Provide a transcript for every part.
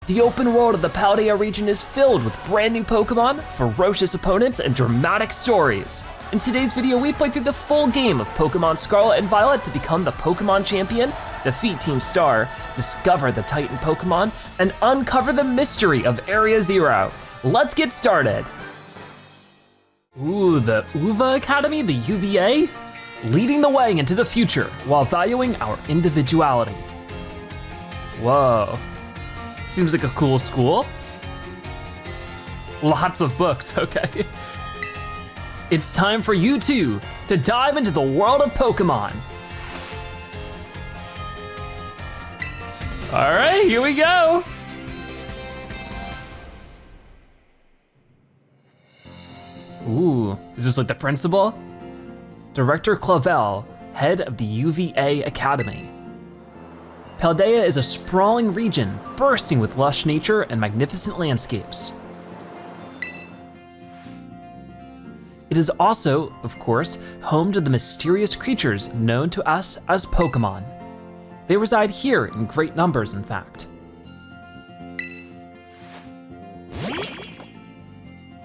The open world of the Paldea region is filled with brand new Pokemon, ferocious opponents, and dramatic stories. In today's video, we play through the full game of Pokemon Scarlet and Violet to become the Pokemon champion, defeat Team Star, discover the Titan Pokemon, and uncover the mystery of Area Zero. Let's get started. Ooh, the Uva Academy, the UVA? Leading the way into the future while valuing our individuality. Whoa. Seems like a cool school. Lots of books, okay. It's time for you two to dive into the world of Pokemon. All right, here we go. Ooh, is this like the principal? Director Clive, head of the UVA Academy. Paldea is a sprawling region bursting with lush nature and magnificent landscapes. It is also, of course, home to the mysterious creatures known to us as Pokemon. They reside here in great numbers, in fact.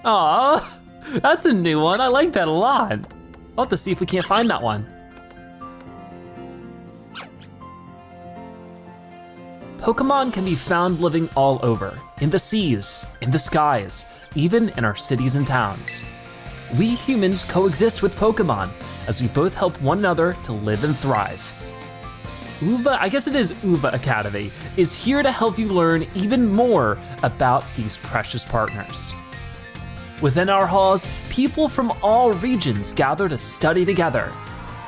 Aw, that's a new one. I like that a lot. I'll have to see if we can't find that one. Pokemon can be found living all over, in the seas, in the skies, even in our cities and towns. We humans coexist with Pokemon, as we both help one another to live and thrive. Uva, I guess it is Uva Academy, is here to help you learn even more about these precious partners. Within our halls, people from all regions gather to study together.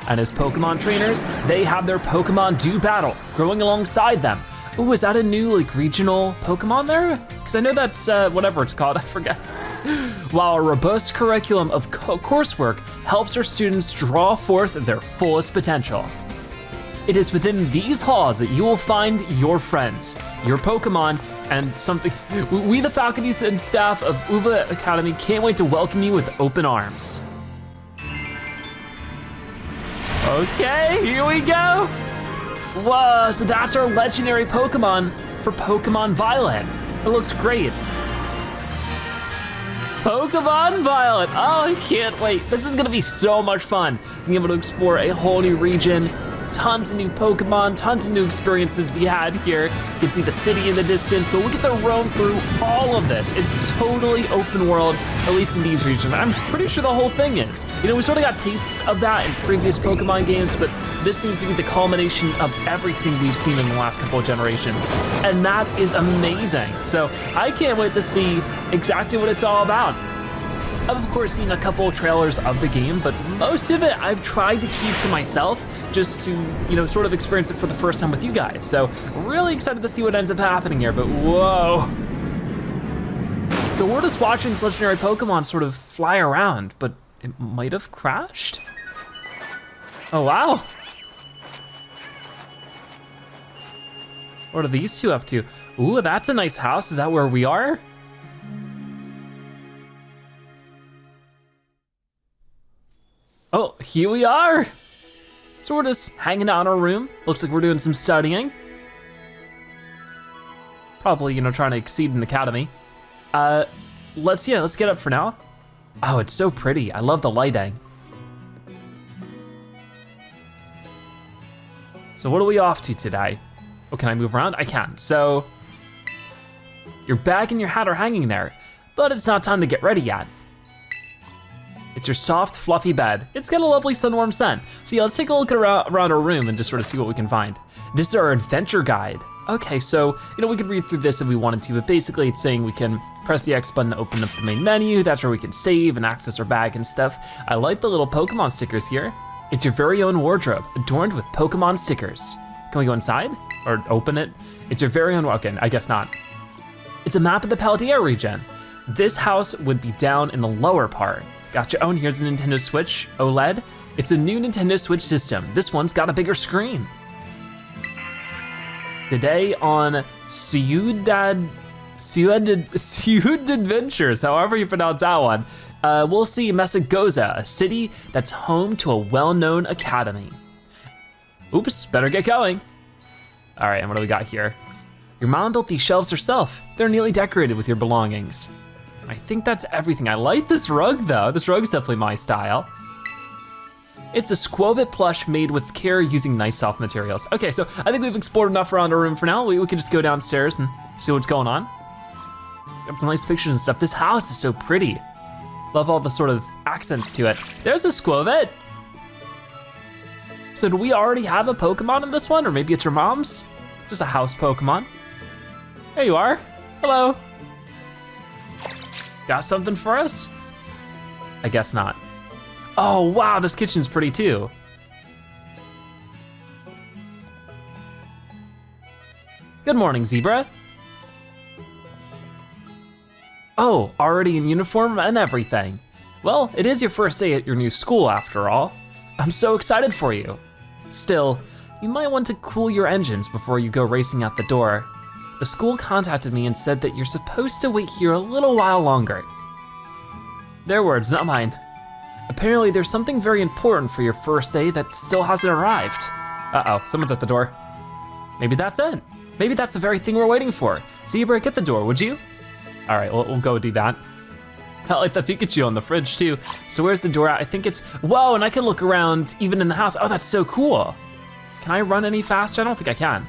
And as Pokemon trainers, they have their Pokemon do battle, growing alongside them. Ooh, is that a new regional Pokemon there? Because I know that's whatever it's called, I forget. While a robust curriculum of coursework helps our students draw forth their fullest potential. It is within these halls that you will find your friends, your Pokemon, and something. We, the faculty and staff of Uva Academy, can't wait to welcome you with open arms. Okay, here we go. Whoa, so that's our legendary Pokemon for Pokemon Violet. It looks great. Pokemon Violet, oh, I can't wait. This is gonna be so much fun. Being able to explore a whole new region, tons of new Pokemon, tons of new experiences to be had here. You can see the city in the distance, but we get to roam through all of this. It's totally open world, at least in these regions. I'm pretty sure the whole thing is. You know, we sort of got tastes of that in previous Pokemon games, but this seems to be the culmination of everything we've seen in the last couple of generations. And that is amazing. So I can't wait to see exactly what it's all about. I've of course seen a couple of trailers of the game, but most of it I've tried to keep to myself just to, you know, sort of experience it for the first time with you guys. So really excited to see what ends up happening here, but whoa. So we're just watching this legendary Pokemon sort of fly around, but it might have crashed. Oh wow. What are these two up to? Ooh, that's a nice house. Is that where we are? Oh, here we are. So we're just hanging out in our room. Looks like we're doing some studying. Probably, you know, trying to exceed an academy. Let's get up for now. Oh, it's so pretty. I love the lighting. So what are we off to today? Oh, can I move around? I can. So your bag and your hat are hanging there, but it's not time to get ready yet. It's your soft, fluffy bed. It's got a lovely sunwarm scent. So yeah, let's take a look around our room and just sort of see what we can find. This is our adventure guide. Okay, so, you know, we could read through this if we wanted to, but basically it's saying we can press the X button to open up the main menu. That's where we can save and access our bag and stuff. I like the little Pokemon stickers here. It's your very own wardrobe, adorned with Pokemon stickers. Can we go inside or open it? It's your very own, okay, I guess not. It's a map of the Paldea region. This house would be down in the lower part. Gotcha. Oh, and here's a Nintendo Switch OLED. It's a new Nintendo Switch system. This one's got a bigger screen. Today on Ciudad Adventures, however you pronounce that one, we'll see Mesagoza, a city that's home to a well-known academy. Oops, better get going. All right, and what do we got here? Your mom built these shelves herself. They're neatly decorated with your belongings. I think that's everything. I like this rug though. This rug's definitely my style. It's a Squovit plush made with care using nice soft materials. Okay, so I think we've explored enough around our room for now. We can just go downstairs and see what's going on. Got some nice pictures and stuff. This house is so pretty. Love all the sort of accents to it. There's a Squovit. So do we already have a Pokemon in this one? Or maybe it's your mom's? Just a house Pokemon. There you are, hello. Got something for us? I guess not. Oh wow, this kitchen's pretty too. Good morning, Zebra. Oh, already in uniform and everything. Well, it is your first day at your new school after all. I'm so excited for you. Still, you might want to cool your engines before you go racing out the door. The school contacted me and said that you're supposed to wait here a little while longer. Their words, not mine. Apparently there's something very important for your first day that still hasn't arrived. Uh-oh, someone's at the door. Maybe that's it. Maybe that's the very thing we're waiting for. Zebra, get the door, would you? All right, we'll go do that. I like the Pikachu on the fridge too. So where's the door at? I think it's, whoa, and I can look around even in the house. Oh, that's so cool. Can I run any faster? I don't think I can.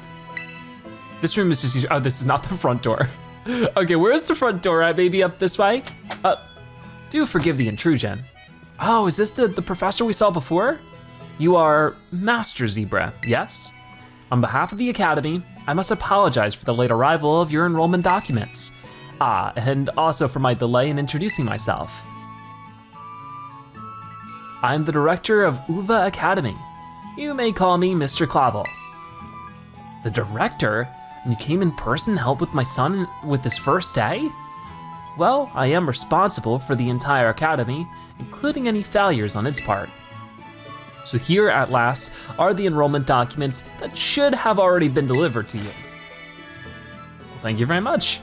This room is just, oh, this is not the front door. Okay, where's the front door at? Maybe up this way? Do forgive the intrusion. Oh, is this the professor we saw before? You are Master Zebra, yes? On behalf of the Academy, I must apologize for the late arrival of your enrollment documents. Ah, and also for my delay in introducing myself. I'm the director of Uva Academy. You may call me Mr. Clavel. The director? And you came in person to help with my son with his first day? Well, I am responsible for the entire academy, including any failures on its part. So here at last are the enrollment documents that should have already been delivered to you. Well, thank you very much.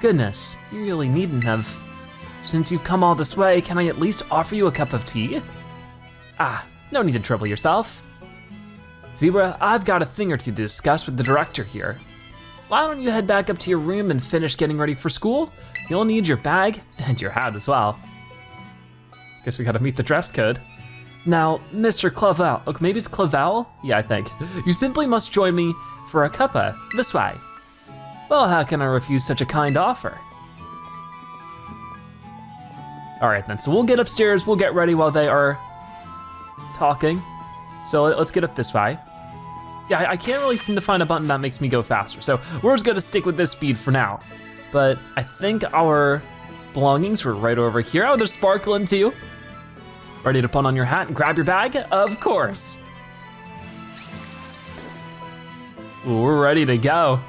Goodness, you really needn't have. Since you've come all this way, can I at least offer you a cup of tea? Ah, no need to trouble yourself. Zebra, I've got a thing or two to discuss with the director here. Why don't you head back up to your room and finish getting ready for school? You'll need your bag and your hat as well. Guess we gotta meet the dress code. Now, Mr. Clavel, okay, maybe it's Clavel? Yeah, I think. You simply must join me for a cuppa, this way. Well, how can I refuse such a kind offer? All right then, so we'll get upstairs, we'll get ready while they are talking. So let's get up this way. Yeah, I can't really seem to find a button that makes me go faster, so we're just gonna stick with this speed for now. But I think our belongings were right over here. Oh, there's sparkling too. Ready to put on your hat and grab your bag? Of course. Ooh, we're ready to go.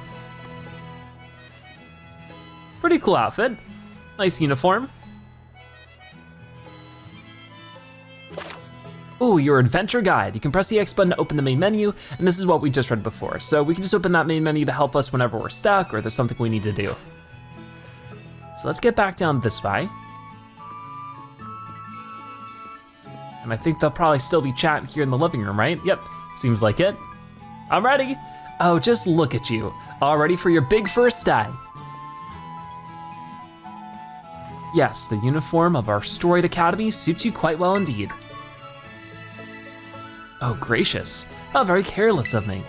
Pretty cool outfit. Nice uniform. Ooh, your adventure guide. You can press the X button to open the main menu, and this is what we just read before. So we can just open that main menu to help us whenever we're stuck or there's something we need to do. So let's get back down this way. And I think they'll probably still be chatting here in the living room, right? Yep, seems like it. I'm ready. Oh, just look at you. All ready for your big first day. Yes, the uniform of our storied academy suits you quite well indeed. Oh, gracious. How very careless of me.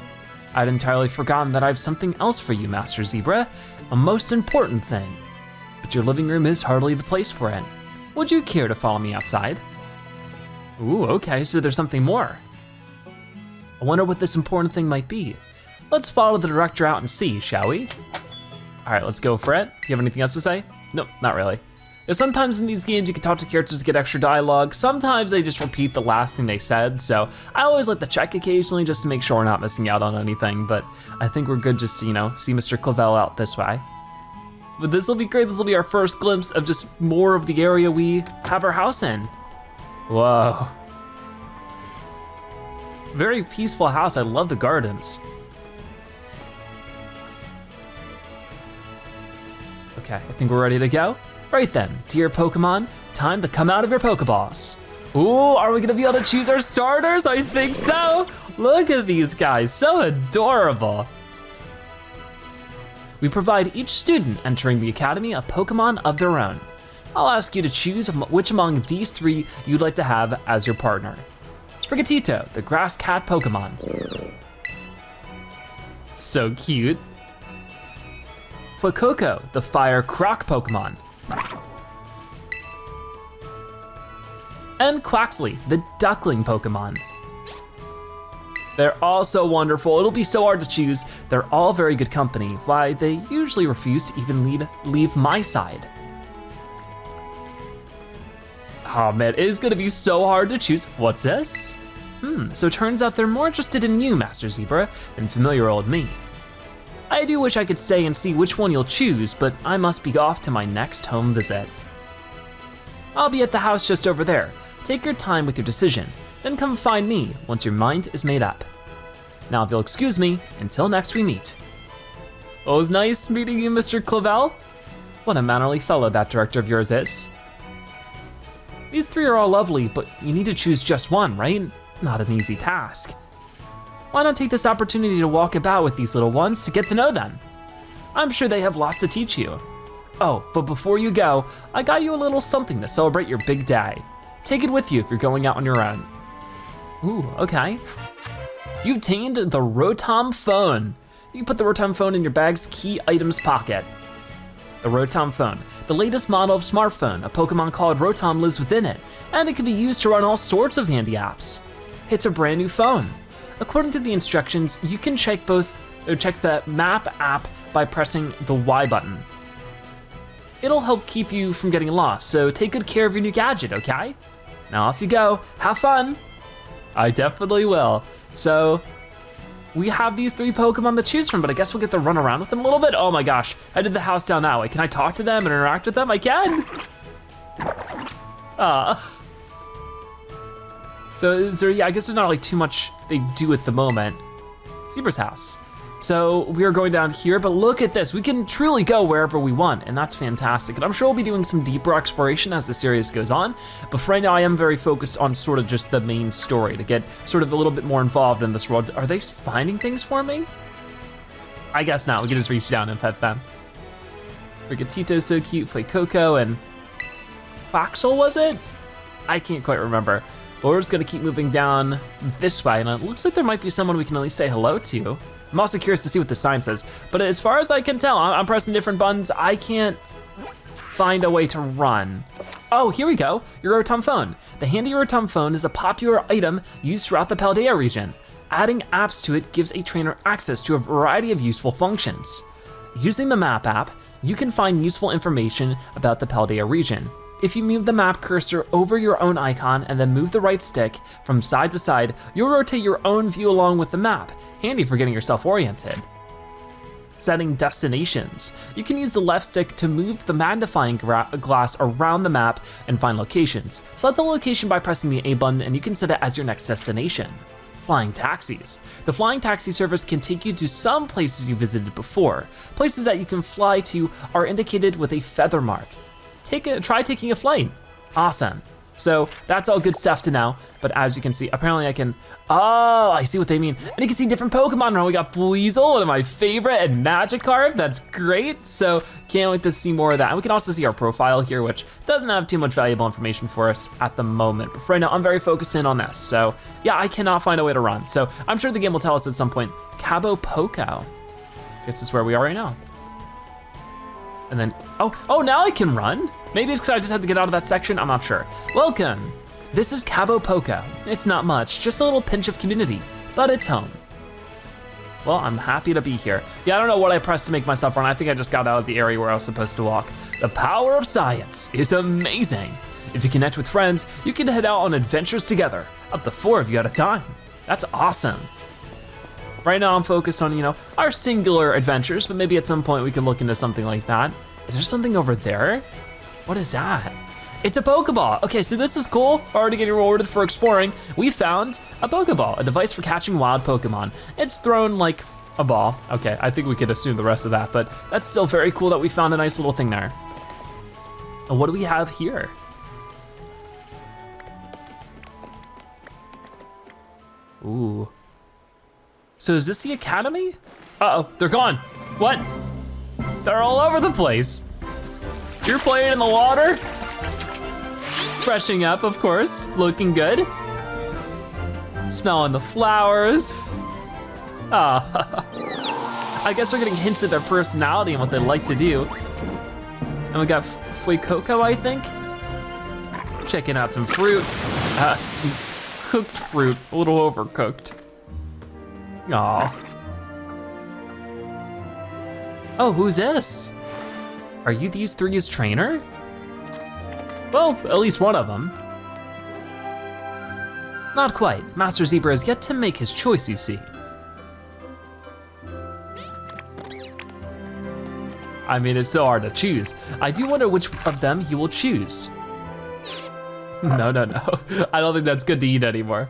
I'd entirely forgotten that I have something else for you, Master Zebra, a most important thing. But your living room is hardly the place for it. Would you care to follow me outside? Ooh, okay, so there's something more. I wonder what this important thing might be. Let's follow the director out and see, shall we? All right, let's go for it. Do you have anything else to say? Nope, not really. Sometimes in these games you can talk to characters to get extra dialogue. Sometimes they just repeat the last thing they said, so I always like to check occasionally just to make sure we're not missing out on anything, but I think we're good just to, you know, see Mr. Clavel out this way. But this will be great, this will be our first glimpse of just more of the area we have our house in. Whoa. Very peaceful house, I love the gardens. Okay, I think we're ready to go. Right then, dear Pokemon, time to come out of your Pokeballs. Ooh, are we gonna be able to choose our starters? I think so. Look at these guys, so adorable. We provide each student entering the academy a Pokemon of their own. I'll ask you to choose which among these 3 you'd like to have as your partner. Sprigatito, the grass cat Pokemon. So cute. Fuecoco, the fire croc Pokemon. And Quaxly, the duckling Pokemon. They're all so wonderful. It'll be so hard to choose. They're all very good company. Why, they usually refuse to even leave my side. Oh man, it is gonna be so hard to choose. What's this? So it turns out they're more interested in you, Master Zebra, than familiar old me. I do wish I could say and see which one you'll choose, but I must be off to my next home visit. I'll be at the house just over there. Take your time with your decision, then come find me once your mind is made up. Now if you'll excuse me, until next we meet. Oh, it was nice meeting you, Mr. Clavel. What a mannerly fellow that director of yours is. These 3 are all lovely, but you need to choose just one, right? Not an easy task. Why not take this opportunity to walk about with these little ones to get to know them? I'm sure they have lots to teach you. Oh, but before you go, I got you a little something to celebrate your big day. Take it with you if you're going out on your own. Ooh, okay. You obtained the Rotom phone. You can put the Rotom phone in your bag's key items pocket. The Rotom phone, the latest model of smartphone. A Pokemon called Rotom lives within it, and it can be used to run all sorts of handy apps. It's a brand new phone. According to the instructions, you can check the map app by pressing the Y button. It'll help keep you from getting lost, so take good care of your new gadget, okay? Now off you go, have fun. I definitely will. So, we have these 3 Pokemon to choose from, but I guess we'll get to run around with them a little bit. Oh my gosh, I did the house down that way. Can I talk to them and interact with them? I can. So is there, yeah, I guess there's not like too much they do at the moment. Zebra's house. So we are going down here, but look at this. We can truly go wherever we want, and that's fantastic. And I'm sure we'll be doing some deeper exploration as the series goes on, but for right now I am very focused on sort of just the main story to get sort of a little bit more involved in this world. Are they finding things for me? I guess not, we can just reach down and pet them. Sprigatito's so cute, Fuecoco, and Quaxly, was it? I can't quite remember. But we're just gonna keep moving down this way, and it looks like there might be someone we can at least say hello to. I'm also curious to see what the sign says, but as far as I can tell, I'm pressing different buttons. I can't find a way to run. Oh, here we go, your Rotom phone. The handy Rotom phone is a popular item used throughout the Paldea region. Adding apps to it gives a trainer access to a variety of useful functions. Using the map app, you can find useful information about the Paldea region. If you move the map cursor over your own icon and then move the right stick from side to side, you'll rotate your own view along with the map, handy for getting yourself oriented. Setting destinations. You can use the left stick to move the magnifying glass around the map and find locations. Select the location by pressing the A button and you can set it as your next destination. Flying taxis. The flying taxi service can take you to some places you visited before. Places that you can fly to are indicated with a feather mark. Try taking a flight. Awesome. So that's all good stuff to know, but as you can see, apparently I can, oh, I see what they mean. And you can see different Pokemon now. We got Buizel, one of my favorite, and Magikarp, that's great. So can't wait to see more of that. And we can also see our profile here, which doesn't have too much valuable information for us at the moment. But for right now, I'm very focused in on this. So yeah, I cannot find a way to run. So I'm sure the game will tell us at some point. Cabo Poco, I guess this is where we are right now. And then, oh, now I can run? Maybe it's because I just had to get out of that section, I'm not sure. Welcome, this is Cabo Poco. It's not much, just a little pinch of community, but it's home. Well, I'm happy to be here. Yeah, I don't know what I pressed to make myself run. I think I just got out of the area where I was supposed to walk. The power of science is amazing. If you connect with friends, you can head out on adventures together, up to 4 of you at a time. That's awesome. Right now I'm focused on, our singular adventures, but maybe at some point we can look into something like that. Is there something over there? What is that? It's a Pokeball. Okay, so this is cool. Already getting rewarded for exploring. We found a Pokeball, a device for catching wild Pokemon. It's thrown like a ball. Okay, I think we could assume the rest of that, but that's still very cool that we found a nice little thing there. And what do we have here? Ooh. So is this the academy? Uh-oh, they're gone. What? They're all over the place. You're playing in the water? Freshening up, of course, looking good. Smelling the flowers. Ah, I guess we're getting hints at their personality and what they like to do. And we got Fuecoco, I think. Checking out some fruit. Some cooked fruit, a little overcooked. Aw. Oh, who's this? Are you these three's trainer? Well, at least one of them. Not quite. Master Zebra has yet to make his choice, you see. I mean, it's so hard to choose. I do wonder which of them he will choose. No. I don't think that's good to eat anymore.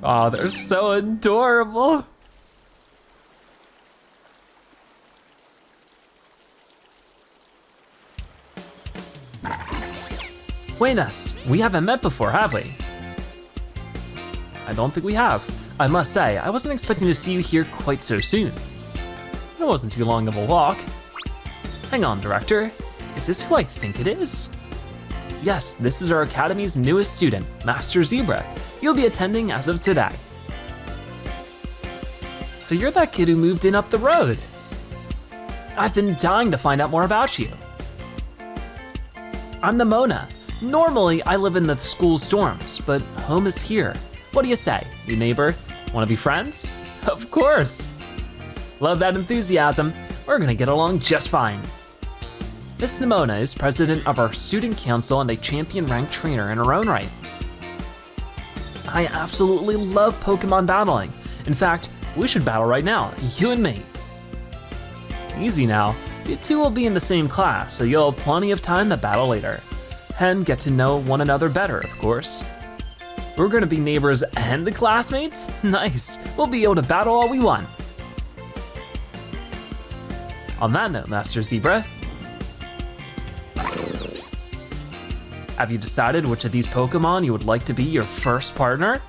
Oh, they're so adorable. Buenas, we haven't met before, have we? I don't think we have. I must say, I wasn't expecting to see you here quite so soon. It wasn't too long of a walk. Hang on, Director. Is this who I think it is? Yes, this is our Academy's newest student, Master Zebra. You'll be attending as of today. So you're that kid who moved in up the road. I've been dying to find out more about you. I'm Nemona. Normally, I live in the school's dorms, but home is here. What do you say, you neighbor? Wanna be friends? Of course. Love that enthusiasm. We're gonna get along just fine. Miss Nemona is president of our student council and a champion ranked trainer in her own right. I absolutely love Pokemon battling. In fact, we should battle right now, you and me. Easy now, you two will be in the same class, so you'll have plenty of time to battle later. And get to know one another better, of course. We're gonna be neighbors and classmates? Nice, we'll be able to battle all we want. On that note, Master Zebra, have you decided which of these Pokemon you would like to be your first partner?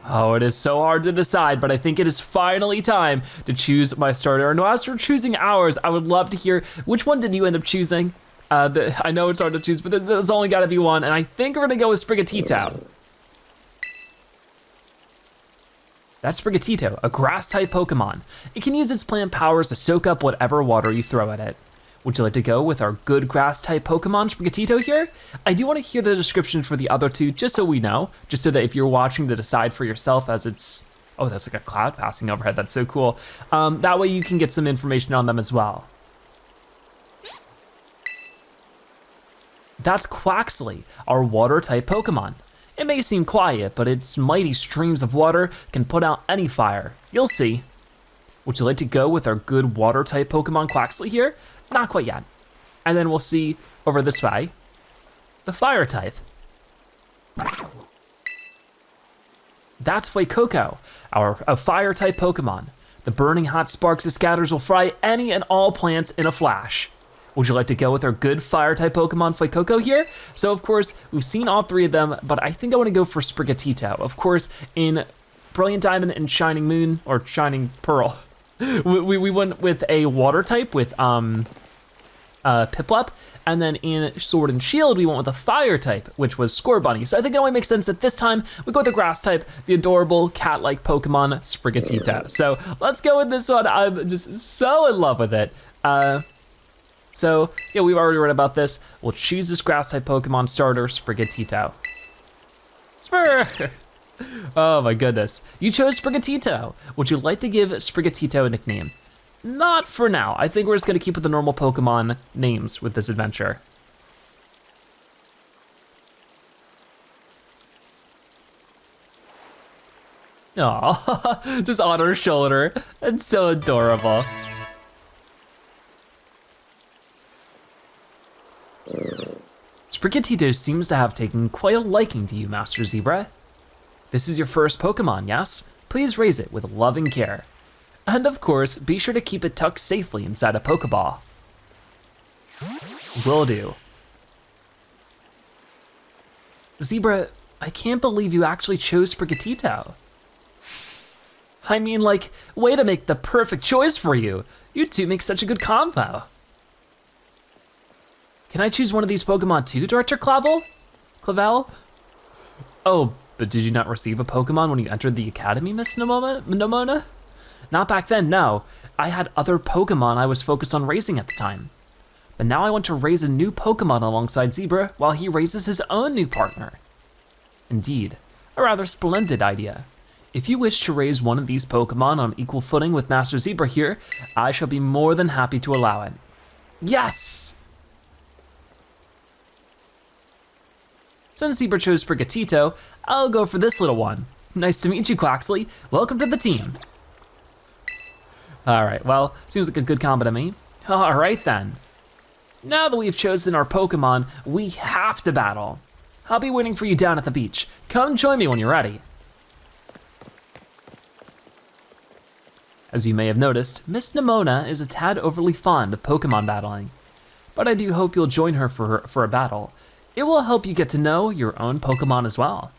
Oh, it is so hard to decide, but I think it is finally time to choose my starter. And as for choosing ours, I would love to hear, which one did you end up choosing? I know it's hard to choose, but there's only gotta be one, and I think we're gonna go with Sprigatito. That's Sprigatito, a grass-type Pokemon. It can use its plant powers to soak up whatever water you throw at it. Would you like to go with our good grass-type Pokemon, Sprigatito here? I do wanna hear the description for the other two, just so we know, just so that if you're watching to decide for yourself as it's, oh, that's like a cloud passing overhead, that's so cool. That way you can get some information on them as well. That's Quaxly, our water-type Pokemon. It may seem quiet, but its mighty streams of water can put out any fire. You'll see. Would you like to go with our good water-type Pokemon Quaxly here? Not quite yet. And then we'll see over this way, the fire-type. That's Fuecoco, a fire-type Pokemon. The burning hot sparks it scatters will fry any and all plants in a flash. Would you like to go with our good fire-type Pokemon Fuecoco here? So of course, we've seen all three of them, but I think I wanna go for Sprigatito. Of course, in Brilliant Diamond and Shining Moon, or Shining Pearl, we went with a water type with Piplup, and then in Sword and Shield, we went with a fire type, which was Scorbunny. So I think it only makes sense that this time we go with the grass type, the adorable cat-like Pokemon Sprigatito. So let's go with this one. I'm just so in love with it. So yeah, we've already read about this. We'll choose this grass type Pokemon starter, Sprigatito. Spur! Oh my goodness. You chose Sprigatito. Would you like to give Sprigatito a nickname? Not for now. I think we're just gonna keep with the normal Pokemon names with this adventure. Aw, just on her shoulder. That's so adorable. Sprigatito seems to have taken quite a liking to you, Master Zebra. This is your first Pokemon, yes? Please raise it with loving care. And of course, be sure to keep it tucked safely inside a Pokeball. Will do. Zebra, I can't believe you actually chose Sprigatito. I mean, like, way to make the perfect choice for you. You two make such a good combo. Can I choose one of these Pokemon too, Director Clavel? Oh, but did you not receive a Pokemon when you entered the Academy, Miss Nemona? Not back then, no. I had other Pokemon I was focused on raising at the time. But now I want to raise a new Pokemon alongside Zebra while he raises his own new partner. Indeed, a rather splendid idea. If you wish to raise one of these Pokemon on equal footing with Master Zebra here, I shall be more than happy to allow it. Yes! Since Zebra chose Sprigatito, I'll go for this little one. Nice to meet you, Quaxly. Welcome to the team. All right, well, seems like a good combo to me. All right then. Now that we've chosen our Pokemon, we have to battle. I'll be waiting for you down at the beach. Come join me when you're ready. As you may have noticed, Miss Nemona is a tad overly fond of Pokemon battling, but I do hope you'll join her for a battle. It will help you get to know your own Pokemon as well.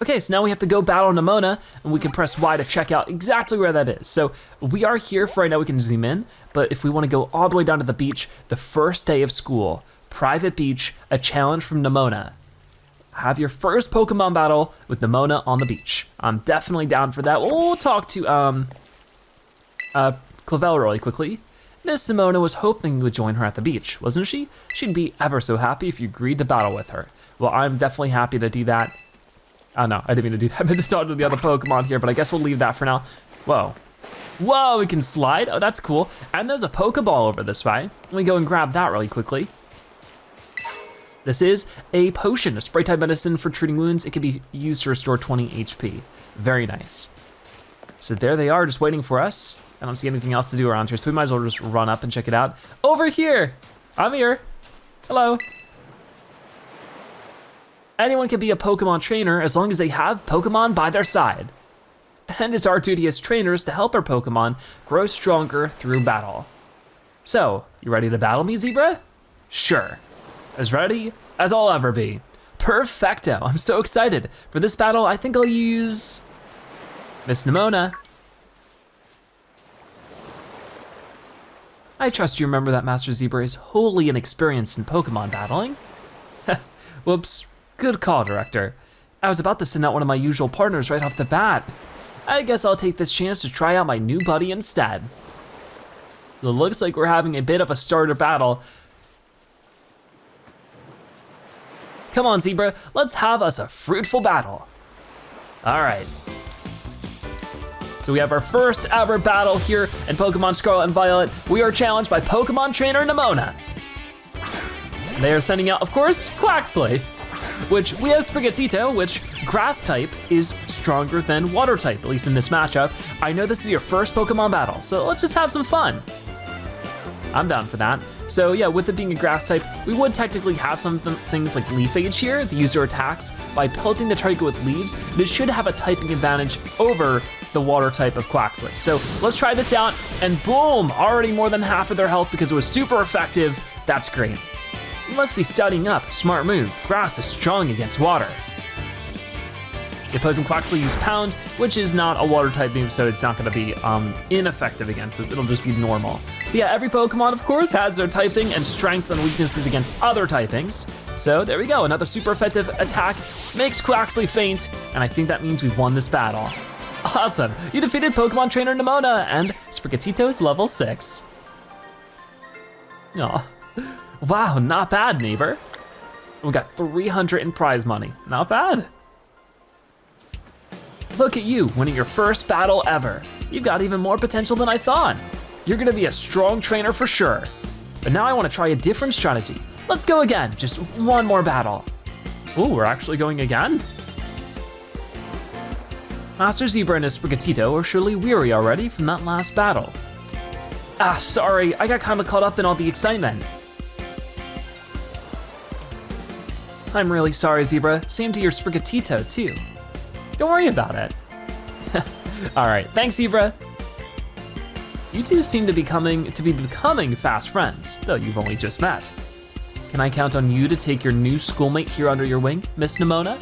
Okay, so now we have to go battle Nemona, and we can press Y to check out exactly where that is. So we are here for right now, we can zoom in, but if we wanna go all the way down to the beach, the first day of school, private beach, a challenge from Nemona. Have your first Pokemon battle with Nemona on the beach. I'm definitely down for that. We'll talk to Clavel really quickly. Miss Nemona was hoping you would join her at the beach, wasn't she? She'd be ever so happy if you agreed to battle with her. Well, I'm definitely happy to do that. Oh no, I didn't mean to do that. I meant to talk to the other Pokemon here, but I guess we'll leave that for now. Whoa. Whoa, we can slide? Oh, that's cool. And there's a Pokeball over this way. Let me go and grab that really quickly. This is a potion, a spray type medicine for treating wounds. It can be used to restore 20 HP. Very nice. So there they are, just waiting for us. I don't see anything else to do around here, so we might as well just run up and check it out. Over here, I'm here. Hello. Anyone can be a Pokemon trainer as long as they have Pokemon by their side. And it's our duty as trainers to help our Pokemon grow stronger through battle. So, you ready to battle me, Zebra? Sure. As ready as I'll ever be. Perfecto, I'm so excited. For this battle, I think I'll use Miss Nemona. I trust you remember that Master Zebra is wholly inexperienced in Pokemon battling. Whoops, good call, Director. I was about to send out one of my usual partners right off the bat. I guess I'll take this chance to try out my new buddy instead. It looks like we're having a bit of a starter battle. Come on, Zebra, let's have us a fruitful battle. All right. So we have our first ever battle here in Pokemon Scarlet and Violet. We are challenged by Pokemon Trainer Nemona. They are sending out, of course, Quaxly, which we have Sprigatito, which grass type is stronger than water type, at least in this matchup. I know this is your first Pokemon battle, so let's just have some fun. I'm down for that. So yeah, with it being a grass type, we would technically have some things like Leaf Age here. The user attacks by pelting the target with leaves. This should have a typing advantage over the water type of Quaxly. So let's try this out, and boom, already more than half of their health because it was super effective. That's great. You must be studying up, smart move. Grass is strong against water. The opposing Quaxly used Pound, which is not a water type move, so it's not gonna be ineffective against this. It'll just be normal. So yeah, every Pokemon, of course, has their typing and strengths and weaknesses against other typings. So there we go, another super effective attack makes Quaxly faint, and I think that means we've won this battle. Awesome, you defeated Pokemon Trainer Nemona, and Sprigatito is level 6. Aw, wow, not bad, neighbor. We got 300 in prize money, not bad. Look at you, winning your first battle ever. You've got even more potential than I thought. You're gonna be a strong trainer for sure. But now I wanna try a different strategy. Let's go again, just one more battle. Ooh, we're actually going again? Master Zebra and his Sprigatito are surely weary already from that last battle. Ah, sorry, I got kinda caught up in all the excitement. I'm really sorry, Zebra. Same to your Sprigatito, too. Don't worry about it. All right, thanks, Zebra. You two seem to be becoming fast friends, though you've only just met. Can I count on you to take your new schoolmate here under your wing, Miss Nemona?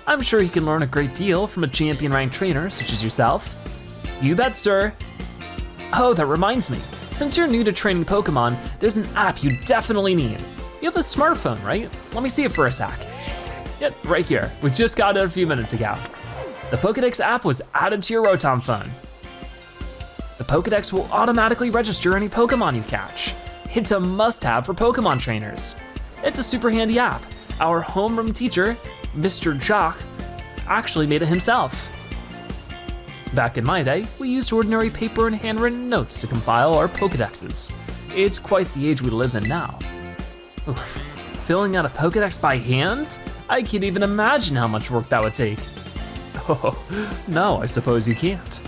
I'm sure he can learn a great deal from a champion-ranked trainer such as yourself. You bet, sir. Oh, that reminds me. Since you're new to training Pokemon, there's an app you definitely need. You have a smartphone, right? Let me see it for a sec. Yep, right here. We just got it a few minutes ago. The Pokédex app was added to your Rotom phone. The Pokédex will automatically register any Pokemon you catch. It's a must-have for Pokemon trainers. It's a super handy app. Our homeroom teacher, Mr. Jock, actually made it himself. Back in my day, we used ordinary paper and handwritten notes to compile our Pokédexes. It's quite the age we live in now. Oof. Filling out a Pokédex by hand? I can't even imagine how much work that would take. Oh, no, I suppose you can't.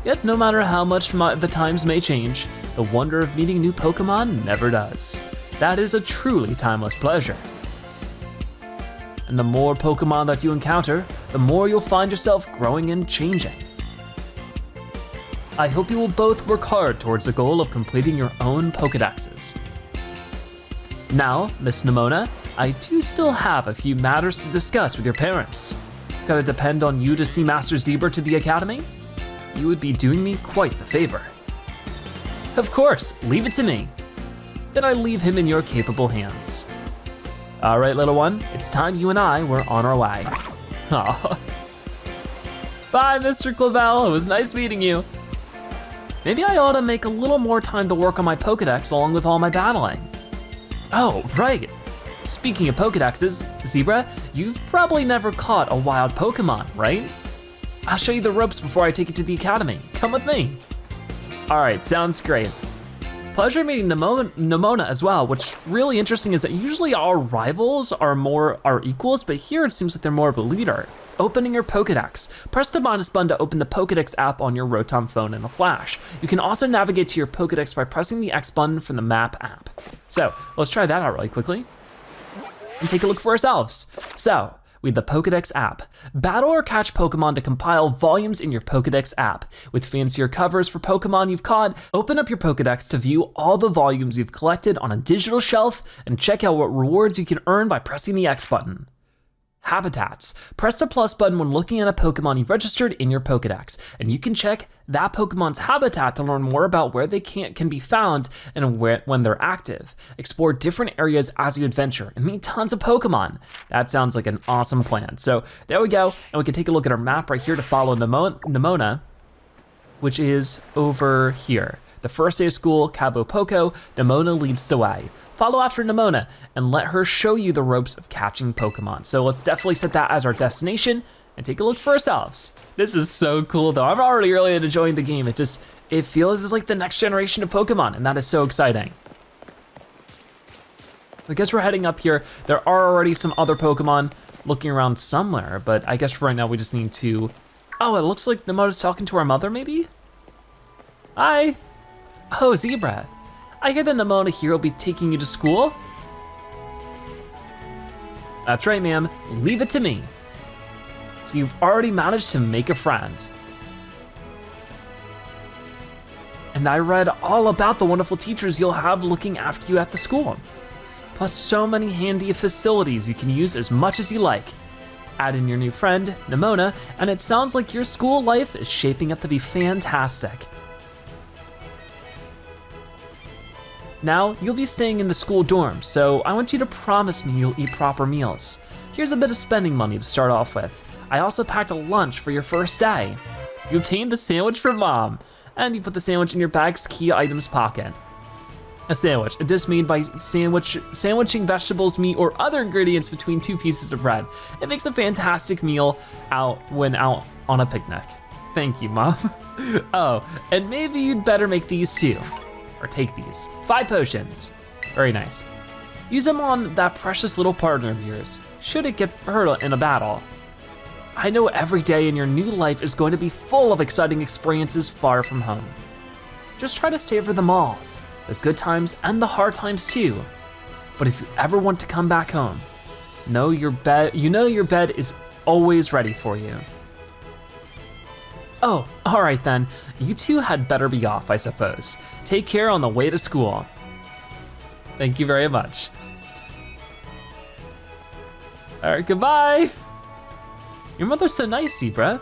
Yet no matter how much the times may change, the wonder of meeting new Pokemon never does. That is a truly timeless pleasure. And the more Pokemon that you encounter, the more you'll find yourself growing and changing. I hope you will both work hard towards the goal of completing your own Pokédexes. Now, Miss Nemona, I do still have a few matters to discuss with your parents. Gotta depend on you to see Master Zebra to the Academy? You would be doing me quite the favor. Of course, leave it to me. Then I leave him in your capable hands. All right, little one, it's time you and I were on our way. Aw. Bye, Mr. Clavel, it was nice meeting you. Maybe I ought to make a little more time to work on my Pokédex along with all my battling. Oh, right. Speaking of Pokédexes, Zebra, you've probably never caught a wild Pokemon, right? I'll show you the ropes before I take you to the Academy. Come with me. All right, sounds great. Pleasure meeting Nemona as well. What's really interesting is that usually our rivals are more our equals, but here it seems like they're more of a leader. Opening your Pokédex. Press the minus button to open the Pokédex app on your Rotom phone in a flash. You can also navigate to your Pokédex by pressing the X button from the map app. So let's try that out really quickly and take a look for ourselves. So, with the Pokédex app, battle or catch Pokemon to compile volumes in your Pokédex app. With fancier covers for Pokemon you've caught, open up your Pokédex to view all the volumes you've collected on a digital shelf and check out what rewards you can earn by pressing the X button. Habitats. Press the plus button when looking at a Pokemon you've registered in your Pokédex, and you can check that Pokemon's habitat to learn more about where they can be found and when they're active. Explore different areas as you adventure and meet tons of Pokemon. That sounds like an awesome plan. So there we go, and we can take a look at our map right here to follow Nemona, which is over here. The first day of school, Cabo Poco, Nemona leads the way. Follow after Nemona and let her show you the ropes of catching Pokemon. So let's definitely set that as our destination and take a look for ourselves. This is so cool though. I'm already really enjoying the game. It feels as like the next generation of Pokemon, and that is so exciting. I guess we're heading up here. There are already some other Pokemon looking around somewhere, but I guess for right now we just need to, oh, it looks like Nemona's talking to our mother maybe? Hi. Oh, Zebra. I hear that Nemona here will be taking you to school. That's right, ma'am. Leave it to me. So you've already managed to make a friend. And I read all about the wonderful teachers you'll have looking after you at the school. Plus so many handy facilities you can use as much as you like. Add in your new friend, Nemona, and it sounds like your school life is shaping up to be fantastic. Now, you'll be staying in the school dorm, so I want you to promise me you'll eat proper meals. Here's a bit of spending money to start off with. I also packed a lunch for your first day. You obtained the sandwich from Mom, and you put the sandwich in your bag's key items pocket. A sandwich, a dish made by sandwiching vegetables, meat, or other ingredients between two pieces of bread. It makes a fantastic meal when out on a picnic. Thank you, Mom. Oh, and maybe you'd better make these too. Or take these. 5 potions. Very nice. Use them on that precious little partner of yours, should it get hurt in a battle. I know every day in your new life is going to be full of exciting experiences far from home. Just try to savor them all, the good times and the hard times too. But if you ever want to come back home, you know your bed is always ready for you. Oh, all right then. You two had better be off, I suppose. Take care on the way to school. Thank you very much. All right, goodbye. Your mother's so nice, Zebra.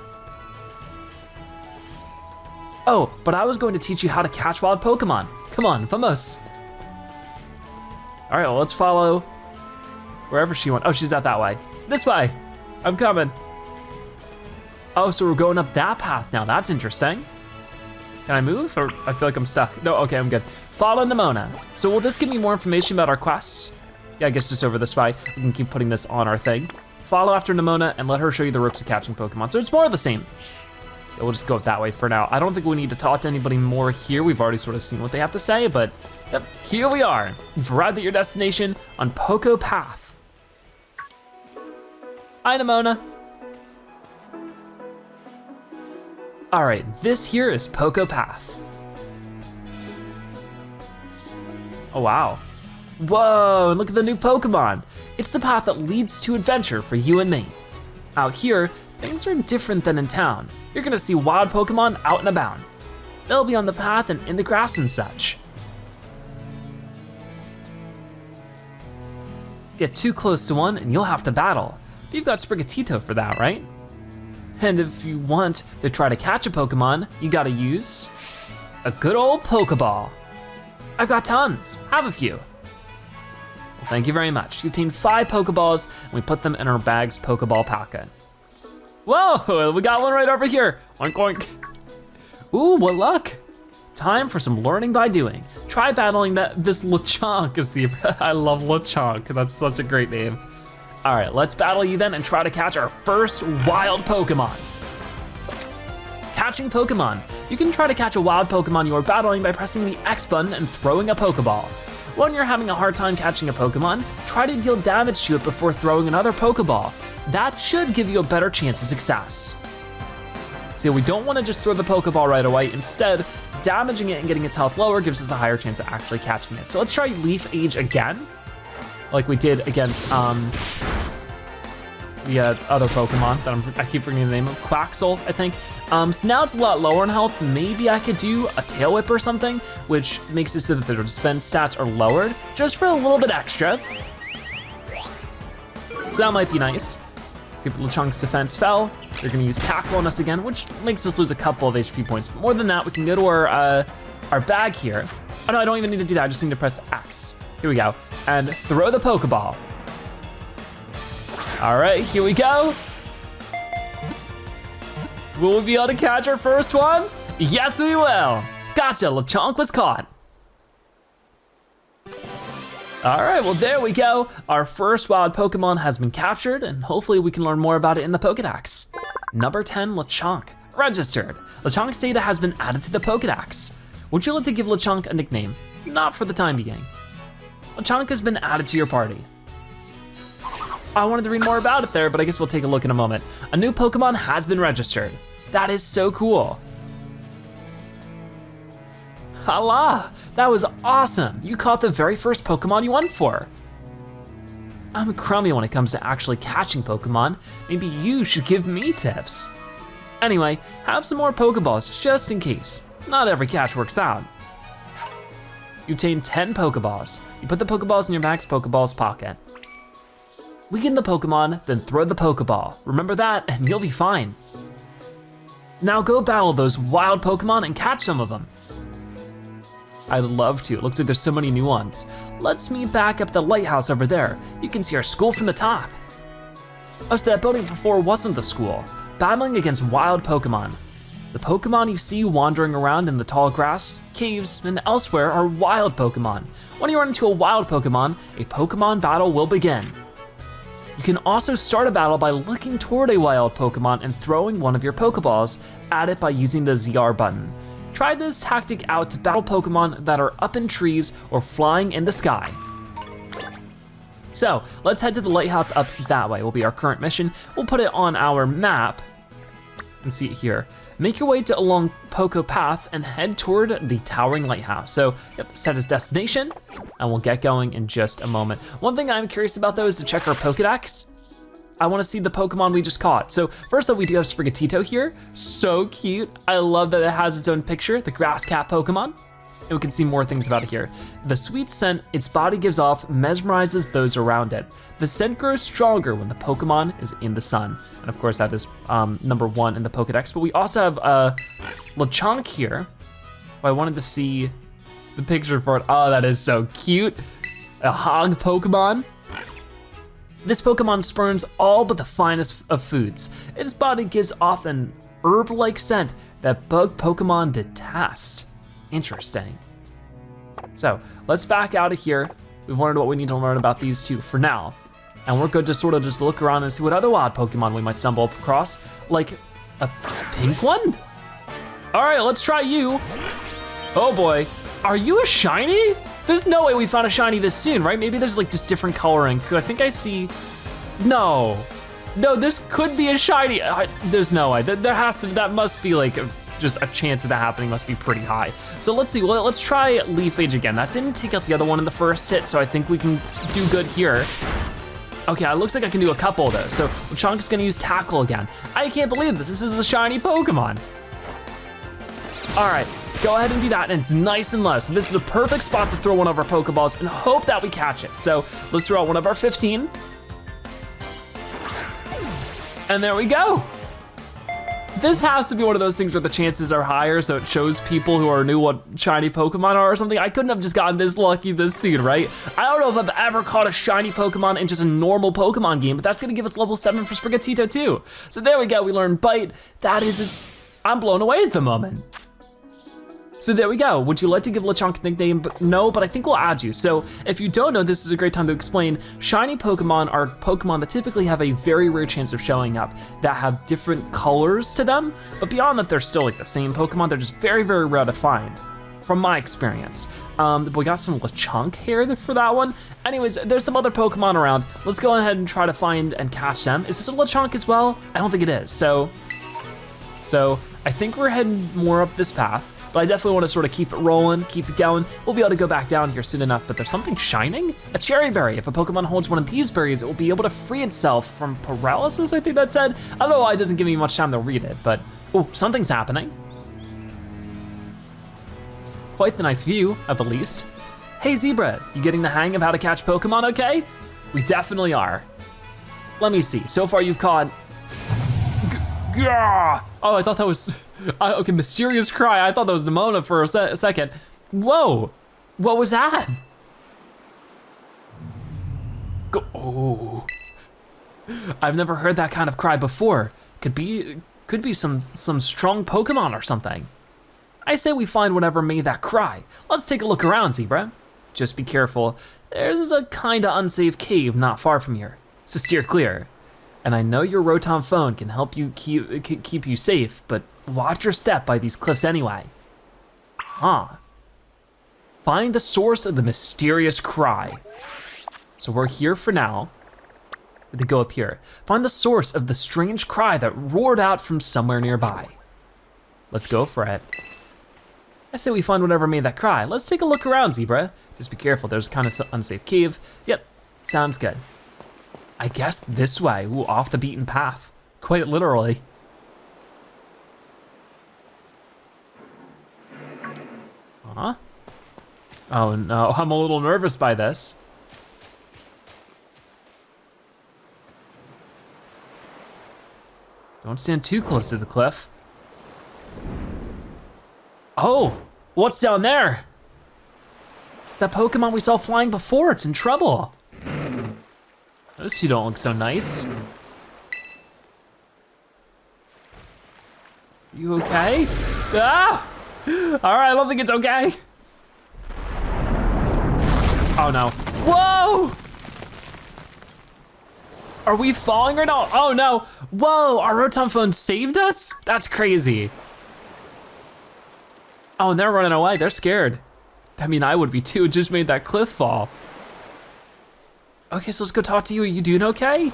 Oh, but I was going to teach you how to catch wild Pokemon. Come on, vamos. All right, well, let's follow wherever she went. Oh, she's out that way. This way, I'm coming. Oh, so we're going up that path now, that's interesting. Can I move, or I feel like I'm stuck? No, okay, I'm good. Follow Nemona. So will this give me more information about our quests? Yeah, I guess just over this way. We can keep putting this on our thing. Follow after Nemona and let her show you the ropes of catching Pokemon. So it's more of the same. Yeah, we'll just go that way for now. I don't think we need to talk to anybody more here. We've already sort of seen what they have to say, but yep, here we are. You've arrived at your destination on Poco Path. Hi, Nemona. All right, this here is Poco Path. Oh, wow. Whoa, and look at the new Pokemon. It's the path that leads to adventure for you and me. Out here, things are different than in town. You're gonna see wild Pokemon out and about. They'll be on the path and in the grass and such. Get too close to one and you'll have to battle. But you've got Sprigatito for that, right? And if you want to try to catch a Pokemon, you gotta use a good old Pokeball. I've got tons, have a few. Well, thank you very much. You obtained 5 Pokeballs and we put them in our bag's Pokeball packet. Whoa, we got one right over here. Oink, oink. Ooh, what luck. Time for some learning by doing. Try battling this Lechonk, Zebra. I love Lechonk, that's such a great name. All right, let's battle you then and try to catch our first wild Pokemon. Catching Pokemon. You can try to catch a wild Pokemon you are battling by pressing the X button and throwing a Pokeball. When you're having a hard time catching a Pokemon, try to deal damage to it before throwing another Pokeball. That should give you a better chance of success. See, we don't want to just throw the Pokeball right away. Instead, damaging it and getting its health lower gives us a higher chance of actually catching it. So let's try Leaf Age again, like we did against the other Pokemon that I keep forgetting the name of, Quaxly, I think. So now it's a lot lower in health. Maybe I could do a Tail Whip or something, which makes it so that their defense stats are lowered, just for a little bit extra. So that might be nice. See if Lechonk's defense fell. They're gonna use Tackle on us again, which makes us lose a couple of HP points. But more than that, we can go to our bag here. Oh no, I don't even need to do that, I just need to press X. Here we go, and throw the Pokeball. All right, here we go. Will we be able to catch our first one? Yes, we will. Gotcha, Lechonk was caught. All right, well, there we go. Our first wild Pokemon has been captured, and hopefully we can learn more about it in the Pokedex. Number 10, Lechonk, registered. Lechonk's data has been added to the Pokedex. Would you like to give Lechonk a nickname? Not for the time being. Lechonk has been added to your party. I wanted to read more about it there, but I guess we'll take a look in a moment. A new Pokemon has been registered. That is so cool. Hala, that was awesome. You caught the very first Pokemon you went for. I'm crummy when it comes to actually catching Pokemon. Maybe you should give me tips. Anyway, have some more Pokeballs just in case. Not every catch works out. You obtain 10 Pokeballs. You put the Pokeballs in your bag's Pokeballs pocket. Weaken the Pokemon, then throw the Pokeball. Remember that, and you'll be fine. Now go battle those wild Pokemon and catch some of them. I'd love to, it looks like there's so many new ones. Let's meet back up the lighthouse over there. You can see our school from the top. Oh, so that building before wasn't the school. Battling against wild Pokemon. The Pokemon you see wandering around in the tall grass, caves, and elsewhere are wild Pokemon. When you run into a wild Pokemon, a Pokemon battle will begin. You can also start a battle by looking toward a wild Pokemon and throwing one of your Pokeballs at it by using the ZR button. Try this tactic out to battle Pokemon that are up in trees or flying in the sky. So let's head to the lighthouse up that way, will be our current mission. We'll put it on our map and see it here. Make your way along Poco Path and head toward the towering lighthouse. So yep, set as destination and we'll get going in just a moment. One thing I'm curious about though is to check our Pokedex. I wanna see the Pokemon we just caught. So first up, we do have Sprigatito here. So cute. I love that it has its own picture, the grass cat Pokemon. and we can see more things about it here. The sweet scent its body gives off mesmerizes those around it. The scent grows stronger when the Pokemon is in the sun. And of course that is number 1 in the Pokedex, but we also have Lechonk here. I wanted to see the picture for it. Oh, that is so cute. A hog Pokemon. This Pokemon spurns all but the finest of foods. Its body gives off an herb-like scent that bug Pokemon detest. Interesting. So let's back out of here. We've learned what we need to learn about these two for now. And we're good to sort of just look around and see what other wild Pokemon we might stumble across. Like a pink one? All right, let's try you. Oh boy, are you a shiny? There's no way we found a shiny this soon, right? Maybe there's like just different colorings, because I think I see, no, this could be a shiny. There's no way, there has to, that must be like just a chance of that happening must be pretty high. So let's see, let's try Leaf Age again. That didn't take out the other one in the first hit, so I think we can do good here. Okay, it looks like I can do a couple though. So Lechonk is gonna use Tackle again. I can't believe this is the shiny Pokemon. All right. Go ahead and do that, and it's nice and low. So this is a perfect spot to throw one of our Pokeballs and hope that we catch it. So let's throw out one of our 15. And there we go. This has to be one of those things where the chances are higher, so it shows people who are new what shiny Pokemon are or something. I couldn't have just gotten this lucky this soon, right? I don't know if I've ever caught a shiny Pokemon in just a normal Pokemon game, but that's gonna give us level 7 for Sprigatito too. So there we go, we learned Bite. That is just, I'm blown away at the moment. So there we go. Would you like to give Lechonk a nickname? No, but I think we'll add you. So if you don't know, this is a great time to explain. Shiny Pokemon are Pokemon that typically have a very rare chance of showing up that have different colors to them, but beyond that, they're still like the same Pokemon. They're just very, very rare to find, from my experience. We got some Lechonk here for that one. Anyways, there's some other Pokemon around. Let's go ahead and try to find and catch them. Is this a Lechonk as well? I don't think it is. So I think we're heading more up this path. But I definitely want to sort of keep it rolling, keep it going. We'll be able to go back down here soon enough, but there's something shining? A cherry berry. If a Pokemon holds one of these berries, it will be able to free itself from paralysis, I think that said. I don't know why it doesn't give me much time to read it, but, oh, something's happening. Quite the nice view, at the least. Hey Zebra, you getting the hang of how to catch Pokemon okay? We definitely are. Let me see, so far you've caught, oh, I thought that was, okay, Mysterious Cry. I thought that was Nemona for a second. Whoa, what was that? Oh, I've never heard that kind of cry before. Could be some strong Pokemon or something. I say we find whatever made that cry. Let's take a look around, Zebra. Just be careful. There's a kinda unsafe cave not far from here, so steer clear. And I know your Rotom phone can help you keep you safe, but watch your step by these cliffs anyway. Huh. Find the source of the mysterious cry. So we're here for now. We go up here. Find the source of the strange cry that roared out from somewhere nearby. Let's go for it. I say we find whatever made that cry. Let's take a look around, Zebra. Just be careful, there's kind of unsafe cave. Yep, sounds good. I guess this way, ooh, off the beaten path, quite literally. Huh? Oh no, I'm a little nervous by this. Don't stand too close to the cliff. Oh, what's down there? That Pokemon we saw flying before, it's in trouble. Those two don't look so nice. You okay? Ah! All right, I don't think it's okay. Oh no. Whoa! Are we falling right now? Oh no. Whoa, our Rotom phone saved us? That's crazy. Oh, and they're running away, they're scared. I mean, I would be too, it just made that cliff fall. Okay, so let's go talk to you. Are you doing okay?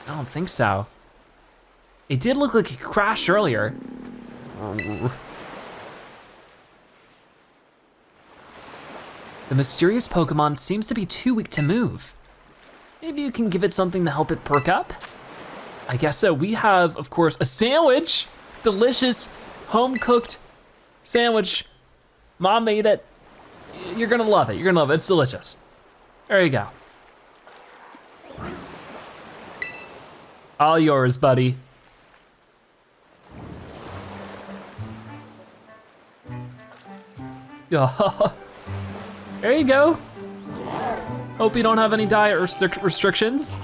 I don't think so. It did look like it crashed earlier. The mysterious Pokemon seems to be too weak to move. Maybe you can give it something to help it perk up? I guess so. We have, of course, a sandwich. Delicious, home-cooked sandwich. Mom made it. You're gonna love it, you're gonna love it, it's delicious. There you go. All yours, buddy. There you go. Hope you don't have any diet restrictions.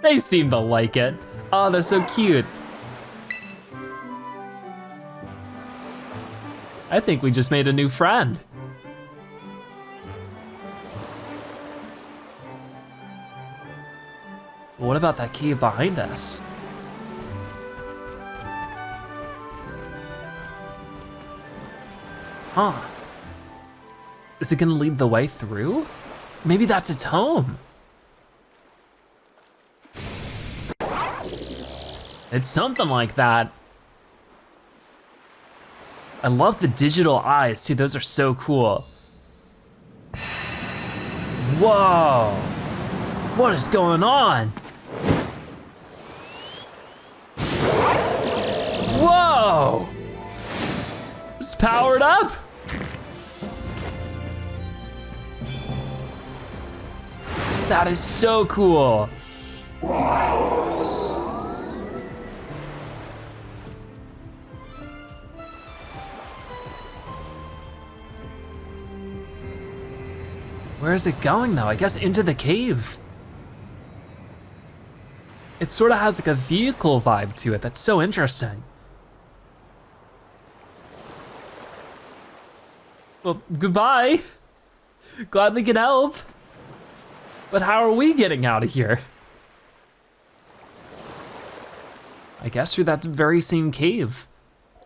They seem to like it. Oh, they're so cute. I think we just made a new friend. What about that cave behind us? Huh. Is it gonna lead the way through? Maybe that's its home. It's something like that. I love the digital eyes too, those are so cool. Whoa, what is going on? Whoa, it's powered up. That is so cool. Where is it going though? I guess into the cave. It sort of has like a vehicle vibe to it. That's so interesting. Well, goodbye. Glad we could help. But how are we getting out of here? I guess through that very same cave.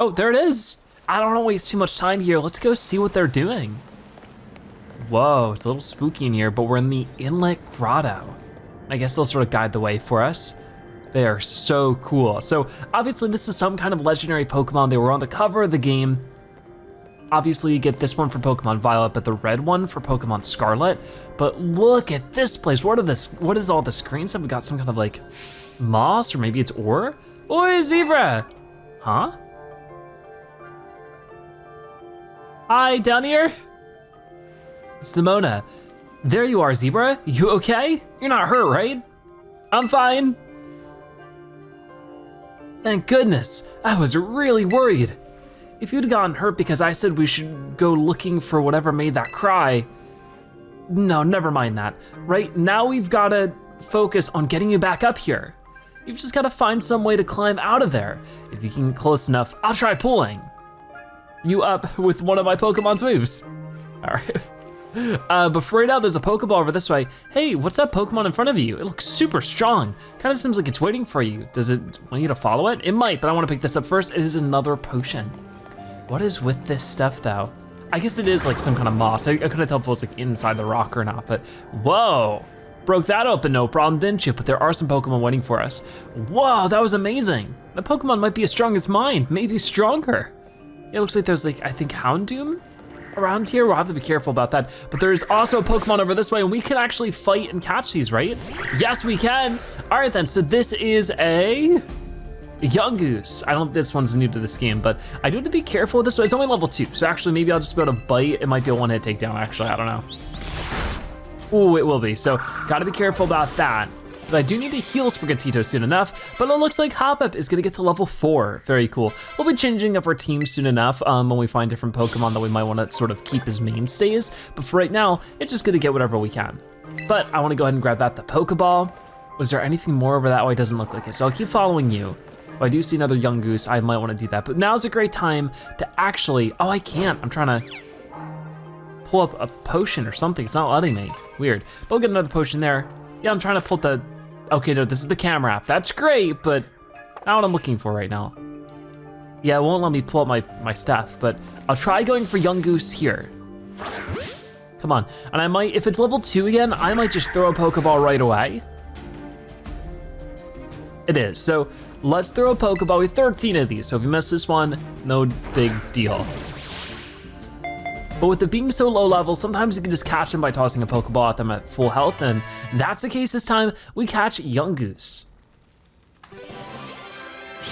Oh, there it is. I don't wanna waste too much time here. Let's go see what they're doing. Whoa, it's a little spooky in here, but we're in the Inlet Grotto. I guess they'll sort of guide the way for us. They are so cool. So obviously this is some kind of legendary Pokemon. They were on the cover of the game. Obviously you get this one for Pokemon Violet, but the red one for Pokemon Scarlet. But look at this place. What is all the screens? Have we got some kind of like moss or maybe it's ore? Oi, zebra! Huh? Hi, down here? It's Nemona. There you are, zebra. You okay? You're not hurt, right? I'm fine. Thank goodness. I was really worried. If you'd gotten hurt because I said we should go looking for whatever made that cry. No, never mind that. Right now we've gotta focus on getting you back up here. You've just gotta find some way to climb out of there. If you can get close enough, I'll try pulling you up with one of my Pokemon's moves. All right. But for right now, there's a Pokeball over this way. Hey, what's that Pokemon in front of you? It looks super strong. Kind of seems like it's waiting for you. Does it want you to follow it? It might, but I wanna pick this up first. It is another potion. What is with this stuff though? I guess it is like some kind of moss. I couldn't tell if it was like inside the rock or not, but whoa. Broke that open, no problem, didn't you? But there are some Pokemon waiting for us. Whoa, that was amazing. The Pokemon might be as strong as mine, maybe stronger. It looks like there's like, I think Houndoom around here. We'll have to be careful about that. But there's also a Pokemon over this way and we can actually fight and catch these, right? Yes, we can. All right then, so this is a Yungoos. This one's new to this game, but I do have to be careful with this one. It's only level 2, so actually maybe I'll just be able to bite. It might be a one-hit takedown, actually, I don't know. Ooh, it will be, so gotta be careful about that. But I do need to heal Sprigatito soon enough, but it looks like Hoppip is gonna get to level 4. Very cool. We'll be changing up our team soon enough when we find different Pokemon that we might wanna sort of keep as mainstays, but for right now, it's just gonna get whatever we can. But I wanna go ahead and grab that, the Pokeball. Was there anything more over that way? It doesn't look like it, so I'll keep following you. If I do see another Yungoos, I might wanna do that, but now's a great time to actually, oh, I can't, I'm trying to pull up a potion or something, it's not letting me, weird. But we'll get another potion there. Yeah, I'm trying to pull the, okay, no, this is the cam wrap. That's great, but not what I'm looking for right now. Yeah, it won't let me pull up my stuff, but I'll try going for Yungoos here. Come on, and I might, if it's level 2 again, I might just throw a Pokeball right away. It is, so let's throw a Pokeball. We have 13 of these, so if you miss this one, no big deal. But with it being so low level, sometimes you can just catch them by tossing a Pokeball at them at full health, and that's the case this time. We catch Yungoos.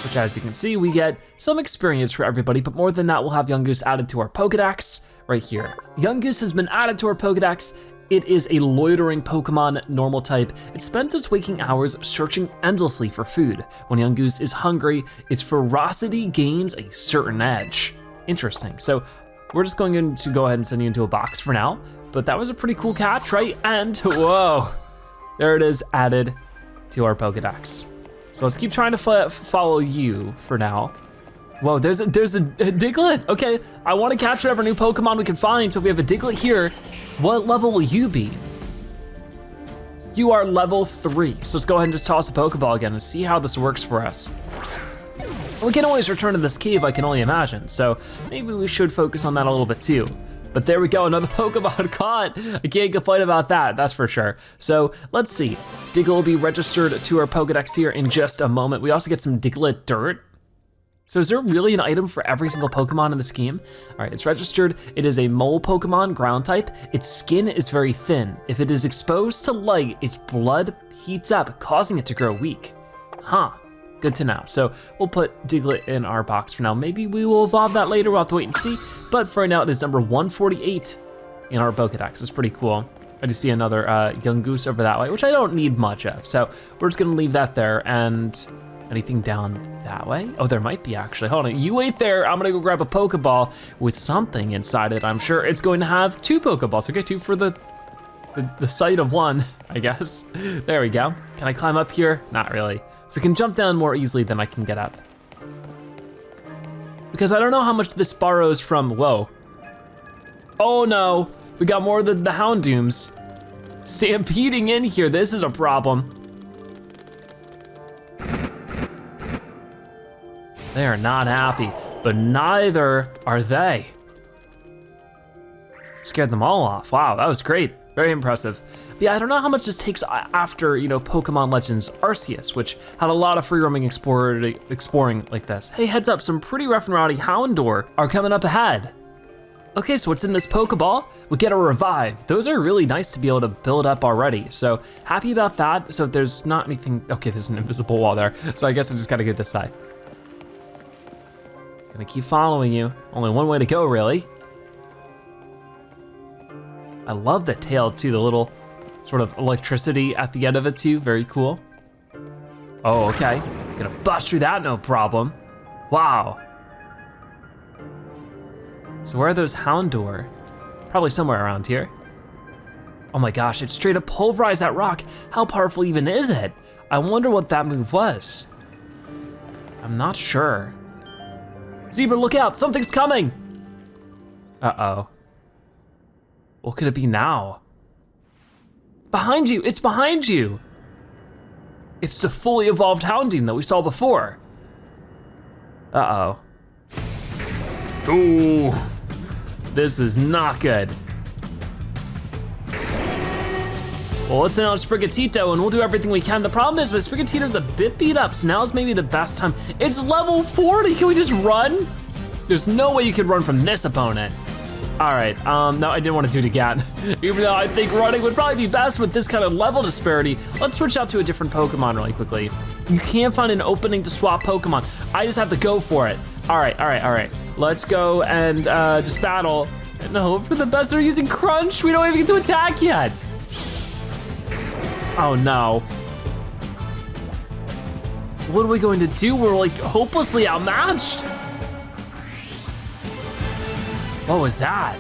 which as you can see, we get some experience for everybody, but more than that, we'll have Yungoos added to our Pokedex right here. Yungoos has been added to our Pokedex. It is a loitering Pokemon, normal type. It spent its waking hours searching endlessly for food. When Yungoos is hungry, its ferocity gains a certain edge. Interesting, so we're just going to go ahead and send you into a box for now, but that was a pretty cool catch, right? And whoa, there it is, added to our Pokedex. So let's keep trying to follow you for now. Whoa, there's a Diglett. Okay, I wanna catch whatever new Pokemon we can find, so if we have a Diglett here, what level will you be? You are level 3, so let's go ahead and just toss a Pokeball again and see how this works for us. We can always return to this cave, I can only imagine, so maybe we should focus on that a little bit too. But there we go, another Pokemon caught. I can't complain about that, that's for sure. So let's see, Diglett will be registered to our Pokedex here in just a moment. We also get some Diglett dirt. So is there really an item for every single Pokemon in this game? All right, it's registered. It is a mole Pokemon, ground type. Its skin is very thin. If it is exposed to light, its blood heats up, causing it to grow weak. Huh, good to know. So we'll put Diglett in our box for now. Maybe we will evolve that later, we'll have to wait and see. But for right now, it is number 148 in our Pokedex. It's pretty cool. I do see another Yungoos over that way, which I don't need much of. So we're just gonna leave that there, and anything down that way? Oh, there might be actually. Hold on, you wait there. I'm gonna go grab a Pokeball with something inside it. I'm sure it's going to have 2 Pokeballs. Okay, 2 for the sight of 1, I guess. There we go. Can I climb up here? Not really. So I can jump down more easily than I can get up. Because I don't know how much this borrows from, whoa. Oh no, we got more than the Houndooms stampeding in here. This is a problem. They are not happy, but neither are they. Scared them all off. Wow, that was great, very impressive. But yeah, I don't know how much this takes after, Pokemon Legends Arceus, which had a lot of free roaming exploring like this. Hey, heads up, some pretty rough and rowdy Houndour are coming up ahead. Okay, so what's in this Pokeball? We get a Revive. Those are really nice to be able to build up already. So happy about that. So if there's not anything, okay, there's an invisible wall there. So I guess I just gotta get this way. Gonna keep following you. Only one way to go, really. I love the tail too, the little sort of electricity at the end of it too, very cool. Oh, okay, gonna bust through that, no problem. Wow. So where are those Houndour? Probably somewhere around here. Oh my gosh, it straight up pulverized that rock. How powerful even is it? I wonder what that move was. I'm not sure. Zebra, look out, something's coming. Uh-oh. What could it be now? Behind you, it's behind you. It's the fully evolved Houndoom that we saw before. Uh-oh. Ooh, this is not good. Well, let's send out Sprigatito and we'll do everything we can. The problem is, but Sprigatito's a bit beat up, so now's maybe the best time. It's level 40, can we just run? There's no way you could run from this opponent. All right, no, I didn't want to do it again. Even though I think running would probably be best with this kind of level disparity. Let's switch out to a different Pokemon really quickly. You can't find an opening to swap Pokemon. I just have to go for it. All right. Let's go and just battle. And hope for the best. They're using Crunch. We don't even get to attack yet. Oh no. What are we going to do? We're like hopelessly outmatched. What was that?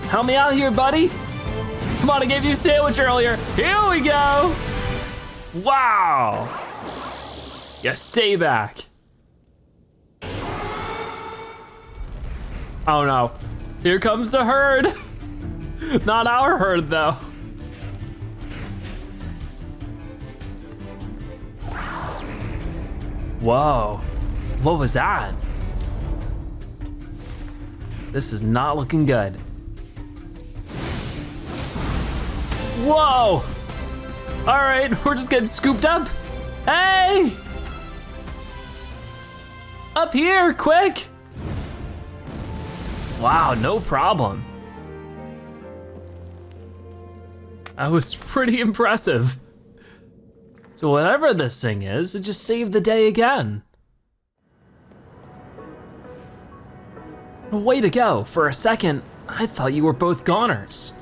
Help me out here, buddy. Come on, I gave you a sandwich earlier. Here we go. Wow. You stay back. Oh no, here comes the herd. Not our herd though. Whoa, what was that? This is not looking good. Whoa! All right, we're just getting scooped up. Hey! Up here, quick! Wow, no problem. That was pretty impressive. So whatever this thing is, it just saved the day again. Way to go. For a second, I thought you were both goners.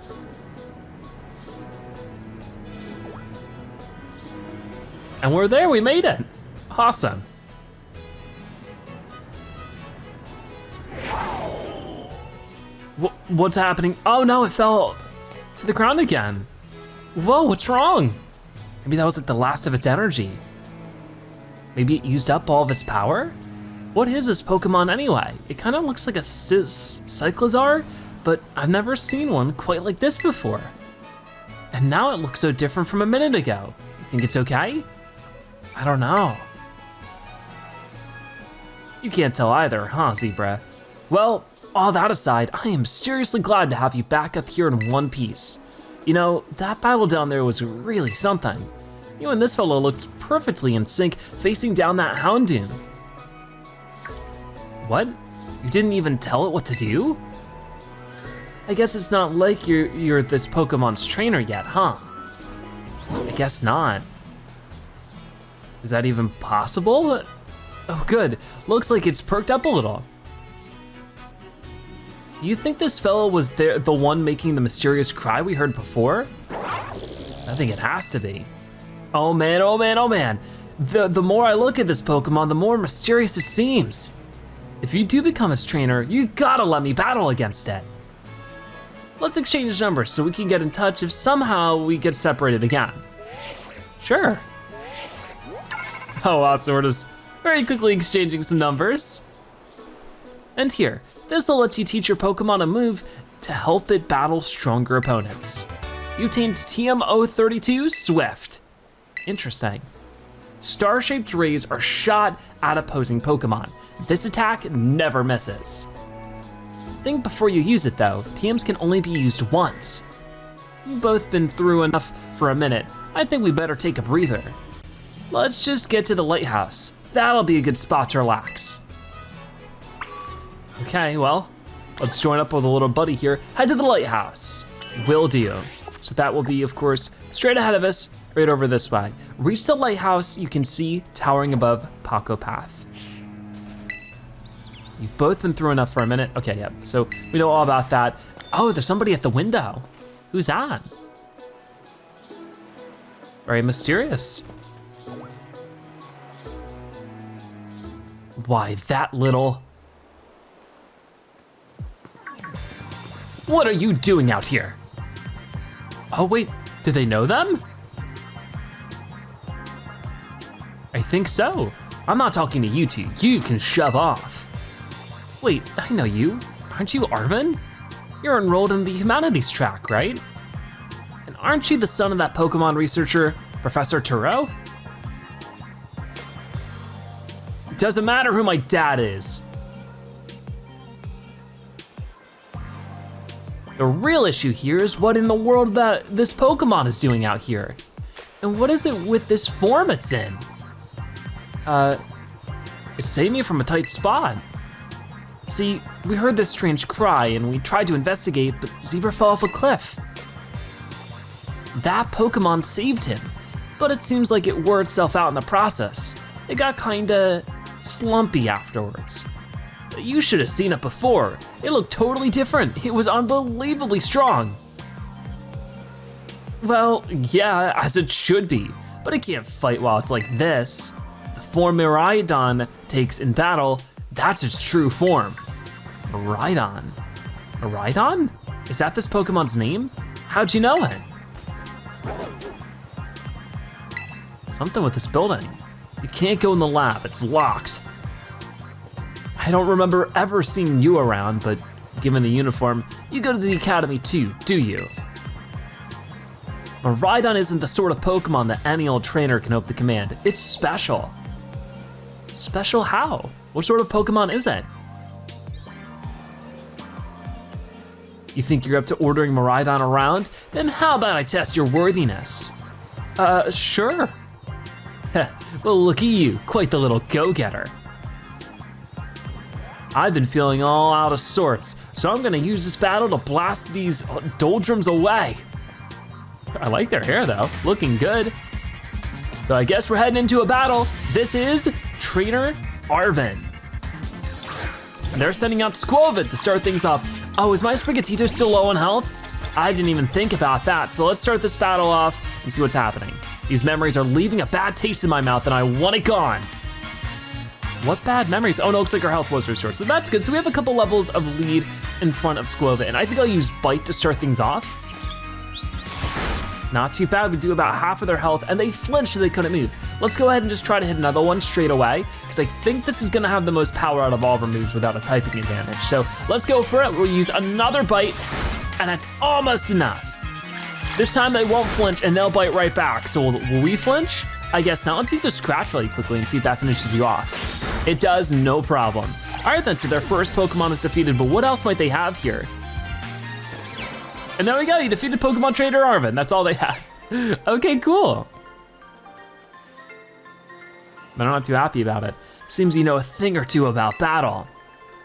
And we're there, we made it. Awesome. What's happening? Oh no, it fell to the ground again. Whoa, what's wrong? Maybe that was like the last of its energy. Maybe it used up all of its power? What is this Pokemon anyway? It kind of looks like a Cyclizar, but I've never seen one quite like this before. And now it looks so different from a minute ago. You think it's okay? I don't know. You can't tell either, huh, Zebra? Well, all that aside, I am seriously glad to have you back up here in one piece. You know, that battle down there was really something. You and this fellow looked perfectly in sync facing down that Houndoom. What? You didn't even tell it what to do? I guess it's not like you're this Pokemon's trainer yet, huh? I guess not. Is that even possible? Oh good, looks like it's perked up a little. Do you think this fellow was the one making the mysterious cry we heard before? I think it has to be. Oh man, oh man, oh man. The more I look at this Pokemon, the more mysterious it seems. If you do become its trainer, you gotta let me battle against it. Let's exchange numbers so we can get in touch if somehow we get separated again. Sure. Oh wow, so we're just very quickly exchanging some numbers. And here, this will let you teach your Pokemon a move to help it battle stronger opponents. You tamed TM032 Swift. Interesting. Star-shaped rays are shot at opposing Pokemon. This attack never misses. Think before you use it though, TMs can only be used once. You've both been through enough for a minute. I think we better take a breather. Let's just get to the lighthouse. That'll be a good spot to relax. Okay, well, let's join up with a little buddy here. Head to the lighthouse. Will do. So that will be, of course, straight ahead of us, right over this way. Reach the lighthouse you can see towering above Paco Path. You've both been through enough for a minute. Okay, yeah, so we know all about that. Oh, there's somebody at the window. Who's that? Very mysterious. Why, that little... What are you doing out here? Oh wait, do they know them? I think so. I'm not talking to you two, you can shove off. Wait, I know you. Aren't you Arven? You're enrolled in the humanities track, right? And aren't you the son of that Pokemon researcher, Professor Turo? Doesn't matter who my dad is. The real issue here is what in the world that this Pokemon is doing out here. And what is it with this form it's in? It saved me from a tight spot. See, we heard this strange cry and we tried to investigate, but Zebra fell off a cliff. That Pokemon saved him, but it seems like it wore itself out in the process. It got kinda slumpy afterwards. But you should have seen it before. It looked totally different. It was unbelievably strong. Well, yeah, as it should be, but it can't fight while it's like this. The form Miraidon takes in battle, that's its true form. Miraidon. Miraidon? Is that this Pokemon's name? How'd you know it? Something with this building. You can't go in the lab, it's locked. I don't remember ever seeing you around, but given the uniform, you go to the academy too, do you? Miraidon isn't the sort of Pokemon that any old trainer can hope to command. It's special. Special how? What sort of Pokemon is it? You think you're up to ordering Miraidon around? Then how about I test your worthiness? Sure. Well, look at you, quite the little go-getter. I've been feeling all out of sorts, so I'm gonna use this battle to blast these doldrums away. I like their hair though, looking good. So I guess we're heading into a battle. This is Trainer Arven. And they're sending out Squovid to start things off. Oh, is my Sprigatito still low on health? I didn't even think about that. So let's start this battle off and see what's happening. These memories are leaving a bad taste in my mouth and I want it gone. What bad memories? Oh no, looks like our health was restored. So that's good. So we have a couple levels of lead in front of Squovid. And I think I'll use Bite to start things off. Not too bad, we do about half of their health and they flinched so they couldn't move. Let's go ahead and just try to hit another one straight away because I think this is gonna have the most power out of all of our moves without a typing advantage. So let's go for it. We'll use another Bite and that's almost enough. This time they won't flinch and they'll bite right back. So will we flinch? I guess not. Let's use a Scratch really quickly and see if that finishes you off. It does, no problem. All right then, so their first Pokemon is defeated, but what else might they have here? And there we go, you defeated Pokemon Trainer Arven. That's all they have. Okay, cool. But I'm not too happy about it. Seems you know a thing or two about battle.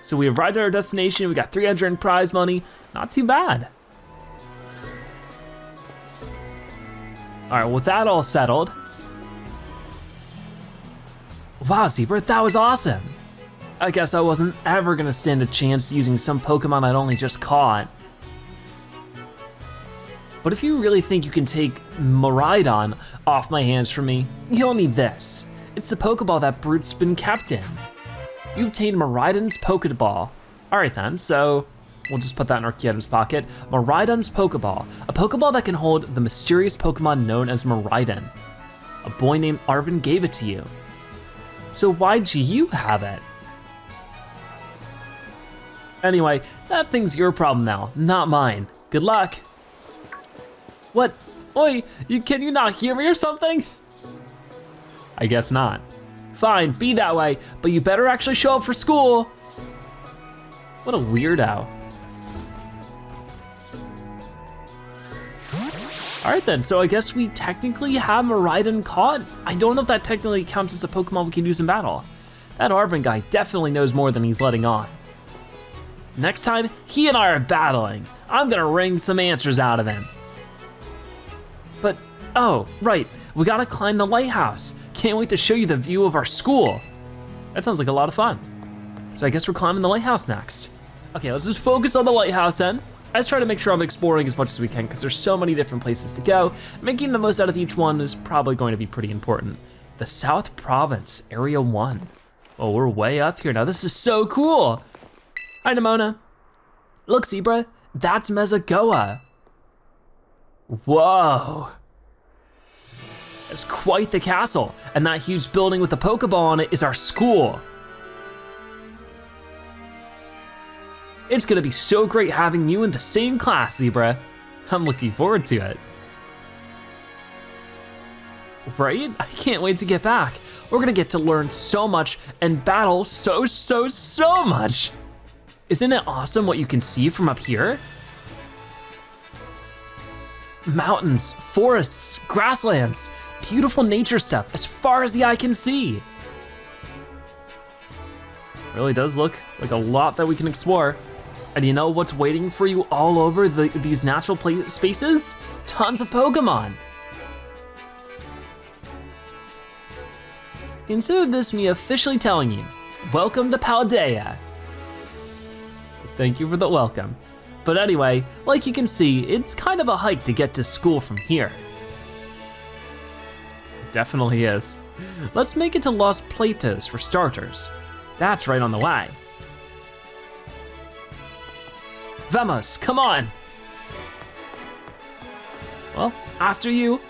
So we arrived at our destination, we got 300 in prize money. Not too bad. All right, with that all settled. Wow, Zebra, that was awesome. I guess I wasn't ever gonna stand a chance using some Pokemon I'd only just caught. But if you really think you can take Miraidon off my hands for me, you'll need this. It's the Pokeball that Brute's been kept in. You obtained Miraidon's Pokeball. All right then, so we'll just put that in our key items pocket. Miraidon's Pokeball, a Pokeball that can hold the mysterious Pokemon known as Miraidon. A boy named Arven gave it to you. So why'd you have it? Anyway, that thing's your problem now, not mine. Good luck. What? Oi, can you not hear me or something? I guess not. Fine, be that way, but you better actually show up for school. What a weirdo. All right then, so I guess we technically have Miraidon caught. I don't know if that technically counts as a Pokemon we can use in battle. That Arven guy definitely knows more than he's letting on. Next time, he and I are battling. I'm gonna wring some answers out of him. But, oh, right, we gotta climb the lighthouse. Can't wait to show you the view of our school. That sounds like a lot of fun. So I guess we're climbing the lighthouse next. Okay, let's just focus on the lighthouse then. Let's try to make sure I'm exploring as much as we can because there's so many different places to go. Making the most out of each one is probably going to be pretty important. The South Province, Area 1. Oh, we're way up here now. This is so cool. Hi, Nemona. Look, Zebra, that's Mesagoza. Whoa. It's quite the castle, and that huge building with the Pokeball on it is our school. It's gonna be so great having you in the same class, Zebra. I'm looking forward to it. Right? I can't wait to get back. We're gonna get to learn so much and battle so much. Isn't it awesome what you can see from up here? Mountains, forests, grasslands, beautiful nature stuff as far as the eye can see. Really does look like a lot that we can explore. And you know what's waiting for you all over these natural spaces? Tons of Pokemon. Consider this me officially telling you, welcome to Paldea. Thank you for the welcome. But anyway, like you can see, it's kind of a hike to get to school from here. It definitely is. Let's make it to Los Platos for starters. That's right on the way. Vamos, come on. Well, after you,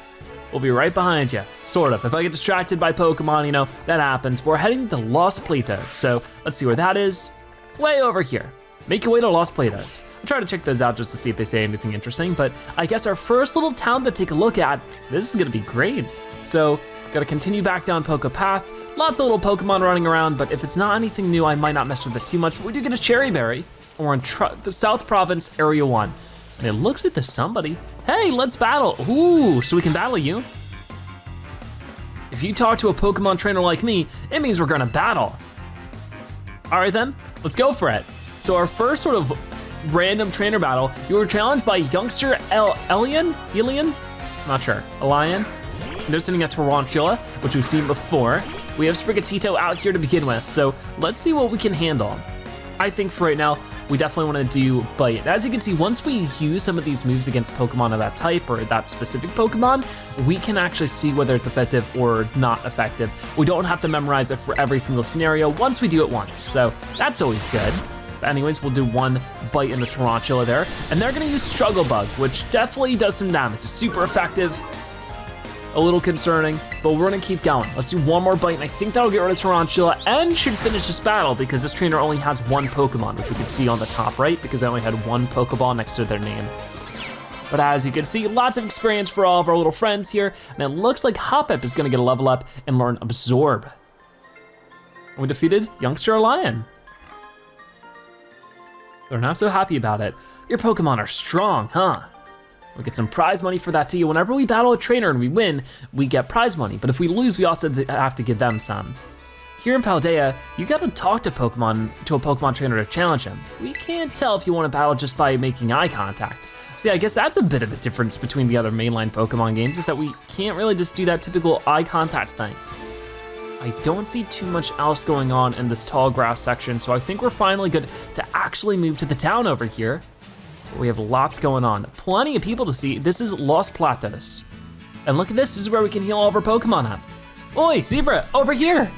we'll be right behind you, sort of. If I get distracted by Pokemon, you know, that happens. But we're heading to Los Platos, so let's see where that is. Way over here. Make your way to Los Platos. I'll try to check those out just to see if they say anything interesting, but I guess our first little town to take a look at, this is gonna be great. So, gotta continue back down Poke Path. Lots of little Pokemon running around, but if it's not anything new, I might not mess with it too much. But we do get a Cherry Berry. We're in the South Province, Area 1. And it looks like there's somebody. Hey, let's battle. Ooh, so we can battle you. If you talk to a Pokemon trainer like me, it means we're gonna battle. All right then, let's go for it. So our first sort of random trainer battle, you were challenged by youngster Elian? I'm not sure, a lion. They're sitting at Tarantula, which we've seen before. We have Sprigatito out here to begin with, so let's see what we can handle. I think for right now, we definitely wanna do Bite. As you can see, once we use some of these moves against Pokemon of that type or that specific Pokemon, we can actually see whether it's effective or not effective. We don't have to memorize it for every single scenario once we do it once, so that's always good. But anyways, we'll do one Bite in the Tarantula there, and they're gonna use Struggle Bug, which definitely does some damage. It's super effective. A little concerning, but we're gonna keep going. Let's do one more bite, and I think that'll get rid of Tarantula and should finish this battle because this trainer only has one Pokemon, which we can see on the top right because I only had one Pokeball next to their name. But as you can see, lots of experience for all of our little friends here, and it looks like Hoppip is gonna get a level up and learn Absorb. And we defeated Youngster Lion. They're not so happy about it. Your Pokemon are strong, huh? We get some prize money for that too. Whenever we battle a trainer and we win, we get prize money. But if we lose, we also have to give them some. Here in Paldea, you gotta talk to a Pokemon trainer to challenge him. We can't tell if you wanna battle just by making eye contact. So yeah, I guess that's a bit of a difference between the other mainline Pokemon games, is that we can't really just do that typical eye contact thing. I don't see too much else going on in this tall grass section, so I think we're finally good to actually move to the town over here. We have lots going on, plenty of people to see. This is Los Platos. And look at this is where we can heal all of our Pokemon at. Oi, Zebra, over here.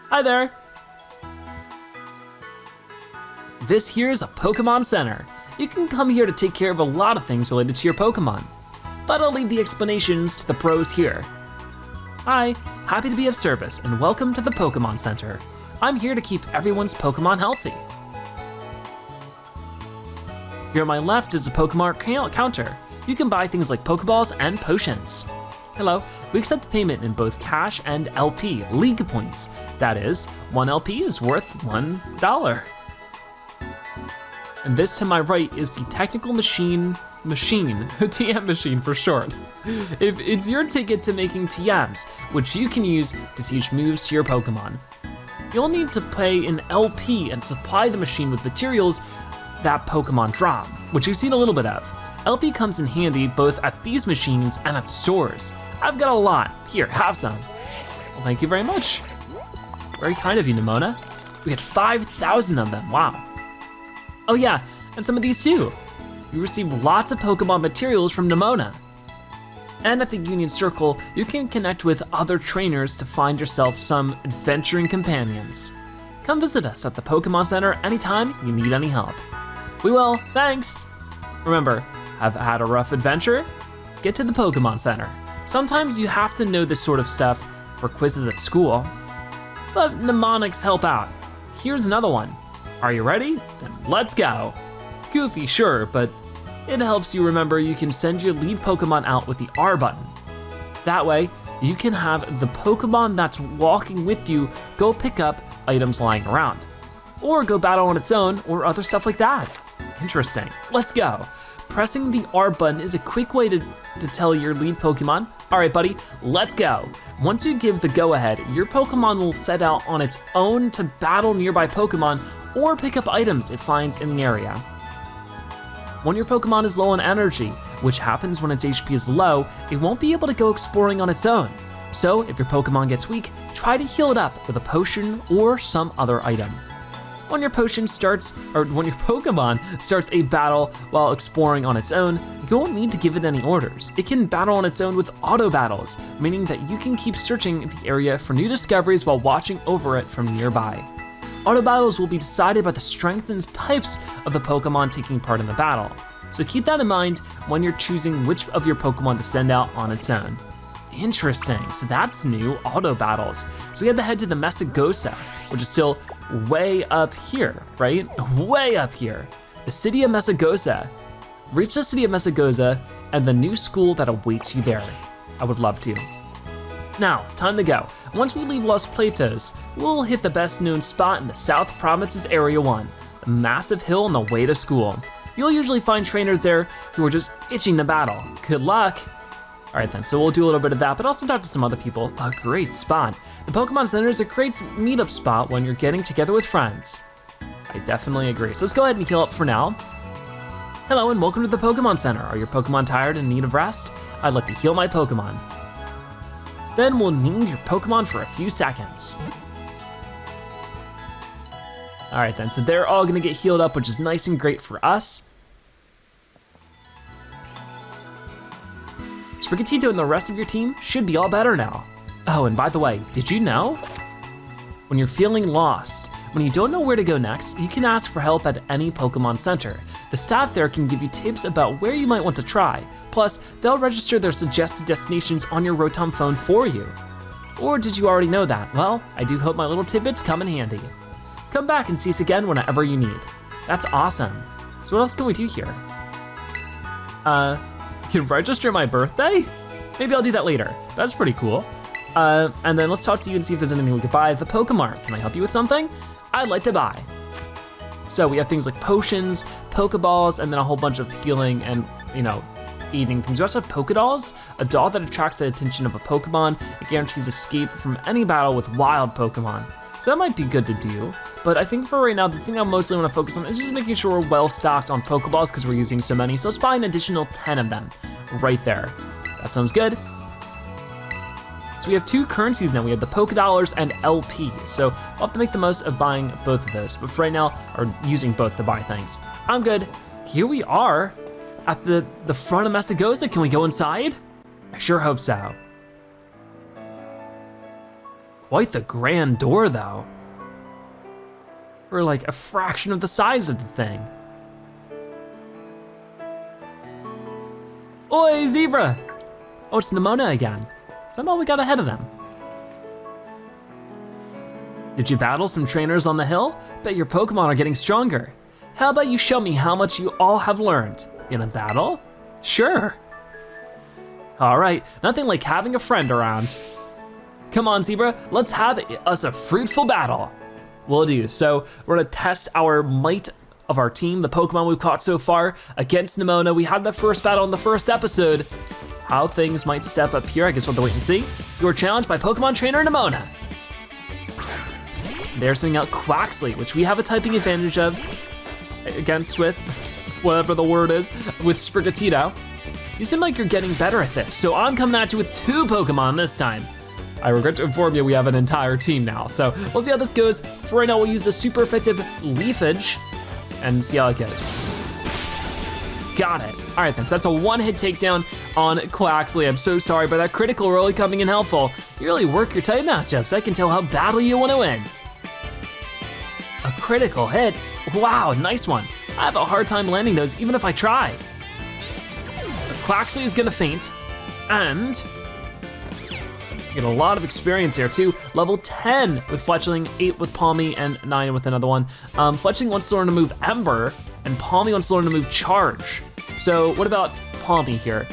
Hi there. This here is a Pokemon Center. You can come here to take care of a lot of things related to your Pokemon, but I'll leave the explanations to the pros here. Hi, happy to be of service and welcome to the Pokemon Center. I'm here to keep everyone's Pokemon healthy. Here on my left is a Pokemon counter. You can buy things like Pokeballs and potions. Hello, we accept payment in both cash and LP, League points. That is, 1 LP is worth $1. And this to my right is the technical machine, TM machine for short. If it's your ticket to making TMs, which you can use to teach moves to your Pokemon. You'll need to pay an LP and supply the machine with materials that Pokemon drop, which you've seen a little bit of. LP comes in handy both at these machines and at stores. I've got a lot. Here, have some. Well, thank you very much. Very kind of you, Nemona. We had 5,000 of them, wow. Oh yeah, and some of these too. You receive lots of Pokemon materials from Nemona. And at the Union Circle, you can connect with other trainers to find yourself some adventuring companions. Come visit us at the Pokemon Center anytime you need any help. We will, thanks. Remember, have had a rough adventure? Get to the Pokemon Center. Sometimes you have to know this sort of stuff for quizzes at school, but mnemonics help out. Here's another one. Are you ready? Then let's go. Goofy, sure, but it helps you remember you can send your lead Pokemon out with the R button. That way, you can have the Pokemon that's walking with you go pick up items lying around, or go battle on its own, or other stuff like that. Interesting, let's go. Pressing the R button is a quick way to tell your lead Pokemon, all right buddy, let's go. Once you give the go ahead, your Pokemon will set out on its own to battle nearby Pokemon or pick up items it finds in the area. When your Pokemon is low on energy, which happens when its HP is low, it won't be able to go exploring on its own. So if your Pokemon gets weak, try to heal it up with a potion or some other item. When your Pokemon starts a battle while exploring on its own, you won't need to give it any orders. It can battle on its own with auto battles, meaning that you can keep searching the area for new discoveries while watching over it from nearby. Auto battles will be decided by the strength and types of the Pokemon taking part in the battle. So keep that in mind when you're choosing which of your Pokemon to send out on its own. Interesting, so that's new, auto battles. So we had to head to the Mesagoza, which is still way up here, right? Way up here. The city of Mesagoza. Reach the city of Mesagoza and the new school that awaits you there. I would love to. Now, time to go. Once we leave Los Platos, we'll hit the best known spot in the South Province's Area 1, a massive hill on the way to school. You'll usually find trainers there who are just itching to battle. Good luck. All right then, so we'll do a little bit of that, but also talk to some other people. A great spot. The Pokemon Center is a great meetup spot when you're getting together with friends. I definitely agree. So let's go ahead and heal up for now. Hello and welcome to the Pokemon Center. Are your Pokemon tired and in need of rest? I'd like to heal my Pokemon. Then we'll name your Pokemon for a few seconds. All right then, so they're all gonna get healed up, which is nice and great for us. Sprigatito and the rest of your team should be all better now. Oh, and by the way, did you know? When you're feeling lost, when you don't know where to go next, you can ask for help at any Pokemon Center. The staff there can give you tips about where you might want to try. Plus, they'll register their suggested destinations on your Rotom phone for you. Or did you already know that? Well, I do hope my little tidbits come in handy. Come back and see us again whenever you need. That's awesome. So what else can we do here? You can register my birthday? Maybe I'll do that later. That's pretty cool. And then let's talk to you and see if there's anything we could buy. The Pokemart, can I help you with something? I'd like to buy. So we have things like potions, Pokeballs, and then a whole bunch of healing and, eating things. We also have Pokedolls, a doll that attracts the attention of a Pokemon. It guarantees escape from any battle with wild Pokemon. So that might be good to do, but I think for right now, the thing I mostly wanna focus on is just making sure we're well stocked on Pokeballs because we're using so many. So let's buy an additional 10 of them right there. That sounds good. So we have 2 currencies now. We have the Pokedollars and LP. So we'll have to make the most of buying both of those, but for right now, or using both to buy things. I'm good. Here we are at the front of Mesagoza. Can we go inside? I sure hope so. Quite the grand door though. We're like a fraction of the size of the thing. Oi, Zebra! Oh, it's Nemona again. Somehow we got ahead of them. Did you battle some trainers on the hill? Bet your Pokemon are getting stronger. How about you show me how much you all have learned? In a battle? Sure. All right, nothing like having a friend around. Come on, Zebra, let's have us a fruitful battle. Will do. So we're gonna test our might of our team, the Pokemon we've caught so far against Nemona. We had the first battle in the first episode. How things might step up here, I guess we'll have to wait and see. You are challenged by Pokemon trainer Nemona. They're sending out Quaxly, which we have a typing advantage of against with, whatever the word is, with Sprigatito. You seem like you're getting better at this, so I'm coming at you with 2 Pokemon this time. I regret to inform you we have an entire team now, so we'll see how this goes. For right now, we'll use a super effective Leafage and see how it goes. Got it. All right then, so that's a 1-hit takedown on Quaxly. I'm so sorry, but that critical really coming in helpful. You really work your type matchups. I can tell how badly you wanna win. A critical hit? Wow, nice one. I have a hard time landing those even if I try. Quaxly is gonna faint, and get a lot of experience here too. Level 10 with Fletchling, 8 with Palmy, and 9 with another one. Fletchling wants to learn to move Ember, and Palmy wants to learn to move Charge. So what about Palmy here?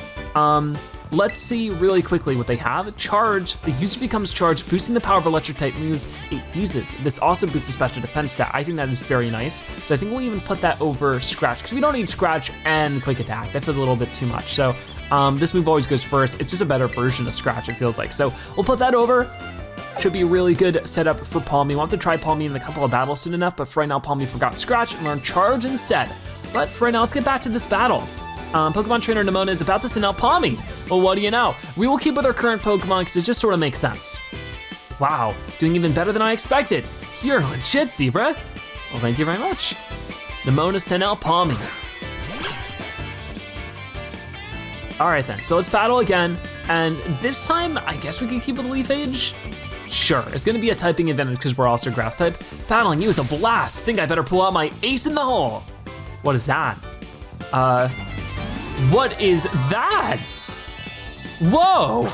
Let's see really quickly what they have. Charge, the user becomes charged, boosting the power of electric type moves it uses. This also boosts the special defense stat. I think that is very nice. So I think we'll even put that over Scratch, because we don't need Scratch and Quick Attack. That feels a little bit too much. So this move always goes first. It's just a better version of Scratch, it feels like. So we'll put that over. Should be a really good setup for Palmy. We'll have to try Palmy in a couple of battles soon enough, but for right now, Palmy forgot Scratch and learned Charge instead. But for right now, let's get back to this battle. Pokemon trainer Nemona is about to send out Palmy. Well, what do you know? We will keep with our current Pokemon because it just sort of makes sense. Wow, doing even better than I expected. You're legit, Zebra. Well, thank you very much. Nemona sent out Palmy. All right then, so let's battle again. And this time, I guess we can keep with Leafage. Sure, it's gonna be a typing advantage because we're also grass type. Battling you is a blast. Think I better pull out my ace in the hole. What is that? What is that? Whoa,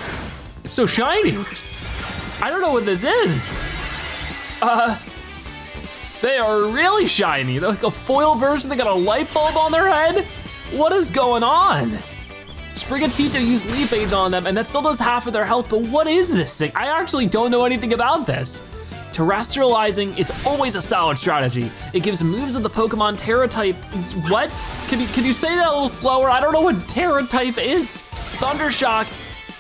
it's so shiny. I don't know what this is. They are really shiny. They're like a foil version, they got a light bulb on their head. What is going on? Sprigatito used Leafage on them and that still does half of their health, but what is this thing? I actually don't know anything about this. Terrestrializing is always a solid strategy. It gives moves of the Pokemon Terra type. What? Can you say that a little slower? I don't know what Terra type is. Thundershock,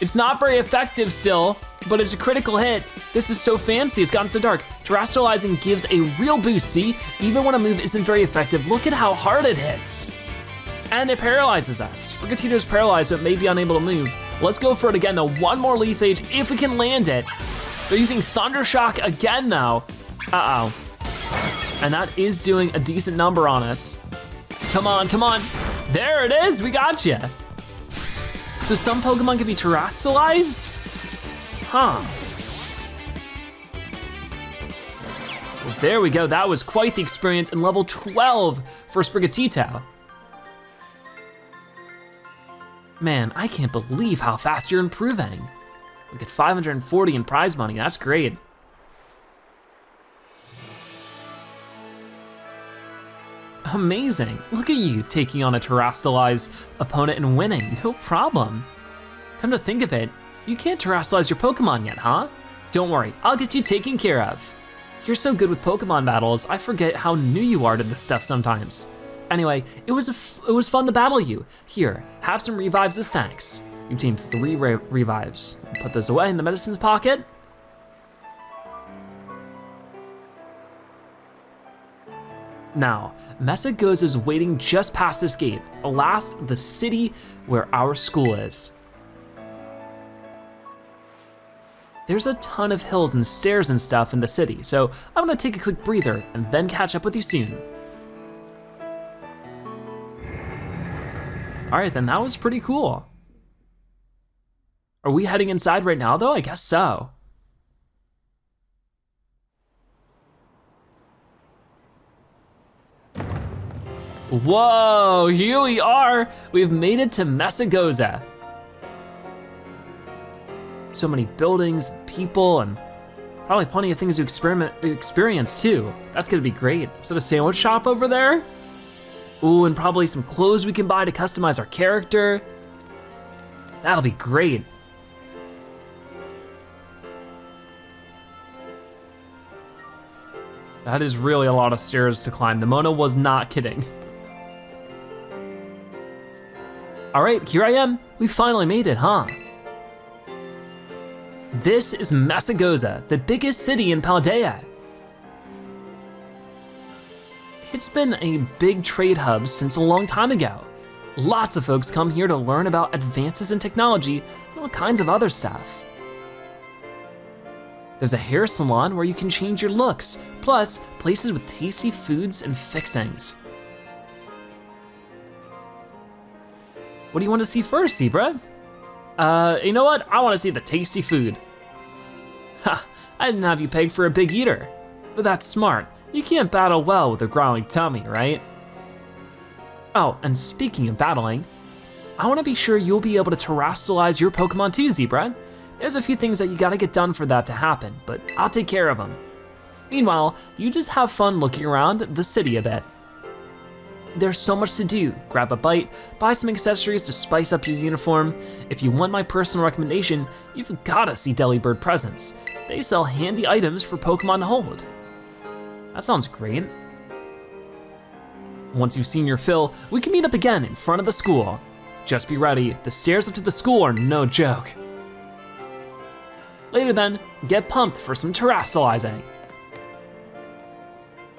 it's not very effective still, but it's a critical hit. This is so fancy, it's gotten so dark. Terrestrializing gives a real boost, see? Even when a move isn't very effective, look at how hard it hits. And it paralyzes us. Sprigatito's paralyzed, so it may be unable to move. Let's go for it again though. One more Leafage if we can land it. They're using Thundershock again though. Uh-oh. And that is doing a decent number on us. Come on, come on. There it is, we got you. So some Pokemon can be terastallized? Huh. Well, there we go, that was quite the experience in level 12 for Sprigatito. Man, I can't believe how fast you're improving. We get 540 in prize money, that's great. Amazing, look at you taking on a terastallized opponent and winning, no problem. Come to think of it, you can't terastallize your Pokemon yet, huh? Don't worry, I'll get you taken care of. You're so good with Pokemon battles, I forget how new you are to this stuff sometimes. Anyway, it was fun to battle you. Here, have some revives as thanks. You obtained 3 revives. Put those away in the medicines pocket. Now, Mesagoza is waiting just past this gate, last the city where our school is. There's a ton of hills and stairs and stuff in the city, so I'm gonna take a quick breather and then catch up with you soon. All right, then that was pretty cool. Are we heading inside right now though? I guess so. Whoa, here we are. We've made it to Mesagoza. So many buildings, people, and probably plenty of things to experience too. That's gonna be great. Is that a sandwich shop over there? Ooh, and probably some clothes we can buy to customize our character. That'll be great. That is really a lot of stairs to climb. Nemona was not kidding. All right, here I am. We finally made it, huh? This is Mesagoza, the biggest city in Paldea. It's been a big trade hub since a long time ago. Lots of folks come here to learn about advances in technology and all kinds of other stuff. There's a hair salon where you can change your looks, plus places with tasty foods and fixings. What do you want to see first, Zebra? You know what? I want to see the tasty food. Ha, I didn't have you pegged for a big eater, but that's smart. You can't battle well with a growling tummy, right? Oh, and speaking of battling, I want to be sure you'll be able to terastallize your Pokemon too, Zebra. There's a few things that you gotta get done for that to happen, but I'll take care of them. Meanwhile, you just have fun looking around the city a bit. There's so much to do. Grab a bite, buy some accessories to spice up your uniform. If you want my personal recommendation, you've gotta see Delibird Presents. They sell handy items for Pokemon to hold. That sounds great. Once you've seen your fill, we can meet up again in front of the school. Just be ready, the stairs up to the school are no joke. Later then, get pumped for some terastallizing.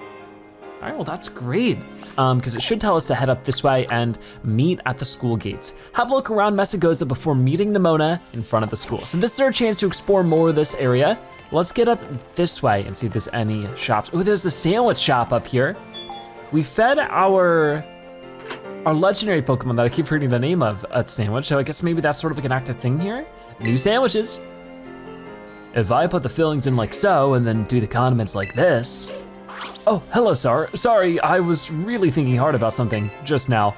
All right, well that's great, because it should tell us to head up this way and meet at the school gates. Have a look around Mesagoza before meeting Nemona in front of the school. So this is our chance to explore more of this area. Let's get up this way and see if there's any shops. Oh, there's a sandwich shop up here. We fed our legendary Pokemon that I keep forgetting the name of a sandwich, so I guess maybe that's sort of like an active thing here. New sandwiches. If I put the fillings in like so and then do the condiments like this. Oh, hello, sir. Sorry, I was really thinking hard about something just now.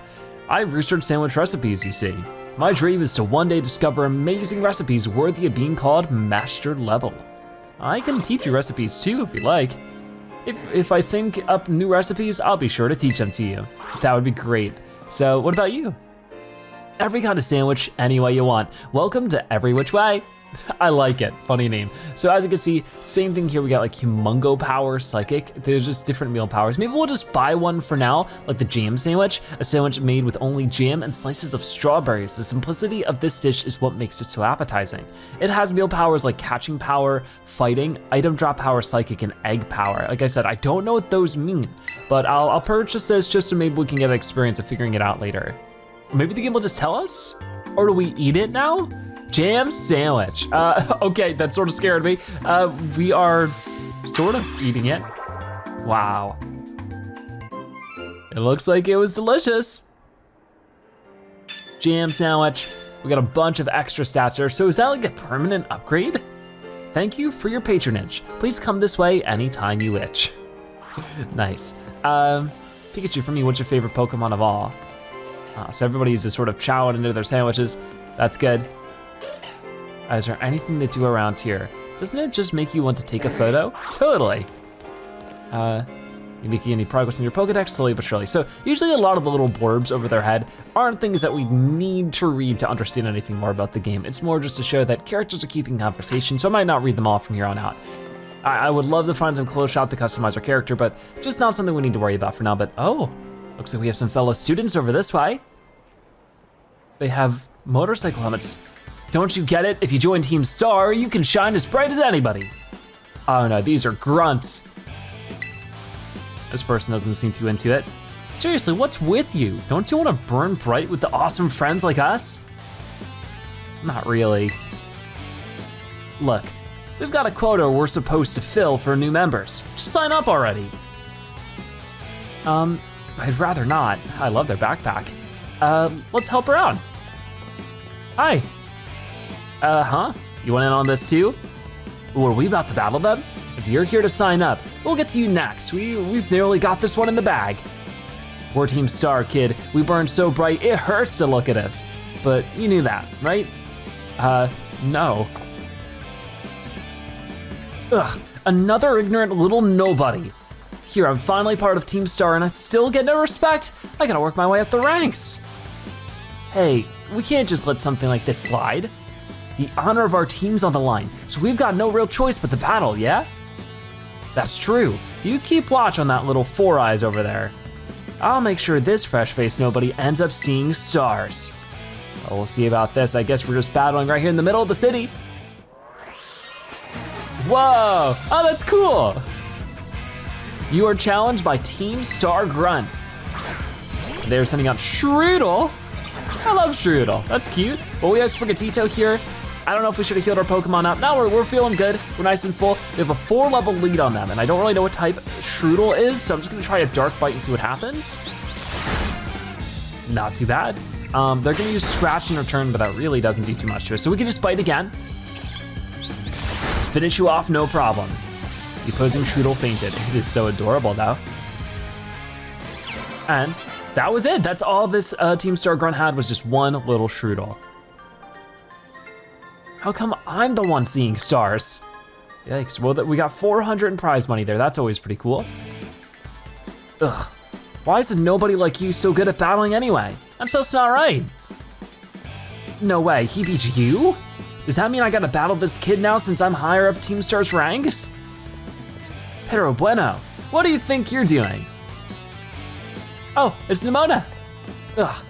I researched sandwich recipes, you see. My dream is to one day discover amazing recipes worthy of being called master level. I can teach you recipes too if you like. If I think up new recipes, I'll be sure to teach them to you. That would be great. So what about you? Every kind of sandwich, any way you want. Welcome to Every Which Way. I like it, funny name. So as you can see, same thing here, we got like Humongo Power, Psychic. There's just different meal powers. Maybe we'll just buy one for now, like the jam sandwich, a sandwich made with only jam and slices of strawberries. The simplicity of this dish is what makes it so appetizing. It has meal powers like catching power, fighting, item drop power, psychic, and egg power. Like I said, I don't know what those mean, but I'll purchase this just so maybe we can get an experience of figuring it out later. Maybe the game will just tell us? Or do we eat it now? Jam sandwich. Okay, that sort of scared me. We are sort of eating it. Wow. It looks like it was delicious. Jam sandwich. We got a bunch of extra stats here. So is that like a permanent upgrade? Thank you for your patronage. Please come this way anytime you itch. Nice. Pikachu, for me, what's your favorite Pokemon of all? So everybody's just sort of chowing into their sandwiches. That's good. Is there anything they do around here? Doesn't it just make you want to take a photo? Totally. You making any progress in your Pokédex? Slowly but surely. So usually a lot of the little blurbs over their head aren't things that we need to read to understand anything more about the game. It's more just to show that characters are keeping conversation, so I might not read them all from here on out. I would love to find some close shot to customize our character, but just not something we need to worry about for now. But oh, looks like we have some fellow students over this way. They have motorcycle helmets. Don't you get it? If you join Team Star, you can shine as bright as anybody. Oh no, these are grunts. This person doesn't seem too into it. Seriously, what's with you? Don't you want to burn bright with the awesome friends like us? Not really. Look, we've got a quota we're supposed to fill for new members. Just sign up already. I'd rather not. I love their backpack. Let's help her out. Hi. Huh? You want in on this too? Ooh, are we about to battle them? If you're here to sign up, we'll get to you next. We've nearly got this one in the bag. We're Team Star, kid. We burn so bright, it hurts to look at us. But you knew that, right? No. Ugh, another ignorant little nobody. Here, I'm finally part of Team Star and I still get no respect. I gotta work my way up the ranks. Hey, we can't just let something like this slide. The honor of our team's on the line, so we've got no real choice but to battle, yeah? That's true. You keep watch on that little Four Eyes over there. I'll make sure this fresh-faced nobody ends up seeing stars. Well, we'll see about this. I guess we're just battling right here in the middle of the city. Whoa, oh, that's cool. You are challenged by Team Star Grunt. They're sending out Strudel. I love Strudel, that's cute. Well, we have Sprigatito here. I don't know if we should have healed our Pokemon up. No, we're feeling good. We're nice and full. We have a 4-level lead on them, and I don't really know what type Strudel is, so I'm just gonna try a Dark Bite and see what happens. Not too bad. They're gonna use Scratch in return, but that really doesn't do too much to us. So we can just bite again. Finish you off, no problem. The opposing Strudel fainted. It is so adorable though. And that was it. That's all this Team Star Grunt had, was just one little Strudel. How come I'm the one seeing stars? Yikes, well, we got 400 in prize money there. That's always pretty cool. Ugh, why is nobody like you so good at battling anyway? That's just not right. No way, he beat you? Does that mean I gotta battle this kid now since I'm higher up Team Star's ranks? Pero bueno, what do you think you're doing? Oh, it's Nemona. Ugh,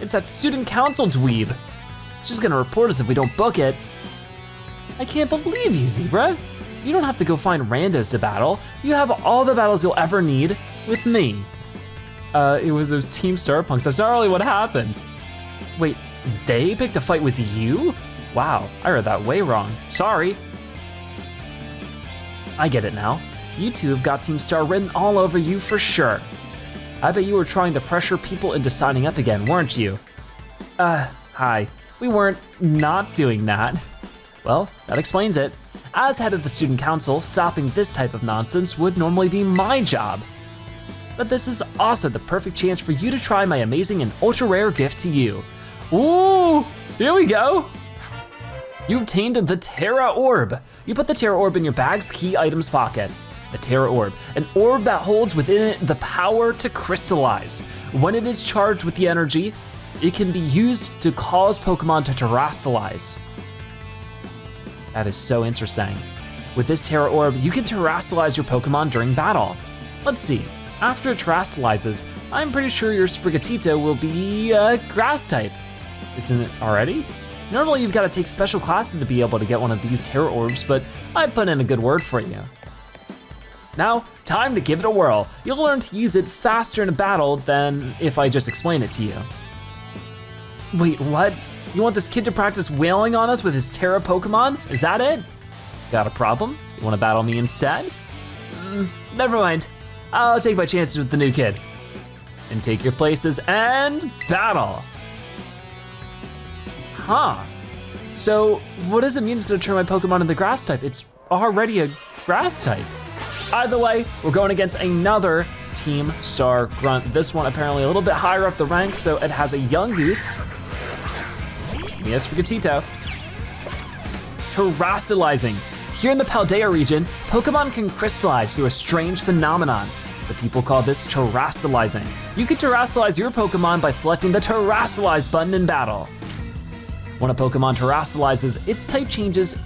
it's that student council dweeb. She's gonna report us if we don't book it. I can't believe you, Zebra. You don't have to go find randos to battle. You have all the battles you'll ever need with me. It was those Team Star punks. That's not really what happened. Wait, they picked a fight with you? Wow, I heard that way wrong. Sorry. I get it now. You two have got Team Star written all over you for sure. I bet you were trying to pressure people into signing up again, weren't you? Hi. We weren't not doing that. Well, that explains it. As head of the student council, stopping this type of nonsense would normally be my job. But this is also the perfect chance for you to try my amazing and ultra rare gift to you. Ooh, here we go. You obtained the Terra Orb. You put the Terra Orb in your bag's key items pocket. The Terra Orb, an orb that holds within it the power to crystallize. When it is charged with the energy, it can be used to cause Pokemon to terastalize. That is so interesting. With this Terra Orb, you can terastalize your Pokemon during battle. Let's see, after it terastalizes, I'm pretty sure your Sprigatito will be grass type. Isn't it already? Normally you've got to take special classes to be able to get one of these Terra Orbs, but I put in a good word for you. Now, time to give it a whirl. You'll learn to use it faster in a battle than if I just explain it to you. Wait, what? You want this kid to practice wailing on us with his Terra Pokemon? Is that it? Got a problem? You wanna battle me instead? Never mind. I'll take my chances with the new kid. and take your places and battle. Huh. So what does it mean to turn my Pokemon into grass type? It's already a grass type. Either way, we're going against another Team Star Grunt. This one apparently a little bit higher up the ranks, so it has a young goose. Me a Sprigatito. Terastalizing. Here in the Paldea region, Pokemon can crystallize through a strange phenomenon. The people call this terastalizing. You can terastalize your Pokemon by selecting the Terastalize button in battle. When a Pokemon terastalizes, its type changes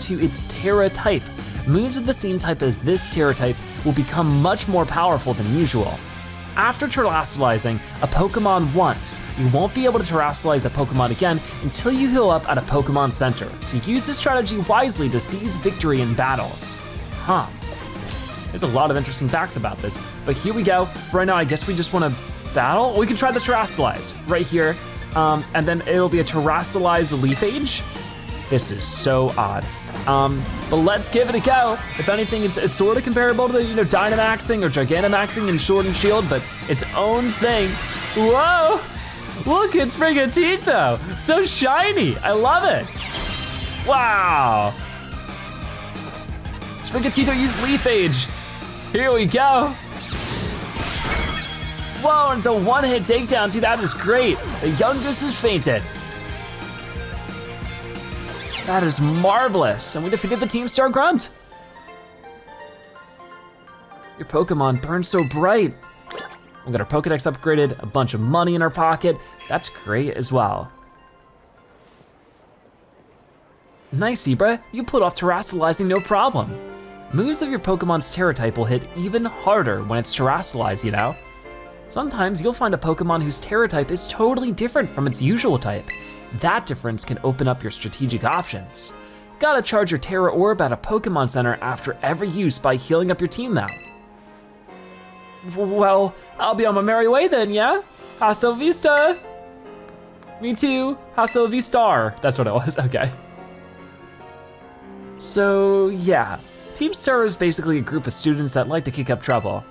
to its Terra type. Moves of the same type as this Terra type will become much more powerful than usual. After terastalizing a Pokemon once, you won't be able to terastalize a Pokemon again until you heal up at a Pokemon Center. So use this strategy wisely to seize victory in battles. Huh. There's a lot of interesting facts about this, but here we go. For right now, I guess we just wanna battle. We can try the terastalize right here, and then it'll be a terastalized Leaf Age. This is so odd. But let's give it a go. If anything, it's sort of comparable to the, Dynamaxing or Gigantamaxing in Sword and Shield, but its own thing. Whoa, look, it's Sprigatito. So shiny, I love it. Wow. Sprigatito used Leaf Age. Here we go. Whoa, and it's a one-hit takedown too, that is great. The young goose has fainted. That is marvelous, and we defeated the Team Star Grunt. Your Pokemon burns so bright. We got our Pokédex upgraded, a bunch of money in our pocket. That's great as well. Nice, Zebra, you pulled off terastalizing no problem. Moves of your Pokemon's Terra type will hit even harder when it's terastalized, Sometimes you'll find a Pokemon whose Terra type is totally different from its usual type. That difference can open up your strategic options. Gotta charge your Terra Orb at a Pokemon Center after every use by healing up your team now. Well, I'll be on my merry way then, yeah? Hasta la vista. Me too, hasta la vista. That's what it was, okay. So yeah, Team Star is basically a group of students that like to kick up trouble.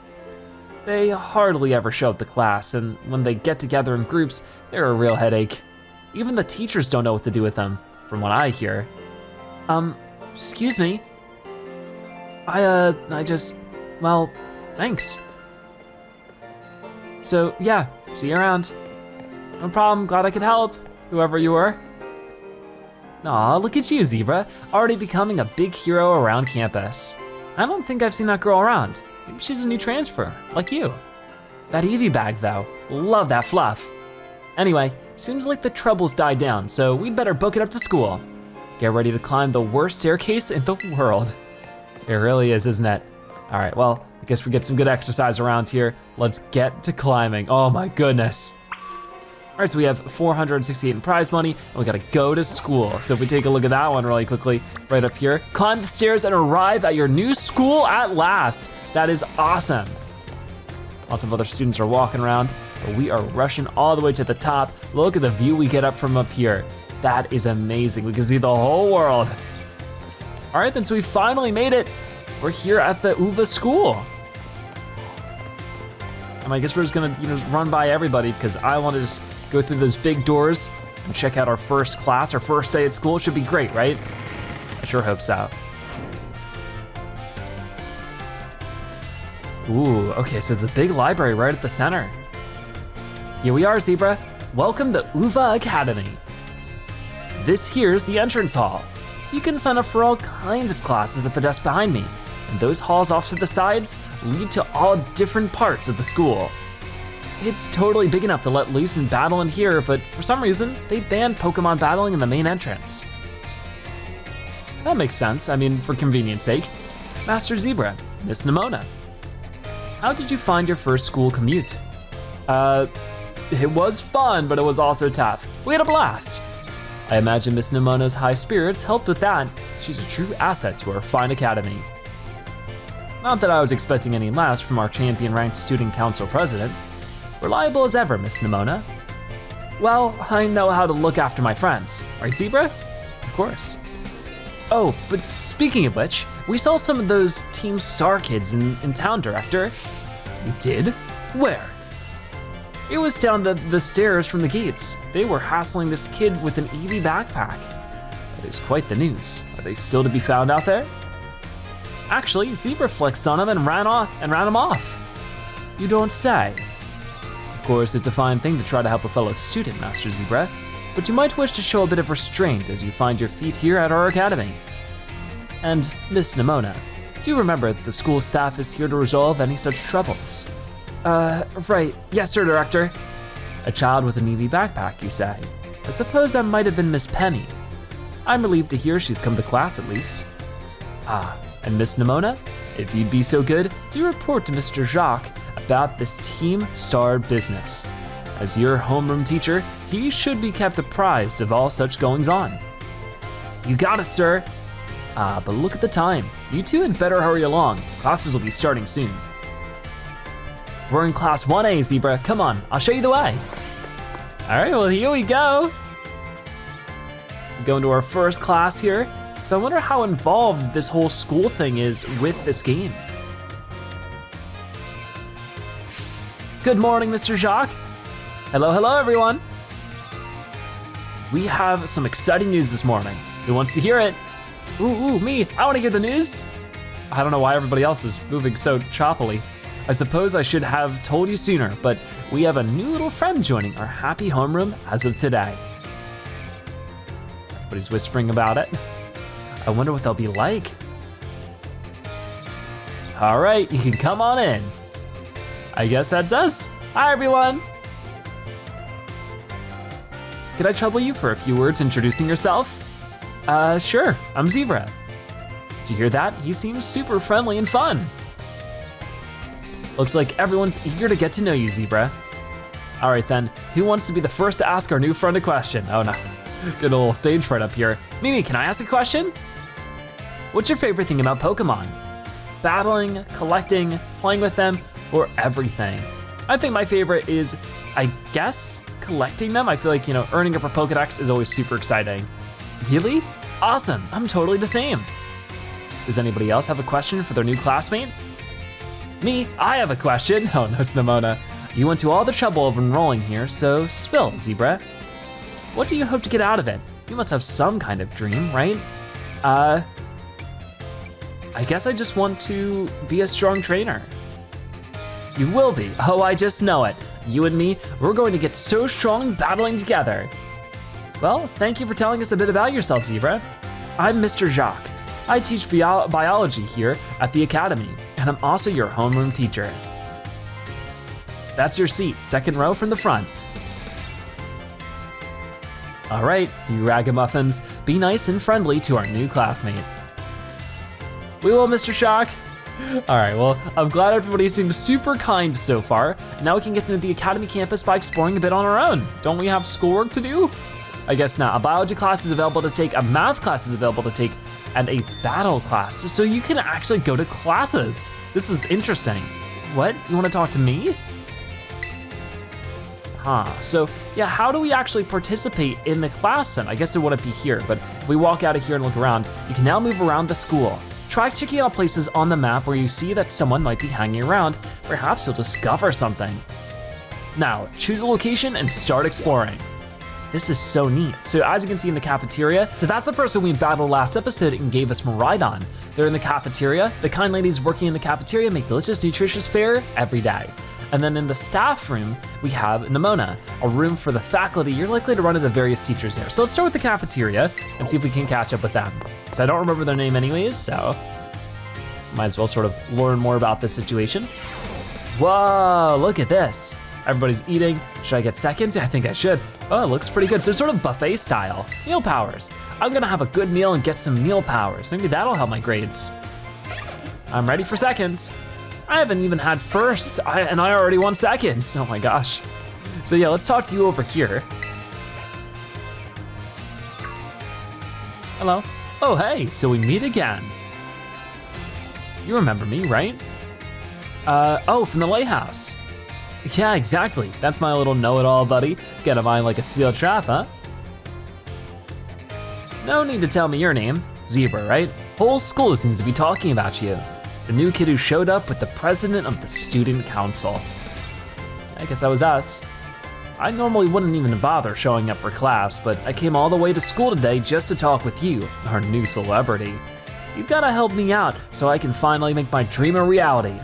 They hardly ever show up to class, and when they get together in groups, they're a real headache. Even the teachers don't know what to do with them, from what I hear. Excuse me. Well, thanks. So yeah, see you around. No problem, glad I could help, whoever you were. Aw, look at you, Zebra, already becoming a big hero around campus. I don't think I've seen that girl around. Maybe she's a new transfer, like you. That Eevee bag though, love that fluff. Anyway, seems like the troubles died down, so we'd better book it up to school. Get ready to climb the worst staircase in the world. It really is, isn't it? All right, well, I guess we get some good exercise around here. Let's get to climbing, oh my goodness. All right, so we have 468 in prize money, and we gotta go to school. So if we take a look at that one really quickly, right up here, climb the stairs and arrive at your new school at last. That is awesome. Lots of other students are walking around, but we are rushing all the way to the top. Look at the view we get up from up here. That is amazing, we can see the whole world. All right, then, so we finally made it. We're here at the Uva school. And I guess we're just gonna run by everybody because I wanna just go through those big doors and check out our first class, our first day at school. It should be great, right? I sure hope so. Ooh, okay, so it's a big library right at the center. Here we are, Zebra. Welcome to Uva Academy. This here's the entrance hall. You can sign up for all kinds of classes at the desk behind me, and those halls off to the sides lead to all different parts of the school. It's totally big enough to let loose and battle in here, but for some reason, they banned Pokemon battling in the main entrance. That makes sense, I mean, for convenience sake. Master Zebra, Miss Nemona. How did you find your first school commute? It was fun, but it was also tough. We had a blast. I imagine Miss Nemona's high spirits helped with that. She's a true asset to our fine academy. Not that I was expecting any less from our champion-ranked student council president. Reliable as ever, Miss Nemona. Well, I know how to look after my friends, right, Zebra? Of course. Oh, but speaking of which, we saw some of those Team Star kids in town, Director. You did? Where? It was down the stairs from the gates. They were hassling this kid with an Eevee backpack. That is quite the news. Are they still to be found out there? Actually, Zebra flexed on him and ran him off. You don't say. Of course, it's a fine thing to try to help a fellow student, Master Zebra, but you might wish to show a bit of restraint as you find your feet here at our academy. And Miss Nemona, do remember that the school staff is here to resolve any such troubles. Right, yes sir, Director. A child with an Eevee backpack, you say? I suppose that might have been Miss Penny. I'm relieved to hear she's come to class at least. Ah, and Miss Nemona, if you'd be so good, do report to Mr. Jacques about this Team Star business. As your homeroom teacher, he should be kept apprised of all such goings on. You got it, sir. But look at the time. You two had better hurry along. Classes will be starting soon. We're in class 1A, Zebra. Come on, I'll show you the way. All right, well, here we go. Going to our first class here. So I wonder how involved this whole school thing is with this game. Good morning, Mr. Jacques. Hello, hello, everyone. We have some exciting news this morning. Who wants to hear it? Ooh, me, I wanna hear the news. I don't know why everybody else is moving so choppily. I suppose I should have told you sooner, but we have a new little friend joining our happy homeroom as of today. Everybody's whispering about it. I wonder what they'll be like. All right, you can come on in. I guess that's us. Hi, everyone. Could I trouble you for a few words introducing yourself? Sure, I'm Zebra. Did you hear that? He seems super friendly and fun. Looks like everyone's eager to get to know you, Zebra. All right then, who wants to be the first to ask our new friend a question? Oh no, good little stage fright up here. Mimi, can I ask a question? What's your favorite thing about Pokemon? Battling, collecting, playing with them, or everything? I think my favorite is, I guess, collecting them. I feel like, earning up a Pokédex is always super exciting. Really? Awesome, I'm totally the same. Does anybody else have a question for their new classmate? Me, I have a question. Oh no, Nemona. You went to all the trouble of enrolling here, so spill, Zebra. What do you hope to get out of it? You must have some kind of dream, right? I guess I just want to be a strong trainer. You will be, oh, I just know it. You and me, we're going to get so strong battling together. Well, thank you for telling us a bit about yourself, Zebra. I'm Mr. Jacques. I teach biology here at the Academy, and I'm also your homeroom teacher. That's your seat, second row from the front. All right, you ragamuffins, be nice and friendly to our new classmate. We will, Mr. Jacques. All right, well, I'm glad everybody seems super kind so far. Now we can get into the Academy campus by exploring a bit on our own. Don't we have schoolwork to do? I guess not. A biology class is available to take, a math class is available to take, and a battle class. So you can actually go to classes. This is interesting. What, you wanna talk to me? So yeah, how do we actually participate in the class then? I guess it wouldn't be here, but if we walk out of here and look around, you can now move around the school. Try checking out places on the map where you see that someone might be hanging around. Perhaps you'll discover something. Now, choose a location and start exploring. This is so neat. So as you can see in the cafeteria, so that's the person we battled last episode and gave us Miraidon. They're in the cafeteria. The kind ladies working in the cafeteria make delicious, nutritious fare every day. And then in the staff room, we have Nemona, a room for the faculty. You're likely to run into various teachers there. So let's start with the cafeteria and see if we can catch up with them. Because I don't remember their name anyways, so might as well sort of learn more about this situation. Whoa, look at this. Everybody's eating. Should I get seconds? I think I should. Oh, it looks pretty good. So sort of buffet style. Meal powers. I'm gonna have a good meal and get some meal powers. Maybe that'll help my grades. I'm ready for seconds. I haven't even had firsts, and I already won seconds. Oh my gosh. So yeah, let's talk to you over here. Hello. Oh, hey, so we meet again. You remember me, right? Oh, from the lighthouse. Yeah, exactly. That's my little know-it-all buddy. Get a mind like a steel trap, huh? No need to tell me your name. Zebra, right? Whole school seems to be talking about you. The new kid who showed up with the president of the student council. I guess that was us. I normally wouldn't even bother showing up for class, but I came all the way to school today just to talk with you, our new celebrity. You've gotta help me out so I can finally make my dream a reality.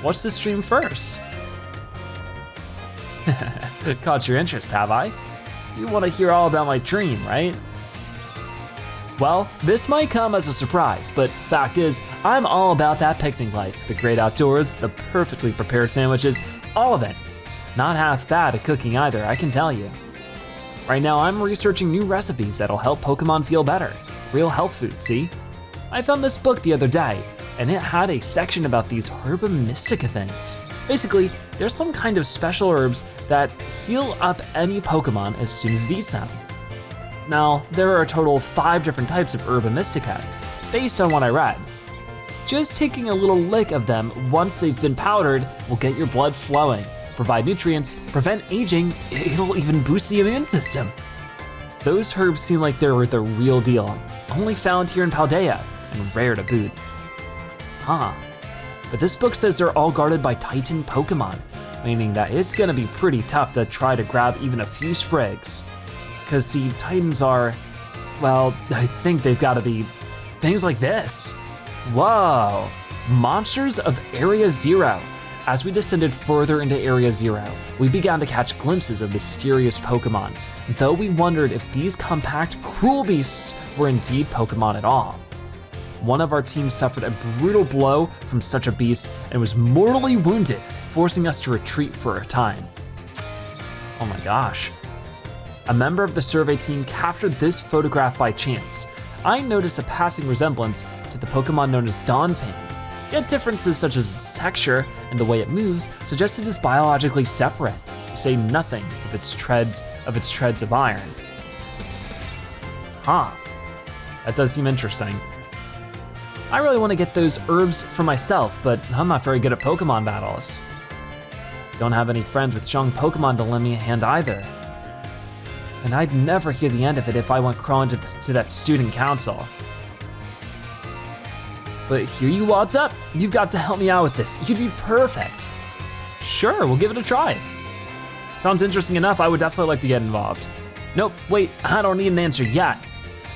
What's the stream first? Caught your interest, have I? You wanna hear all about my dream, right? Well, this might come as a surprise, but fact is, I'm all about that picnic life, the great outdoors, the perfectly prepared sandwiches, all of it. Not half bad at cooking either, I can tell you. Right now, I'm researching new recipes that'll help Pokemon feel better. Real health food, see? I found this book the other day, and it had a section about these Herba Mystica things. Basically, there's some kind of special herbs that heal up any Pokemon as soon as it eats them. Now, there are a total of 5 different types of Herba Mystica, based on what I read. Just taking a little lick of them once they've been powdered will get your blood flowing, provide nutrients, prevent aging, it'll even boost the immune system. Those herbs seem like they're the real deal, only found here in Paldea, and rare to boot. Huh, but this book says they're all guarded by Titan Pokemon, meaning that it's gonna be pretty tough to try to grab even a few sprigs. Cause see, Titans are, well, I think they've gotta be things like this. Whoa, monsters of Area 0. As we descended further into Area 0, we began to catch glimpses of mysterious Pokemon, though we wondered if these compact, cruel beasts were indeed Pokemon at all. One of our team suffered a brutal blow from such a beast and was mortally wounded, forcing us to retreat for a time. Oh my gosh. A member of the survey team captured this photograph by chance. I noticed a passing resemblance to the Pokemon known as Donphan, yet differences such as its texture and the way it moves suggest it is biologically separate, to say nothing of its treads of iron. Huh, that does seem interesting. I really want to get those herbs for myself, but I'm not very good at Pokemon battles. Don't have any friends with strong Pokemon to lend me a hand either. And I'd never hear the end of it if I went crawling to that student council. But here you wad's up. You've got to help me out with this. You'd be perfect. Sure, we'll give it a try. Sounds interesting enough, I would definitely like to get involved. Nope, wait, I don't need an answer yet.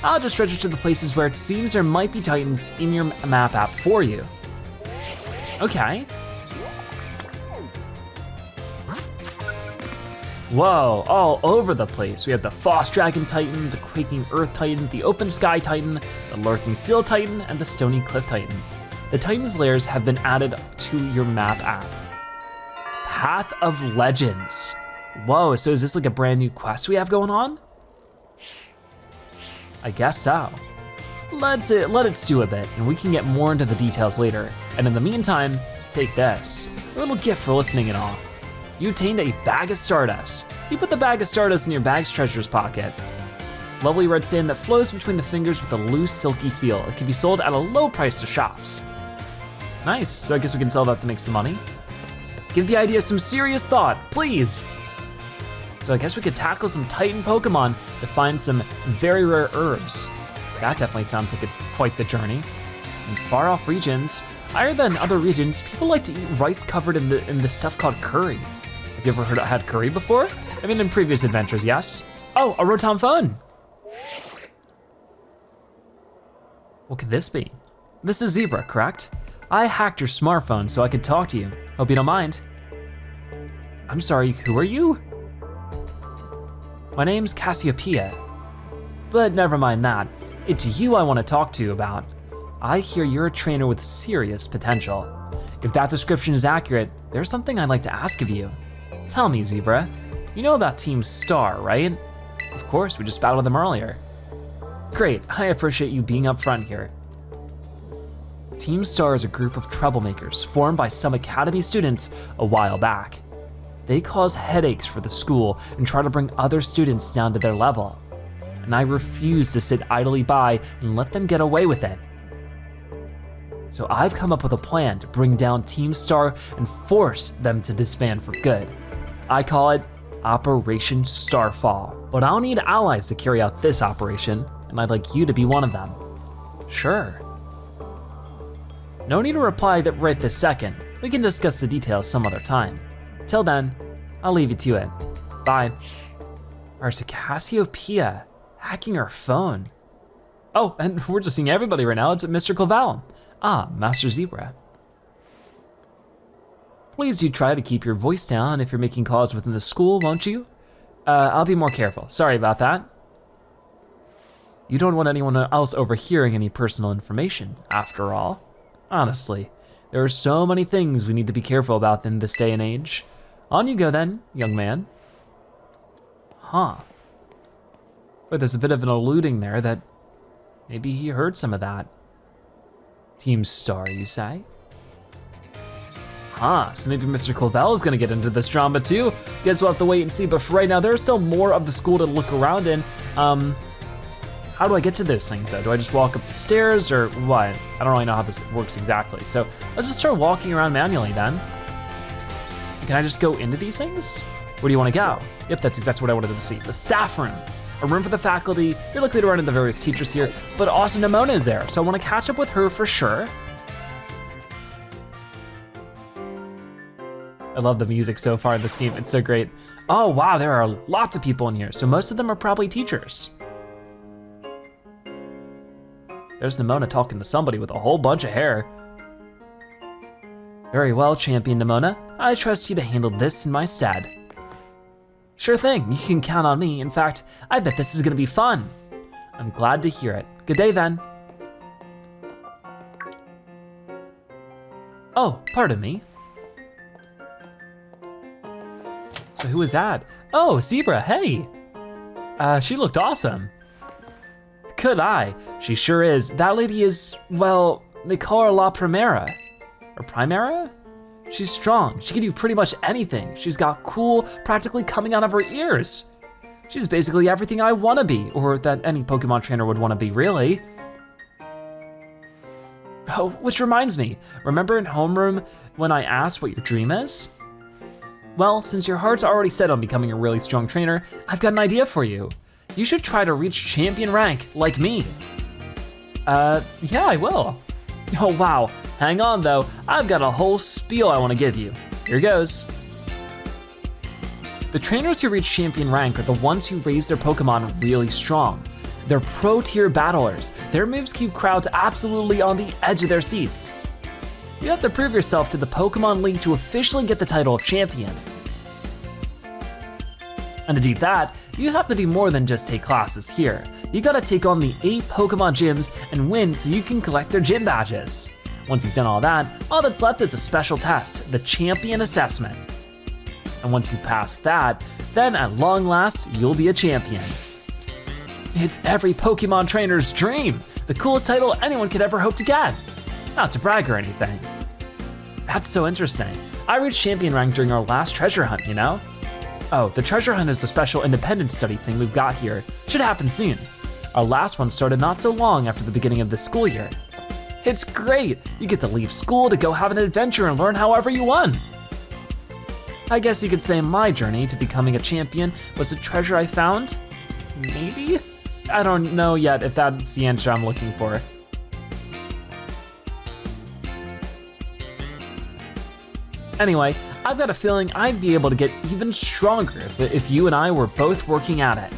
I'll just register the places where it seems there might be Titans in your map app for you. Okay. Whoa, all over the place. We have the Frost Dragon Titan, the Quaking Earth Titan, the Open Sky Titan, the Lurking Seal Titan, and the Stony Cliff Titan. The Titan's lairs have been added to your map app. Path of Legends. Whoa, so is this like a brand new quest we have going on? I guess so. Let it stew a bit, and we can get more into the details later. And in the meantime, take this. A little gift for listening and all. You obtained a bag of Stardust. You put the bag of Stardust in your bag's treasures pocket. Lovely red sand that flows between the fingers with a loose, silky feel. It can be sold at a low price to shops. Nice, so I guess we can sell that to make some money. Give the idea some serious thought, please. So I guess we could tackle some Titan Pokemon to find some very rare herbs. That definitely sounds like quite the journey. In far off regions, higher than other regions, people like to eat rice covered in this stuff called curry. Have you ever had curry before? I mean, in previous adventures, yes. Oh, a Rotom phone. What could this be? This is Zebra, correct? I hacked your smartphone so I could talk to you. Hope you don't mind. I'm sorry, who are you? My name's Cassiopeia. But never mind that. It's you I want to talk to about. I hear you're a trainer with serious potential. If that description is accurate, there's something I'd like to ask of you. Tell me, Zebra, you know about Team Star, right? Of course, we just battled them earlier. Great, I appreciate you being upfront here. Team Star is a group of troublemakers formed by some Academy students a while back. They cause headaches for the school and try to bring other students down to their level. And I refuse to sit idly by and let them get away with it. So I've come up with a plan to bring down Team Star and force them to disband for good. I call it Operation Starfall. But I'll need allies to carry out this operation, and I'd like you to be one of them. Sure. No need to reply that right this second. We can discuss the details some other time. Till then, I'll leave you to it. Bye. Or is it Cassiopeia hacking her phone? Oh, and we're just seeing everybody right now. It's Mr. Clavell. Ah, Master Zebra. Please do try to keep your voice down if you're making calls within the school, won't you? I'll be more careful. Sorry about that. You don't want anyone else overhearing any personal information, after all. Honestly, there are so many things we need to be careful about in this day and age. On you go then, young man. Huh. But there's a bit of an alluding there that maybe he heard some of that. Team Star, you say? Huh, so maybe Mr. Clavell is gonna get into this drama too. Guess we'll have to wait and see, but for right now, there's still more of the school to look around in. How do I get to those things though? Do I just walk up the stairs or what? I don't really know how this works exactly. So let's just start walking around manually then. Can I just go into these things? Where do you wanna go? Yep, that's exactly what I wanted to see. The staff room, a room for the faculty. You're likely to run into the various teachers here, but also Nemona is there. So I wanna catch up with her for sure. I love the music so far in this game, it's so great. Oh wow, there are lots of people in here. So most of them are probably teachers. There's Nemona talking to somebody with a whole bunch of hair. Very well, Champion Nemona. I trust you to handle this in my stead. Sure thing, you can count on me. In fact, I bet this is gonna be fun. I'm glad to hear it. Good day then. Oh, pardon me. So who is that? Oh, Zebra, hey. She looked awesome. Could I? She sure is. That lady is, well, they call her La Primera. Or Primera? She's strong. She can do pretty much anything. She's got cool, practically coming out of her ears. She's basically everything I wanna be, or that any Pokemon trainer would wanna be, really. Oh, which reminds me, remember in homeroom when I asked what your dream is? Well, since your heart's already set on becoming a really strong trainer, I've got an idea for you. You should try to reach champion rank, like me. Yeah, I will. Oh wow, hang on though, I've got a whole spiel I wanna give you. Here goes. The trainers who reach champion rank are the ones who raise their Pokemon really strong. They're pro tier battlers. Their moves keep crowds absolutely on the edge of their seats. You have to prove yourself to the Pokemon League to officially get the title of champion. And to do that, you have to do more than just take classes here. You gotta take on the 8 Pokemon gyms and win so you can collect their gym badges. Once you've done all that, all that's left is a special test, the Champion Assessment. And once you pass that, then at long last, you'll be a champion. It's every Pokemon trainer's dream, the coolest title anyone could ever hope to get. Not to brag or anything. That's so interesting. I reached champion rank during our last treasure hunt, you know? Oh, the treasure hunt is the special independent study thing we've got here. Should happen soon. Our last one started not so long after the beginning of this school year. It's great, you get to leave school to go have an adventure and learn however you want. I guess you could say my journey to becoming a champion was the treasure I found? Maybe? I don't know yet if that's the answer I'm looking for. Anyway, I've got a feeling I'd be able to get even stronger if you and I were both working at it.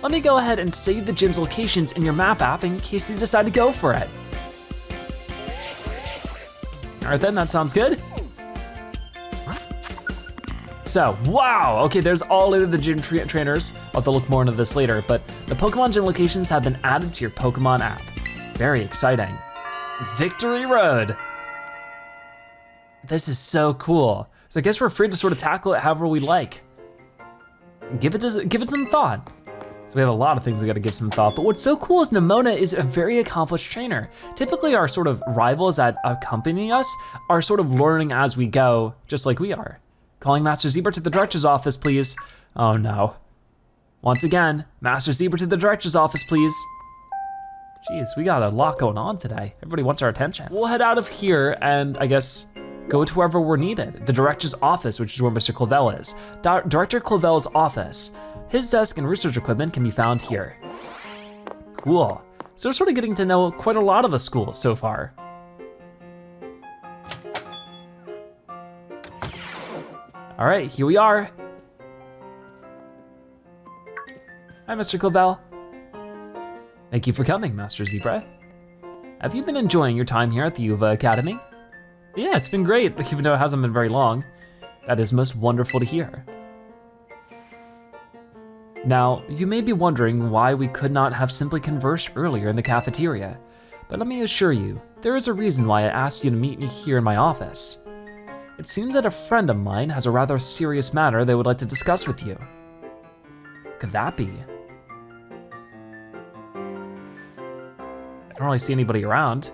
Let me go ahead and save the gym's locations in your map app in case you decide to go for it. All right then, that sounds good. So, wow, okay, there's all of the gym trainers. I'll have to look more into this later, but the Pokemon gym locations have been added to your Pokemon app. Very exciting. Victory Road. This is so cool. So I guess we're free to sort of tackle it however we like. Give it some thought. So we have a lot of things we gotta give some thought, but what's so cool is Nemona is a very accomplished trainer. Typically our sort of rivals that accompany us are sort of learning as we go, just like we are. Calling Master Zebra to the director's office, please. Oh no. Once again, Master Zebra to the director's office, please. Jeez, we got a lot going on today. Everybody wants our attention. We'll head out of here and I guess go to wherever we're needed. The director's office, which is where Mr. Clavell is. Director Clavell's office. His desk and research equipment can be found here. Cool. So we're sort of getting to know quite a lot of the school so far. All right, here we are. Hi, Mr. Clavel. Thank you for coming, Master Zebra. Have you been enjoying your time here at the Uva Academy? Yeah, it's been great, even though it hasn't been very long. That is most wonderful to hear. Now, you may be wondering why we could not have simply conversed earlier in the cafeteria, but let me assure you, there is a reason why I asked you to meet me here in my office. It seems that a friend of mine has a rather serious matter they would like to discuss with you. Could that be? I don't really see anybody around.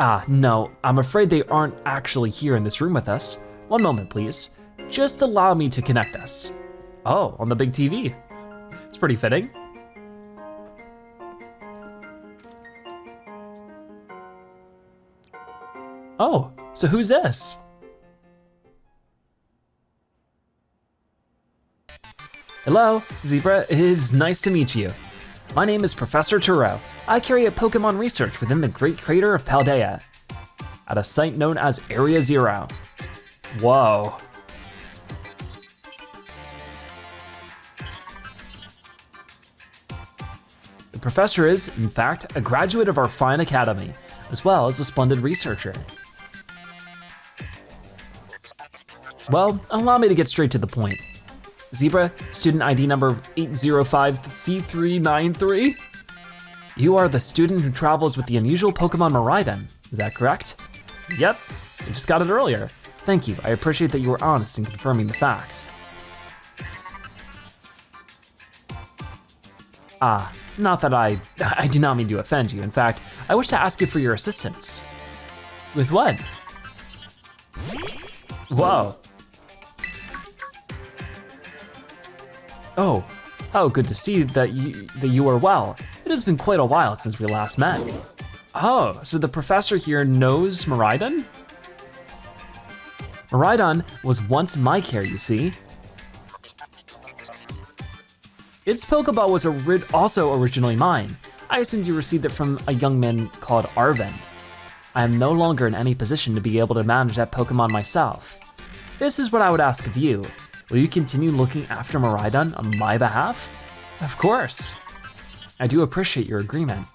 Ah, no, I'm afraid they aren't actually here in this room with us. One moment, please. Just allow me to connect us. Oh, on the big TV. It's pretty fitting. Oh, so who's this? Hello, Zebra, it is nice to meet you. My name is Professor Turo. I carry out Pokemon research within the Great Crater of Paldea, at a site known as Area 0. Whoa. The professor is, in fact, a graduate of our fine academy, as well as a splendid researcher. Well, allow me to get straight to the point. Zebra, student ID number 805C393. You are the student who travels with the unusual Pokemon Miraidon, is that correct? Yep, I just got it earlier. Thank you, I appreciate that you were honest in confirming the facts. Ah, not that I do not mean to offend you. In fact, I wish to ask you for your assistance. With what? Whoa. Oh, good to see that you are well. It has been quite a while since we last met. Oh, so the professor here knows Miraidon? Miraidon was once my care, you see. Its Pokeball was also originally mine. I assumed you received it from a young man called Arven. I am no longer in any position to be able to manage that Pokemon myself. This is what I would ask of you. Will you continue looking after Miraidon on my behalf? Of course. I do appreciate your agreement.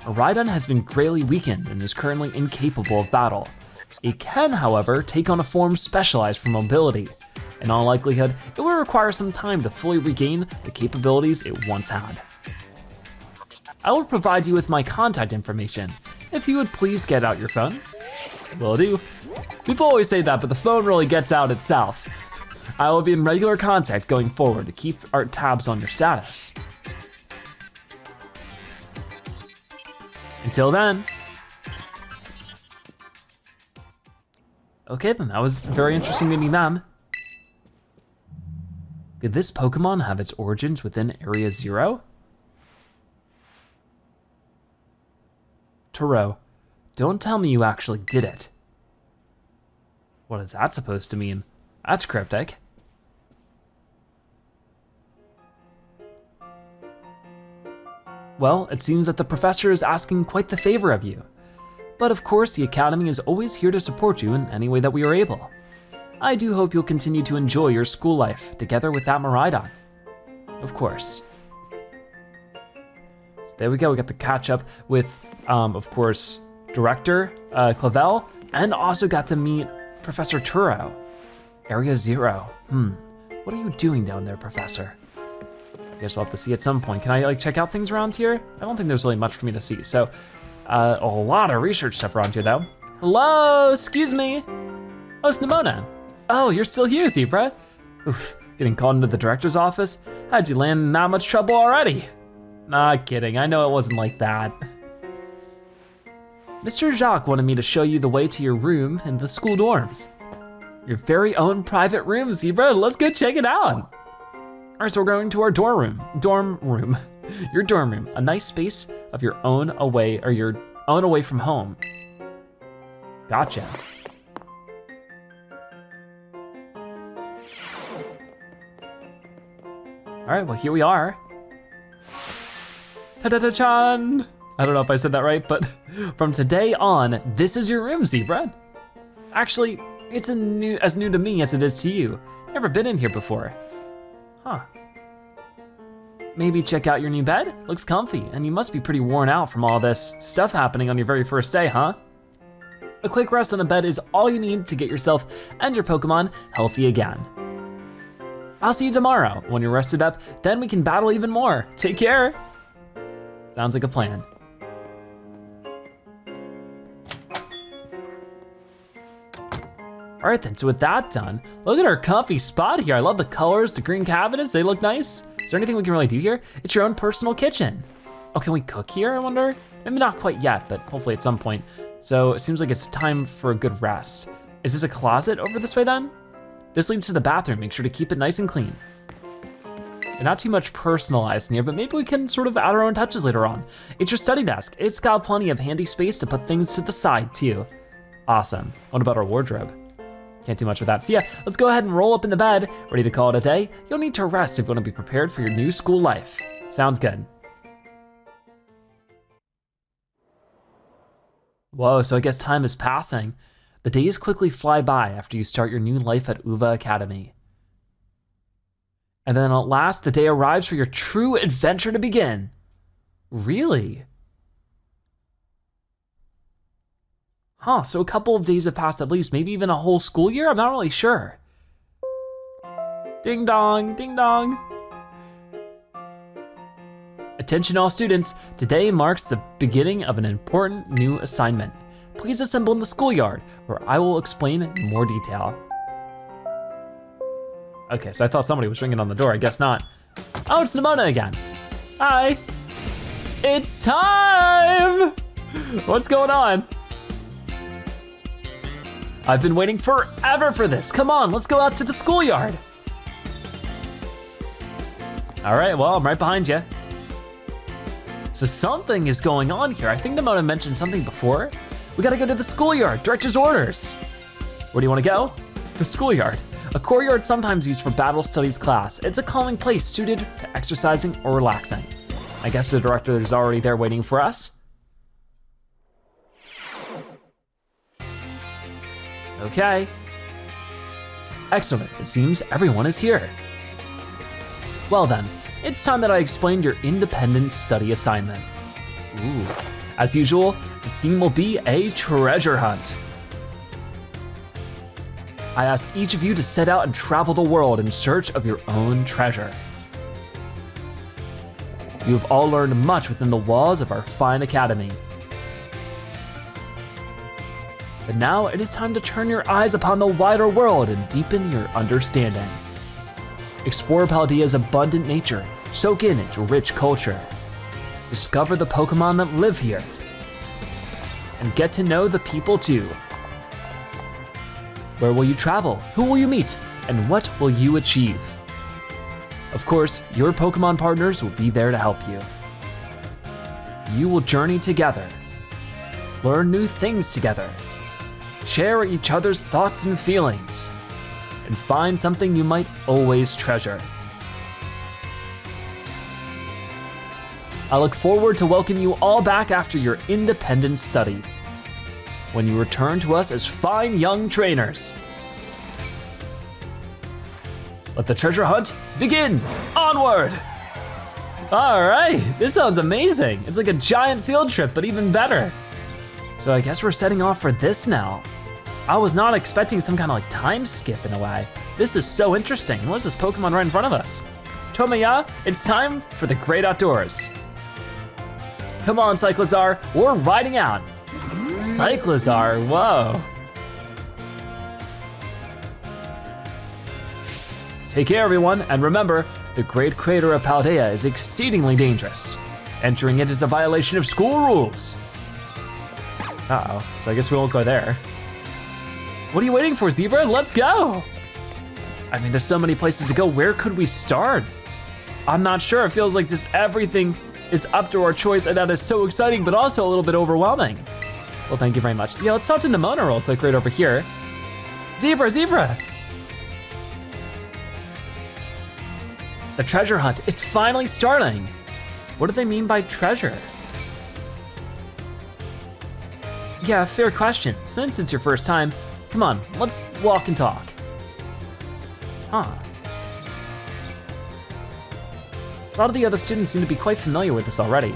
Miraidon has been greatly weakened and is currently incapable of battle. It can, however, take on a form specialized for mobility. In all likelihood, it will require some time to fully regain the capabilities it once had. I will provide you with my contact information. If you would please get out your phone. Will do. People always say that, but the phone really gets out itself. I will be in regular contact going forward to keep our tabs on your status. Until then. Okay then, that was very interesting meeting them. Could this Pokemon have its origins within Area 0? Turo, don't tell me you actually did it. What is that supposed to mean? That's cryptic. Well, it seems that the professor is asking quite the favor of you. But of course, the Academy is always here to support you in any way that we are able. I do hope you'll continue to enjoy your school life together with that Miraidon. Of course. So there we go, we got the catch up with, of course, Director Clavel, and also got to meet Professor Turo. Area 0. What are you doing down there, Professor? I guess we'll have to see at some point. Can I check out things around here? I don't think there's really much for me to see. So, a lot of research stuff around here though. Hello, excuse me. Oh, it's Nemona. Oh, you're still here, Zebra. Oof, getting called into the director's office? How'd you land in that much trouble already? Not kidding, I know it wasn't like that. Mr. Jacques wanted me to show you the way to your room in the school dorms. Your very own private room, Zebra. Let's go check it out. All right, so we're going to our dorm room. Your dorm room, a nice space of your own away from home. Gotcha. All right, well here we are. Ta-da-da-chan! I don't know if I said that right, but from today on, this is your room, Zebra. Actually, it's as new to me as it is to you. Never been in here before. Huh. Maybe check out your new bed? Looks comfy, and you must be pretty worn out from all this stuff happening on your very first day, huh? A quick rest on the bed is all you need to get yourself and your Pokemon healthy again. I'll see you tomorrow. When you're rested up, then we can battle even more. Take care. Sounds like a plan. All right then, so with that done, look at our comfy spot here. I love the colors, the green cabinets, they look nice. Is there anything we can really do here? It's your own personal kitchen. Oh, can we cook here, I wonder? Maybe not quite yet, but hopefully at some point. So it seems like it's time for a good rest. Is this a closet over this way then? This leads to the bathroom, make sure to keep it nice and clean. And not too much personalized in here, but maybe we can sort of add our own touches later on. It's your study desk. It's got plenty of handy space to put things to the side too. Awesome. What about our wardrobe? Can't do much with that. So yeah, let's go ahead and roll up in the bed, ready to call it a day. You'll need to rest if you want to be prepared for your new school life. Sounds good. Whoa, so I guess time is passing. The days quickly fly by after you start your new life at Uva Academy. And then at last, the day arrives for your true adventure to begin. Really? Huh, so a couple of days have passed at least, maybe even a whole school year? I'm not really sure. Ding dong, ding dong. Attention all students, today marks the beginning of an important new assignment. Please assemble in the schoolyard, where I will explain in more detail. Okay, so I thought somebody was ringing on the door, I guess not. Oh, it's Nemona again. Hi. It's time! What's going on? I've been waiting forever for this. Come on, let's go out to the schoolyard. All right, well, I'm right behind you. So something is going on here. I think Nemona mentioned something before. We gotta go to the schoolyard, director's orders. Where do you wanna go? The schoolyard. A courtyard sometimes used for battle studies class. It's a calming place suited to exercising or relaxing. I guess the director is already there waiting for us. Okay. Excellent, it seems everyone is here. Well then, it's time that I explained your independent study assignment. Ooh. As usual, the theme will be a treasure hunt. I ask each of you to set out and travel the world in search of your own treasure. You have all learned much within the walls of our fine academy. But now it is time to turn your eyes upon the wider world and deepen your understanding. Explore Paldea's abundant nature, soak in its rich culture. Discover the Pokemon that live here. And get to know the people too. Where will you travel? Who will you meet? And what will you achieve? Of course, your Pokemon partners will be there to help you. You will journey together, learn new things together, share each other's thoughts and feelings, and find something you might always treasure. I look forward to welcoming you all back after your independent study, when you return to us as fine young trainers. Let the treasure hunt begin! Onward! All right, this sounds amazing. It's like a giant field trip, but even better. So I guess we're setting off for this now. I was not expecting some kind of like time skip in a way. This is so interesting. And what is this Pokemon right in front of us? Tomaya, it's time for the great outdoors. Come on, Cyclizar, we're riding out. Cyclizar, whoa. Take care, everyone, and remember, the Great Crater of Paldea is exceedingly dangerous. Entering it is a violation of school rules. Uh-oh, so I guess we won't go there. What are you waiting for, Zebra? Let's go! I mean, there's so many places to go. Where could we start? I'm not sure. It feels like just everything is up to our choice, and that is so exciting, but also a little bit overwhelming. Well, thank you very much. Yeah, let's talk to Nemona real quick right over here. Zebra, Zebra! The treasure hunt, it's finally starting. What do they mean by treasure? Yeah, fair question. Since it's your first time, come on, let's walk and talk. Huh. A lot of the other students seem to be quite familiar with this already.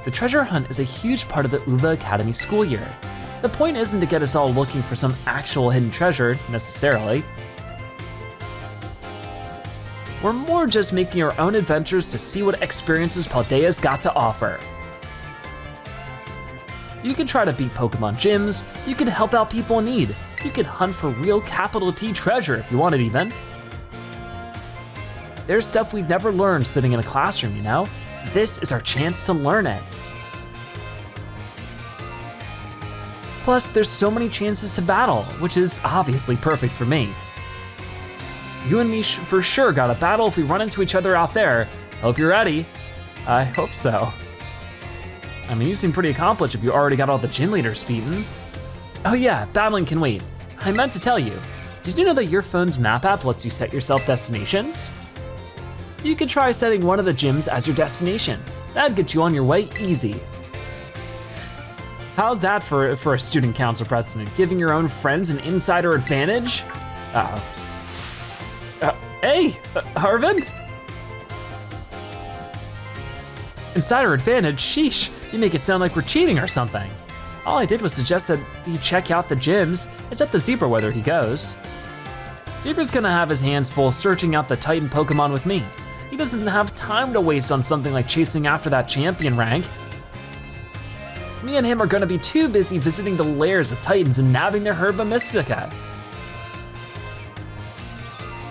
The treasure hunt is a huge part of the Uva Academy school year. The point isn't to get us all looking for some actual hidden treasure, necessarily. We're more just making our own adventures to see what experiences Paldea's got to offer. You can try to beat Pokemon gyms, you can help out people in need, you can hunt for real capital T treasure if you want it even. There's stuff we've never learned sitting in a classroom, you know? This is our chance to learn it. Plus, there's so many chances to battle, which is obviously perfect for me. You and me for sure got a battle if we run into each other out there. Hope you're ready. I hope so. I mean, you seem pretty accomplished if you already got all the gym leaders beaten. Oh yeah, battling can wait. I meant to tell you, did you know that your phone's map app lets you set yourself destinations? You could try setting one of the gyms as your destination. That'd get you on your way easy. How's that for a student council president? Giving your own friends an insider advantage? Uh-oh. Hey, Arven? Insider advantage, sheesh. You make it sound like we're cheating or something. All I did was suggest that he check out the gyms. It's up to Zebra whether he goes. Zebra's gonna have his hands full searching out the Titan Pokemon with me. He doesn't have time to waste on something like chasing after that champion rank. Me and him are gonna be too busy visiting the lairs of Titans and nabbing their Herba Mystica.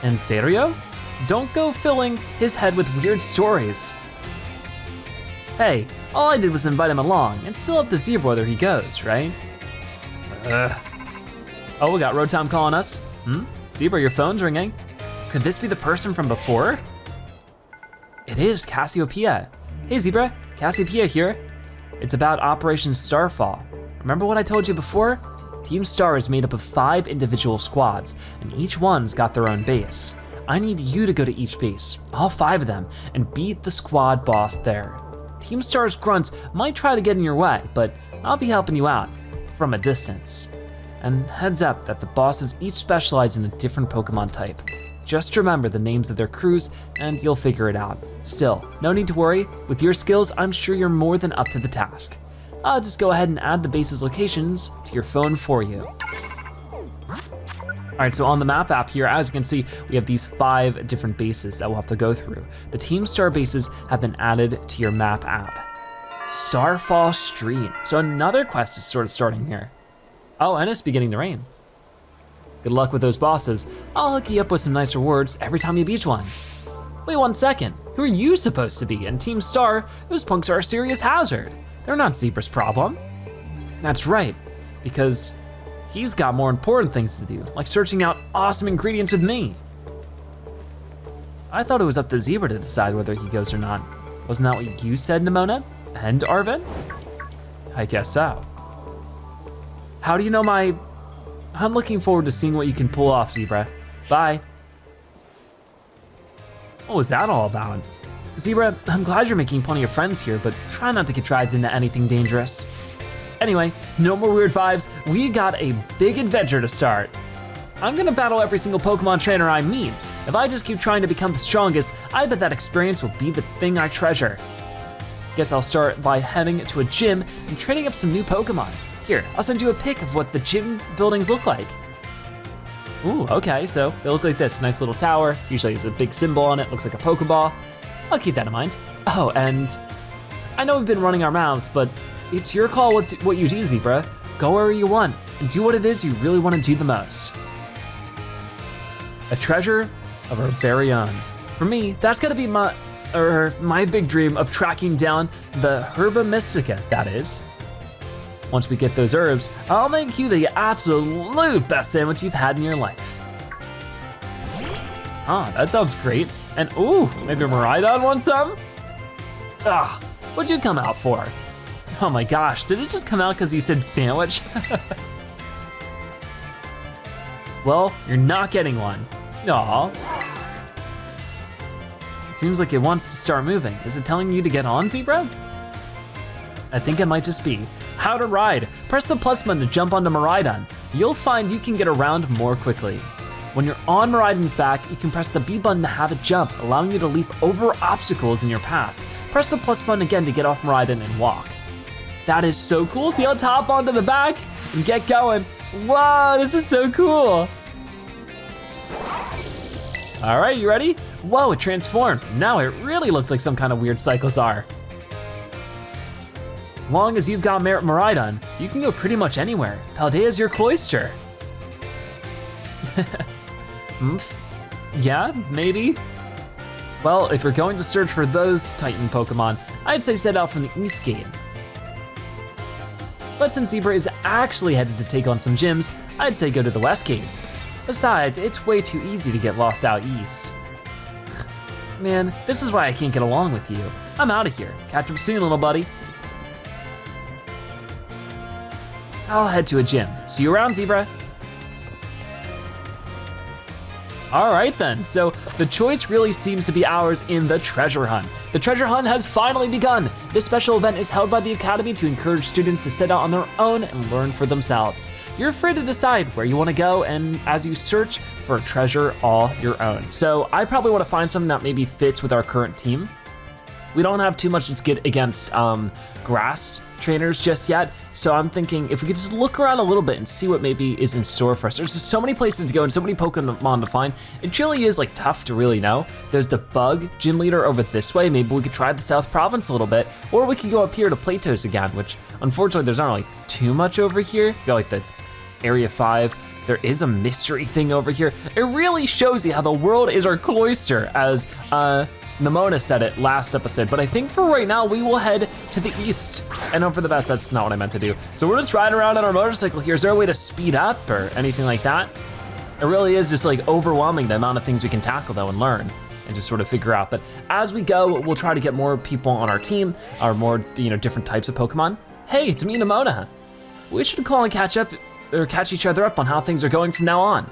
En serio? Don't go filling his head with weird stories. Hey, all I did was invite him along. It's still up to Zebra whether he goes, right? Oh, we got Rotom calling us. Zebra, your phone's ringing. Could this be the person from before? It is Cassiopeia. Hey Zebra, Cassiopeia here. It's about Operation Starfall. Remember what I told you before? Team Star is made up of 5 individual squads, and each one's got their own base. I need you to go to each base, all 5 of them, and beat the squad boss there. Team Star's grunts might try to get in your way, but I'll be helping you out, from a distance. And heads up that the bosses each specialize in a different Pokemon type. Just remember the names of their crews and you'll figure it out. Still, no need to worry. With your skills, I'm sure you're more than up to the task. I'll just go ahead and add the base's locations to your phone for you. All right, so on the map app here, as you can see, we have these 5 different bases that we'll have to go through. The Team Star bases have been added to your map app. Starfall Stream. So another quest is sort of starting here. Oh, and it's beginning to rain. Good luck with those bosses. I'll hook you up with some nice rewards every time you beat one. Wait 1 second, who are you supposed to be? And Team Star, those punks are a serious hazard. They're not Zebra's problem. That's right, because he's got more important things to do, like searching out awesome ingredients with me. I thought it was up to Zebra to decide whether he goes or not. Wasn't that what you said, Nemona? And Arven? I guess so. How do you know I'm looking forward to seeing what you can pull off, Zebra. Bye. What was that all about? Zebra, I'm glad you're making plenty of friends here, but try not to get dragged into anything dangerous. Anyway, no more weird vibes. We got a big adventure to start. I'm gonna battle every single Pokemon trainer I meet. If I just keep trying to become the strongest, I bet that experience will be the thing I treasure. Guess I'll start by heading to a gym and training up some new Pokemon. Here, I'll send you a pic of what the gym buildings look like. Ooh, okay, so they look like this, nice little tower. Usually there's a big symbol on it, looks like a Pokeball. I'll keep that in mind. Oh, and I know we've been running our mouths, but it's your call what you do, Zebra. Go wherever you want and do what it is you really want to do the most. A treasure of our very own. For me, that's gotta be my big dream of tracking down the Herba Mystica, that is. Once we get those herbs, I'll make you the absolute best sandwich you've had in your life. Ah, that sounds great. And ooh, maybe Miraidon wants some? Ugh, what'd you come out for? Oh my gosh, did it just come out because you said sandwich? Well, you're not getting one. Aw. It seems like it wants to start moving. Is it telling you to get on, Zebra? I think it might just be. How to ride. Press the plus button to jump onto Miraidon. You'll find you can get around more quickly. When you're on Miraidon's back, you can press the B button to have it jump, allowing you to leap over obstacles in your path. Press the plus button again to get off Miraidon and walk. That is so cool. See, let's hop onto the back and get going. Wow, this is so cool. All right, you ready? Whoa, it transformed. Now it really looks like some kind of weird Cyclozar. As long as you've got Miraidon, you can go pretty much anywhere. Paldea's your cloister. Yeah, maybe. Well, if you're going to search for those Titan Pokemon, I'd say set out from the East Gate. But since Zebra is actually headed to take on some gyms, I'd say go to the West Gate. Besides, it's way too easy to get lost out east. Man, this is why I can't get along with you. I'm out of here. Catch up soon, little buddy. I'll head to a gym. See you around, Zebra. All right then, so the choice really seems to be ours in the treasure hunt. The treasure hunt has finally begun. This special event is held by the Academy to encourage students to set out on their own and learn for themselves. You're free to decide where you want to go and as you search for a treasure all your own. So I probably want to find something that maybe fits with our current team. We don't have too much to get against grass trainers just yet. So I'm thinking if we could just look around a little bit and see what maybe is in store for us. There's just so many places to go and so many Pokemon to find. It really is like tough to really know. There's the bug gym leader over this way. Maybe we could try the South Province a little bit, or we could go up here to Platos again, which unfortunately there's not really too much over here. You got like the Area 5. There is a mystery thing over here. It really shows you how the world is our cloister, as Nemona said it last episode, but I think for right now, we will head to the east and hope for the best. That's not what I meant to do. So we're just riding around on our motorcycle here. Is there a way to speed up or anything like that? It really is just like overwhelming the amount of things we can tackle though and learn and just sort of figure out. But as we go, we'll try to get more people on our team, or more, different types of Pokemon. Hey, it's me, Nemona. We should call and catch each other up on how things are going from now on.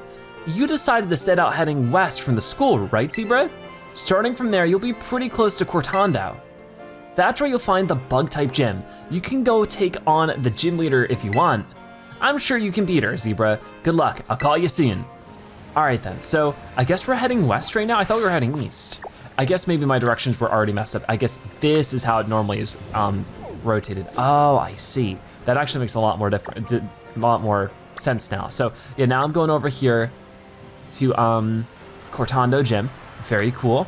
You decided to set out heading west from the school, right, Zebra? Starting from there, you'll be pretty close to Cortando. That's where you'll find the bug-type gym. You can go take on the gym leader if you want. I'm sure you can beat her, Zebra. Good luck, I'll call you soon. All right then, so I guess we're heading west right now. I thought we were heading east. I guess maybe my directions were already messed up. I guess this is how it normally is rotated. Oh, I see. That actually makes a lot more sense now. So yeah, now I'm going over here to Cortando Gym. Very cool.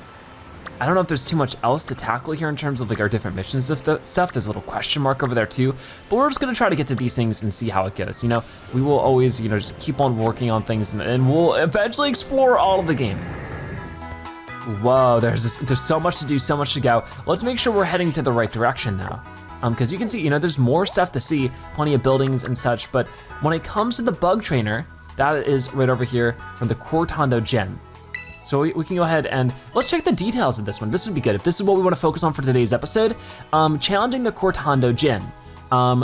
I don't know if there's too much else to tackle here in terms of like our different missions of the stuff. There's a little question mark over there too, but we're just gonna try to get to these things and see how it goes. We will always, just keep on working on things and we'll eventually explore all of the game. Whoa, there's so much to do, so much to go. Let's make sure we're heading to the right direction now. Because you can see, there's more stuff to see, plenty of buildings and such, but when it comes to the bug trainer, that is right over here from the Cortando Gym. So we can go ahead and let's check the details of this one. This would be good. If this is what we want to focus on for today's episode, challenging the Cortando Gym.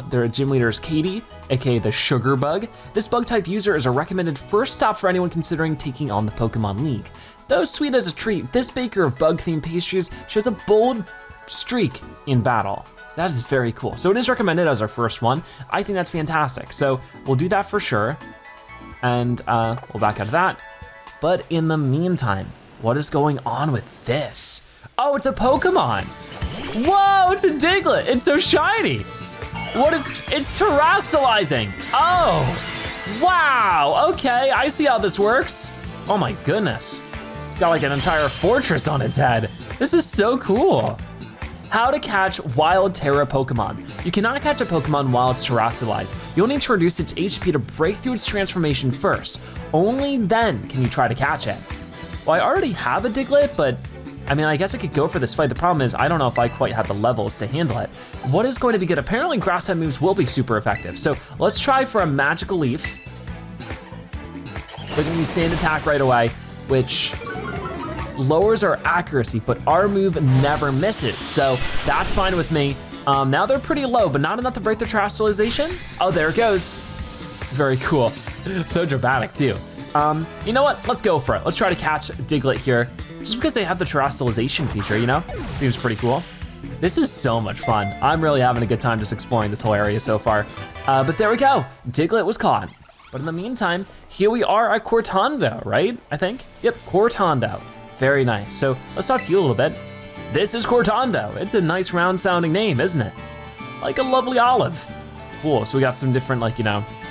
Their gym leader is Katie, aka the Sugar Bug. This bug type user is a recommended first stop for anyone considering taking on the Pokemon League. Though sweet as a treat, this baker of bug-themed pastries shows a bold streak in battle. That is very cool. So it is recommended as our first one. I think that's fantastic. So we'll do that for sure. And we'll back out of that. But in the meantime, what is going on with this? Oh, it's a Pokemon. Whoa, it's a Diglett. It's so shiny. It's terastalizing. Oh, wow, okay, I see how this works. Oh my goodness. It's got like an entire fortress on its head. This is so cool. How to catch wild Terra Pokemon. You cannot catch a Pokemon while it's terastalized. You'll need to reduce its HP to break through its transformation first. Only then can you try to catch it. Well, I already have a Diglett, but I guess I could go for this fight. The problem is I don't know if I quite have the levels to handle it. What is going to be good? Apparently grass type moves will be super effective. So let's try for a magical leaf. We're gonna use sand attack right away, which lowers our accuracy, but our move never misses. So that's fine with me. Now they're pretty low, but not enough to break their terastallization. Oh, there it goes. Very cool. So dramatic too. You know what? Let's go for it. Let's try to catch Diglett here, just because they have the terastallization feature, Seems pretty cool. This is so much fun. I'm really having a good time just exploring this whole area so far. But there we go, Diglett was caught. But in the meantime, here we are at Cortando, right? I think, yep, Cortando. Very nice, so let's talk to you a little bit. This is Cortando. It's a nice round sounding name, isn't it? Like a lovely olive. Cool, so we got some different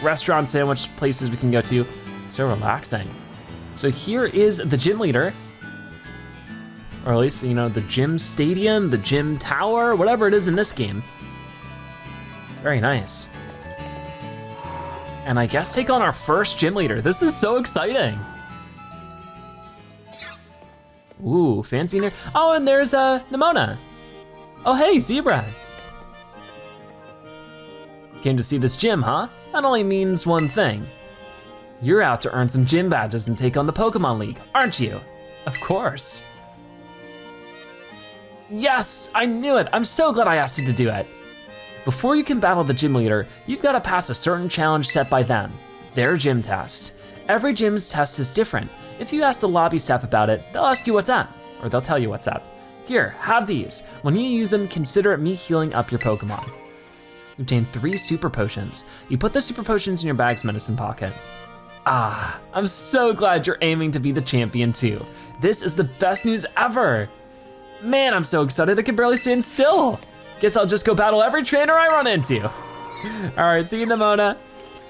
restaurant sandwich places we can go to. So relaxing. So here is the gym leader, or at least, the gym stadium, the gym tower, whatever it is in this game. Very nice. And I guess take on our first gym leader. This is so exciting. Ooh, fancy there. Oh, and there's Nemona. Oh, hey, Zebra. Came to see this gym, huh? That only means one thing. You're out to earn some gym badges and take on the Pokemon League, aren't you? Of course. Yes, I knew it. I'm so glad I asked you to do it. Before you can battle the gym leader, you've got to pass a certain challenge set by them, their gym test. Every gym's test is different. If you ask the lobby staff about it, they'll ask you what's up, or they'll tell you what's up. Here, have these. When you use them, consider it me healing up your Pokemon. You obtain 3 super potions. You put the super potions in your bag's medicine pocket. Ah, I'm so glad you're aiming to be the champion too. This is the best news ever. Man, I'm so excited I can barely stand still. Guess I'll just go battle every trainer I run into. All right, see you, Nemona.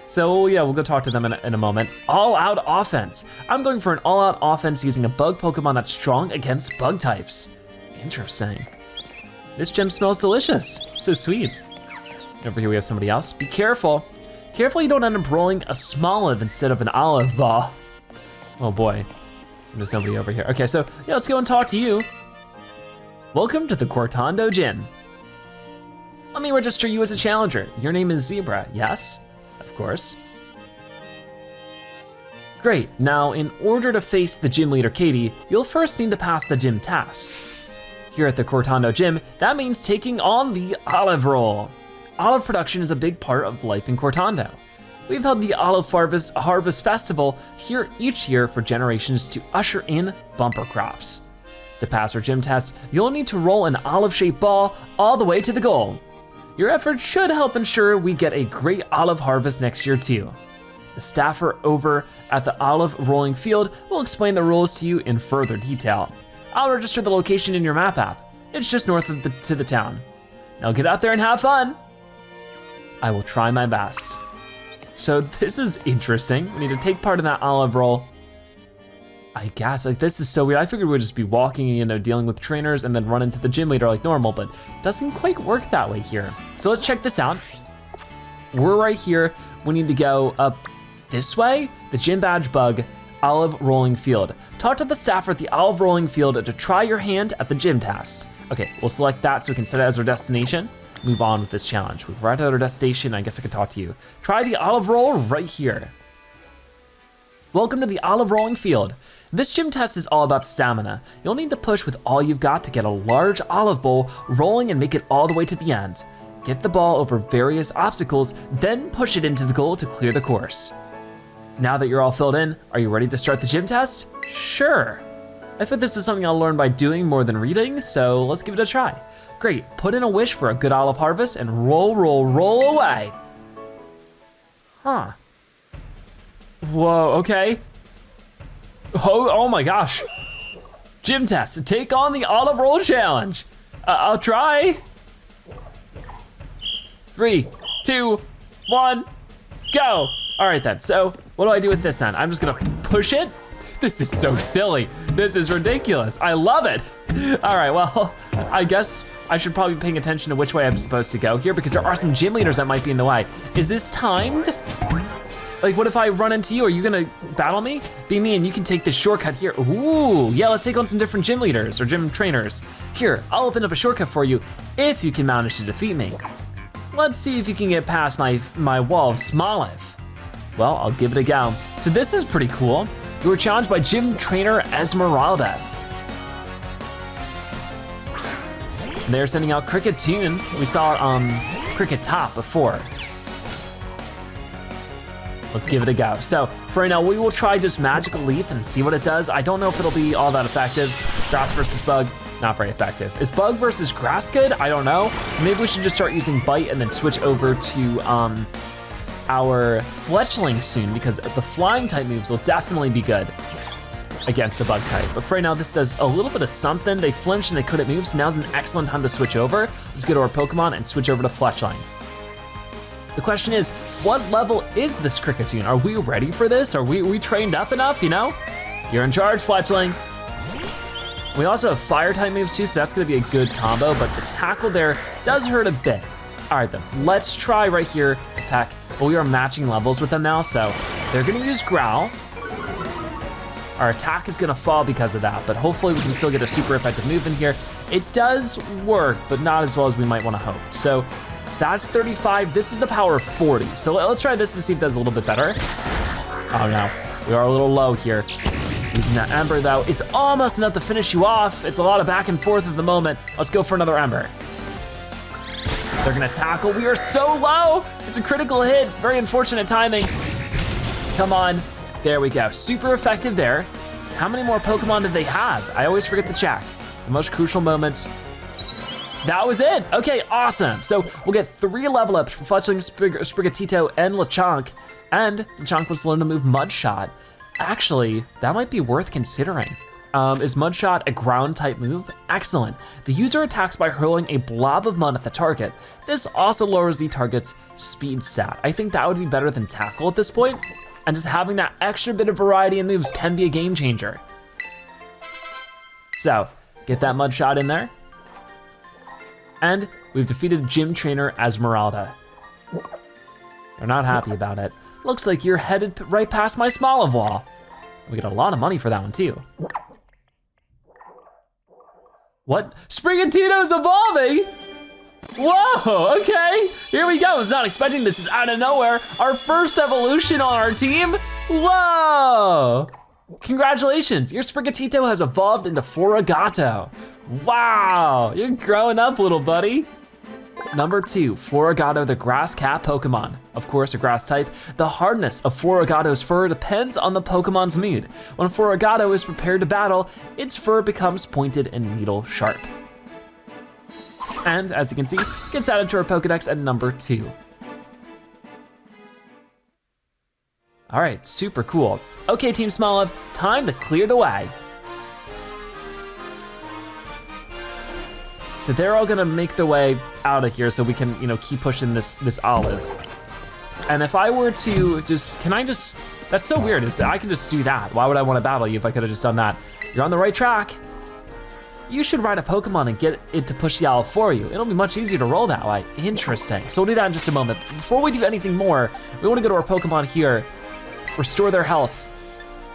So yeah, we'll go talk to them in a moment. All out offense. I'm going for an all out offense using a bug Pokemon that's strong against bug types. Interesting. This gem smells delicious, so sweet. Over here we have somebody else. Be careful. Careful you don't end up rolling a Smoliv instead of an olive ball. Oh boy, there's somebody over here. Okay, so yeah, let's go and talk to you. Welcome to the Cortando Gym. Let me register you as a challenger. Your name is Zebra, yes? Of course. Great, now in order to face the gym leader Katie, you'll first need to pass the gym test. Here at the Cortando Gym, that means taking on the olive roll. Olive production is a big part of life in Cortando. We've held the Olive Harvest Festival here each year for generations to usher in bumper crops. To pass our gym test, you'll need to roll an olive-shaped ball all the way to the goal. Your efforts should help ensure we get a great olive harvest next year too. The staffer over at the olive rolling field will explain the rules to you in further detail. I'll register the location in your map app. It's just north of the town. Now get out there and have fun. I will try my best. So this is interesting. We need to take part in that olive roll. I guess, this is so weird. I figured we'd just be walking, dealing with trainers and then run into the gym leader like normal, but it doesn't quite work that way here. So let's check this out. We're right here. We need to go up this way, the gym badge bug, olive rolling field. Talk to the staffer at the olive rolling field to try your hand at the gym test. Okay, we'll select that so we can set it as our destination. Move on with this challenge. We've arrived at our destination. I guess I could talk to you. Try the olive roll right here. Welcome to the olive rolling field. This gym test is all about stamina. You'll need to push with all you've got to get a large olive bowl rolling and make it all the way to the end. Get the ball over various obstacles, then push it into the goal to clear the course. Now that you're all filled in, are you ready to start the gym test? Sure. I think this is something I'll learn by doing more than reading, so let's give it a try. Great, put in a wish for a good olive harvest and roll, roll, roll away. Huh. Whoa, okay. Oh my gosh. Gym test, take on the olive roll challenge. I'll try. 3, 2, 1, go. All right then, so what do I do with this then? I'm just gonna push it? This is so silly. This is ridiculous, I love it. All right, well, I guess I should probably be paying attention to which way I'm supposed to go here because there are some gym leaders that might be in the way. Is this timed? What if I run into you? Are you gonna battle me? Be me and you can take this shortcut here. Ooh, yeah, let's take on some different gym leaders or gym trainers. Here, I'll open up a shortcut for you if you can manage to defeat me. Let's see if you can get past my wall of Smoliv. Well, I'll give it a go. So this is pretty cool. You were challenged by gym trainer Esmeralda. They're sending out Cricket Toon. We saw Cricket Top before. Let's give it a go. So for right now, we will try just Magical Leap and see what it does. I don't know if it'll be all that effective. Grass versus bug. not very effective. Is Bug versus Grass good? I don't know. So maybe we should just start using Bite and then switch over to our Fletchling soon, because the flying type moves will definitely be good against the Bug type. But for right now, this does a little bit of something. They flinched and they couldn't move, so now's an excellent time to switch over. Let's go to our Pokemon and switch over to Fletchling. The question is, what level is this Kricketune? Are we ready for this? Are we trained up enough, you know? You're in charge, Fletchling. We also have fire type moves too, so that's gonna be a good combo, but the tackle there does hurt a bit. All right then, let's try right here, the Peck. But we are matching levels with them now, so they're gonna use Growl. Our attack is gonna fall because of that, but hopefully we can still get a super effective move in here. It does work, but not as well as we might wanna hope. So that's 35, this is the power of 40. So let's try this to see if it does a little bit better. Oh no, we are a little low here. Using that Ember though is almost enough to finish you off. It's a lot of back and forth at the moment. Let's go for another Ember. They're gonna tackle, we are so low. It's a critical hit, very unfortunate timing. Come on, there we go, super effective there. How many more Pokemon did they have? I always forget to check. The most crucial moments. That was it, okay, awesome. So we'll get 3 level ups for Fletchling, Sprigatito, and Lechonk. And Lechonk was learned to move Mud Shot. Actually, that might be worth considering. Is Mud Shot a ground type move? Excellent. The user attacks by hurling a blob of mud at the target. This also lowers the target's speed stat. I think that would be better than Tackle at this point. And just having that extra bit of variety in moves can be a game changer. So, get that Mud Shot in there. And we've defeated Gym Trainer Esmeralda. They're not happy about it. Looks like you're headed right past my Smoliv wall. We get a lot of money for that one too. What? Sprigatito's evolving? Whoa, okay. Here we go, I was not expecting this, is out of nowhere. Our first evolution on our team. Whoa. Congratulations, your Sprigatito has evolved into Fuecoco. Wow, you're growing up, little buddy. Number 2, Fuecoco, the grass cat Pokemon. Of course, a grass type. The hardness of Fuecoco's fur depends on the Pokemon's mood. When Fuecoco is prepared to battle, its fur becomes pointed and needle sharp. And as you can see, gets added to our Pokedex at number 2. All right, super cool. Okay, Team Smoliv, time to clear the way. So they're all gonna make their way out of here so we can, keep pushing this olive. And if I were to just, that's so weird, I can just do that. Why would I wanna battle you if I could've just done that? You're on the right track. You should ride a Pokemon and get it to push the olive for you. It'll be much easier to roll that way. Interesting, so we'll do that in just a moment. Before we do anything more, we wanna go to our Pokemon here, restore their health.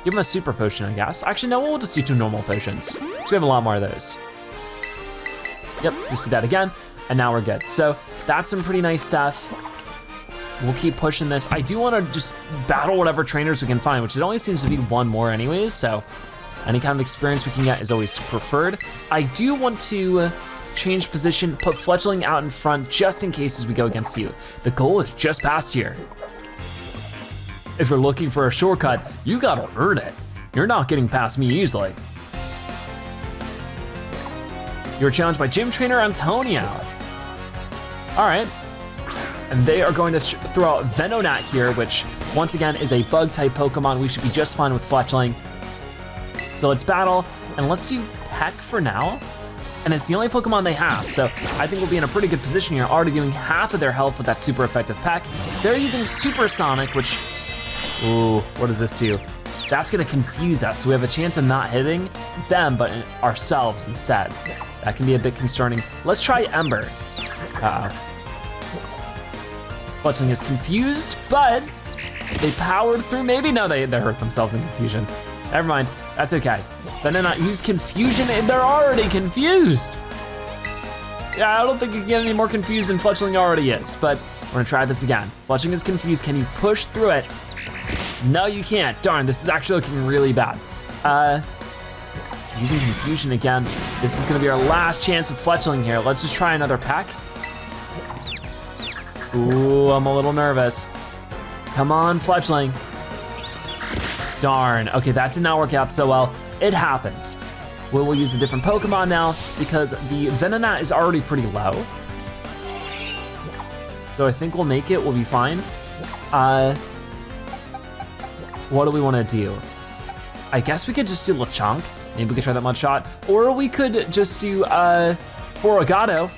Give them a super potion, I guess. Actually, no, we'll just do 2 normal potions. So we have a lot more of those. Yep, just do that again, and now we're good. So that's some pretty nice stuff. We'll keep pushing this. I do wanna just battle whatever trainers we can find, which it only seems to be 1 more anyways, so any kind of experience we can get is always preferred. I do want to change position, put Fletchling out in front just in case as we go against you. The goal is just past here. If you're looking for a shortcut, you gotta earn it. You're not getting past me easily. You're challenged by Gym Trainer Antonio. All right, and they are going to throw out Venonat here, which once again is a bug type Pokemon. We should be just fine with Fletchling. So let's battle, and let's do Peck for now. And it's the only Pokemon they have, so I think we'll be in a pretty good position here, already doing half of their health with that super effective Peck. They're using Supersonic, which, ooh, what does this do? That's gonna confuse us, so we have a chance of not hitting them, but ourselves instead. That can be a bit concerning. Let's try Ember. Fletchling is confused, but they powered through. Maybe, no, they hurt themselves in confusion. Never mind, that's okay. Then they're not use confusion and they're already confused. Yeah, I don't think you can get any more confused than Fletchling already is, but we're gonna try this again. Fletchling is confused, can you push through it? No, you can't, darn, this is actually looking really bad. Using confusion again. This is gonna be our last chance with Fletchling here. Let's just try another Peck. Ooh, I'm a little nervous. Come on, Fletchling. Darn, okay, that did not work out so well. It happens. We'll use a different Pokemon now because the Venonat is already pretty low. So I think we'll make it, we'll be fine. What do we wanna do? I guess we could just do Lechonk. Maybe we could try that Mudshot. Or we could just do Fuecoco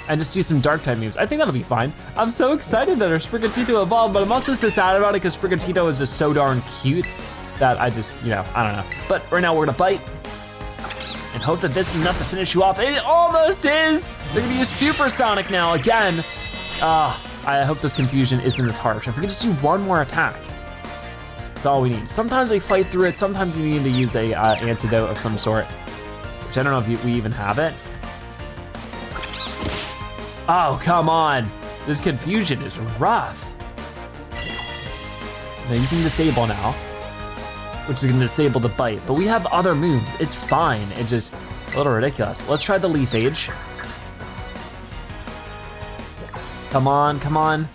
and just do some dark type moves. I think that'll be fine. I'm so excited that our Sprigatito evolved, but I'm also so sad about it because Sprigatito is just so darn cute that I just, I don't know. But right now we're gonna bite and hope that this is enough to finish you off. It almost is! They're gonna use Supersonic now again. I hope this confusion isn't as harsh. If we could just do one more attack, that's all we need. Sometimes they fight through it, sometimes you need to use a antidote of some sort, which I don't know if we even have it. Oh, come on. This confusion is rough. They're using Disable now, which is gonna disable the bite, but we have other moves. It's fine, it's just a little ridiculous. Let's try the Leaf Age. Come on, come on.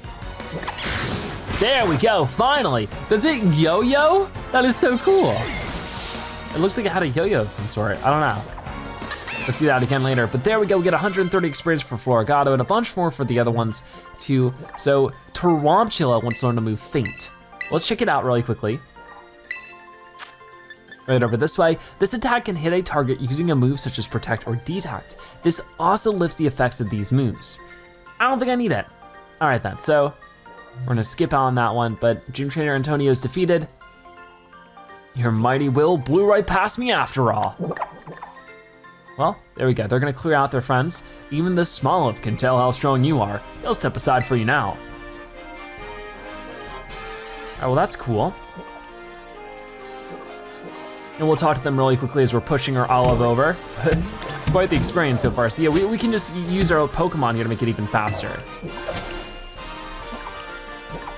There we go, finally. Does it yo-yo? That is so cool. It looks like it had a yo-yo of some sort, I don't know. Let's see that again later, but there we go, we get 130 experience for Fuecoco and a bunch more for the other ones too. So Tarantula wants to learn to move Faint. Let's check it out really quickly. Right over this way, this attack can hit a target using a move such as Protect or Detect. This also lifts the effects of these moves. I don't think I need it. All right then, so we're gonna skip on that one, but Gym Trainer Antonio's defeated. Your mighty will blew right past me after all. Well, there we go, they're gonna clear out their friends. Even the Smoliv can tell how strong you are. He'll step aside for you now. All right, well that's cool. And we'll talk to them really quickly as we're pushing our Olive over. Quite the experience so far. So yeah, we can just use our Pokemon here to make it even faster.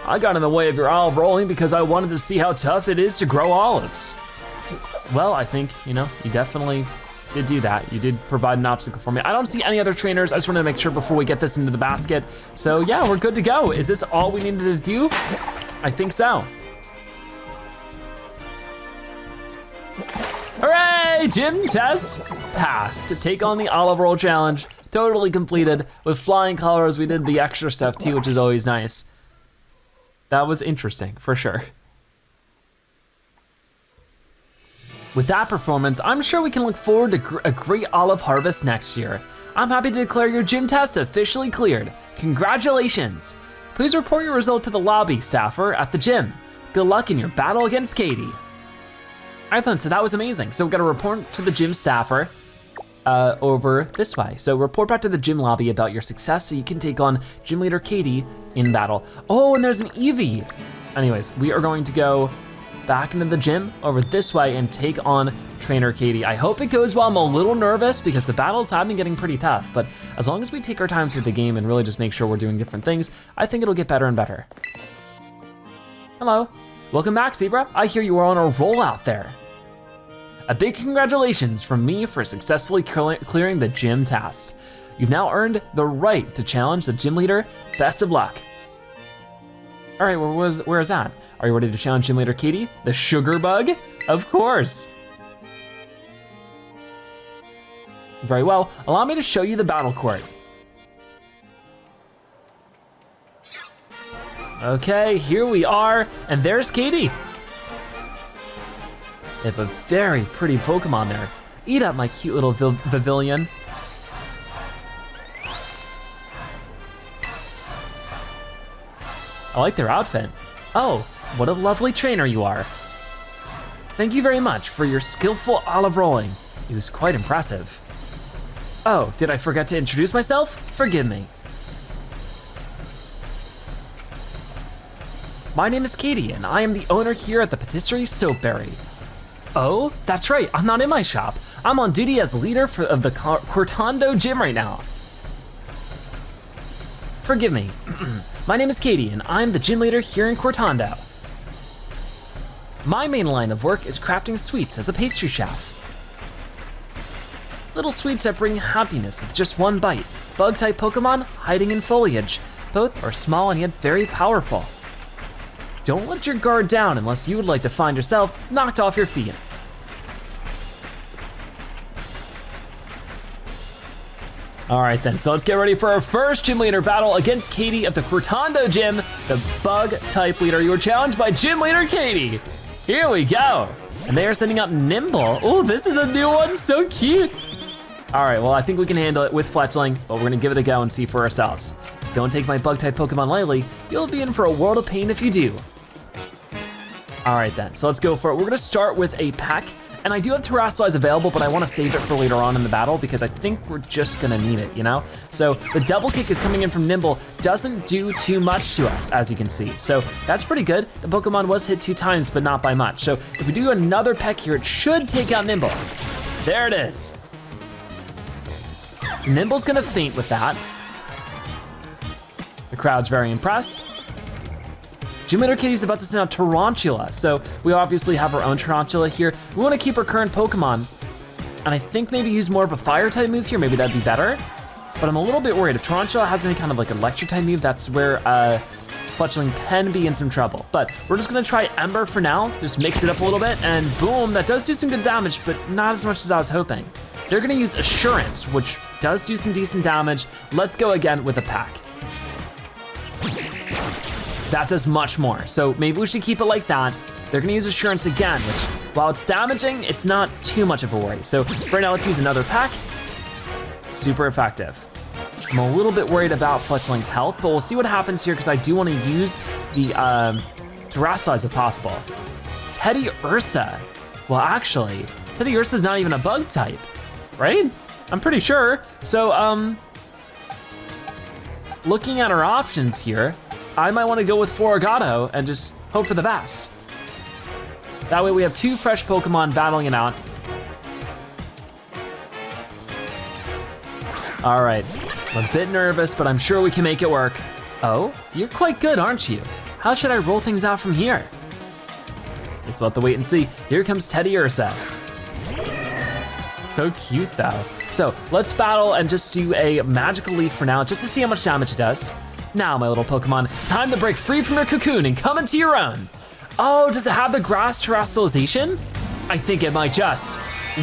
I got in the way of your olive rolling because I wanted to see how tough it is to grow olives. Well, I think, you definitely did do that. You did provide an obstacle for me. I don't see any other trainers. I just wanted to make sure before we get this into the basket. So yeah, we're good to go. Is this all we needed to do? I think so. Hooray, gym test passed. To take on the olive roll challenge, totally completed. With flying colors, we did the extra stuff too, which is always nice. That was interesting, for sure. With that performance, I'm sure we can look forward to a great olive harvest next year. I'm happy to declare your gym test officially cleared. Congratulations. Please report your result to the lobby staffer at the gym. Good luck in your battle against Katie. All right then, so that was amazing. So we gotta report to the gym staffer over this way. So report back to the gym lobby about your success so you can take on gym leader Katie in battle. Oh, and there's an Eevee. Anyways, we are going to go back into the gym over this way and take on trainer Katie. I hope it goes well. I'm a little nervous because the battles have been getting pretty tough, but as long as we take our time through the game and really just make sure we're doing different things, I think it'll get better and better. Hello, welcome back, Zebra. I hear you are on a roll out there. A big congratulations from me for successfully clearing the gym task. You've now earned the right to challenge the gym leader. Best of luck. All right, where is that? Are you ready to challenge gym leader Katie? The sugar bug? Of course. Very well, allow me to show you the battle court. Okay, here we are, and there's Katie. They have a very pretty Pokemon there. Eat up, my cute little Pavilion. I like their outfit. Oh, what a lovely trainer you are. Thank you very much for your skillful olive rolling. It was quite impressive. Oh, did I forget to introduce myself? Forgive me. My name is Katie, and I am the owner here at the Patisserie Soapberry. Oh, that's right, I'm not in my shop. I'm on duty as leader of the Cortando Gym right now. Forgive me. My name is Katie, and I'm the gym leader here in Cortando. My main line of work is crafting sweets as a pastry chef. Little sweets that bring happiness with just one bite. Bug-type Pokemon hiding in foliage. Both are small and yet very powerful. Don't let your guard down unless you would like to find yourself knocked off your feet. All right then, so let's get ready for our first gym leader battle against Katie of the Cortando Gym, the bug type leader. You were challenged by gym leader Katie. Here we go. And they are sending out Nimble. Oh, this is a new one, so cute. All right, well, I think we can handle it with Fletchling, but we're gonna give it a go and see for ourselves. Don't take my bug type Pokemon lightly. You'll be in for a world of pain if you do. All right then, so let's go for it. We're gonna start with a Peck. And I do have Terastal available, but I wanna save it for later on in the battle because I think we're just gonna need it, you know? So the double kick is coming in from Nimble, doesn't do too much to us, as you can see. So that's pretty good. The Pokemon was hit 2 times, but not by much. So if we do another Peck here, it should take out Nimble. There it is. So Nimble's gonna faint with that. The crowd's very impressed. Gym Leader Katie's about to send out Tarantula, so we obviously have our own Tarantula here. We wanna keep our current Pokemon, and I think maybe use more of a fire type move here, maybe that'd be better. But I'm a little bit worried. If Tarantula has any kind of like electric type move, that's where Fletchling can be in some trouble. But we're just gonna try Ember for now, just mix it up a little bit, and boom, that does do some good damage, but not as much as I was hoping. They're gonna use Assurance, which does do some decent damage. Let's go again with a Pack. That does much more, so maybe we should keep it like that. They're gonna use Assurance again, which, while it's damaging, it's not too much of a worry. So right now, let's use another Pack. Super effective. I'm a little bit worried about Fletchling's health, but we'll see what happens here, because I do wanna use the Terastal if possible. Teddy Ursa. Well, actually, Teddy Ursa's not even a bug type, right? I'm pretty sure. So, looking at our options here, I might wanna go with Fuecoco and just hope for the best. That way we have 2 fresh Pokemon battling it out. All right, I'm a bit nervous, but I'm sure we can make it work. Oh, you're quite good, aren't you? How should I roll things out from here? Guess we'll have to wait and see. Here comes Teddy Ursa. So cute though. So let's battle and just do a Magical Leaf for now, just to see how much damage it does. Now, my little Pokemon, time to break free from your cocoon and come into your own. Oh, does it have the grass terastallization? I think it might just.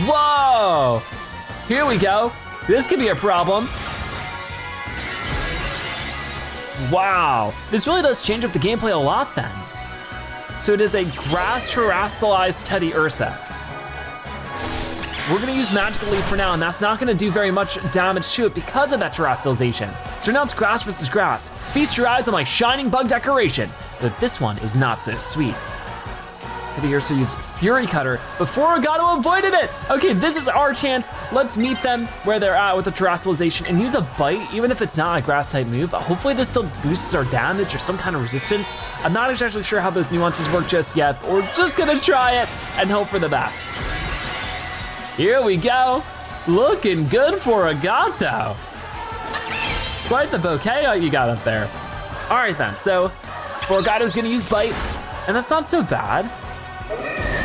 Whoa! Here we go. This could be a problem. Wow, this really does change up the gameplay a lot then. So it is a grass terastallized Teddy Ursa. We're gonna use Magical Leaf for now, and that's not gonna do very much damage to it because of that terastallization. So now it's grass versus grass. Feast your eyes on my shining bug decoration, but this one is not so sweet. Teddy Ursa used Fury Cutter before Fuecoco avoided it. Okay, this is our chance. Let's meet them where they're at with the terastallization and use a Bite, even if it's not a grass type move. Hopefully this still boosts our damage or some kind of resistance. I'm not exactly sure how those nuances work just yet, but we're just gonna try it and hope for the best. Here we go. Looking good for Fuecoco. Quite the bouquet you got up there. All right then, so Fuecoco's gonna use Bite, and that's not so bad.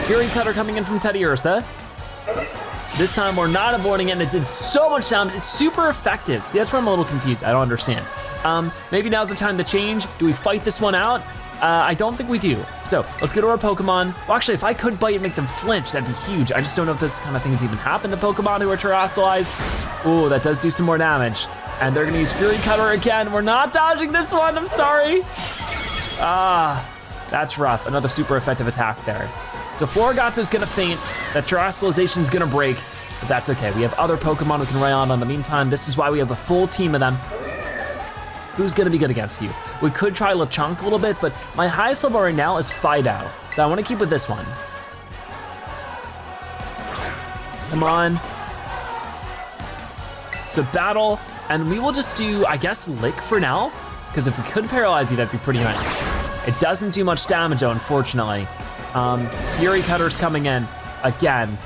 Fury Cutter coming in from Teddy Ursa. This time we're not avoiding it, and it did so much damage. It's super effective. See, that's where I'm a little confused. I don't understand. Maybe now's the time to change. Do we fight this one out? I don't think we do. So let's go to our Pokemon. Well, actually, if I could Bite and make them flinch, that'd be huge. I just don't know if this kind of things even happen to Pokemon who are terastallized. Ooh, that does do some more damage. And they're gonna use Fury Cutter again. We're not dodging this one, I'm sorry. That's rough. Another super effective attack there. So Fuecoco's gonna faint. That terastallization's gonna break, but that's okay. We have other Pokemon we can rely on in the meantime. This is why we have a full team of them. Who's gonna be good against you? We could try Lechonk a little bit, but my highest level right now is Fidough, so I wanna keep with this one. Come on. So battle, and we will just do, I guess, Lick for now, because if we could paralyze you, that'd be pretty nice. It doesn't do much damage though, unfortunately. Fury Cutter's coming in again.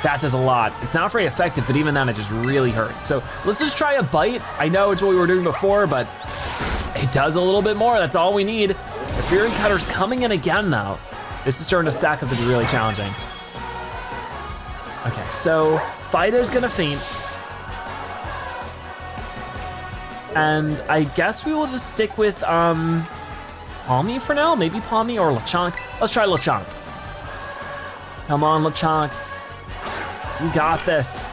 That does a lot. It's not very effective, but even then it just really hurts. So let's just try a Bite. I know it's what we were doing before, but it does a little bit more. That's all we need. The Fury Cutter's coming in again though. This is starting to stack up to be really challenging. Okay, so Fidough's gonna faint. And I guess we will just stick with Palmy for now, maybe Palmy or Lechonk. Let's try Lechonk. Come on, Lechonk. You got this.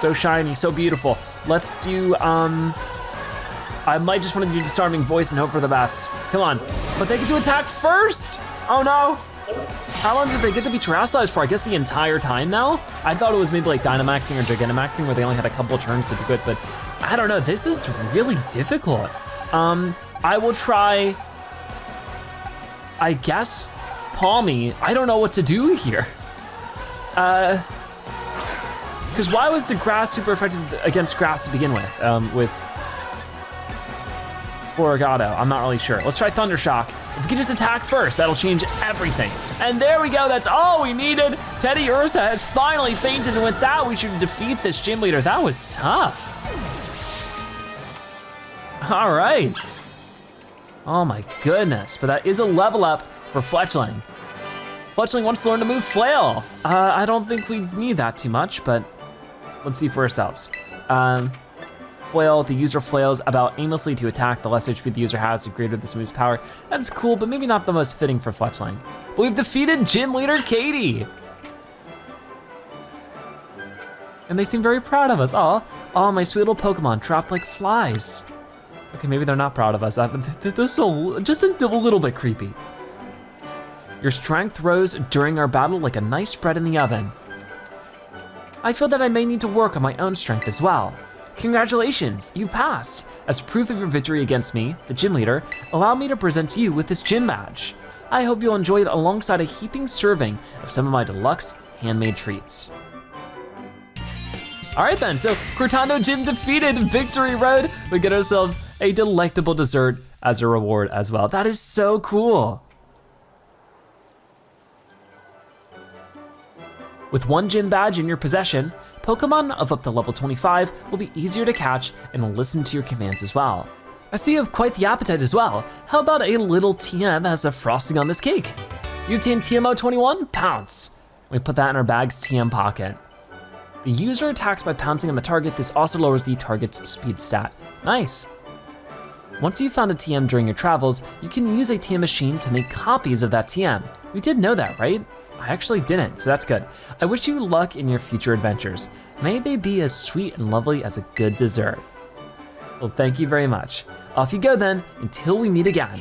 So shiny, so beautiful. Let's do, I might just want to do Disarming Voice and hope for the best. Come on, but they get to attack first. Oh no. How long did they get to be Terastalized for? I guess the entire time now? I thought it was maybe like Dynamaxing or Gigantamaxing where they only had a couple of turns to do it, but I don't know, this is really difficult. I will try, I guess, Palmy. I don't know what to do here. Because why was the grass super effective against grass to begin with Floragato? I'm not really sure. Let's try Thundershock. If we can just attack first, that'll change everything. And there we go, that's all we needed. Teddy Ursa has finally fainted, and with that, we should defeat this gym leader. That was tough. All right. Oh my goodness, but that is a level up for Fletchling. Fletchling wants to learn to move Flail. I don't think we need that too much, but let's see for ourselves. Flail, the user flails about aimlessly to attack. The less HP the user has, the greater this move's power. That's cool, but maybe not the most fitting for Fletchling. But we've defeated gym leader Katie. And they seem very proud of us. Oh, my sweet little Pokemon dropped like flies. Okay, maybe they're not proud of us. They're so, just a little bit creepy. Your strength rose during our battle like a nice bread in the oven. I feel that I may need to work on my own strength as well. Congratulations, you passed. As proof of your victory against me, the gym leader, allow me to present you with this gym badge. I hope you'll enjoy it alongside a heaping serving of some of my deluxe handmade treats. All right then, so Cortando Gym defeated, Victory Road. We get ourselves a delectable dessert as a reward as well. That is so cool. With one gym badge in your possession, Pokemon of up to level 25 will be easier to catch and will listen to your commands as well. I see you have quite the appetite as well. How about a little TM as a frosting on this cake? You obtain TMO 21, pounce. We put that in our bag's TM pocket. The user attacks by pouncing on the target. This also lowers the target's speed stat. Nice. Once you've found a TM during your travels, you can use a TM machine to make copies of that TM. We did know that, right? I actually didn't, so that's good. I wish you luck in your future adventures. May they be as sweet and lovely as a good dessert. Well, thank you very much. Off you go then, until we meet again.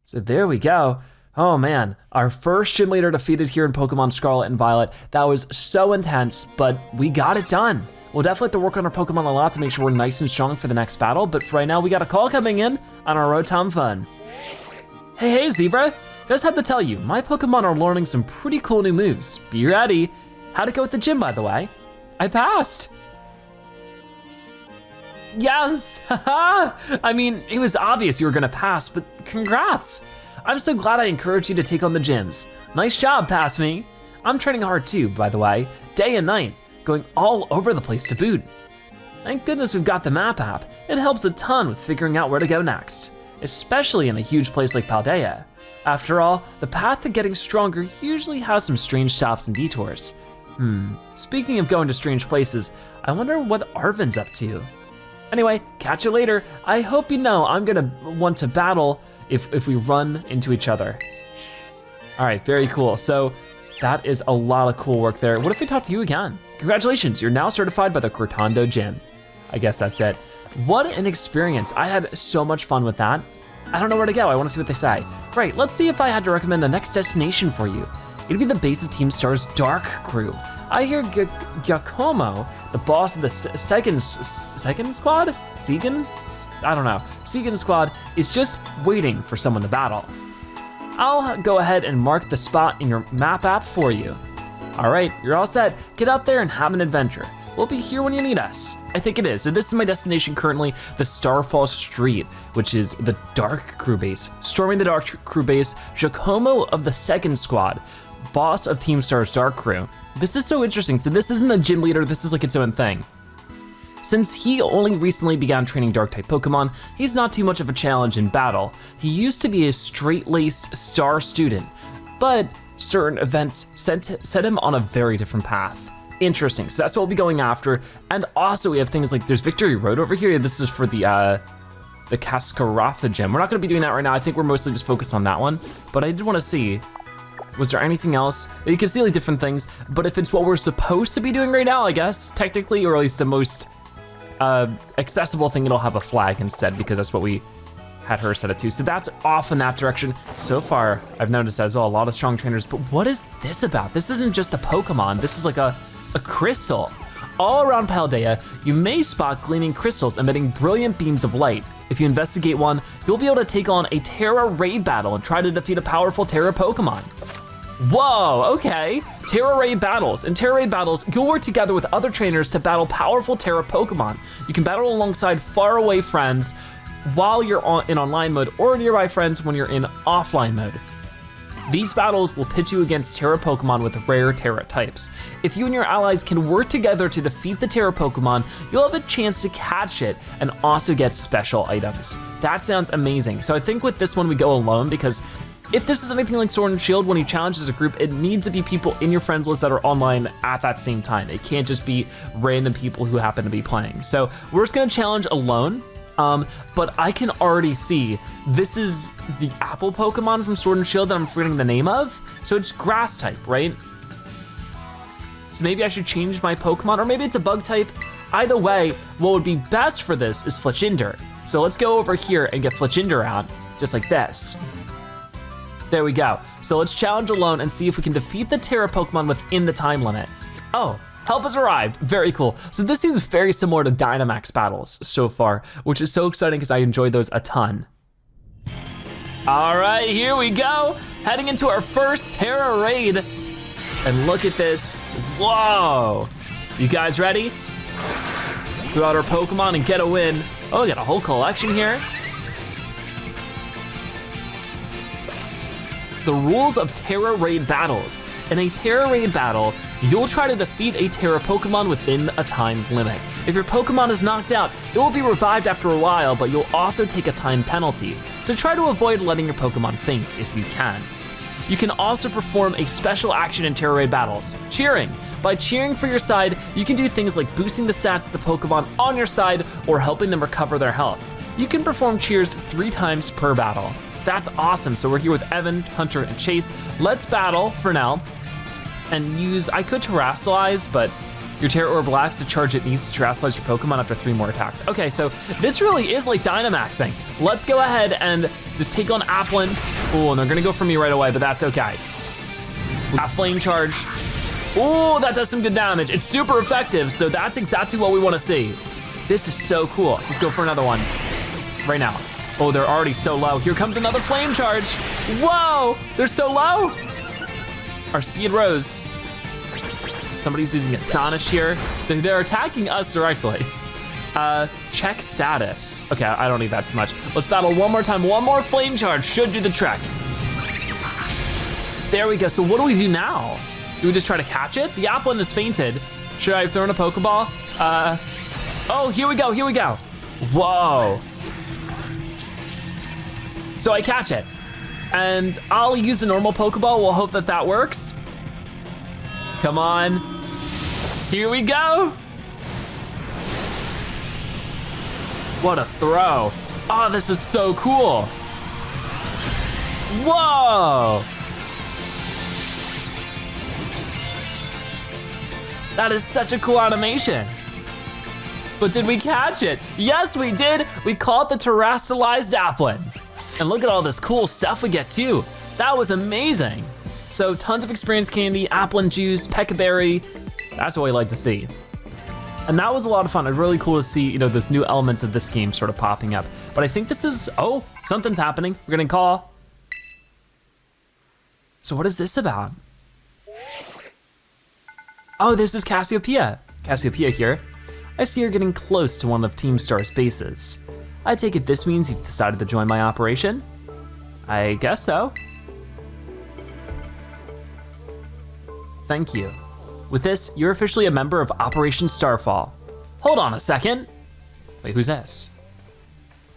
So there we go. Oh man, our first gym leader defeated here in Pokemon Scarlet and Violet. That was so intense, but we got it done. We'll definitely have to work on our Pokemon a lot to make sure we're nice and strong for the next battle, but for right now, we got a call coming in on our Rotom Fun. Hey Zebra, just had to tell you, my Pokemon are learning some pretty cool new moves. Be ready. How'd it go with the gym, by the way? I passed. Yes, I mean, it was obvious you were gonna pass, but congrats. I'm so glad I encouraged you to take on the gyms. Nice job, Pass Me. I'm training hard too, by the way, day and night, going all over the place to boot. Thank goodness we've got the map app. It helps a ton with figuring out where to go next, especially in a huge place like Paldea. After all, the path to getting stronger usually has some strange stops and detours. Speaking of going to strange places, I wonder what Arven's up to. Anyway, catch you later. I hope you know I'm gonna want to battle if we run into each other. All right, very cool. So that is a lot of cool work there. What if we talk to you again? Congratulations, you're now certified by the Cortando Gym. I guess that's it. What an experience. I had so much fun with that. I don't know where to go. I want to see what they say. Right, let's see if I had to recommend the next destination for you. It'd be the base of Team Star's Dark Crew. I hear Giacomo, the boss of the second squad? Segan? I don't know. Segan squad is just waiting for someone to battle. I'll go ahead and mark the spot in your map app for you. All right, you're all set. Get out there and have an adventure. We'll be here when you need us. I think it is. So this is my destination currently, the Starfall Street, which is the Dark Crew base. Storming the Dark Crew base, Giacomo of the second squad, boss of Team Star's Dark Crew. This is so interesting. So this isn't a gym leader, this is like its own thing. Since he only recently began training Dark-type Pokemon, he's not too much of a challenge in battle. He used to be a straight-laced star student, but certain events set him on a very different path. Interesting, so that's what we'll be going after. And also we have things like, there's Victory Road over here. This is for the Cascara Gym. We're not gonna be doing that right now. I think we're mostly just focused on that one, but I did wanna see Was there anything else? You can see like different things, but if it's what we're supposed to be doing right now, I guess, technically, or at least the most accessible thing, it'll have a flag instead, because that's what we had her set it to. So that's off in that direction. So far, I've noticed as well, a lot of strong trainers, but what is this about? This isn't just a Pokemon, this is like a crystal. All around Paldea, you may spot gleaming crystals emitting brilliant beams of light. If you investigate one, you'll be able to take on a Terra raid battle and try to defeat a powerful Terra Pokemon. Whoa, okay. Terra raid battles. In Terra raid battles, you'll work together with other trainers to battle powerful Terra Pokemon. You can battle alongside faraway friends while you're in online mode, or nearby friends when you're in offline mode. These battles will pit you against Terra Pokemon with rare Terra types. If you and your allies can work together to defeat the Terra Pokemon, you'll have a chance to catch it and also get special items. That sounds amazing. So I think with this one we go alone, because if this is anything like Sword and Shield, when you challenge as a group, it needs to be people in your friends list that are online at that same time. It can't just be random people who happen to be playing. So we're just gonna challenge alone. But I can already see this is the apple Pokemon from Sword and Shield that I'm forgetting the name of. So it's grass type, right? So maybe I should change my Pokemon, or maybe it's a bug type. Either way, what would be best for this is Fletchinder. So let's go over here and get Fletchinder out, just like this. There we go. So let's challenge alone and see if we can defeat the Terra Pokemon within the time limit. Oh. Help has arrived, very cool. So this seems very similar to Dynamax battles so far, which is so exciting because I enjoyed those a ton. All right, here we go. Heading into our first Terra raid. And look at this, whoa. You guys ready? Let's throw out our Pokemon and get a win. Oh, we got a whole collection here. The rules of Terra raid battles. In a Terra raid battle, you'll try to defeat a Terra Pokemon within a time limit. If your Pokemon is knocked out, it will be revived after a while, but you'll also take a time penalty. So try to avoid letting your Pokemon faint if you can. You can also perform a special action in Terra raid battles, cheering. By cheering for your side, you can do things like boosting the stats of the Pokemon on your side or helping them recover their health. You can perform cheers 3 times per battle. That's awesome. So we're here with Evan, Hunter, and Chase. Let's battle for now and use, I could Terastalize, but your Terra Orb lacks the charge it needs to Terastalize your Pokemon after 3 more attacks. Okay, so this really is like Dynamaxing. Let's go ahead and just take on Applin. Oh, and they're gonna go for me right away, but that's okay. Flame Charge. Oh, that does some good damage. It's super effective, so that's exactly what we wanna see. This is so cool. Let's just go for another one right now. Oh, they're already so low. Here comes another Flame Charge. Whoa, they're so low. Our speed rose. Somebody's using a Sonic here. They're attacking us directly. Check status. Okay, I don't need that too much. Let's battle one more time. One more Flame Charge should do the trick. There we go, so what do we do now? Do we just try to catch it? The Applin is fainted. Should I have thrown a Pokeball? Oh, here we go, here we go. Whoa. So I catch it, and I'll use a normal Pokeball. We'll hope that that works. Come on, here we go. What a throw. Oh, this is so cool. Whoa. That is such a cool animation. But did we catch it? Yes, we did. We caught the Terastalized Applin. And look at all this cool stuff we get too. That was amazing. So tons of experience candy, Applin juice, Peccaberry. That's what we like to see. And that was a lot of fun. It's really cool to see, you know, this new elements of this game sort of popping up. But I think this is, oh, something's happening. We're getting a call. So what is this about? Oh, this is Cassiopeia. Cassiopeia here. I see you're getting close to one of Team Star's bases. I take it this means you've decided to join my operation? I guess so. Thank you. With this, you're officially a member of Operation Starfall. Hold on a second. Wait, who's this?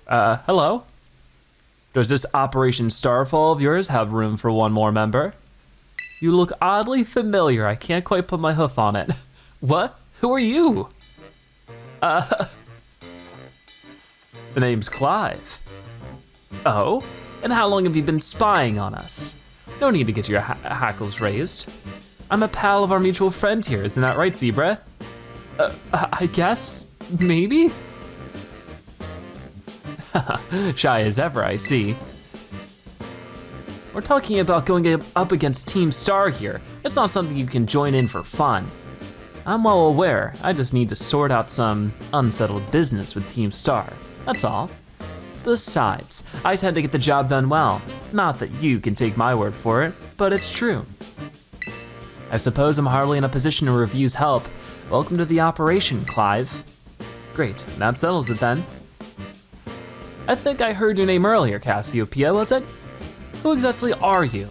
Hello? Does this Operation Starfall of yours have room for one more member? You look oddly familiar. I can't quite put my hoof on it. What? Who are you? The name's Clive. Oh, and how long have you been spying on us? No need to get your hackles raised. I'm a pal of our mutual friend here, isn't that right, Zebra? I guess, maybe? Shy as ever, I see. We're talking about going up against Team Star here. It's not something you can join in for fun. I'm well aware, I just need to sort out some unsettled business with Team Star, that's all. Besides, I tend to get the job done well. Not that you can take my word for it, but it's true. I suppose I'm hardly in a position to refuse help. Welcome to the operation, Clive. Great, that settles it then. I think I heard your name earlier, Cassiopeia, was it? Who exactly are you?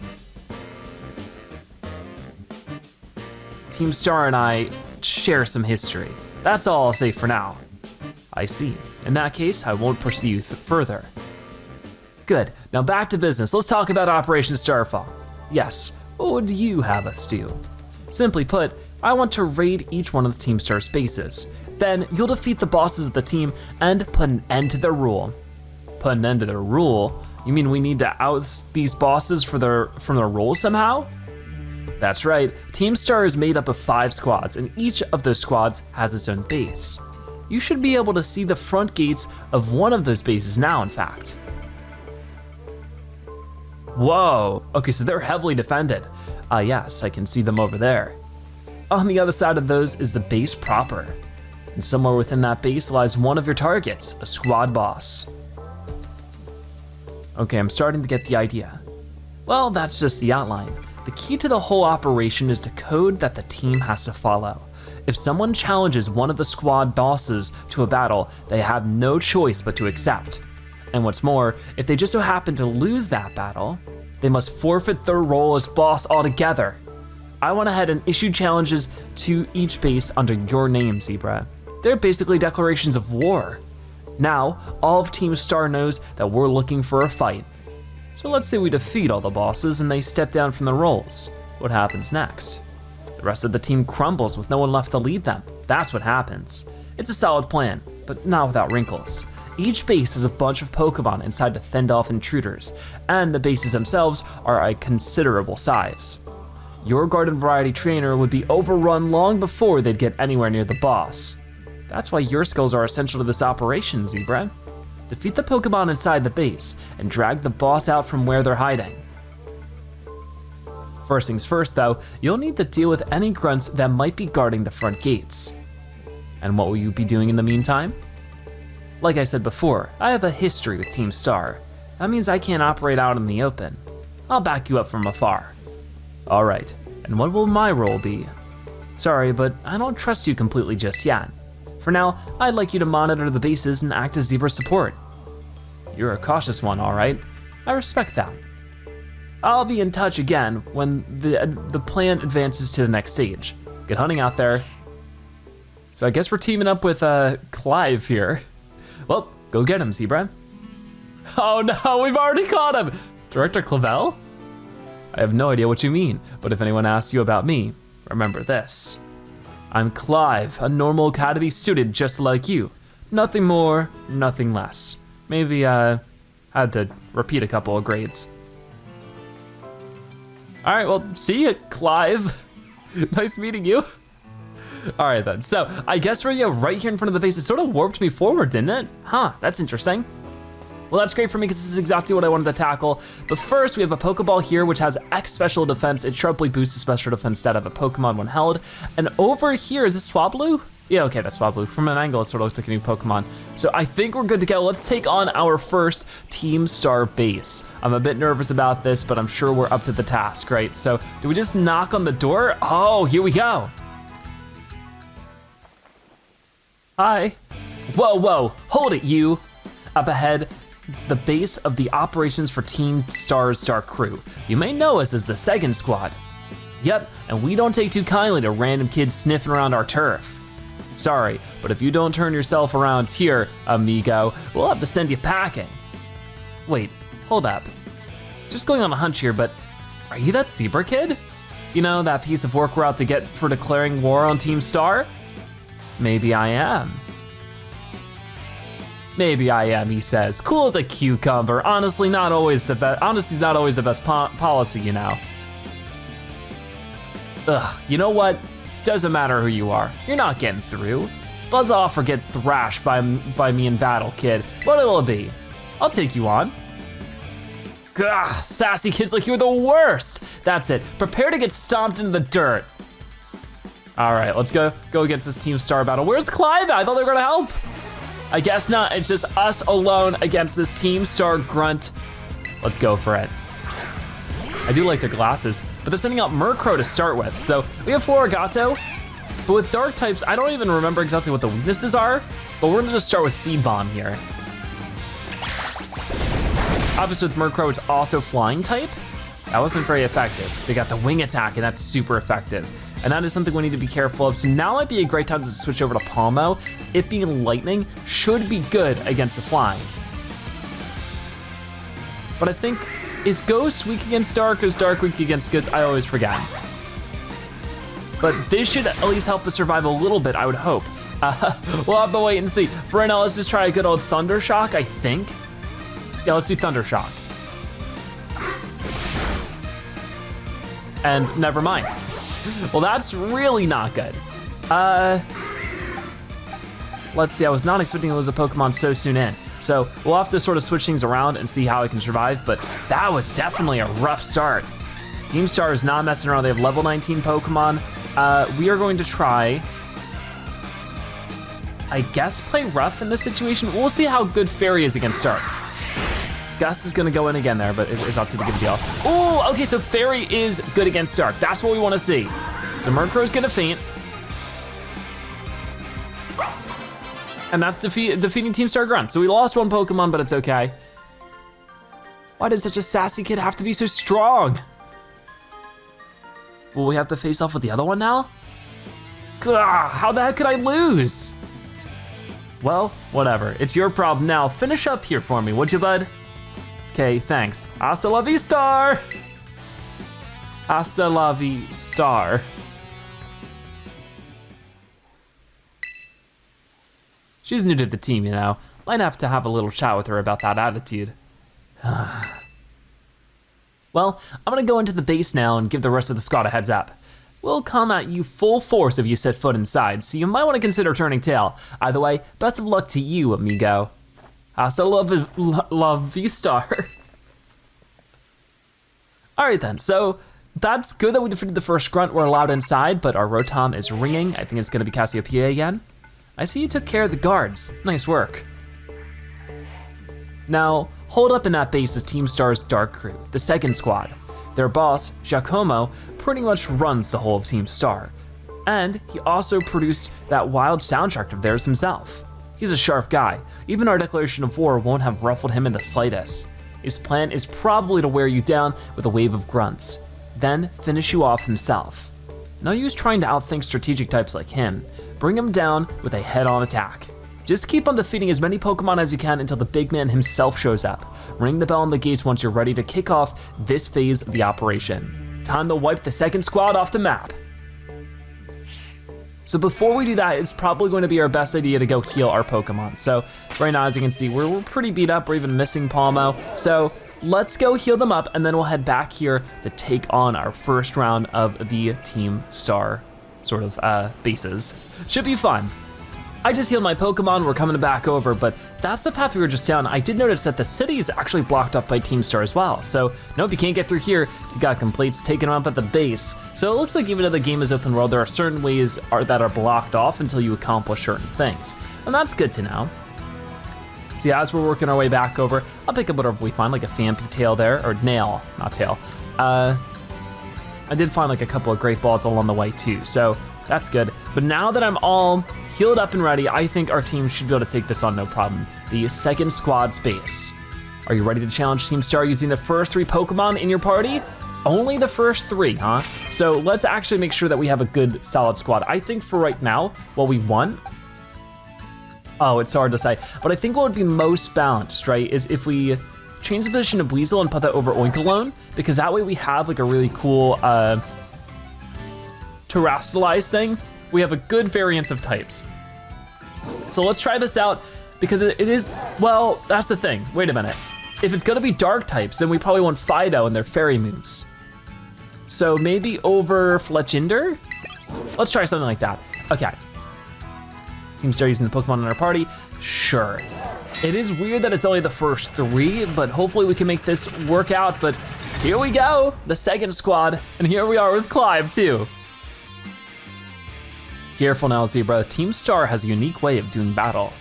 Team Star and I share some history. That's all I'll say for now. I see. In that case, I won't pursue you further. Good, now back to business. Let's talk about Operation Starfall. Yes, what would you have us do? Simply put, I want to raid each one of the Team Star's bases. Then you'll defeat the bosses of the team and put an end to their rule. Put an end to their rule? You mean we need to oust these bosses from their role somehow? That's right, Team Star is made up of 5 squads, and each of those squads has its own base. You should be able to see the front gates of one of those bases now, in fact. Whoa, okay, so they're heavily defended. Yes, I can see them over there. On the other side of those is the base proper. And somewhere within that base lies one of your targets, a squad boss. Okay, I'm starting to get the idea. Well, that's just the outline. The key to the whole operation is the code that the team has to follow. If someone challenges one of the squad bosses to a battle, they have no choice but to accept. And what's more, if they just so happen to lose that battle, they must forfeit their role as boss altogether. I went ahead and issued challenges to each base under your name, Zebra. They're basically declarations of war. Now, all of Team Star knows that we're looking for a fight. So let's say we defeat all the bosses and they step down from their roles. What happens next? The rest of the team crumbles with no one left to lead them. That's what happens. It's a solid plan, but not without wrinkles. Each base has a bunch of Pokemon inside to fend off intruders, and the bases themselves are a considerable size. Your garden variety trainer would be overrun long before they'd get anywhere near the boss. That's why your skills are essential to this operation, Zebra. Defeat the Pokemon inside the base and drag the boss out from where they're hiding. First things first though, you'll need to deal with any grunts that might be guarding the front gates. And what will you be doing in the meantime? Like I said before, I have a history with Team Star. That means I can't operate out in the open. I'll back you up from afar. All right, and what will my role be? Sorry, but I don't trust you completely just yet. For now, I'd like you to monitor the bases and act as Zebra's support. You're a cautious one, all right. I respect that. I'll be in touch again when the plan advances to the next stage. Good hunting out there. So I guess we're teaming up with Clive here. Well, go get him, Zebra. Oh no, we've already caught him. Director Clavel? I have no idea what you mean, but if anyone asks you about me, remember this. I'm Clive, a normal academy student just like you. Nothing more, nothing less. Maybe had to repeat a couple of grades. All right, well, see ya, Clive. Nice meeting you. All right then, so I guess we're right here in front of the base. It sort of warped me forward, didn't it? Huh, that's interesting. Well, that's great for me because this is exactly what I wanted to tackle. But first, we have a Pokeball here, which has X special defense. It sharply boosts the special defense stat of a Pokemon when held. And over here, is this Swablu? Yeah, okay, that's Swablu. From an angle, it sort of looks like a new Pokemon. So I think we're good to go. Let's take on our first Team Star base. I'm a bit nervous about this, but I'm sure we're up to the task, right? So do we just knock on the door? Oh, here we go. Hi. Whoa, whoa, hold it, you. Up ahead, it's the base of the operations for Team Star's Dark Crew. You may know us as the second squad. Yep, and we don't take too kindly to random kids sniffing around our turf. Sorry, but if you don't turn yourself around here, amigo, we'll have to send you packing. Wait, hold up. Just going on a hunch here, but are you that Zebra kid? You know, that piece of work we're out to get for declaring war on Team Star? Maybe I am. Maybe I am, he says. Cool as a cucumber. Honestly, not always the best. Honesty's not always the best policy, you know. Ugh, you know what? Doesn't matter who you are. You're not getting through. Buzz off or get thrashed by me in battle, kid. What it'll be. I'll take you on. Ugh, sassy kids like you are the worst. That's it. Prepare to get stomped into the dirt. All right, let's go against this Team Star battle. Where's Clive at? I thought they were gonna help. I guess not, it's just us alone against this Team Star grunt. Let's go for it. I do like their glasses, but they're sending out Murkrow to start with. So we have Florigato, but with dark types, I don't even remember exactly what the weaknesses are, but we're gonna just start with Seed Bomb here. Obviously with Murkrow, it's also flying type. That wasn't very effective. They got the wing attack and that's super effective. And that is something we need to be careful of. So now might be a great time to switch over to Palmo. It being lightning should be good against the flying. But I think, is Ghost weak against Dark or is Dark weak against Ghost? I always forget. But this should at least help us survive a little bit, I would hope. We'll have to wait and see. For right now, let's just try a good old Thunder Shock, I think. Yeah, let's do Thunder Shock. And never mind. Well, that's really not good. Let's see, I was not expecting to lose a Pokemon so soon in. So we'll have to sort of switch things around and see how I can survive, but that was definitely a rough start. Team Star is not messing around, they have level 19 Pokemon. We are going to try, I guess, play rough in this situation. We'll see how good Fairy is against Dark. Gus is gonna go in again there, but it's not too big of a deal. Oh, okay, so Fairy is good against Dark. That's what we wanna see. So Murkrow's gonna faint. And that's defeating Team Star Grunt. So we lost one Pokemon, but it's okay. Why did such a sassy kid have to be so strong? Will we have to face off with the other one now? Gah, how the heck could I lose? Well, whatever, it's your problem now. Finish up here for me, would you, bud? Okay, thanks. Hasta la vista! Hasta la vista. She's new to the team, you know. Might have to have a little chat with her about that attitude. Well, I'm gonna go into the base now and give the rest of the squad a heads up. We'll come at you full force if you set foot inside, so you might wanna consider turning tail. Either way, best of luck to you, amigo. Hasta la vista. All right then, so that's good that we defeated the first grunt. We're allowed inside, but our Rotom is ringing. I think it's gonna be Cassiopeia again. I see you took care of the guards. Nice work. Now, hold up in that base is Team Star's Dark Crew, the second squad. Their boss, Giacomo, pretty much runs the whole of Team Star. And he also produced that wild soundtrack of theirs himself. He's a sharp guy. Even our declaration of war won't have ruffled him in the slightest. His plan is probably to wear you down with a wave of grunts, then finish you off himself. No use trying to outthink strategic types like him. Bring him down with a head-on attack. Just keep on defeating as many Pokemon as you can until the big man himself shows up. Ring the bell on the gates once you're ready to kick off this phase of the operation. Time to wipe the second squad off the map. So before we do that, it's probably going to be our best idea to go heal our Pokemon. So right now, as you can see, we're pretty beat up. We're even missing Palmo. So let's go heal them up and then we'll head back here to take on our first round of the Team Star sort of bases. Should be fun. I just healed my Pokemon, we're coming back over, but that's the path we were just down. I did notice that the city is actually blocked off by Team Star as well. So nope, you can't get through here. You got complaints taken up at the base. So it looks like even though the game is open world, there are certain ways that are blocked off until you accomplish certain things. And that's good to know. So yeah, as we're working our way back over, I'll pick up whatever we find, like a Phanpy tail there, or nail, not tail. I did find like a couple of great balls along the way too, so that's good. But now that I'm all healed up and ready, I think our team should be able to take this on no problem. The second squad's base. Are you ready to challenge Team Star using the first 3 Pokemon in your party? Only the first 3, huh? So let's actually make sure that we have a good solid squad. I think for right now, what we want, oh, it's hard to say, but I think what would be most balanced, right, is if we change the position of Weasel and put that over Oinkologne, because that way we have like a really cool Terastalize thing. We have a good variance of types. So let's try this out. because it is, well, that's the thing. Wait a minute. If it's gonna be dark types, then we probably want Fido and their fairy moves. So maybe over Fletchinder? Let's try something like that. Okay. Team Star using the Pokemon in our party? Sure. It is weird that it's only the first 3, but hopefully we can make this work out. But here we go, the second squad, and here we are with Clive too. Careful now, Zebra. Team Star has a unique way of doing battle.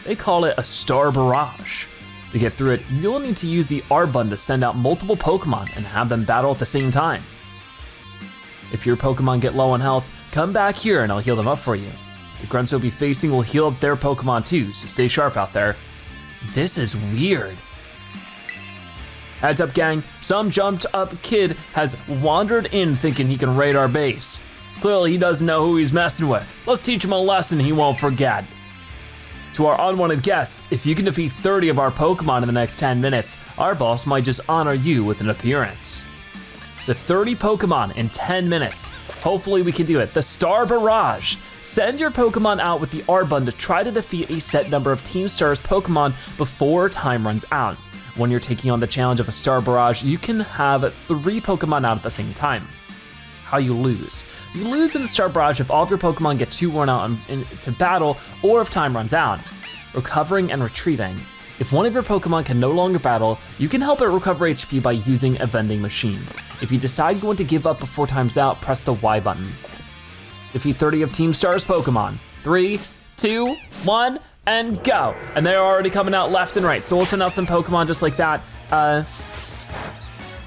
They call it a Star Barrage. To get through it, you'll need to use the R-Button to send out multiple Pokemon and have them battle at the same time. If your Pokemon get low on health, come back here and I'll heal them up for you. The grunts you'll be facing will heal up their Pokemon too, so stay sharp out there. This is weird. Heads up, gang, some jumped up kid has wandered in thinking he can raid our base. Clearly he doesn't know who he's messing with. Let's teach him a lesson he won't forget. To our unwanted guests, if you can defeat 30 of our Pokemon in the next 10 minutes, our boss might just honor you with an appearance. So 30 Pokemon in 10 minutes. Hopefully we can do it. The Star Barrage. Send your Pokemon out with the R-Button to try to defeat a set number of Team Star's Pokemon before time runs out. When you're taking on the challenge of a Star Barrage, you can have 3 Pokemon out at the same time. How you lose. You lose in the Star Barrage if all of your Pokemon get too worn out into battle or if time runs out. Recovering and retreating. If one of your Pokemon can no longer battle, you can help it recover HP by using a vending machine. If you decide you want to give up before time's out, press the Y button. Defeat 30 of Team Star's Pokemon. 3, 2, 1, and go. And they're already coming out left and right. So we'll send out some Pokemon just like that.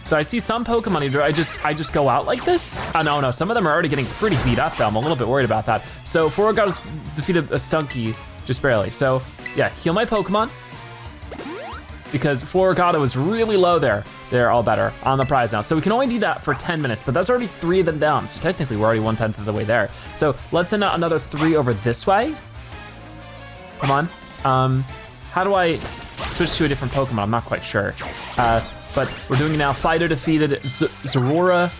So I see some Pokemon either, I just go out like this? Oh no, some of them are already getting pretty beat up though. I'm a little bit worried about that. So Fuecoco's defeated a Stunky, just barely. So yeah, heal my Pokemon. Because Fuecoco was really low there. They're all better on the prize now. So we can only do that for 10 minutes, but that's already 3 of them down. So technically we're already 1/10 of the way there. So let's send out another 3 over this way. Come on. How do I switch to a different Pokemon? I'm not quite sure. But we're doing it now. Fido defeated Zorua.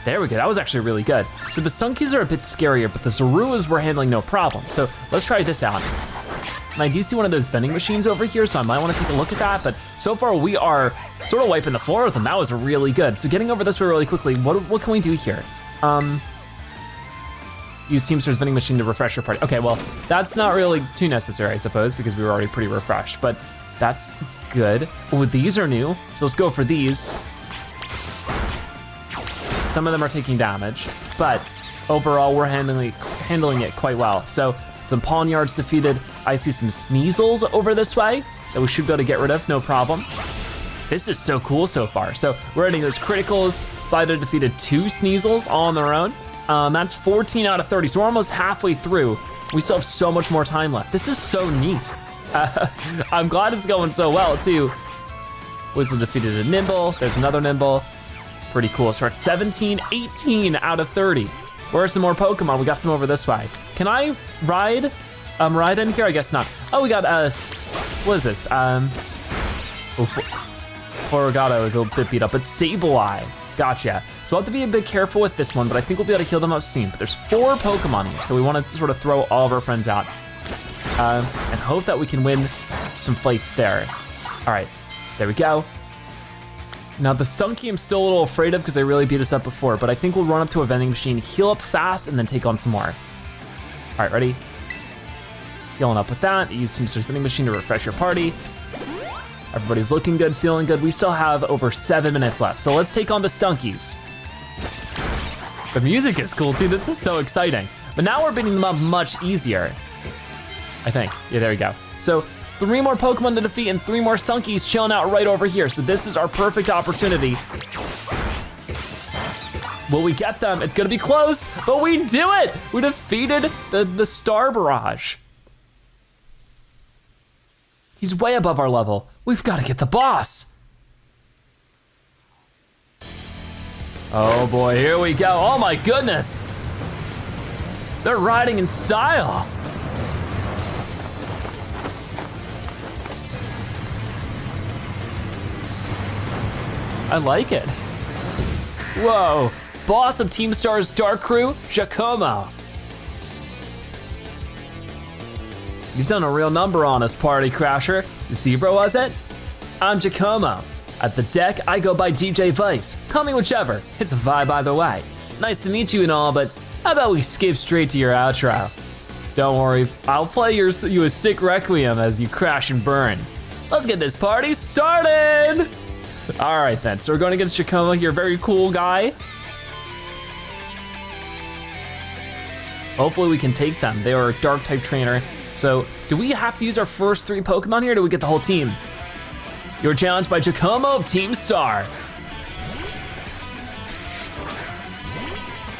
There we go, that was actually really good. So the Sunkies are a bit scarier, but the Zoruas we're handling no problem. So let's try this out. And I do see one of those vending machines over here, so I might wanna take a look at that, but so far we are sort of wiping the floor with them. That was really good. So getting over this way really quickly, what can we do here? Use Team Star's vending machine to refresh your party. Okay, well, that's not really too necessary, I suppose, because we were already pretty refreshed, but that's good. Oh, these are new, so let's go for these. Some of them are taking damage, but overall we're handling it quite well. So some Pawniards defeated. I see some Sneasels over this way that we should be able to get rid of, no problem. This is so cool so far. So we're hitting those criticals. Fido defeated 2 Sneasels all on their own. That's 14 out of 30, so we're almost halfway through. We still have so much more time left. This is so neat. I'm glad it's going so well too. Whistle defeated a Nimble, there's another Nimble. Pretty cool, so we're at 17, 18 out of 30. Where are some more Pokemon? We got some over this way. Can I ride in here? I guess not. Oh, we got, what is this? Fuecoco is a bit beat up, but Sableye, gotcha. So we'll have to be a bit careful with this one, but I think we'll be able to heal them up soon. But there's 4 Pokemon here, so we want to sort of throw all of our friends out. And hope that we can win some fights there. All right, there we go. Now the Sunky I'm still a little afraid of because they really beat us up before, but I think we'll run up to a vending machine, heal up fast, and then take on some more. All right, ready? Healing up with that, use Team Star's vending machine to refresh your party. Everybody's looking good, feeling good. We still have over 7 minutes left, so let's take on the Stunkies. The music is cool too, this is so exciting. But now we're beating them up much easier. I think, yeah, there we go. So 3 more Pokemon to defeat and 3 more Sunkies chilling out right over here. So this is our perfect opportunity. Will we get them? It's gonna be close, but we do it! We defeated the Star Barrage. He's way above our level. We've gotta get the boss. Oh boy, here we go. Oh my goodness. They're riding in style. I like it. Whoa, boss of Team Star's Dark Crew, Giacomo. You've done a real number on us, Party Crasher. Zebra, was it? I'm Giacomo. At the deck, I go by DJ Vice. Call me whichever, it's a vibe either way. Nice to meet you and all, but how about we skip straight to your outro? Don't worry, I'll play you a sick requiem as you crash and burn. Let's get this party started! All right then, so we're going against Giacomo here, very cool guy. Hopefully we can take them. They are a dark type trainer. So do we have to use our first 3 Pokemon here or do we get the whole team? You're challenged by Giacomo of Team Star.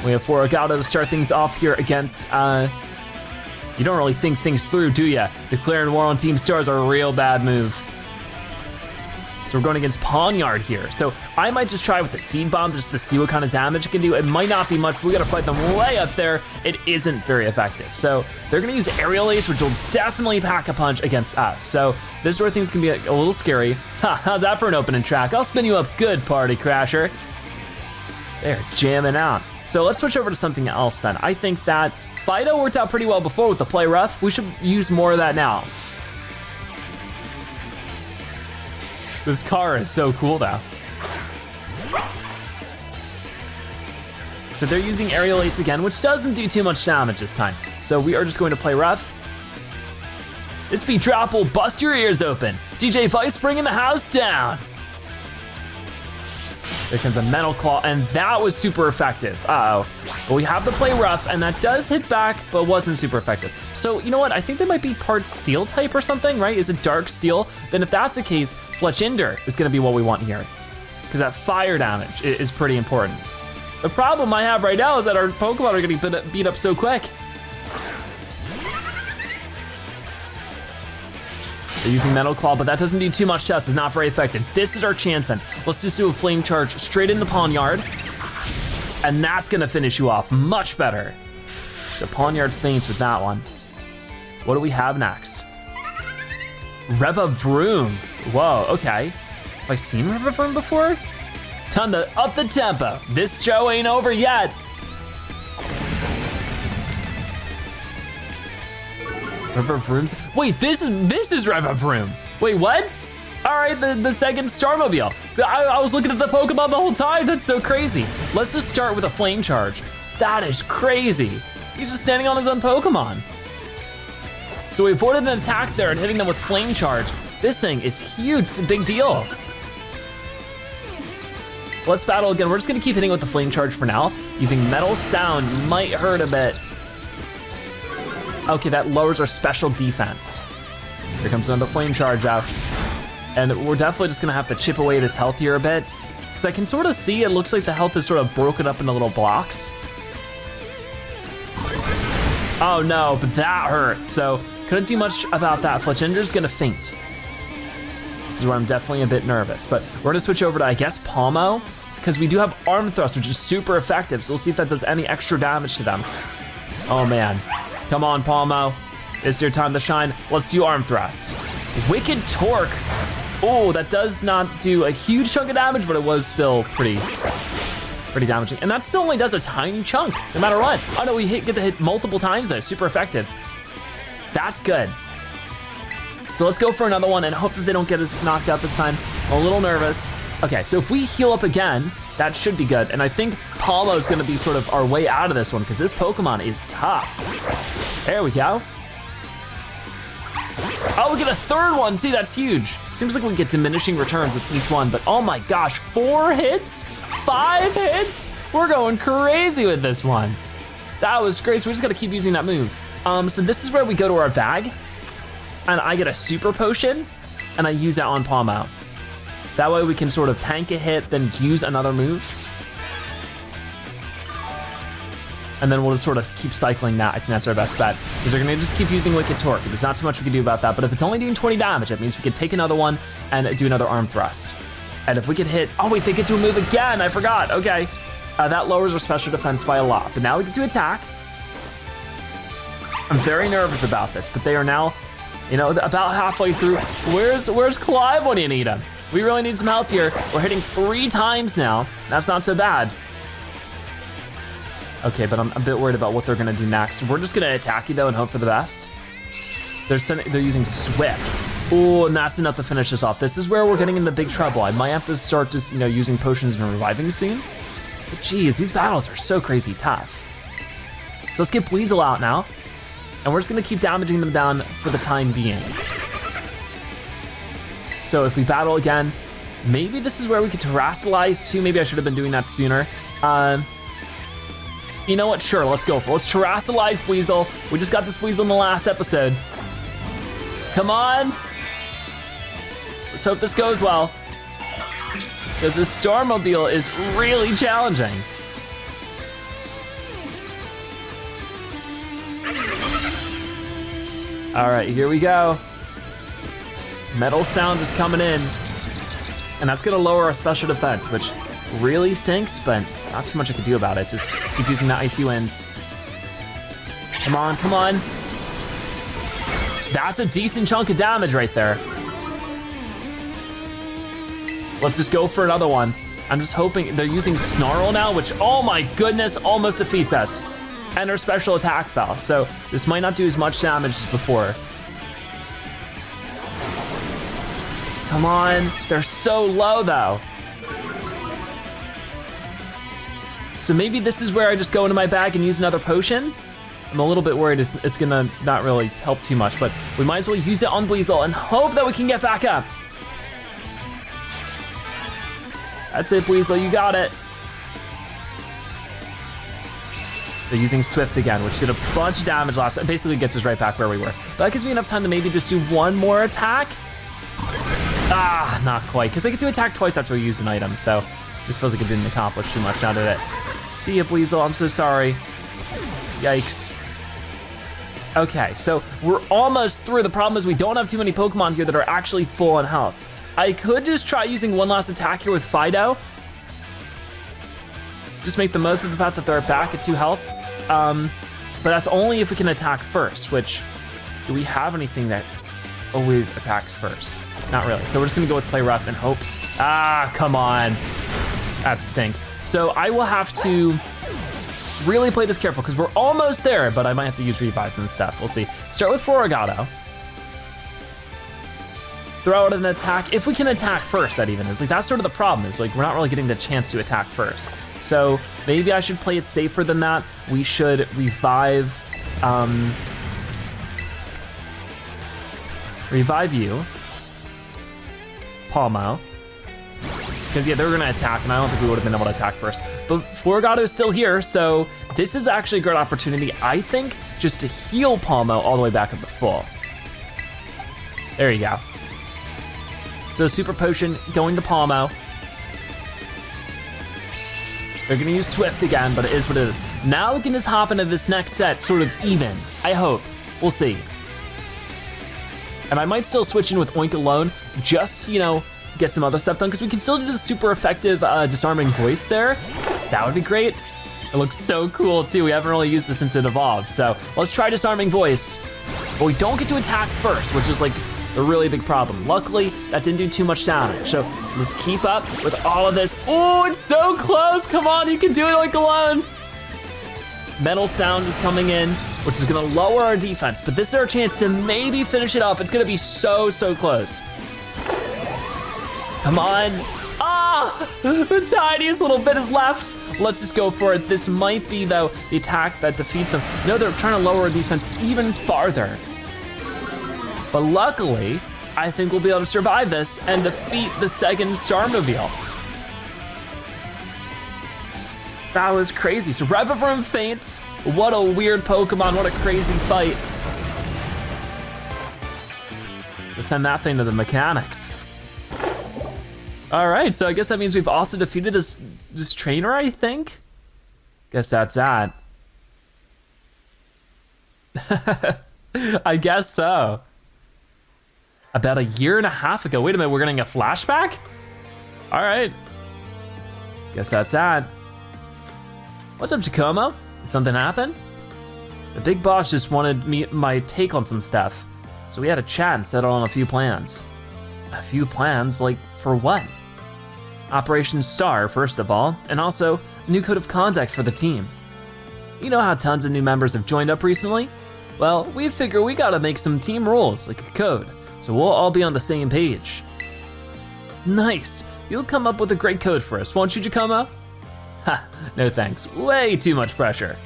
We have Fuecoco to start things off here against, you don't really think things through, do ya? Declaring war on Team Star is a real bad move. So we're going against Pawniard here. So I might just try with the Seed Bomb just to see what kind of damage it can do. It might not be much, but we gotta fight them way up there. It isn't very effective. So they're gonna use Aerial Ace, which will definitely pack a punch against us. So this is where things can be a little scary. Ha, how's that for an opening track? I'll spin you up good, Party Crasher. They're jamming out. So let's switch over to something else then. I think that Fido worked out pretty well before with the Play Rough. We should use more of that now. This car is so cool now. So they're using Aerial Ace again, which doesn't do too much damage this time. So we are just going to play rough. This beat drop will bust your ears open. DJ Vice bringing the house down. There comes a Metal Claw, and that was super effective. Uh-oh. But we have the Play Rough, and that does hit back, but wasn't super effective. So, you know what? I think they might be part Steel type or something, right? Is it Dark Steel? Then if that's the case, Fletchinder is gonna be what we want here. Because that fire damage is pretty important. The problem I have right now is that our Pokemon are getting beat up so quick. They're using Metal Claw, but that doesn't do too much to us. It's not very effective. This is our chance then. Let's just do a Flame Charge straight into Pawniard, and that's gonna finish you off much better. So Pawniard faints with that one. What do we have next? Revavroom. Whoa, okay. Have I seen Revavroom before? Time to up the tempo. This show ain't over yet. Revavroom's, wait, this is Revavroom. Wait, what? All right, the second Starmobile. I was looking at the Pokemon the whole time, that's so crazy. Let's just start with a Flame Charge. That is crazy. He's just standing on his own Pokemon. So we avoided an attack there and hitting them with Flame Charge. This thing is huge, it's a big deal. Let's battle again. We're just gonna keep hitting with the Flame Charge for now. Using Metal Sound might hurt a bit. Okay, that lowers our special defense. Here comes another Flame Charge out. And we're definitely just gonna have to chip away this health here a bit. Because I can sort of see, it looks like the health is sort of broken up into little blocks. Oh no, but that hurt. So couldn't do much about that. Fletchinder's gonna faint. This is where I'm definitely a bit nervous, but we're gonna switch over to, I guess, Palmo, because we do have Arm Thrust, which is super effective. So we'll see if that does any extra damage to them. Oh man. Come on, Palmo. It's your time to shine. Let's do Arm Thrust. Wicked Torque. Oh, that does not do a huge chunk of damage, but it was still pretty damaging. And that still only does a tiny chunk, no matter what. Oh no, we get to hit multiple times though, super effective. That's good. So let's go for another one and hope that they don't get us knocked out this time. I'm a little nervous. Okay, so if we heal up again, that should be good. And I think Palmo is gonna be sort of our way out of this one because this Pokemon is tough. There we go. Oh, we get a third one too, that's huge. Seems like we get diminishing returns with each one, but oh my gosh, 4 hits? 5 hits? We're going crazy with this one. That was great, so we just gotta keep using that move. So this is where we go to our bag, and I get a Super Potion, and I use that on Palmo. That way we can sort of tank a hit, then use another move. And then we'll just sort of keep cycling that. I think that's our best bet. Because we're gonna just keep using Wicked Torque. There's not too much we can do about that, but if it's only doing 20 damage, it means we could take another one and do another Arm Thrust. And if we could hit, oh wait, they get to move again, I forgot, okay. That lowers our special defense by a lot, but now we get to attack. I'm very nervous about this, but they are now, you know, about halfway through. Where's Clive when you need him? We really need some help here. We're hitting 3 times now. That's not so bad. Okay, but I'm a bit worried about what they're gonna do next. We're just gonna attack you though and hope for the best. They're using Swift. Oh, and that's enough to finish this off. This is where we're getting into big trouble. I might have to start just, using potions and reviving soon. But geez, these battles are so crazy tough. So let's get Weasel out now. And we're just gonna keep damaging them down for the time being. So if we battle again, maybe this is where we could terastalize too. Maybe I should have been doing that sooner. You know what, sure, let's go for it. Let's terastalize Weasel. We just got this Weasel in the last episode. Come on. Let's hope this goes well. Because this Stormobile is really challenging. All right, here we go. Metal Sound is coming in. And that's gonna lower our special defense, which really stinks, but not too much I can do about it. Just keep using the Icy Wind. Come on, come on. That's a decent chunk of damage right there. Let's just go for another one. I'm just hoping, they're using Snarl now, which, oh my goodness, almost defeats us. And our special attack fell, so this might not do as much damage as before. Come on, they're so low though. So maybe this is where I just go into my bag and use another potion. I'm a little bit worried it's gonna not really help too much, but we might as well use it on Weasel and hope that we can get back up. That's it, Weasel, you got it. They're using Swift again, which did a bunch of damage last time. Basically gets us right back where we were. But that gives me enough time to maybe just do one more attack. Ah, not quite, because I get to attack twice after we use an item, so just feels like it didn't accomplish too much now that it. See ya, Weasel, I'm so sorry. Yikes. Okay, so we're almost through. The problem is we don't have too many Pokemon here that are actually full on health. I could just try using one last attack here with Fido. Just make the most of the fact that they're back at 2 health. But that's only if we can attack first, which, do we have anything that always attacks first? Not really, so we're just gonna go with Play Rough and hope. Ah, come on. That stinks. So I will have to really play this careful because we're almost there, but I might have to use revives and stuff, we'll see. Start with Floragato. Throw out an attack, if we can attack first, that even is. Like, that's sort of the problem, is like, we're not really getting the chance to attack first. So maybe I should play it safer than that. We should revive you, Palmo. Because yeah, they're gonna attack, and I don't think we would have been able to attack first. But Floragato is still here, so this is actually a great opportunity, I think, just to heal Palmo all the way back up to full. There you go. So Super Potion going to Palmo. They're gonna use Swift again, but it is what it is. Now we can just hop into this next set sort of even, I hope. We'll see. And I might still switch in with Oink alone, just, get some other stuff done, because we can still do the super effective disarming voice there. That would be great. It looks so cool too. We haven't really used this since it evolved. So let's try disarming voice. But we don't get to attack first, which is like a really big problem. Luckily, that didn't do too much damage. So let's keep up with all of this. Oh, it's so close. Come on, you can do it like alone. Metal Sound is coming in, which is gonna lower our defense, but this is our chance to maybe finish it off. It's gonna be so, so close. Come on. Ah, the tiniest little bit is left. Let's just go for it. This might be, though, the attack that defeats them. No, they're trying to lower our defense even farther. But luckily, I think we'll be able to survive this and defeat the second Starmobile. That was crazy. So Revavroom faints. What a weird Pokemon, what a crazy fight. Let's send that thing to the mechanics. All right, so I guess that means we've also defeated this trainer, I think? Guess that's that. I guess so. About a year and a half ago. Wait a minute, we're getting a flashback? All right. Guess that's that. What's up, Giacomo? Did something happen? The big boss just wanted my take on some stuff. So we had a chat and settled on a few plans. A few plans, like for what? Operation Star, first of all, and also a new code of conduct for the team. You know how tons of new members have joined up recently? Well, we figure we gotta make some team rules, like a code, so we'll all be on the same page. Nice, you'll come up with a great code for us, won't you, Giacomo? Ha, no thanks, way too much pressure.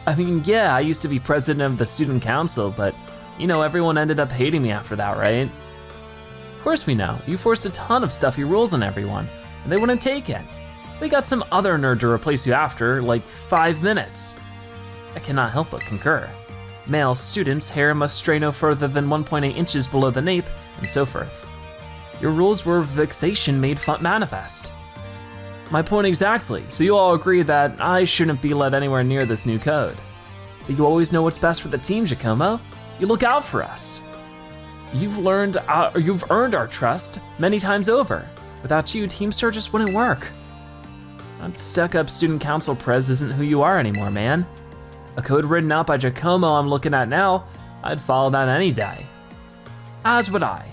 I mean, yeah, I used to be president of the student council, but you know, everyone ended up hating me after that, right? Of course we know, you forced a ton of stuffy rules on everyone, and they wouldn't take it. We got some other nerd to replace you after, like 5 minutes. I cannot help but concur. Male students' hair must stray no further than 1.8 inches below the nape, and so forth. Your rules were vexation made manifest. My point exactly, so you all agree that I shouldn't be let anywhere near this new code. But you always know what's best for the team, Giacomo. You look out for us. You've earned our trust many times over. Without you, Team Star just wouldn't work. That stuck-up student council prez isn't who you are anymore, man. A code written out by Giacomo I'm looking at now, I'd follow that any day. As would I.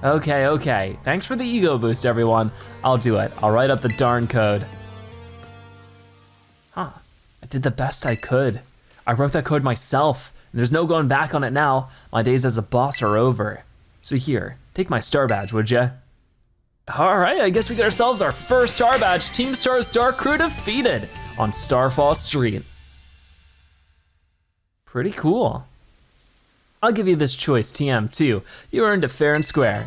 Okay, thanks for the ego boost, everyone. I'll do it, I'll write up the darn code. Huh, I did the best I could. I wrote that code myself, and there's no going back on it now. My days as a boss are over. So here, take my star badge, would ya? All right, I guess we get ourselves our first star badge. Team Star's Dark Crew defeated on Starfall Street. Pretty cool. I'll give you this choice, TM2. You earned it fair and square.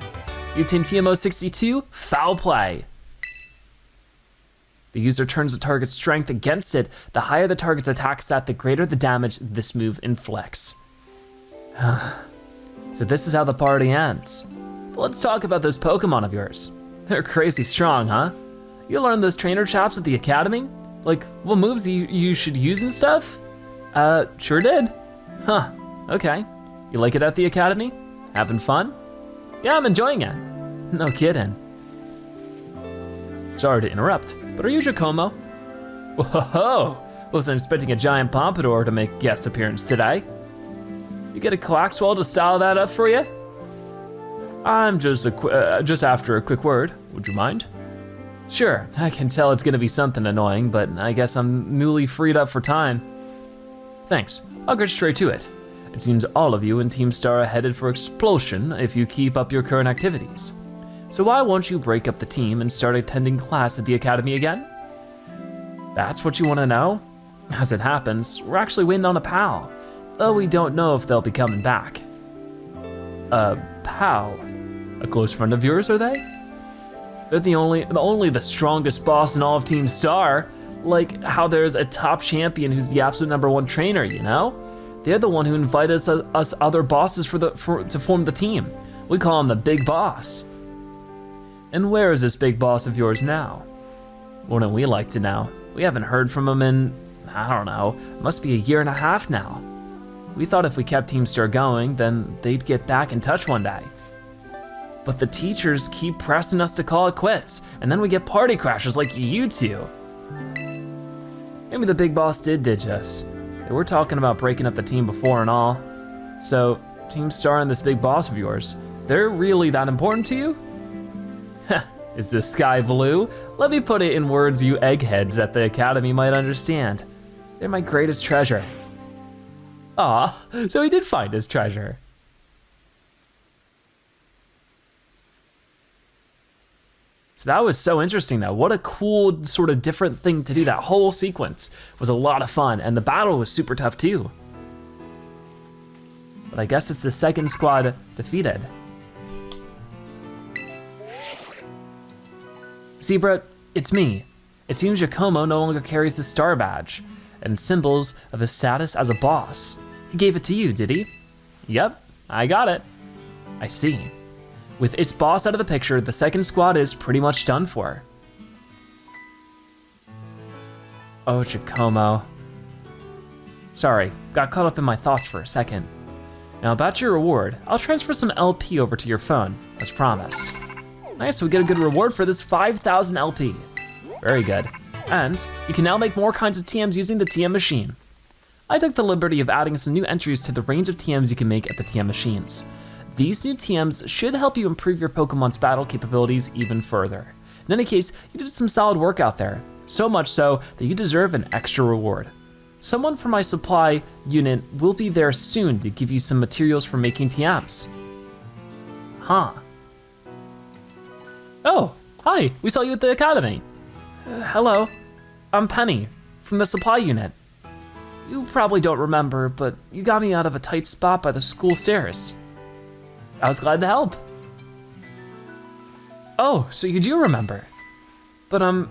You obtain TMO 62, foul play. The user turns the target's strength against it. The higher the target's attack stat, the greater the damage this move inflicts. So this is how the party ends. But let's talk about those Pokemon of yours. They're crazy strong, huh? You learned those trainer chaps at the academy? Like, what moves you should use and stuff? Sure did. Huh, okay. You like it at the academy? Having fun? Yeah, I'm enjoying it. No kidding. Sorry to interrupt, but are you Giacomo? Whoa, wasn't expecting a giant pompadour to make guest appearance today. You get a Quaxly to style that up for you? I'm just after a quick word, would you mind? Sure, I can tell it's gonna be something annoying, but I guess I'm newly freed up for time. Thanks, I'll get straight to it. It seems all of you in Team Star are headed for explosion if you keep up your current activities. So why won't you break up the team and start attending class at the academy again? That's what you wanna know? As it happens, we're actually waiting on a pal, though we don't know if they'll be coming back. A pal? A close friend of yours, are they? They're the strongest boss in all of Team Star, like how there's a top champion who's the absolute #1 trainer, you know? They're the one who invited us other bosses to form the team. We call him the Big Boss. And where is this Big Boss of yours now? Wouldn't we like to know? We haven't heard from him in, I don't know, it must be 1.5 years now. We thought if we kept Team Star going, then they'd get back in touch one day. But the teachers keep pressing us to call it quits, and then we get party crashers like you two. Maybe the Big Boss did ditch us. They were talking about breaking up the team before and all. So, Team Star and this Big Boss of yours, they're really that important to you? Is the sky blue? Let me put it in words you eggheads at the academy might understand. They're my greatest treasure. Ah, so he did find his treasure. So that was so interesting though. What a cool sort of different thing to do. That whole sequence was a lot of fun, and the battle was super tough too. But I guess it's the second squad defeated. Zebra, it's me. It seems Giacomo no longer carries the star badge and symbols of his status as a boss. He gave it to you, did he? Yep, I got it. I see. With its boss out of the picture, the second squad is pretty much done for. Oh, Giacomo. Sorry, got caught up in my thoughts for a second. Now about your reward, I'll transfer some LP over to your phone, as promised. Nice, we get a good reward for this 5,000 LP. Very good. And you can now make more kinds of TMs using the TM machine. I took the liberty of adding some new entries to the range of TMs you can make at the TM machines. These new TMs should help you improve your Pokemon's battle capabilities even further. In any case, you did some solid work out there, so much so that you deserve an extra reward. Someone from my supply unit will be there soon to give you some materials for making TMs. Huh. Oh, hi, we saw you at the academy. Hello, I'm Penny, from the supply unit. You probably don't remember, but you got me out of a tight spot by the school stairs. I was glad to help. Oh, so you do remember. But I'm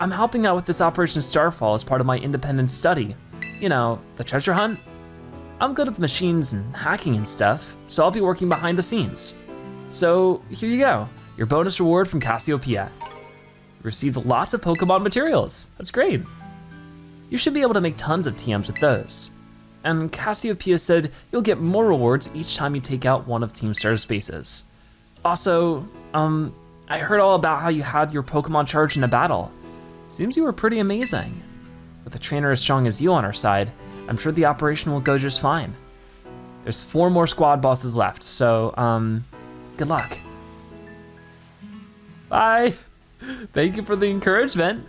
helping out with this Operation Starfall as part of my independent study. You know, the treasure hunt. I'm good with machines and hacking and stuff, so I'll be working behind the scenes. So here you go, your bonus reward from Cassiopeia. You received lots of Pokemon materials, that's great. You should be able to make tons of TMs with those. And Cassiopeia said you'll get more rewards each time you take out one of Team Star's spaces. Also, I heard all about how you had your Pokemon charge in a battle. Seems you were pretty amazing. With a trainer as strong as you on our side, I'm sure the operation will go just fine. There's 4 more squad bosses left, so, good luck. Bye. Thank you for the encouragement.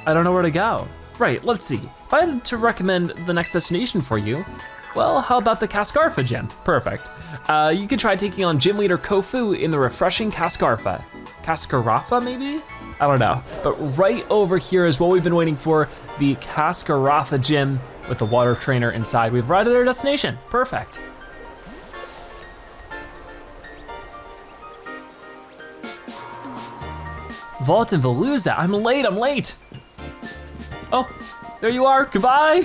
I don't know where to go. Right, let's see. If I had to recommend the next destination for you, well, how about the Cascara Gym? Perfect. You could try taking on Gym Leader Kofu in the refreshing Cascara. Cascara, maybe? I don't know. But right over here is what we've been waiting for, the Cascara Gym with the water trainer inside. We've arrived at our destination, perfect. Vault and Veluza, I'm late. Oh, there you are, goodbye.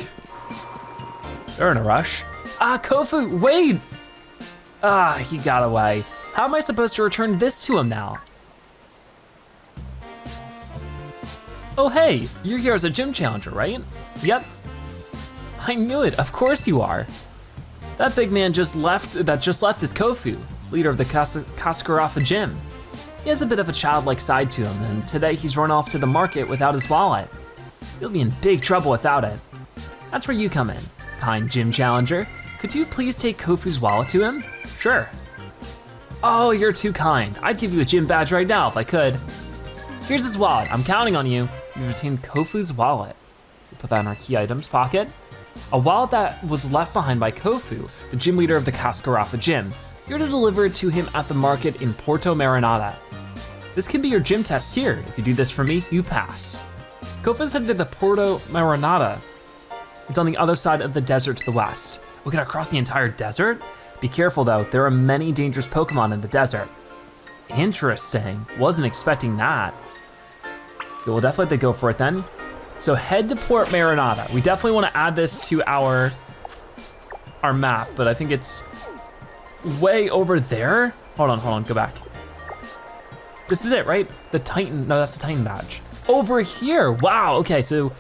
They're in a rush. Kofu, wait! He got away. How am I supposed to return this to him now? Oh hey, you're here as a gym challenger, right? Yep. I knew it, of course you are. That big man just left is Kofu, leader of the Cascara Gym. He has a bit of a childlike side to him, and today he's run off to the market without his wallet. He'll be in big trouble without it. That's where you come in, kind gym challenger. Could you please take Kofu's wallet to him? Sure. Oh, you're too kind. I'd give you a gym badge right now if I could. Here's his wallet, I'm counting on you. You retained Kofu's wallet. We put that in our key items pocket. A wallet that was left behind by Kofu, the gym leader of the Cascara Gym. You're to deliver it to him at the market in Porto Marinada. This can be your gym test here. If you do this for me, you pass. Kofu's headed to the Porto Marinada. It's on the other side of the desert to the west. We gotta cross the entire desert? Be careful though, there are many dangerous Pokemon in the desert. Interesting, wasn't expecting that. Okay, we'll definitely have to go for it then. So head to Port Marinada. We definitely wanna add this to our map, but I think it's way over there. Hold on, go back. This is it, right? The Titan, no, that's the Titan badge. Over here, wow, okay, so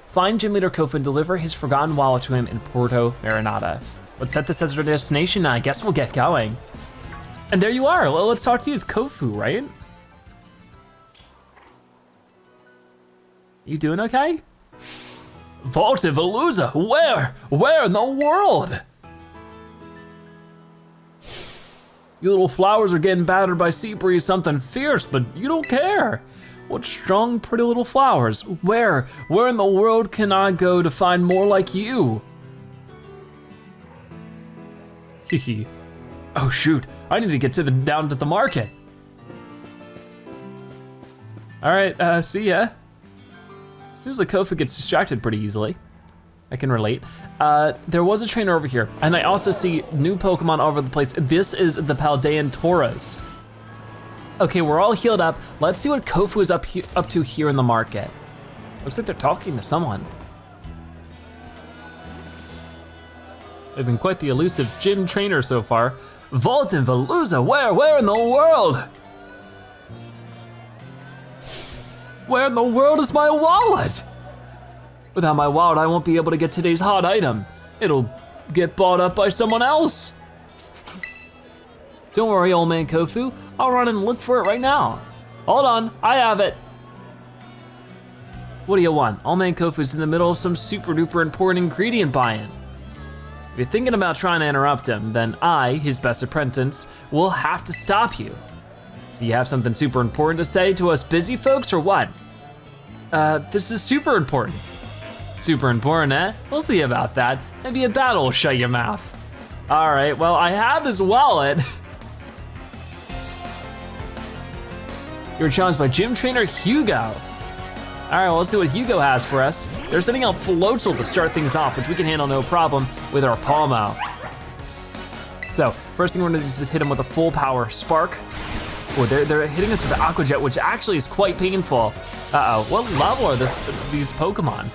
find Gym Leader Kofu and deliver his forgotten wallet to him in Porto Marinada. Let's set this as our destination, I guess we'll get going. And there you are, well, let's talk to you as Kofu, right? You doing okay? Vault of Veluza, where in the world? You little flowers are getting battered by sea breeze something fierce, but you don't care. What strong, pretty little flowers. Where in the world can I go to find more like you? Hehe. Oh shoot, I need to get down to the market. All right, see ya. Seems like Kofu gets distracted pretty easily. I can relate. There was a trainer over here, and I also see new Pokemon all over the place. This is the Paldean Tauros. Okay, we're all healed up. Let's see what Kofu is up to here in the market. Looks like they're talking to someone. They've been quite the elusive gym trainer so far. Vault and Veluza, where in the world? Where in the world is my wallet? Without my wallet, I won't be able to get today's hot item. It'll get bought up by someone else. Don't worry, old man Kofu. I'll run and look for it right now. Hold on, I have it. What do you want? Old man Kofu's in the middle of some super duper important ingredient buy-in. If you're thinking about trying to interrupt him, then I, his best apprentice, will have to stop you. So you have something super important to say to us busy folks or what? This is super important. Super important, eh? We'll see about that. Maybe a battle will shut your mouth. All right, well, I have his wallet. You're challenged by gym trainer Hugo. All right, well, let's see what Hugo has for us. They're sending out Floatzel to start things off, which we can handle no problem with our Palmo. So, first thing we're gonna do is just hit him with a full power Spark. Oh, they're hitting us with the Aqua Jet, which actually is quite painful. Uh-oh, what level are these Pokemon?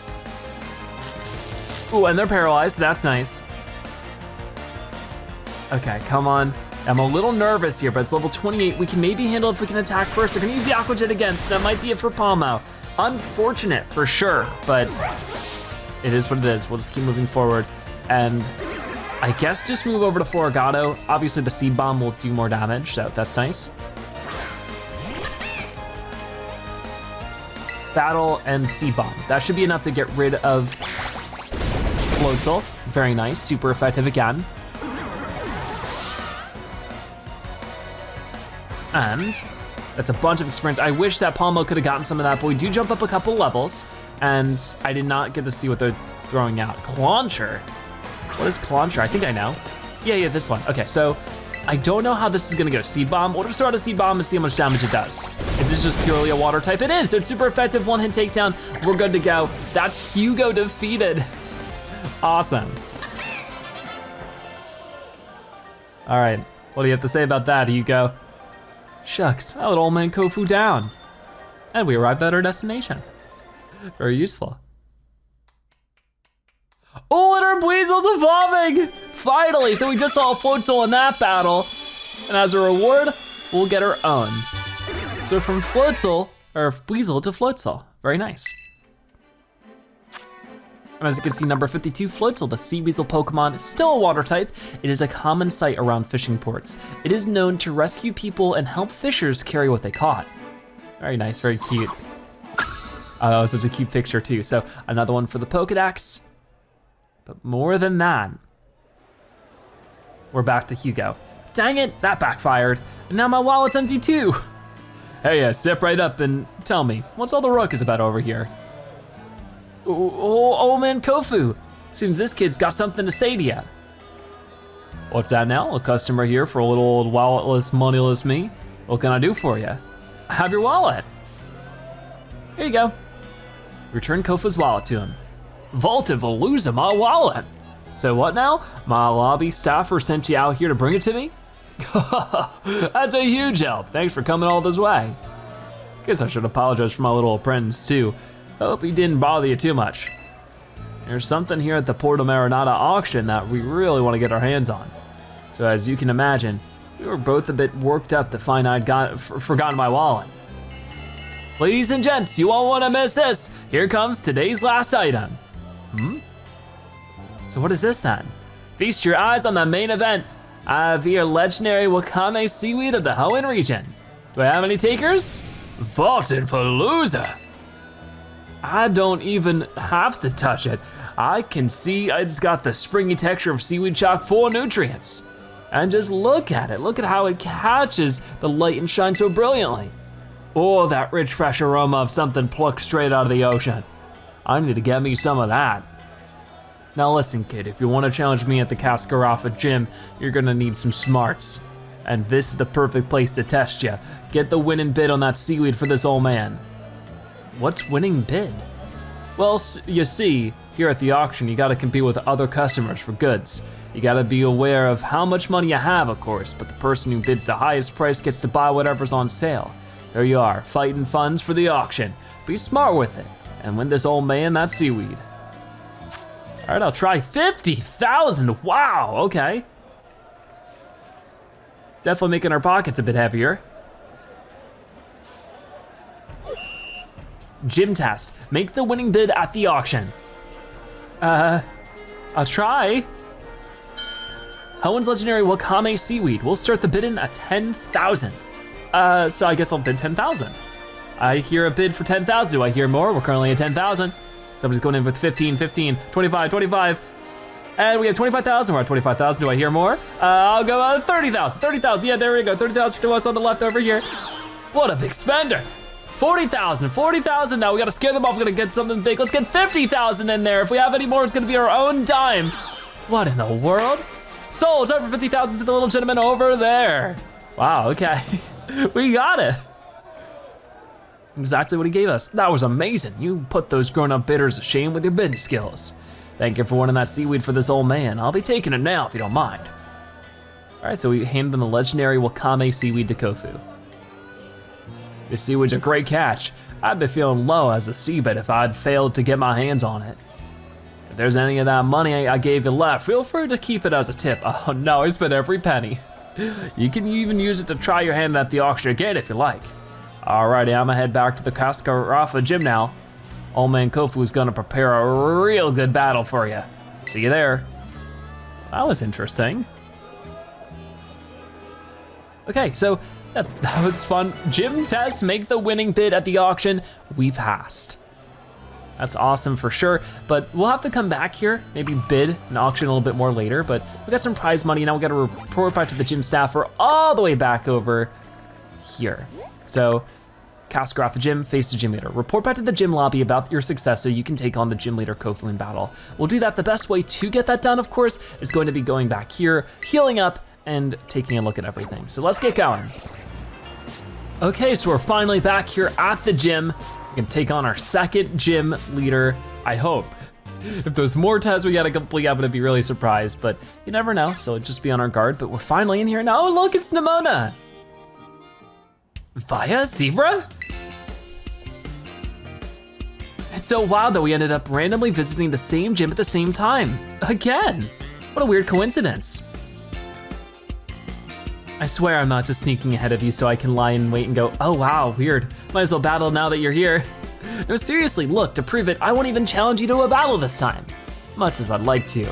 Ooh, and they're paralyzed, that's nice. Okay, come on. I'm a little nervous here, but it's level 28. We can maybe handle if we can attack first. They're gonna use the Aqua Jet again, so that might be it for Palmo. Unfortunate for sure, but it is what it is. We'll just keep moving forward. And I guess just move over to Florigato. Obviously the Seed Bomb will do more damage, so that's nice. Battle and Seed Bomb. That should be enough to get rid of Floatzel. Very nice, super effective again. And that's a bunch of experience. I wish that Palmo could have gotten some of that, but we do jump up a couple levels, and I did not get to see what they're throwing out. Clauncher. What is Clauncher? I think I know. Yeah, this one. Okay, so I don't know how this is gonna go. Seed Bomb, we'll just throw out a Seed Bomb and see how much damage it does. Is this just purely a water type? It is, so it's super effective, one-hit takedown. We're good to go. That's Hugo defeated. Awesome. All right, what do you have to say about that, Hugo? Shucks, I let old man Kofu down. And we arrived at our destination. Very useful. Oh, and our Weasel's evolving! Finally, so we just saw a Floatzel in that battle. And as a reward, we'll get our own. So from Floatzel, or Weasel to Floatzel, very nice. And as you can see, number 52, Floatzel, the sea weasel Pokemon, still a water type. It is a common sight around fishing ports. It is known to rescue people and help fishers carry what they caught. Very nice, very cute. Oh, that was such a cute picture too. So another one for the Pokédex. But more than that, we're back to Hugo. Dang it, that backfired. And now my wallet's empty too. Hey, step right up and tell me, what's all the ruckus about over here? Oh man, Kofu. Seems this kid's got something to say to you. What's that now? A customer here for a little old walletless, moneyless me? What can I do for you? I have your wallet. Here you go. Return Kofu's wallet to him. Vaulted will lose my wallet. So what now? My lobby staffer sent you out here to bring it to me? That's a huge help. Thanks for coming all this way. Guess I should apologize for my little apprentice too. Hope he didn't bother you too much. There's something here at the Porto Marinata auction that we really want to get our hands on. So as you can imagine, we were both a bit worked up to find I'd forgotten my wallet. Ladies and gents, you won't want to miss this. Here comes today's last item. So what is this then? Feast your eyes on the main event. I have here legendary Wakame seaweed of the Hoenn region. Do I have any takers? Vaulted for loser. I don't even have to touch it. I can see it's got the springy texture of seaweed chock full of nutrients. And just look at it. Look at how it catches the light and shine so brilliantly. Oh, that rich, fresh aroma of something plucked straight out of the ocean. I need to get me some of that. Now listen, kid, if you want to challenge me at the Cascara Gym, you're gonna need some smarts. And this is the perfect place to test you. Get the winning bid on that seaweed for this old man. What's winning bid? Well, you see, here at the auction, you gotta compete with other customers for goods. You gotta be aware of how much money you have, of course, but the person who bids the highest price gets to buy whatever's on sale. There you are, fighting funds for the auction. Be smart with it, and win this old man that seaweed. All right, I'll try 50,000, wow, okay. Definitely making our pockets a bit heavier. Gym test, make the winning bid at the auction. I'll try. Hoenn's legendary Wakame seaweed. We'll start the bidding at 10,000. So I guess I'll bid 10,000. I hear a bid for 10,000. Do I hear more? We're currently at 10,000. Somebody's going in with 15, 15, 25, 25. And we have 25,000, we're at 25,000. Do I hear more? I'll go 30,000, 30,000. Yeah, there we go, 30,000 to us on the left over here. What a big spender. 40,000, 40,000. Now we gotta scare them off. We're gonna get something big. Let's get 50,000 in there. If we have any more, it's gonna be our own dime. What in the world? Sold, time for 50,000 to the little gentleman over there. Wow, okay. We got it. Exactly what he gave us. That was amazing. You put those grown-up bidders to shame with your bidding skills. Thank you for wanting that seaweed for this old man. I'll be taking it now if you don't mind. All right, so we handed them the legendary Wakame seaweed to Kofu. This seaweed's a great catch. I'd be feeling low as a seabed if I'd failed to get my hands on it. If there's any of that money I gave you left, feel free to keep it as a tip. Oh no, I spent every penny. You can even use it to try your hand at the auction again if you like. Alrighty, I'ma head back to the Cascara Gym now. Old man Kofu's gonna prepare a real good battle for you. See you there. That was interesting. Okay, so that was fun. Gym test, make the winning bid at the auction. We passed. That's awesome for sure, but we'll have to come back here, maybe bid and auction a little bit more later, but we got some prize money. Now we gotta report back to the gym staff. We're all the way back over here. So, Cascara Gym, face the gym leader. Report back to the gym lobby about your success so you can take on the gym leader Kofu in battle. We'll do that. The best way to get that done, of course, is going to be going back here, healing up, and taking a look at everything. So let's get going. Okay, so we're finally back here at the gym. We can take on our second gym leader, I hope. If there's more tests we gotta complete, I'm gonna be really surprised, but you never know, so just be on our guard. But we're finally in here now. Oh, look, it's Nemona. Via Zebra? It's so wild that we ended up randomly visiting the same gym at the same time. Again, what a weird coincidence. I swear I'm not just sneaking ahead of you so I can lie in wait and go, oh wow, weird. Might as well battle now that you're here. No, seriously, look, to prove it, I won't even challenge you to a battle this time. Much as I'd like to.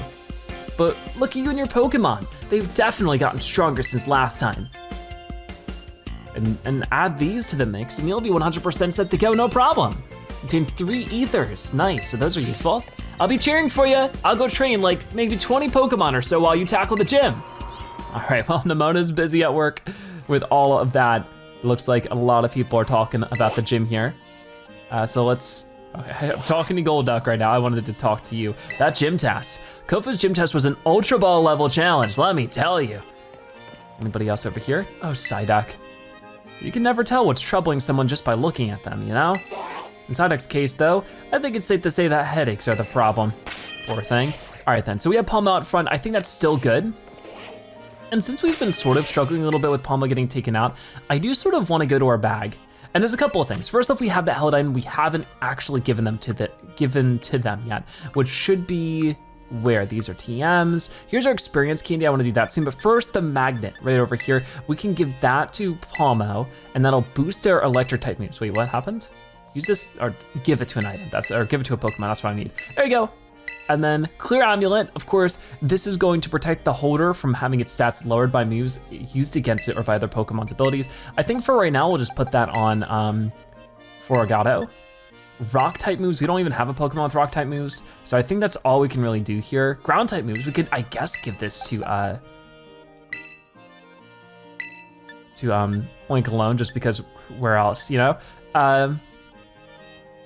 But look at you and your Pokemon. They've definitely gotten stronger since last time. And add these to the mix and you'll be 100% set to go, no problem. Contain 3 ethers, nice, so those are useful. I'll be cheering for you. I'll go train like maybe 20 Pokemon or so while you tackle the gym. All right, well, Nemona's busy at work with all of that. It looks like a lot of people are talking about the gym here. So let's, okay, I'm talking to Golduck right now. I wanted to talk to you. That gym test. Kofu's gym test was an Ultra Ball level challenge, let me tell you. Anybody else over here? Oh, Psyduck. You can never tell what's troubling someone just by looking at them, you know? In Psyduck's case though, I think it's safe to say that headaches are the problem. Poor thing. All right then, so we have Palma out front. I think that's still good. And since we've been sort of struggling a little bit with Palma getting taken out, I do sort of want to go to our bag. And there's a couple of things. First off, we have the Helidine. We haven't actually given to them yet, which should be where these are TMs. Here's our experience candy. I want to do that soon, but first the magnet right over here. We can give that to Palmo, and that'll boost their electric type moves. Wait, what happened? Use this or give it to an item. Or give it to a Pokemon. That's what I need. There you go. And then Clear Amulet, of course, this is going to protect the holder from having its stats lowered by moves used against it or by other Pokemon's abilities. I think for right now, we'll just put that on Foragato. Rock type moves, we don't even have a Pokemon with rock type moves, so I think that's all we can really do here. Ground type moves, we could, I guess, give this to Oink alone, just because where else, you know? And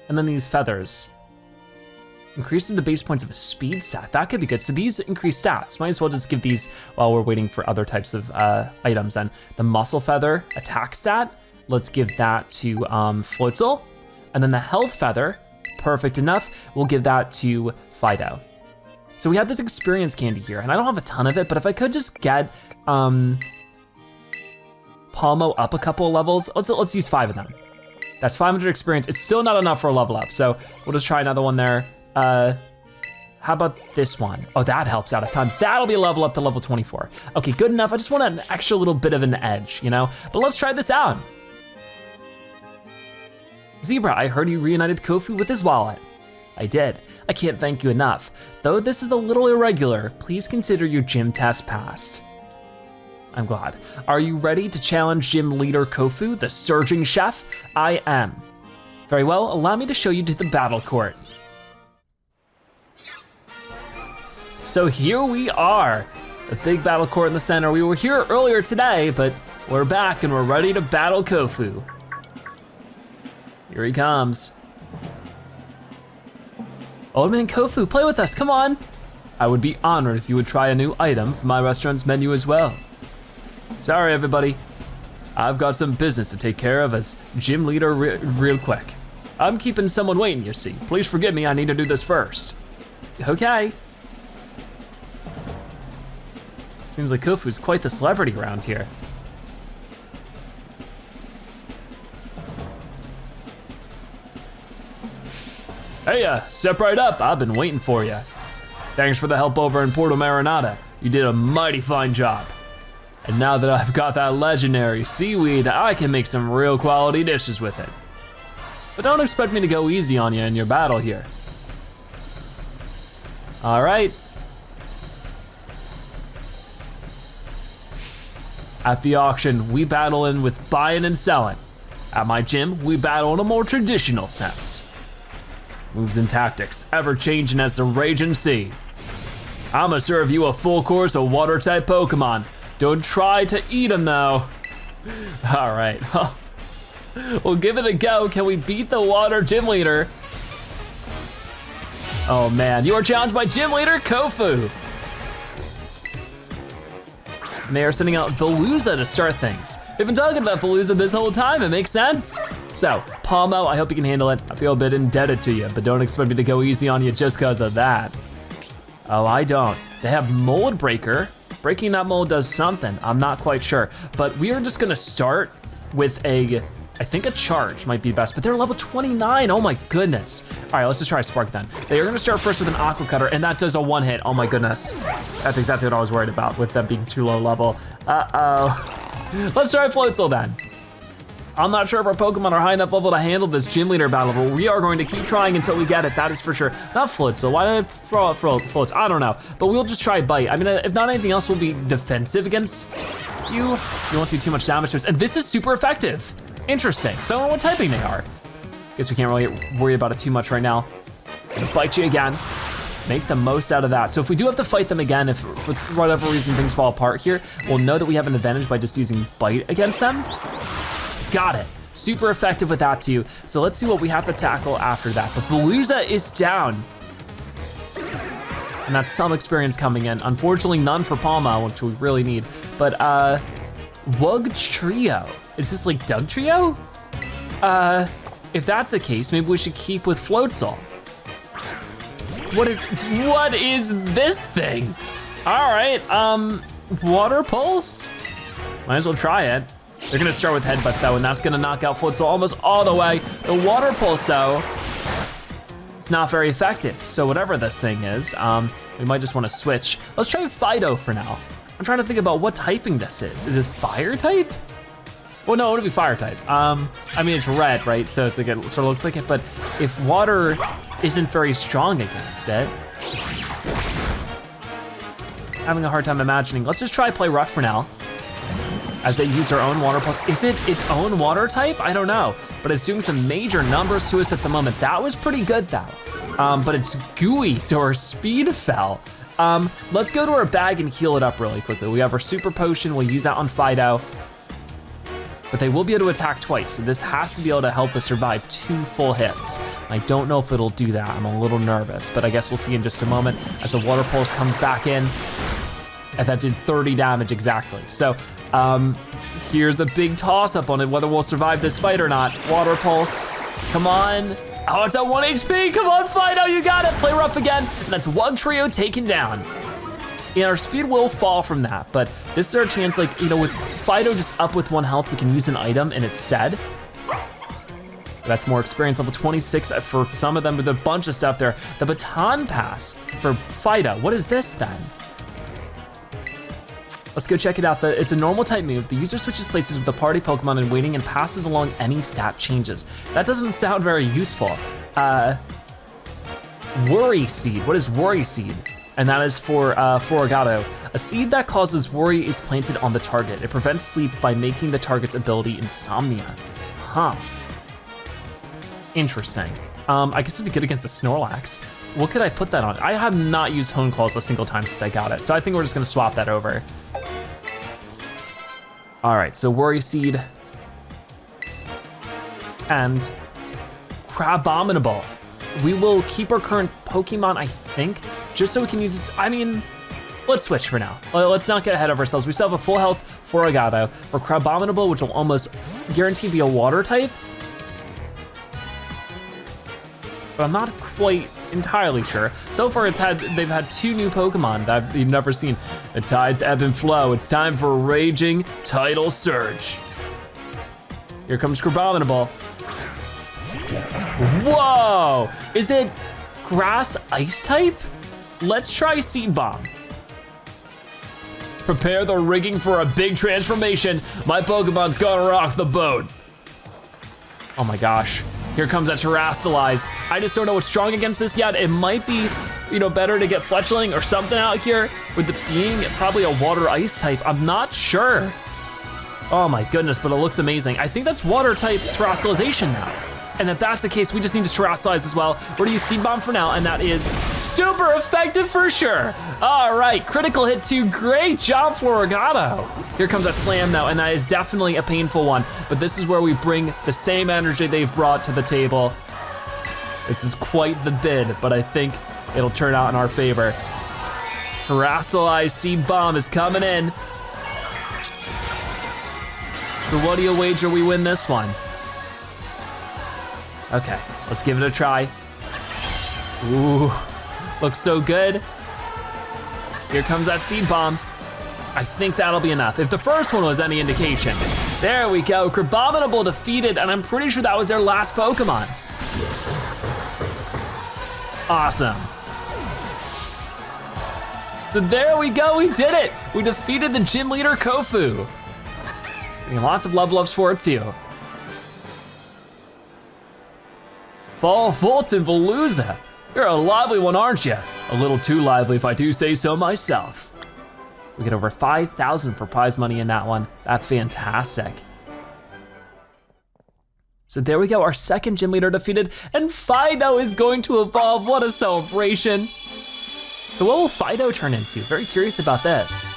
then these feathers. Increases the base points of a speed stat. That could be good. So these increase stats. Might as well just give these while we're waiting for other types of items. And the muscle feather attack stat, let's give that to Floatzel. And then the health feather, perfect enough, we'll give that to Fido. So we have this experience candy here, and I don't have a ton of it, but if I could just get Palmo up a couple of levels, let's use 5 of them. That's 500 experience. It's still not enough for a level up, so we'll just try another one there. How about this one? Oh, that helps out a ton. That'll be a level up to level 24. Okay, good enough. I just want an extra little bit of an edge, you know? But let's try this out. Zebra, I heard you reunited Kofu with his wallet. I did. I can't thank you enough. Though this is a little irregular, please consider your gym test passed. I'm glad. Are you ready to challenge gym leader Kofu, the surging chef? I am. Very well, allow me to show you to the battle court. So here we are, a big battle court in the center. We were here earlier today, but we're back and we're ready to battle Kofu. Here he comes. Old Man Kofu, play with us, come on. I would be honored if you would try a new item from my restaurant's menu as well. Sorry everybody, I've got some business to take care of as gym leader real quick. I'm keeping someone waiting, you see. Please forgive me, I need to do this first. Okay. Seems like Kofu's quite the celebrity around here. Hey, step right up, I've been waiting for you. Thanks for the help over in Puerto Marinada. You did a mighty fine job. And now that I've got that legendary seaweed, I can make some real quality dishes with it. But don't expect me to go easy on you in your battle here. All right. At the auction, we battle in with buying and selling. At my gym, we battle in a more traditional sense. Moves and tactics, ever changing as the raging sea. I'ma serve you a full course of water type Pokemon. Don't try to eat them though. All right, we'll give it a go. Can we beat the water gym leader? Oh man, you are challenged by gym leader Kofu. And they are sending out Veluza to start things. We've been talking about Veluza this whole time, it makes sense. So, Palmo, I hope you can handle it. I feel a bit indebted to you, but don't expect me to go easy on you just because of that. Oh, I don't. They have Mold Breaker. Breaking that mold does something, I'm not quite sure. But we are just gonna start with I think a charge might be best, but they're level 29, oh my goodness. All right, let's just try Spark then. They are gonna start first with an Aqua Cutter, and that does a one hit, oh my goodness. That's exactly what I was worried about with them being too low level. Uh-oh. Let's try Floatzel then. I'm not sure if our Pokemon are high enough level to handle this gym leader battle, but we are going to keep trying until we get it, that is for sure. Not Floatzel, why did I throw out Floatzel? I don't know, but we'll just try Bite. I mean, if not anything else, we'll be defensive against you. You won't do too much damage to us, and this is super effective. Interesting, so I don't know what typing they are. Guess we can't really worry about it too much right now. Gonna bite you again. Make the most out of that. So if we do have to fight them again, if for whatever reason things fall apart here, we'll know that we have an advantage by just using Bite against them. Got it, super effective with that too. So let's see what we have to tackle after that. The Veluza is down. And that's some experience coming in. Unfortunately, none for Palma, which we really need. But Wug Trio. Is this like Doug Trio? If that's the case, maybe we should keep with Floatzel. What is this thing? All right, Water Pulse? Might as well try it. They're gonna start with Headbutt though, and that's gonna knock out Floatzel almost all the way. The Water Pulse though, it's not very effective. So whatever this thing is, we might just wanna switch. Let's try Fido for now. I'm trying to think about what typing this is. Is it fire type? Well, no, it would be fire type. I mean, it's red, right? So it's like, it sort of looks like it, but if water isn't very strong against it, having a hard time imagining. Let's just try Play Rough for now, as they use their own Water Pulse. Is it its own water type? I don't know, but it's doing some major numbers to us at the moment. That was pretty good though, but it's gooey, so our speed fell. Let's go to our bag and heal it up really quickly. We have our Super Potion, we'll use that on Fido, but they will be able to attack twice, so this has to be able to help us survive 2 full hits. I don't know if it'll do that, I'm a little nervous, but I guess we'll see in just a moment as the Water Pulse comes back in, and that did 30 damage exactly. So, here's a big toss up on it, whether we'll survive this fight or not. Water Pulse, come on. Oh, it's at 1 HP, come on Fido, you got it. Play Rough again, and that's Wug Trio taken down. And our speed will fall from that, but this is our chance, like, you know, with Fido just up with 1 health, we can use an item in its stead. That's more experience, level 26 for some of them with a bunch of stuff there. The Baton Pass for Fido, what is this then? Let's go check it out. It's a normal type move. The user switches places with the party Pokemon in waiting and passes along any stat changes. That doesn't sound very useful. Worry Seed, what is Worry Seed? And that is for Fuecoco. A seed that causes worry is planted on the target. It prevents sleep by making the target's ability insomnia. Huh. Interesting. I guess it'd be good against a Snorlax. What could I put that on? I have not used Hone Calls a single time since I got it, so I think we're just gonna swap that over. All right, so Worry Seed and Crabominable. We will keep our current Pokemon, I think, just so we can use this. I mean, let's switch for now. Let's not get ahead of ourselves. We still have a full health Fuecoco for Crabominable, which will almost guarantee be a water type. But I'm not quite entirely sure. So far they've had 2 new Pokemon that you've never seen. The tides ebb and flow. It's time for a raging tidal surge. Here comes Crabominable. Whoa! Is it grass ice type? Let's try Seed Bomb. Prepare the rigging for a big transformation. My Pokemon's gonna rock the boat. Oh my gosh. Here comes that Terastalize. I just don't know what's strong against this yet. It might be, better to get Fletchling or something out here with it being probably a water ice type. I'm not sure. Oh my goodness, but it looks amazing. I think that's water type Terastalization now. And if that's the case, we just need to Terastalize as well. We're gonna use Seed Bomb for now, and that is super effective for sure. All right, critical hit 2, great job, Fuecoco. Here comes a Slam now, and that is definitely a painful one, but this is where we bring the same energy they've brought to the table. This is quite the bid, but I think it'll turn out in our favor. Terastalize Seed Bomb is coming in. So what do you wager we win this one? Okay, let's give it a try. Ooh, looks so good. Here comes that Seed Bomb. I think that'll be enough. If the first one was any indication. There we go, Crabominable defeated, and I'm pretty sure that was their last Pokemon. Awesome. So there we go, we did it. We defeated the gym leader, Kofu. And lots of level ups for it too. Fall Fulton Veluza, you're a lively one, aren't you? A little too lively if I do say so myself. We get over 5,000 for prize money in that one. That's fantastic. So there we go, our second gym leader defeated, and Fido is going to evolve. What a celebration. So what will Fido turn into? Very curious about this.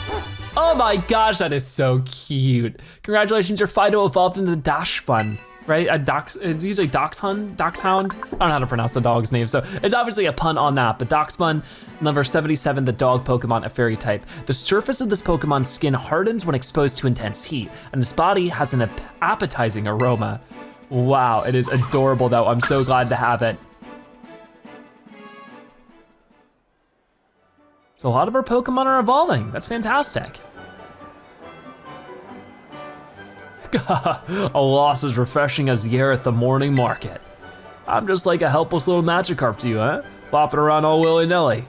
Oh my gosh, that is so cute. Congratulations, your Fido evolved into the Dachshund. Right, it's usually Dachshund? I don't know how to pronounce the dog's name, so it's obviously a pun on that, but Dachshund, number 77, the dog Pokemon, a fairy type. The surface of this Pokemon's skin hardens when exposed to intense heat, and this body has an appetizing aroma. Wow, it is adorable though, I'm so glad to have it. So a lot of our Pokemon are evolving, that's fantastic. A loss as refreshing as the air at the morning market. I'm just like a helpless little Magikarp to you, huh? Flopping around all willy-nilly.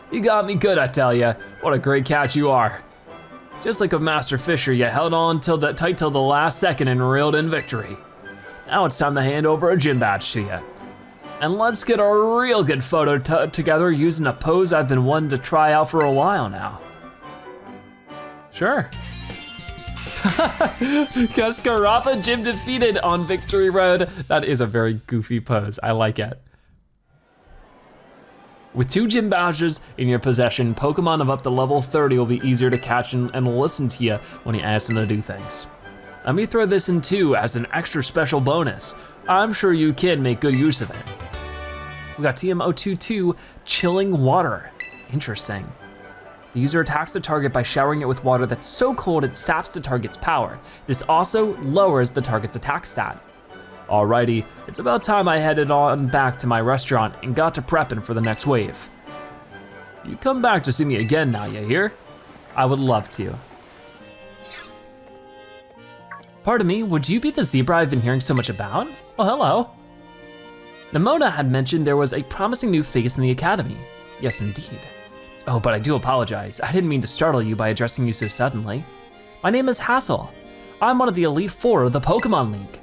You got me good, I tell ya. What a great catch you are. Just like a master fisher, you held on tight till the last second and reeled in victory. Now it's time to hand over a gym badge to you. And let's get a real good photo together using a pose I've been wanting to try out for a while now. Sure. Cascara Gym defeated on Victory Road. That is a very goofy pose, I like it. With 2 gym badges in your possession, Pokemon of up to level 30 will be easier to catch and listen to you when you ask them to do things. Let me throw this in too as an extra special bonus. I'm sure you can make good use of it. We got TM022, Chilling Water. Interesting. The user attacks the target by showering it with water that's so cold it saps the target's power. This also lowers the target's attack stat. Alrighty, it's about time I headed on back to my restaurant and got to prepping for the next wave. You come back to see me again now, you hear? I would love to. Pardon me, would you be the zebra I've been hearing so much about? Oh, hello. Nemona had mentioned there was a promising new face in the academy. Yes, indeed. Oh, but I do apologize. I didn't mean to startle you by addressing you so suddenly. My name is Hassel. I'm one of the Elite Four of the Pokemon League.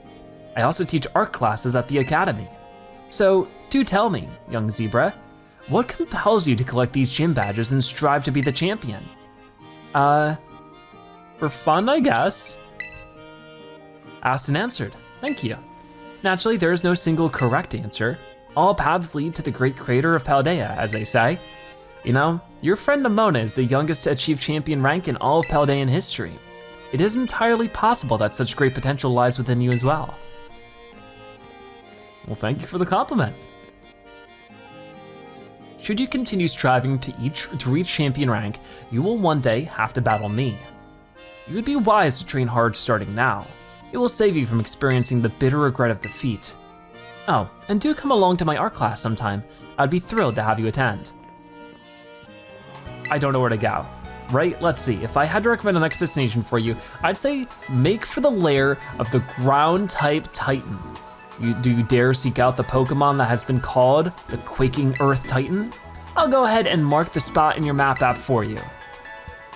I also teach art classes at the academy. So, do tell me, young zebra, what compels you to collect these gym badges and strive to be the champion? For fun, I guess. Asked and answered, thank you. Naturally, there is no single correct answer. All paths lead to the great creator of Paldea, as they say. You know, your friend Nemona is the youngest to achieve champion rank in all of Paldean history. It is entirely possible that such great potential lies within you as well. Well, thank you for the compliment. Should you continue striving to reach champion rank, you will one day have to battle me. You would be wise to train hard starting now. It will save you from experiencing the bitter regret of defeat. Oh, and do come along to my art class sometime. I'd be thrilled to have you attend. I don't know where to go. Right, let's see. If I had to recommend a next destination for you, I'd say make for the lair of the ground type Titan. Do you dare seek out the Pokemon that has been called the Quaking Earth Titan? I'll go ahead and mark the spot in your map app for you.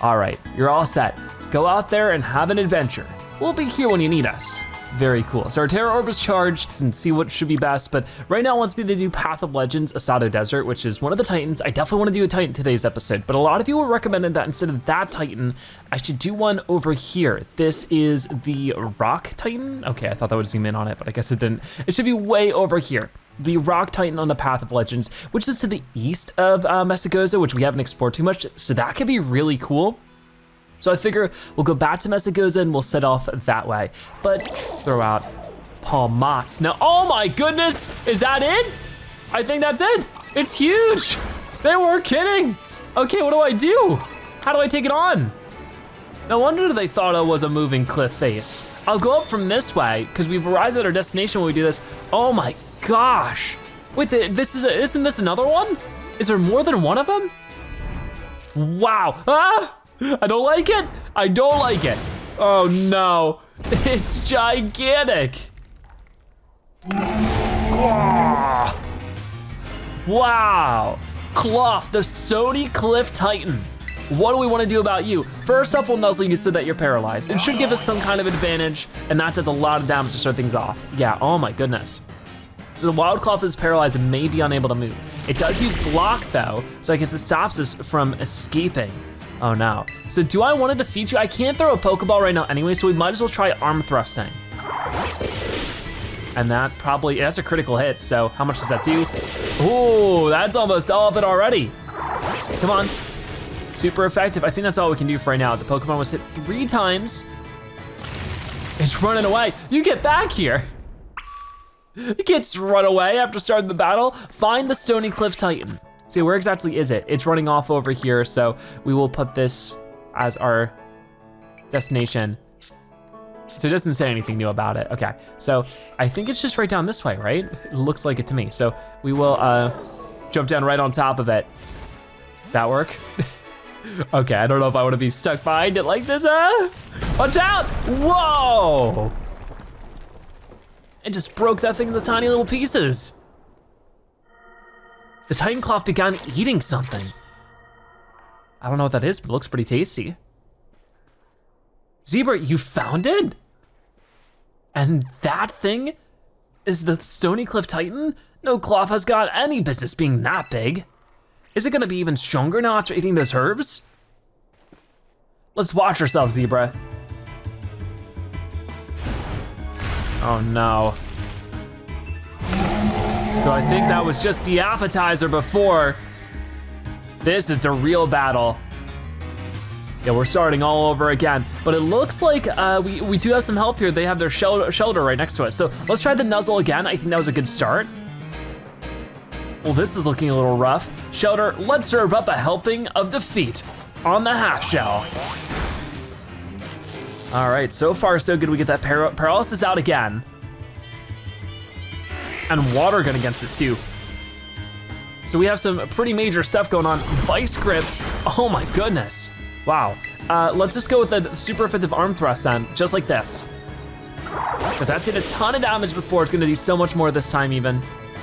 All right, you're all set. Go out there and have an adventure. We'll be here when you need us. Very cool. So our Terra Orb is charged and see what should be best, but right now it wants me to do Path of Legends, Asado Desert, which is one of the Titans. I definitely wanna do a Titan today's episode, but a lot of you were recommending that instead of that Titan, I should do one over here. This is the Rock Titan. Okay, I thought that would zoom in on it, but I guess it didn't. It should be way over here. The Rock Titan on the Path of Legends, which is to the east of Mesagoza, which we haven't explored too much, so that could be really cool. So I figure we'll go back to Mesagoza and we'll set off that way. But throw out Palmots. Now, oh my goodness, is that it? I think that's it. It's huge. They weren't kidding. Okay, what do I do? How do I take it on? No wonder they thought I was a moving cliff face. I'll go up from this way because we've arrived at our destination when we do this. Oh my gosh. Wait, isn't this another one? Is there more than one of them? Wow, ah! I don't like it. I don't like it. Oh no, it's gigantic. Wow, Cloth, the Stony Cliff Titan. What do we want to do about you? First off, we'll nuzzle you so that you're paralyzed. It should give us some kind of advantage, and that does a lot of damage to start things off. Yeah, oh my goodness. So the Wild Cloth is paralyzed and may be unable to move. It does use block though, so I guess it stops us from escaping. Oh no. So do I want to defeat you? I can't throw a Pokeball right now anyway, so we might as well try arm thrusting. And that's a critical hit, so how much does that do? Ooh, that's almost all of it already. Come on, super effective. I think that's all we can do for right now. The Pokemon was hit 3 times. It's running away. You get back here. You can't just run away after starting the battle. Find the Stony Cliff Titan. See, where exactly is it? It's running off over here, so we will put this as our destination. So it doesn't say anything new about it. Okay, so I think it's just right down this way, right? It looks like it to me. So we will jump down right on top of it. That work? Okay, I don't know if I want to be stuck behind it like this. Watch out! Whoa! It just broke that thing into tiny little pieces. The Titan Cloth began eating something. I don't know what that is, but it looks pretty tasty. Zebra, you found it? And that thing is the Stony Cliff Titan? No Cloth has got any business being that big. Is it gonna be even stronger now after eating those herbs? Let's watch ourselves, Zebra. Oh no. So I think that was just the appetizer before. This is the real battle. Yeah, we're starting all over again, but it looks like we do have some help here. They have their shelter right next to us. So let's try the nuzzle again. I think that was a good start. Well, this is looking a little rough. Shelter, let's serve up a helping of defeat on the half shell. All right, so far so good. We get that paralysis out again. And water gun against it too. So we have some pretty major stuff going on. Vice grip, oh my goodness. Wow, let's just go with a super effective arm thrust then, just like this. Because that did a ton of damage before, it's gonna do so much more this time even.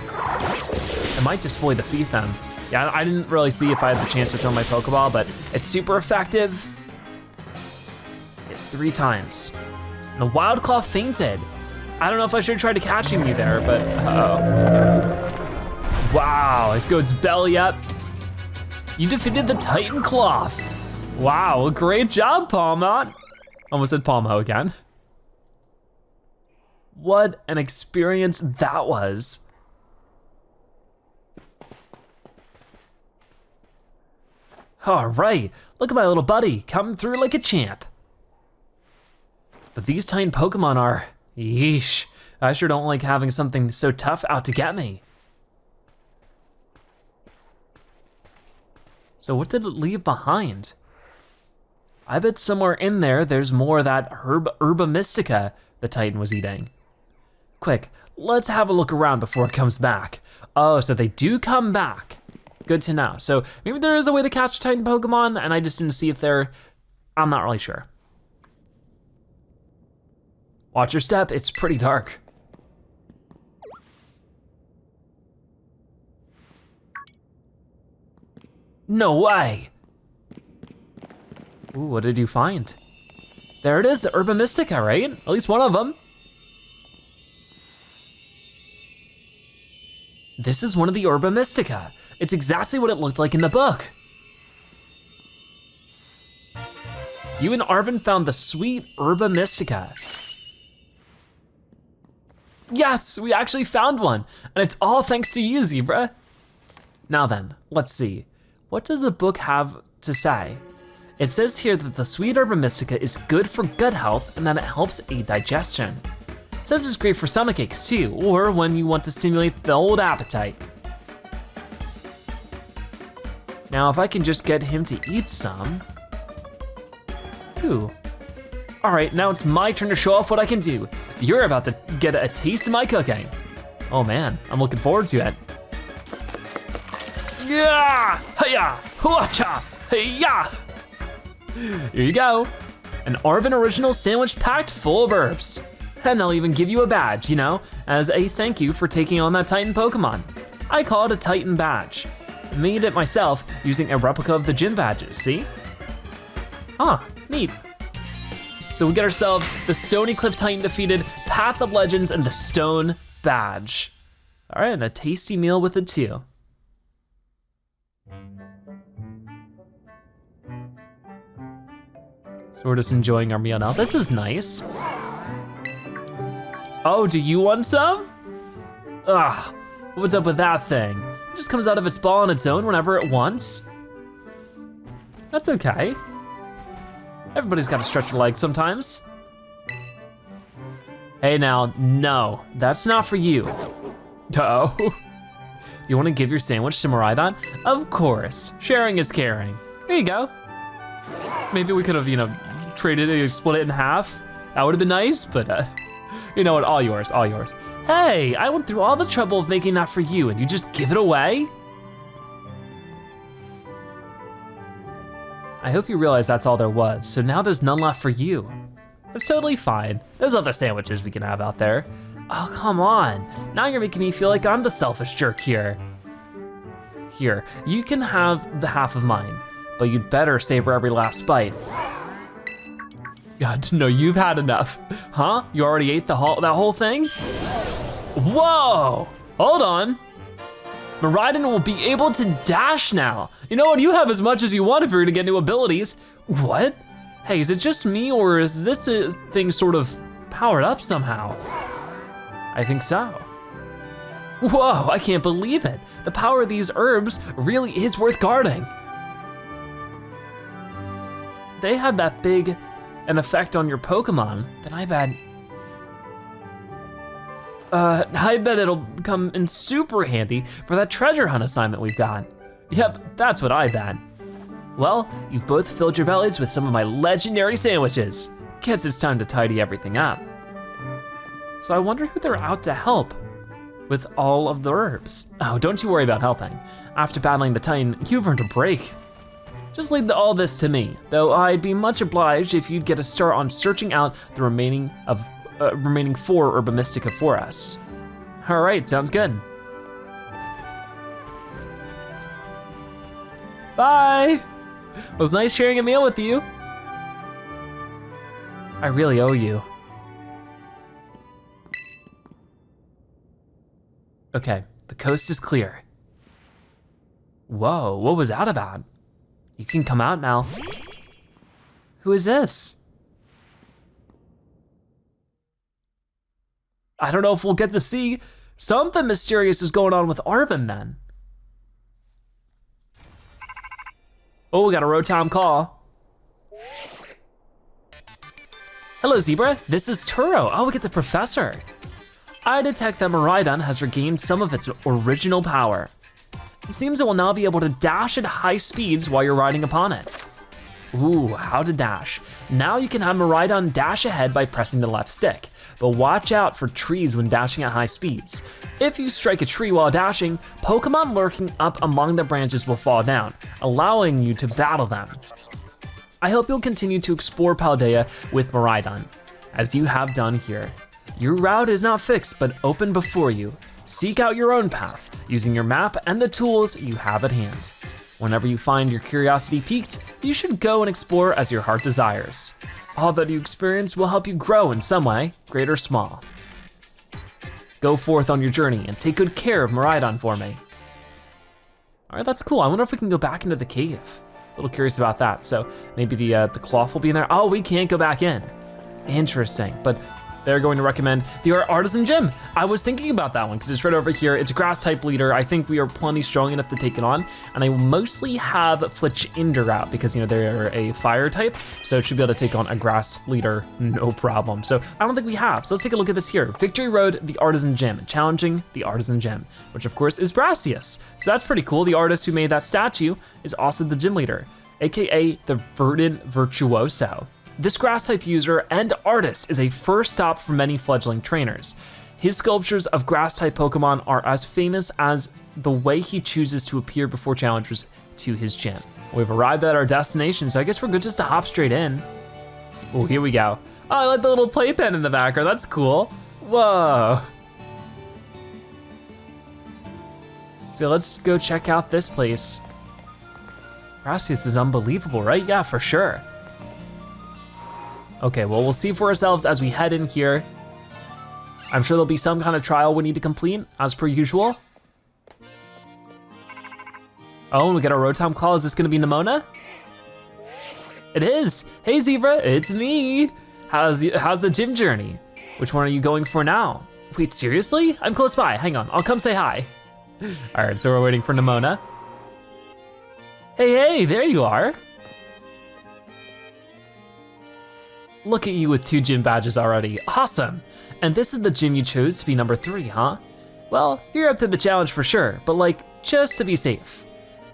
It might just fully defeat them. Yeah, I didn't really see if I had the chance to throw my Pokeball, but it's super effective. Hit 3 times. And the Wild Claw fainted. I don't know if I should try to catching you there, but wow, it goes belly up. You defeated the Titan Cloth. Wow, great job, Palmot. Almost said Palmo again. What an experience that was. All right, look at my little buddy coming through like a champ. But these Titan Pokemon are, yeesh, I sure don't like having something so tough out to get me. So what did it leave behind? I bet somewhere in there's more of that Herba Mystica the Titan was eating. Quick, let's have a look around before it comes back. Oh, so they do come back. Good to know. So maybe there is a way to catch a Titan Pokemon and I just didn't see if I'm not really sure. Watch your step, it's pretty dark. No way. Ooh, what did you find? There it is, the Herba Mystica, right? At least one of them. This is one of the Herba Mystica. It's exactly what it looked like in the book. You and Arven found the sweet Herba Mystica. Yes, we actually found one, and it's all thanks to you, Zebra. Now then, let's see. What does the book have to say? It says here that the sweet Herba Mystica is good for gut health and that it helps aid digestion. It says it's great for stomach aches too, or when you want to stimulate the old appetite. Now if I can just get him to eat some. Ooh. All right, now it's my turn to show off what I can do. You're about to get a taste of my cooking. Oh man, I'm looking forward to it. Yeah! Hiya! Hoocha! Hiya! Here you go. An Arven original sandwich packed full of herbs. And I'll even give you a badge, you know, as a thank you for taking on that Titan Pokemon. I call it a Titan badge. I made it myself using a replica of the gym badges, see? Huh, neat. So we get ourselves the Stony Cliff Titan defeated, Path of Legends, and the Stone badge. All right, and a tasty meal with it too. So we're just enjoying our meal now. This is nice. Oh, do you want some? Ugh, what's up with that thing? It just comes out of its ball on its own whenever it wants. That's okay. Everybody's gotta stretch their legs sometimes. Hey now, no, that's not for you. Oh, you wanna give your sandwich to Miraidon? Of course, sharing is caring. Here you go. Maybe we could have, you know, traded it, split it in half. That would have been nice, but you know what, all yours, all yours. Hey, I went through all the trouble of making that for you and you just give it away? I hope you realize that's all there was, so now there's none left for you. That's totally fine. There's other sandwiches we can have out there. Oh, come on. Now you're making me feel like I'm the selfish jerk here. Here, you can have the half of mine, but you'd better savor every last bite. God, no, you've had enough. Huh? You already ate that whole thing? Whoa, hold on. Miraidon will be able to dash now. You know what, you have as much as you want if you're gonna get new abilities. What? Hey, is it just me or is this thing sort of powered up somehow? I think so. Whoa, I can't believe it. The power of these herbs really is worth guarding. They had that big an effect on your Pokemon, then I bet it'll come in super handy for that treasure hunt assignment we've got. Yep, that's what I bet. Well, you've both filled your bellies with some of my legendary sandwiches. Guess it's time to tidy everything up. So I wonder who they're out to help with all of the herbs. Oh, don't you worry about helping. After battling the Titan, you've earned a break. Just leave all this to me, though I'd be much obliged if you'd get a start on searching out the remaining 4 Herba Mystica for us. All right, sounds good. Bye. It was nice sharing a meal with you. I really owe you. Okay, the coast is clear. Whoa, what was that about? You can come out now. Who is this? I don't know if we'll get to see. Something mysterious is going on with Arven then. Oh, we got a Rotom call. Hello, Zebra. This is Turo. Oh, we get the professor. I detect that Miraidon has regained some of its original power. It seems it will now be able to dash at high speeds while you're riding upon it. Ooh, how to dash. Now you can have Miraidon dash ahead by pressing the left stick, but watch out for trees when dashing at high speeds. If you strike a tree while dashing, Pokemon lurking up among the branches will fall down, allowing you to battle them. I hope you'll continue to explore Paldea with Miraidon, as you have done here. Your route is not fixed, but open before you. Seek out your own path, using your map and the tools you have at hand. Whenever you find your curiosity piqued, you should go and explore as your heart desires. All that you experience will help you grow in some way, great or small. Go forth on your journey and take good care of Miraidon for me. All right, that's cool. I wonder if we can go back into the cave. A little curious about that. So maybe the cloth will be in there. Oh, we can't go back in. Interesting, but they're going to recommend the Artisan Gym. I was thinking about that one because it's right over here. It's a grass type leader. I think we are plenty strong enough to take it on. And I mostly have Fletchinder out because they're a fire type. So it should be able to take on a grass leader, no problem. So I don't think we have. So let's take a look at this here. Victory Road, the Artisan Gym, challenging the Artisan Gym, which of course is Brassius. So that's pretty cool. The artist who made that statue is also the gym leader, AKA the Verdant Virtuoso. This grass type user and artist is a first stop for many fledgling trainers. His sculptures of grass type Pokemon are as famous as the way he chooses to appear before challengers to his gym. We've arrived at our destination, so I guess we're good just to hop straight in. Oh, here we go. Oh, I like the little playpen in the background, that's cool. Whoa. So let's go check out this place. Brassius is unbelievable, right? Yeah, for sure. Okay, well, we'll see for ourselves as we head in here. I'm sure there'll be some kind of trial we need to complete, as per usual. Oh, and we got a Rotom Claw. Is this gonna be Nemona? It is. Hey, Zebra, it's me. How's the gym journey? Which one are you going for now? Wait, seriously? I'm close by, hang on, I'll come say hi. All right, so we're waiting for Nemona. Hey, there you are. Look at you with 2 gym badges already, awesome. And this is the gym you chose to be number 3, huh? Well, you're up to the challenge for sure, but just to be safe,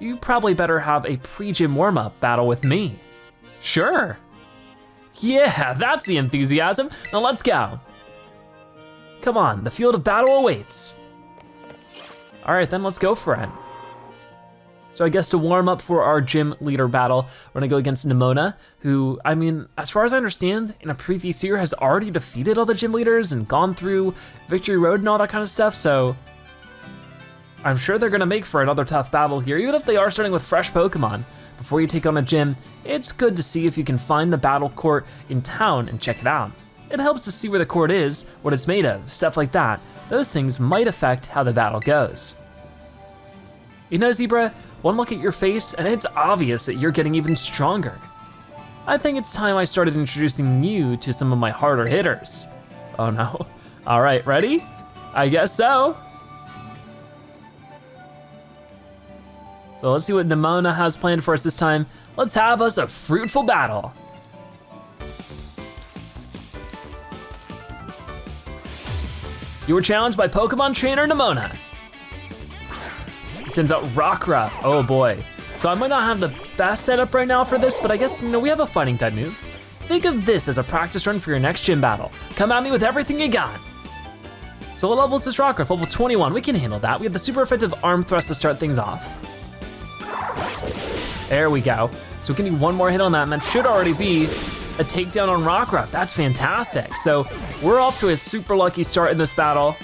you probably better have a pre-gym warm-up battle with me. Sure. Yeah, that's the enthusiasm, now let's go. Come on, the field of battle awaits. All right, then let's go for it. So I guess to warm up for our gym leader battle, we're gonna go against Nemona, who, I mean, as far as I understand, in a previous year has already defeated all the gym leaders and gone through Victory Road and all that kind of stuff, so I'm sure they're gonna make for another tough battle here, even if they are starting with fresh Pokemon. Before you take on a gym, it's good to see if you can find the battle court in town and check it out. It helps to see where the court is, what it's made of, stuff like that. Those things might affect how the battle goes. You know, Zebra, one look at your face and it's obvious that you're getting even stronger. I think it's time I started introducing you to some of my harder hitters. Oh no. All right, ready? I guess so. So let's see what Nemona has planned for us this time. Let's have us a fruitful battle. You were challenged by Pokemon trainer Nemona. Sends out Rockruff, oh boy. So I might not have the best setup right now for this, but I guess, we have a fighting type move. Think of this as a practice run for your next gym battle. Come at me with everything you got. So what level is this Rockruff? Level 21, we can handle that. We have the super effective arm thrust to start things off. There we go. So we can do one more hit on that, and that should already be a takedown on Rockruff. That's fantastic. So we're off to a super lucky start in this battle.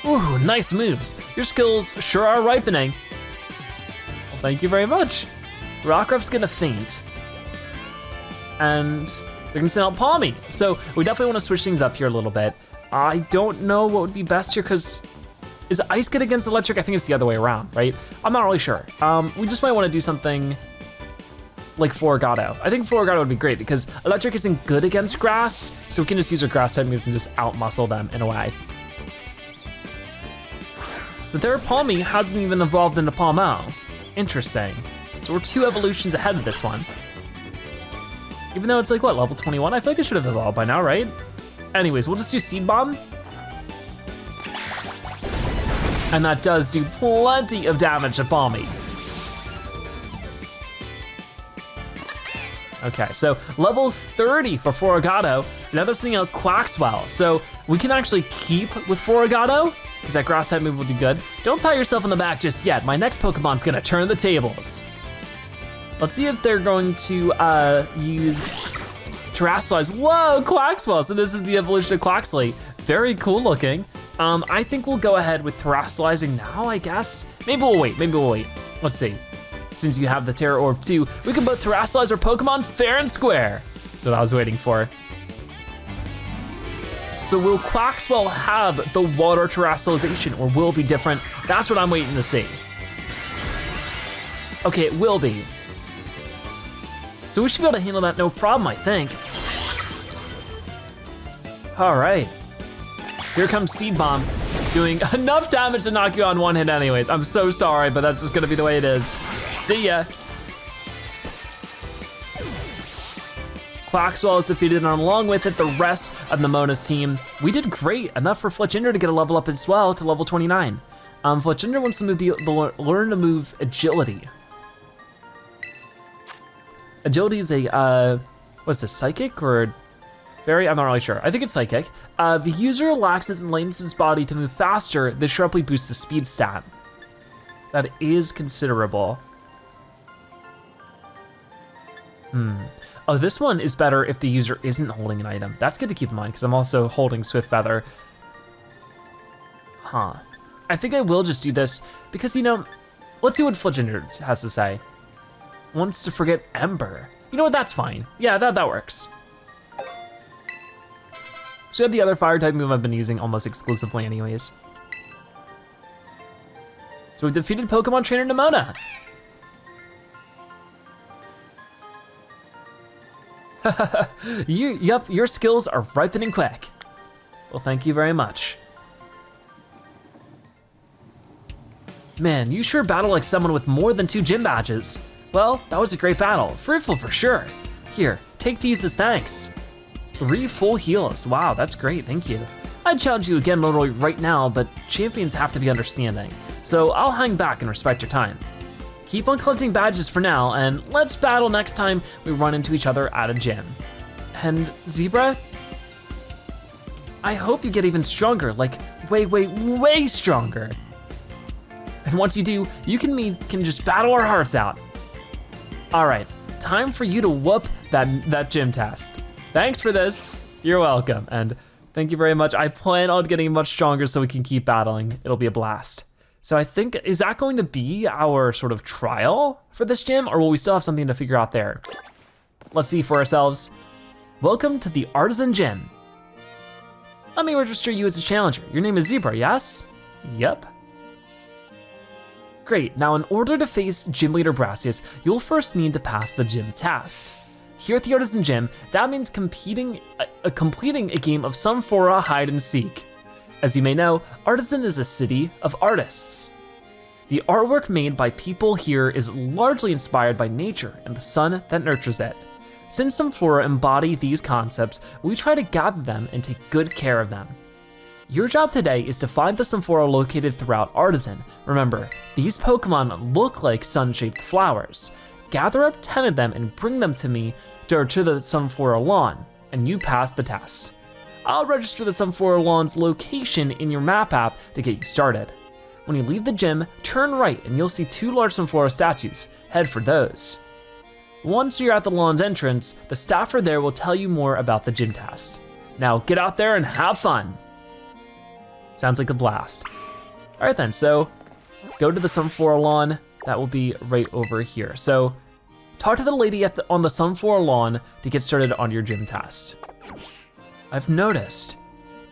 Ooh, nice moves. Your skills sure are ripening. Well, thank you very much. Rockruff's gonna faint. And they're gonna send out Palmy. So we definitely wanna switch things up here a little bit. I don't know what would be best here, because is ice good against electric? I think it's the other way around, right? I'm not really sure. We just might wanna do something like Floragato. I think Floragato would be great because electric isn't good against grass, so we can just use our grass type moves and just out-muscle them in a way. So their Palmy hasn't even evolved into Palmo. Interesting. So we're 2 evolutions ahead of this one. Even though it's like, what, level 21? I feel like it should have evolved by now, right? Anyways, we'll just do Seed Bomb. And that does do plenty of damage to Balmy. Okay, so level 30 for Fuecoco. Now they're sending out Quaxly. So we can actually keep with Fuecoco, because that grass type move will do good. Don't pat yourself on the back just yet. My next Pokemon's gonna turn the tables. Let's see if they're going to use Terastal. Whoa, Quaxly. So this is the evolution of Quaxly. Very cool looking. I think we'll go ahead with Terastalizing now, I guess. Maybe we'll wait. Let's see. Since you have the Terra Orb too, we can both Terastalize our Pokemon fair and square. That's what I was waiting for. So will Quaxly have the water Terastalization, or will it be different? That's what I'm waiting to see. Okay, it will be. So we should be able to handle that no problem, I think. All right. Here comes Seed Bomb, doing enough damage to knock you on one hit anyways. I'm so sorry, but that's just gonna be the way it is. See ya. Quaxly is defeated, and along with it, the rest of Nemona's team. We did great, enough for Fletchinder to get a level up as well to level 29. Fletchinder wants to move learn to move Agility. Agility is a, what's this, Psychic or Fairy? I'm not really sure. I think it's Psychic. The user relaxes and lengthens his body to move faster. This sharply boosts the speed stat. That is considerable. Oh, this one is better if the user isn't holding an item. That's good to keep in mind, because I'm also holding Swift Feather. Huh. I think I will just do this, because, you know, let's see what Fletchinder has to say. Wants to forget Ember. You know what, that's fine. Yeah, that works. So we have the other fire type move I've been using almost exclusively anyways. So we defeated Pokemon Trainer Nemona. Yup, your skills are ripening quick. Well, thank you very much. Man, you sure battle like someone with more than 2 gym badges. Well, that was a great battle, fruitful for sure. Here, take these as thanks. 3 full heals, wow, that's great, thank you. I'd challenge you again literally right now, but champions have to be understanding, so I'll hang back and respect your time. Keep on collecting badges for now, and let's battle next time we run into each other at a gym. And Zebra, I hope you get even stronger, like way stronger. And once you do, you can just battle our hearts out. All right, time for you to whoop that gym test. Thanks for this, you're welcome, and thank you very much. I plan on getting much stronger so we can keep battling. It'll be a blast. So I think, is that going to be our sort of trial for this gym, or will we still have something to figure out there? Let's see for ourselves. Welcome to the Artisan Gym. Let me register you as a challenger. Your name is Zebra, yes? Yep. Great, now in order to face Gym Leader Brassius, you'll first need to pass the gym test. Here at the Artisan Gym, that means completing a game of Sunflora hide and seek. As you may know, Artisan is a city of artists. The artwork made by people here is largely inspired by nature and the sun that nurtures it. Since Sunflora embody these concepts, we try to gather them and take good care of them. Your job today is to find the Sunflora located throughout Artisan. Remember, these Pokemon look like sun-shaped flowers. Gather up 10 of them and bring them to me to the Sunflora lawn, and you pass the test. I'll register the Sunflora lawn's location in your map app to get you started. When you leave the gym, turn right and you'll see 2 large Sunflora statues. Head for those. Once you're at the lawn's entrance, the staffer there will tell you more about the gym test. Now get out there and have fun. Sounds like a blast. All right then, so go to the Sunflora lawn. That will be right over here. So talk to the lady on the Sunflora lawn to get started on your gym test. I've noticed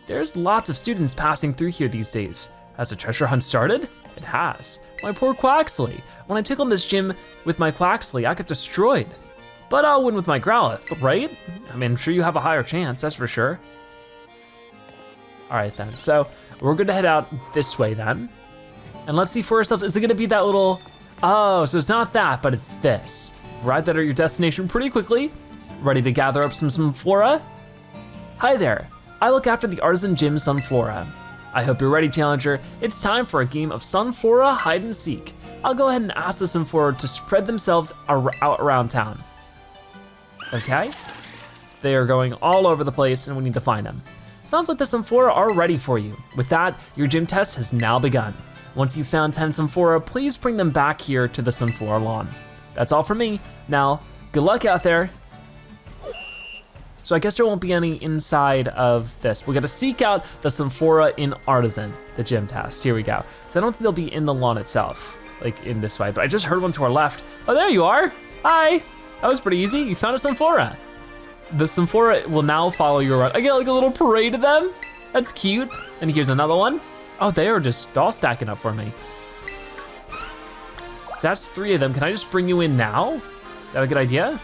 there's lots of students passing through here these days. Has the treasure hunt started? It has. My poor Quaxly. When I took on this gym with my Quaxly, I got destroyed. But I'll win with my Growlithe, right? I mean, I'm sure you have a higher chance, that's for sure. All right then, so we're gonna head out this way then. And let's see for ourselves, is it gonna be that little, oh, so it's not that, but it's this. Arrive that at your destination pretty quickly. Ready to gather up some Sunflora? Hi there, I look after the Artisan Gym Sunflora. I hope you're ready, Challenger. It's time for a game of Sunflora hide and seek. I'll go ahead and ask the Sunflora to spread themselves out around town. Okay, they are going all over the place and we need to find them. Sounds like the Sunflora are ready for you. With that, your gym test has now begun. Once you've found 10 Sunflora, please bring them back here to the Sunflora lawn. That's all from me. Now, good luck out there. So I guess there won't be any inside of this. We gotta seek out the Sunflora in Artisan, the gym test. Here we go. So I don't think they'll be in the lawn itself, like in this way, but I just heard one to our left. Oh, there you are. Hi. That was pretty easy. You found a Sunflora. The Sunflora will now follow you around. I get like a little parade of them. That's cute. And here's another one. Oh, they are just all stacking up for me. So that's 3 of them. Can I just bring you in now? Is that a good idea?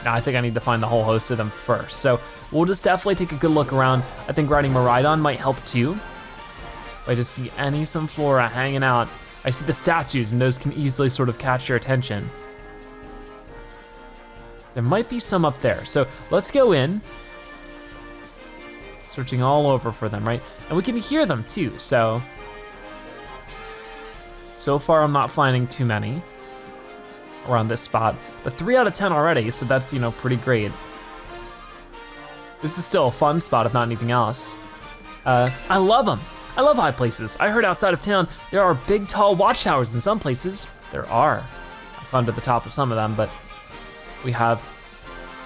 No, I think I need to find the whole host of them first. So we'll just definitely take a good look around. I think riding Miraidon might help too. If I just see any Sunflora hanging out. I see the statues and those can easily sort of catch your attention. There might be some up there. So let's go in. Searching all over for them, right? And we can hear them too, so far I'm not finding too many around this spot, but 3 out of 10 already, so that's, you know, pretty great. This is still a fun spot if not anything else. I love them. I love high places. I heard outside of town there are big tall watchtowers in some places. There are. I've gone to the top of some of them, but we have,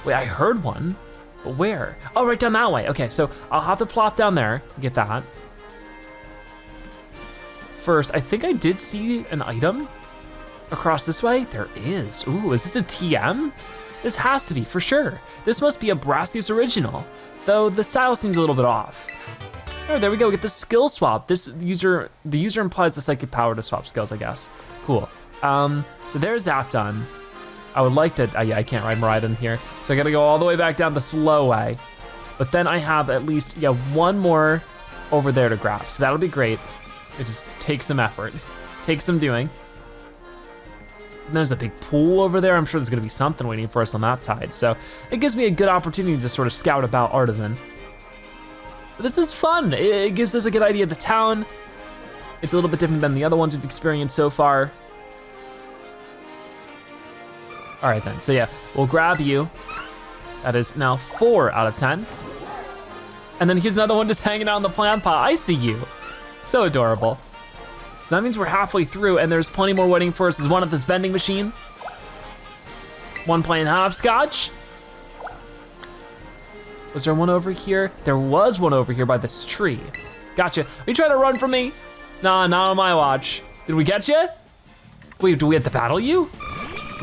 wait, I heard one. But where? Oh, right down that way. Okay, so I'll have to plop down there, get that. First, I think I did see an item across this way. There is. Ooh, is this a TM? This has to be, for sure. This must be a Brassius original, though the style seems a little bit off. Oh, there we go, we get the skill swap. The user implies the psychic power to swap skills, I guess. Cool. So there's that done. I would like to, yeah, I can't ride Miraidon here, so I gotta go all the way back down the slow way. But then I have at least, yeah, 1 more over there to grab, so that'll be great. It just takes some effort, takes some doing. And there's a big pool over there. I'm sure there's gonna be something waiting for us on that side, so it gives me a good opportunity to sort of scout about Artisan. But this is fun. It gives us a good idea of the town. It's a little bit different than the other ones we've experienced so far. All right then, so yeah, we'll grab you. That is now 4 out of 10. And then here's another one just hanging out in the plant pot. I see you, so adorable. So that means we're halfway through and there's plenty more waiting for us. There's one at this vending machine. One playing hopscotch. Was there one over here? There was one over here by this tree. Gotcha, are you trying to run from me? Nah, not on my watch. Did we get you? Wait, do we have to battle you?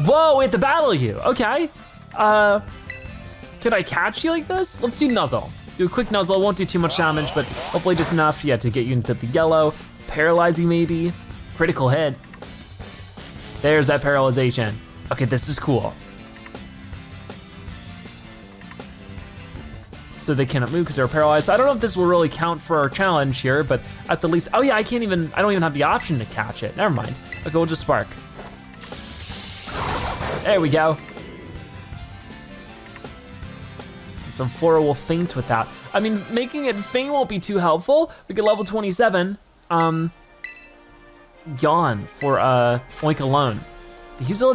Whoa, we have to battle you, okay. Could I catch you like this? Let's do Nuzzle. Do a quick Nuzzle, won't do too much damage, but hopefully just enough, yeah, to get you into the yellow. Paralyzing maybe, critical hit. There's that paralyzation. Okay, this is cool. So they cannot move because they're paralyzed. So I don't know if this will really count for our challenge here, but at the least, oh yeah, I don't even have the option to catch it. Never mind. Okay, we'll just spark. There we go. Some Flora will faint with that. I mean, making it faint won't be too helpful. We could level 27. Yawn for Oink Alone. The user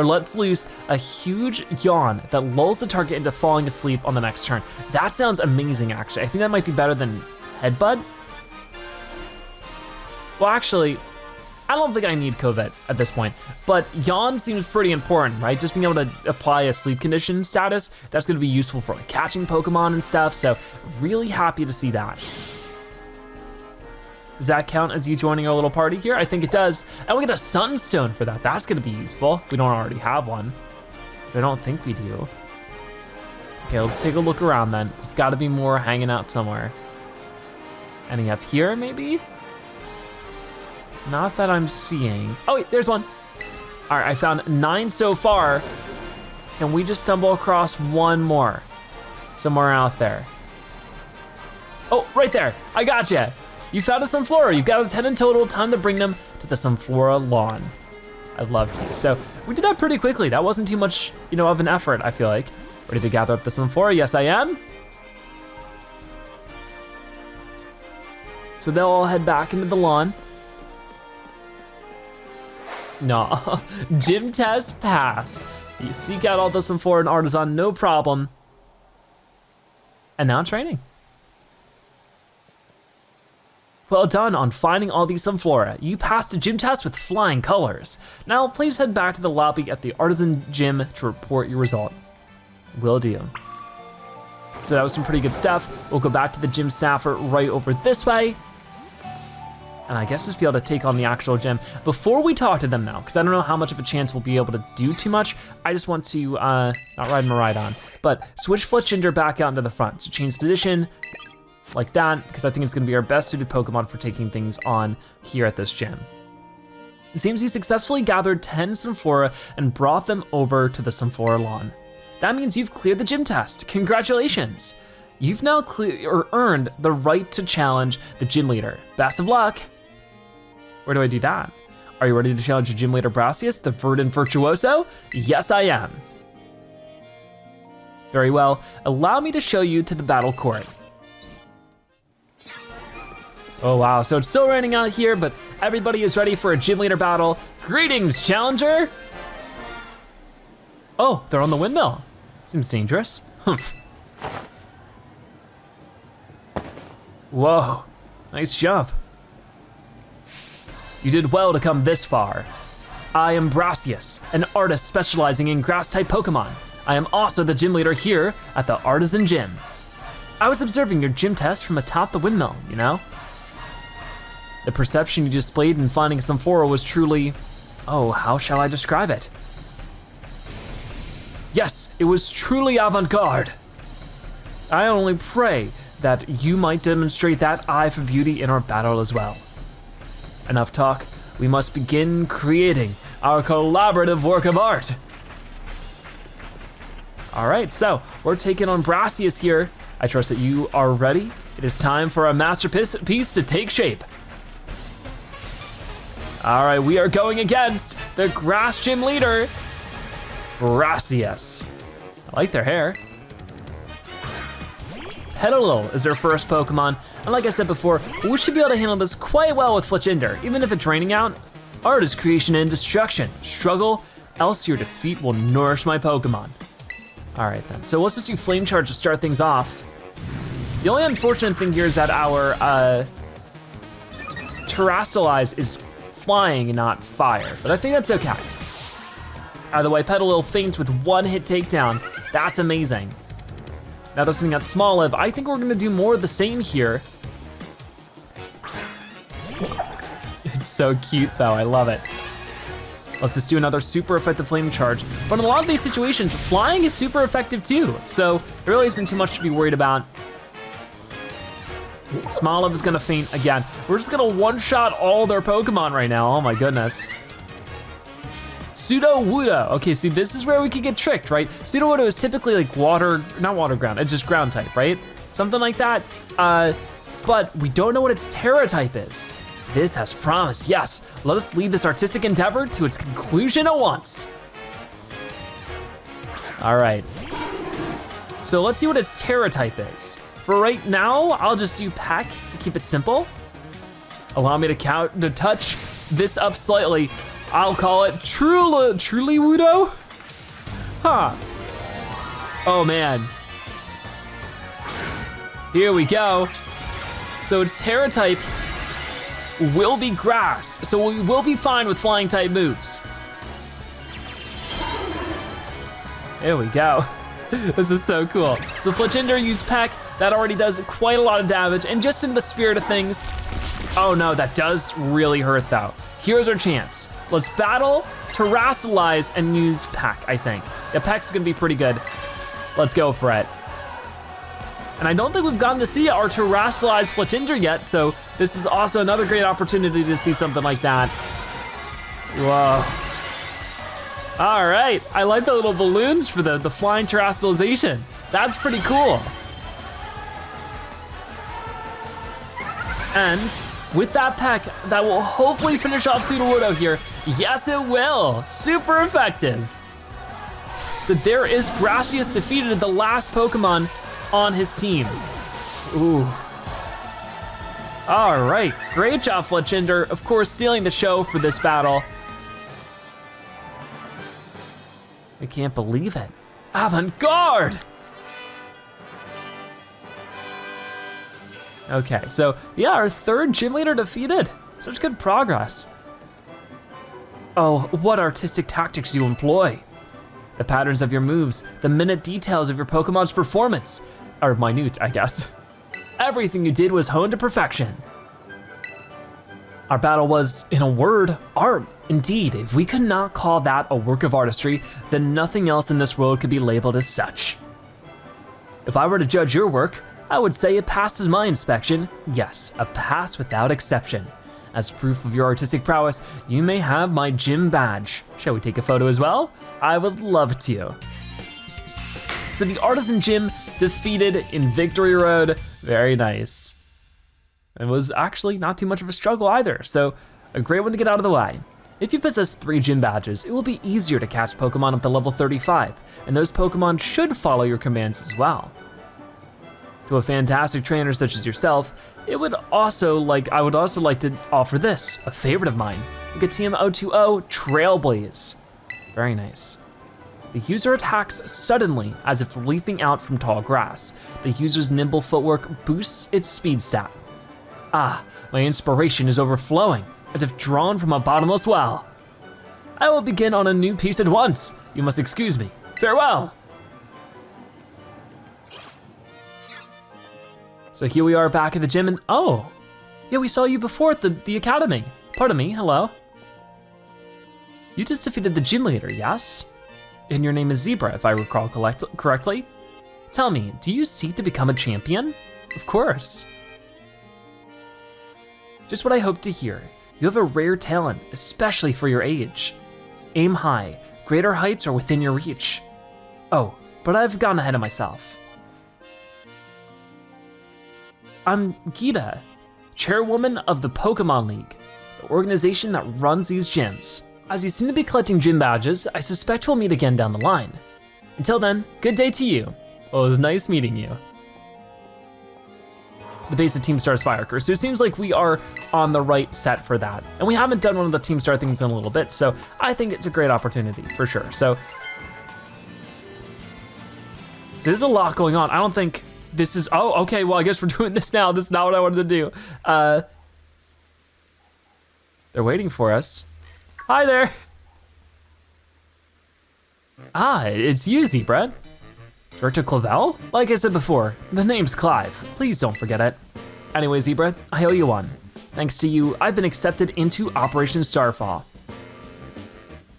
lets loose a huge yawn that lulls the target into falling asleep on the next turn. That sounds amazing, actually. I think that might be better than Headbutt. Well, actually, I don't think I need Covet at this point, but yawn seems pretty important, right? Just being able to apply a sleep condition status, that's gonna be useful for like catching Pokemon and stuff, so really happy to see that. Does that count as you joining our little party here? I think it does. And we get a Sunstone for that. That's gonna be useful if we don't already have one, which I don't think we do. Okay, let's take a look around then. There's gotta be more hanging out somewhere. Any up here, maybe? Not that I'm seeing. Oh wait, there's one. All right, I found 9 so far. Can we just stumble across one more? Somewhere out there. Oh, right there, I gotcha. You found a Sunflora, you've got a 10 in total, time to bring them to the Sunflora lawn. I'd love to. So we did that pretty quickly. That wasn't too much, of an effort, I feel like. Ready to gather up the Sunflora? Yes, I am. So they'll all head back into the lawn. No, gym test passed. You seek out all the Sunflora and Artisan, no problem. And now training. Well done on finding all these Sunflora. You passed the gym test with flying colors. Now please head back to the lobby at the Artisan Gym to report your result. Will do. So that was some pretty good stuff. We'll go back to the gym staffer right over this way. And I guess just be able to take on the actual gym. Before we talk to them though, because I don't know how much of a chance we'll be able to do too much, I just want to, not ride Miraidon, but switch Fletchinder back out into the front. So change position, like that, because I think it's gonna be our best suited Pokemon for taking things on here at this gym. It seems he successfully gathered 10 Sunflora and brought them over to the Sunflora lawn. That means you've cleared the gym test. Congratulations. You've now earned the right to challenge the gym leader. Best of luck. Where do I do that? Are you ready to challenge your gym leader Brassius, the verdant virtuoso? Yes, I am. Very well, allow me to show you to the battle court. Oh wow, so it's still raining out here, but everybody is ready for a gym leader battle. Greetings, challenger. Oh, they're on the windmill. Seems dangerous. Humph. Whoa, nice jump. You did well to come this far. I am Brassius, an artist specializing in grass-type Pokemon. I am also the gym leader here at the Artisan Gym. I was observing your gym test from atop the windmill, The perception you displayed in finding Sunflora was truly, oh, how shall I describe it? Yes, it was truly avant-garde. I only pray that you might demonstrate that eye for beauty in our battle as well. Enough talk, we must begin creating our collaborative work of art. All right, so we're taking on Brassius here. I trust that you are ready. It is time for our masterpiece to take shape. All right, we are going against the grass gym leader, Brassius. I like their hair. Petalil is their first Pokemon, and like I said before, we should be able to handle this quite well with Fletchinder. Even if it's raining out, art is creation and destruction. Struggle, else your defeat will nourish my Pokemon. All right then, so let's just do Flame Charge to start things off. The only unfortunate thing here is that our Terastal is flying and not fire, but I think that's okay. Either way, Petalil faints with one hit takedown. That's amazing. Now they're sitting at Smoliv. I think we're gonna do more of the same here. It's so cute though, I love it. Let's just do another super effective Flame Charge. But in a lot of these situations, flying is super effective too. So there really isn't too much to be worried about. Smoliv is gonna faint again. We're just gonna one-shot all their Pokemon right now, oh my goodness. Sudowoodo, okay, see this is where we could get tricked, right? Sudowoodo is typically like not water ground, it's just ground type, right? Something like that, but we don't know what its Terra type is. This has promise, yes. Let us lead this artistic endeavor to its conclusion at once. All right, so let's see what its Terra type is. For right now, I'll just do Peck to keep it simple. Allow me to touch this up slightly. I'll call it Truly Wudo? Huh. Oh man. Here we go. So its Terra type will be grass, so we will be fine with flying type moves. There we go. This is so cool. So Fletchinder used Peck, that already does quite a lot of damage, and just in the spirit of things, oh no, that does really hurt though. Here's our chance. Let's battle, Terastal, and use Peck, I think. Yeah, Peck's gonna be pretty good. Let's go for it. And I don't think we've gotten to see our Terastal Fletchinder yet, so this is also another great opportunity to see something like that. Whoa. All right, I like the little balloons for the flying Terastalization. That's pretty cool. And with that Peck, that will hopefully finish off Sudowoodo here. Yes, it will. Super effective. So there is Gracias defeated the last Pokemon on his team. Ooh. All right, great job, Fletchinder. Of course, stealing the show for this battle. I can't believe it. Avant-garde! Okay, so yeah, our third gym leader defeated. Such good progress. Oh, what artistic tactics you employ. The patterns of your moves, the minute details of your Pokemon's performance, are minute, I guess. Everything you did was honed to perfection. Our battle was, in a word, art. Indeed, if we could not call that a work of artistry, then nothing else in this world could be labeled as such. If I were to judge your work, I would say it passes my inspection. Yes, a pass without exception. As proof of your artistic prowess, you may have my gym badge. Shall we take a photo as well? I would love to. So the Artisan Gym defeated in Victory Road. Very nice. It was actually not too much of a struggle either, so a great one to get out of the way. If you possess 3 gym badges, it will be easier to catch Pokemon up to level 35, and those Pokemon should follow your commands as well. To a fantastic trainer such as yourself, I would also like to offer this, a favorite of mine, Team 020 Trailblaze. Very nice. The user attacks suddenly as if leaping out from tall grass. The user's nimble footwork boosts its speed stat. Ah, my inspiration is overflowing, as if drawn from a bottomless well. I will begin on a new piece at once. You must excuse me. Farewell. So here we are back at the gym and oh, yeah, we saw you before at the academy. Pardon me, hello. You just defeated the gym leader, yes? And your name is Zebra, if I recall correctly. Tell me, do you seek to become a champion? Of course. Just what I hoped to hear. You have a rare talent, especially for your age. Aim high, greater heights are within your reach. Oh, but I've gone ahead of myself. I'm Gita, chairwoman of the Pokemon League, the organization that runs these gyms. As you seem to be collecting gym badges, I suspect we'll meet again down the line. Until then, good day to you. Well, it was nice meeting you. The base of Team Star's Firecur, so it seems like we are on the right set for that. And we haven't done one of the Team Star things in a little bit, so I think it's a great opportunity, for sure. So there's a lot going on. I don't think this is, oh, okay, well, I guess we're doing this now. This is not what I wanted to do. They're waiting for us. Hi there. Ah, it's you, Zebra. Director Clavel? Like I said before, the name's Clive. Please don't forget it. Anyway, Zebra, I owe you one. Thanks to you, I've been accepted into Operation Starfall.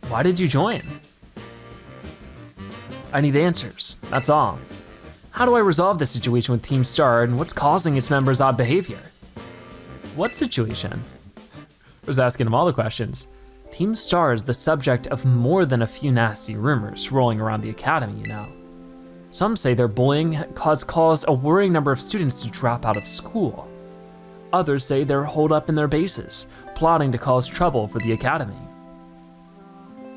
Why did you join? I need answers, that's all. How do I resolve this situation with Team Star and what's causing its members' odd behavior? What situation? I was asking him all the questions. Team Star is the subject of more than a few nasty rumors rolling around the academy, you know. Some say their bullying has caused a worrying number of students to drop out of school. Others say they're holed up in their bases, plotting to cause trouble for the academy.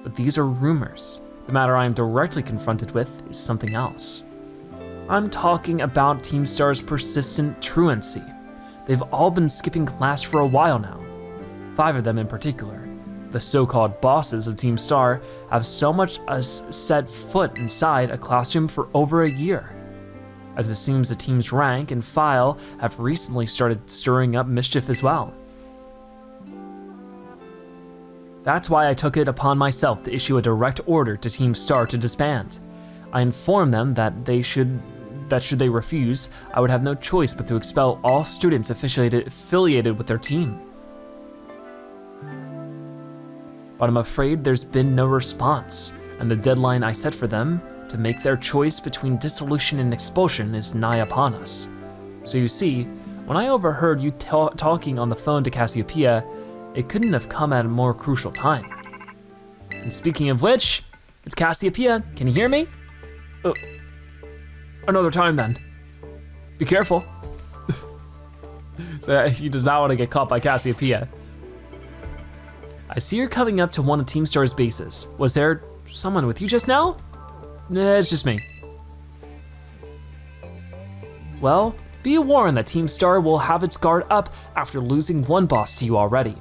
But these are rumors. The matter I am directly confronted with is something else. I'm talking about Team Star's persistent truancy. They've all been skipping class for a while now. 5 of them in particular. The so-called bosses of Team Star have so much as set foot inside a classroom for over a year. As it seems the team's rank and file have recently started stirring up mischief as well. That's why I took it upon myself to issue a direct order to Team Star to disband. I informed them that should they refuse, I would have no choice but to expel all students affiliated with their team. But I'm afraid there's been no response, and the deadline I set for them to make their choice between dissolution and expulsion is nigh upon us. So you see, when I overheard you talking on the phone to Cassiopeia, it couldn't have come at a more crucial time. And speaking of which, it's Cassiopeia, can you hear me? Oh, another time then. Be careful. So he does not want to get caught by Cassiopeia. I see you're coming up to one of Team Star's bases. Was there someone with you just now? Nah, it's just me. Well, be warned that Team Star will have its guard up after losing one boss to you already.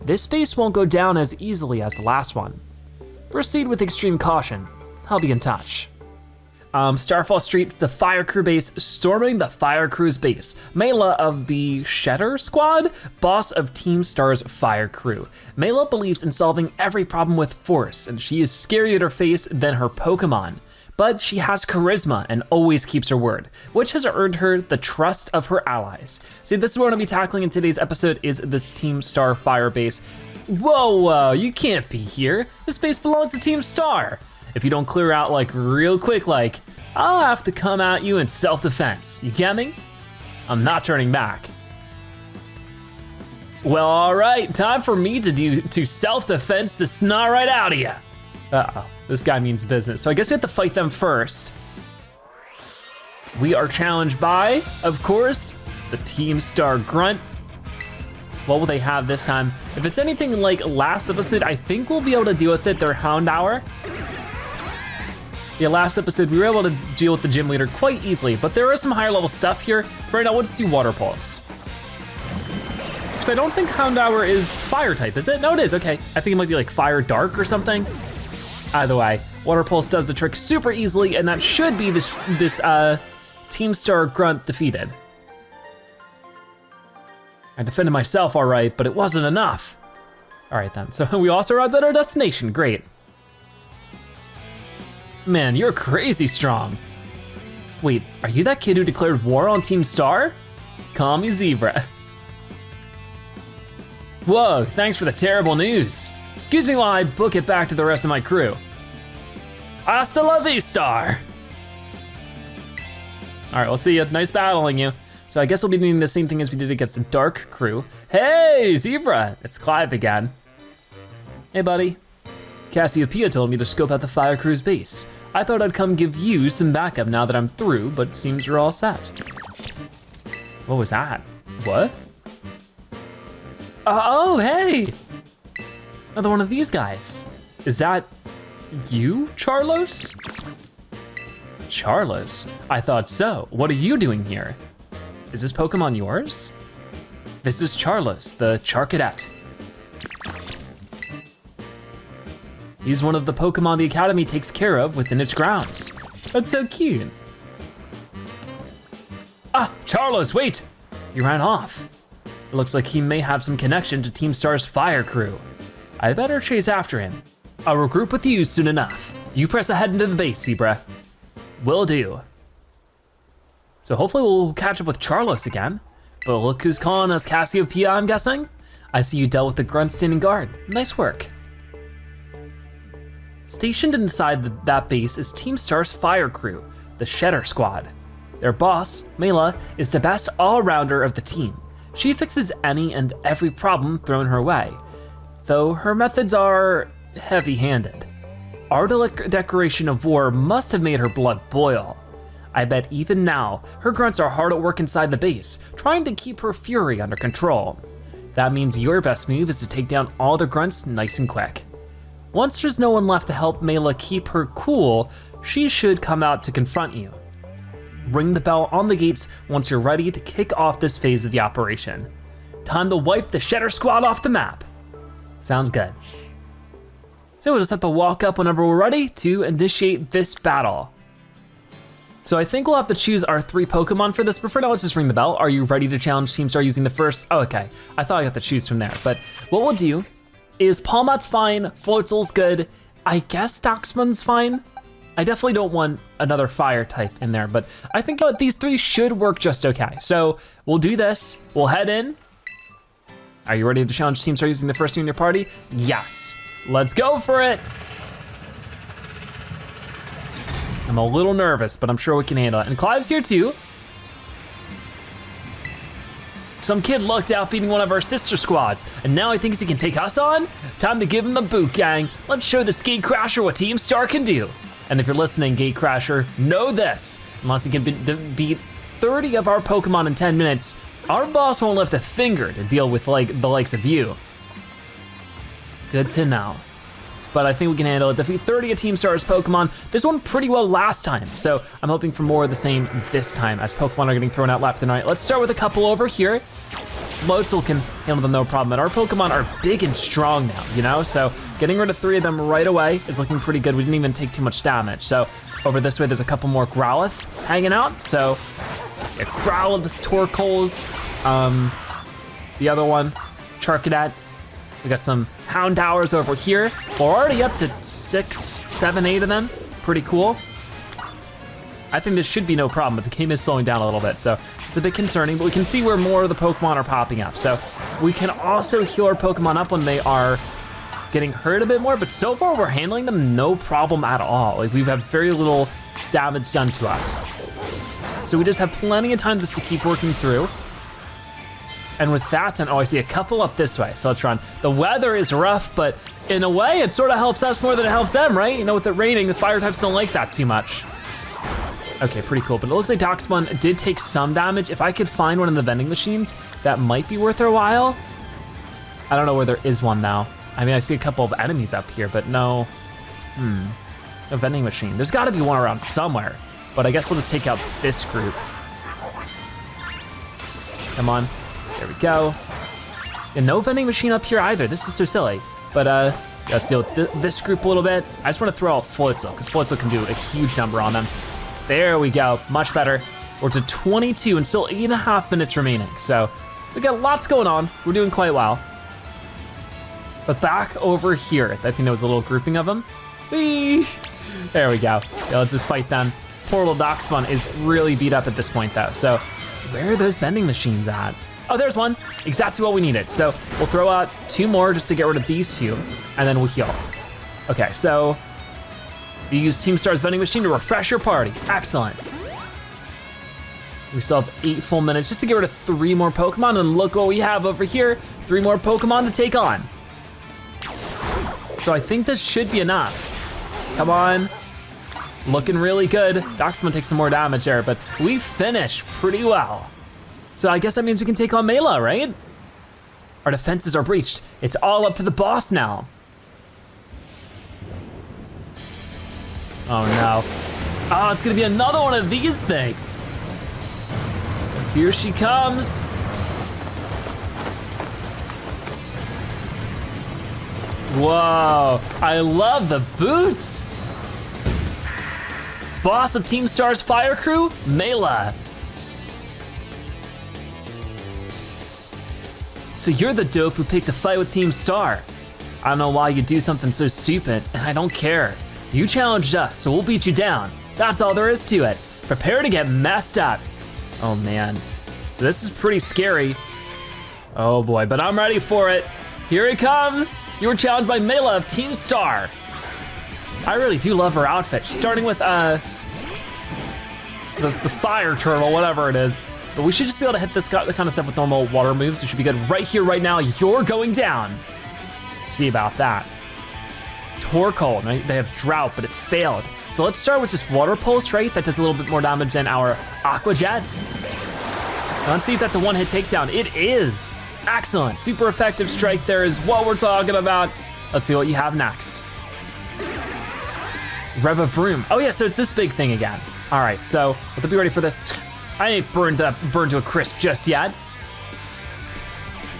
This base won't go down as easily as the last one. Proceed with extreme caution. I'll be in touch. Starfall Street, the Fire Crew base, storming the Fire Crew's base. Mela of the Shedder Squad, boss of Team Star's Fire Crew. Mela believes in solving every problem with force, and she is scarier to her face than her Pokemon. But she has charisma and always keeps her word, which has earned her the trust of her allies. See, this is what I'm gonna be tackling in today's episode, is this Team Star Fire base. Whoa, you can't be here. This base belongs to Team Star. If you don't clear out like real quick, like, I'll have to come at you in self-defense. You get me? I'm not turning back. Well, all right, time for me to self-defense the snot right out of you. Uh-oh, this guy means business. So I guess we have to fight them first. We are challenged by, of course, the Team Star Grunt. What will they have this time? If it's anything like last episode, I think we'll be able to deal with it. Their Houndour. Yeah, last episode we were able to deal with the gym leader quite easily, but there is some higher level stuff here. For right now, we'll just do Water Pulse. Because I don't think Houndour is fire type, is it? No, it is, okay. I think it might be like Fire Dark or something. Either way, Water Pulse does the trick super easily, and that should be this Team Star Grunt defeated. I defended myself all right, but it wasn't enough. All right then, so we also arrived at our destination, great. Man, you're crazy strong. Wait, are you that kid who declared war on Team Star? Call me Zebra. Whoa, thanks for the terrible news. Excuse me while I book it back to the rest of my crew. Hasta la vista. All right, we'll see you. Nice battling you. So I guess we'll be doing the same thing as we did against the Dark crew. Hey, Zebra, it's Clive again. Hey, buddy. Cassiopeia told me to scope out the Fire Crew's base. I thought I'd come give you some backup now that I'm through, but it seems you're all set. What was that? What? Oh, hey! Another one of these guys. Is that you, Charlos? Charlos? I thought so. What are you doing here? Is this Pokemon yours? This is Charlos, the Charcadet. He's one of the Pokemon the Academy takes care of within its grounds. That's so cute. Ah, Charlos, wait! He ran off. It looks like he may have some connection to Team Star's Fire Crew. I better chase after him. I'll regroup with you soon enough. You press ahead into the base, Zebra. Will do. So hopefully we'll catch up with Charlos again. But look who's calling us, Cassiopeia, I'm guessing? I see you dealt with the grunt standing guard. Nice work. Stationed inside that base is Team Star's Fire Crew, the Shedder Squad. Their boss, Mela, is the best all-rounder of the team. She fixes any and every problem thrown her way, though her methods are heavy-handed. Our declaration of war must have made her blood boil. I bet even now, her grunts are hard at work inside the base, trying to keep her fury under control. That means your best move is to take down all the grunts nice and quick. Once there's no one left to help Mela keep her cool, she should come out to confront you. Ring the bell on the gates once you're ready to kick off this phase of the operation. Time to wipe the Shedder Squad off the map. Sounds good. So we'll just have to walk up whenever we're ready to initiate this battle. So I think we'll have to choose our 3 Pokemon for this, but for now let's just ring the bell. Are you ready to challenge Team Star using the first? Oh, okay, I thought I got to choose from there, but what we'll do is Palmot's fine, Floatzel's good, I guess Doxman's fine. I definitely don't want another fire type in there, but I think that these 3 should work just okay. So we'll do this, we'll head in. Are you ready to challenge Team Star using the first team in your party? Yes, let's go for it. I'm a little nervous, but I'm sure we can handle it. And Clive's here too. Some kid lucked out beating one of our sister squads, and now he thinks he can take us on? Time to give him the boot, gang. Let's show this Gatecrasher what Team Star can do. And if you're listening, Gatecrasher, know this. Unless he can beat 30 of our Pokemon in 10 minutes, our boss won't lift a finger to deal with the likes of you. Good to know. But I think we can handle it. Defeat 30 of Team Star's Pokemon. This went pretty well last time, so I'm hoping for more of the same this time as Pokemon are getting thrown out left and right. Let's start with a couple over here. Floatzel can handle them no problem, and our Pokemon are big and strong now, you know? So getting rid of 3 of them right away is looking pretty good. We didn't even take too much damage. So over this way, there's a couple more Growlithe hanging out. So yeah, Growlithe, this Torkoals, the other one, Charcadet. We got some Houndowers over here. We're already up to 6, 7, 8 of them. Pretty cool. I think this should be no problem, but the game is slowing down a little bit, so it's a bit concerning, but we can see where more of the Pokemon are popping up. So we can also heal our Pokemon up when they are getting hurt a bit more, but so far we're handling them no problem at all. Like, we've had very little damage done to us. So we just have plenty of time just to keep working through. And with that done, oh, I see a couple up this way, so let's run. The weather is rough, but in a way, it sort of helps us more than it helps them, right? You know, with it raining, the fire types don't like that too much. Okay, pretty cool, but it looks like Darkspawn did take some damage. If I could find one of the vending machines, that might be worth our while. I don't know where there is one now. I mean, I see a couple of enemies up here, but no, a vending machine. There's gotta be one around somewhere, but I guess we'll just take out this group. Come on. There we go. And no vending machine up here either. This is so silly. But let's deal with this group a little bit. I just want to throw out Floatzel, because Floatzel can do a huge number on them. There we go, much better. We're to 22 and still 8.5 minutes remaining. So we got lots going on. We're doing quite well. But back over here, I think there was a little grouping of them. Whee! There we go. Yeah, let's just fight them. Poor little Darkspawn is really beat up at this point though. So where are those vending machines at? Oh, there's one, exactly what we needed. So we'll throw out 2 more just to get rid of these 2, and then we'll heal. Okay, so you use Team Star's vending machine to refresh your party. Excellent. We still have 8 full minutes just to get rid of 3 more Pokemon, and look what we have over here, 3 more Pokemon to take on. So I think this should be enough. Come on, looking really good. Darkspawn takes some more damage there, but we finished pretty well. So I guess that means we can take on Mela, right? Our defenses are breached. It's all up to the boss now. Oh no. Oh, it's gonna be another one of these things. Here she comes. Whoa, I love the boots. Boss of Team Star's fire crew, Mela. So you're the dope who picked a fight with Team Star. I don't know why you do something so stupid, and I don't care. You challenged us, so we'll beat you down. That's all there is to it. Prepare to get messed up. Oh man, so this is pretty scary. Oh boy, but I'm ready for it. Here it comes. You were challenged by Mela of Team Star. I really do love her outfit. She's starting with the fire turtle, whatever it is. But we should just be able to hit this kind of stuff with normal water moves. It should be good right here, right now. You're going down. See about that. Torkoal, right? They have Drought, but it failed. So let's start with just Water Pulse, right? That does a little bit more damage than our Aqua Jet. Now let's see if that's a one-hit takedown. It is. Excellent, super effective strike there is what we're talking about. Let's see what you have next. Rev of Vroom. Oh yeah, so it's this big thing again. All right, so we'll have to be ready for this. I ain't burned to a crisp just yet.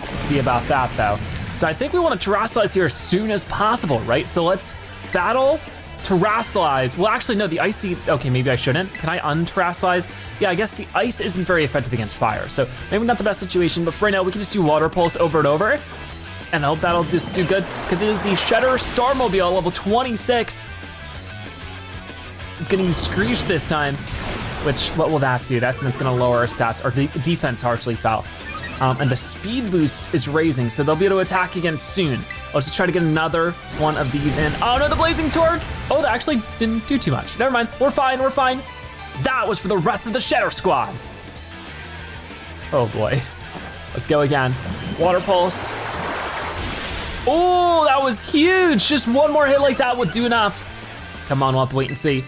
Let's see about that though. So I think we want to Terastallize here as soon as possible, right? So let's battle, Terastallize. Well, actually no, the icy, okay, maybe I shouldn't. Can I un-Terastallize? Yeah, I guess the ice isn't very effective against fire. So maybe not the best situation, but for right now we can just do Water Pulse over and over. And I hope that'll just do good because it is the Shedder Starmobile, level 26. It's gonna use Screech this time, which, what will that do? That's gonna lower our stats. Our defense harshly fell. And the speed boost is raising, so they'll be able to attack again soon. Let's just try to get another one of these in. Oh no, the Blazing Torque! Oh, that actually didn't do too much. Never mind, we're fine, we're fine. That was for the rest of the Shedder Squad. Oh boy. Let's go again. Water Pulse. Oh, that was huge. Just one more hit like that would do enough. Come on, we'll have to wait and see.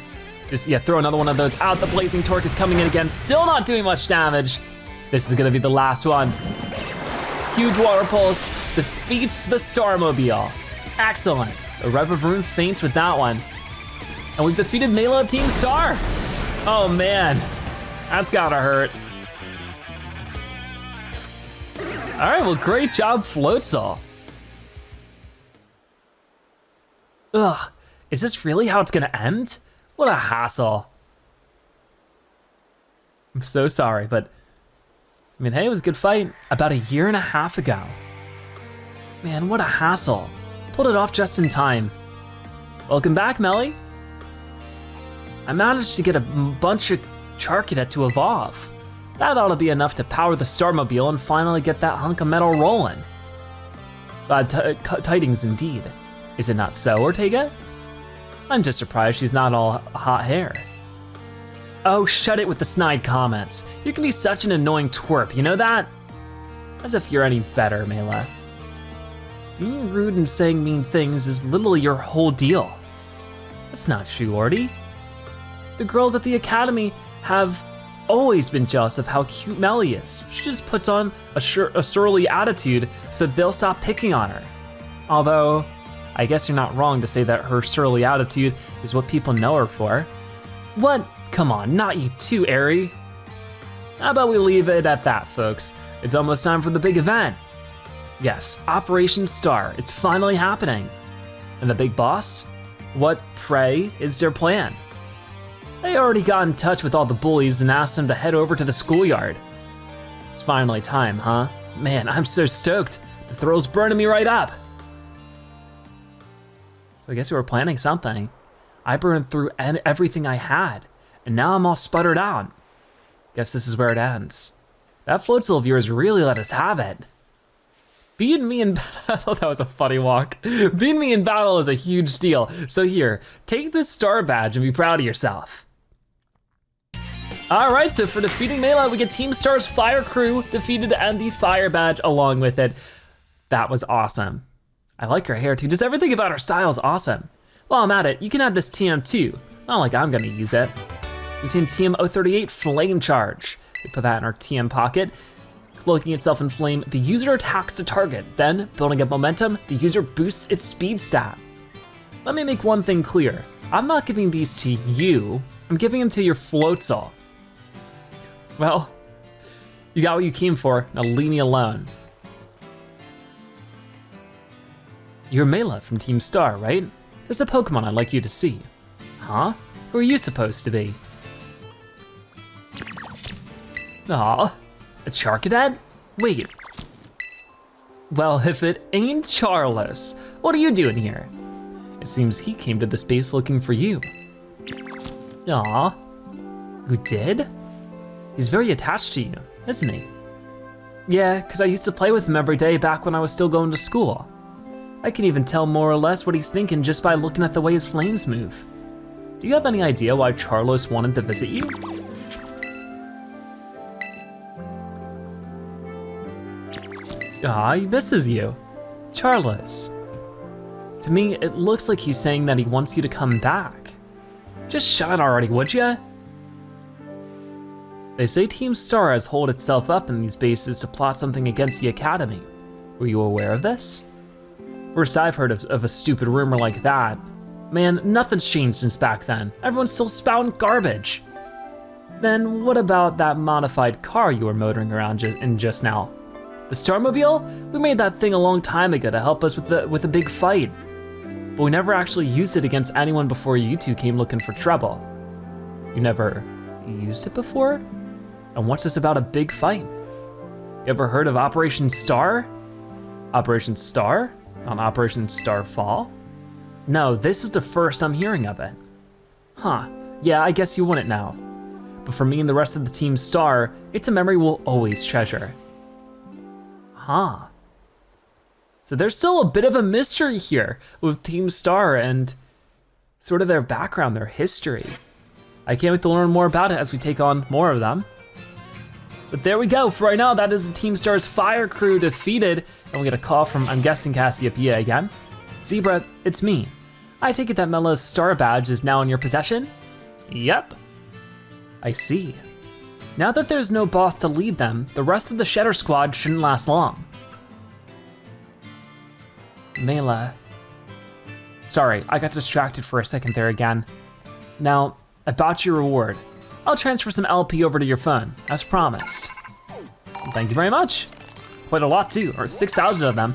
Just, yeah, throw another one of those out. The Blazing Torque is coming in again, still not doing much damage. This is gonna be the last one. Huge Water Pulse defeats the Starmobile. Excellent. The Rev of Rune faints with that one. And we've defeated Mela of Team Star. Oh man, that's gotta hurt. All right, well, great job, Floatzel. Ugh, is this really how it's gonna end? What a hassle. I'm so sorry, but I mean, hey, it was a good fight about 1.5 years ago. Man, what a hassle. Pulled it off just in time. Welcome back, Melly. I managed to get a bunch of Charcadet to evolve. That ought to be enough to power the Starmobile and finally get that hunk of metal rolling. Tidings indeed. Is it not so, Ortega? I'm just surprised she's not all hot hair. Oh, shut it with the snide comments. You can be such an annoying twerp, you know that? As if you're any better, Mela. Being rude and saying mean things is literally your whole deal. That's not true, Orty. The girls at the academy have always been jealous of how cute Melly is. She just puts on a surly attitude so that they'll stop picking on her. Although, I guess you're not wrong to say that her surly attitude is what people know her for. What? Come on, not you too, Airy. How about we leave it at that, folks? It's almost time for the big event. Yes, Operation Star, it's finally happening. And the big boss? What, pray, is their plan? They already got in touch with all the bullies and asked them to head over to the schoolyard. It's finally time, huh? Man, I'm so stoked. The thrill's burning me right up. So I guess we were planning something. I burned through everything I had, and now I'm all sputtered out. Guess this is where it ends. That Floatzel of yours really let us have it. Beating me in battle, that was a funny walk. Beating me in battle is a huge deal. So here, take this star badge and be proud of yourself. All right, so for defeating Mela, we get Team Star's Fire Crew defeated and the Fire Badge along with it. That was awesome. I like her hair too, just everything about her style is awesome. While I'm at it, you can add this TM too. Not like I'm gonna use it. Contain TM 038 Flame Charge. We put that in our TM pocket. Cloaking itself in flame, the user attacks the target. Then, building up momentum, the user boosts its speed stat. Let me make one thing clear. I'm not giving these to you, I'm giving them to your Floatzel. Well, you got what you came for, now leave me alone. You're Mela from Team Star, right? There's a Pokemon I'd like you to see. Huh? Who are you supposed to be? Aw, a Charcadet? Wait. Well, if it ain't Charlos, what are you doing here? It seems he came to the space looking for you. Aw, who did? He's very attached to you, isn't he? Yeah, cause I used to play with him every day back when I was still going to school. I can even tell more or less what he's thinking just by looking at the way his flames move. Do you have any idea why Charlos wanted to visit you? Ah, he misses you. Charlos. To me, it looks like he's saying that he wants you to come back. Just shut it already, would ya? They say Team Star has holed itself up in these bases to plot something against the Academy. Were you aware of this? First I've heard of a stupid rumor like that. Man, nothing's changed since back then. Everyone's still spouting garbage. Then what about that modified car you were motoring around in just now? The Starmobile? We made that thing a long time ago to help us with a big fight. But we never actually used it against anyone before you two came looking for trouble. You never used it before? And what's this about a big fight? You ever heard of Operation Star? Operation Star? On Operation Starfall? No, this is the first I'm hearing of it. Huh, yeah, I guess you wouldn't know. But for me and the rest of the Team Star, it's a memory we'll always treasure. Huh. So there's still a bit of a mystery here with Team Star and sort of their background, their history. I can't wait to learn more about it as we take on more of them. But there we go, for right now, that is the Team Star's Fire Crew defeated, and we get a call from, I'm guessing, Cassiopeia again. Zebra, it's me. I take it that Mela's Star Badge is now in your possession? Yep. I see. Now that there's no boss to lead them, the rest of the Shedder Squad shouldn't last long. Mela, Sorry, I got distracted for a second there again. Now, about your reward. I'll transfer some LP over to your phone, as promised. Thank you very much. Quite a lot too, or 6,000 of them.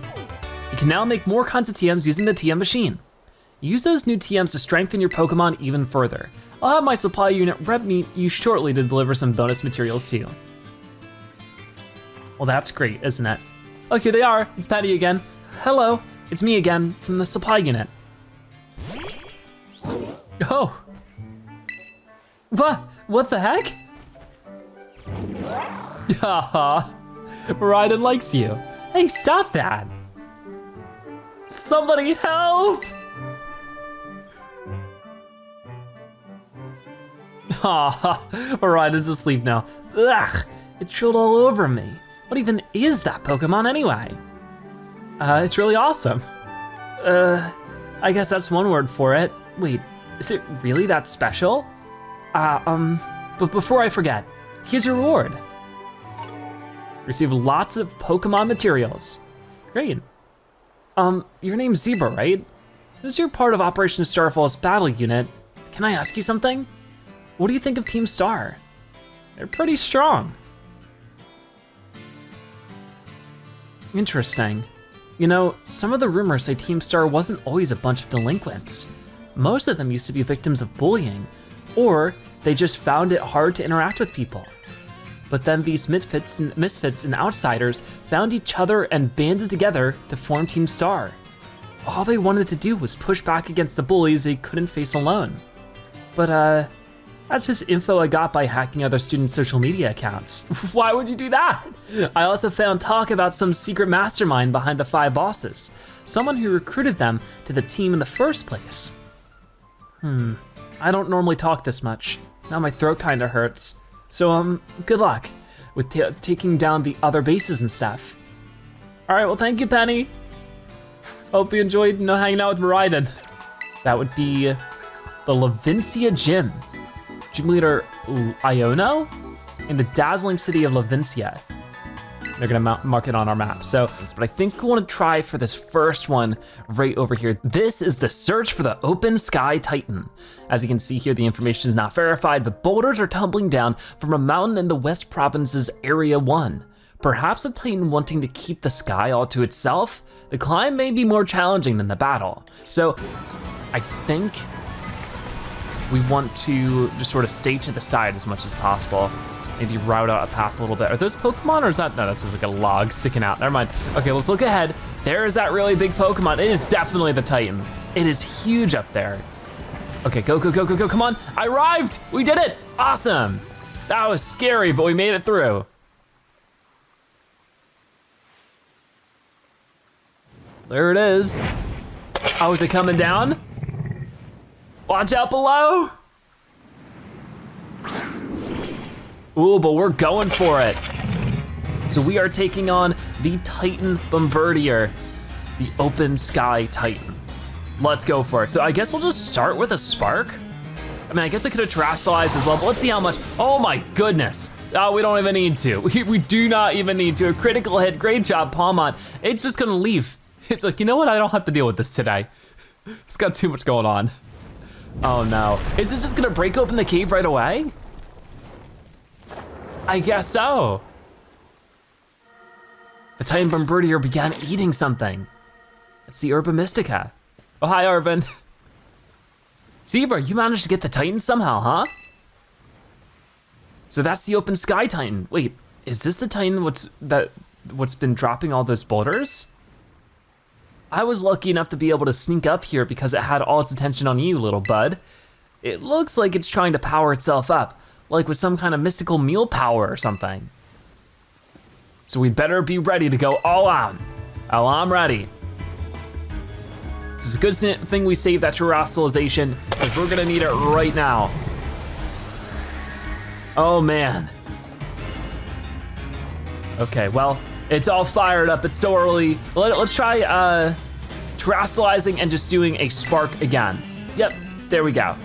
You can now make more kinds of TMs using the TM machine. Use those new TMs to strengthen your Pokemon even further. I'll have my supply unit rep meet you shortly to deliver some bonus materials too. Well, that's great, isn't it? Oh, here they are, it's Patty again. Hello, it's me again from the supply unit. Oh. What the heck? Haha, Miraidon likes you. Hey, stop that. Somebody help! Haha, Miraidon's asleep now. Ugh, it drooled all over me. What even is that Pokemon anyway? It's really awesome. I guess that's one word for it. Wait, is it really that special? But before I forget, here's your reward. Receive lots of Pokemon materials. Great. Your name's Zebra, right? This is your part of Operation Starfall's battle unit. Can I ask you something? What do you think of Team Star? They're pretty strong. Interesting. You know, some of the rumors say Team Star wasn't always a bunch of delinquents. Most of them used to be victims of bullying, or they just found it hard to interact with people. But then these misfits and outsiders found each other and banded together to form Team Star. All they wanted to do was push back against the bullies they couldn't face alone. But that's just info I got by hacking other students' social media accounts. Why would you do that? I also found talk about some secret mastermind behind the 5 bosses, someone who recruited them to the team in the first place. I don't normally talk this much. Now my throat kinda hurts. So good luck with taking down the other bases and stuff. All right, well thank you, Penny. Hope you enjoyed hanging out with Miraidon. That would be the Levincia Gym. Gym leader Iono in the dazzling city of Levincia. They're gonna mark it on our map. But I think I wanna try for this first one right over here. This is the search for the open sky titan. As you can see here, the information is not verified, but boulders are tumbling down from a mountain in the West Province's Area 1. Perhaps a titan wanting to keep the sky all to itself? The climb may be more challenging than the battle. So I think we want to just sort of stay to the side as much as possible. Maybe route out a path a little bit. Are those Pokemon or is that, no, that's just like a log sticking out, never mind. Okay, let's look ahead. There is that really big Pokemon. It is definitely the Titan. It is huge up there. Okay, go, go, go, go, go, come on. I arrived, we did it, awesome. That was scary, but we made it through. There it is. Oh, is it coming down? Watch out below. Ooh, but we're going for it. So we are taking on the Titan Bombardier, the open sky Titan. Let's go for it. So I guess we'll just start with a Spark. I mean, I guess I could have Terastallized as well, but let's see how much. Oh my goodness. Oh, we don't even need to. We do not even need to. A critical hit, great job, Palmont. It's just gonna leave. It's like, you know what? I don't have to deal with this today. It's got too much going on. Oh no. Is it just gonna break open the cave right away? I guess so. The Titan Bombardier began eating something. It's the Herba Mystica. Oh, hi, Arven. Zebra, you managed to get the Titan somehow, huh? So that's the open sky Titan. Wait, is this the Titan what's been dropping all those boulders? I was lucky enough to be able to sneak up here because it had all its attention on you, little bud. It looks like it's trying to power itself up, like with some kind of mystical meal power or something. So we better be ready to go all out. Oh, I'm ready. This is a good thing we saved that terastallization because we're gonna need it right now. Oh man. Okay, well, it's all fired up, it's so early. Let's try terastallizing and just doing a Spark again. Yep, there we go.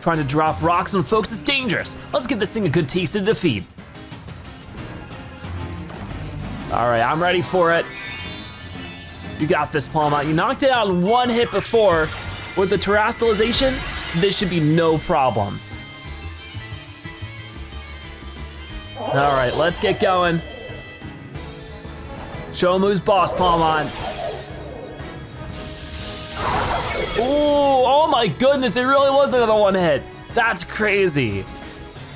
Trying to drop rocks on folks is dangerous. Let's give this thing a good taste of defeat. All right, I'm ready for it. You got this, Palma. You knocked it out in one hit before. With the terastalization, this should be no problem. All right, let's get going. Show him who's boss, Palmon. Ooh, oh my goodness, it really was another one hit. That's crazy.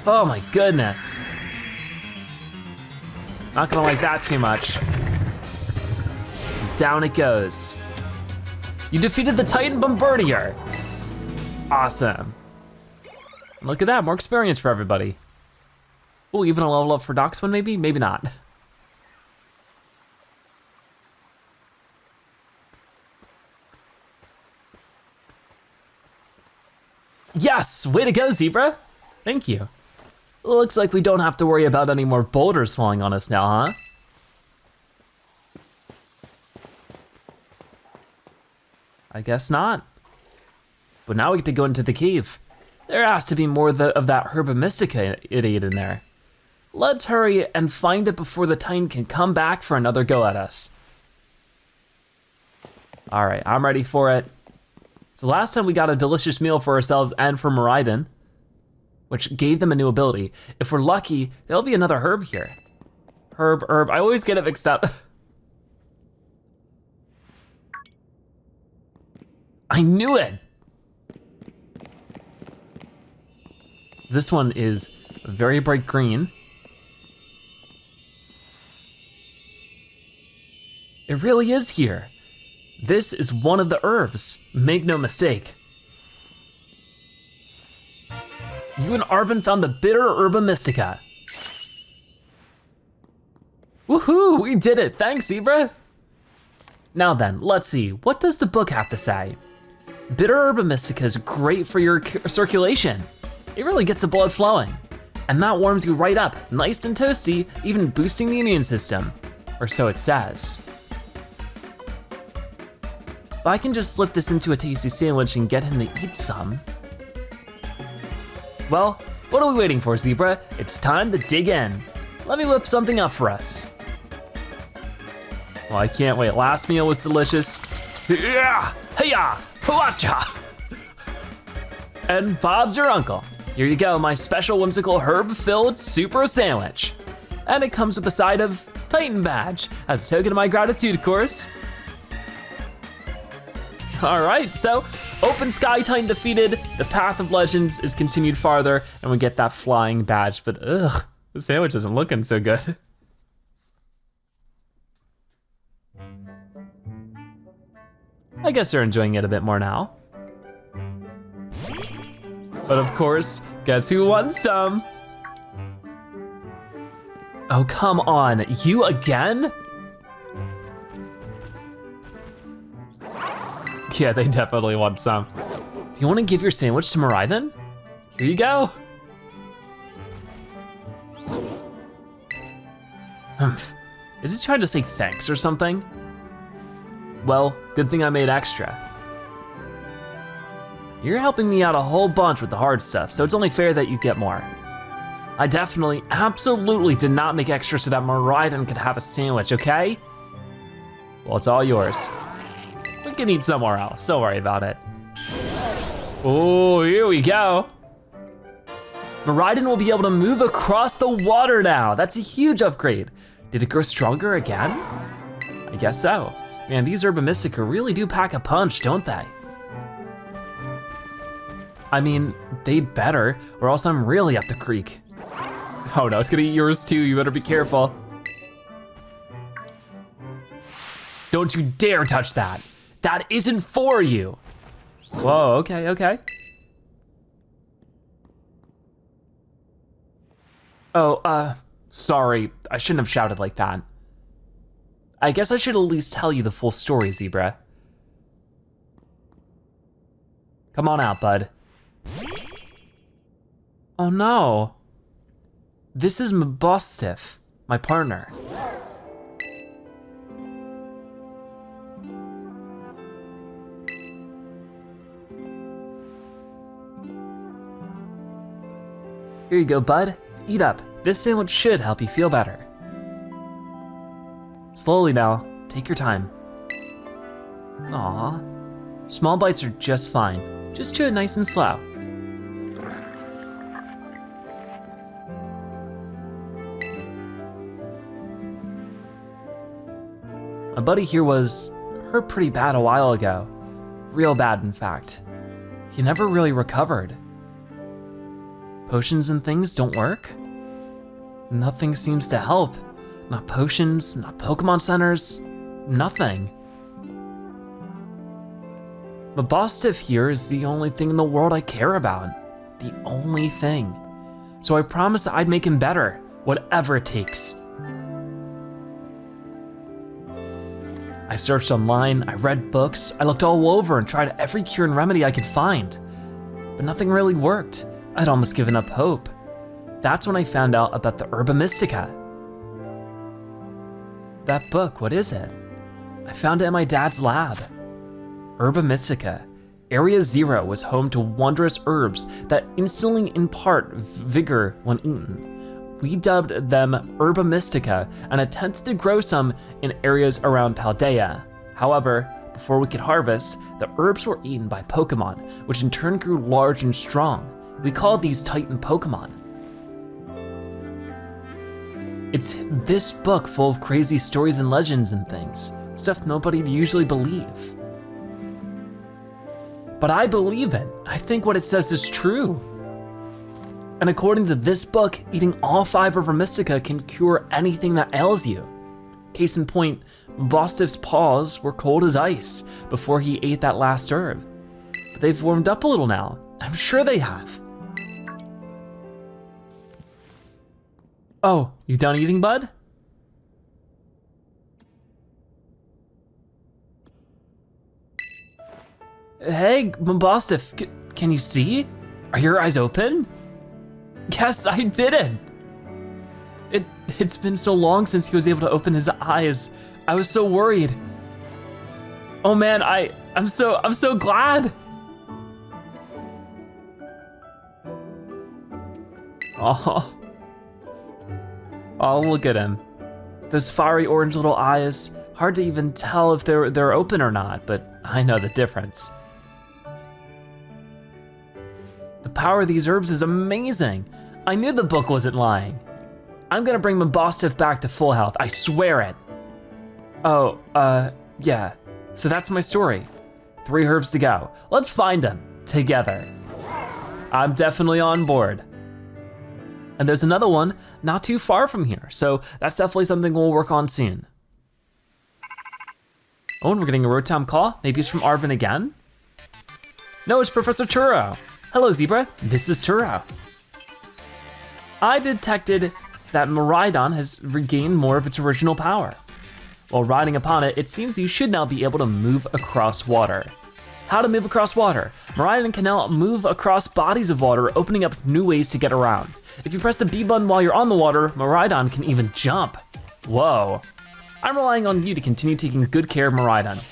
Oh my goodness. Not gonna like that too much. Down it goes. You defeated the Titan Bombardier. Awesome. Look at that, more experience for everybody. Oh, even a level up for Doxman maybe? Maybe not. Yes, way to go, Zebra. Thank you. Looks like we don't have to worry about any more boulders falling on us now, huh? I guess not. But now we get to go into the cave. There has to be more of that Herba Mystica idiot in there. Let's hurry and find it before the Titan can come back for another go at us. All right, I'm ready for it. So last time we got a delicious meal for ourselves and for Miraidon, which gave them a new ability. If we're lucky, there'll be another herb here. Herb, I always get it mixed up. I knew it. This one is very bright green. It really is here. This is one of the herbs, make no mistake. You and Arven found the bitter Herba Mystica. Woohoo, we did it, thanks Zebra. Now then, let's see, what does the book have to say? Bitter Herba Mystica is great for your circulation. It really gets the blood flowing. And that warms you right up, nice and toasty, even boosting the immune system. Or so it says. If I can just slip this into a tasty sandwich and get him to eat some. Well, what are we waiting for, Zebra? It's time to dig in. Let me whip something up for us. Well, I can't wait. Last meal was delicious. Yeah, hey-ya, huacha. And Bob's your uncle. Here you go, my special whimsical herb-filled super sandwich. And it comes with a side of Titan badge as a token of my gratitude, of course. All right, so Open Sky Titan defeated, the Path of Legends is continued farther, and we get that flying badge, but ugh, the sandwich isn't looking so good. I guess they're enjoying it a bit more now. But of course, guess who won some? Oh, come on, you again? Yeah, they definitely want some. Do you want to give your sandwich to Miraidon? Here you go. Is it trying to say thanks or something? Well, good thing I made extra. You're helping me out a whole bunch with the hard stuff, so it's only fair that you get more. I definitely, absolutely did not make extra so that Miraidon could have a sandwich, okay? Well, it's all yours. We can eat somewhere else, don't worry about it. Oh, here we go. Miraidon will be able to move across the water now. That's a huge upgrade. Did it grow stronger again? I guess so. Man, these Herba Mystica really do pack a punch, don't they? I mean, they'd better, or else I'm really up the creek. Oh no, it's gonna eat yours too, you better be careful. Don't you dare touch that. That isn't for you. Whoa, okay, okay. Oh, sorry, I shouldn't have shouted like that. I guess I should at least tell you the full story, Zebra. Come on out, bud. Oh no. This is Mabostif, my partner. Here you go, bud. Eat up. This sandwich should help you feel better. Slowly now, take your time. Aw, small bites are just fine. Just chew it nice and slow. My buddy here was hurt pretty bad a while ago. Real bad, in fact. He never really recovered. Potions and things don't work? Nothing seems to help. Not potions, not Pokemon centers, nothing. But Bostiff here is the only thing in the world I care about. The only thing. So I promised I'd make him better, whatever it takes. I searched online, I read books, I looked all over and tried every cure and remedy I could find. But nothing really worked. I'd almost given up hope. That's when I found out about the Herba Mystica. That book, what is it? I found it in my dad's lab. Herba Mystica. Area 0 was home to wondrous herbs that instantly impart vigor when eaten. We dubbed them Herba Mystica and attempted to grow some in areas around Paldea. However, before we could harvest, the herbs were eaten by Pokemon, which in turn grew large and strong. We called these Titan Pokemon. It's this book full of crazy stories and legends and things, stuff nobody'd usually believe. But I believe it. I think what it says is true. And according to this book, eating all 5 Herba Mystica can cure anything that ails you. Case in point, Bostiff's paws were cold as ice before he ate that last herb. But they've warmed up a little now. I'm sure they have. Oh, you done eating, bud? Hey, Bostiff, can you see? Are your eyes open? Yes, I didn't. It's been so long since he was able to open his eyes. I was so worried. Oh man, I'm so glad. Oh, look at him. Those fiery orange little eyes. Hard to even tell if they're open or not, but I know the difference. The power of these herbs is amazing. I knew the book wasn't lying. I'm gonna bring Bostiff back to full health, I swear it. Oh, yeah. So that's my story. 3 herbs to go. Let's find them together. I'm definitely on board. And there's another one not too far from here, so that's definitely something we'll work on soon. Oh, and we're getting a Rotom call. Maybe it's from Arven again? No, it's Professor Turo. Hello, Zebra, this is Terra. I detected that Miraidon has regained more of its original power. While riding upon it, it seems you should now be able to move across water. How to move across water? Miraidon can now move across bodies of water, opening up new ways to get around. If you press the B button while you're on the water, Miraidon can even jump. Whoa. I'm relying on you to continue taking good care of Miraidon.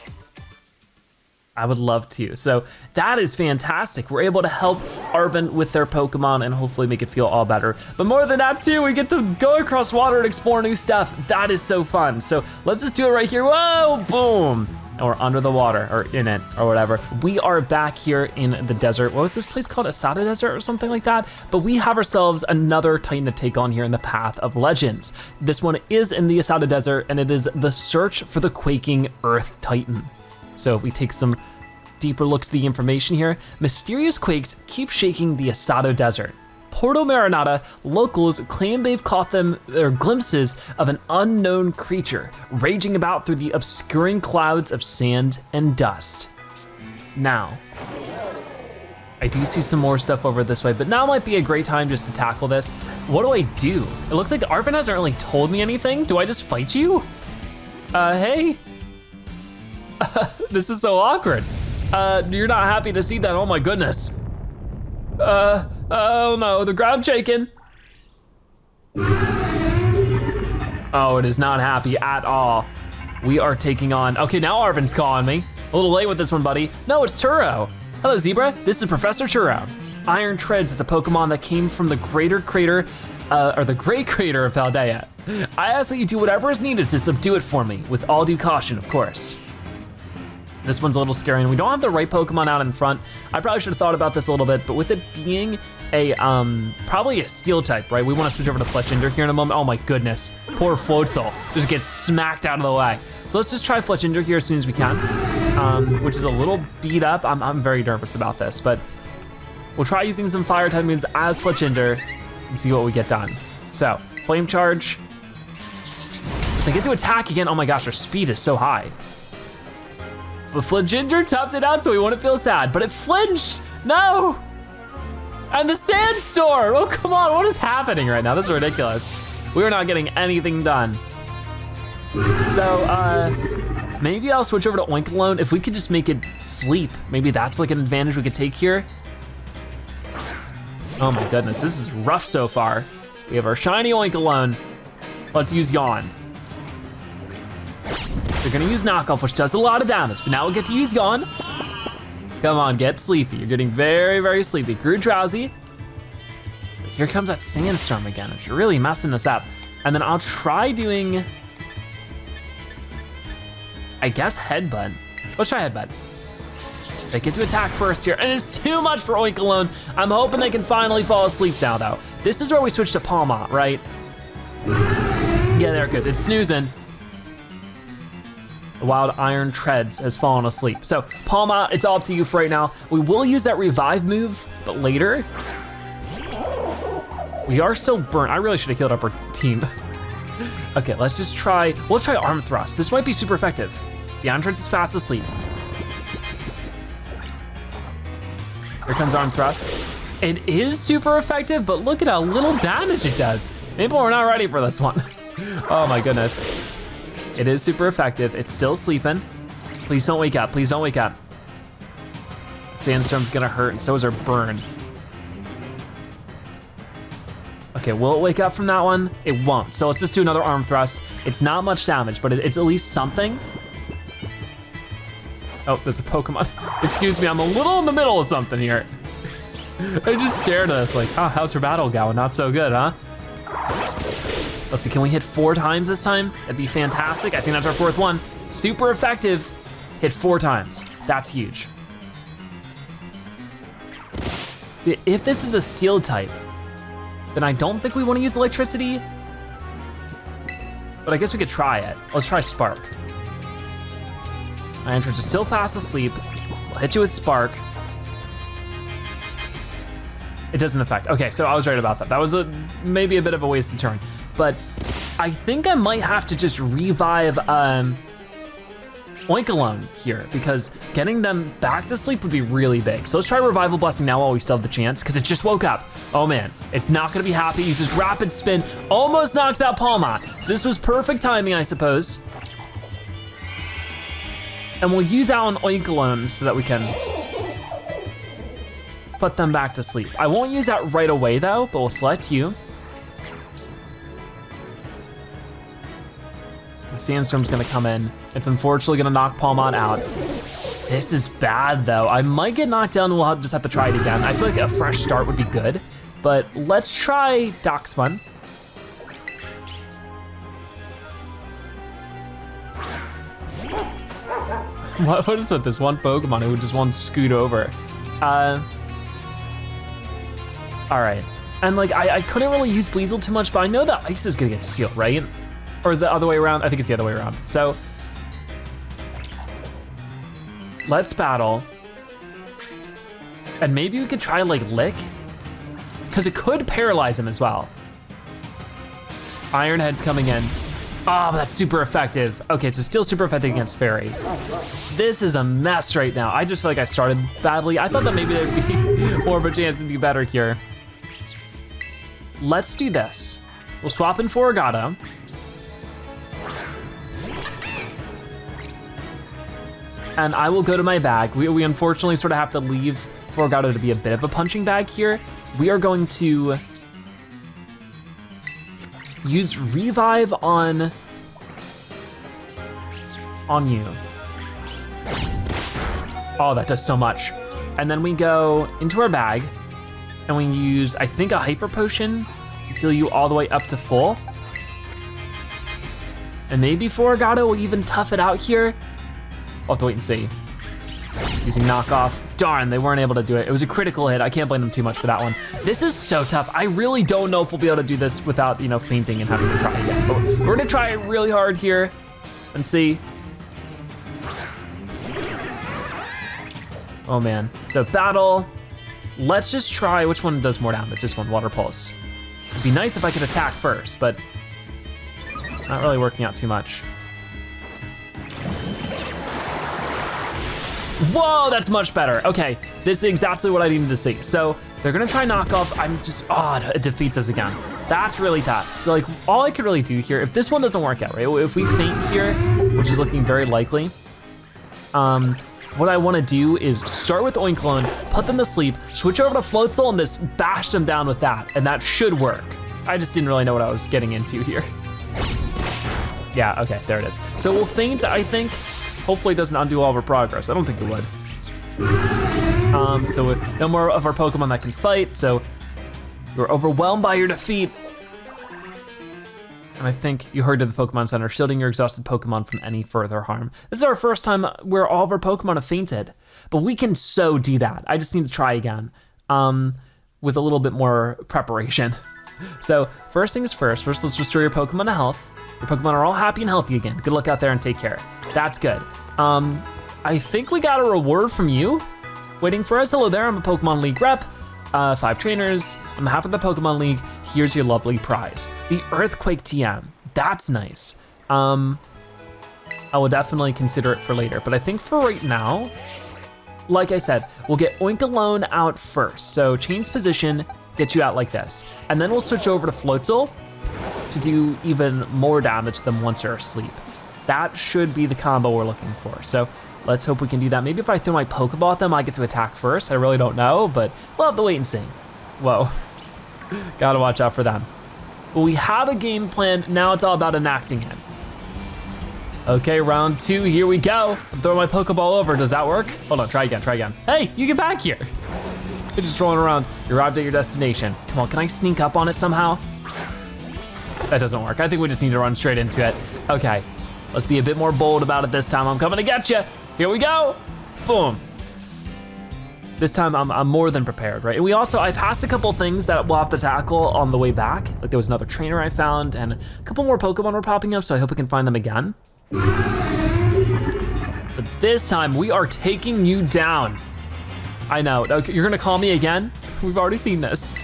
I would love to. So that is fantastic. We're able to help Arven with their Pokemon and hopefully make it feel all better. But more than that too, we get to go across water and explore new stuff. That is so fun. So let's just do it right here. Whoa, boom. And we're under the water or in it or whatever. We are back here in the desert. What was this place called? Asada Desert or something like that? But we have ourselves another Titan to take on here in the Path of Legends. This one is in the Asada Desert and it is the search for the quaking Earth Titan. So if we take some deeper looks at the information here, mysterious quakes keep shaking the Asado Desert. Porto Marinata locals claim they've caught them their glimpses of an unknown creature raging about through the obscuring clouds of sand and dust. Now, I do see some more stuff over this way, but now might be a great time just to tackle this. What do I do? It looks like Arven hasn't really told me anything. Do I just fight you? Hey? This is so awkward. You're not happy to see that, oh my goodness. Oh no, the ground shaking. Oh, it is not happy at all. We are taking on, okay, now Arven's calling me. A little late with this one, buddy. No, it's Turo. Hello, Zebra, this is Professor Turo. Iron Treads is a Pokemon that came from the great crater of Paldea. I ask that you do whatever is needed to subdue it for me, with all due caution, of course. This one's a little scary, and we don't have the right Pokemon out in front. I probably should have thought about this a little bit, but with it being a, probably a steel type, right? We wanna switch over to Fletchinder here in a moment. Oh my goodness, poor Floatzel just gets smacked out of the way. So let's just try Fletchinder here as soon as we can, which is a little beat up. I'm very nervous about this, but we'll try using some fire type moves as Fletchinder and see what we get done. So, Flame Charge. If they get to attack again, oh my gosh, their speed is so high. But Fletchinder topped it out, so we wouldn't feel sad, but it flinched, no! And the Sandstorm, oh come on, what is happening right now? This is ridiculous. We are not getting anything done. So, maybe I'll switch over to Oinkologne. If we could just make it sleep, maybe that's like an advantage we could take here. Oh my goodness, this is rough so far. We have our shiny Oinkologne. Let's use Yawn. They're gonna use Knockoff, which does a lot of damage, but now we'll get to use Yawn. Come on, get sleepy. You're getting very, very sleepy. Grew drowsy. But here comes that Sandstorm again. It's really messing us up. And then I'll try doing, I guess, Headbutt. Let's try Headbutt. They get to attack first here, and it's too much for Oinkologne. I'm hoping they can finally fall asleep now, though. This is where we switch to Palmot, right? Yeah, there it goes. It's snoozing. The Wild Iron Treads has fallen asleep. So Palma, it's all up to you for right now. We will use that revive move, but later. We are so burnt. I really should have healed up our team. Okay, let's just try, let's try Arm Thrust. This might be super effective. The Iron Treads is fast asleep. Here comes Arm Thrust. It is super effective, but look at how little damage it does. Maybe we're not ready for this one. Oh my goodness. It is super effective. It's still sleeping. Please don't wake up. Please don't wake up. Sandstorm's gonna hurt, and so is our burn. Okay, will it wake up from that one? It won't. So let's just do another Arm Thrust. It's not much damage, but it's at least something. Oh, there's a Pokemon. Excuse me, I'm a little in the middle of something here. I just stared at us like, oh, how's your battle going? Not so good, huh? Let's see, can we hit 4 times this time? That'd be fantastic. I think that's our 4th one. Super effective. Hit 4 times. That's huge. See, if this is a Steel type, then I don't think we want to use electricity. But I guess we could try it. Let's try Spark. My entrance is still fast asleep. We'll hit you with Spark. It doesn't affect. Okay, so I was right about that. That was maybe a bit of a wasted turn. But I think I might have to just revive Oinkologne here, because getting them back to sleep would be really big. So let's try Revival Blessing now while we still have the chance, because it just woke up. Oh man, it's not gonna be happy. Uses Rapid Spin, almost knocks out Palmot. So this was perfect timing, I suppose. And we'll use out on Oinkologne so that we can put them back to sleep. I won't use that right away though, but we'll select you. The Sandstorm's gonna come in. It's unfortunately gonna knock Palmot out. This is bad though. I might get knocked down, we'll just have to try it again. I feel like a fresh start would be good, but let's try Doxpun. What is with this one Pokemon who just won't scoot over? All right, and like I couldn't really use Weasel too much, but I know that Ice is gonna get sealed, right? Or the other way around? I think it's the other way around. So let's battle. And maybe we could try like Lick, because it could paralyze him as well. Iron Head's coming in. Oh, that's super effective. Okay, so still super effective against Fairy. This is a mess right now. I just feel like I started badly. I thought that maybe there'd be more of a chance to do better here. Let's do this. We'll swap in Forgado. And I will go to my bag. We unfortunately sort of have to leave Forgado to be a bit of a punching bag here. We are going to use Revive on you. Oh, that does so much. And then we go into our bag and we use, I think, a Hyper Potion to heal you all the way up to full. And maybe Forgado will even tough it out here. I'll have to wait and see. using knockoff. Darn, they weren't able to do it. It was a critical hit. I can't blame them too much for that one. This is so tough. I really don't know if we'll be able to do this without, fainting and having to try again. But we're gonna try it really hard here and see. Oh man, so battle. Let's just try which one does more damage. This one, water pulse. It'd be nice if I could attack first, but not really working out too much. Whoa, that's much better. Okay, this is exactly what I needed to see. So they're gonna try knockoff. It defeats us again. That's really tough. So like all I could really do here, if this one doesn't work out, right? If we faint here, which is looking very likely, what I wanna do is start with Oinkologne, put them to sleep, switch over to Floatzel and just bash them down with that, and that should work. I just didn't really know what I was getting into here. Yeah, okay, there it is. So we'll faint, I think. Hopefully it doesn't undo all of our progress. I don't think it would. So with no more of our Pokemon that can fight, so you're overwhelmed by your defeat. And I think you heard to the Pokemon Center, shielding your exhausted Pokemon from any further harm. This is our first time where all of our Pokemon have fainted, but we can so do that. I just need to try again with a little bit more preparation. So first things first, let's restore your Pokemon to health. Your Pokemon are all happy and healthy again. Good luck out there and take care. That's good. I think we got a reward from you waiting for us. Hello there, I'm a Pokemon League rep. 5 trainers, on behalf of the Pokemon League, here's your lovely prize. The Earthquake TM, that's nice. I will definitely consider it for later, but I think for right now, like I said, we'll get Oinkologne out first. So change position, get you out like this. And then we'll switch over to Floatzel to do even more damage than once you're asleep. That should be the combo we're looking for. So let's hope we can do that. Maybe if I throw my Pokeball at them, I get to attack first. I really don't know, but we'll have to wait and see. Whoa, gotta watch out for them. But we have a game plan, now it's all about enacting it. Okay, round 2, here we go. I'm throwing my Pokeball over, does that work? Hold on, try again. Hey, you get back here. You're just rolling around, you arrived at your destination. Come on, can I sneak up on it somehow? That doesn't work, I think we just need to run straight into it. Okay, let's be a bit more bold about it this time. I'm coming to get you. Here we go, boom. This time I'm more than prepared, right? And I passed a couple things that we'll have to tackle on the way back. Like there was another trainer I found and a couple more Pokemon were popping up, so I hope we can find them again. But this time we are taking you down. I know, okay, you're gonna call me again? We've already seen this.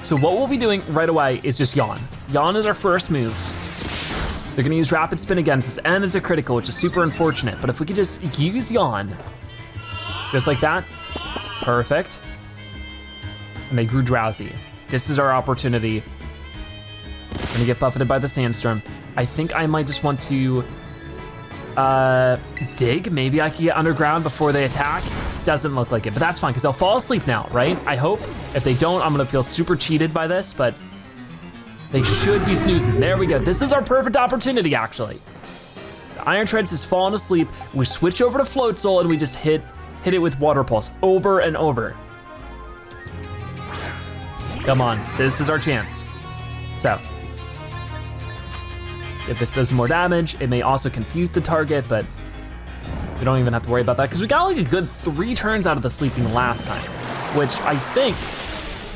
So what we'll be doing right away is just Yawn. Yawn is our first move. They're gonna use Rapid Spin against us and it's a critical, which is super unfortunate. But if we could just use Yawn, just like that, perfect. And they grew drowsy. This is our opportunity. We're gonna get buffeted by the Sandstorm. I think I might just want to dig. Maybe I can get underground before they attack. Doesn't look like it, but that's fine because they'll fall asleep now, right? I hope. If they don't, I'm gonna feel super cheated by this, but they should be snoozing. There we go. This is our perfect opportunity, actually. The Iron Treads has fallen asleep. We switch over to Floatzel and we just hit it with Water Pulse over and over. Come on, this is our chance. So, if this does more damage, it may also confuse the target, but we don't even have to worry about that because we got like a good 3 turns out of the sleeping last time, which I think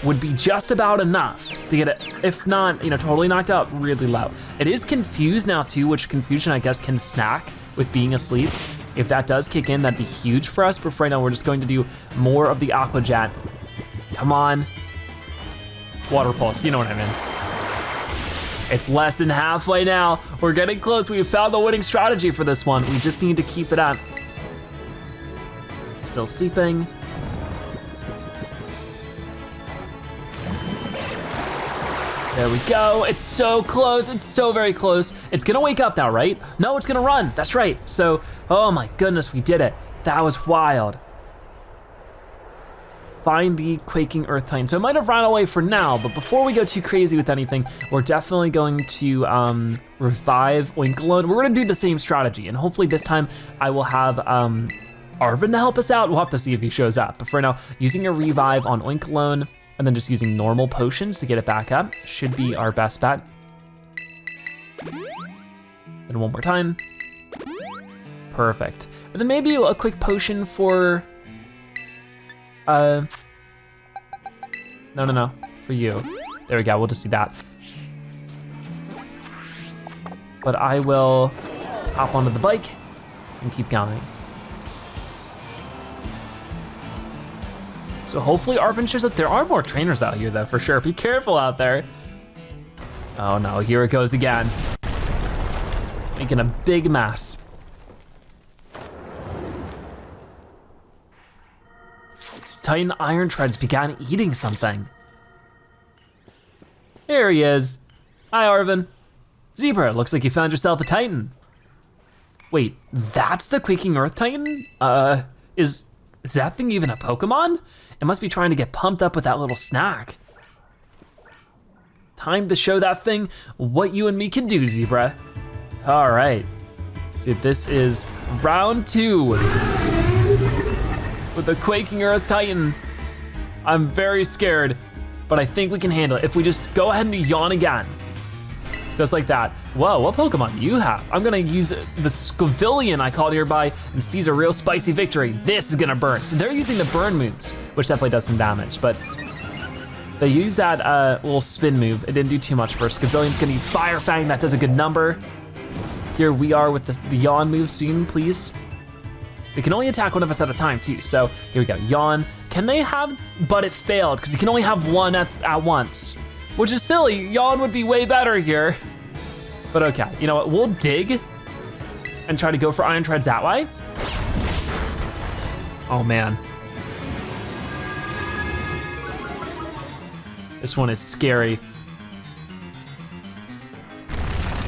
would be just about enough to get it, if not, totally knocked out really low. It is confused now too, which confusion I guess can snack with being asleep. If that does kick in, that'd be huge for us, but for right now, we're just going to do more of the Aqua Jet. Come on. Water Pulse, you know what I mean. It's less than halfway now. We're getting close. We found the winning strategy for this one. We just need to keep it up. Still sleeping. There we go. It's so close. It's so very close. It's gonna wake up now, right? No, it's gonna run. That's right. So, oh my goodness, we did it. That was wild. Find the Quaking Earth Titan. So it might have run away for now, but before we go too crazy with anything, we're definitely going to revive Oinkologne. We're gonna do the same strategy, and hopefully this time I will have Arven to help us out. We'll have to see if he shows up. But for now, using a revive on Oinkologne, and then just using normal potions to get it back up should be our best bet. And one more time. Perfect. And then maybe a quick potion for, no, for you. There we go, we'll just do that. But I will hop onto the bike and keep going. So hopefully Arven shows up. There are more trainers out here though, for sure. Be careful out there. Oh no, here it goes again. Making a big mess. Titan Iron Treads began eating something. Here he is. Hi, Arven. Zebra, looks like you found yourself a Titan. Wait, that's the Quaking Earth Titan? Is that thing even a Pokemon? It must be trying to get pumped up with that little snack. Time to show that thing what you and me can do, Zebra. All right, see, this is round 2 with the Quaking Earth Titan. I'm very scared, but I think we can handle it. If we just go ahead and yawn again, just like that. Whoa, what Pokemon do you have? I'm gonna use the Squivilian I called hereby and seize a real spicy victory. This is gonna burn. So they're using the burn moves, which definitely does some damage, but they use that little spin move. It didn't do too much for us. Squivilian's gonna use Fire Fang, that does a good number. Here we are with the yawn move soon, please. We can only attack one of us at a time too, so here we go, yawn. Can they have, but it failed, because you can only have one at once, which is silly. Yawn would be way better here. But okay, you know what, we'll dig and try to go for Iron Treads that way. Oh man. This one is scary.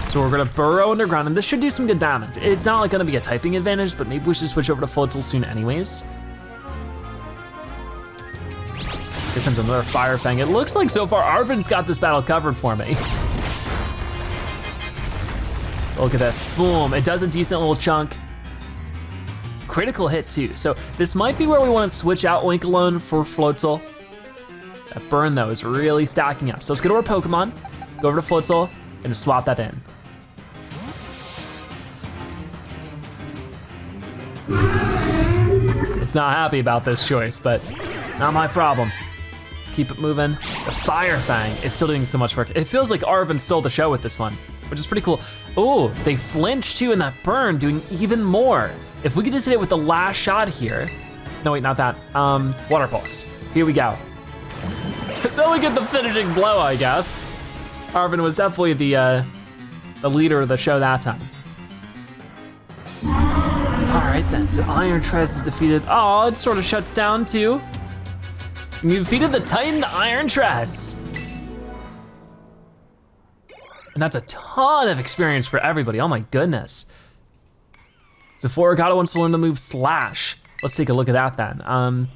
So we're gonna burrow underground, and this should do some good damage. It's not like gonna be a typing advantage, but maybe we should switch over to Floatzel soon anyways. Here comes another Fire Fang. It looks like so far Arven's got this battle covered for me. Look at this, boom, it does a decent little chunk. Critical hit too, so this might be where we wanna switch out Oinkalone for Floatzel. That burn though is really stacking up. So let's go to our Pokemon, go over to Floatzel, and just swap that in. It's not happy about this choice, but not my problem. Let's keep it moving. The Fire Fang is still doing so much work. It feels like Arven stole the show with this one, which is pretty cool. Oh, they flinched too, and that burn doing even more. If we could just hit it with the last shot here. No, wait, not that. Water Pulse. Here we go. So we get the finishing blow, I guess. Arven was definitely the leader of the show that time. All right then, so Iron Treads is defeated. Oh, it sort of shuts down too. You defeated the Titan Iron Treads. And that's a ton of experience for everybody, oh my goodness. Sephora wants to learn the move Slash. Let's take a look at that then.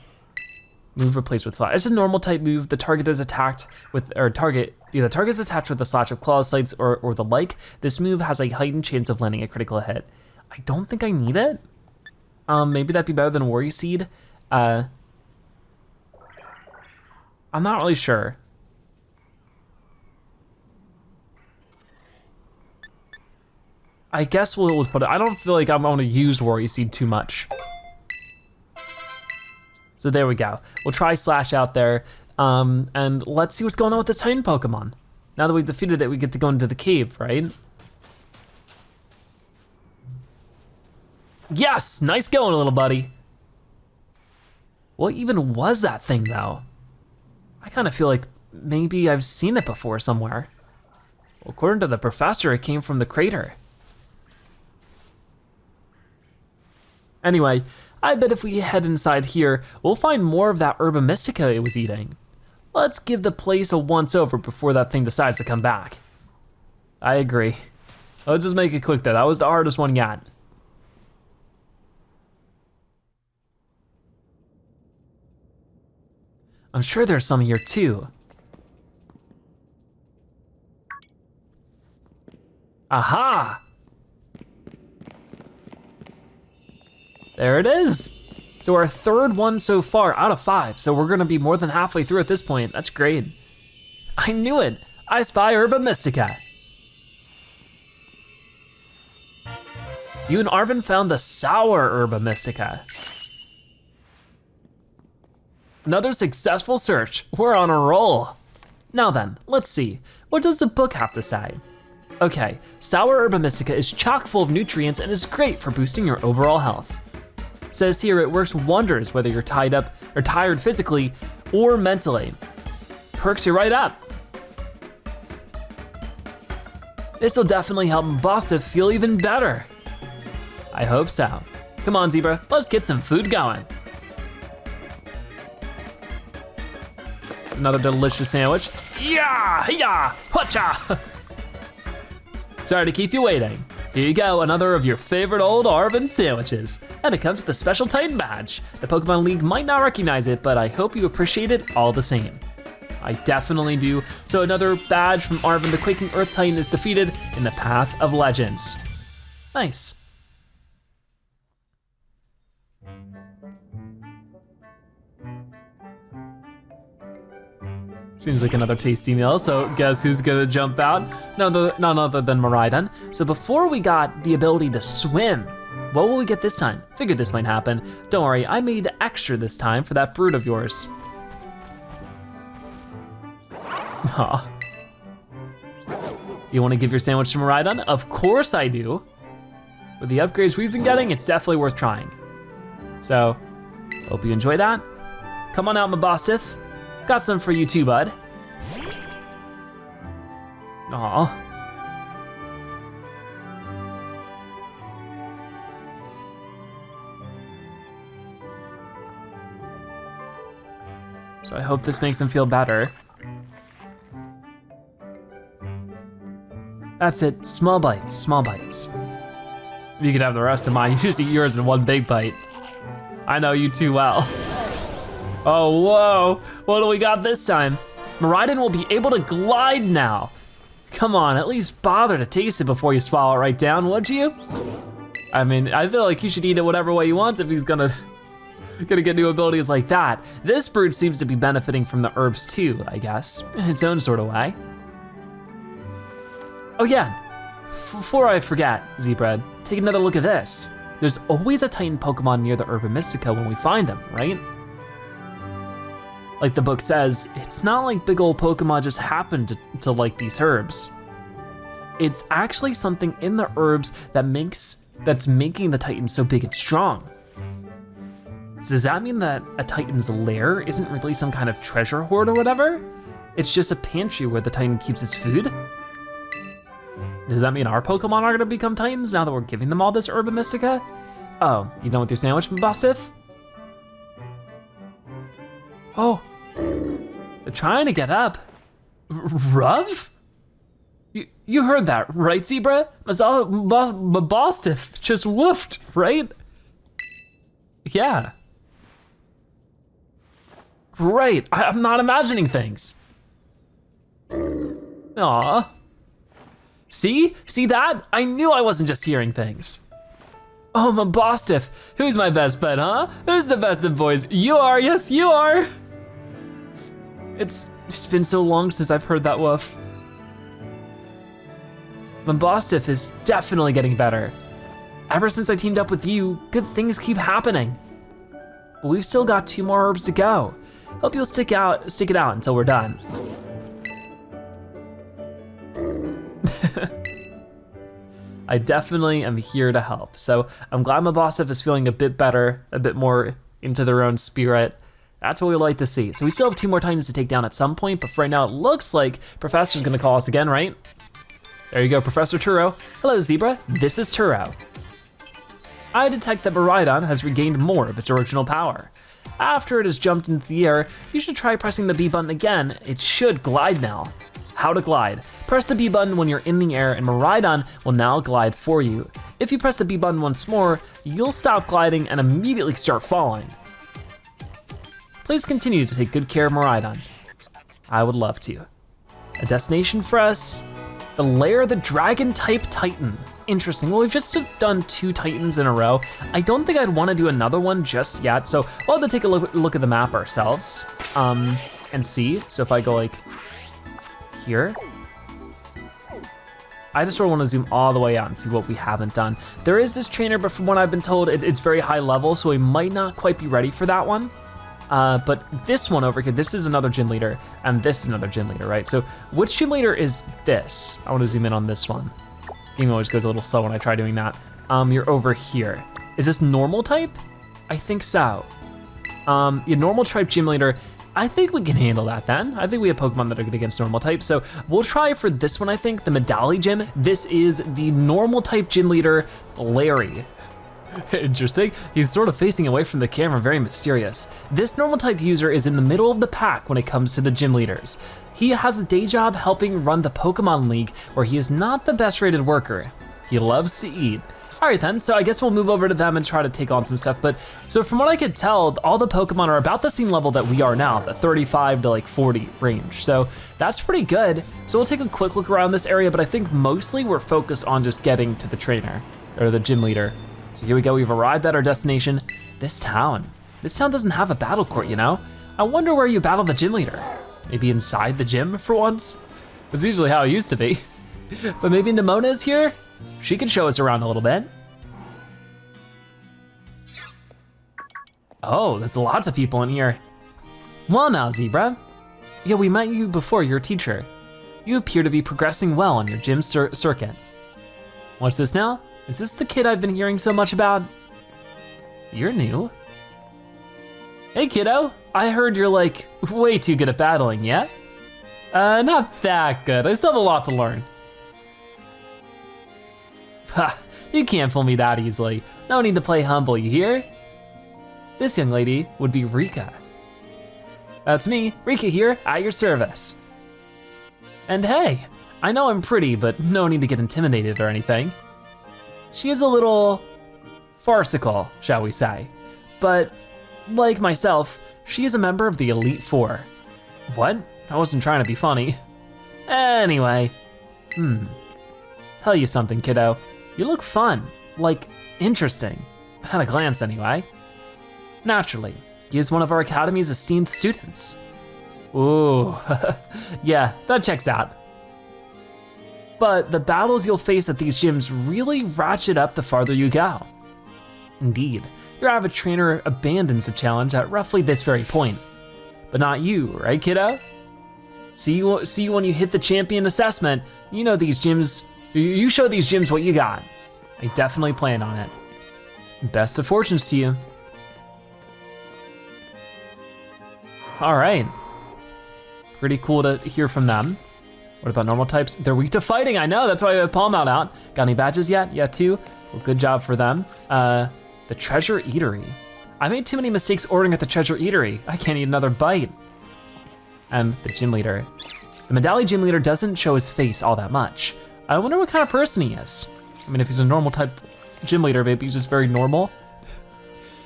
Move replaced with Slash. It's a normal type move. The target is attacked with, or target is attached with a slash of claw sights or the like. This move has a heightened chance of landing a critical hit. I don't think I need it. Maybe that'd be better than Worry Seed. I'm not really sure. I guess we'll put it, I don't feel like I'm gonna use Worry Seed too much. So there we go. We'll try Slash out there, and let's see what's going on with this Titan Pokemon. Now that we've defeated it, we get to go into the cave, right? Yes, nice going, little buddy. What even was that thing though? I kind of feel like maybe I've seen it before somewhere. Well, according to the professor, it came from the crater. Anyway, I bet if we head inside here, we'll find more of that Herba Mystica it was eating. Let's give the place a once over before that thing decides to come back. I agree. Let's just make it quick though. That was the hardest one yet. I'm sure there's some here too. Aha! There it is. So our third one so far out of 5. So we're gonna be more than halfway through at this point. That's great. I knew it. I spy Herba Mystica. You and Arven found the sour herba Mystica. Another successful search. We're on a roll. Now then, let's see. What does the book have to say? Okay, sour herba Mystica is chock full of nutrients and is great for boosting your overall health. It says here it works wonders whether you're tied up or tired physically or mentally. Perks you right up. This will definitely help Basta feel even better. I hope so. Come on, Zebra, let's get some food going. Another delicious sandwich. Yeah, whatcha! Sorry to keep you waiting. Here you go, another of your favorite old Arven sandwiches. And it comes with a special Titan badge. The Pokemon League might not recognize it, but I hope you appreciate it all the same. I definitely do. So another badge from Arven, the Quaking Earth Titan, is defeated in the Path of Legends. Nice. Seems like another tasty meal, so guess who's gonna jump out? None other than Miraidon. So before we got the ability to swim, what will we get this time? Figured this might happen. Don't worry, I made extra this time for that brood of yours. Aw. You wanna give your sandwich to Miraidon? Of course I do. With the upgrades we've been getting, it's definitely worth trying. So, hope you enjoy that. Come on out, Mabostif. Got some for you too, bud. Aw. So I hope this makes him feel better. That's it, small bites, small bites. You could have the rest of mine, you just eat yours in one big bite. I know you too well. Oh, whoa, what do we got this time? Miraidon will be able to glide now. Come on, at least bother to taste it before you swallow it right down, would you? I mean, I feel like you should eat it whatever way you want if he's gonna get new abilities like that. This brood seems to be benefiting from the herbs too, I guess, in its own sort of way. Oh yeah, before I forget, Zebra, take another look at this. There's always a Titan Pokemon near the Herba Mystica when we find them, right? Like the book says, it's not like big old Pokemon just happen to like these herbs. It's actually something in the herbs that's making the Titan so big and strong. So does that mean that a Titan's lair isn't really some kind of treasure hoard or whatever? It's just a pantry where the Titan keeps its food? Does that mean our Pokemon are gonna become Titans now that we're giving them all this Herba Mystica? Oh, you done with your sandwich, Mabostif? Oh, they're trying to get up. Ruv? You heard that, right, Zebra? Mabostif just woofed, right? Yeah. Right, I'm not imagining things. Aw. See that? I knew I wasn't just hearing things. Oh, Mabostif, who's my best bud, huh? Who's the best of boys? You are, yes, you are. It's been so long since I've heard that woof. Mabostif is definitely getting better. Ever since I teamed up with you, good things keep happening. But we've still got 2 more herbs to go. Hope you'll stick it out until we're done. I definitely am here to help. So I'm glad Mabostif is feeling a bit better, a bit more into their own spirit. That's what we like to see. So we still have 2 more Titans to take down at some point, but for right now it looks like Professor's gonna call us again, right? There you go, Professor Turo. Hello, Zebra, this is Turo. I detect that Miraidon has regained more of its original power. After it has jumped into the air, you should try pressing the B button again. It should glide now. How to glide. Press the B button when you're in the air and Miraidon will now glide for you. If you press the B button once more, you'll stop gliding and immediately start falling. Please continue to take good care of Miraidon. I would love to. A destination for us, the lair of the dragon type Titan. Interesting, well we've just done 2 Titans in a row. I don't think I'd wanna do another one just yet, so we'll have to take a look at the map ourselves and see. So if I go like here, I just sort of wanna zoom all the way out and see what we haven't done. There is this trainer, but from what I've been told, it's very high level, so we might not quite be ready for that one. But this one over here, this is another gym leader, and this is another gym leader, right? So which gym leader is this? I wanna zoom in on this one. Game always goes a little slow when I try doing that. You're over here. Is this normal type? I think so. Your normal type gym leader, I think we can handle that then. I think we have Pokemon that are good against normal type, so we'll try for this one, I think, the Medali Gym. This is the normal type gym leader, Larry. Interesting, he's sort of facing away from the camera, very mysterious. This normal type user is in the middle of the pack when it comes to the gym leaders. He has a day job helping run the Pokemon League, where he is not the best rated worker. He loves to eat. All right then, so I guess we'll move over to them and try to take on some stuff. But so from what I could tell, all the Pokemon are about the same level that we are now, the 35 to like 40 range. So that's pretty good. So we'll take a quick look around this area, but I think mostly we're focused on just getting to the trainer or the gym leader. So here we go, we've arrived at our destination. This town doesn't have a battle court, you know? I wonder where you battle the gym leader. Maybe inside the gym for once? That's usually how it used to be. But maybe Nemona is here? She can show us around a little bit. Oh, there's lots of people in here. Well now, Zebra. Yeah, we met you before, you're a teacher. You appear to be progressing well on your gym circuit. What's this now? Is this the kid I've been hearing so much about? You're new. Hey kiddo, I heard you're like way too good at battling, yeah? Not that good, I still have a lot to learn. Ha, you can't fool me that easily. No need to play humble, you hear? This young lady would be Rika. That's me, Rika here, at your service. And hey, I know I'm pretty, but no need to get intimidated or anything. She is a little farcical, shall we say. But like myself, she is a member of the Elite Four. What? I wasn't trying to be funny. Anyway, tell you something, kiddo. You look fun, like interesting, at a glance anyway. Naturally, he is one of our Academy's esteemed students. Ooh, yeah, that checks out. But the battles you'll face at these gyms really ratchet up the farther you go. Indeed, your avid trainer abandons the challenge at roughly this very point. But not you, right kiddo? See when you hit the champion assessment, you know these gyms, you show these gyms what you got. I definitely plan on it. Best of fortunes to you. All right. Pretty cool to hear from them. What about normal types? They're weak to fighting, I know, that's why we have Palm Out out. Got any badges yet? Yeah, 2. Well, good job for them. The Treasure Eatery. I made too many mistakes ordering at the Treasure Eatery. I can't eat another bite. And the gym leader. The Medali gym leader doesn't show his face all that much. I wonder what kind of person he is. I mean, if he's a normal type gym leader, maybe he's just very normal.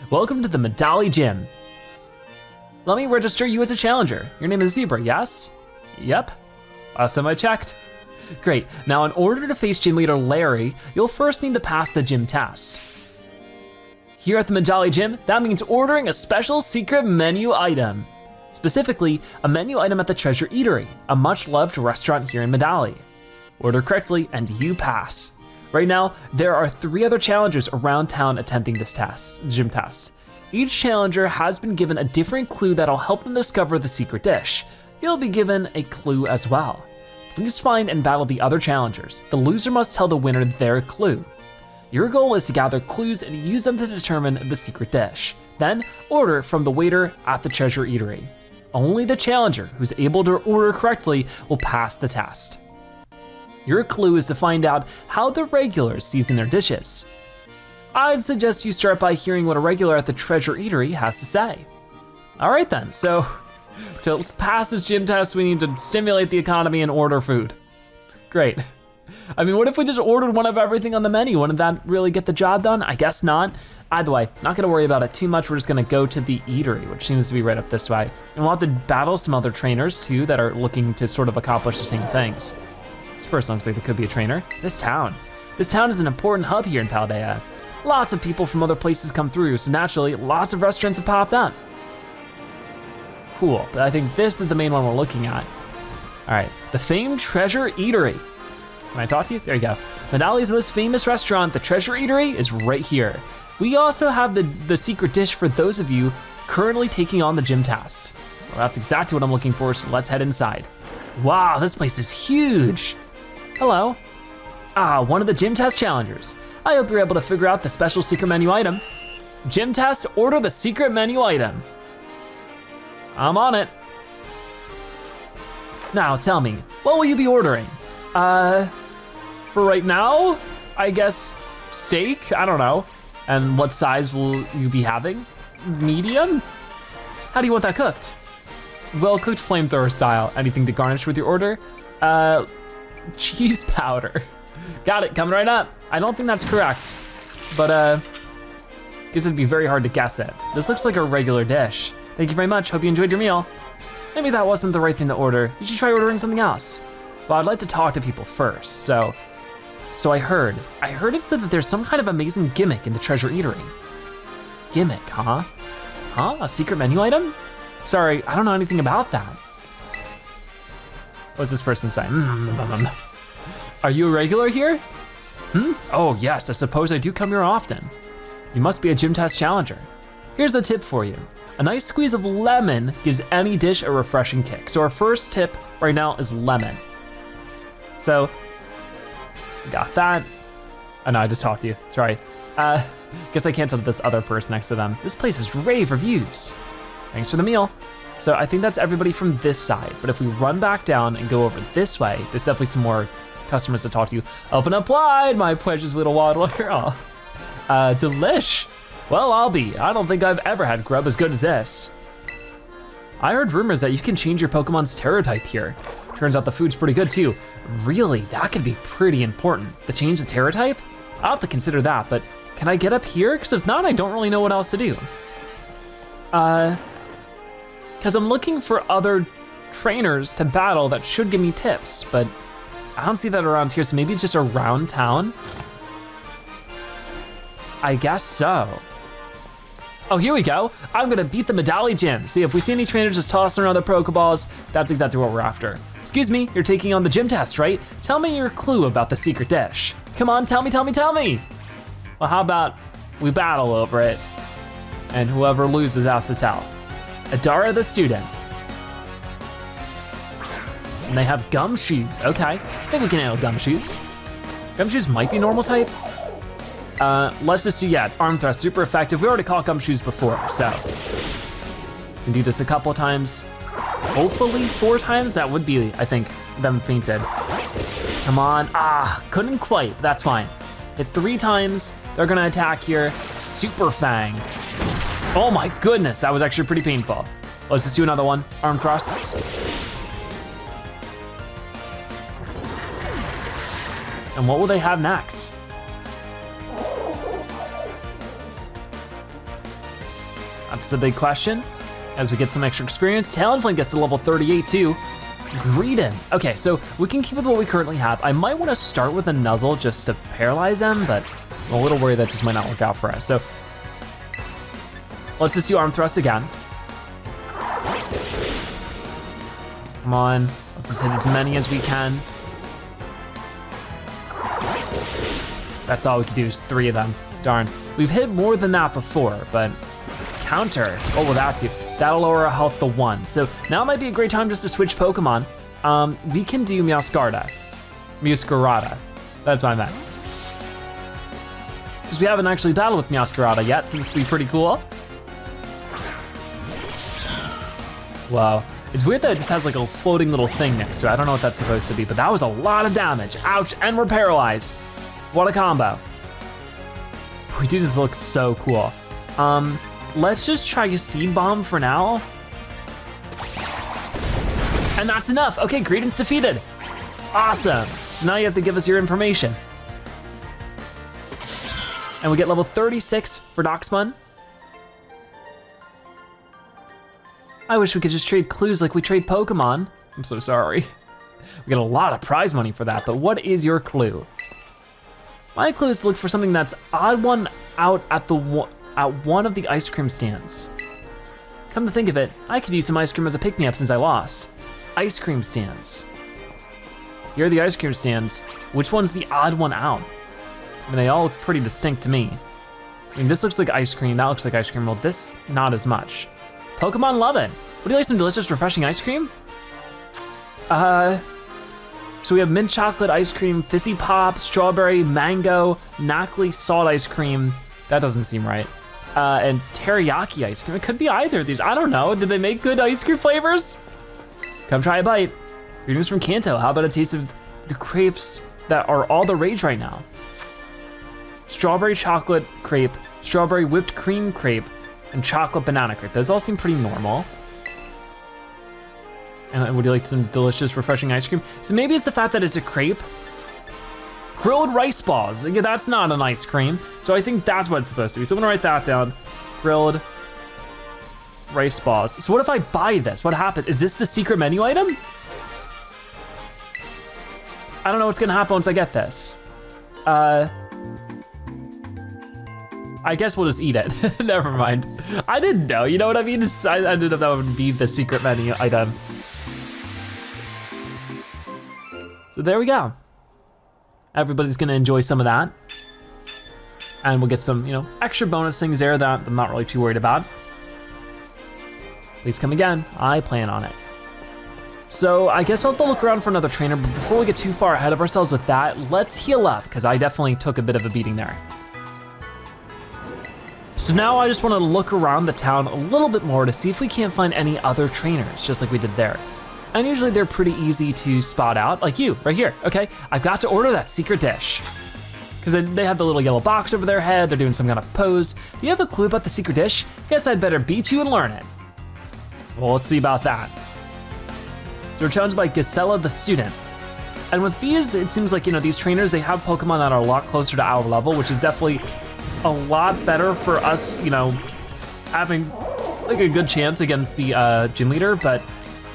Welcome to the Medali Gym. Let me register you as a challenger. Your name is Zebra, yes? Yep, last time I checked. Great, now in order to face gym leader Larry, you'll first need to pass the gym test. Here at the Medali Gym, that means ordering a special secret menu item. Specifically, a menu item at the Treasure Eatery, a much loved restaurant here in Medali. Order correctly and you pass. Right now, there are 3 other challengers around town attempting this gym test. Each challenger has been given a different clue that'll help them discover the secret dish. You'll be given a clue as well. Please find and battle the other challengers. The loser must tell the winner their clue. Your goal is to gather clues and use them to determine the secret dish. Then order from the waiter at the Treasure Eatery. Only the challenger who's able to order correctly will pass the test. Your clue is to find out how the regulars season their dishes. I'd suggest you start by hearing what a regular at the Treasure Eatery has to say. All right then, so to pass this gym test, we need to stimulate the economy and order food. Great. I mean, what if we just ordered one of everything on the menu? Wouldn't that really get the job done? I guess not. Either way, not gonna worry about it too much. We're just gonna go to the eatery, which seems to be right up this way. And we'll have to battle some other trainers too that are looking to sort of accomplish the same things. This person looks like they could be a trainer. This town is an important hub here in Paldea. Lots of people from other places come through, so naturally, lots of restaurants have popped up. Cool, but I think this is the main one we're looking at. All right, the famed Treasure Eatery. Can I talk to you? There you go. Medali's most famous restaurant, the Treasure Eatery, is right here. We also have the secret dish for those of you currently taking on the gym test. Well, that's exactly what I'm looking for, so let's head inside. Wow, this place is huge. Hello. One of the gym test challengers. I hope you're able to figure out the special secret menu item. Gym test, order the secret menu item. I'm on it. Now tell me, what will you be ordering? For right now, I guess steak, I don't know. And what size will you be having? Medium? How do you want that cooked? Well cooked flamethrower style. Anything to garnish with your order? Cheese powder. Got it, coming right up. I don't think that's correct, but guess it'd be very hard to guess it. This looks like a regular dish. Thank you very much, hope you enjoyed your meal. Maybe that wasn't the right thing to order. You should try ordering something else. Well, I'd like to talk to people first, so I heard it said that there's some kind of amazing gimmick in the Treasure Eatery. Gimmick, huh? Huh, a secret menu item? Sorry, I don't know anything about that. What's this person saying? Are you a regular here? Oh yes, I suppose I do come here often. You must be a gym test challenger. Here's a tip for you. A nice squeeze of lemon gives any dish a refreshing kick. So our first tip right now is lemon. So, got that. Oh no, I just talked to you, sorry. Guess I can't tell this other person next to them. This place is rave reviews. Thanks for the meal. So I think that's everybody from this side, but if we run back down and go over this way, there's definitely some more customers to talk to you. Open up wide, my precious little waddler. Delish. Well, I'll be. I don't think I've ever had grub as good as this. I heard rumors that you can change your Pokemon's Terra type here. Turns out the food's pretty good too. Really, that could be pretty important. To change the Terra type? I'll have to consider that, but can I get up here? Because if not, I don't really know what else to do. Because I'm looking for other trainers to battle that should give me tips, but I don't see that around here, so maybe it's just around town? I guess so. Oh, here we go. I'm gonna beat the Medali Gym. See, if we see any trainers just tossing around their Pokeballs, that's exactly what we're after. Excuse me, you're taking on the gym test, right? Tell me your clue about the secret dish. Come on, tell me. Well, how about we battle over it, and whoever loses has to tell. Adara the student. And they have gumshoes, okay. I think we can handle gumshoes. Gumshoes might be normal type. Let's just do, yeah, arm thrust, super effective. We already caught gumshoes before, so. Can do this a couple times. Hopefully 4 times, that would be, I think, them fainted. Come on, couldn't quite, but that's fine. Hit 3 times, they're gonna attack here. Super Fang. Oh my goodness, that was actually pretty painful. Let's just do another one, arm thrusts. And what will they have next? That's the big question. As we get some extra experience, Talonflame gets to level 38 too. Greedon. Okay, so we can keep with what we currently have. I might want to start with a Nuzzle just to paralyze them, but I'm a little worried that just might not work out for us. So let's just do arm thrust again. Come on, let's just hit as many as we can. That's all we can do is 3 of them. Darn. We've hit more than that before, but counter. What will that do? That'll lower our health to 1. So now might be a great time just to switch Pokemon. We can do Meowscarada. That's what I meant. Because we haven't actually battled with Meowscarada yet, so this would be pretty cool. Wow. It's weird that it just has like a floating little thing next to it. I don't know what that's supposed to be, but that was a lot of damage. Ouch, and we're paralyzed. What a combo. We do just look so cool. Let's just try a Seed Bomb for now. And that's enough. Okay, Greedon's defeated. Awesome. So now you have to give us your information. And we get level 36 for Noxmon. I wish we could just trade clues like we trade Pokemon. I'm so sorry. We get a lot of prize money for that, but what is your clue? My clue is to look for something that's odd one out at one of the ice cream stands. Come to think of it, I could use some ice cream as a pick-me-up since I lost. Ice cream stands. Here are the ice cream stands. Which one's the odd one out? I mean, they all look pretty distinct to me. I mean, this looks like ice cream, that looks like ice cream. Well, this, not as much. Pokemon love it. Would you like some delicious, refreshing ice cream? So we have mint chocolate ice cream, fizzy pop, strawberry, mango, Knackley salt ice cream. That doesn't seem right. And teriyaki ice cream. It could be either of these. I don't know. Did they make good ice cream flavors? Come try a bite. Greetings from Kanto. How about a taste of the crepes that are all the rage right now? Strawberry chocolate crepe, strawberry whipped cream crepe, and chocolate banana crepe. Those all seem pretty normal. And would you like some delicious, refreshing ice cream? So maybe it's the fact that it's a crepe. Grilled rice balls, yeah, that's not an ice cream. So I think that's what it's supposed to be. So I'm gonna write that down. Grilled rice balls. So what if I buy this? What happens? Is this the secret menu item? I don't know what's gonna happen once I get this. I guess we'll just eat it. Never mind. I didn't know, you know what I mean? I didn't know that would be the secret menu item. So there we go. Everybody's gonna enjoy some of that. And we'll get some, you know, extra bonus things there that I'm not really too worried about. Please come again, I plan on it. So I guess we'll have to look around for another trainer, but before we get too far ahead of ourselves with that, let's heal up, because I definitely took a bit of a beating there. So now I just wanna look around the town a little bit more to see if we can't find any other trainers, just like we did there. And usually they're pretty easy to spot out, like you, right here, okay? I've got to order that secret dish. Because they have the little yellow box over their head, they're doing some kind of pose. Do you have a clue about the secret dish? Guess I'd better beat you and learn it. Well, let's see about that. So we're challenged by Gisela the student. And with these, it seems like, you know, these trainers, they have Pokemon that are a lot closer to our level, which is definitely a lot better for us, you know, having like a good chance against the gym leader, but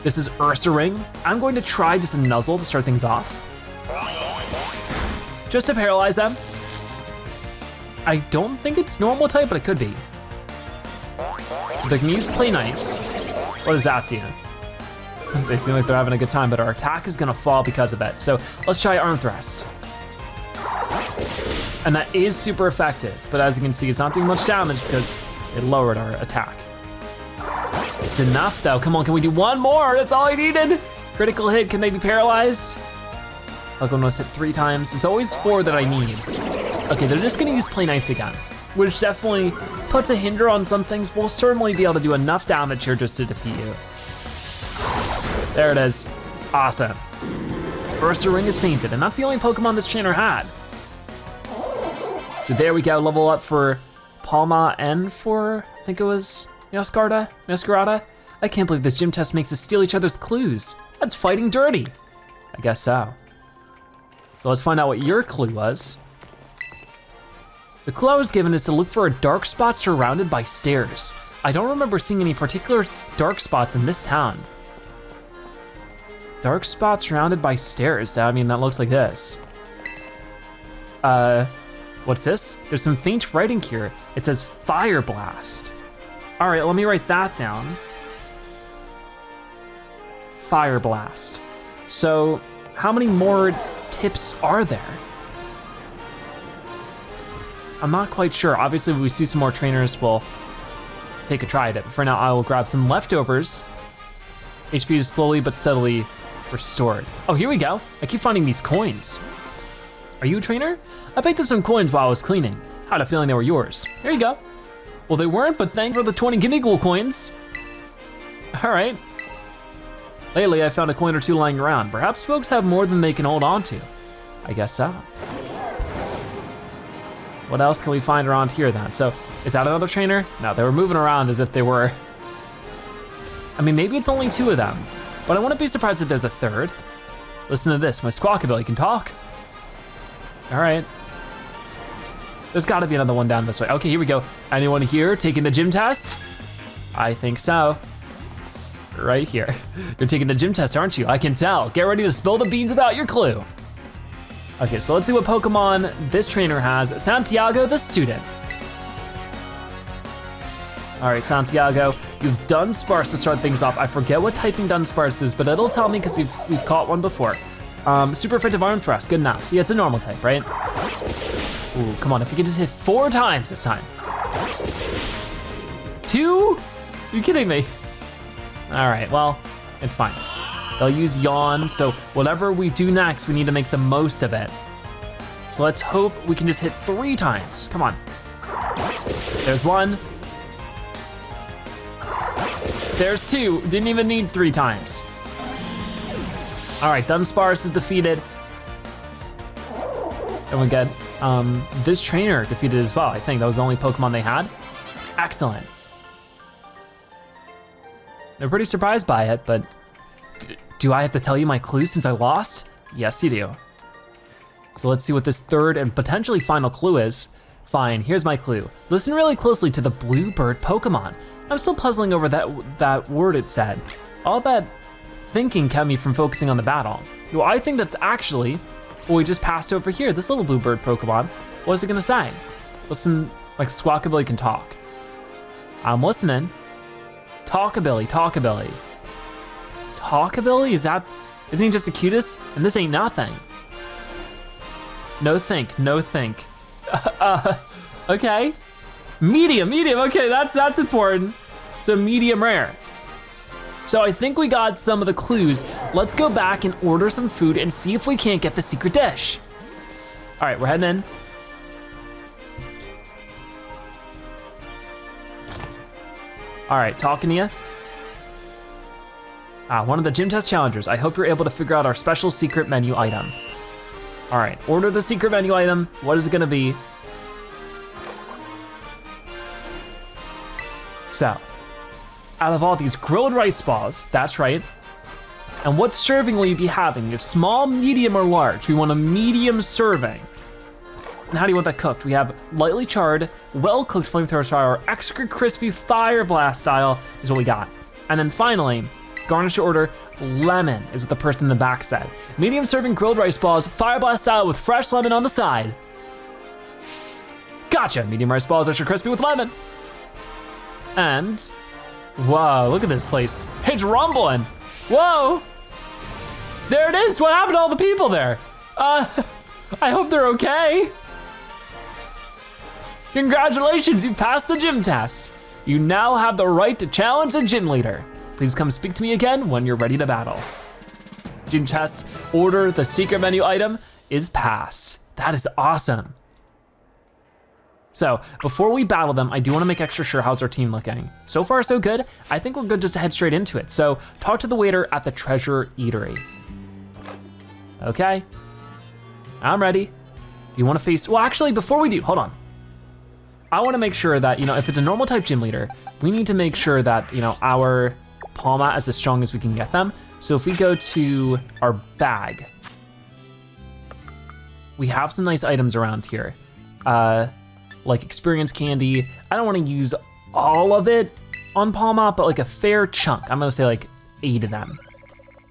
this is Ursaring. I'm going to try just a Nuzzle to start things off. Just to paralyze them. I don't think it's normal type, but it could be. They can use Play Nice. What does that do? They seem like they're having a good time, but our attack is gonna fall because of it. So let's try Arm Thrust. And that is super effective, but as you can see, it's not doing much damage because it lowered our attack. It's enough though, come on, can we do one more? That's all I needed. Critical hit, can they be paralyzed? Pokemon was hit 3 times. It's always 4 that I need. Okay, they're just gonna use Play Nice again, which definitely puts a hinder on some things. We'll certainly be able to do enough damage here just to defeat you. There it is, awesome. Ursaring is fainted, and that's the only Pokemon this trainer had. So there we go, level up for Palma and for, I think it was Masquerada? I can't believe this gym test makes us steal each other's clues. That's fighting dirty. I guess so. So let's find out what your clue was. The clue I was given is to look for a dark spot surrounded by stairs. I don't remember seeing any particular dark spots in this town. Dark spot surrounded by stairs. I mean, that looks like this. What's this? There's some faint writing here. It says Fire Blast. All right, let me write that down. Fire Blast. So how many more tips are there? I'm not quite sure. Obviously, if we see some more trainers, we'll take a try at it. For now, I will grab some leftovers. HP is slowly but steadily restored. Oh, here we go. I keep finding these coins. Are you a trainer? I picked up some coins while I was cleaning. Had a feeling they were yours. Here you go. Well, they weren't, but thanks for the 20 Gimmighoul coins. All right. Lately, I found a coin or two lying around. Perhaps folks have more than they can hold on to. I guess so. What else can we find around here then? So, is that another trainer? No, they were moving around as if they were. I mean, maybe it's only 2 of them, but I wouldn't be surprised if there's a 3rd. Listen to this, my Squawkabilly can talk. All right. There's gotta be another one down this way. Okay, here we go. Anyone here taking the gym test? I think so. Right here. You're taking the gym test, aren't you? I can tell. Get ready to spill the beans about your clue. Okay, so let's see what Pokemon this trainer has. Santiago the student. All right, Santiago, you've Dunsparce to start things off. I forget what typing Dunsparce is, but it'll tell me because we've caught one before. Super effective arm thrust, good enough. Yeah, it's a normal type, right? Ooh, come on, if we could just hit 4 times this time. 2? You kidding me? All right, well, it's fine. They'll use yawn, so whatever we do next, we need to make the most of it. So let's hope we can just hit 3 times. Come on. There's 1. There's 2, didn't even need 3 times. All right, Dunsparce is defeated. And we get this trainer defeated as well. I think that was the only Pokemon they had. Excellent. They're pretty surprised by it, but do I have to tell you my clue since I lost? Yes, you do. So let's see what this third and potentially final clue is. Fine, here's my clue. Listen really closely to the blue bird Pokemon. I'm still puzzling over that word it said. All that thinking kept me from focusing on the battle. Well, I think that's actually what we just passed over here, this little blue bird Pokemon. What is it gonna say? Listen, like Squawkabilly can talk. I'm listening. Talkabilly, Talkabilly. Talkabilly, isn't he just the cutest? And this ain't nothing. No think, no think. Okay. Medium, okay, that's important. So medium rare. So I think we got some of the clues. Let's go back and order some food and see if we can't get the secret dish. All right, we're heading in. All right, talking to you. One of the gym test challengers. I hope you're able to figure out our special secret menu item. All right, order the secret menu item. What is it gonna be? So, out of all these grilled rice balls, that's right. And what serving will you be having? You have small, medium, or large? We want a medium serving. And how do you want that cooked? We have lightly charred, well-cooked flamethrower style, or extra crispy fire blast style is what we got. And then finally, garnish your order, lemon is what the person in the back said. Medium serving grilled rice balls, fire blast style with fresh lemon on the side. Gotcha, medium rice balls, extra crispy with lemon. And, whoa, look at this place. It's rumbling, whoa. There it is, what happened to all the people there? I hope they're okay. Congratulations, you passed the gym test. You now have the right to challenge the gym leader. Please come speak to me again when you're ready to battle. Gym test, order the secret menu item is passed. That is awesome. So before we battle them, I do wanna make extra sure how's our team looking. So far so good. I think we're good just to head straight into it. So talk to the waiter at the Treasure Eatery. Okay, I'm ready. Do you wanna face, well actually before we do, hold on. I wanna make sure that, if it's a normal type gym leader, we need to make sure that, our Palmat is as strong as we can get them. So if we go to our bag, we have some nice items around here. Like experience candy. I don't wanna use all of it on Palmat, but like a fair chunk. I'm gonna say like 8 of them.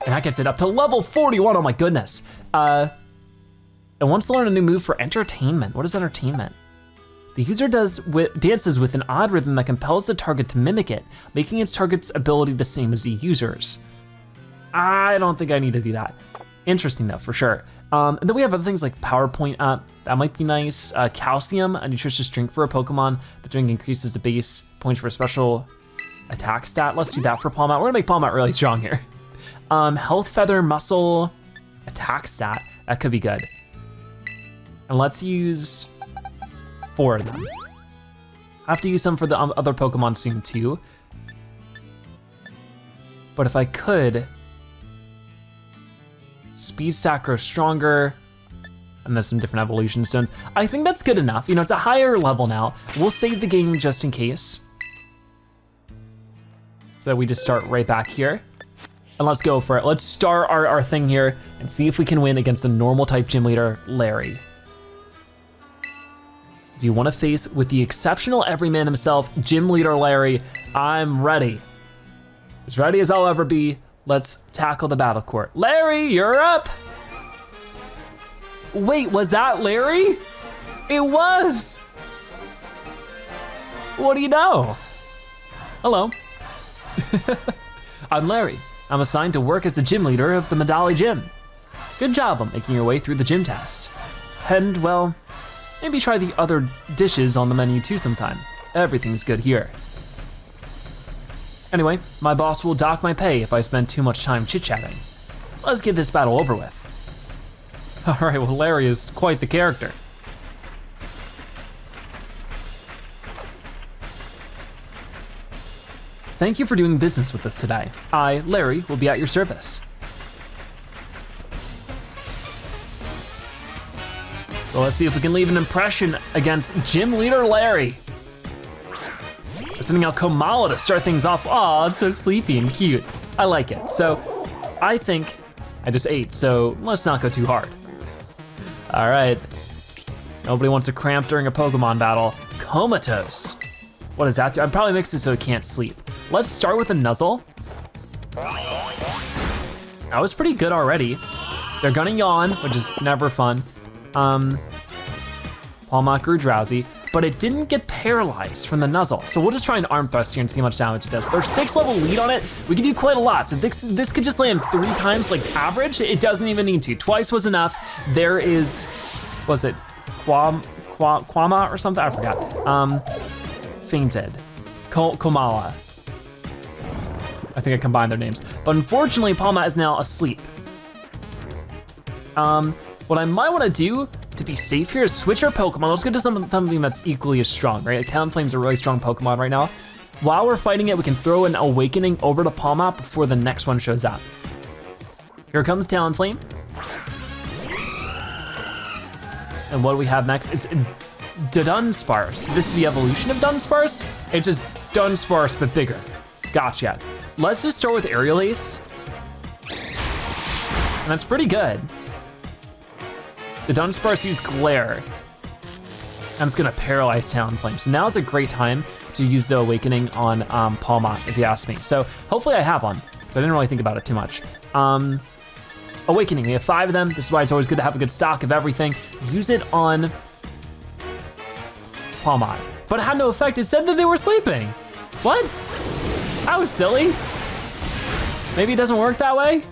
And that gets it up to level 41, oh my goodness. And wants to learn a new move for entertainment. What is entertainment? The user dances with an odd rhythm that compels the target to mimic it, making its target's ability the same as the user's. I don't think I need to do that. Interesting though, for sure. And then we have other things like PowerPoint up, that might be nice. Calcium, a nutritious drink for a Pokemon. The drink increases the base points for a special attack stat. Let's do that for Palmat. We're gonna make Palmat really strong here. Health Feather, Muscle, attack stat, that could be good. And let's use 4 of them. I have to use some for the other Pokemon soon too. But if I could, Speed Sack grows stronger, and there's some different evolution stones. I think that's good enough. It's a higher level now. We'll save the game just in case. So we just start right back here. And let's go for it. Let's start our thing here and see if we can win against the normal type gym leader, Larry. Do you want to face with the exceptional everyman himself, gym leader Larry? I'm ready. As ready as I'll ever be. Let's tackle the battle court. Larry, you're up. Wait, was that Larry? It was. What do you know? Hello. I'm Larry. I'm assigned to work as the gym leader of the Medali Gym. Good job on making your way through the gym test. And well, maybe try the other dishes on the menu too sometime. Everything's good here. Anyway, my boss will dock my pay if I spend too much time chit-chatting. Let's get this battle over with. All right, well, Larry is quite the character. Thank you for doing business with us today. I, Larry, will be at your service. So let's see if we can leave an impression against Gym Leader Larry. We're sending out Komala to start things off. Aw, it's so sleepy and cute. I like it. So I think I just ate, so let's not go too hard. All right. Nobody wants to cramp during a Pokemon battle. Comatose. What does that do? I probably mixed it so it can't sleep. Let's start with a Nuzzle. That was pretty good already. They're gonna yawn, which is never fun. Palmot grew drowsy, but it didn't get paralyzed from the Nuzzle. So we'll just try an Arm Thrust here and see how much damage it does. There's 6 level lead on it. We can do quite a lot. So this could just land 3 times like average. It doesn't even need to. Twice was enough. There is, was it Quama or something? I forgot. Fainted. Komala. I think I combined their names. But unfortunately, Palma is now asleep. What I might wanna do to be safe here is switch our Pokemon. Let's go to something that's equally as strong, right? Like Talonflame's a really strong Pokemon right now. While we're fighting it, we can throw an Awakening over to Palma before the next one shows up. Here comes Talonflame. And what do we have next? It's Dunsparce. This is the evolution of Dunsparce. It's just Dunsparce, but bigger. Gotcha. Let's just start with Aerial Ace. And that's pretty good. The Dunsparce used Glare. And it's gonna paralyze Talonflame. So now's a great time to use the Awakening on Palmot, if you ask me. So hopefully I have one, because I didn't really think about it too much. Awakening, we have 5 of them. This is why it's always good to have a good stock of everything. Use it on Palmot. But it had no effect, it said that they were sleeping. What? That was silly. Maybe it doesn't work that way?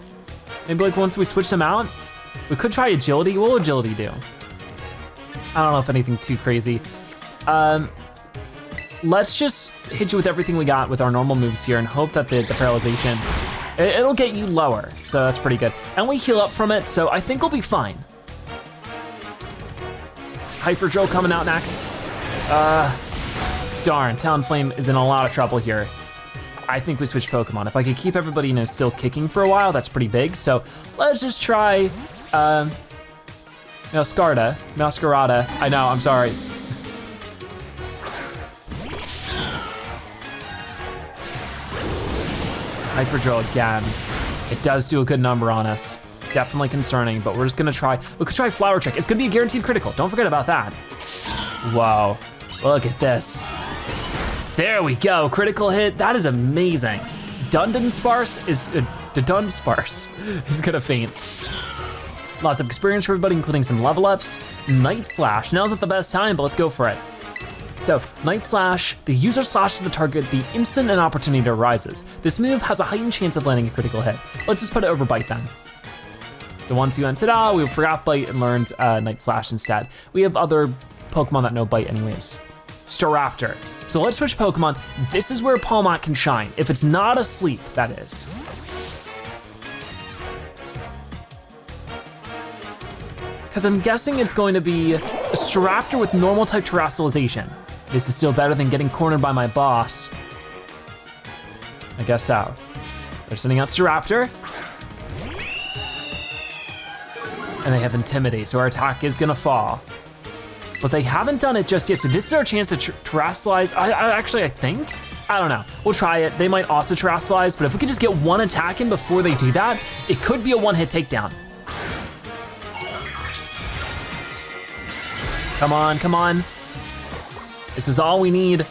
Maybe like once we switch them out? We could try Agility. What will Agility do? I don't know if anything too crazy. Let's just hit you with everything we got with our normal moves here and hope that the paralyzation, it'll get you lower. So that's pretty good. And we heal up from it, so I think we'll be fine. Hyper Drill coming out next. Darn, Talonflame is in a lot of trouble here. I think we switch Pokemon. If I could keep everybody, you know, still kicking for a while, that's pretty big. So let's just try, Masquerada. I know, I'm sorry. Hyper Drill again. It does do a good number on us. Definitely concerning, but we're just gonna try. We could try Flower Trick. It's gonna be a guaranteed critical. Don't forget about that. Wow, look at this. There we go, critical hit. That is amazing. Dunsparce is He's gonna faint. Lots of experience for everybody, including some level ups. Night Slash, now's not the best time, but let's go for it. So, Night Slash, the user slashes the target the instant an opportunity arises. This move has a heightened chance of landing a critical hit. Let's just put it over Bite then. So 1-2 and ta-da, we forgot Bite and learned Night Slash instead. We have other Pokemon that know Bite anyways. Staraptor. So let's switch Pokemon. This is where Palmot can shine. If it's not asleep, that is. Because I'm guessing it's going to be a Staraptor with normal type Terastallization. This is still better than getting cornered by my boss. I guess so. They're sending out Staraptor. And they have Intimidate, so our attack is gonna fall. But they haven't done it just yet, so this is our chance to Terastallize. I think? I don't know. We'll try it. They might also Terastallize, but if we could just get one attack in before they do that, it could be a one-hit takedown. Come on, come on. This is all we need.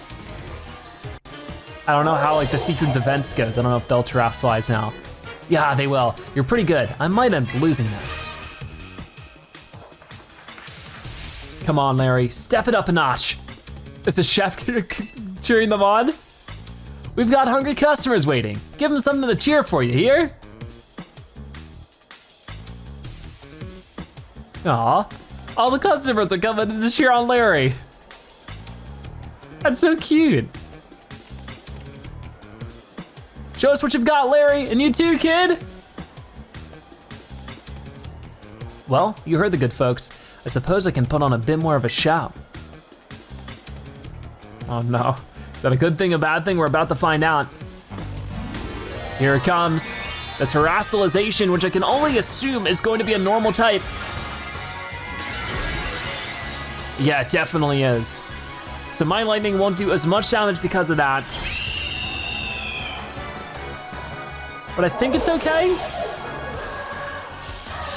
I don't know how like the sequence of events goes. I don't know if they'll Terastallize now. Yeah, they will. You're pretty good. I might end up losing this. Come on, Larry, step it up a notch. Is the chef cheering them on? We've got hungry customers waiting. Give them something to cheer for, you hear? Aw, all the customers are coming to cheer on Larry. That's so cute. Show us what you've got, Larry, and you too, kid. Well, you heard the good folks. I suppose I can put on a bit more of a show. Oh no, is that a good thing, a bad thing? We're about to find out. Here it comes, the Terastalization, which I can only assume is going to be a normal type. Yeah, it definitely is. So my lightning won't do as much damage because of that. But I think it's okay.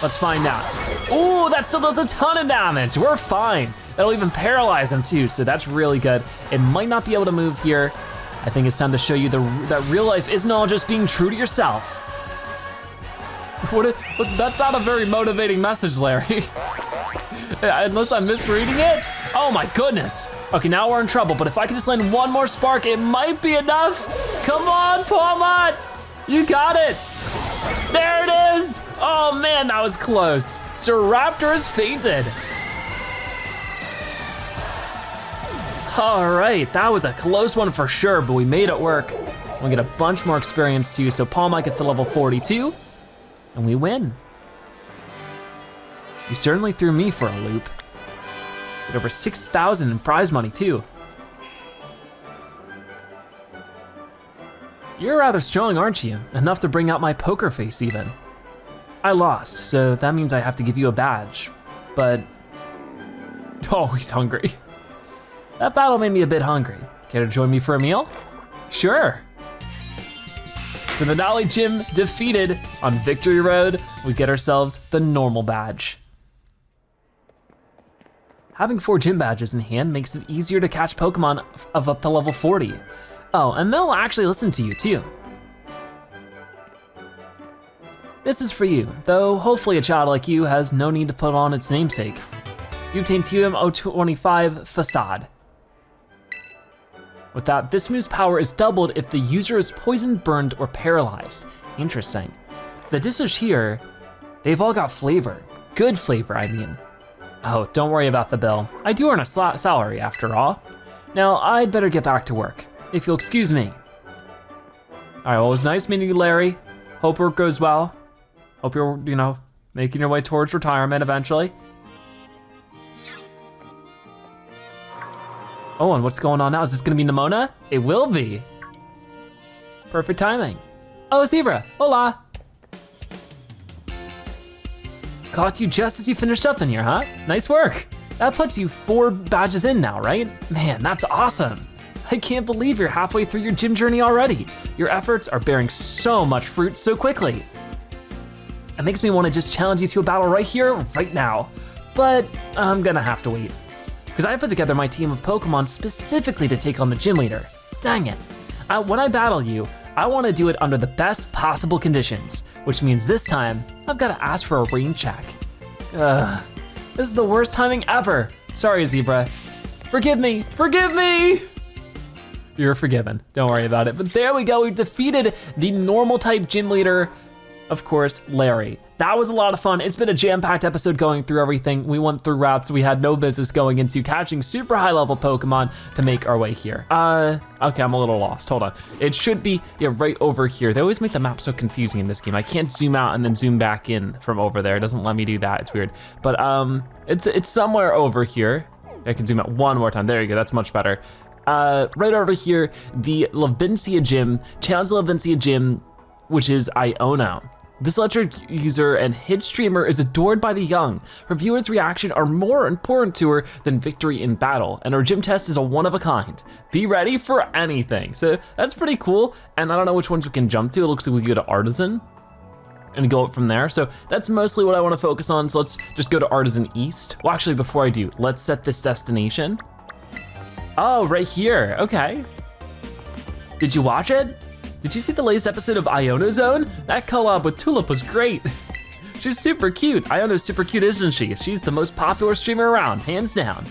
Let's find out. Ooh, that still does a ton of damage. We're fine. That'll even paralyze him too, so that's really good. It might not be able to move here. I think it's time to show you that real life isn't all just being true to yourself. That's not a very motivating message, Larry. Unless I'm misreading it. Oh my goodness. Okay, now we're in trouble, but if I can just land one more spark, it might be enough. Come on, Pawmot. You got it. There it is. Oh man, that was close. Staraptor has fainted. All right, that was a close one for sure, but we made it work. We get a bunch more experience too, so Pawmot gets to level 42, and we win. You certainly threw me for a loop. Get over 6,000 in prize money too. You're rather strong, aren't you? Enough to bring out my poker face even. I lost, so that means I have to give you a badge, but... Oh, he's hungry. That battle made me a bit hungry. Care to join me for a meal? Sure. So the Dolly Gym defeated. On Victory Road, we get ourselves the normal badge. Having 4 gym badges in hand makes it easier to catch Pokemon of up to level 40. Oh, and they'll actually listen to you too. This is for you, though hopefully a child like you has no need to put on its namesake. You obtain TM025 Facade. With that, this move's power is doubled if the user is poisoned, burned, or paralyzed. Interesting. The dishes here, they've all got flavor. Good flavor, I mean. Oh, don't worry about the bill. I do earn a salary after all. Now, I'd better get back to work, if you'll excuse me. All right, well, it was nice meeting you, Larry. Hope work goes well. Hope you're, making your way towards retirement eventually. Oh, and what's going on now? Is this gonna be Nemona? It will be. Perfect timing. Oh, Zebra, hola. Caught you just as you finished up in here, huh? Nice work. That puts you 4 badges in now, right? Man, that's awesome. I can't believe you're halfway through your gym journey already. Your efforts are bearing so much fruit so quickly. It makes me want to just challenge you to a battle right here, right now. But I'm gonna have to wait. Because I put together my team of Pokemon specifically to take on the gym leader. Dang it. When I battle you, I want to do it under the best possible conditions, which means this time, I've got to ask for a rain check. This is the worst timing ever. Sorry, Zebra. Forgive me, forgive me! You're forgiven, don't worry about it. But there we go, we defeated the normal type gym leader, of course, Larry. That was a lot of fun. It's been a jam-packed episode going through everything. We went through routes we had no business going into, catching super high level Pokemon to make our way here. Okay, I'm a little lost, hold on. It should be, right over here. They always make the map so confusing in this game. I can't zoom out and then zoom back in from over there. It doesn't let me do that, it's weird. But it's somewhere over here. I can zoom out one more time, there you go, that's much better. Right over here, the Levincia Gym, Challenge Levincia Gym, which is Iono. This legend user and hit streamer is adored by the young. Her viewers' reaction are more important to her than victory in battle, and her gym test is a one of a kind. Be ready for anything. So that's pretty cool, and I don't know which ones we can jump to. It looks like we go to Artisan and go up from there. So that's mostly what I wanna focus on, so let's just go to Artisan East. Well, actually, before I do, let's set this destination. Oh, right here, okay. Did you watch it? Did you see the latest episode of Iono Zone? That collab with Tulip was great. She's super cute. Iono's super cute, isn't she? She's the most popular streamer around, hands down.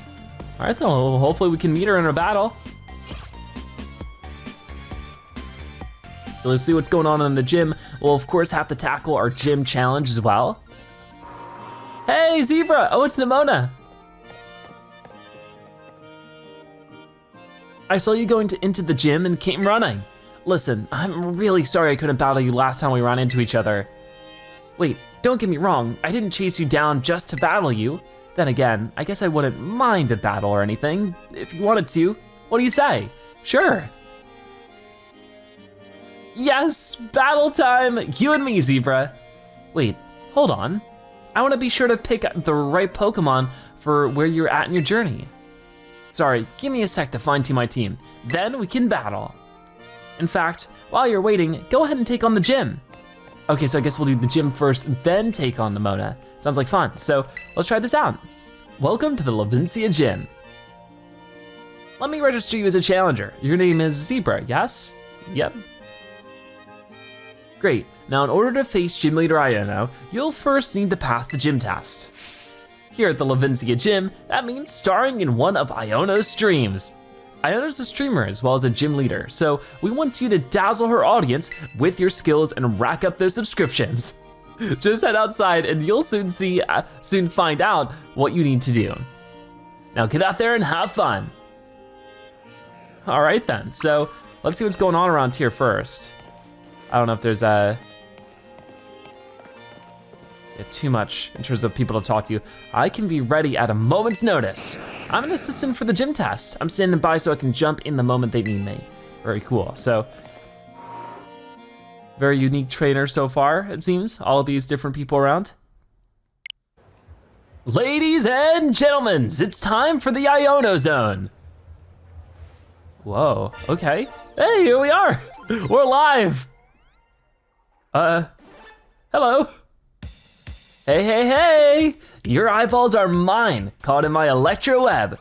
All right, then, well, hopefully we can meet her in a battle. So let's see what's going on in the gym. We'll of course have to tackle our gym challenge as well. Hey, Zebra! Oh, it's Nemona. I saw you going into the gym and came running. Listen, I'm really sorry I couldn't battle you last time we ran into each other. Wait, don't get me wrong, I didn't chase you down just to battle you. Then again, I guess I wouldn't mind a battle or anything, if you wanted to. What do you say? Sure. Yes, battle time, you and me, Zebra. Wait, hold on. I wanna be sure to pick the right Pokemon for where you're at in your journey. Sorry, give me a sec to fine tune my team, then we can battle. In fact, while you're waiting, go ahead and take on the gym. Okay, so I guess we'll do the gym first, then take on Nemona. Sounds like fun, so let's try this out. Welcome to the Legendary Gym. Let me register you as a challenger. Your name is Zebra, yes? Yep. Great, now in order to face Gym Leader Iono, you'll first need to pass the gym test. Here at the Legendary Gym, that means starring in one of Iono's streams. Iono's a streamer as well as a gym leader, so we want you to dazzle her audience with your skills and rack up those subscriptions. Just head outside and you'll soon find out what you need to do. Now get out there and have fun. All right then, so let's see what's going on around here first. I don't know if there's too much in terms of people to talk to. I can be ready at a moment's notice. I'm an assistant for the gym test. I'm standing by so I can jump in the moment they need me. Very cool, so. Very unique trainer so far, it seems. All of these different people around. Ladies and gentlemen, it's time for the Iono Zone. Whoa, okay. Hey, here we are. We're live. Hello. Hey, your eyeballs are mine, caught in my electro web.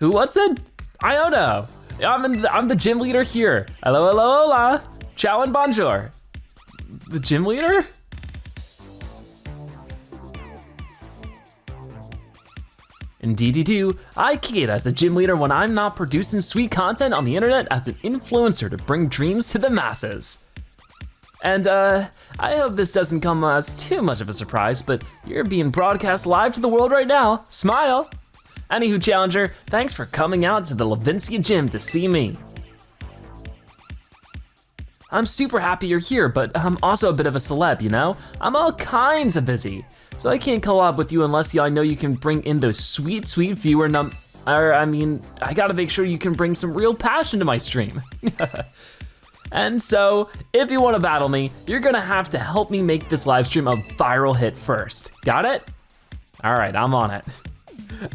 What's it? Iono. I'm the gym leader here. Hello, hola. Ciao and bonjour. The gym leader? Indeed you do. I kid as a gym leader when I'm not producing sweet content on the internet as an influencer to bring dreams to the masses. And I hope this doesn't come as too much of a surprise, but you're being broadcast live to the world right now. Smile. Anywho, Challenger, thanks for coming out to the Legendary Gym to see me. I'm super happy you're here, but I'm also a bit of a celeb, you know? I'm all kinds of busy, so I can't collab with you unless I know you can bring in those sweet viewer I gotta make sure you can bring some real passion to my stream. And so, if you wanna battle me, you're gonna have to help me make this live stream a viral hit first. Got it? All right, I'm on it.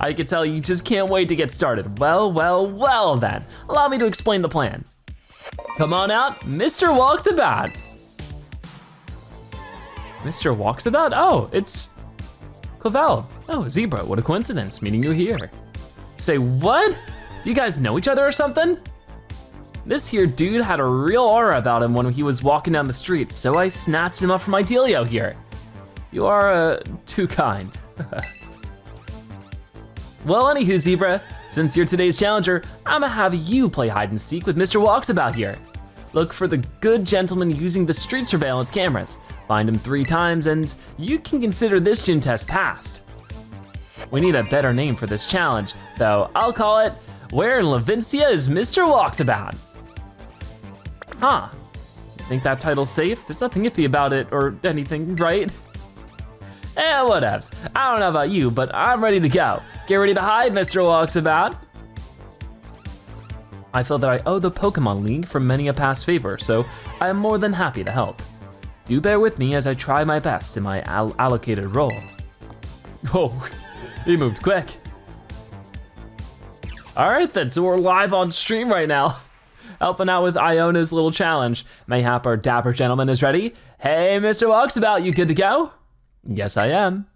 I can tell you just can't wait to get started. Well then. Allow me to explain the plan. Come on out, Mr. Walksabout. Mr. Walksabout? Oh, it's Clive. Oh, Zebra, what a coincidence meeting you here. Say what? Do you guys know each other or something? This here dude had a real aura about him when he was walking down the street, so I snatched him up from my dealio here. You are too kind. Well, anywho, Zebra, since you're today's challenger, I'ma have you play hide and seek with Mr. Walksabout here. Look for the good gentleman using the street surveillance cameras. Find him 3 times and you can consider this gym test passed. We need a better name for this challenge, though I'll call it, Where in Levincia is Mr. Walksabout? Huh, you think that title's safe? There's nothing iffy about it or anything, right? Whatevs, I don't know about you, but I'm ready to go. Get ready to hide, Mr. Walksabout. I feel that I owe the Pokemon League for many a past favor, so I am more than happy to help. Do bear with me as I try my best in my allocated role. Oh, he moved quick. All right then, so we're live on stream right now, helping out with Iono's little challenge. Mayhap our dapper gentleman is ready. Hey, Mr. Walksabout, you good to go? Yes, I am.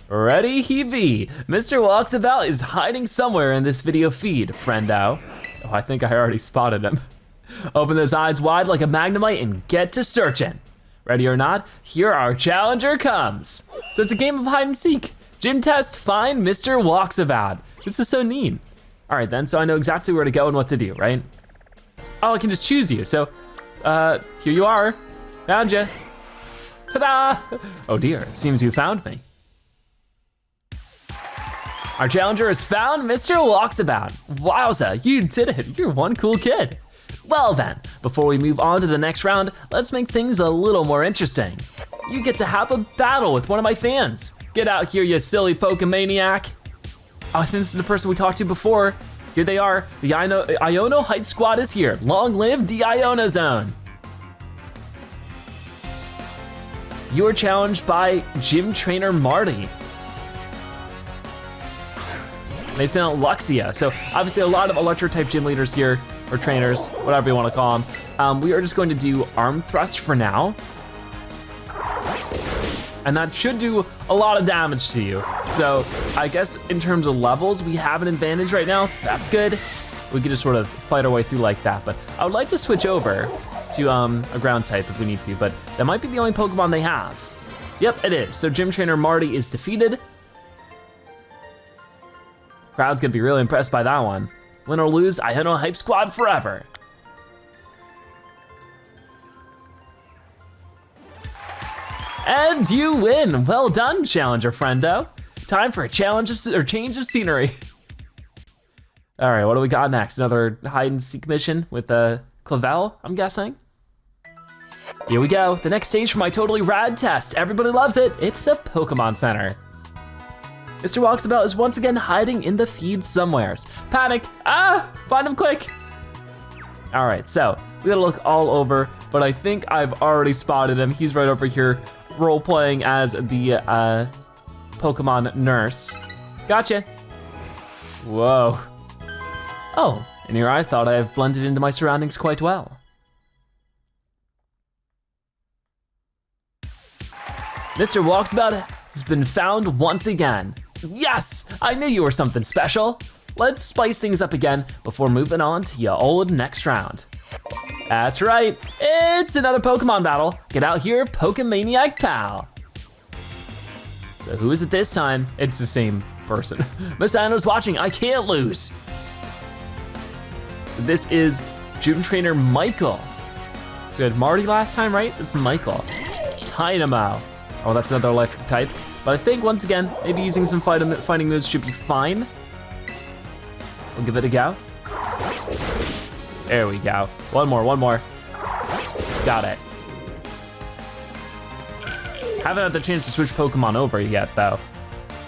Ready he be. Mr. Walksabout is hiding somewhere in this video feed, friendo. Oh, I think I already spotted him. Open those eyes wide like a Magnemite and get to searching. Ready or not, here our challenger comes. So it's a game of hide and seek. Gym test, find Mr. Walksabout. This is so neat. All right then, so I know exactly where to go and what to do, right? Oh, I can just choose you, so here you are, found you. Ta-da! Oh dear, it seems you found me. Our challenger has found Mr. Walksabout. Wowza, you did it, you're one cool kid. Well then, before we move on to the next round, let's make things a little more interesting. You get to have a battle with one of my fans. Get out here, you silly Pokemaniac. Oh, I think this is the person we talked to before. Here they are, the Iono Hype Squad is here. Long live the Iono Zone. You are challenged by Gym Trainer Marty. They sent out Luxia, so obviously a lot of electric type gym leaders here, or trainers, whatever you wanna call them. We are just going to do arm thrust for now. And that should do a lot of damage to you. So I guess in terms of levels, we have an advantage right now, so that's good. We could just sort of fight our way through like that, but I would like to switch over to a ground type if we need to, but that might be the only Pokemon they have. Yep, it is. So Gym Trainer Marty is defeated. Crowd's gonna be really impressed by that one. Win or lose, Iono Hype Squad forever. And you win, well done, Challenger Friendo. Time for a change of scenery. All right, what do we got next? Another hide and seek mission with Clavel, I'm guessing. Here we go, the next stage for my totally rad test. Everybody loves it, it's a Pokemon Center. Mr. Walksabout is once again hiding in the feed somewheres. Panic, find him quick. All right, so we gotta look all over, but I think I've already spotted him. He's right over here, role-playing as the Pokemon nurse. Gotcha. Whoa. Oh, and here I thought I have blended into my surroundings quite well. Mr. Walksabout has been found once again. Yes, I knew you were something special. Let's spice things up again before moving on to your old next round. That's right, it's another Pokemon battle. Get out here, Pokemaniac pal. So who is it this time? It's the same person. Miss Anna's watching, I can't lose. So this is Gym Trainer Michael. So we had Marty last time, right? This is Michael. Dynamo. Oh, that's another electric type. But I think once again, maybe using some fighting moves should be fine. We'll give it a go. There we go. One more. Got it. Haven't had the chance to switch Pokemon over yet though.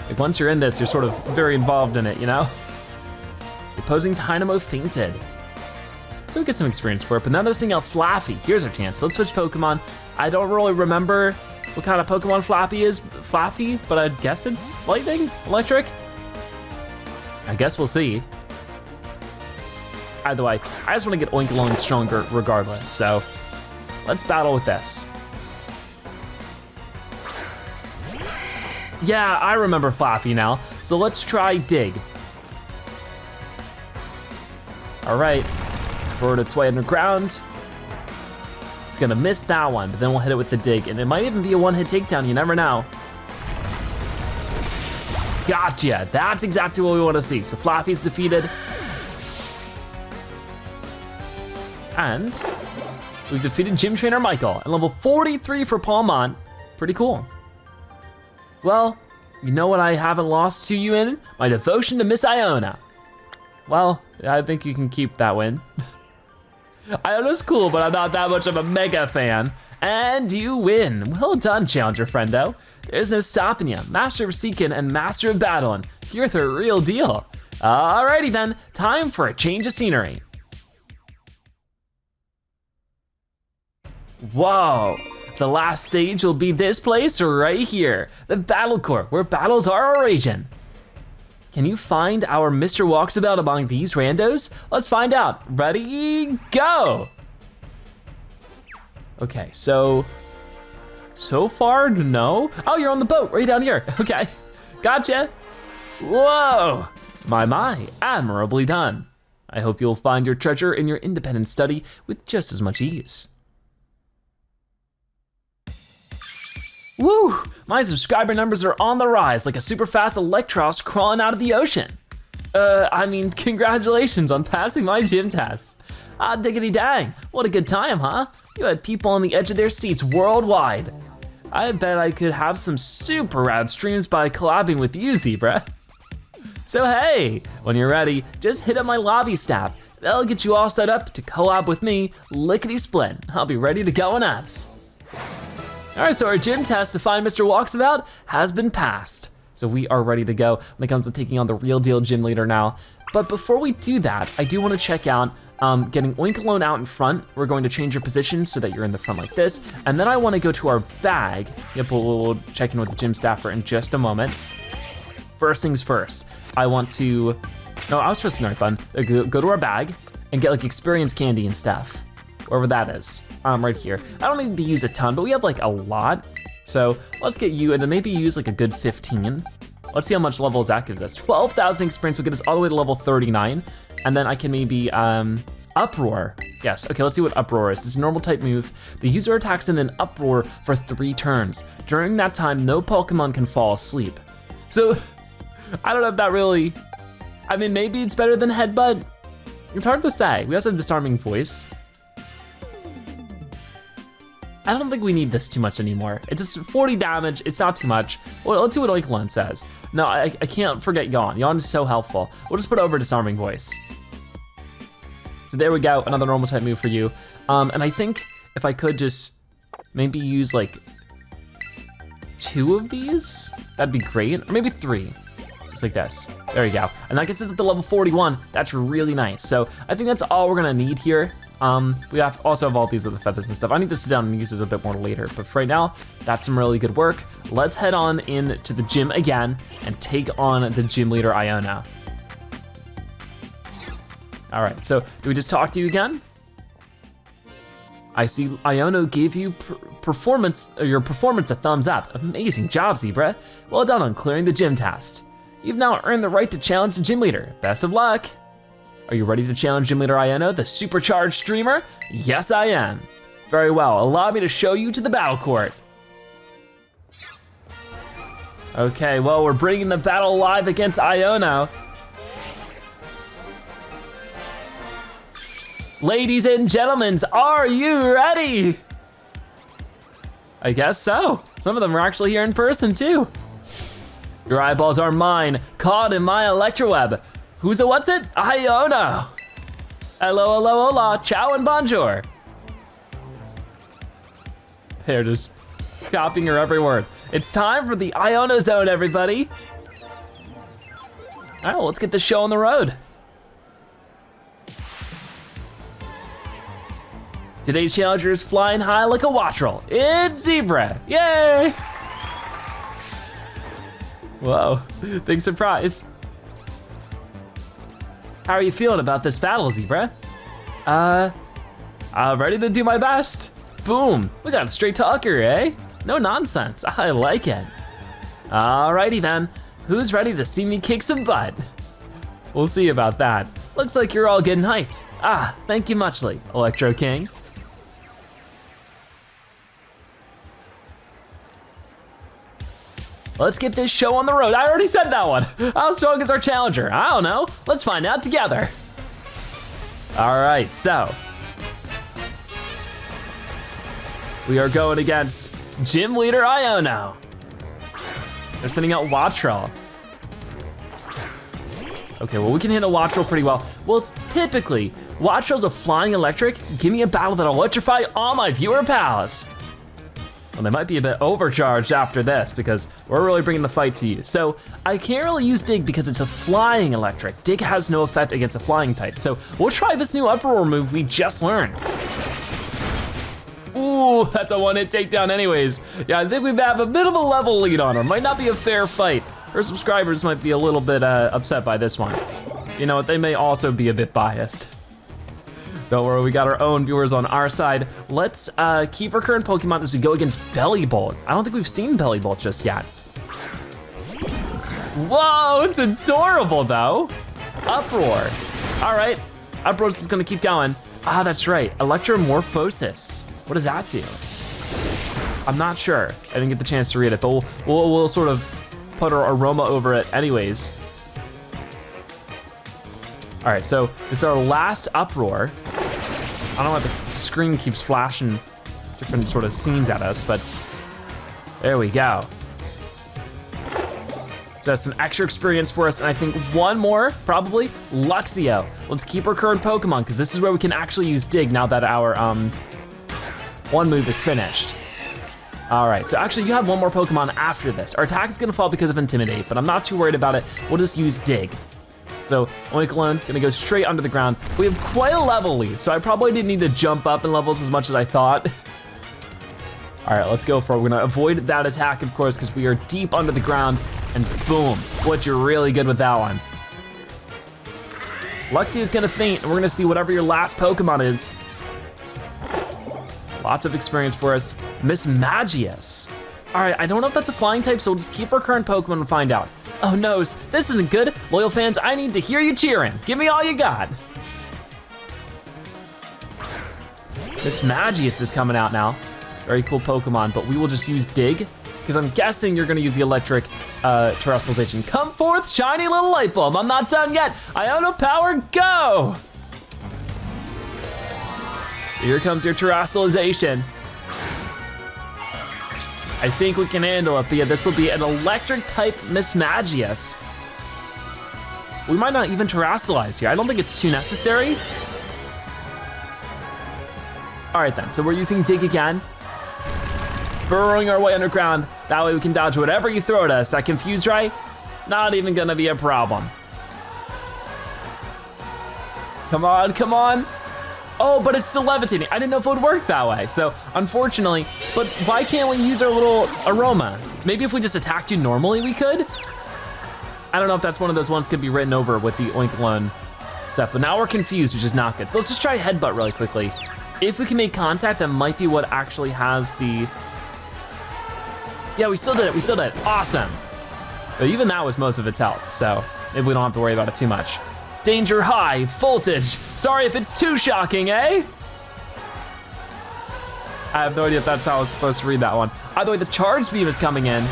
Like once you're in this, you're sort of very involved in it, you know? The opposing Dynamo fainted. So we get some experience for it, but now they're seeing out Flaffy. Here's our chance, let's switch Pokemon. I don't really remember what kind of Pokemon Flaffy, but I guess it's lightning, electric? I guess we'll see. Either way, I just wanna get Oinkologne stronger regardless, so let's battle with this. Yeah, I remember Flaffy now, so let's try Dig. All right, burrowed its way underground. It's gonna miss that one, but then we'll hit it with the Dig, and it might even be a one-hit takedown, you never know. Gotcha, that's exactly what we wanna see. So Flaffy's defeated. And we've defeated Gym Trainer Michael at level 43 for Palmont. Pretty cool. Well, you know what I haven't lost to you in? My devotion to Miss Iona. Well, I think you can keep that win. Iona's cool, but I'm not that much of a mega fan. And you win. Well done, Challenger Friendo. There's no stopping you. Master of Seeking and Master of Battling. You're the real deal. Alrighty then, time for a change of scenery. Whoa, the last stage will be this place right here, the Battle Court, where battles are raging. Can you find our Mr. Walksabout among these randos? Let's find out. Ready, go! Okay, so far, no. Oh, you're on the boat, right down here. Okay, gotcha. Whoa, my, admirably done. I hope you'll find your treasure in your independent study with just as much ease. Woo! My subscriber numbers are on the rise like a super fast Electros crawling out of the ocean. I mean, congratulations on passing my gym test. Ah, diggity dang, what a good time, huh? You had people on the edge of their seats worldwide. I bet I could have some super rad streams by collabing with you, Zebra. So hey, when you're ready, just hit up my lobby stab. That'll get you all set up to collab with me, lickety split. I'll be ready to go on apps. All right, so our gym test to find Mr. Walksabout has been passed. So we are ready to go when it comes to taking on the real deal gym leader now. But before we do that, I do wanna check out getting Oinkalone out in front. We're going to change your position so that you're in the front like this. And then I wanna go to our bag. Yep, we'll check in with the gym staffer in just a moment. First things first, I want to, no, I was supposed to know fun. Go to our bag and get like experience candy and stuff, wherever that is, right here. I don't need to use a ton, but we have like a lot. So let's get you, and then maybe use like a good 15. Let's see how much levels that gives us. 12,000 experience will get us all the way to level 39. And then I can maybe, Uproar. Yes, okay, let's see what Uproar is. This is a normal type move. The user attacks in an Uproar for 3 turns. During that time, no Pokemon can fall asleep. So, I don't know if that really, I mean, maybe it's better than Headbutt. It's hard to say. We also have Disarming Voice. I don't think we need this too much anymore. It's just 40 damage, it's not too much. Well, let's see what Oinkalone says. No, I can't forget Yawn. Yawn is so helpful. We'll just put over Disarming Voice. So there we go, another normal type move for you. And I think if I could just maybe use like 2 of these, that'd be great, or maybe 3. Just like this, there you go. And that gets us at the level 41, that's really nice. So I think that's all we're gonna need here. We also have all these other feathers and stuff. I need to sit down and use those a bit more later, but for right now, that's some really good work. Let's head on into the gym again and take on the gym leader, Iono. All right, so do we just talk to you again? I see Iono gave you your performance a thumbs up. Amazing job, Zebra. Well done on clearing the gym test. You've now earned the right to challenge the gym leader. Best of luck. Are you ready to challenge gym leader Iono, the supercharged streamer? Yes, I am. Very well, allow me to show you to the battle court. Okay, well, we're bringing the battle live against Iono. Ladies and gentlemen, are you ready? I guess so. Some of them are actually here in person too. Your eyeballs are mine, caught in my electroweb. Who's a what's it? Iono. Hello, hello, hola, ciao and bonjour. They're just copying her every word. It's time for the Iono Zone, everybody. All right, well, let's get this show on the road. Today's challenger is flying high like a watrel. It's Zebra, yay! Whoa, big surprise. How are you feeling about this battle, Zebra? Ready to do my best. Boom, we got a straight talker, eh? No nonsense, I like it. Alrighty then, who's ready to see me kick some butt? We'll see about that. Looks like you're all getting hyped. Thank you muchly, Electro King. Let's get this show on the road. I already said that one. How strong is our challenger? I don't know. Let's find out together. All right, so. We are going against gym leader Iono. They're sending out Watrel. Okay, well, we can handle Watrel pretty well. Well, typically, Watrel's a flying electric. Give me a battle that'll electrify all my viewer pals. Well, they might be a bit overcharged after this because we're really bringing the fight to you. So I can't really use Dig because it's a flying electric. Dig has no effect against a flying type. So we'll try this new Uproar move we just learned. Ooh, that's a one-hit takedown anyways. Yeah, I think we have a bit of a level lead on her. Might not be a fair fight. Her subscribers might be a little bit upset by this one. You know what, they may also be a bit biased. Don't worry, we got our own viewers on our side. Let's keep our current Pokemon as we go against Bellybolt. I don't think we've seen Bellybolt just yet. Whoa, it's adorable though. Uproar. All right, Uproar's is gonna keep going. That's right, Electromorphosis. What does that do? I'm not sure. I didn't get the chance to read it, but we'll sort of put our aroma over it anyways. All right, so this is our last Uproar. I don't know why the screen keeps flashing different sort of scenes at us, but There we go. So that's some extra experience for us, and I think one more, probably, Luxio. Let's keep our current Pokemon, because this is where we can actually use Dig now that our one move is finished. All right, so actually you have one more Pokemon after this. Our attack is gonna fall because of Intimidate, but I'm not too worried about it. We'll just use Dig. So Oinkologne gonna go straight under the ground. We have quite a level lead, so I probably didn't need to jump up in levels as much as I thought. All right, let's go for it. We're gonna avoid that attack, of course, because we are deep under the ground, and boom, what you're really good with that one. Luxio's gonna faint, and we're gonna see whatever your last Pokemon is. Lots of experience for us. Mismagius. All right, I don't know if that's a flying type, so we'll just keep our current Pokemon and find out. Oh no, this isn't good. Loyal fans, I need to hear you cheering. Give me all you got. Mismagius is coming out now. Very cool Pokemon, but we will just use Dig, because I'm guessing you're gonna use the electric terrestrialization. Come forth, shiny little light bulb. I'm not done yet. Iono power, go! So here comes your terrestrialization. I think we can handle it, but yeah, this will be an electric type Mismagius. We might not even terrestrialize here. I don't think it's too necessary. All right then, so we're using Dig again. Burrowing our way underground. That way we can dodge whatever you throw at us. That Confuse Ray, not even gonna be a problem. Come on, come on. Oh, but it's still levitating. I didn't know if it would work that way. So unfortunately, but why can't we use our little aroma? Maybe if we just attacked you normally, we could? I don't know if that's one of those ones could be written over with the Oinkologne stuff, but now we're confused, which is not good. So let's just try Headbutt really quickly. If we can make contact, that might be what actually has the, yeah, we still did it, we still did it, awesome. But even that was most of its health, so maybe we don't have to worry about it too much. Danger high, voltage. Sorry if it's too shocking, eh? I have no idea if that's how I was supposed to read that one. Either way, the charge beam is coming in.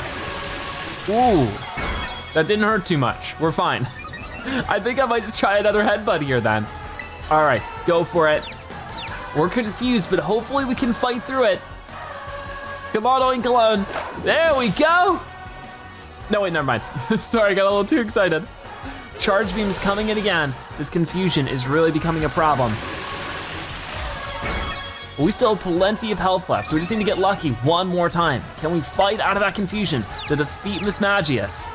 Ooh, that didn't hurt too much, we're fine. I think I might just try another headbutt here then. All right, go for it. We're confused, but hopefully we can fight through it. Come on, Oinkologne. There we go. No, wait, never mind. Sorry, I got a little too excited. Charge beam is coming in again. This confusion is really becoming a problem. We still have plenty of health left, so we just need to get lucky one more time. Can we fight out of that confusion to defeat Mismagius?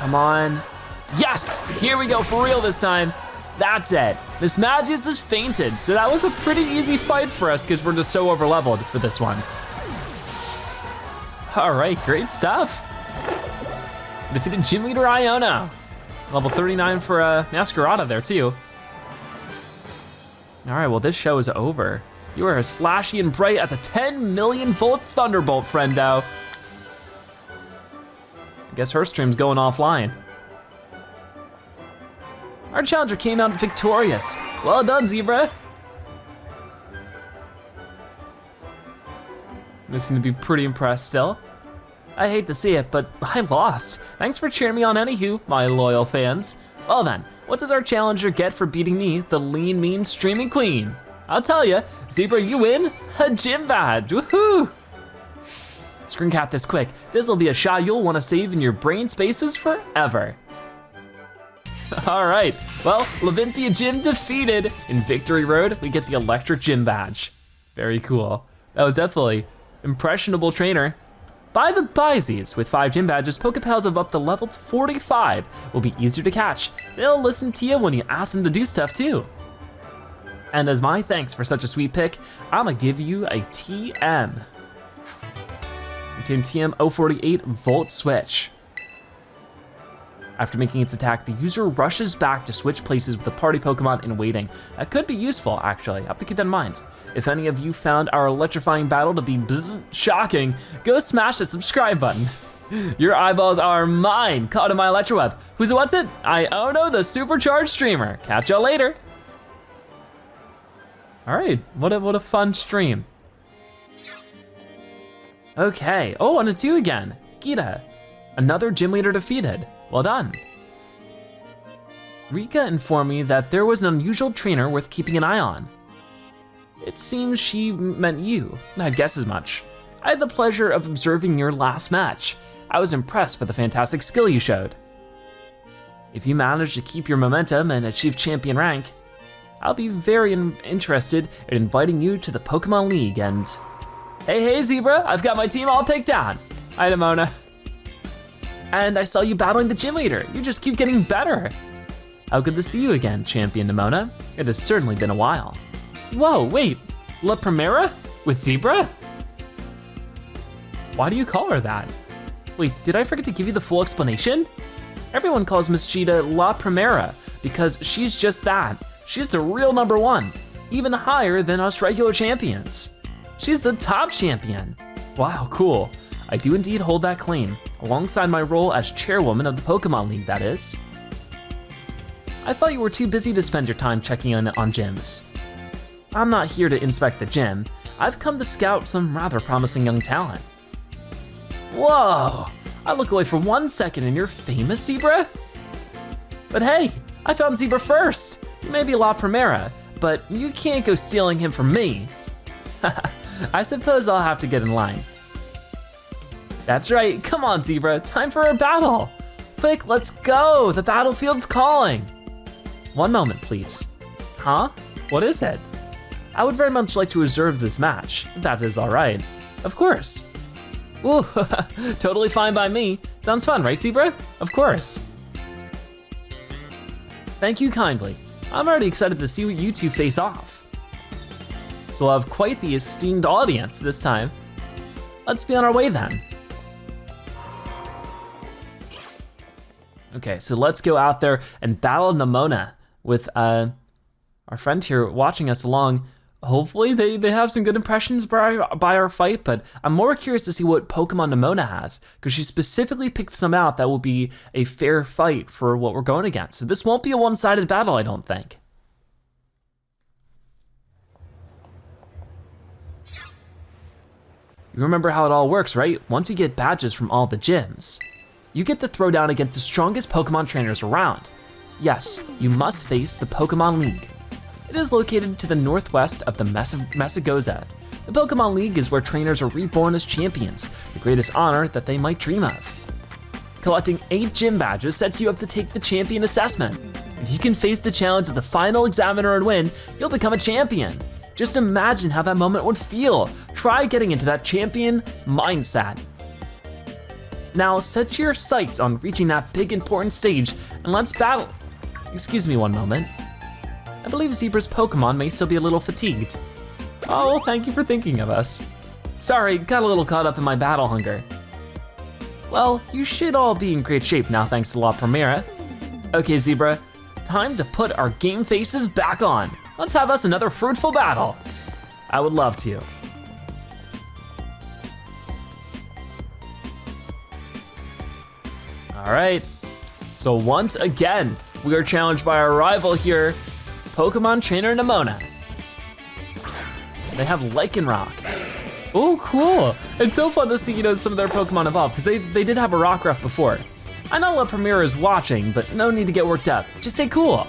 Come on. Yes, here we go, for real this time. That's it. Mismagius has fainted, so that was a pretty easy fight for us because we're just so over-leveled for this one. All right, great stuff. Defeated Gym Leader Iono. Level 39 for Masquerada there too. All right, well this show is over. You are as flashy and bright as a 10 million volt thunderbolt, friendo. I guess her stream's going offline. Our challenger came out victorious. Well done, Zebra. They seem to be pretty impressed still. I hate to see it, but I lost. Thanks for cheering me on anywho, my loyal fans. Well then, what does our challenger get for beating me, the lean, mean, streaming queen? I'll tell ya, Zebra, you win a gym badge, woohoo! Screen cap this quick. This'll be a shot you'll wanna save in your brain spaces forever. All right, well, Levincia Gym defeated. In Victory Road, we get the Electric Gym Badge. Very cool. That was definitely impressionable trainer. By the byesies, with 5 gym badges, Pokepals of up to level 45 will be easier to catch. They'll listen to you when you ask them to do stuff too. And as my thanks for such a sweet pick, I'ma give you a TM. Team TM 048 Volt Switch. After making its attack, the user rushes back to switch places with the party Pokemon in waiting. That could be useful, actually. I have to keep that in mind. If any of you found our electrifying battle to be shocking, go smash the subscribe button. Your eyeballs are mine, caught in my electroweb. Who's it, what's it? Iono, the supercharged streamer. Catch y'all later. All right, what a fun stream. Okay, oh, and a 2 again. Gita, another gym leader defeated. Well done. Rika informed me that there was an unusual trainer worth keeping an eye on. It seems she meant you. I'd guess as much. I had the pleasure of observing your last match. I was impressed by the fantastic skill you showed. If you manage to keep your momentum and achieve champion rank, I'll be very interested in inviting you to the Pokemon League and... Hey Zebra, I've got my team all picked out. Hi Nemona. And I saw you battling the gym leader. You just keep getting better. How good to see you again, Champion Nemona. It has certainly been a while. Whoa, wait, La Primera with Zebra? Why do you call her that? Wait, did I forget to give you the full explanation? Everyone calls Miss Cheetah La Primera because she's just that. She's the real #1, even higher than us regular champions. She's the top champion. Wow, cool. I do indeed hold that claim, alongside my role as chairwoman of the Pokemon League, that is. I thought you were too busy to spend your time checking in on gyms. I'm not here to inspect the gym. I've come to scout some rather promising young talent. Whoa, I look away for 1 second and you're famous, Zebra? But hey, I found Zebra first. You may be La Primera, but you can't go stealing him from me. I suppose I'll have to get in line. That's right, come on Zebra, time for a battle. Quick, let's go, the battlefield's calling. 1 moment, please. Huh? What is it? I would very much like to observe this match, if that is all right. Of course. Ooh, totally fine by me. Sounds fun, right, Zebra? Of course. Thank you kindly. I'm already excited to see what you two face off. So we'll have quite the esteemed audience this time. Let's be on our way then. Okay, so let's go out there and battle Nemona with our friend here watching us along. Hopefully they have some good impressions by our fight, but I'm more curious to see what Pokemon Nemona has, because she specifically picked some out that will be a fair fight for what we're going against. So this won't be a one-sided battle, I don't think. You remember how it all works, right? Once you get badges from all the gyms, you get to throw down against the strongest Pokemon trainers around. Yes, you must face the Pokemon League. It is located to the northwest of the Mesagoza. The Pokemon League is where trainers are reborn as champions, the greatest honor that they might dream of. Collecting 8 gym badges sets you up to take the champion assessment. If you can face the challenge of the final examiner and win, you'll become a champion. Just imagine how that moment would feel. Try getting into that champion mindset. Now set your sights on reaching that big important stage and let's battle. Excuse me 1 moment. I believe Zebra's Pokemon may still be a little fatigued. Oh, thank you for thinking of us. Sorry, got a little caught up in my battle hunger. Well, you should all be in great shape now thanks to La Primera. Okay, Zebra, time to put our game faces back on. Let's have us another fruitful battle. I would love to. All right, so once again, we are challenged by our rival here, Pokemon Trainer Nemona. They have Lycanroc. Oh, cool. It's so fun to see, some of their Pokemon evolve, because they did have a Rockruff before. I know La Primera is watching, but no need to get worked up. Just stay cool.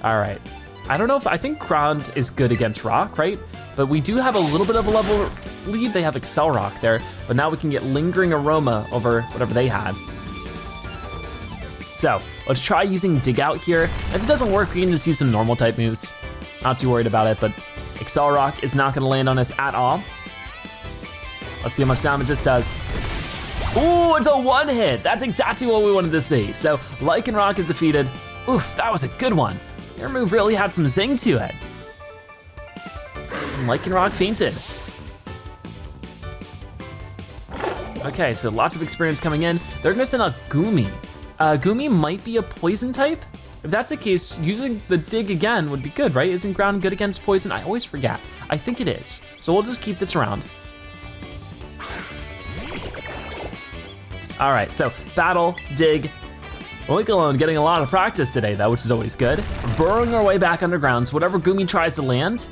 All right. I think Ground is good against Rock, right? But we do have a little bit of a level lead. They have Accelerock there, but now we can get Lingering Aroma over whatever they had. So let's try using Dig Out here. If it doesn't work, we can just use some normal type moves. Not too worried about it, but Accelerock is not gonna land on us at all. Let's see how much damage this does. Ooh, it's a 1-hit. That's exactly what we wanted to see. So Lycanroc is defeated. Oof, that was a good one. Your move really had some zing to it. And Lycanroc fainted. Okay, so lots of experience coming in. They're gonna send out Goomy. Goomy might be a poison type. If that's the case, using the Dig again would be good, right? Isn't Ground good against poison? I always forget. I think it is. So we'll just keep this around. All right, so Battle, Dig. Alone getting a lot of practice today though, which is always good. Burrowing our way back underground, so whatever Goomy tries to land.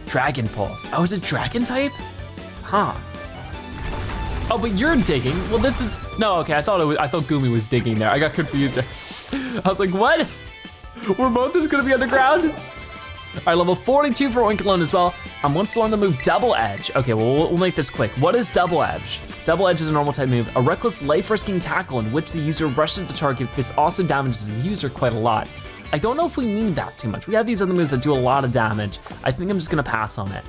Dragon Pulse. Oh, is it Dragon type? Huh. Oh, but you're digging. Well, this is, no, okay, I thought Goomy was digging there. I got confused. I was like, what? We're both just gonna be underground? All right, level 42 for Oinkologne as well. Wants to learn the move Double Edge. Okay, well, we'll make this quick. What is Double Edge? Double Edge is a normal type move, a reckless life-risking tackle in which the user rushes the target. This also damages the user quite a lot. I don't know if we need that too much. We have these other moves that do a lot of damage. I think I'm just gonna pass on it.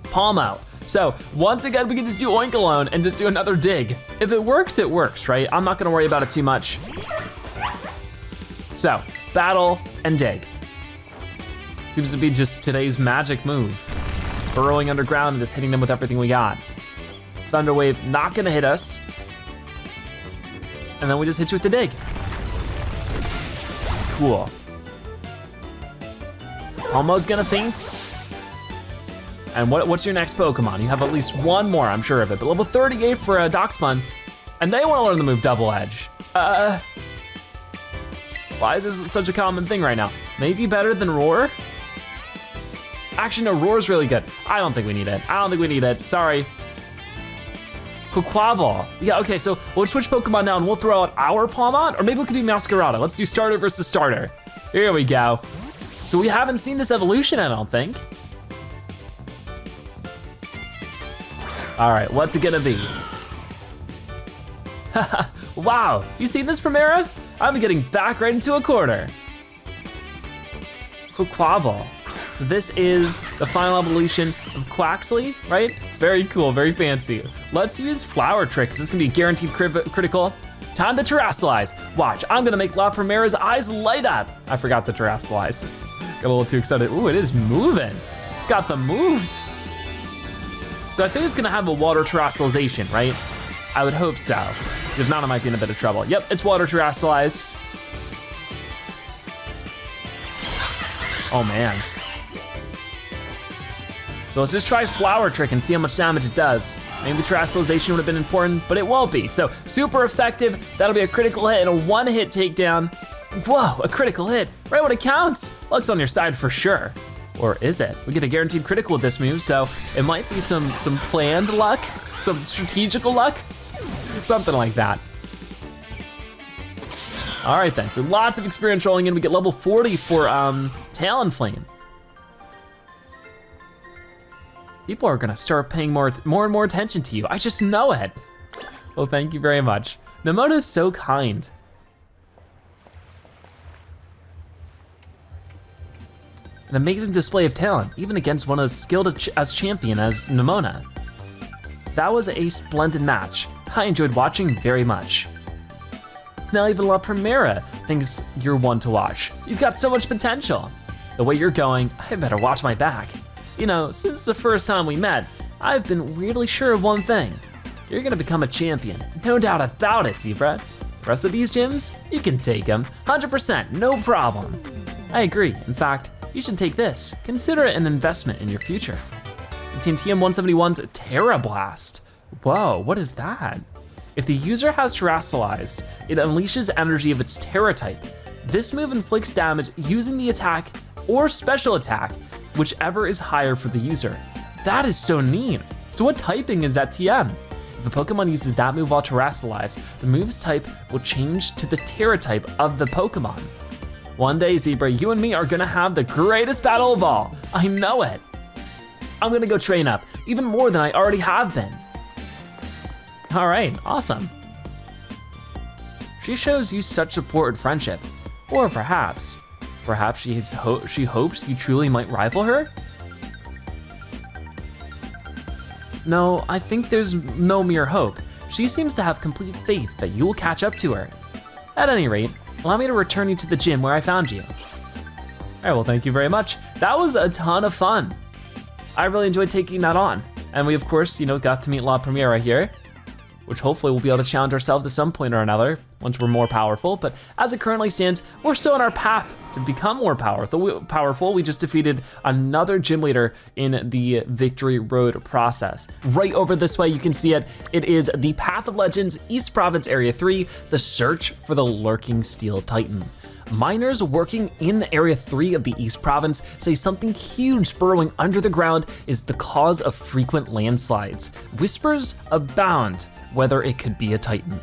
Palm out. So once again, we can just do Oinkologne and just do another dig. If it works, right? I'm not gonna worry about it too much. So, battle and dig. Seems to be just today's magic move. Burrowing underground and just hitting them with everything we got. Thunder Wave, not gonna hit us. And then we just hit you with the dig. Cool. Almost gonna faint. And what's your next Pokemon? You have at least one more, I'm sure of it, but level 38 for a Doxpun, and they wanna learn the move Double Edge. Why is this such a common thing right now? Maybe better than Roar? Actually, no, Roar's really good. I don't think we need it, sorry. Quaquaval. Yeah, okay, so we'll switch Pokemon now and we'll throw out our Palmont, or maybe we could do Masquerada. Let's do starter versus starter. Here we go. So we haven't seen this evolution, I don't think. All right, what's it gonna be? Wow, you seen this, Primera? I'm getting back right into a corner. Quaquaval. So this is the final evolution of Quaxly, right? Very cool, very fancy. Let's use Flower Tricks. This is gonna be guaranteed critical. Time to Terastalize. Watch, I'm gonna make La Primera's eyes light up. I forgot the Terastalize. Got a little too excited. Ooh, it is moving. It's got the moves. So I think it's gonna have a water terastalization, right? I would hope so. If not, I might be in a bit of trouble. Yep, it's water terastalize. Oh man. So let's just try Flower Trick and see how much damage it does. Maybe terastalization would have been important, but it won't be. So super effective. That'll be a critical hit and a one-hit takedown. Whoa, a critical hit, right when it counts. Luck's on your side for sure. Or is it? We get a guaranteed critical with this move, so it might be some planned luck, some strategical luck, something like that. All right then, so lots of experience rolling in. We get level 40 for Talonflame. People are gonna start paying more and more attention to you. I just know it. Well, thank you very much. Nemona is so kind. An amazing display of talent, even against one as skilled as champion as Nemona. That was a splendid match. I enjoyed watching very much. Now even La Primera thinks you're one to watch. You've got so much potential. The way you're going, I better watch my back. You know, since the first time we met, I've been weirdly sure of one thing. You're gonna become a champion, no doubt about it, Zebra. The rest of these gyms, you can take them, 100%, no problem. I agree, in fact, you should take this. Consider it an investment in your future. Team TM171's Terra Blast. Whoa, what is that? If the user has Terastalized, it unleashes energy of its Terra type. This move inflicts damage using the attack or special attack, whichever is higher for the user. That is so neat. So what typing is that TM? If a Pokemon uses that move while Terastalized, the move's type will change to the Terra type of the Pokemon. One day, Zebra, you and me are gonna have the greatest battle of all. I know it. I'm gonna go train up, even more than I already have been. All right, awesome. She shows you such support and friendship. Or perhaps she hopes you truly might rival her? No, I think there's no mere hope. She seems to have complete faith that you will catch up to her. At any rate, allow me to return you to the gym where I found you. All right, well, thank you very much. That was a ton of fun. I really enjoyed taking that on. And we, of course, got to meet La Primera here, which hopefully we'll be able to challenge ourselves at some point or another once we're more powerful. But as it currently stands, we're still on our path to become more powerful. We just defeated another gym leader in the Victory Road process. Right over this way, you can see it. It is the Path of Legends, East Province Area 3, the search for the lurking Steel Titan. Miners working in Area 3 of the East Province say something huge burrowing under the ground is the cause of frequent landslides. Whispers abound whether it could be a Titan.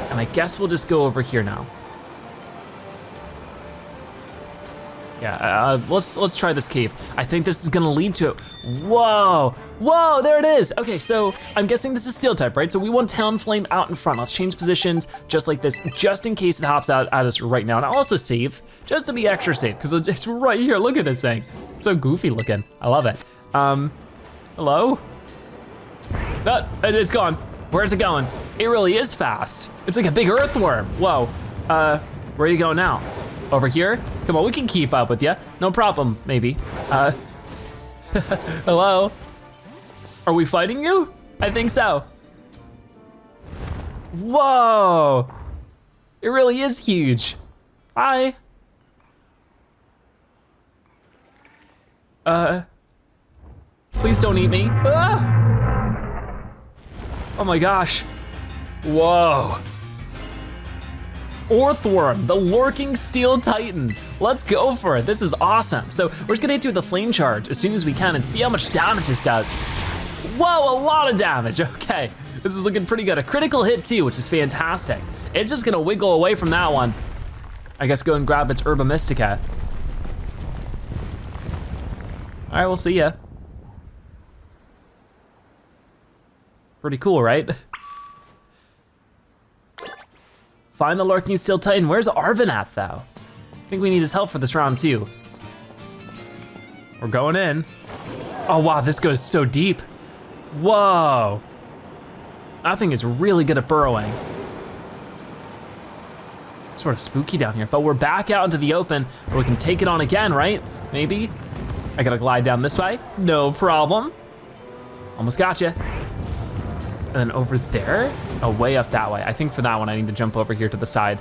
And I guess we'll just go over here now. Yeah, let's try this cave. I think this is gonna lead to it. Whoa, whoa, there it is. Okay, so I'm guessing this is steel type, right? So we want Talonflame out in front. Let's change positions just like this, just in case it hops out at us right now. And I'll also save, just to be extra safe, because it's right here. Look at this thing. It's so goofy looking. I love it. Hello? Oh, it's gone. Where's it going? It really is fast. It's like a big earthworm. Whoa, where are you going now? Over here? Come on, we can keep up with you. No problem, maybe. Hello? Are we fighting you? I think so. Whoa! It really is huge. Hi. Please don't eat me. Ah! Oh my gosh. Whoa. Earthworm, the lurking steel titan. Let's go for it, this is awesome. So we're just gonna hit you with a flame charge as soon as we can and see how much damage this does. Whoa, a lot of damage, okay. This is looking pretty good. A critical hit too, which is fantastic. It's just gonna wiggle away from that one. I guess go and grab its Uva Mystica. All right, we'll see ya. Pretty cool, right? Find the lurking steel titan. Where's Arven at though? I think we need his help for this round too. We're going in. Oh wow, this goes so deep. Whoa. That thing is really good at burrowing. Sort of spooky down here, but we're back out into the open where we can take it on again, right? Maybe? I gotta glide down this way, no problem. Almost got you. And then over there? Oh, way up that way. I think for that one, I need to jump over here to the side.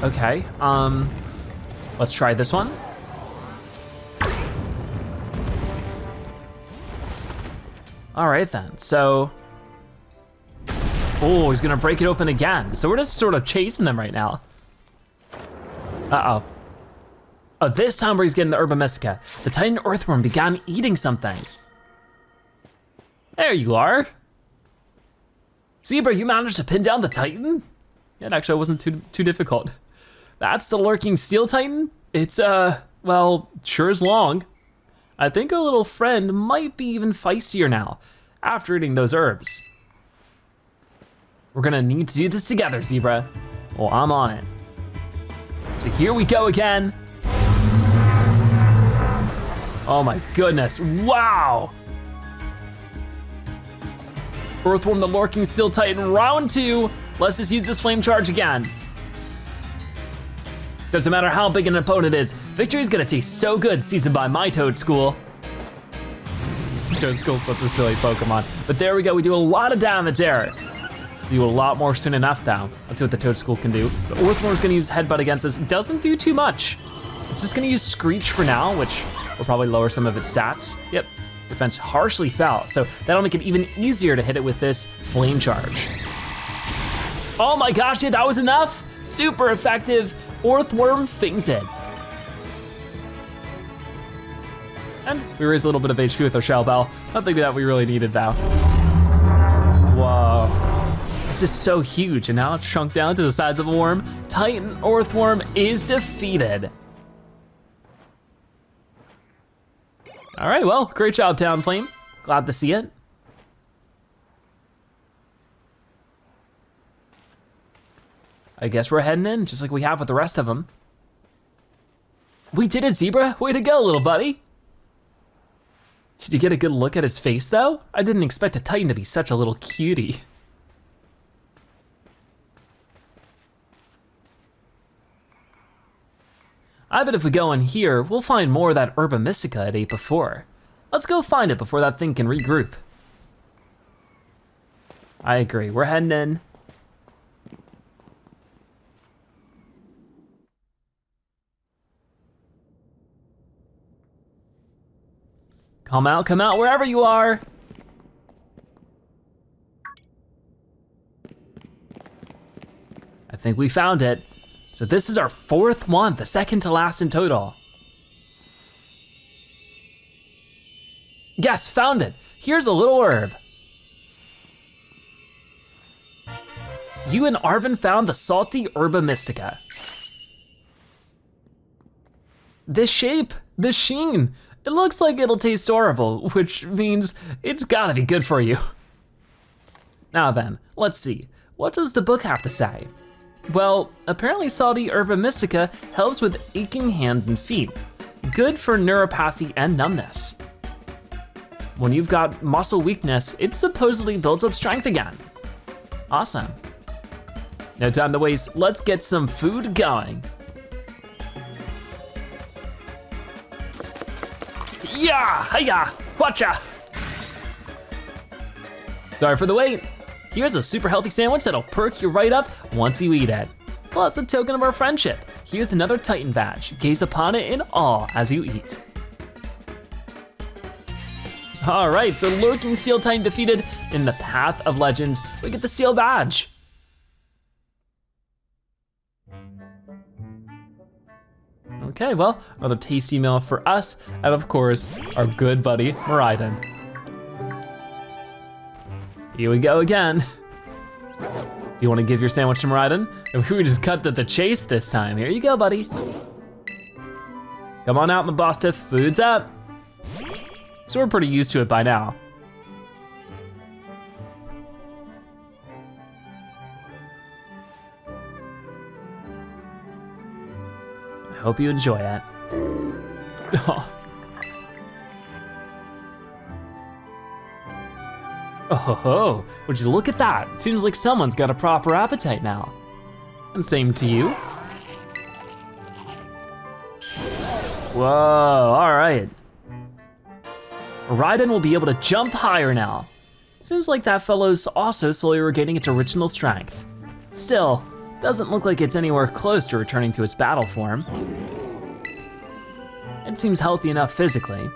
Okay, let's try this one. All right then, so. Oh, he's gonna break it open again. So we're just sort of chasing them right now. Uh-oh. Oh, this time where he's getting the Uva Mystica. The Titan Earthworm began eating something. There you are. Zebra, you managed to pin down the Titan? Yeah, actually it wasn't too difficult. That's the lurking steel Titan? It's, well, sure is long. I think our little friend might be even feistier now after eating those herbs. We're gonna need to do this together, Zebra. Well, I'm on it. So here we go again. Oh my goodness, wow. Earthworm, the lurking steel titan, round 2. Let's just use this flame charge again. Doesn't matter how big an opponent is, victory's gonna taste so good seasoned by my Toadschool. Toadschool's such a silly Pokemon. But there we go, we do a lot of damage there. Do a lot more soon enough though. Let's see what the Toadschool can do. The Earthworm's gonna use Headbutt against us. Doesn't do too much. It's just gonna use Screech for now, which will probably lower some of its stats. Yep, defense harshly fell. So that'll make it even easier to hit it with this flame charge. Oh my gosh, dude, that was enough? Super effective. Earthworm fainted. And we raised a little bit of HP with our Shell Bell. Nothing that we really needed though. Whoa. It's just so huge, and now it's shrunk down to the size of a worm. Titan Earthworm is defeated. All right, well, great job, Talonflame. Glad to see it. I guess we're heading in, just like we have with the rest of them. We did it, Zebra. Way to go, little buddy. Did you get a good look at his face, though? I didn't expect a Titan to be such a little cutie. I bet if we go in here, we'll find more of that Uva Mystica it ate before. Let's go find it before that thing can regroup. I agree, we're heading in. Come out, wherever you are. I think we found it. So this is our 4th one, the second to last in total. Yes, found it. Here's a little herb. You and Arven found the salty Herba Mystica. This shape, this sheen, it looks like it'll taste horrible, which means it's gotta be good for you. Now then, let's see, what does the book have to say? Well, apparently salty Herba Mystica helps with aching hands and feet. Good for neuropathy and numbness. When you've got muscle weakness, it supposedly builds up strength again. Awesome. No time to waste, let's get some food going. Yeah, hiya, watcha. Sorry for the wait. Here's a super healthy sandwich that'll perk you right up once you eat it. Plus a token of our friendship. Here's another Titan badge. Gaze upon it in awe as you eat. All right, so lurking Steel Titan defeated in the Path of Legends. We get the Steel badge. Okay, well, another tasty meal for us, and of course, our good buddy, Miraidon. Here we go again. Do you wanna give your sandwich to Miraidon? We just cut to the chase this time. Here you go, buddy. Come on out, Mabostiff, food's up. So we're pretty used to it by now. I hope you enjoy it. Oh ho, would you look at that? Seems like someone's got a proper appetite now. And same to you. Whoa, all right. Raiden will be able to jump higher now. Seems like that fellow's also slowly regaining its original strength. Still, doesn't look like it's anywhere close to returning to its battle form. It seems healthy enough physically.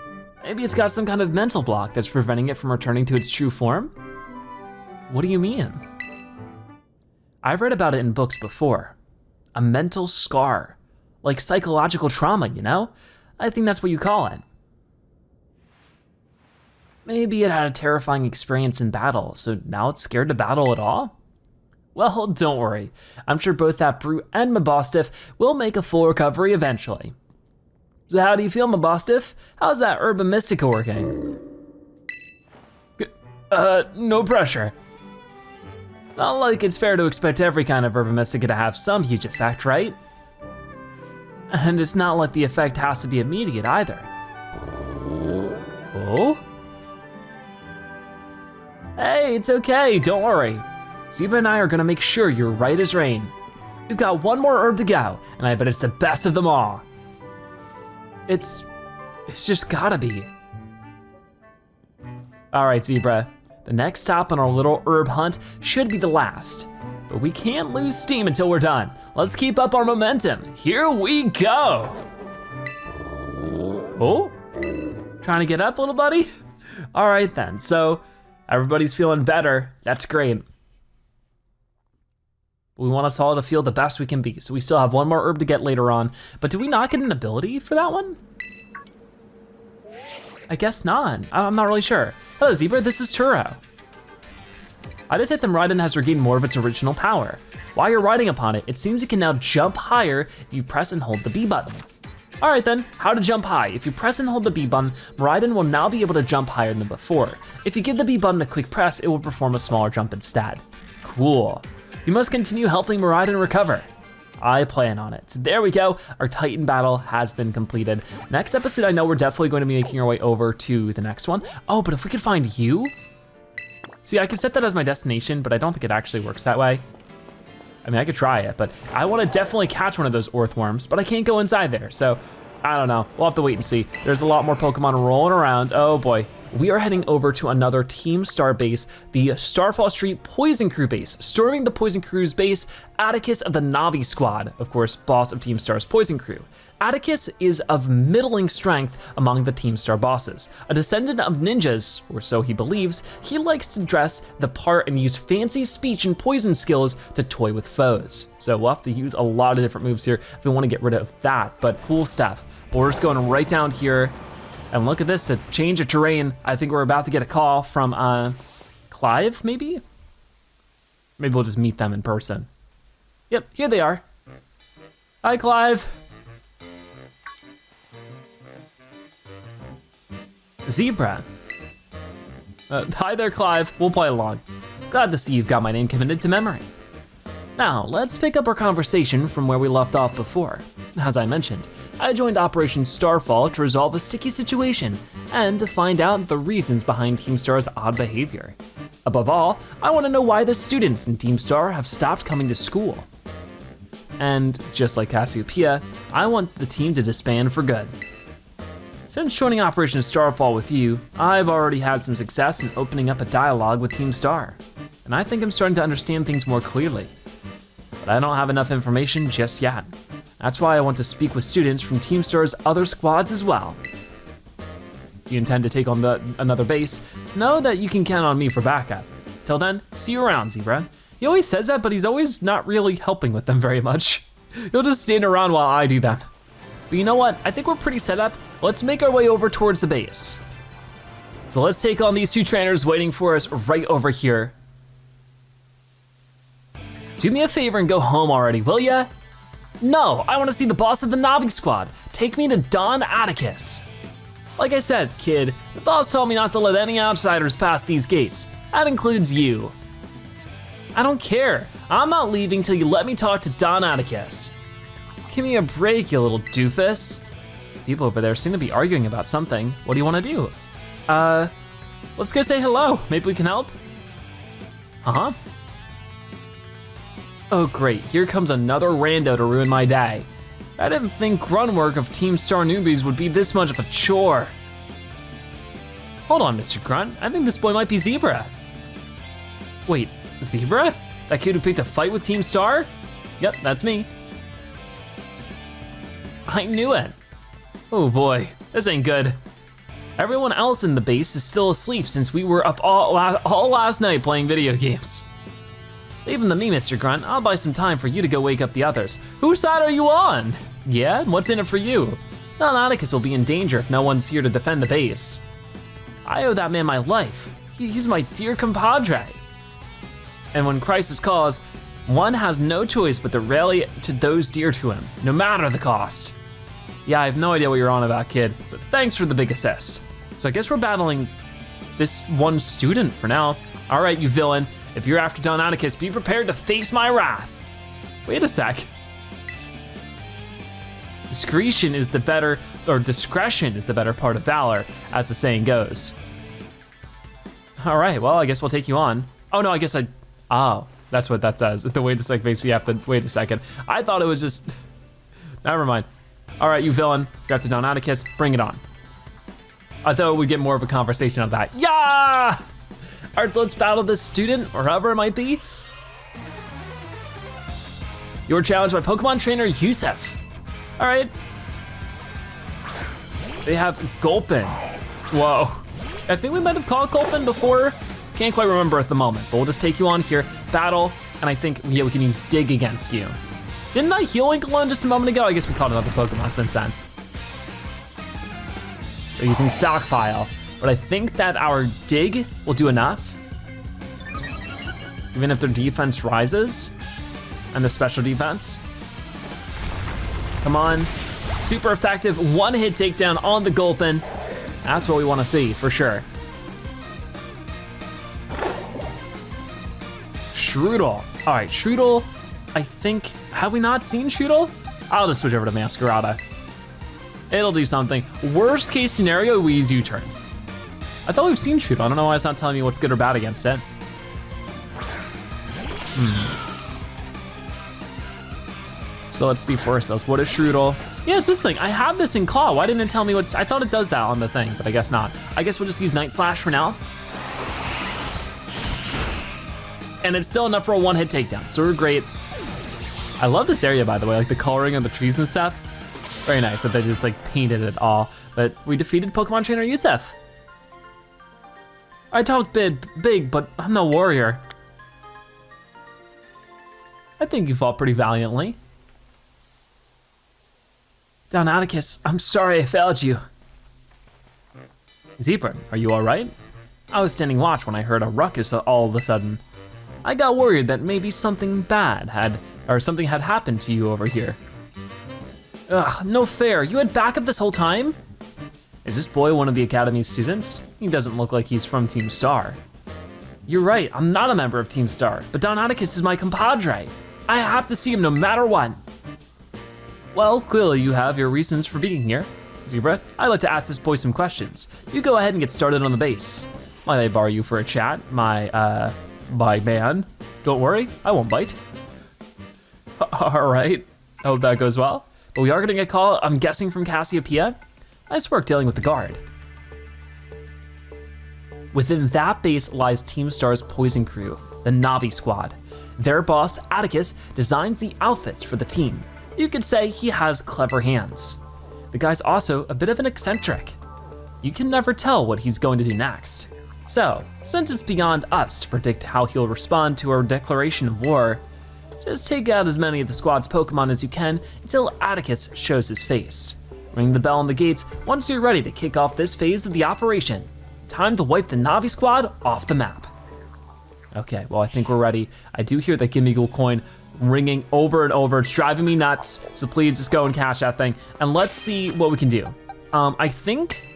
Maybe it's got some kind of mental block that's preventing it from returning to its true form? What do you mean? I've read about it in books before. A mental scar, like psychological trauma, you know? I think that's what you call it. Maybe it had a terrifying experience in battle, so now it's scared to battle at all? Well, don't worry. I'm sure both that brute and Mabostiff will make a full recovery eventually. So how do you feel, Mabostiff? How's that Herba Mystica working? No pressure. Not like it's fair to expect every kind of Herba Mystica to have some huge effect, right? And it's not like the effect has to be immediate either. Oh? Hey, it's okay, don't worry. Zebra and I are gonna make sure you're right as rain. We've got one more herb to go, and I bet it's the best of them all. It's just gotta be. All right, Zebra. The next stop on our little herb hunt should be the last, but we can't lose steam until we're done. Let's keep up our momentum. Here we go. Oh, trying to get up, little buddy? All right then, so everybody's feeling better. That's great. We want us all to feel the best we can be, so we still have one more herb to get later on, but do we not get an ability for that one? I guess not, I'm not really sure. Hello Zebra, this is Turo. I detect that Miraidon has regained more of its original power. While you're riding upon it, it seems it can now jump higher if you press and hold the B button. All right then, how to jump high. If you press and hold the B button, Miraidon will now be able to jump higher than before. If you give the B button a quick press, it will perform a smaller jump instead. Cool. You must continue helping Miraidon recover. I plan on it. So there we go, our Titan battle has been completed. Next episode, I know we're definitely going to be making our way over to the next one. Oh, but if we could find you? See, I could set that as my destination, but I don't think it actually works that way. I mean, I could try it, but I wanna definitely catch one of those earthworms, but I can't go inside there, so I don't know. We'll have to wait and see. There's a lot more Pokemon rolling around. Oh boy. We are heading over to another Team Star base, the Starfall Street Poison Crew base. Storming the Poison Crew's base, Atticus of the Navi Squad, of course, boss of Team Star's Poison Crew. Atticus is of middling strength among the Team Star bosses. A descendant of ninjas, or so he believes, he likes to dress the part and use fancy speech and poison skills to toy with foes. So we'll have to use a lot of different moves here if we wanna get rid of that, but cool stuff. We're just going right down here, and look at this, a change of terrain. I think we're about to get a call from Clive, maybe? Maybe we'll just meet them in person. Yep, here they are. Hi, Clive. Zebra. Hi there, Clive. We'll play along. Glad to see you've got my name committed to memory. Now, let's pick up our conversation from where we left off before. As I mentioned, I joined Operation Starfall to resolve a sticky situation and to find out the reasons behind Team Star's odd behavior. Above all, I want to know why the students in Team Star have stopped coming to school. And just like Cassiopeia, I want the team to disband for good. Since joining Operation Starfall with you, I've already had some success in opening up a dialogue with Team Star, and I think I'm starting to understand things more clearly. But I don't have enough information just yet. That's why I want to speak with students from Team Star's other squads as well. If you intend to take on another base, know that you can count on me for backup. Till then, see you around, Zebra. He always says that, but he's always not really helping with them very much. He'll just stand around while I do them. But you know what? I think we're pretty set up. Let's make our way over towards the base. So let's take on these two trainers waiting for us right over here. Do me a favor and go home already, will ya? No, I want to see the boss of the Nobbing Squad. Take me to Don Atticus. Like I said, kid, the boss told me not to let any outsiders pass these gates. That includes you. I don't care. I'm not leaving till you let me talk to Don Atticus. Give me a break, you little doofus. People over there seem to be arguing about something. What do you want to do? Let's go say hello. Maybe we can help? Uh-huh. Oh great, here comes another rando to ruin my day. I didn't think grunt work of Team Star newbies would be this much of a chore. Hold on, Mr. Grunt, I think this boy might be Zebra. Wait, Zebra? That kid who picked a fight with Team Star? Yep, that's me. I knew it. Oh boy, this ain't good. Everyone else in the base is still asleep since we were up all last night playing video games. Leave them to me, Mr. Grunt. I'll buy some time for you to go wake up the others. Whose side are you on? Yeah, and what's in it for you? Don Atticus will be in danger if no one's here to defend the base. I owe that man my life. He's my dear compadre. And when crisis calls, one has no choice but to rally to those dear to him, no matter the cost. Yeah, I have no idea what you're on about, kid, but thanks for the big assist. So I guess we're battling this one student for now. All right, you villain. If you're after Don Atticus, be prepared to face my wrath. Wait a sec. Discretion is the better part of valor, as the saying goes. All right, well, I guess we'll take you on. Oh no, oh, that's what that says. The wait a sec makes me have to wait a second. I thought it was just, never mind. All right, you villain, you're after Don Atticus, bring it on. I thought we'd get more of a conversation on that. Yeah! All right, so let's battle this student, or whoever it might be. You're challenged by Pokemon trainer Yusef. All right. They have Gulpin. Whoa. I think we might have called Gulpin before. Can't quite remember at the moment, but we'll just take you on here, battle, and I think, yeah, we can use Dig against you. Didn't I heal Inkling just a moment ago? I guess we caught another Pokemon since then. We're using Stockpile. But I think that our Dig will do enough. Even if their defense rises and their special defense. Come on, super effective, one hit takedown on the Gulpin. That's what we wanna see, for sure. Shroodle, all right, Shroodle, I think, have we not seen Shroodle? I'll just switch over to Masquerada. It'll do something. Worst case scenario, we use U-turn. I thought we've seen Shroodle. I don't know why it's not telling me what's good or bad against it. So let's see for ourselves. What is Shroodle? Yeah, it's this thing. I have this in Claw. Why didn't it tell me what's, I thought it does that on the thing, but I guess not. I guess we'll just use Night Slash for now. And it's still enough for a one hit takedown, so we're great. I love this area, by the way, like the coloring of the trees and stuff. Very nice that they just like painted it all. But we defeated Pokemon trainer Yusef. I talked big, but I'm no warrior. I think you fought pretty valiantly. Don Atticus, I'm sorry I failed you. Zebra, are you all right? I was standing watch when I heard a ruckus all of a sudden. I got worried that maybe something bad had happened to you over here. Ugh, no fair, you had backup this whole time? Is this boy one of the Academy's students? He doesn't look like he's from Team Star. You're right, I'm not a member of Team Star, but Don Atticus is my compadre. I have to see him no matter what. Well, clearly you have your reasons for being here. Zebra, I'd like to ask this boy some questions. You go ahead and get started on the base. Might I borrow you for a chat, my man? Don't worry, I won't bite. All right, I hope that goes well. But we are getting a call, I'm guessing from Cassiopeia. Nice work dealing with the guard. Within that base lies Team Star's poison crew, the Navi Squad. Their boss, Atticus, designs the outfits for the team. You could say he has clever hands. The guy's also a bit of an eccentric. You can never tell what he's going to do next. So, since it's beyond us to predict how he'll respond to our declaration of war, just take out as many of the squad's Pokemon as you can until Atticus shows his face. Ring the bell on the gates once you're ready to kick off this phase of the operation. Time to wipe the Navi Squad off the map. Okay, well I think we're ready. I do hear that Gimme Ghoul coin ringing over and over. It's driving me nuts, so please just go and cash that thing. And let's see what we can do. I think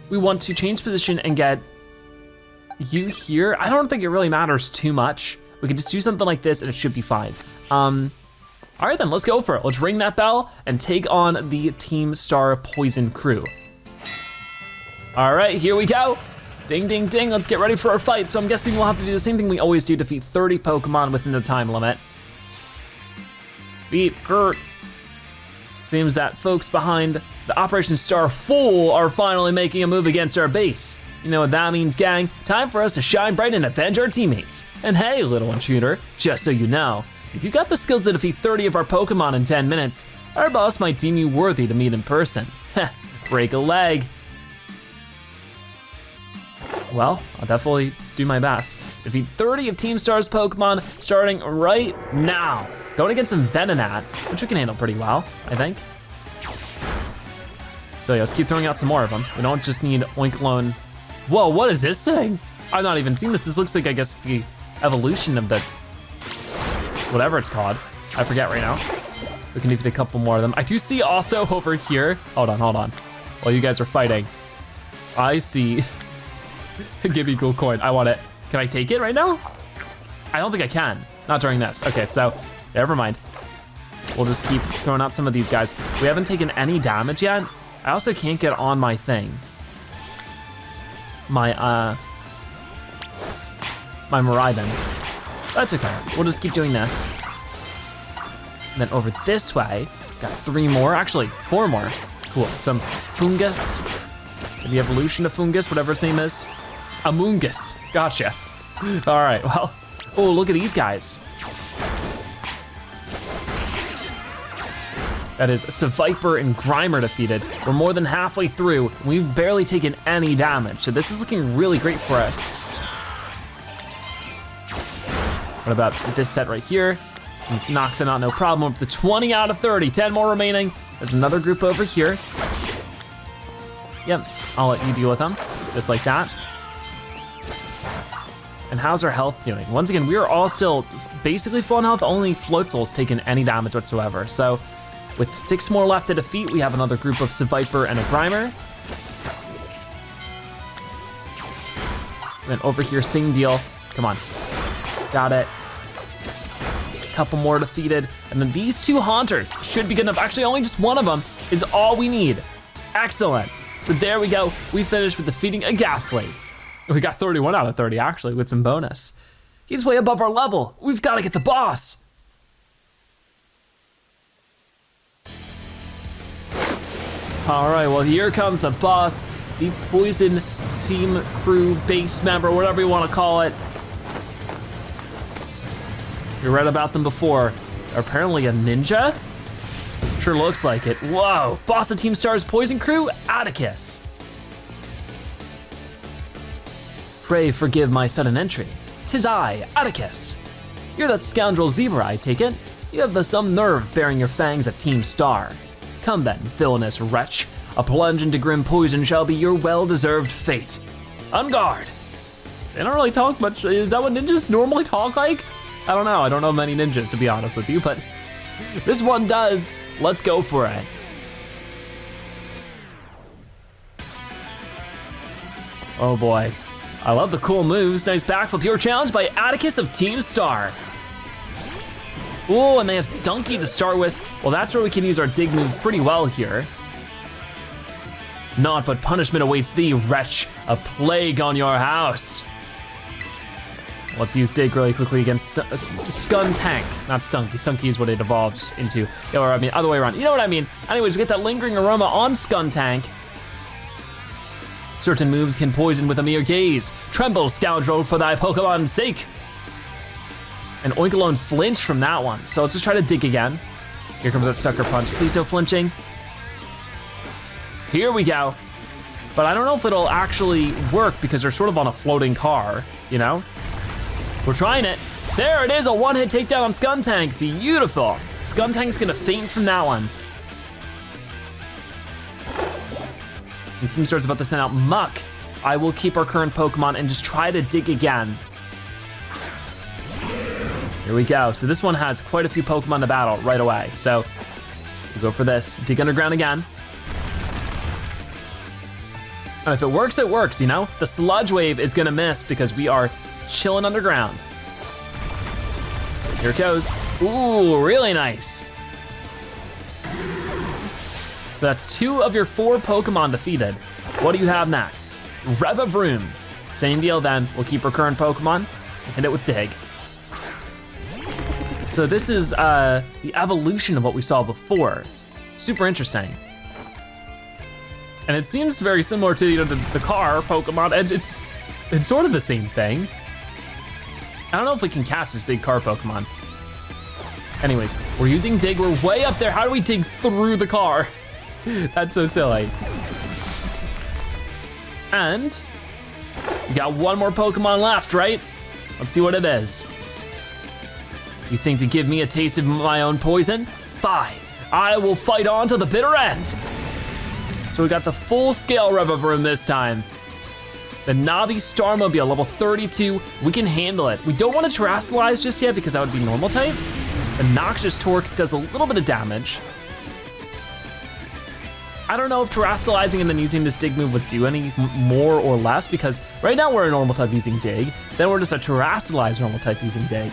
we want to change position and get you here. I don't think it really matters too much. We can just do something like this and it should be fine. All right then, let's go for it. Let's ring that bell and take on the Team Star Poison crew. All right, here we go. Ding, ding, ding, let's get ready for our fight. So I'm guessing we'll have to do the same thing we always do, defeat 30 Pokemon within the time limit. Beep, Kurt. Seems that folks behind the Operation Star Fool are finally making a move against our base. You know what that means, gang? Time for us to shine bright and avenge our teammates. And hey, little intruder, just so you know, if you got the skills to defeat 30 of our Pokemon in 10 minutes, our boss might deem you worthy to meet in person. Break a leg. Well, I'll definitely do my best. Defeat 30 of Team Star's Pokemon starting right now. Going against some Venonat, which we can handle pretty well, I think. So yeah, let's keep throwing out some more of them. We don't just need Oinkologne. Whoa, what is this thing? I've not even seen this. This looks like, I guess, the evolution of the, whatever it's called. I forget right now. We can defeat a couple more of them. I do see also over here, hold on. While you guys are fighting, I see Give me cool coin, I want it. Can I take it right now? I don't think I can, not during this. Okay, so never mind. We'll just keep throwing out some of these guys. We haven't taken any damage yet. I also can't get on my thing. My Miraidon. That's okay, we'll just keep doing this. And then over this way, got 3 more, actually 4 more. Cool, some Fungus. The evolution of Fungus, whatever its name is. Amoongus, gotcha. All right, well, oh, look at these guys. That is Seviper and Grimer defeated. We're more than halfway through. We've barely taken any damage, so this is looking really great for us. What about this set right here? Knocked it out, no problem. Up to 20 out of 30, 10 more remaining. There's another group over here. Yep, I'll let you deal with them, just like that. And how's our health doing? Once again, we are all still basically full on health, only Floatzel's taken any damage whatsoever. So with 6 more left to defeat, we have another group of Seviper and a Grimer. And then over here, same deal. Come on, got it. Couple more defeated. And then these 2 Haunters should be good enough. Actually, only just one of them is all we need. Excellent. So there we go. We finished with defeating a Quaxly. We got 31 out of 30 actually with some bonus. He's way above our level. We've got to get the boss. All right, well here comes the boss, the Poison Team Crew base member, whatever you want to call it. You read about them before. They're apparently a ninja? Sure looks like it. Whoa, boss of Team Star's Poison Crew, Atticus. Pray forgive my sudden entry. 'Tis I, Atticus. You're that scoundrel Zebra, I take it. You have some nerve bearing your fangs at Team Star. Come then, villainous wretch. A plunge into grim poison shall be your well-deserved fate. On guard. They don't really talk much. Is that what ninjas normally talk like? I don't know. I don't know many ninjas, to be honest with you, but this one does. Let's go for it. Oh boy. I love the cool moves. Nice backflip. You're challenged by Atticus of Team Star. Ooh, and they have Stunky to start with. Well, that's where we can use our dig move pretty well here. Naught but punishment awaits thee, wretch. A plague on your house. Let's use dig really quickly against Skuntank. Not Stunky. Stunky is what it evolves into. Or I mean, other way around. You know what I mean. Anyways, we get that lingering aroma on Skuntank. Certain moves can poison with a mere gaze. Tremble, scoundrel, for thy Pokemon's sake. And Oinkologne flinched from that one. So let's just try to dig again. Here comes that sucker punch. Please no flinching. Here we go. But I don't know if it'll actually work because they're sort of on a floating car, you know? We're trying it. There it is, a one-hit takedown on Skuntank. Beautiful. Skuntank's gonna faint from that one. And Team Star's about to send out Muck. I will keep our current Pokemon and just try to dig again. Here we go. So this one has quite a few Pokemon to battle right away. So we'll go for this. Dig underground again. And if it works, you know? The Sludge Wave is gonna miss because we are chilling underground. Here it goes. Ooh, really nice. So that's 2 of your 4 Pokemon defeated. What do you have next? Revavroom. Same deal then, we'll keep our current Pokemon and hit it with Dig. So this is the evolution of what we saw before. Super interesting. And it seems very similar to, you know, the car Pokemon, and it's sort of the same thing. I don't know if we can catch this big car Pokemon. Anyways, we're using Dig, we're way up there. How do we dig through the car? That's so silly. And we got one more Pokemon left, right? Let's see what it is. You think to give me a taste of my own poison? Fine, I will fight on to the bitter end. So we got the full scale Revavroom this time. The Navi Starmobile, level 32, we can handle it. We don't want to Terastallize just yet because that would be normal type. The Noxious Torque does a little bit of damage. I don't know if Terastallizing and then using this Dig move would do any more or less because right now we're a normal type using Dig, then we're just a Terastallized normal type using Dig.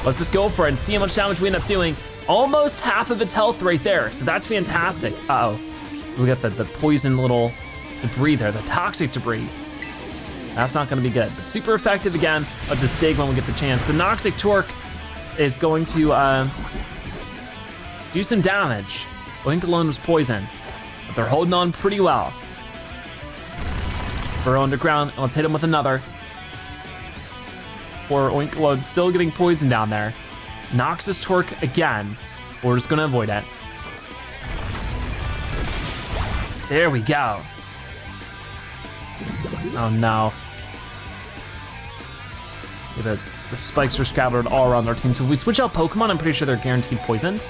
Let's just go for it and see how much damage we end up doing. Almost half of its health right there, so that's fantastic. Uh-oh, we got the poison little debris there, the toxic debris. That's not gonna be good, but super effective again. Let's just Dig when we get the chance. The Noxic Torque is going to do some damage. Oinkologne was poison, but they're holding on pretty well. Burrow underground, and let's hit him with another. Poor Oinkolone's still getting poison down there. Noxious Torque again. We're just gonna avoid it. There we go. Oh no. The spikes are scattered all around our team. So if we switch out Pokemon, I'm pretty sure they're guaranteed poisoned.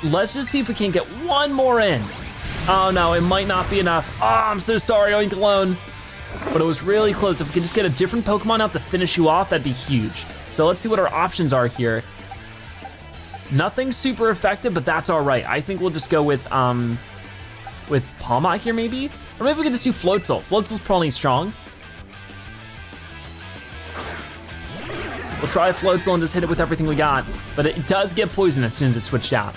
Let's just see if we can get one more in. Oh no, it might not be enough. Oh, I'm so sorry, Oinkologne. But it was really close. If we could just get a different Pokemon out to finish you off, that'd be huge. So let's see what our options are here. Nothing super effective, but that's all right. I think we'll just go with Palmot here maybe? Or maybe we could just do Floatzel. Floatzel's probably strong. We'll try Floatzel and just hit it with everything we got, but it does get poison as soon as it's switched out.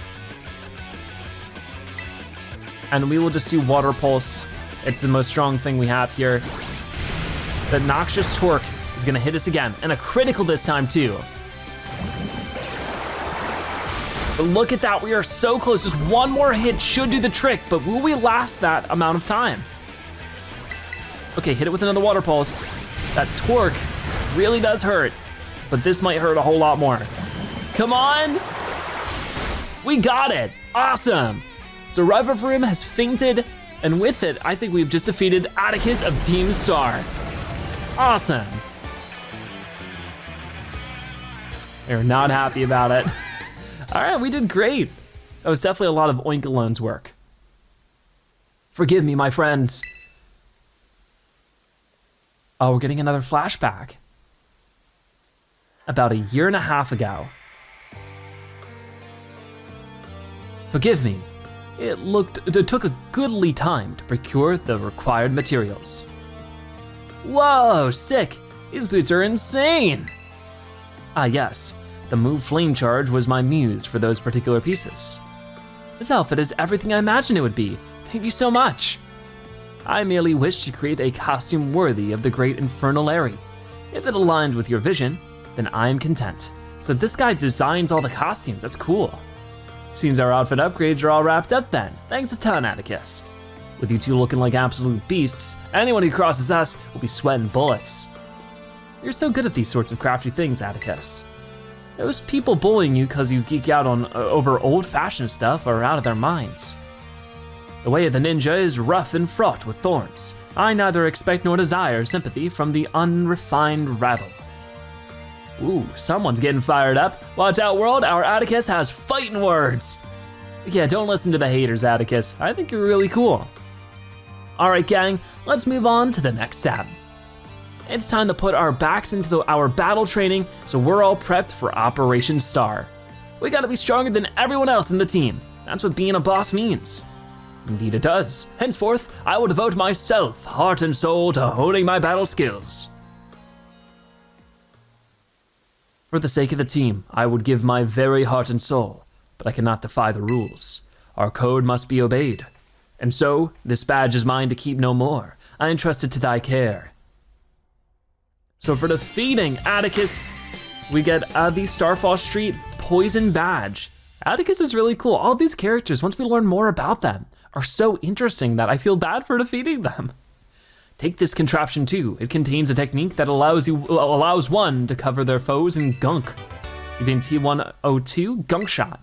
And we will just do Water Pulse. It's the most strong thing we have here. The Noxious Torque is gonna hit us again, and a critical this time too. But look at that, we are so close. Just one more hit should do the trick, but will we last that amount of time? Okay, hit it with another Water Pulse. That Torque really does hurt, but this might hurt a whole lot more. Come on! We got it, awesome! So Revavroom has fainted, and with it, I think we've just defeated Atticus of Team Star. Awesome. They're not happy about it. All right, we did great. That was definitely a lot of Oinkolone's work. Forgive me, my friends. Oh, we're getting another flashback. About 1.5 years ago. Forgive me, it took a goodly time to procure the required materials. Whoa, sick, these boots are insane. Ah yes, the move flame charge was my muse for those particular pieces. This outfit is everything I imagined it would be, thank you so much. I merely wish to create a costume worthy of the great infernal Larry. If it aligns with your vision, then I am content. So this guy designs all the costumes, that's cool. Seems our outfit upgrades are all wrapped up then. Thanks a ton, Atticus. With you two looking like absolute beasts, anyone who crosses us will be sweating bullets. You're so good at these sorts of crafty things, Atticus. Those people bullying you because you geek out on over old-fashioned stuff are out of their minds. The way of the ninja is rough and fraught with thorns. I neither expect nor desire sympathy from the unrefined rabble. Ooh, someone's getting fired up. Watch out, world, our Atticus has fighting words. Yeah, don't listen to the haters, Atticus. I think you're really cool. All right, gang, let's move on to the next tab. It's time to put our backs into our battle training so we're all prepped for Operation Star. We gotta be stronger than everyone else in the team. That's what being a boss means. Indeed it does. Henceforth, I will devote myself, heart and soul, to honing my battle skills. For the sake of the team, I would give my very heart and soul, but I cannot defy the rules. Our code must be obeyed. And so, this badge is mine to keep no more. I entrust it to thy care. So for defeating Atticus, we get the Starfall Street Poison Badge. Atticus is really cool. All these characters, once we learn more about them, are so interesting that I feel bad for defeating them. Take this contraption too. It contains a technique that allows one to cover their foes in gunk. Using T102 Gunk Shot.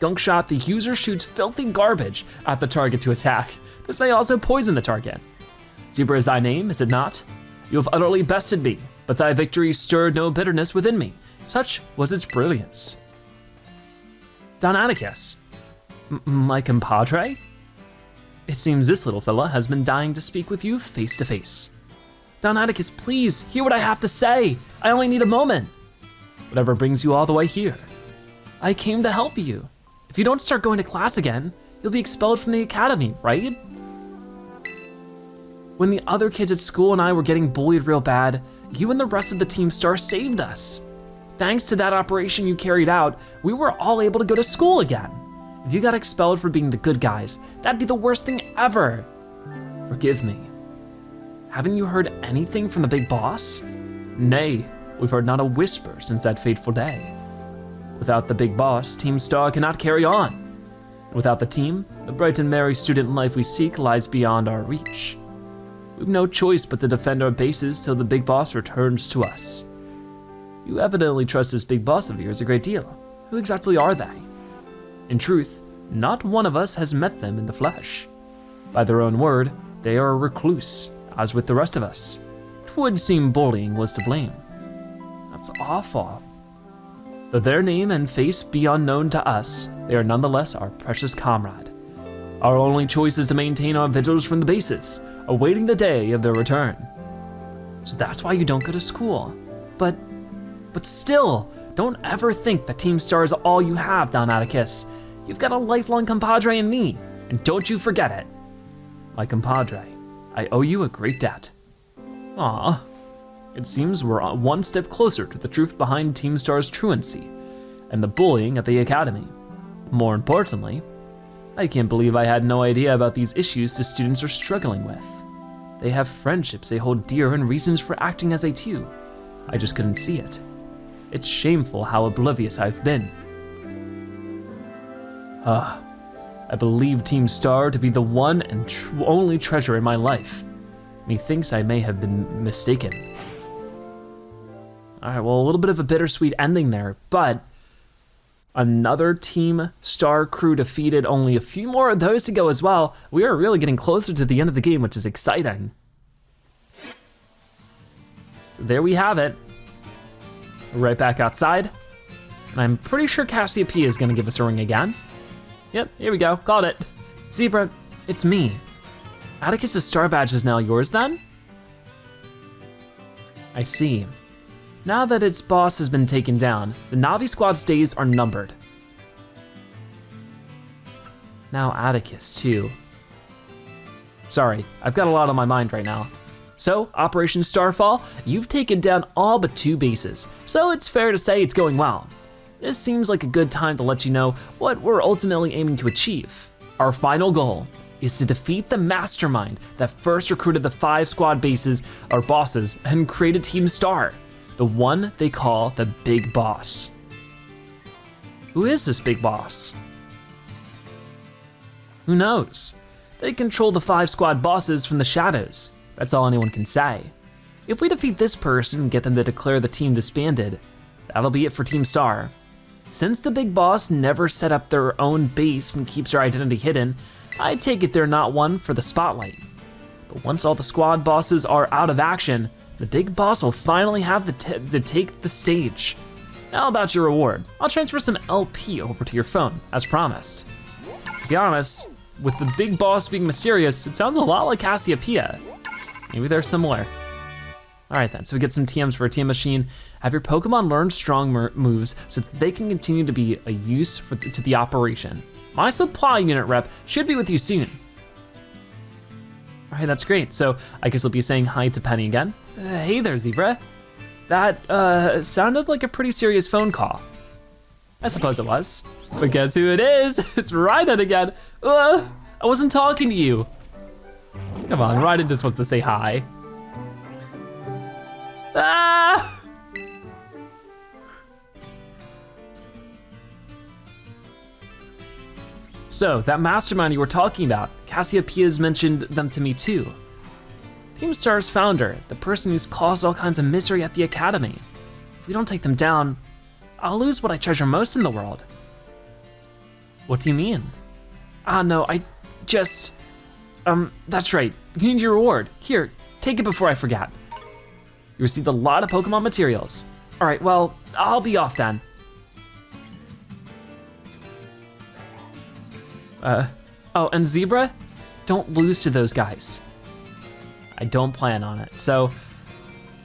Gunk Shot, the user shoots filthy garbage at the target to attack. This may also poison the target. Zebra is thy name, is it not? You have utterly bested me, but thy victory stirred no bitterness within me. Such was its brilliance. Don Atticus, my compadre? It seems this little fella has been dying to speak with you face to face. Don Atticus, please, hear what I have to say. I only need a moment. Whatever brings you all the way here. I came to help you. If you don't start going to class again, you'll be expelled from the academy, right? When the other kids at school and I were getting bullied real bad, you and the rest of the Team Star saved us. Thanks to that operation you carried out, we were all able to go to school again. If you got expelled for being the good guys, that'd be the worst thing ever. Forgive me. Haven't you heard anything from the big boss? Nay, we've heard not a whisper since that fateful day. Without the big boss, Team Star cannot carry on. Without the team, the bright and merry student life we seek lies beyond our reach. We've no choice but to defend our bases till the big boss returns to us. You evidently trust this big boss of yours a great deal. Who exactly are they? In truth, not one of us has met them in the flesh. By their own word, they are a recluse, as with the rest of us. 'Twould seem bullying was to blame. That's awful. Though their name and face be unknown to us, they are nonetheless our precious comrade. Our only choice is to maintain our vigils from the bases, awaiting the day of their return. So that's why you don't go to school. But still, don't ever think that Team Star is all you have, Don Atticus. You've got a lifelong compadre in me, and don't you forget it. My compadre, I owe you a great debt. Aw, it seems we're one step closer to the truth behind Team Star's truancy, and the bullying at the academy. More importantly, I can't believe I had no idea about these issues the students are struggling with. They have friendships they hold dear and reasons for acting as they do. I just couldn't see it. It's shameful how oblivious I've been. I believe Team Star to be the one and only treasure in my life. Methinks I may have been mistaken. All right, well, a little bit of a bittersweet ending there, but another Team Star crew defeated, only a few more of those to go as well. We are really getting closer to the end of the game, which is exciting. So there we have it. We're right back outside. And I'm pretty sure Cassiopeia is gonna give us a ring again. Yep, here we go, got it. Zebra, it's me. Atticus's star badge is now yours then? I see. Now that its boss has been taken down, the Navi squad's days are numbered. Now Atticus too. Sorry, I've got a lot on my mind right now. So, Operation Starfall, you've taken down all but 2 bases, so it's fair to say it's going well. This seems like a good time to let you know what we're ultimately aiming to achieve. Our final goal is to defeat the mastermind that first recruited the 5 squad bases, or bosses, and created Team Star, the one they call the Big Boss. Who is this Big Boss? Who knows? They control the 5 squad bosses from the shadows. That's all anyone can say. If we defeat this person and get them to declare the team disbanded, that'll be it for Team Star. Since the Big Boss never set up their own base and keeps their identity hidden, I take it they're not one for the spotlight. But once all the squad bosses are out of action, the Big Boss will finally have to take the stage. How about your reward? I'll transfer some LP over to your phone, as promised. To be honest, with the Big Boss being mysterious, it sounds a lot like Cassiopeia. Maybe they're similar. All right then, so we get some TMs for a TM machine. Have your Pokemon learn strong moves so that they can continue to be a use to the operation. My supply unit rep should be with you soon. All right, that's great. So I guess I'll be saying hi to Penny again. Hey there, Zebra. That sounded like a pretty serious phone call. I suppose it was. But guess who it is? It's Raiden again. I wasn't talking to you. Come on, Raiden just wants to say hi. Ah! So, that mastermind you were talking about, Cassiopeia's mentioned them to me too. Team Star's founder, the person who's caused all kinds of misery at the Academy. If we don't take them down, I'll lose what I treasure most in the world. What do you mean? No, I just, that's right, you need your reward. Here, take it before I forget. You received a lot of Pokemon materials. All right, well, I'll be off then. Oh, and Zebra, don't lose to those guys. I don't plan on it. So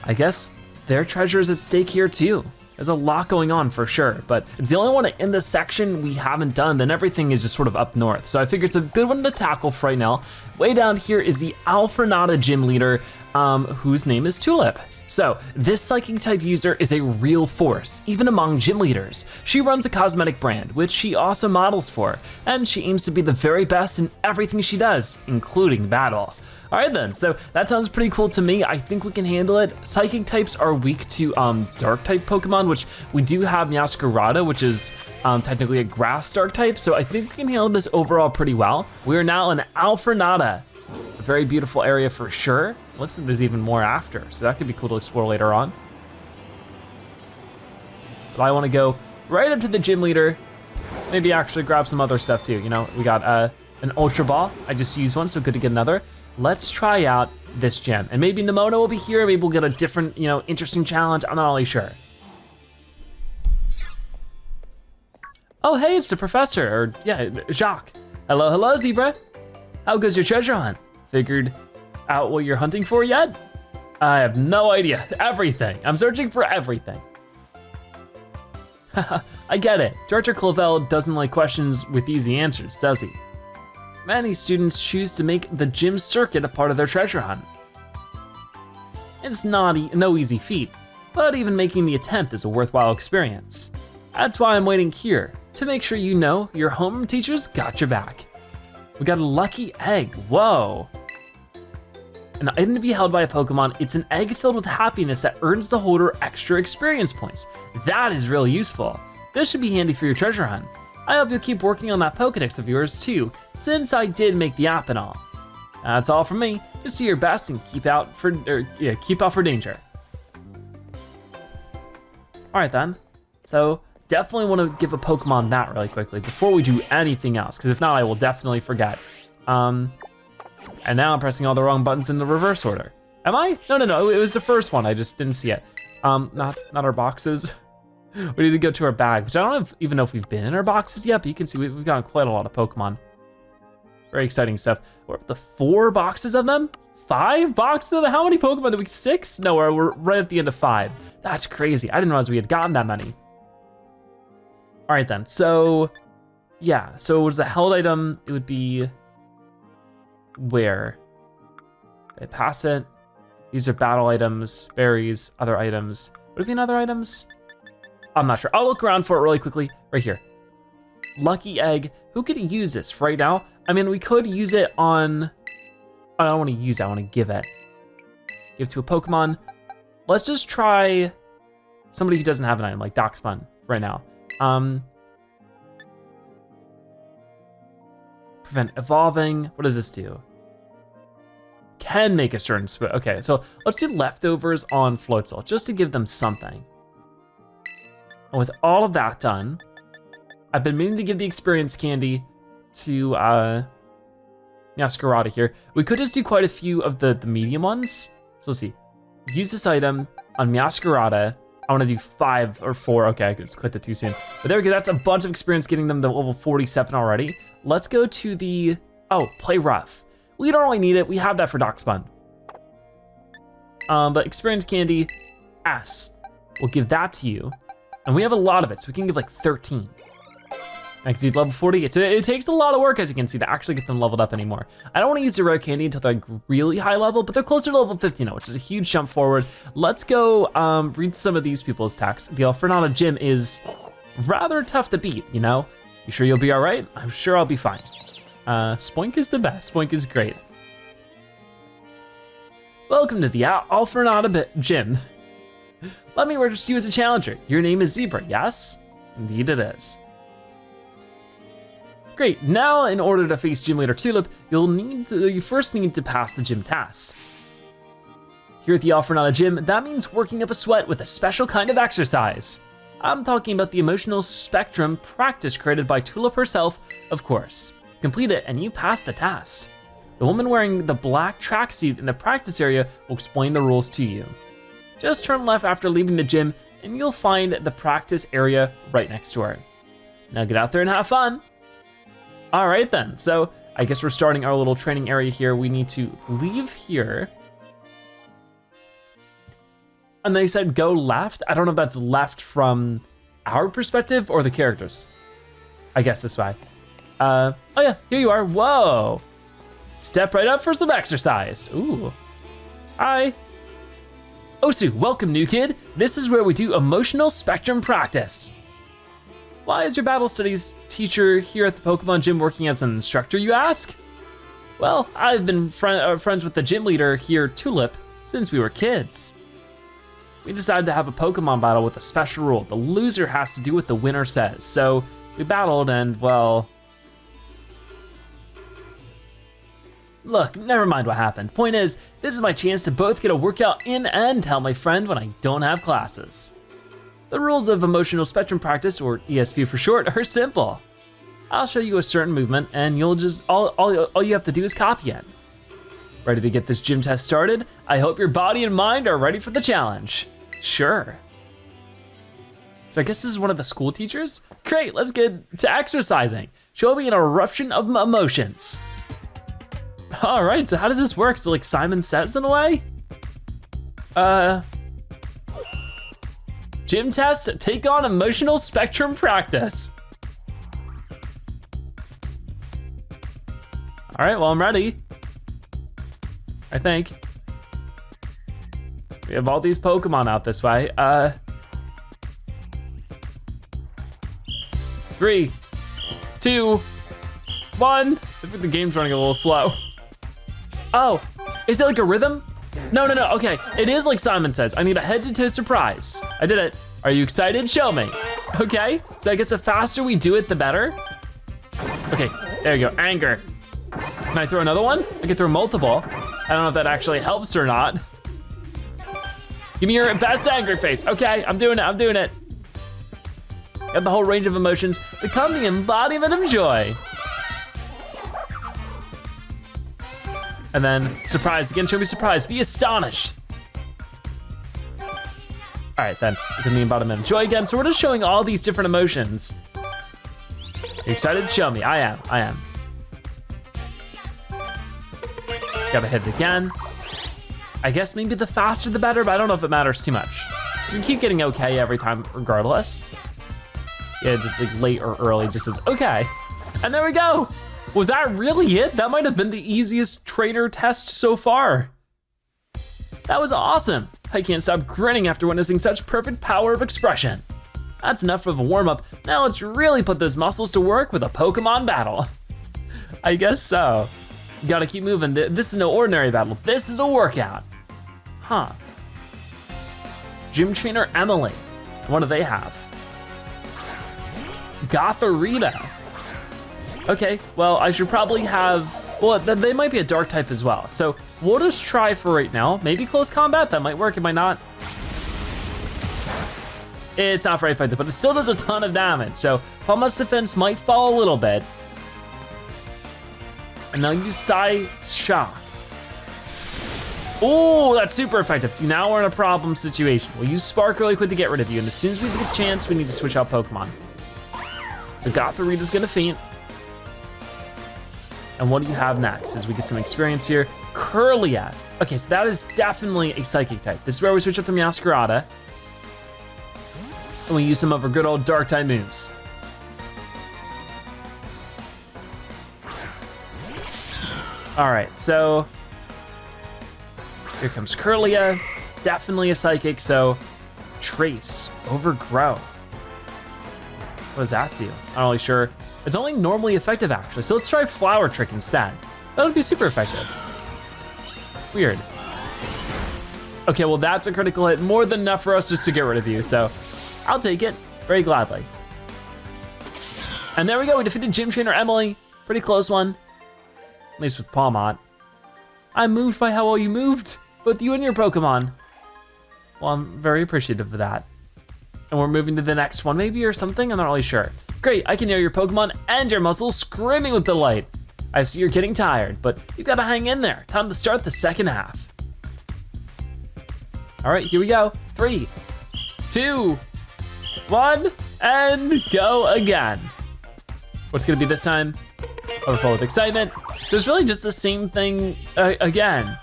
I guess their treasure is at stake here too. There's a lot going on for sure, but it's the only one in this section we haven't done, then everything is just sort of up north. So I figure it's a good one to tackle for right now. Way down here is the Alfrenata gym leader, whose name is Tulip. So this psychic type user is a real force, even among gym leaders. She runs a cosmetic brand, which she also models for, and she aims to be the very best in everything she does, including battle. All right then, so that sounds pretty cool to me. I think we can handle it. Psychic types are weak to dark type Pokemon, which we do have Meowscarada, which is technically a grass dark type, so I think we can handle this overall pretty well. We are now in Alfrenata, a very beautiful area for sure. Looks like there's even more after, so that could be cool to explore later on. But I wanna go right up to the gym leader, maybe actually grab some other stuff too. You know, we got an Ultra Ball. I just used one, so good to get another. Let's try out this gym. And maybe Nemona will be here, maybe we'll get a different, interesting challenge. I'm not really sure. Oh, hey, it's the professor, or yeah, Jacques. Hello, hello, Zebra. How goes your treasure hunt? Figured out what you're hunting for yet? I have no idea, everything. I'm searching for everything. I get it. Director Clavel doesn't like questions with easy answers, does he? Many students choose to make the gym circuit a part of their treasure hunt. It's no easy feat, but even making the attempt is a worthwhile experience. That's why I'm waiting here, to make sure you know your homeroom teachers got your back. We got a lucky egg, whoa. An item to be held by a Pokemon, it's an egg filled with happiness that earns the holder extra experience points. That is really useful. This should be handy for your treasure hunt. I hope you'll keep working on that Pokédex of yours too, since I did make the app and all. That's all from me. Just do your best and keep out for danger. All right then. So definitely want to give a Pokemon that really quickly before we do anything else, because if not, I will definitely forget. And now I'm pressing all the wrong buttons in the reverse order. Am I? No, it was the first one. I just didn't see it. Not our boxes. We need to go to our bag, which I don't even know if we've been in our boxes yet, but you can see we've got quite a lot of Pokemon. Very exciting stuff. What, the 4 boxes of them? 5 boxes of them? How many Pokemon do we, 6? No, we're right at the end of 5. That's crazy. I didn't realize we had gotten that many. All right then, so yeah, so it was the held item. It would be where? I pass it. These are battle items, berries, other items. Would it be in other items? I'm not sure. I'll look around for it really quickly. Right here. Lucky egg. Who could use this for right now? I mean, we could use it on, I don't want to use it, I want to give it. Give to a Pokemon. Let's just try somebody who doesn't have an item, like Darkspun right now. Prevent evolving. What does this do? Can make a certain split. Okay, so let's do leftovers on Floatzel just to give them something. And with all of that done, I've been meaning to give the experience candy to Masquerada here. We could just do quite a few of the medium ones. So let's see. Use this item on Masquerada. I wanna do 5 or 4. Okay, I just clicked it too soon. But there we go, that's a bunch of experience getting them to level 47 already. Let's go to the, play rough. We don't really need it, we have that for Darkspun. But experience candy, S. We'll give that to you. And we have a lot of it, so we can give like 13. I can see level 40, it takes a lot of work, as you can see, to actually get them leveled up anymore. I don't wanna use the rare candy until they're like really high level, but they're closer to level 50 now, which is a huge jump forward. Let's go read some of these people's attacks. The Alfernata Gym is rather tough to beat, you know? You sure you'll be all right? I'm sure I'll be fine. Spoink is the best, Spoink is great. Welcome to the Alfernata Gym. Let me register you as a challenger. Your name is Zebra, yes? Indeed it is. Great, now in order to face Gym Leader Tulip, you first need to pass the gym test. Here at the Alfernata Gym, that means working up a sweat with a special kind of exercise. I'm talking about the emotional spectrum practice created by Tulip herself, of course. Complete it and you pass the test. The woman wearing the black tracksuit in the practice area will explain the rules to you. Just turn left after leaving the gym and you'll find the practice area right next to her. Now get out there and have fun. All right then, so I guess we're starting our little training area here. We need to leave here. And they said go left. I don't know if that's left from our perspective or the characters. I guess this way. Oh yeah, here you are, whoa. Step right up for some exercise. Ooh, hi. Osu, welcome new kid. This is where we do emotional spectrum practice. Why is your battle studies teacher here at the Pokemon Gym working as an instructor, you ask? Well, I've been friends with the gym leader here, Tulip, since we were kids. We decided to have a Pokemon battle with a special rule. The loser has to do what the winner says. So we battled and, well, look, never mind what happened. Point is, this is my chance to both get a workout in and tell my friend when I don't have classes. The rules of emotional spectrum practice, or ESP for short, are simple. I'll show you a certain movement and you'll just, all you have to do is copy it. Ready to get this gym test started? I hope your body and mind are ready for the challenge. Sure. So I guess this is one of the school teachers? Great, let's get to exercising. Show me an eruption of emotions. All right, so how does this work? So like Simon Says in a way? Gym test, take on emotional spectrum practice. All right, well, I'm ready. I think. We have all these Pokemon out this way. 3, 2, 1. I think the game's running a little slow. Oh, is it like a rhythm? No, okay, it is like Simon Says. I need a head-to-toe surprise. I did it. Are you excited? Show me. Okay, so I guess the faster we do it, the better. Okay, there you go, anger. Can I throw another one? I can throw multiple. I don't know if that actually helps or not. Give me your best angry face. Okay, I'm doing it. Got the whole range of emotions, become the embodiment of joy. And then surprise, again, show me surprise, be astonished. All right, then, become the embodiment of joy again. So we're just showing all these different emotions. Are you excited? Show me, I am. Gotta hit it again. I guess maybe the faster the better, but I don't know if it matters too much. So we keep getting okay every time regardless. Yeah, just like late or early just says okay. And there we go. Was that really it? That might have been the easiest trainer test so far. That was awesome. I can't stop grinning after witnessing such perfect power of expression. That's enough of a warm up. Now let's really put those muscles to work with a Pokemon battle. I guess so. Gotta keep moving. This is no ordinary battle. This is a workout. Huh. Gym trainer Emily. What do they have? Gotharita. Okay, well, I should probably have, well, they might be a dark type as well. So we'll just try for right now. Maybe close combat, that might work, it might not. It's not very effective, but it still does a ton of damage. So Palma's defense might fall a little bit. And now use Psy Shock. Oh, that's super effective. See, now we're in a problem situation. We'll use Spark really quick to get rid of you, and as soon as we get a chance, we need to switch out Pokemon. So Gotharita's gonna faint. And what do you have next as we get some experience here? Curlia. Okay, so that is definitely a psychic type. This is where we switch up to Masquerada. And we use some of our good old dark type moves. All right, so here comes Curlia, definitely a psychic, so Trace, Overgrow. What does that do? I'm not really sure. It's only normally effective actually, so let's try Flower Trick instead. That would be super effective. Weird. Okay, well that's a critical hit, more than enough for us just to get rid of you, so I'll take it very gladly. And there we go, we defeated Gym Trainer Emily. Pretty close one, at least with Palmont. I'm moved by how well you moved, both you and your Pokemon. Well, I'm very appreciative of that. And we're moving to the next one maybe or something, I'm not really sure. Great, I can hear your Pokemon and your muscles screaming with delight. I see you're getting tired, but you gotta hang in there. Time to start the second half. All right, here we go. 3, 2, 1, and go again. What's gonna be this time? Overflow with excitement. So it's really just the same thing again.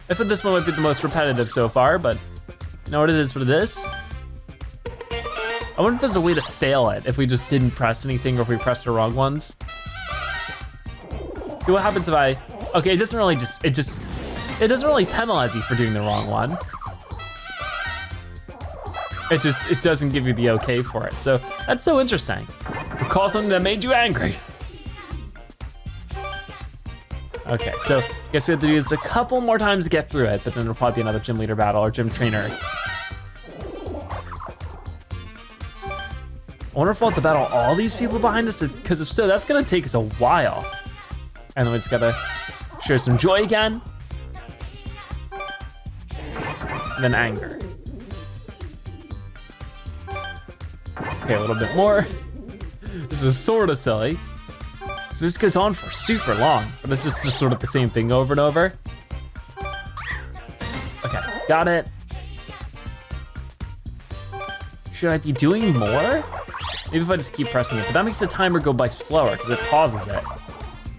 I think this one might be the most repetitive so far, but you know what it is, what it is. I wonder if there's a way to fail it if we just didn't press anything or if we pressed the wrong ones. See what happens if I, okay, it doesn't really it doesn't really penalize you for doing the wrong one. It doesn't give you the okay for it. So that's so interesting. Recall something that made you angry. Okay, so I guess we have to do this a couple more times to get through it, but then there'll probably be another gym leader battle or gym trainer. I wonder if we'll have to battle all these people behind us, because if so, that's gonna take us a while. And then we just gotta share some joy again. And then anger. Okay, a little bit more. This is sort of silly. So this goes on for super long, but it's just sort of the same thing over and over. Okay, got it. Should I be doing more? Maybe if I just keep pressing it, but that makes the timer go by slower because it pauses it.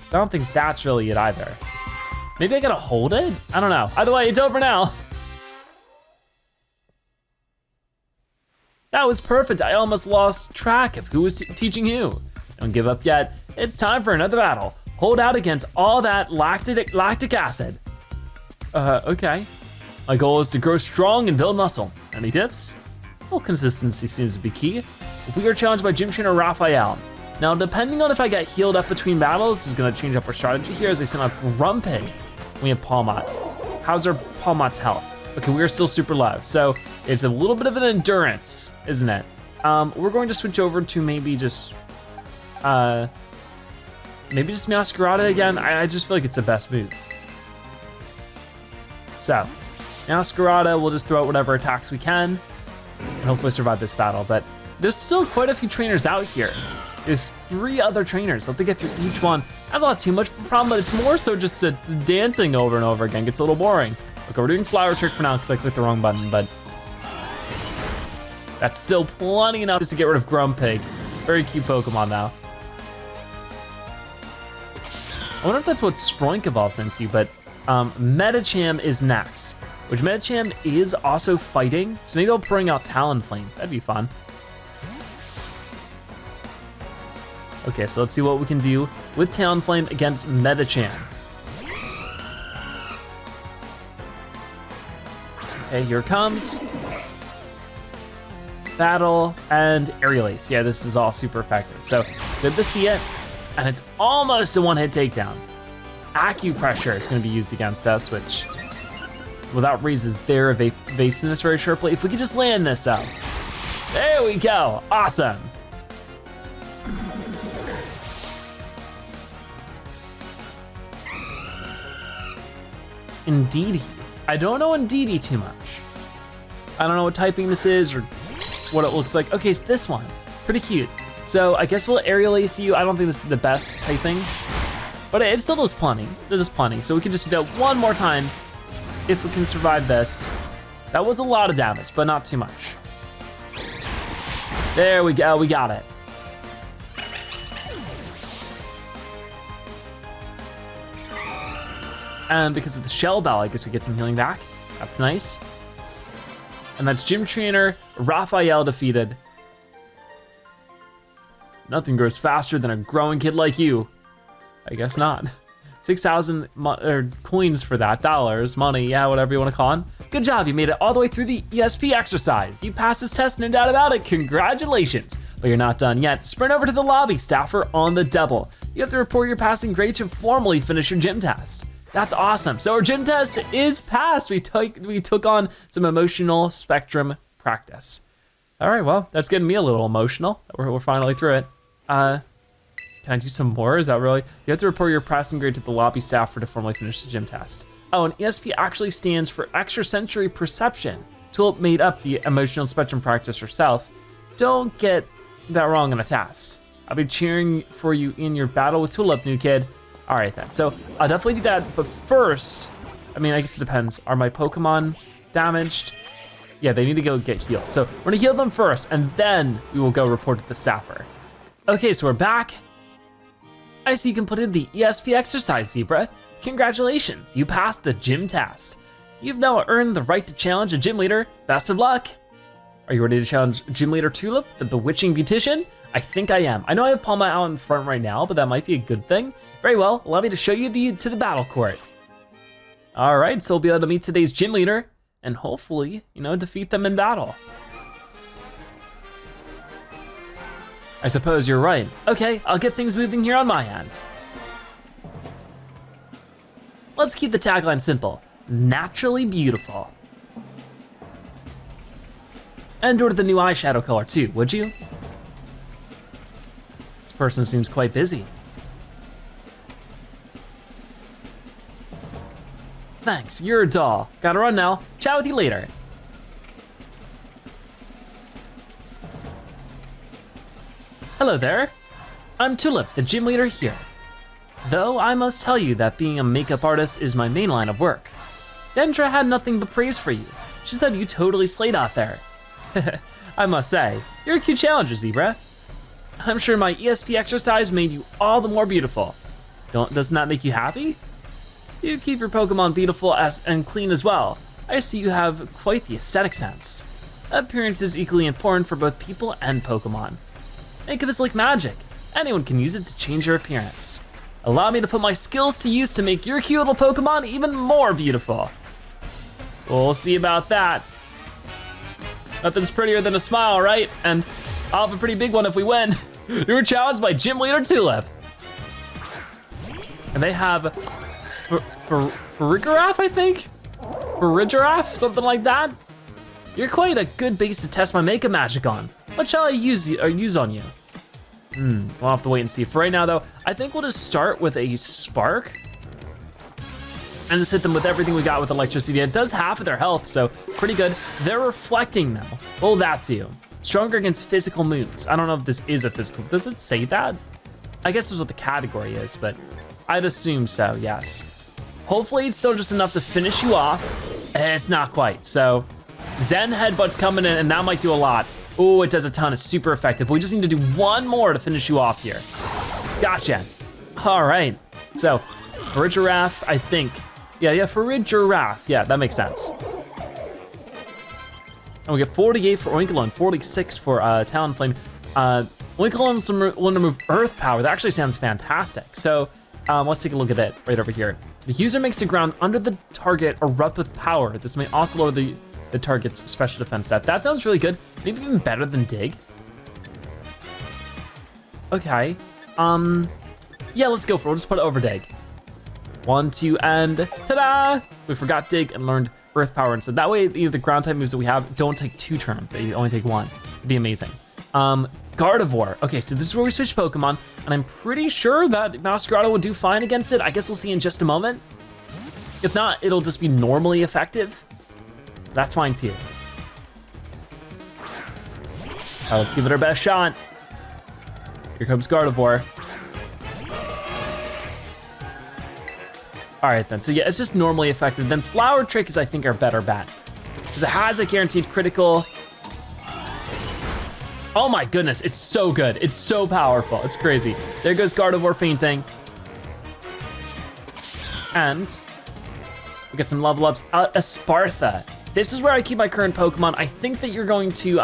So I don't think that's really it either. Maybe I gotta hold it? I don't know. Either way, it's over now. That was perfect. I almost lost track of who was teaching who. Don't give up yet. It's time for another battle. Hold out against all that lactic acid. Okay. My goal is to grow strong and build muscle. Any tips? Well, consistency seems to be key. We are challenged by Gym Trainer Raphael. Now, depending on if I get healed up between battles, this is gonna change up our strategy here as I send out Grumpig. We have Palmont. How's our Palmont's health? Okay, we are still super low, so it's a little bit of an endurance, isn't it? We're going to switch over to maybe just Masquerada again. I just feel like it's the best move. So, Masquerada, we'll just throw out whatever attacks we can and hopefully survive this battle, but there's still quite a few trainers out here. There's 3 other trainers. I'll have to get through each one. That's not too much of a problem, but it's more so just dancing over and over again. Gets a little boring. Okay, we're doing Flower Trick for now because I clicked the wrong button, but that's still plenty enough just to get rid of Grumpig. Very cute Pokemon now. I wonder if that's what Sproink evolves into, but Medicham is next, which Medicham is also fighting, so maybe I'll bring out Talonflame. That'd be fun. Okay, so let's see what we can do with Talonflame against Medicham. Okay, here it comes. Battle and Aerial Ace. Yeah, this is all super effective. So good to see it, and it's almost a one-hit takedown. Acupressure is gonna be used against us, which, well, that raises their evasiveness very sharply. If we could just land this up. There we go, awesome. Indeedee. I don't know Indeedee too much. I don't know what typing this is or what it looks like. Okay, it's this one, pretty cute. So I guess we'll Aerial Ace you. I don't think this is the best typing, but it still does plenty. It does plenty. So we can just do that one more time if we can survive this. That was a lot of damage, but not too much. There we go, we got it. And because of the Shell Bell, I guess we get some healing back. That's nice. And that's Gym Trainer Raphael defeated. Nothing grows faster than a growing kid like you. I guess not. 6,000 coins for that, dollars, money, yeah, whatever you wanna call it. Good job, you made it all the way through the ESP exercise. You passed this test, no doubt about it, congratulations. But you're not done yet. Sprint over to the lobby, staffer on the double. You have to report your passing grade to formally finish your gym test. That's awesome. So our gym test is passed. We took on some emotional spectrum practice. All right, well, that's getting me a little emotional. We're finally through it. Can I do some more? Is that really? You have to report your passing grade to the lobby staffer to formally finish the gym test. Oh, and ESP actually stands for extrasensory perception. Tulip made up the emotional spectrum practice herself. Don't get that wrong in a test. I'll be cheering for you in your battle with Tulip, new kid. All right then, so I'll definitely do that, but first, I mean, I guess it depends. Are my Pokemon damaged? Yeah, they need to go get healed. So we're gonna heal them first, and then we will go report to the staffer. Okay, so we're back. I see you completed the ESP exercise, Zebra. Congratulations, you passed the gym test. You've now earned the right to challenge a gym leader. Best of luck. Are you ready to challenge Gym Leader Tulip, the bewitching beautician? I think I am. I know I have Palma out in front right now, but that might be a good thing. Very well, allow me to show you to the battle court. All right, so we'll be able to meet today's gym leader and hopefully, defeat them in battle. I suppose you're right. Okay, I'll get things moving here on my end. Let's keep the tagline simple. Naturally beautiful. And order the new eyeshadow color too, would you? This person seems quite busy. Thanks, you're a doll. Gotta run now. Chat with you later. Hello there. I'm Tulip, the gym leader here. Though I must tell you that being a makeup artist is my main line of work. Dendra had nothing but praise for you. She said you totally slayed out there. I must say, you're a cute challenger, Zebra. I'm sure my ESP exercise made you all the more beautiful. Doesn't that make you happy? You keep your Pokemon beautiful and clean as well. I see you have quite the aesthetic sense. Appearance is equally important for both people and Pokemon. Makeup is like magic. Anyone can use it to change your appearance. Allow me to put my skills to use to make your cute little Pokemon even more beautiful. We'll see about that. Nothing's prettier than a smile, right? And I'll have a pretty big one if we win. You were challenged by Gym Leader Tulip. And they have Farigiraf, I think? Farigiraf, something like that? You're quite a good base to test my makeup magic on. What shall I use on you? We'll have to wait and see. For right now though, I think we'll just start with a Spark and just hit them with everything we got with electricity. It does half of their health, so pretty good. They're reflecting though. Hold that to you. Stronger against physical moves. I don't know if this is a physical, does it say that? I guess that's what the category is, but I'd assume so, yes. Hopefully it's still just enough to finish you off. It's not quite, so Zen Headbutt's coming in and that might do a lot. Oh, it does a ton, it's super effective, but we just need to do one more to finish you off here. Gotcha. All right, so Farigiraf, I think, Yeah, for a giraffe. Yeah, that makes sense. And we get 48 for Oinkologne, 46 for Talonflame. Oinkolone's willing to move Earth Power. That actually sounds fantastic. So let's take a look at it right over here. The user makes the ground under the target erupt with power. This may also lower the target's special defense stat. That sounds really good. Maybe even better than Dig. Okay. Yeah, let's go for it. We'll just put over Dig. 1, 2, and ta-da! We forgot Dig and learned Earth Power instead. That way, the ground type moves that we have don't take 2 turns. They only take 1. It'd be amazing. Gardevoir. Okay, so this is where we switch Pokemon, and I'm pretty sure that Masquerado will do fine against it. I guess we'll see in just a moment. If not, it'll just be normally effective. That's fine too. All right, let's give it our best shot. Here comes Gardevoir. All right then, so yeah, it's just normally effective. Then Flower Trick is, I think, our better bet. Because it has a guaranteed critical. Oh my goodness, it's so good. It's so powerful, it's crazy. There goes Gardevoir fainting. And we get some level ups. Espartha. This is where I keep my current Pokemon. I think that you're going to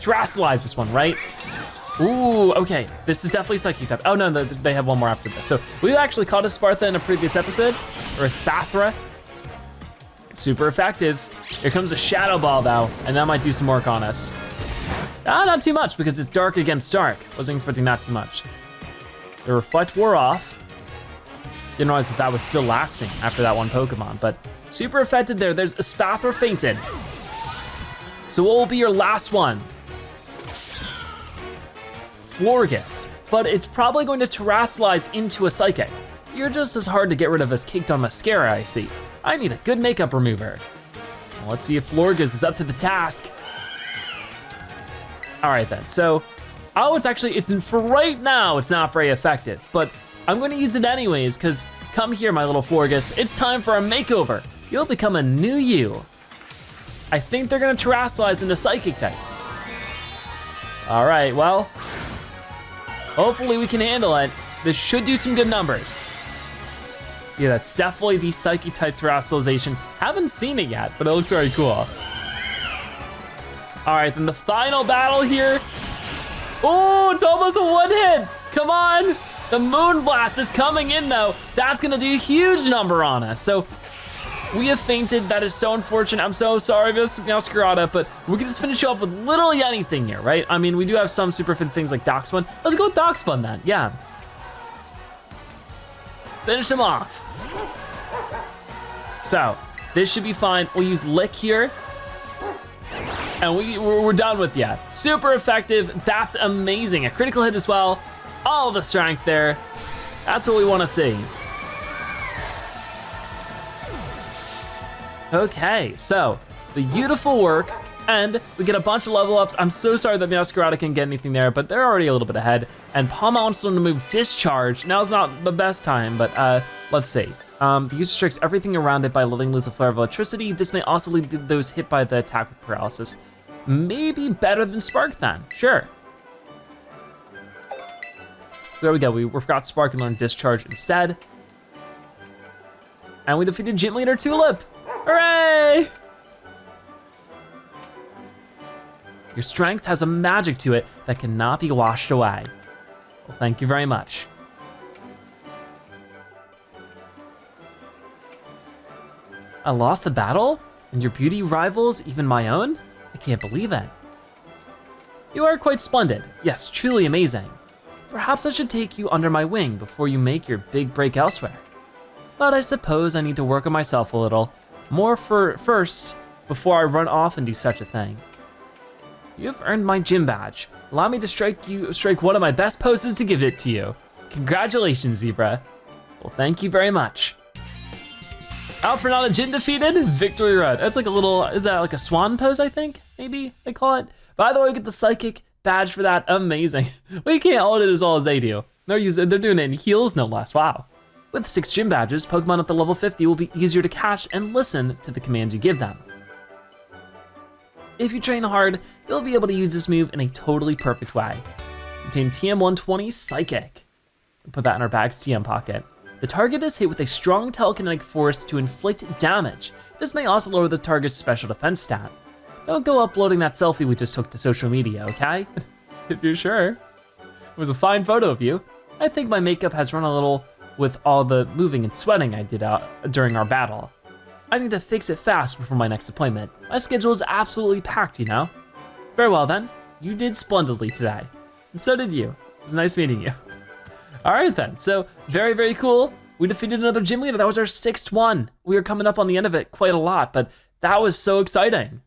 Terastalize this one, right? Ooh, okay, this is definitely Psychic type. Oh no, they have one more after this. So we actually caught Espartha in a previous episode, or Espathra. Super effective. Here comes a Shadow Ball though, and that might do some work on us. Not too much because it's dark against dark. Wasn't expecting that too much. The Reflect wore off. Didn't realize that was still lasting after that one Pokemon, but super effective there. There's Espathra fainted. So what will be your last one? Florges, but it's probably going to Terastalize into a Psychic. You're just as hard to get rid of as Caked on Mascara, I see. I need a good makeup remover. Well, let's see if Florges is up to the task. All right then, so, it's for right now, it's not very effective, but I'm gonna use it anyways, because come here, my little Florges, it's time for a makeover. You'll become a new you. I think they're gonna Terastalize into Psychic type. All right, well, hopefully we can handle it. This should do some good numbers. Yeah, that's definitely the Psychic type Terastalization. Haven't seen it yet, but it looks very cool. All right, then the final battle here. Oh, it's almost a one hit. Come on. The Moonblast is coming in though. That's gonna do a huge number on us. So we have fainted. That is so unfortunate. I'm so sorry, Miss Masquerada, but we can just finish off with literally anything here, right? I mean, we do have some super fit things like Darkspun. Let's go with Darkspun then, yeah. Finish him off. So this should be fine. We'll use Lick here. And we're done with you. Super effective, that's amazing. A critical hit as well. All the strength there. That's what we wanna see. Okay, so the beautiful work, and we get a bunch of level ups. I'm so sorry that Masquerada can't get anything there, but they're already a little bit ahead. And Palma wants them to move Discharge. Now's not the best time, but let's see. The user strikes everything around it by letting loose a flare of electricity. This may also lead to those hit by the attack with paralysis. Maybe better than Spark then, sure. There we go, we forgot Spark and learned Discharge instead. And we defeated Gym Leader Tulip, hooray! Your strength has a magic to it that cannot be washed away. Well, thank you very much. I lost the battle? And your beauty rivals even my own? I can't believe it. You are quite splendid. Yes, truly amazing. Perhaps I should take you under my wing before you make your big break elsewhere. But I suppose I need to work on myself a little more first before I run off and do such a thing. You have earned my gym badge. Allow me to strike one of my best poses to give it to you. Congratulations, Zebra. Well, thank you very much. Out for not a gym defeated, Victory Road. That's like a little, is that like a swan pose, I think? Maybe they call it. By the way, we get the Psychic badge for that, amazing. We can't hold it as well as they do. They're doing it in heels, no less, wow. With 6 gym badges, Pokemon at the level 50 will be easier to catch and listen to the commands you give them. If you train hard, you'll be able to use this move in a totally perfect way. Obtain TM120 Psychic. Put that in our bag's TM pocket. The target is hit with a strong telekinetic force to inflict damage. This may also lower the target's special defense stat. Don't go uploading that selfie we just took to social media, okay? If you're sure. It was a fine photo of you. I think my makeup has run a little with all the moving and sweating I did during our battle. I need to fix it fast before my next appointment. My schedule is absolutely packed, you know? Very well then, you did splendidly today. And so did you. It was nice meeting you. All right then, so very, very cool. We defeated another gym leader. That was our 6th one. We were coming up on the end of it quite a lot, but that was so exciting.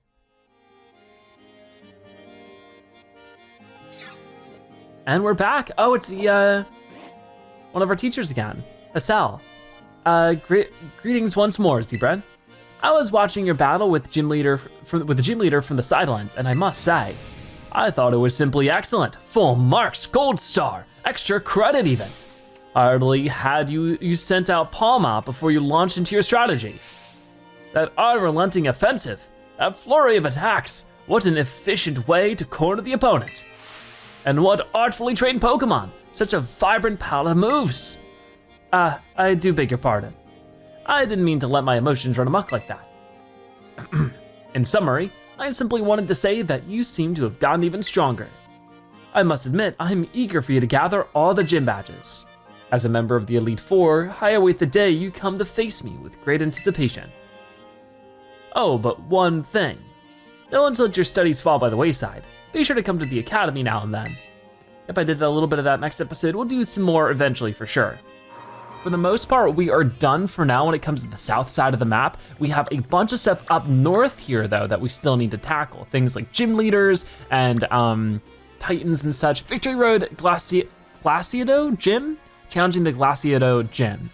And we're back. Oh, it's the, one of our teachers again, Hassel. Greetings once more, Zebra. I was watching your battle with the gym leader from the sidelines, and I must say, I thought it was simply excellent. Full marks, gold star, extra credit even. I hardly had you sent out palm out before you launched into your strategy. That unrelenting offensive, that flurry of attacks, what an efficient way to corner the opponent. And what artfully trained Pokemon, such a vibrant palette of moves. I do beg your pardon. I didn't mean to let my emotions run amok like that. In summary, I simply wanted to say that you seem to have gotten even stronger. I must admit, I'm eager for you to gather all the gym badges. As a member of the Elite Four, I await the day you come to face me with great anticipation. Oh, but one thing. Don't let your studies fall by the wayside. Be sure to come to the Academy now and then. If I did a little bit of that next episode, we'll do some more eventually for sure. For the most part, we are done for now when it comes to the south side of the map. We have a bunch of stuff up north here though that we still need to tackle. Things like gym leaders and titans and such. Victory Road Glaciado Gym? Challenging the Glaciado Gym.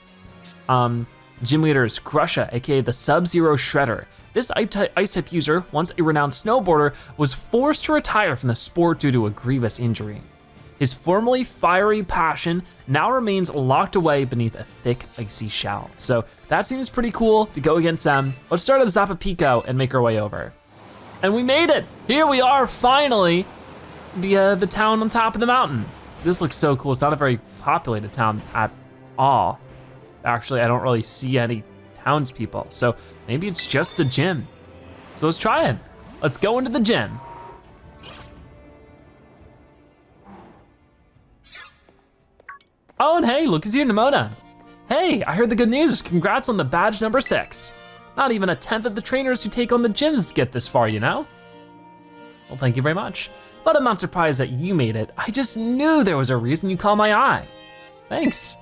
Gym leader is Grusha, aka the Sub-Zero Shredder. This ice-type user, once a renowned snowboarder, was forced to retire from the sport due to a grievous injury. His formerly fiery passion now remains locked away beneath a thick, icy shell. So that seems pretty cool to go against them. Let's start at Zapapico and make our way over. And we made it! Here we are, finally! The town on top of the mountain. This looks so cool. It's not a very populated town at all. Actually, I don't really see any townspeople, so maybe it's just a gym. So let's try it. Let's go into the gym. Oh, and hey, look who's here, Nemona. Hey, I heard the good news. Congrats on the badge number 6. Not even a 10th of the trainers who take on the gyms get this far, you know? Well, thank you very much. But I'm not surprised that you made it. I just knew there was a reason you caught my eye. Thanks.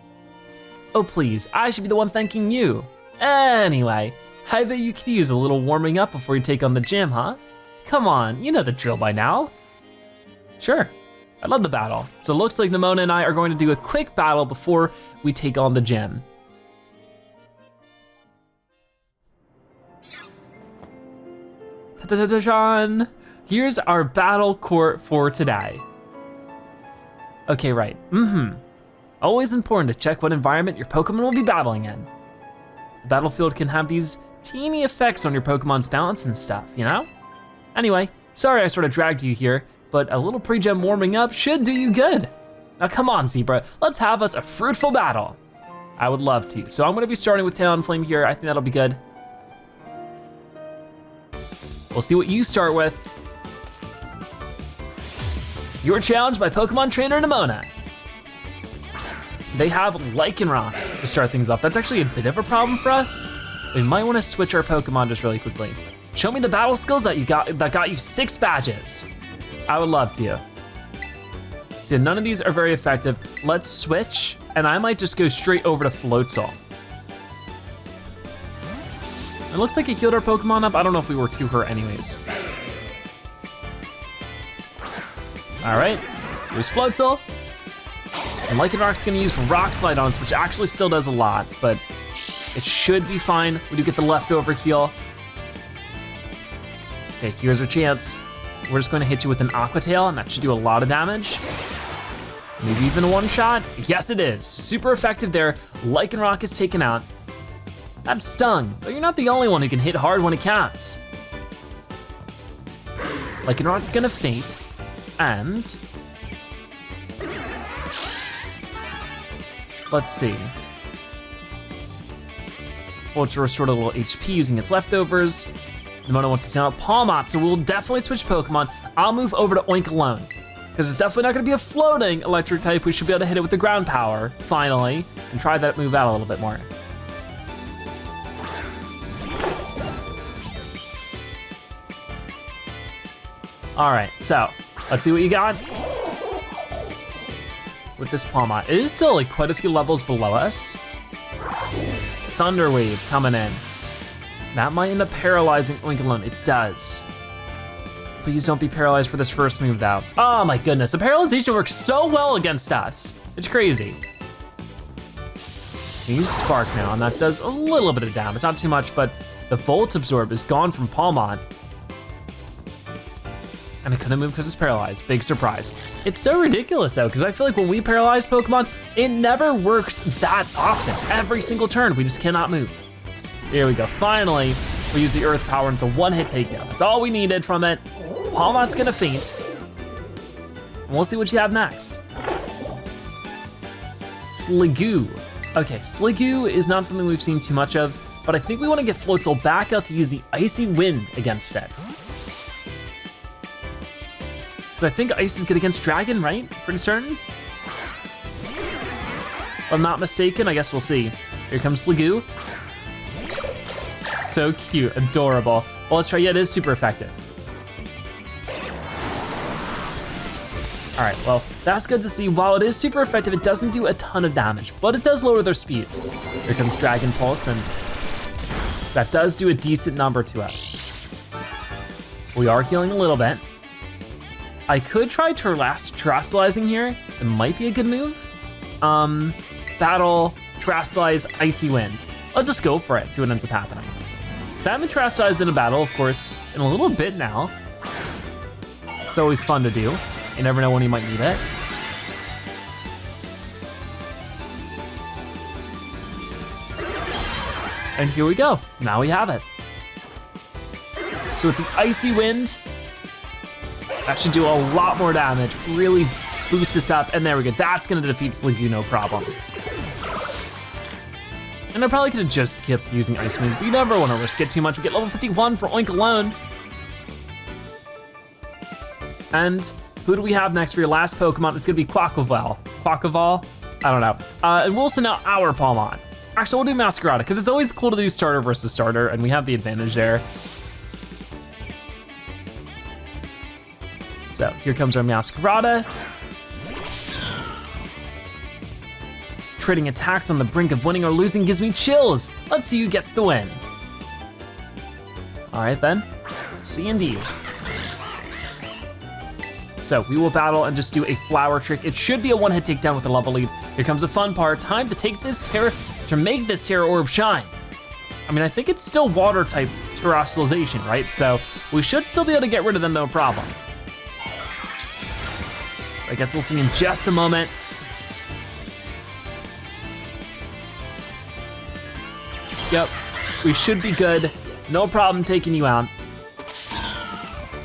Oh, please, I should be the one thanking you. Anyway, I bet you could use a little warming up before you take on the gym, huh? Come on, you know the drill by now. Sure. I love the battle. So it looks like Nemona and I are going to do a quick battle before we take on the gym. Ta-da-da-da-da. Here's our battle court for today. Okay, right, Always important to check what environment your Pokemon will be battling in. The battlefield can have these teeny effects on your Pokemon's balance and stuff, you know? Anyway, sorry I sort of dragged you here, but a little pre-gym warming up should do you good. Now come on, Zebra, let's have us a fruitful battle. I would love to. So I'm gonna be starting with Talonflame here. I think that'll be good. We'll see what you start with. You're challenged by Pokemon trainer Nemona. They have Lycanroc to start things off. That's actually a bit of a problem for us. We might wanna switch our Pokemon just really quickly. Show me the battle skills that got you 6 badges. I would love to. See, none of these are very effective. Let's switch, and I might just go straight over to Floatzel. It looks like it healed our Pokemon up. I don't know if we were too hurt anyways. All right, here's Floatzel. And Lycanroc's gonna use Rock Slide on us, which actually still does a lot, but it should be fine. We do get the leftover heal. Okay, here's our chance. We're just gonna hit you with an Aqua Tail, and that should do a lot of damage. Maybe even a one shot. Yes, it is. Super effective there. Lycanroc is taken out. That stung, but you're not the only one who can hit hard when it counts. Lycanroc's gonna faint, and let's see. Vulture restored a little HP using its leftovers. Nemona wants to send out Palmot, so we'll definitely switch Pokemon. I'll move over to Oink alone, because it's definitely not gonna be a floating electric type. We should be able to hit it with the ground power, finally, and try that move out a little bit more. All right, so let's see what you got with this Palmot. It is still like quite a few levels below us. Thunder Wave coming in. That might end up paralyzing Oink alone. It does. Please don't be paralyzed for this first move though. Oh my goodness, the paralyzation works so well against us. It's crazy. Use Spark now, and that does a little bit of damage, not too much, but the Volt Absorb is gone from Palmot. And it couldn't move because it's paralyzed, big surprise. It's so ridiculous though, because I feel like when we paralyze Pokemon, it never works that often. Every single turn, we just cannot move. Here we go, finally, we use the Earth Power and it's a one-hit takedown. That's all we needed from it. Palmot's gonna faint. And we'll see what you have next. Sliggoo. Okay, Sliggoo is not something we've seen too much of, but I think we wanna get Floatzel back out to use the Icy Wind against it. I think Ice is good against Dragon, right? Pretty certain. If I'm not mistaken, I guess we'll see. Here comes Sliggoo. So cute, adorable. Well, let's try, yeah, it is super effective. All right, well, that's good to see. While it is super effective, it doesn't do a ton of damage, but it does lower their speed. Here comes Dragon Pulse, and that does do a decent number to us. We are healing a little bit. I could try Terastalizing here. It might be a good move. Battle, Terastalize, Icy Wind. Let's just go for it, see what ends up happening. So I haven't Terastalized in a battle, of course, in a little bit now. It's always fun to do. You never know when you might need it. And here we go, now we have it. So with the Icy Wind, that should do a lot more damage, really boost this up, and there we go. That's gonna defeat Sliggoo, no problem. And I probably could have just skipped using Ice moves, but you never wanna risk it too much. We get level 51 for Oink alone. And who do we have next for your last Pokemon? It's gonna be Quaquaval. Quaquaval? I don't know. And we'll send out our Palmon. Actually, we'll do Masquerada, because it's always cool to do starter versus starter, and we have the advantage there. So here comes our Masquerada. Trading attacks on the brink of winning or losing gives me chills. Let's see who gets the win. All right then, C indeed. So we will battle and just do a flower trick. It should be a one-hit takedown with a level lead. Here comes the fun part. Time to take this Terra, to make this Terra Orb shine. I mean, I think it's still water type Terastalization, right? So we should still be able to get rid of them, no problem. I guess we'll see in just a moment. Yep, we should be good. No problem taking you out.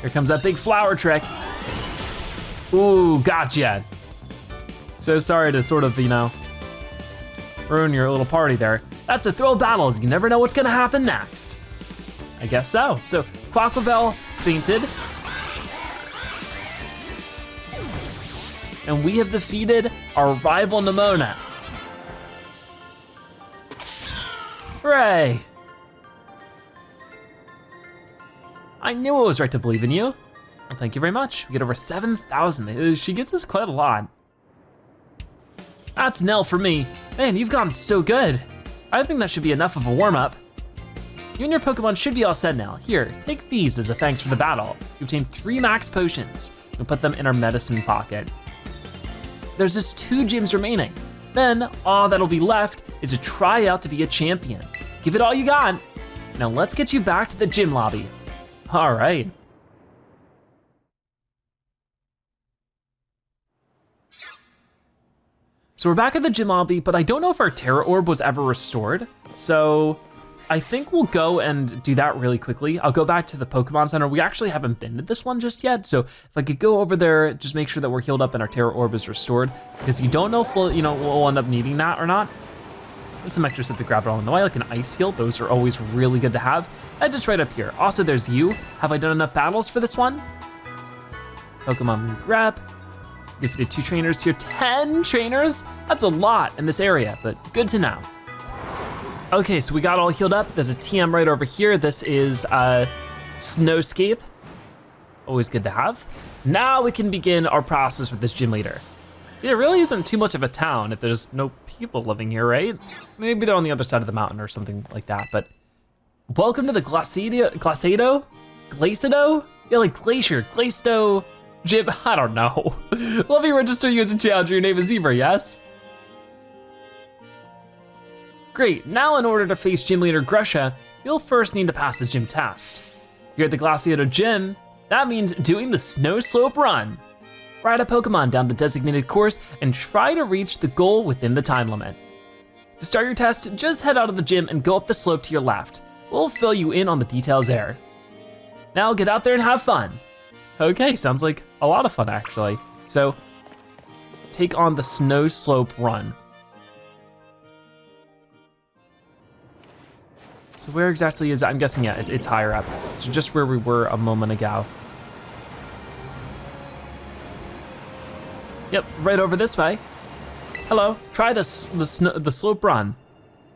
Here comes that big flower trick. Ooh, gotcha. So sorry to sort of, you know, ruin your little party there. That's the thrill of battles. You never know what's gonna happen next. I guess so. So Quaquaval fainted. And we have defeated our rival Nemona. Hooray! I knew I was right to believe in you. Well, thank you very much. We get over 7,000. She gives us quite a lot. That's Nell for me. Man, you've gotten so good. I think that should be enough of a warm-up. You and your Pokemon should be all set now. Here, take these as a thanks for the battle. You obtained 3 max potions. We'll put them in our medicine pocket. There's just 2 gyms remaining. Then all that'll be left is to try out to be a champion. Give it all you got. Now let's get you back to the gym lobby. All right. So we're back at the gym lobby, but I don't know if our Terra Orb was ever restored. So I think we'll go and do that really quickly. I'll go back to the Pokemon Center. We actually haven't been to this one just yet. So if I could go over there, just make sure that we're healed up and our Terra Orb is restored, because you don't know if we'll end up needing that or not. There's some extras to grab along the way, like an ice heal. Those are always really good to have. And just right up here. Also, there's you. Have I done enough battles for this one? Pokemon rep. Defeated 2 trainers here, 10 trainers? That's a lot in this area, but good to know. Okay, so we got all healed up. There's a TM right over here. This is Snowscape. Always good to have. Now we can begin our process with this gym leader. It really isn't too much of a town if there's no people living here, right? Maybe they're on the other side of the mountain or something like that, but welcome to the Glaciado? Yeah, like Glaciado Gym, I don't know. Let me register you as a challenger, your name is Zebra, yes? Great, now in order to face Gym Leader Grusha, you'll first need to pass the gym test. Here at the Glaciado Gym, that means doing the snow slope run. Ride a Pokemon down the designated course and try to reach the goal within the time limit. To start your test, just head out of the gym and go up the slope to your left. We'll fill you in on the details there. Now get out there and have fun. Okay, sounds like a lot of fun actually. So, take on the snow slope run. So where exactly is it? I'm guessing, yeah, it's higher up. So just where we were a moment ago. Yep, right over this way. Hello, try the slope run.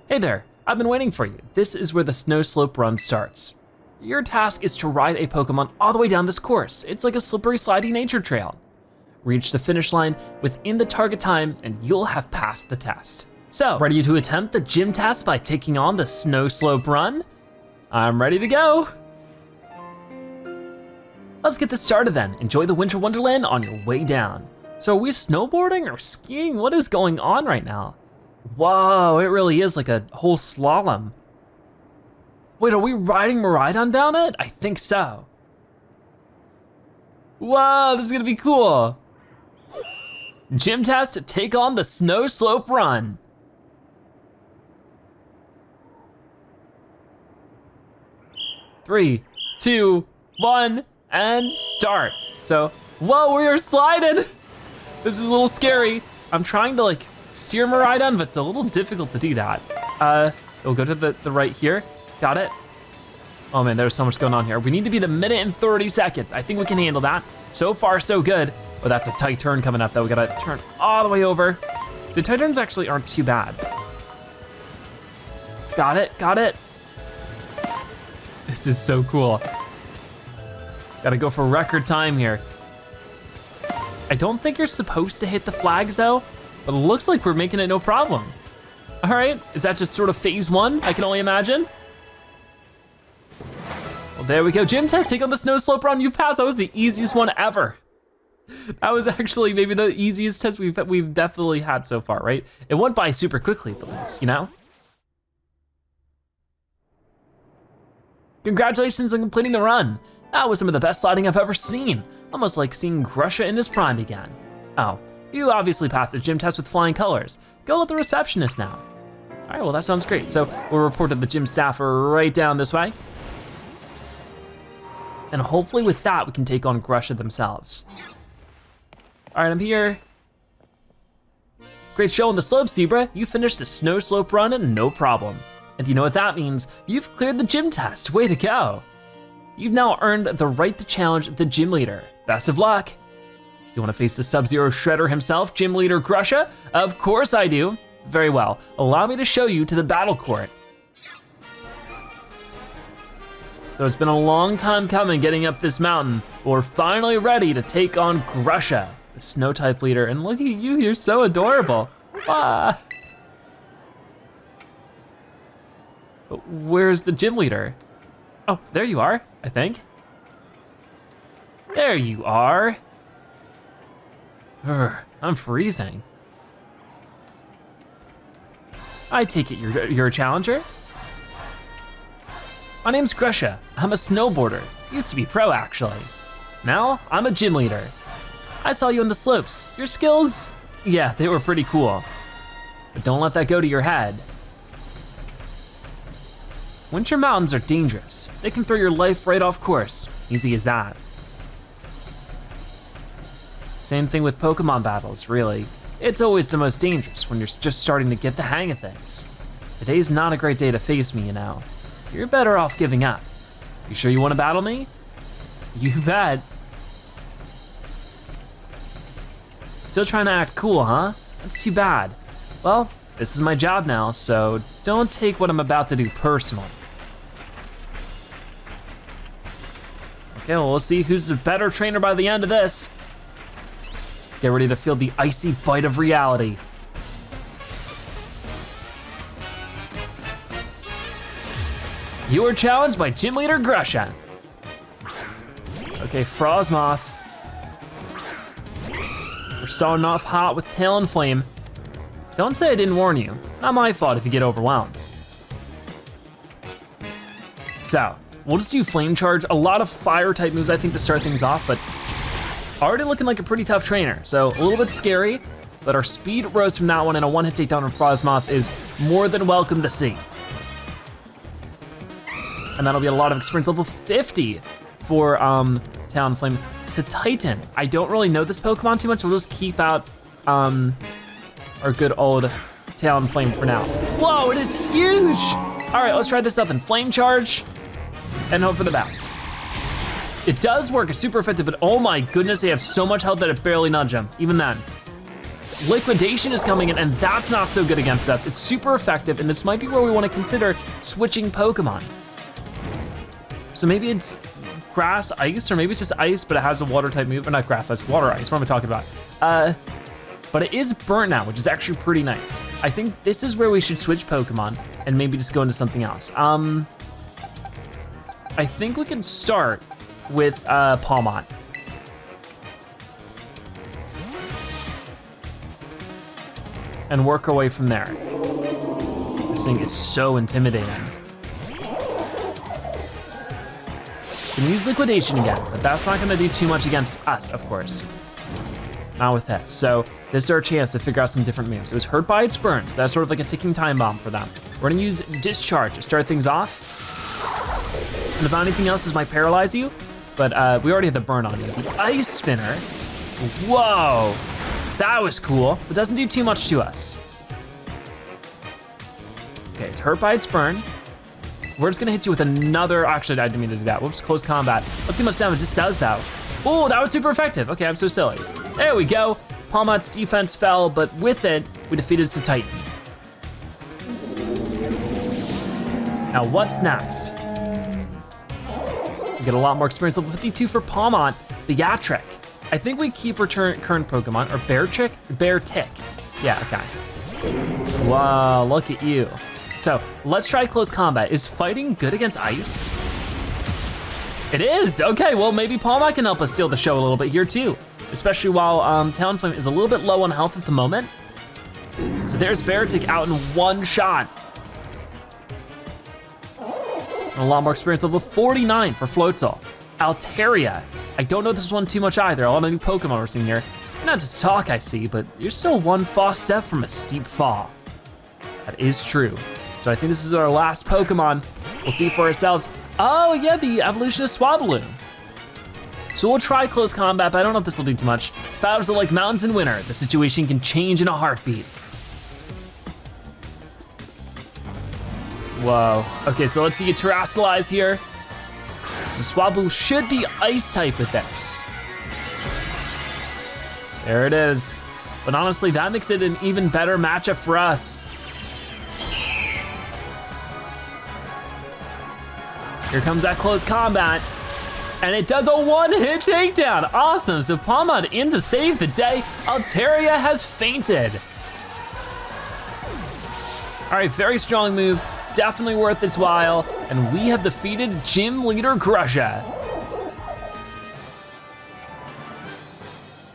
Hey there, I've been waiting for you. This is where the snow slope run starts. Your task is to ride a Pokemon all the way down this course. It's like a slippery, slidey nature trail. Reach the finish line within the target time and you'll have passed the test. So, ready to attempt the gym test by taking on the snow slope run? I'm ready to go. Let's get this started then. Enjoy the Winter Wonderland on your way down. So are we snowboarding or skiing? What is going on right now? Whoa, it really is like a whole slalom. Wait, are we riding Miraidon down it? I think so. Whoa, this is gonna be cool. Gym test to take on the snow slope run. Three, two, one, and start. So, whoa, we are sliding. This is a little scary. I'm trying to like steer Miraidon, but it's a little difficult to do that. We'll go to the right here. Got it. Oh man, there's so much going on here. We need to be the minute and 30 seconds. I think we can handle that. So far, so good. Oh, that's a tight turn coming up though. We gotta turn all the way over. So tight turns actually aren't too bad. Got it, got it. This is so cool. Gotta go for record time here. I don't think you're supposed to hit the flags though, but it looks like we're making it no problem. All right, is that just sort of phase one? I can only imagine. Well, there we go, gym test, take on the snow slope run, you passed. That was the easiest one ever. That was actually maybe the easiest test we've definitely had so far, right? It went by super quickly at least, you know? Congratulations on completing the run. That was some of the best sliding I've ever seen. Almost like seeing Grusha in his prime again. Oh, you obviously passed the gym test with flying colors. Go let the receptionist know. All right, well that sounds great. So we'll report to the gym staff right down this way. And hopefully with that, we can take on Grusha themselves. All right, I'm here. Great show on the slope, Zebra. You finished the snow slope run and no problem. And you know what that means? You've cleared the gym test, way to go. You've now earned the right to challenge the gym leader. Best of luck. You wanna face the Sub-Zero Shredder himself, Gym Leader Grusha? Of course I do. Very well, allow me to show you to the battle court. So it's been a long time coming getting up this mountain, but we're finally ready to take on Grusha, the snow type leader. And look at you, you're so adorable. Ah. But where's the gym leader? Oh, there you are, I think. There you are. I'm freezing. I take it you're a challenger? My name's Grusha. I'm a snowboarder. Used to be pro, actually. Now, I'm a gym leader. I saw you on the slopes. Your skills, yeah, they were pretty cool. But don't let that go to your head. Winter mountains are dangerous. They can throw your life right off course. Easy as that. Same thing with Pokemon battles, really. It's always the most dangerous when you're just starting to get the hang of things. Today's not a great day to face me, you know. You're better off giving up. You sure you wanna battle me? You bet. Still trying to act cool, huh? That's too bad. Well, this is my job now, so don't take what I'm about to do personal. Okay, well, we'll see who's the better trainer by the end of this. Get ready to feel the icy bite of reality. You are challenged by Gym Leader Grusha. Okay, Frostmoth. We're starting off hot with Talonflame. Don't say I didn't warn you. Not my fault if you get overwhelmed. So, we'll just do Flame Charge. A lot of fire type moves, I think, to start things off, but already looking like a pretty tough trainer. So a little bit scary, but our speed rose from that one, and a one-hit takedown from Frostmoth is more than welcome to see. And that'll be a lot of experience, level 50 for Talonflame. It's a Titan. I don't really know this Pokemon too much, we'll just keep out our good old Talonflame for now. Whoa, it is huge! All right, let's try this up in Flame Charge and hope for the best. It does work, it's super effective, but oh my goodness, they have so much health that it barely nudged them, even then. Liquidation is coming in, and that's not so good against us. It's super effective, and this might be where we wanna consider switching Pokemon. So maybe it's grass, ice, or maybe it's just ice, but it has a water type move, or not grass, ice, water, ice, what am I talking about? But it is burnt now, which is actually pretty nice. I think this is where we should switch Pokemon and maybe just go into something else. I think we can start with Palmont. And work our way from there. This thing is so intimidating. Gonna use Liquidation again, but that's not gonna do too much against us, of course. Not with that. So this is our chance to figure out some different moves. It was Hurt by its burn, so that's sort of like a ticking time bomb for them. We're gonna use Discharge to start things off. And if anything else, this might paralyze you, but we already have the burn on you. The Ice Spinner, whoa, that was cool, but doesn't do too much to us. Okay, it's Hurt by its burn. We're just gonna hit you with another, actually I didn't mean to do that. Whoops, close combat. Let's see how much damage this does though. Oh, that was super effective. Okay, I'm so silly. There we go. Palmont's defense fell, but with it, we defeated the Titan. Now what's next? We get a lot more experience, level 52 for Palmont, the Yatrick. I think we keep our current Pokemon, or Beartick. Yeah, okay. Wow, look at you. So let's try close combat. Is fighting good against ice? It is, okay, well maybe Palmont can help us steal the show a little bit here too, especially while Talonflame is a little bit low on health at the moment. So there's Beartick out in one shot. And a lot more experience, level 49 for Floatzel. Altaria, I don't know this one too much either, a lot of new Pokemon we're seeing here. You're not just talk, I see, but you're still one false step from a steep fall. That is true. So I think this is our last Pokemon. We'll see for ourselves. Oh yeah, the evolution of Swablu. So we'll try close combat, but I don't know if this will do too much. Battles are like mountains in winter. The situation can change in a heartbeat. Whoa, okay, so let's see you Terastalize here. So Swablu should be ice type with this. There it is. But honestly, that makes it an even better matchup for us. Here comes that close combat, and it does a one-hit takedown. Awesome, so Palmont in to save the day. Altaria has fainted. All right, very strong move, definitely worth its while, and we have defeated Gym Leader Grusha.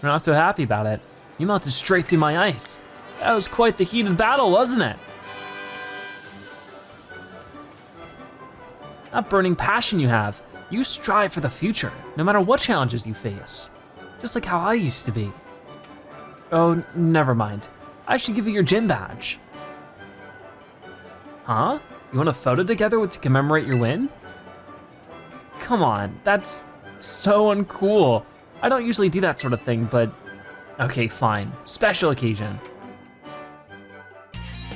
We're not so happy about it. You melted straight through my ice. That was quite the heated battle, wasn't it? That burning passion you have, you strive for the future, no matter what challenges you face. Just like how I used to be. Oh, never mind. I should give you your gym badge. Huh? You want a photo together to commemorate your win? Come on, that's so uncool. I don't usually do that sort of thing, but okay, fine. Special occasion.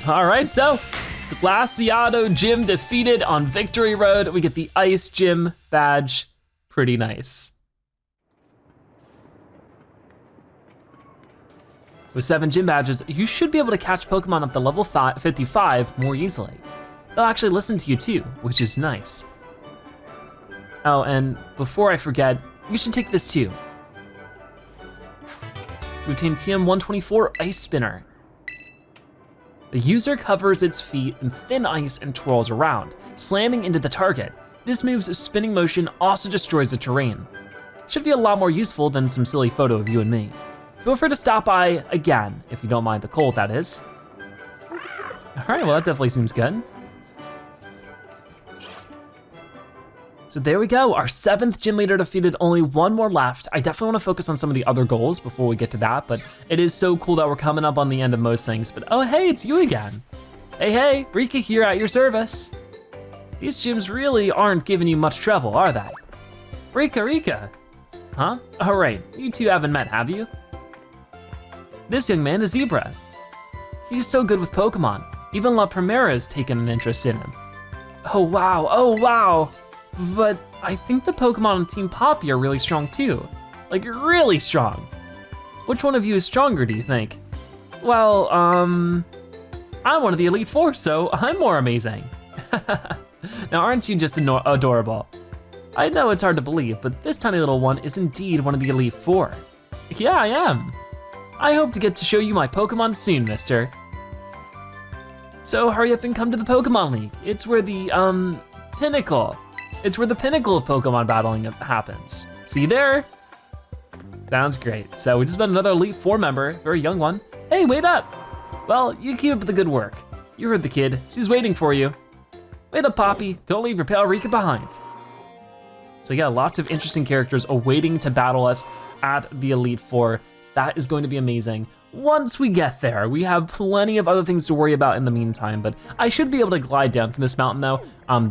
All right, so The Glaciado Gym defeated on Victory Road. We get the Ice Gym badge, pretty nice. With 7 gym badges, you should be able to catch Pokemon up to level 55 more easily. They'll actually listen to you too, which is nice. Oh, and before I forget, you should take this too. You obtain TM124 Ice Spinner. The user covers its feet in thin ice and twirls around, slamming into the target. This move's spinning motion also destroys the terrain. Should be a lot more useful than some silly photo of you and me. Feel free to stop by again, if you don't mind the cold, that is. All right, well that definitely seems good. So there we go, our 7th gym leader defeated, only 1 more left. I definitely wanna focus on some of the other goals before we get to that, but it is so cool that we're coming up on the end of most things. But oh hey, it's you again. Hey, Rika here at your service. These gyms really aren't giving you much trouble, are they? Rika. Huh? All right, you two haven't met, have you? This young man is Zebra. He's so good with Pokemon. Even La Primera's taken an interest in him. Oh wow. But I think the Pokemon on Team Poppy are really strong too. Like really strong. Which one of you is stronger, do you think? Well, I'm one of the Elite Four, so I'm more amazing. Now aren't you just adorable? I know it's hard to believe, but this tiny little one is indeed one of the Elite Four. Yeah, I am. I hope to get to show you my Pokemon soon, mister. So hurry up and come to the Pokemon League. It's where the pinnacle of Pokemon battling happens. See you there? Sounds great. So we just met another Elite Four member, very young one. Hey, wait up. Well, you keep up the good work. You heard the kid, she's waiting for you. Wait up, Poppy, don't leave your pal Rika behind. So yeah, lots of interesting characters awaiting to battle us at the Elite Four. That is going to be amazing. Once we get there, we have plenty of other things to worry about in the meantime, but I should be able to glide down from this mountain though,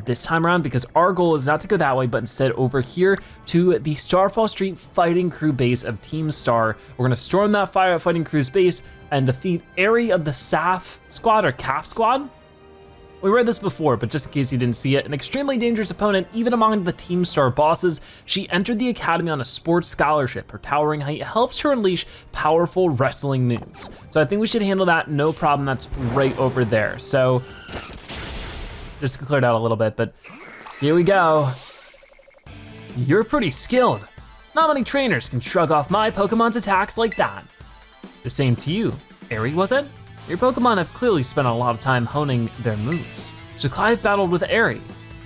this time around, because our goal is not to go that way, but instead over here to the Starfall Street Fighting Crew base of Team Star. We're gonna storm that Fighting Crew's base and defeat Aerie of the SAF squad, or CAF squad? We read this before, but just in case you didn't see it, an extremely dangerous opponent, even among the Team Star bosses. She entered the academy on a sports scholarship. Her towering height helps her unleash powerful wrestling moves. So I think we should handle that, no problem, that's right over there. So, just cleared out a little bit, but here we go. You're pretty skilled. Not many trainers can shrug off my Pokemon's attacks like that. The same to you, Aerie, was it? Your Pokemon have clearly spent a lot of time honing their moves. So Clive battled with Aerie,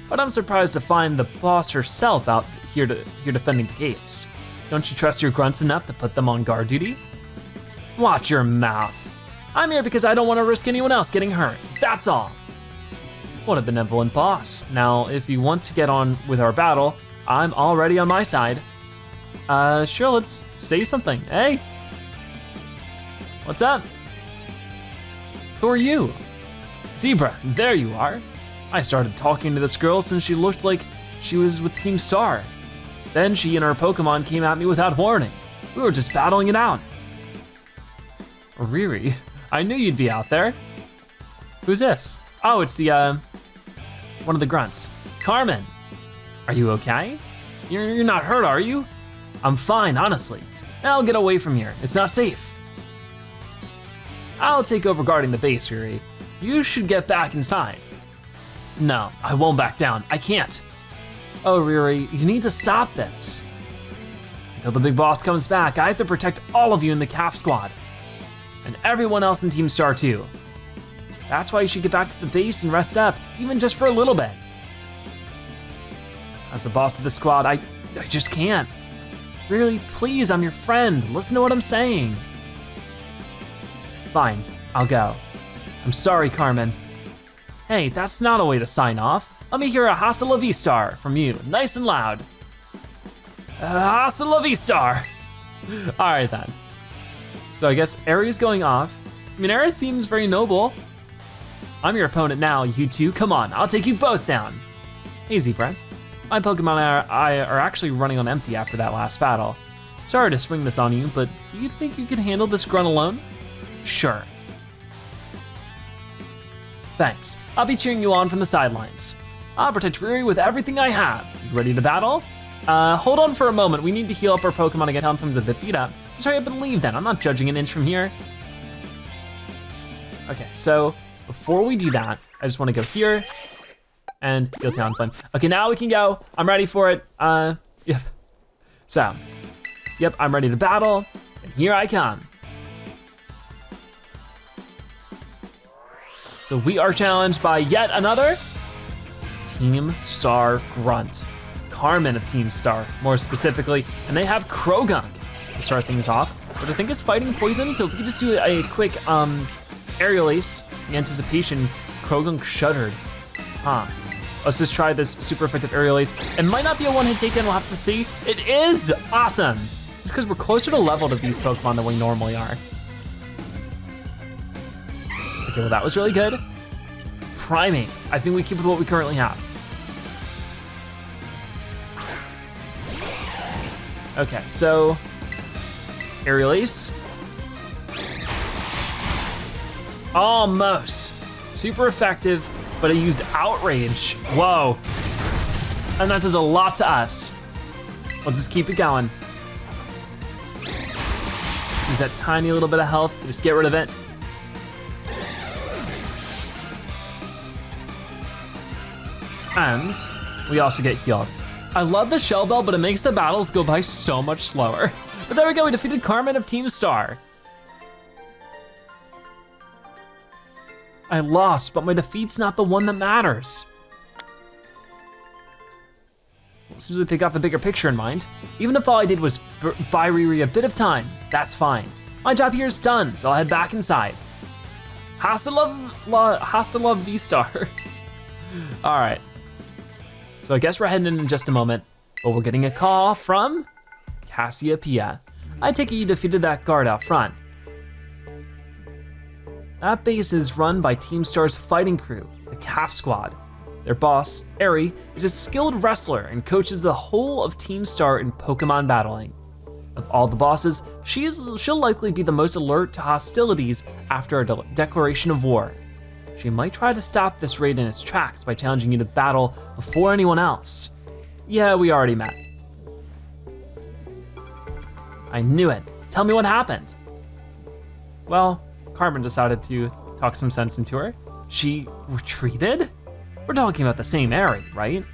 but I'm surprised to find the boss herself out here defending the gates. Don't you trust your grunts enough to put them on guard duty? Watch your mouth. I'm here because I don't want to risk anyone else getting hurt, that's all. What a benevolent boss. Now, if you want to get on with our battle, I'm already on my side. Sure, let's say something. Hey, what's up? Who are you? Zebra, there you are. I started talking to this girl since she looked like she was with Team Star. Then she and her Pokemon came at me without warning. We were just battling it out. Riri, I knew you'd be out there. Who's this? Oh, it's the, one of the grunts. Carmen, are you okay? You're not hurt, are you? I'm fine, honestly. Now get away from here, it's not safe. I'll take over guarding the base, Riri. You should get back inside. No, I won't back down, I can't. Oh, Riri, you need to stop this. Until the big boss comes back, I have to protect all of you in the CAF squad. And everyone else in Team Star too. That's why you should get back to the base and rest up, even just for a little bit. As the boss of the squad, I just can't. Riri, please, I'm your friend, listen to what I'm saying. Fine, I'll go. I'm sorry, Carmen. Hey, that's not a way to sign off. Let me hear a Hasta la Vista from you, nice and loud. Hasta la Vista. All right then. So I guess Aerie's going off. I mean, Aerie seems very noble. I'm your opponent now, you two, come on, I'll take you both down. Hey, Zebra. My Pokemon are actually running on empty after that last battle. Sorry to swing this on you, but do you think you can handle this grunt alone? Sure. Thanks, I'll be cheering you on from the sidelines. I'll protect Riri with everything I have. You ready to battle? Hold on for a moment. We need to heal up our Pokemon again. Talonflame's a bit beat up. Just hurry up and leave then. I'm not judging an inch from here. Okay, so before we do that, I just wanna go here and heal Talonflame. Okay, now we can go. I'm ready for it. Yep. So, yep, I'm ready to battle, and here I come. So we are challenged by yet another Team Star Grunt. Carmen of Team Star, more specifically, and they have Croagunk to start things off, which I think is fighting poison, so if we could just do a quick aerial ace, the anticipation, Croagunk shuddered. Let's just try this super effective aerial ace. It might not be a one-hit takedown, we'll have to see. It is awesome! It's because we're closer to level to these Pokemon than we normally are. Okay, well that was really good. Priming, I think we keep with what we currently have. Okay, so, aerial ace. Almost, super effective, but I used outrage, whoa. And that does a lot to us. Let's just keep it going. Use that tiny little bit of health, just get rid of it. And we also get healed. I love the Shell Bell, but it makes the battles go by so much slower. But there we go, we defeated Carmen of Team Star. I lost, but my defeat's not the one that matters. Well, seems like they got the bigger picture in mind. Even if all I did was buy Riri a bit of time, that's fine. My job here is done, so I'll head back inside. Hasta la V-Star. All right. So I guess we're heading in just a moment, but we're getting a call from Cassiopeia. I take it you defeated that guard out front. That base is run by Team Star's fighting crew, the Calf Squad. Their boss, Eri, is a skilled wrestler and coaches the whole of Team Star in Pokemon battling. Of all the bosses, she'll likely be the most alert to hostilities after a declaration of war. She might try to stop this raid in its tracks by challenging you to battle before anyone else. Yeah, we already met. I knew it. Tell me what happened. Well, Carmen decided to talk some sense into her. She retreated? We're talking about the same area, right?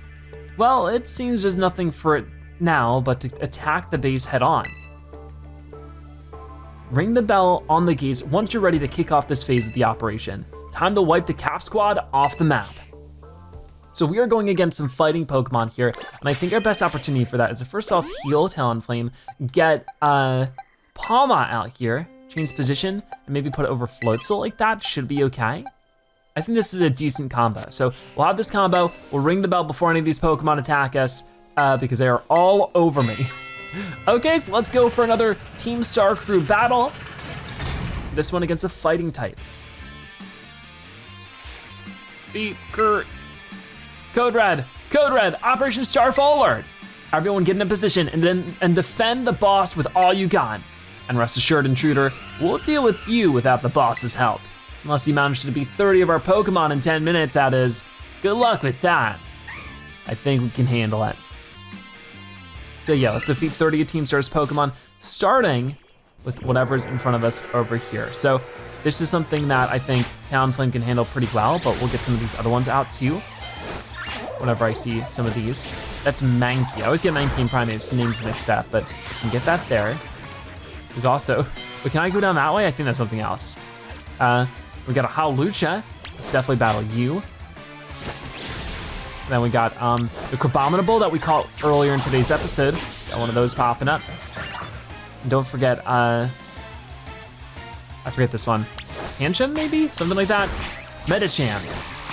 Well, it seems there's nothing for it now but to attack the base head on. Ring the bell on the gates once you're ready to kick off this phase of the operation. Time to wipe the Calf Squad off the map. So we are going against some fighting Pokemon here, and I think our best opportunity for that is to first off heal Talonflame, get Palma out here, change position, and maybe put it over Floatzel like that, should be okay. I think this is a decent combo. So we'll have this combo, we'll ring the bell before any of these Pokemon attack us, because they are all over me. Okay, so let's go for another Team Star Crew battle. This one against a fighting type. Code Red, Operation Starfall alert. Everyone get in a position and defend the boss with all you got. And rest assured, intruder, we'll deal with you without the boss's help. Unless you manage to beat 30 of our Pokemon in 10 minutes, that is. Good luck with that. I think we can handle it. So yeah, let's defeat 30 of Team Star's Pokemon, starting with whatever's in front of us over here. So this is something that I think Talonflame can handle pretty well, but we'll get some of these other ones out too. Whenever I see some of these. That's Mankey. I always get Mankey and Primate's names mixed up, but you can get that there. There's also, but can I go down that way? I think that's something else. We got a Howlucha. Let's definitely battle you. Then we got the Crabominable that we caught earlier in today's episode. Got one of those popping up. And don't forget, I forget this one. Pancham maybe? Something like that? Medicham,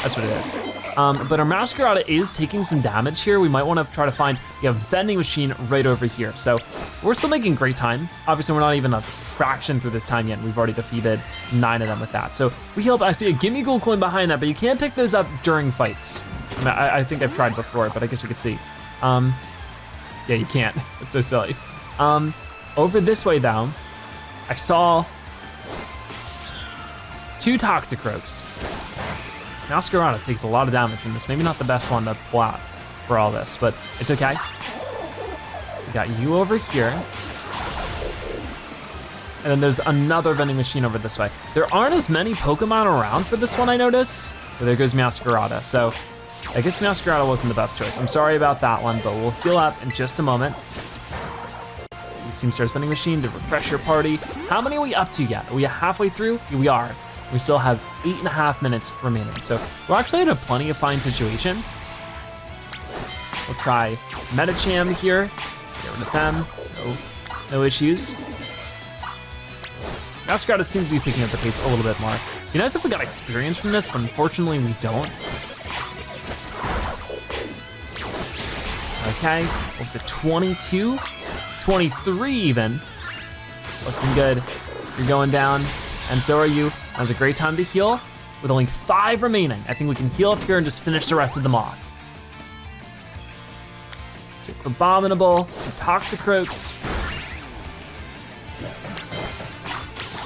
that's what it is. But our Masquerada is taking some damage here. We might wanna try to find a vending machine right over here. So we're still making great time. Obviously we're not even a fraction through this time yet. We've already defeated 9 of them with that. So we heal up, I see a Gimme Ghoul coin behind that, but you can't pick those up during fights. I mean, I think I've tried before, but I guess we could see. Yeah, you can't, it's so silly. Over this way though, I saw 2 Toxicroaks. Masquerada takes a lot of damage from this. Maybe not the best one to pull out for all this, but it's okay. We got you over here. And then there's another vending machine over this way. There aren't as many Pokemon around for this one, I noticed. But there goes Masquerada. So I guess Masquerada wasn't the best choice. I'm sorry about that one, but we'll heal up in just a moment. Team Star's vending machine to refresh your party. How many are we up to yet? Are we halfway through? Here we are. We still have 8.5 minutes remaining. So we're actually in a plenty of fine situation. We'll try Medicham here. Get rid of them. No issues. Masquerada seems to be picking up the pace a little bit more. It'd be nice if we got experience from this, but unfortunately we don't. Okay, up to 22, 23 even. Looking good. You're going down, and so are you. That was a great time to heal. With only 5 remaining, I think we can heal up here and just finish the rest of them off. So Abominable, Toxicroaks,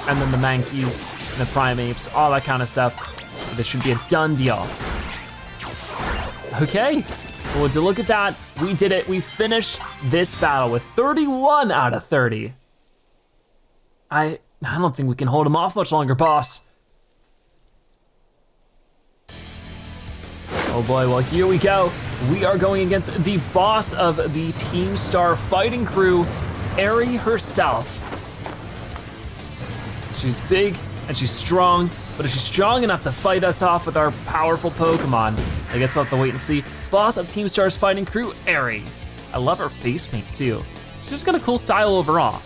and then the Mankeys, and the Primeapes, all that kind of stuff. This should be a done deal. Okay, well, would you look at that? We did it, we finished this battle with 31 out of 30. I don't think we can hold him off much longer, boss. Oh boy, well here we go. We are going against the boss of the Team Star fighting crew, Eri herself. She's big and she's strong, but is she strong enough to fight us off with our powerful Pokemon? I guess we'll have to wait and see. Boss of Team Star's fighting crew, Eri. I love her face paint too. She's just got a cool style overall.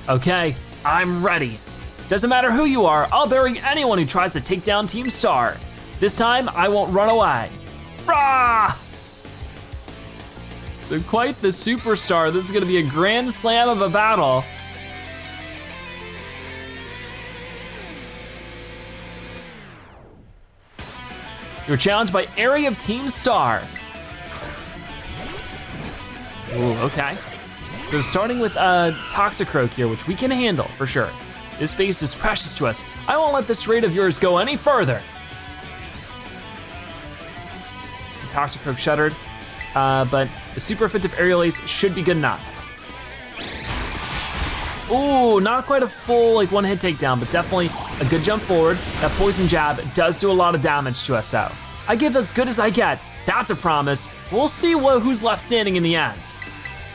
Okay, I'm ready. Doesn't matter who you are, I'll bury anyone who tries to take down Team Star. This time, I won't run away. Rah! So quite the superstar. This is gonna be a grand slam of a battle. You're challenged by Eri of Team Star. Ooh, okay. So starting with Toxicroak here, which we can handle for sure. This space is precious to us. I won't let this raid of yours go any further. Toxicroak shuddered, but the super effective aerial ace should be good enough. Ooh, not quite a full like one hit takedown, but definitely a good jump forward. That poison jab does do a lot of damage to us though. I give as good as I get, that's a promise. We'll see who's left standing in the end.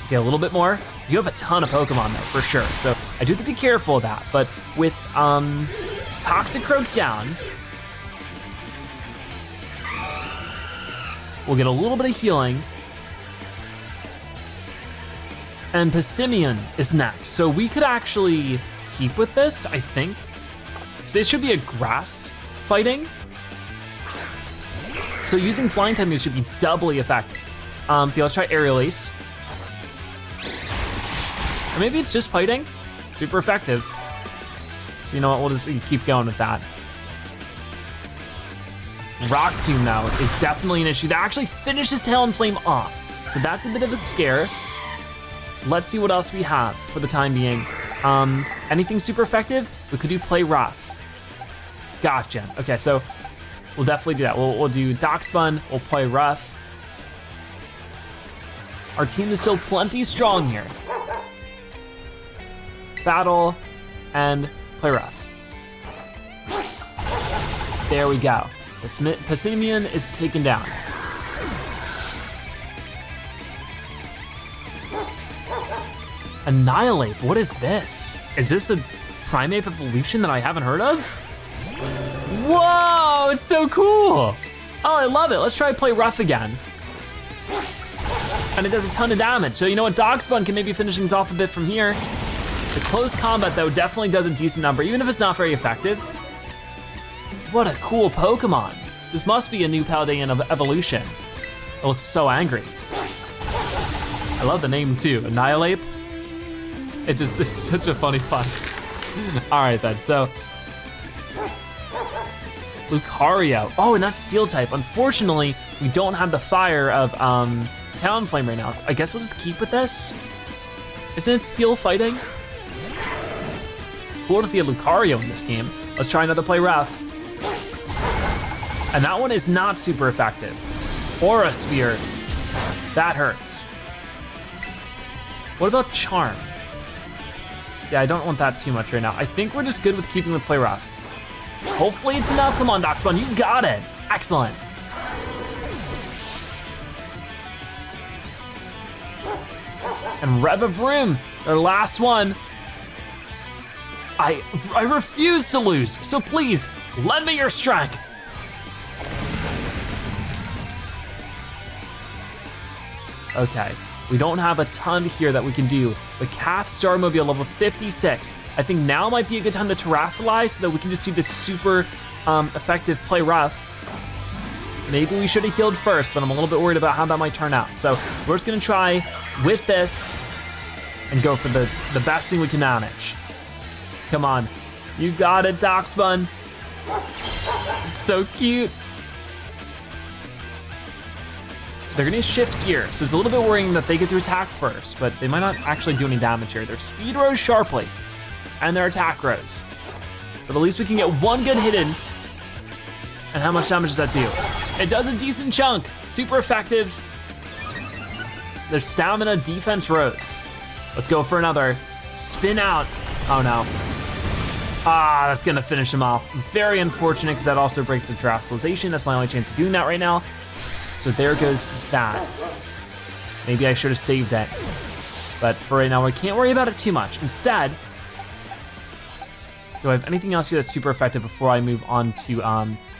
Okay, a little bit more. You have a ton of Pokemon though, for sure. So I do have to be careful of that, but with Toxicroak down, we'll get a little bit of healing. And Passimian is next. So we could actually keep with this, I think. So it should be a grass fighting. So using flying type moves should be doubly effective. So let's try Aerial Ace. Or maybe it's just fighting. Super effective. So you know what, we'll just keep going with that. Rock Tomb now is definitely an issue. That actually finishes Talonflame off. So that's a bit of a scare. Let's see what else we have for the time being. Anything super effective? We could do Play Rough. Gotcha. Okay, so we'll definitely do that. We'll do Darkspun, we'll Play Rough. Our team is still plenty strong here. Battle and Play Rough. There we go. Passimian is taken down. Annihilate, what is this? Is this a Primeape evolution that I haven't heard of? Whoa, it's so cool. Oh, I love it. Let's try Play Rough again. And it does a ton of damage. So you know what, Darkspun can maybe finish things off a bit from here. The close combat though definitely does a decent number, even if it's not very effective. What a cool Pokemon. This must be a new Paldean evolution. It looks so angry. I love the name too, Annihilate. It's such a funny fight. All right then, so. Lucario, oh, and that's Steel type. Unfortunately, we don't have the fire of Talonflame right now, so I guess we'll just keep with this. Isn't it Steel fighting? Cool to see a Lucario in this game. Let's try another Play Rough. And that one is not super effective. Aura Sphere, that hurts. What about Charm? Yeah, I don't want that too much right now. I think we're just good with keeping the play rough. Hopefully it's enough. Come on, Darkspawn, you got it. Excellent. And Rev of Vroom, their last one. I refuse to lose, so please, lend me your strength. Okay, we don't have a ton here that we can do. The Calf Starmobile level 56. I think now might be a good time to Terastalize so that we can just do this super effective play rough. Maybe we should have healed first, but I'm a little bit worried about how that might turn out. So we're just gonna try with this and go for the best thing we can manage. Come on, you got it, Darkspawn. It's so cute. They're gonna shift gear, so it's a little bit worrying that they get to attack first, but they might not actually do any damage here. Their speed rose sharply, and their attack rose. But at least we can get one good hit in. And how much damage does that do? It does a decent chunk, super effective. Their stamina defense rose. Let's go for another. Spin out. Oh no. Ah, that's gonna finish him off. Very unfortunate, because that also breaks the Terastalization. That's my only chance of doing that right now. So there goes that. Maybe I should have saved it. But for right now, I can't worry about it too much. Instead, do I have anything else here that's super effective before I move on to,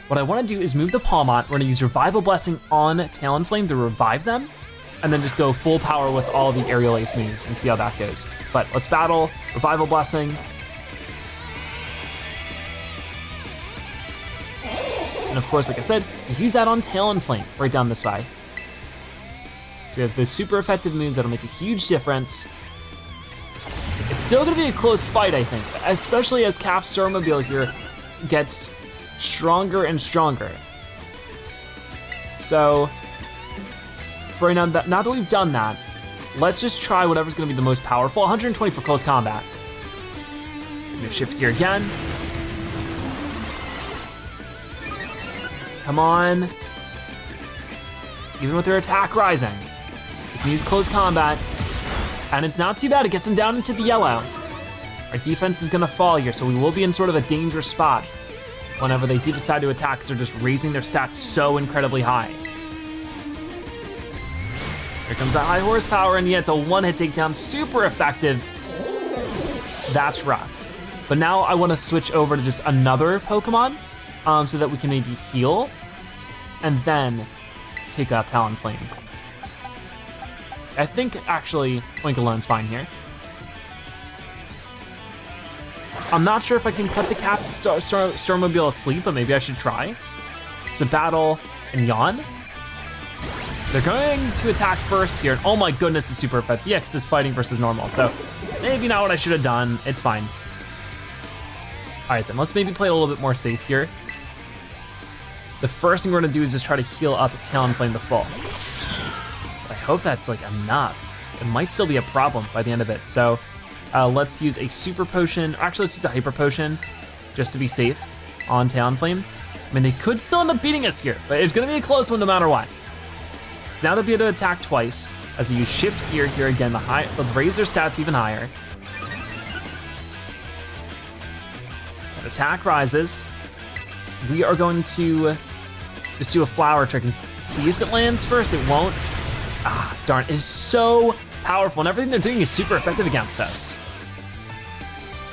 what I wanna do is move the Palmont. We're gonna use Revival Blessing on Talonflame to revive them, and then just go full power with all of the Aerial Ace moves and see how that goes. But let's battle, Revival Blessing. And of course, like I said, use that on Talonflame right down this way. So we have those super effective moves that'll make a huge difference. It's still gonna be a close fight, I think, especially as Calf Starmobile here gets stronger and stronger. So, for right now, now that we've done that, let's just try whatever's gonna be the most powerful. 120 for close combat. I'm gonna shift gear again. Come on. Even with their attack rising, we can use close combat. And it's not too bad, it gets them down into the yellow. Our defense is gonna fall here, so we will be in sort of a dangerous spot whenever they do decide to attack, because they're just raising their stats so incredibly high. Here comes that high horsepower, and yeah, it's a one-hit takedown, super effective. That's rough. But now I wanna switch over to just another Pokemon, so that we can maybe heal, and then take out Talonflame. I think actually Winkalone's fine here. I'm not sure if I can cut the Calf Starmobile asleep, but maybe I should try. So battle and yawn. They're going to attack first here. Oh my goodness, it's super effective. Yeah, because it's fighting versus normal, so maybe not what I should have done. It's fine. All right, then let's maybe play a little bit more safe here. The first thing we're gonna do is just try to heal up Talonflame to full. But I hope that's like enough. It might still be a problem by the end of it. So let's use a super potion. Actually, let's use a hyper potion just to be safe on Talonflame. I mean, they could still end up beating us here, but it's gonna be a close one no matter what. So now they'll be able to attack twice as they use shift gear here again. They'll raise their stats even higher. Attack rises. We are going to just do a flower trick and see if it lands first. It won't. Ah, darn, it is so powerful, and everything they're doing is super effective against us.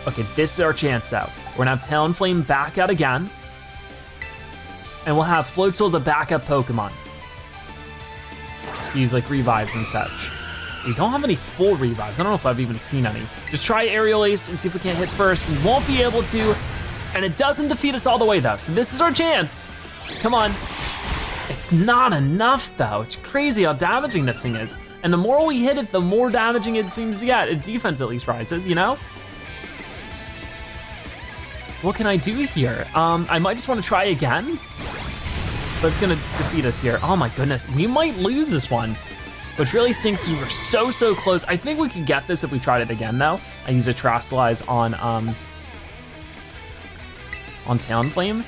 Okay, this is our chance though. We're gonna have Talonflame back out again, and we'll have Floatzel as a backup Pokemon. These like revives and such. We don't have any full revives. I don't know if I've even seen any. Just try Aerial Ace and see if we can't hit first. We won't be able to, and it doesn't defeat us all the way though, so this is our chance. Come on. It's not enough though. It's crazy how damaging this thing is. And the more we hit it, the more damaging it seems to get. Its defense at least rises, you know? What can I do here? I might just want to try again, but it's gonna defeat us here. Oh my goodness, we might lose this one, which really stinks. We were so close. I think we could get this if we tried it again though. I use a Terastalize on Talonflame.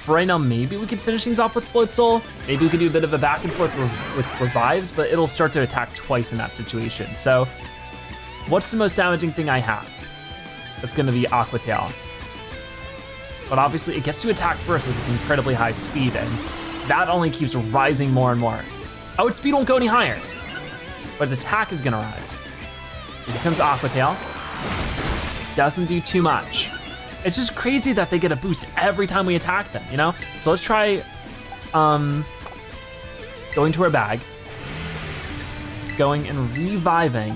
For right now, maybe we could finish things off with Float Soul. Maybe we could do a bit of a back and forth with revives, but it'll start to attack twice in that situation. So what's the most damaging thing I have? That's gonna be Aqua Tail. But obviously it gets to attack first with its incredibly high speed, and that only keeps rising more and more. Oh, its speed won't go any higher, but its attack is gonna rise. So here comes Aqua Tail. Doesn't do too much. It's just crazy that they get a boost every time we attack them, you know? So let's try going to our bag, going and reviving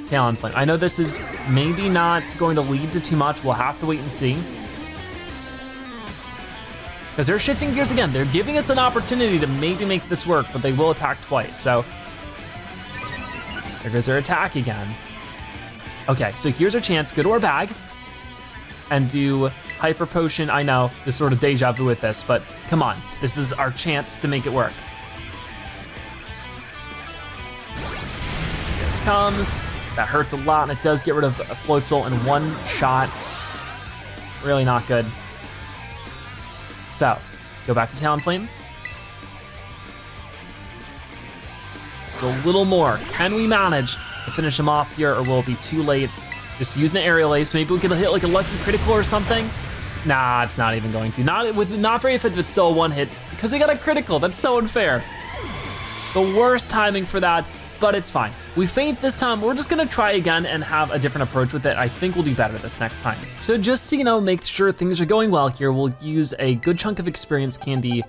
Talonflame. I know this is maybe not going to lead to too much. We'll have to wait and see. Because they're shifting gears again. They're giving us an opportunity to maybe make this work, but they will attack twice. So there goes their attack again. Okay, so here's our chance. Go to our bag and do Hyper Potion. I know, there's sort of deja vu with this, but come on. This is our chance to make it work. Here it comes. That hurts a lot, and it does get rid of a Float Soul in one shot. Really not good. So, go back to Talonflame. So a little more. Can we manage to finish him off here, or will it be too late? Just using an Aerial Ace, maybe we can hit like a lucky critical or something. Nah, it's not even going to. Not very effective, it's still a one hit, because they got a critical. That's so unfair. The worst timing for that, but it's fine. We faint this time. We're just gonna try again and have a different approach with it. I think we'll do better this next time. So just to, you know, make sure things are going well here, we'll use a good chunk of experience candy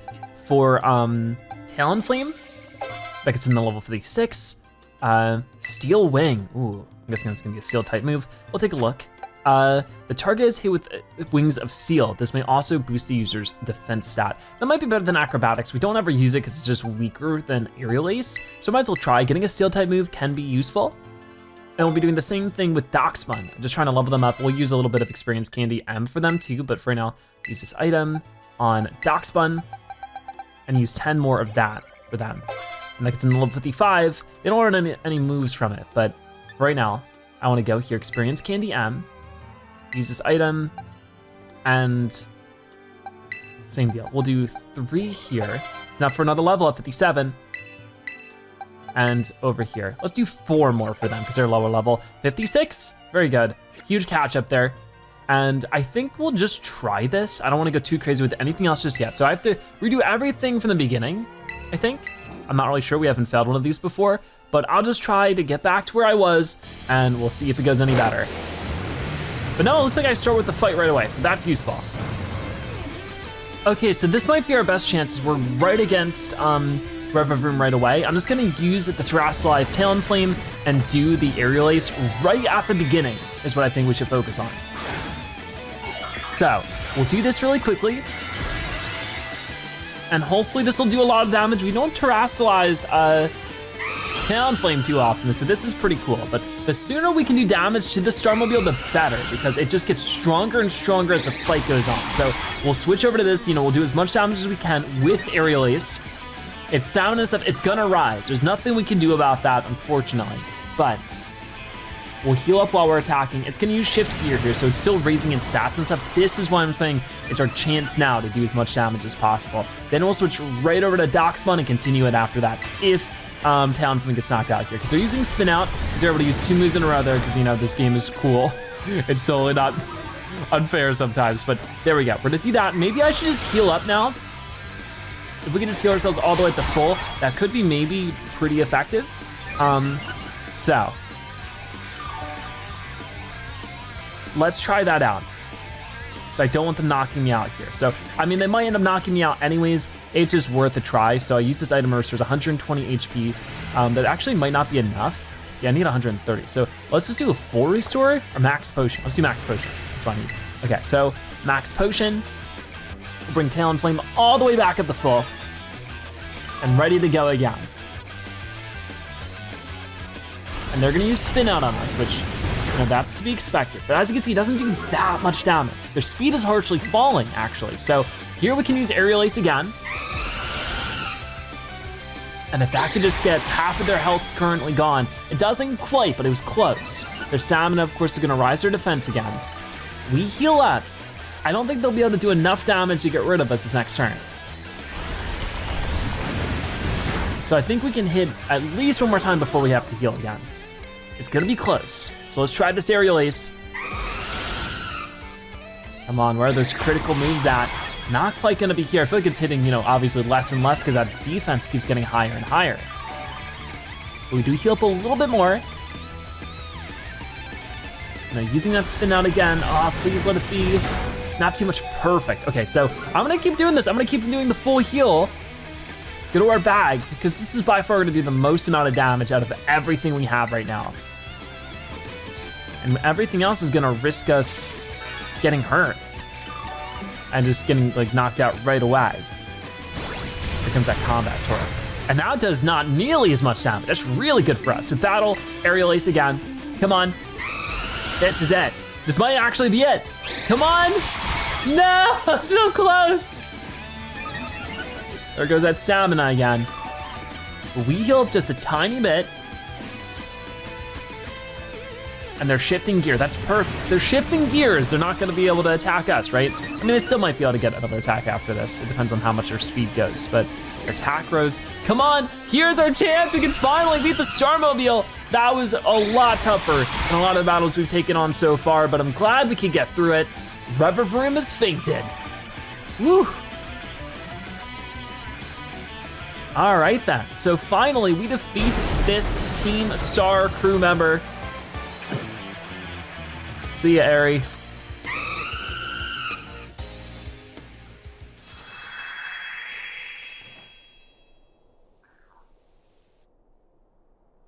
for Talonflame. That gets in the level 56. Steel Wing, ooh, I'm guessing that's gonna be a Steel type move. We'll take a look. The target is hit with Wings of Steel. This may also boost the user's defense stat. That might be better than Acrobatics. We don't ever use it because it's just weaker than Aerial Ace. So might as well try. Getting a Steel type move can be useful. And we'll be doing the same thing with Darkspun. I'm just trying to level them up. We'll use a little bit of Experience Candy M for them too, but for now, use this item on Darkspun and use 10 more of that for them. And that gets in the level 55. They don't learn any moves from it, but for right now, I wanna go here, Experience Candy M, use this item, and same deal. We'll do 3 here. It's not for another level at 57. And over here, let's do 4 more for them because they're lower level. 56, very good. Huge catch up there. And I think we'll just try this. I don't wanna go too crazy with anything else just yet. So I have to redo everything from the beginning, I think. I'm not really sure, we haven't failed one of these before, but I'll just try to get back to where I was and we'll see if it goes any better. But no, it looks like I start with the fight right away, so that's useful. Okay, so this might be our best chances. We're right against Revavroom right away. I'm just gonna use the Terastallized Talonflame and do the Aerial Ace right at the beginning is what I think we should focus on. So, we'll do this really quickly. And hopefully this will do a lot of damage. We don't Terastallize Talonflame too often, so this is pretty cool. But the sooner we can do damage to the Starmobile, the better, because it just gets stronger and stronger as the fight goes on. So we'll switch over to this, you know, we'll do as much damage as we can with Aerial Ace. Its stamina and stuff, it's gonna rise. There's nothing we can do about that, unfortunately. But we'll heal up while we're attacking. It's gonna use Shift Gear here, so it's still raising its stats and stuff. This is why I'm saying it's our chance now to do as much damage as possible. Then we'll switch right over to Darkspun and continue it after that, if Talonflame gets knocked out here. Because they're using Spin Out, because they're able to use 2 moves in a row there, because, you know, this game is cool. It's totally not unfair sometimes, but there we go. We're gonna do that. Maybe I should just heal up now. If we can just heal ourselves all the way at the full, that could be maybe pretty effective. So, let's try that out. So I don't want them knocking me out here. So, I mean, they might end up knocking me out anyways. It's just worth a try. So I use this item, restores 120 HP. That actually might not be enough. Yeah, I need 130. So let's just do a full restore or max potion. Let's do max potion. That's what I need. Okay, so max potion. We'll bring Talonflame all the way back at the full. And ready to go again. And they're gonna use Spin Out on us, which, you know, that's to be expected. But as you can see, it doesn't do that much damage. Their speed is harshly falling, actually. So here we can use Aerial Ace again. And if that could just get half of their health currently gone, it doesn't quite, but it was close. Their stamina, of course, is gonna rise their defense again. We heal up, I don't think they'll be able to do enough damage to get rid of us this next turn. So I think we can hit at least one more time before we have to heal again. It's gonna be close. So let's try this aerial ace. Come on, where are those critical moves at? Not quite gonna be here. I feel like it's hitting, you know, obviously less and less because that defense keeps getting higher and higher. But we do heal up a little bit more. Now using that spin out again. Oh, please let it be. Not too much, perfect. Okay, so I'm gonna keep doing this. I'm gonna keep doing the full heal. Go to our bag, because this is by far gonna do the most amount of damage out of everything we have right now. And everything else is gonna risk us getting hurt and just getting like knocked out right away. Here comes that combat Turo. And that does not nearly as much damage. That's really good for us. So battle, aerial ace again. Come on, this is it. This might actually be it. Come on, no, so close. There goes that stamina again. We heal up just a tiny bit. And they're shifting gear, that's perfect. They're shifting gears, they're not gonna be able to attack us, right? I mean, they still might be able to get another attack after this. It depends on how much their speed goes, but their attack rose. Come on, here's our chance. We can finally beat the Starmobile. That was a lot tougher than a lot of the battles we've taken on so far, but I'm glad we could get through it. Reververum has fainted. Woo. All right then, so finally we defeat this Team Star crew member. See ya, Eri.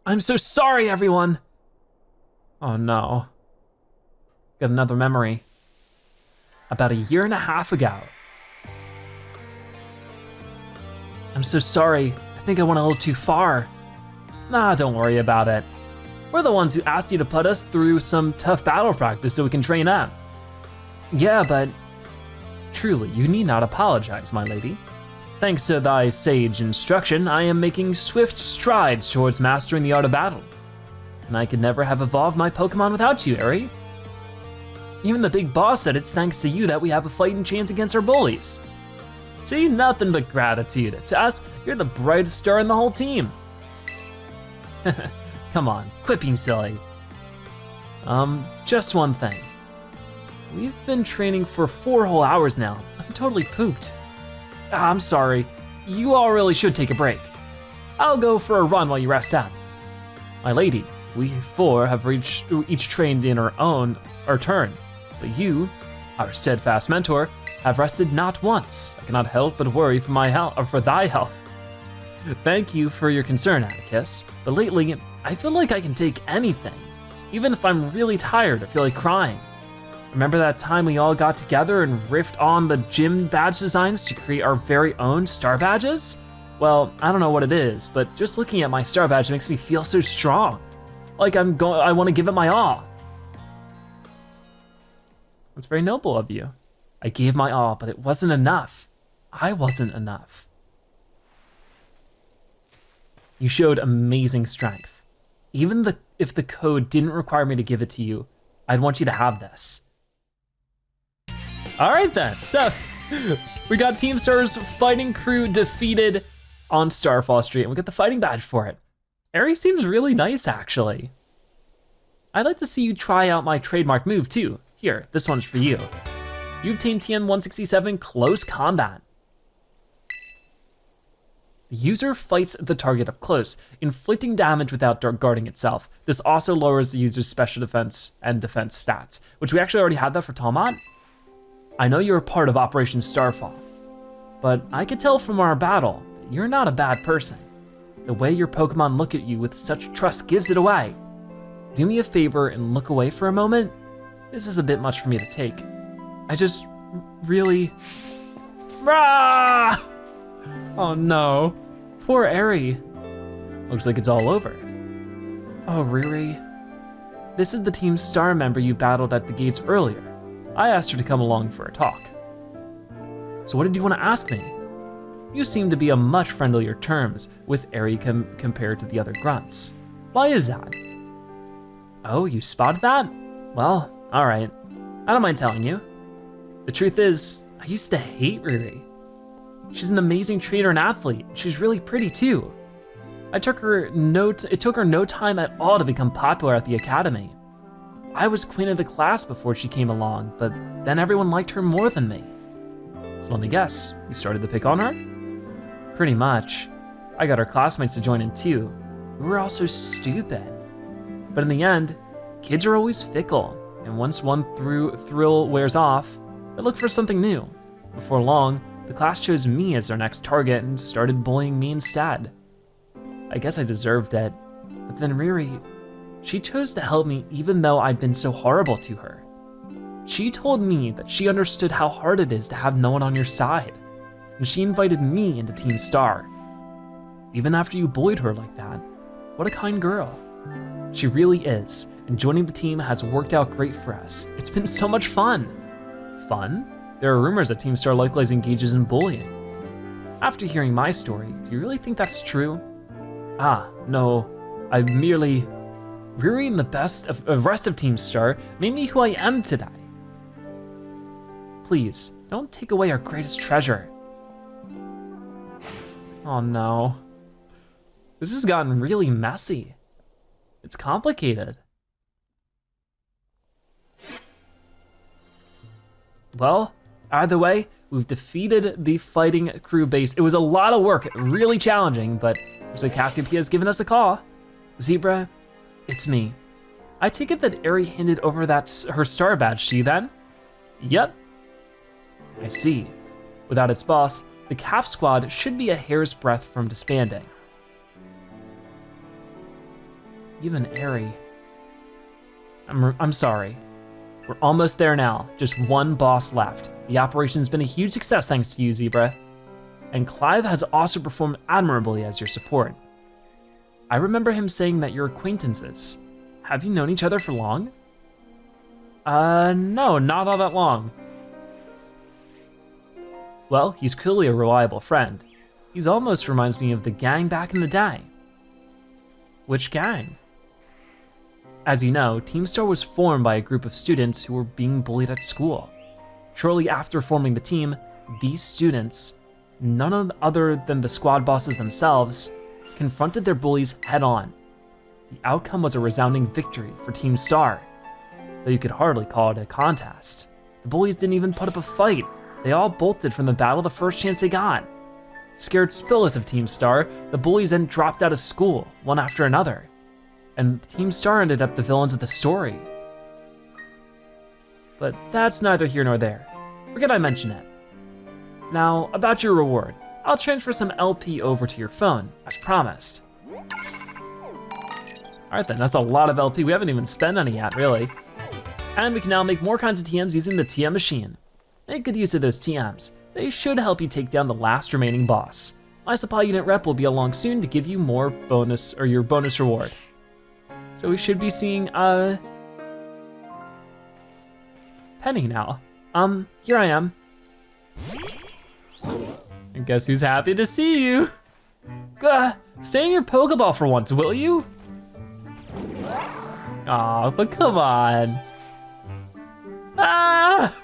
I'm so sorry, everyone. Oh no. Got another memory. About a year and a half ago. I'm so sorry. I think I went a little too far. Nah, don't worry about it. We're the ones who asked you to put us through some tough battle practice so we can train up. Yeah, but truly, you need not apologize, my lady. Thanks to thy sage instruction, I am making swift strides towards mastering the art of battle. And I could never have evolved my Pokemon without you, Eri. Even the big boss said it's thanks to you that we have a fighting chance against our bullies. See, nothing but gratitude. To us, you're the brightest star in the whole team. Come on, quit being silly. Just one thing. We've been training for 4 whole hours now. I'm totally pooped. I'm sorry, you all really should take a break. I'll go for a run while you rest up. My lady, we 4 have each trained in our turn, but you, our steadfast mentor, have rested not once. I cannot help but worry for my health, or for thy health. Thank you for your concern, Atticus, but lately, I feel like I can take anything. Even if I'm really tired, I feel like crying. Remember that time we all got together and riffed on the gym badge designs to create our very own star badges? Well, I don't know what it is, but just looking at my star badge makes me feel so strong. Like I want to give it my all. That's very noble of you. I gave my all, but it wasn't enough. I wasn't enough. You showed amazing strength. Even if the code didn't require me to give it to you, I'd want you to have this. All right then, so we got Team Star's fighting crew defeated on Starfall Street, and we got the fighting badge for it. Eri seems really nice, actually. I'd like to see you try out my trademark move too. Here, this one's for you. You obtain TN 167 Close Combat. The user fights the target up close, inflicting damage without guarding itself. This also lowers the user's special defense and defense stats, which we actually already had that for Talmot. I know you're a part of Operation Starfall, but I could tell from our battle that you're not a bad person. The way your Pokemon look at you with such trust gives it away. Do me a favor and look away for a moment. This is a bit much for me to take. I just really... Rah! Oh no, poor Eri. Looks like it's all over. Oh, Riri. This is the Team Star member you battled at the gates earlier. I asked her to come along for a talk. So what did you want to ask me? You seem to be on much friendlier terms with Eri compared to the other grunts. Why is that? Oh, you spotted that? Well, all right. I don't mind telling you. The truth is, I used to hate Riri. She's an amazing trainer and athlete. She's really pretty too. It took her no time at all to become popular at the academy. I was queen of the class before she came along, but then everyone liked her more than me. So let me guess, you started to pick on her? Pretty much. I got her classmates to join in too. We were all so stupid. But in the end, kids are always fickle, and once one thrill wears off, they look for something new. Before long, the class chose me as their next target and started bullying me instead. I guess I deserved it, but then Riri, she chose to help me even though I'd been so horrible to her. She told me that she understood how hard it is to have no one on your side, and she invited me into Team Star. Even after you bullied her like that, what a kind girl. She really is, and joining the team has worked out great for us. It's been so much fun. Fun? There are rumors that Team Star likewise engages in bullying. After hearing my story, do you really think that's true? No, I merely... Riri and the rest of Team Star made me who I am today. Please, don't take away our greatest treasure. Oh no. This has gotten really messy. It's complicated. Well, either way, we've defeated the fighting crew base. It was a lot of work, really challenging, but looks like Cassiopeia has given us a call. Zebra, it's me. I take it that Aerie handed over her star badge to you then? Yep. I see. Without its boss, the CAF squad should be a hair's breadth from disbanding. Even Aerie. I'm sorry. We're almost there now, just one boss left. The operation's been a huge success thanks to you, Zebra. And Clive has also performed admirably as your support. I remember him saying that you're acquaintances. Have you known each other for long? No, not all that long. Well, he's clearly a reliable friend. He almost reminds me of the gang back in the day. Which gang? As you know, Team Star was formed by a group of students who were being bullied at school. Shortly after forming the team, these students, none other than the squad bosses themselves, confronted their bullies head on. The outcome was a resounding victory for Team Star, though you could hardly call it a contest. The bullies didn't even put up a fight. They all bolted from the battle the first chance they got. Scared spitless of Team Star, the bullies then dropped out of school, one after another. And Team Star ended up the villains of the story. But that's neither here nor there. Forget I mentioned it. Now, about your reward. I'll transfer some LP over to your phone, as promised. All right then, that's a lot of LP. We haven't even spent any yet, really. And we can now make more kinds of TMs using the TM machine. Make good use of those TMs. They should help you take down the last remaining boss. My supply unit rep will be along soon to give you more bonus, or your bonus reward. So we should be seeing, Penny now. Here I am. And guess who's happy to see you? Stay in your Pokeball for once, will you? Aw, but come on. Ah!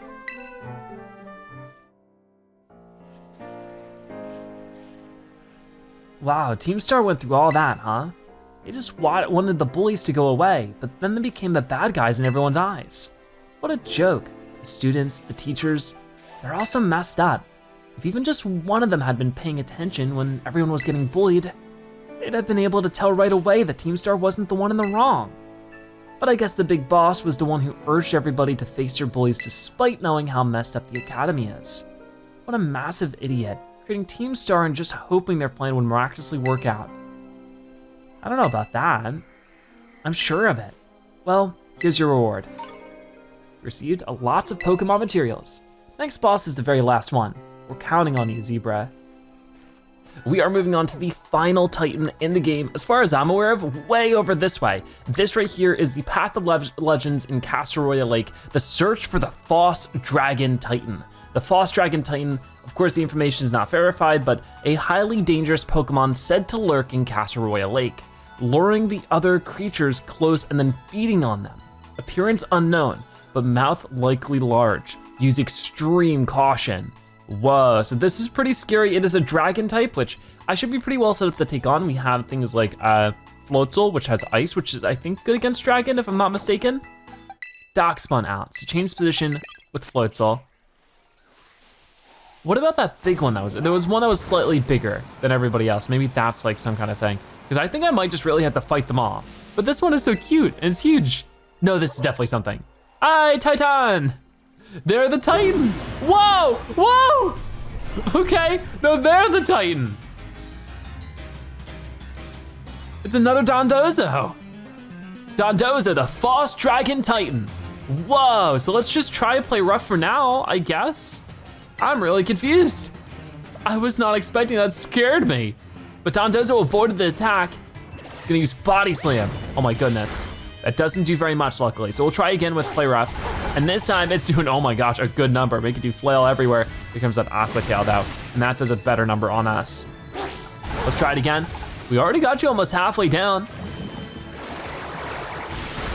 Wow, Team Star went through all that, huh? They just wanted the bullies to go away, but then they became the bad guys in everyone's eyes. What a joke. The students, the teachers, they're all so messed up. If even just one of them had been paying attention when everyone was getting bullied, they'd have been able to tell right away that Team Star wasn't the one in the wrong. But I guess the big boss was the one who urged everybody to face their bullies despite knowing how messed up the academy is. What a massive idiot, creating Team Star and just hoping their plan would miraculously work out. I don't know about that. I'm sure of it. Well, here's your reward. You received lots of Pokemon materials. Next boss is the very last one. We're counting on you, Zebra. We are moving on to the final Titan in the game, as far as I'm aware of, way over this way. This right here is the Path of Legends in Cascara Lake, the search for the False Dragon Titan. The False Dragon Titan, of course the information is not verified, but a highly dangerous Pokemon said to lurk in Cascara Lake, luring the other creatures close and then feeding on them. Appearance unknown, but mouth likely large. use extreme caution. Whoa, so this is pretty scary. It is a dragon type, which I should be pretty well set up to take on. We have things like Floatzel, which has ice, which is I think good against dragon, if I'm not mistaken. Darkspawn out, so change position with Floatzel. What about that big one there was one that was slightly bigger than everybody else. Maybe that's like some kind of thing. Because I think I might just really have to fight them all. But this one is so cute and it's huge. No, this is definitely something. Aye, Titan! They're the Titan! Whoa, whoa! Okay, no, they're the Titan. It's another Dondozo. Dondozo, the False Dragon Titan. Whoa, so let's just try and play rough for now, I guess. I'm really confused. I was not expecting that, scared me. But Dondozo avoided the attack. It's gonna use Body Slam. Oh my goodness. That doesn't do very much, luckily. So we'll try again with Play Rough. And this time it's doing, oh my gosh, a good number. Make it do Flail everywhere. Here comes that Aqua Tail though. And that does a better number on us. Let's try it again. We already got you almost halfway down.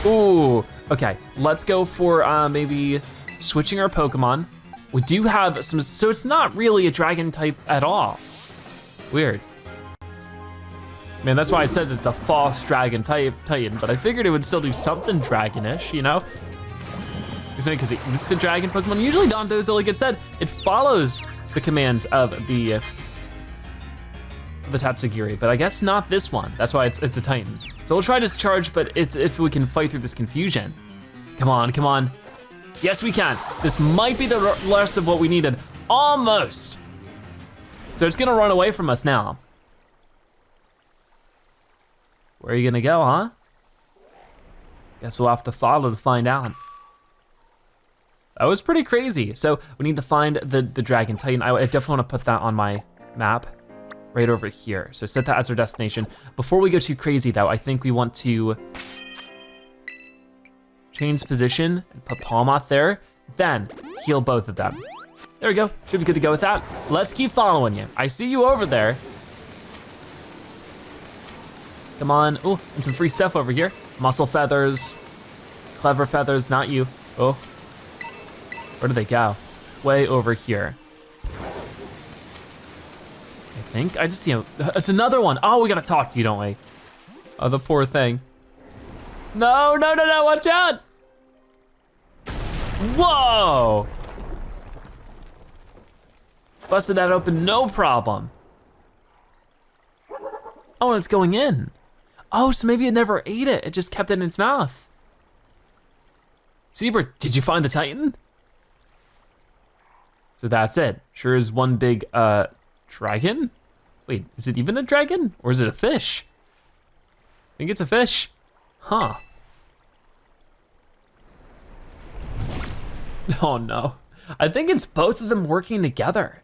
Ooh, okay. Let's go for maybe switching our Pokemon. We do have some, so it's not really a dragon type at all. Weird. Man, that's why it says it's the false dragon type Titan, but I figured it would still do something dragonish, you know? Because it eats a dragon Pokemon. Usually Dondozo, like it said, it follows the commands of the Tatsugiri, but I guess not this one. That's why it's a Titan. So we'll try Discharge, but it's if we can fight through this confusion. Come on, come on. Yes, we can. This might be the rest of what we needed. Almost. So it's gonna run away from us now. Where are you gonna go, huh? Guess we'll have to follow to find out. That was pretty crazy. So we need to find the Dragon Titan. I definitely wanna put that on my map right over here. So set that as our destination. Before we go too crazy though, I think we want to change position and put Palmoth there, then heal both of them. There we go, should be good to go with that. Let's keep following you. I see you over there. Come on, oh, and some free stuff over here. Muscle feathers, clever feathers, not you. Oh, where did they go? Way over here. I think, I just see him. It's another one. Oh, we gotta talk to you, don't we? Oh, the poor thing. No, no, no, no, watch out! Whoa! Busted that open, no problem. Oh, and it's going in. Oh, so maybe it never ate it. It just kept it in its mouth. Zebra, did you find the Titan? So that's it. Sure is one big dragon? Wait, is it even a dragon or is it a fish? I think it's a fish. Huh. Oh no. I think it's both of them working together.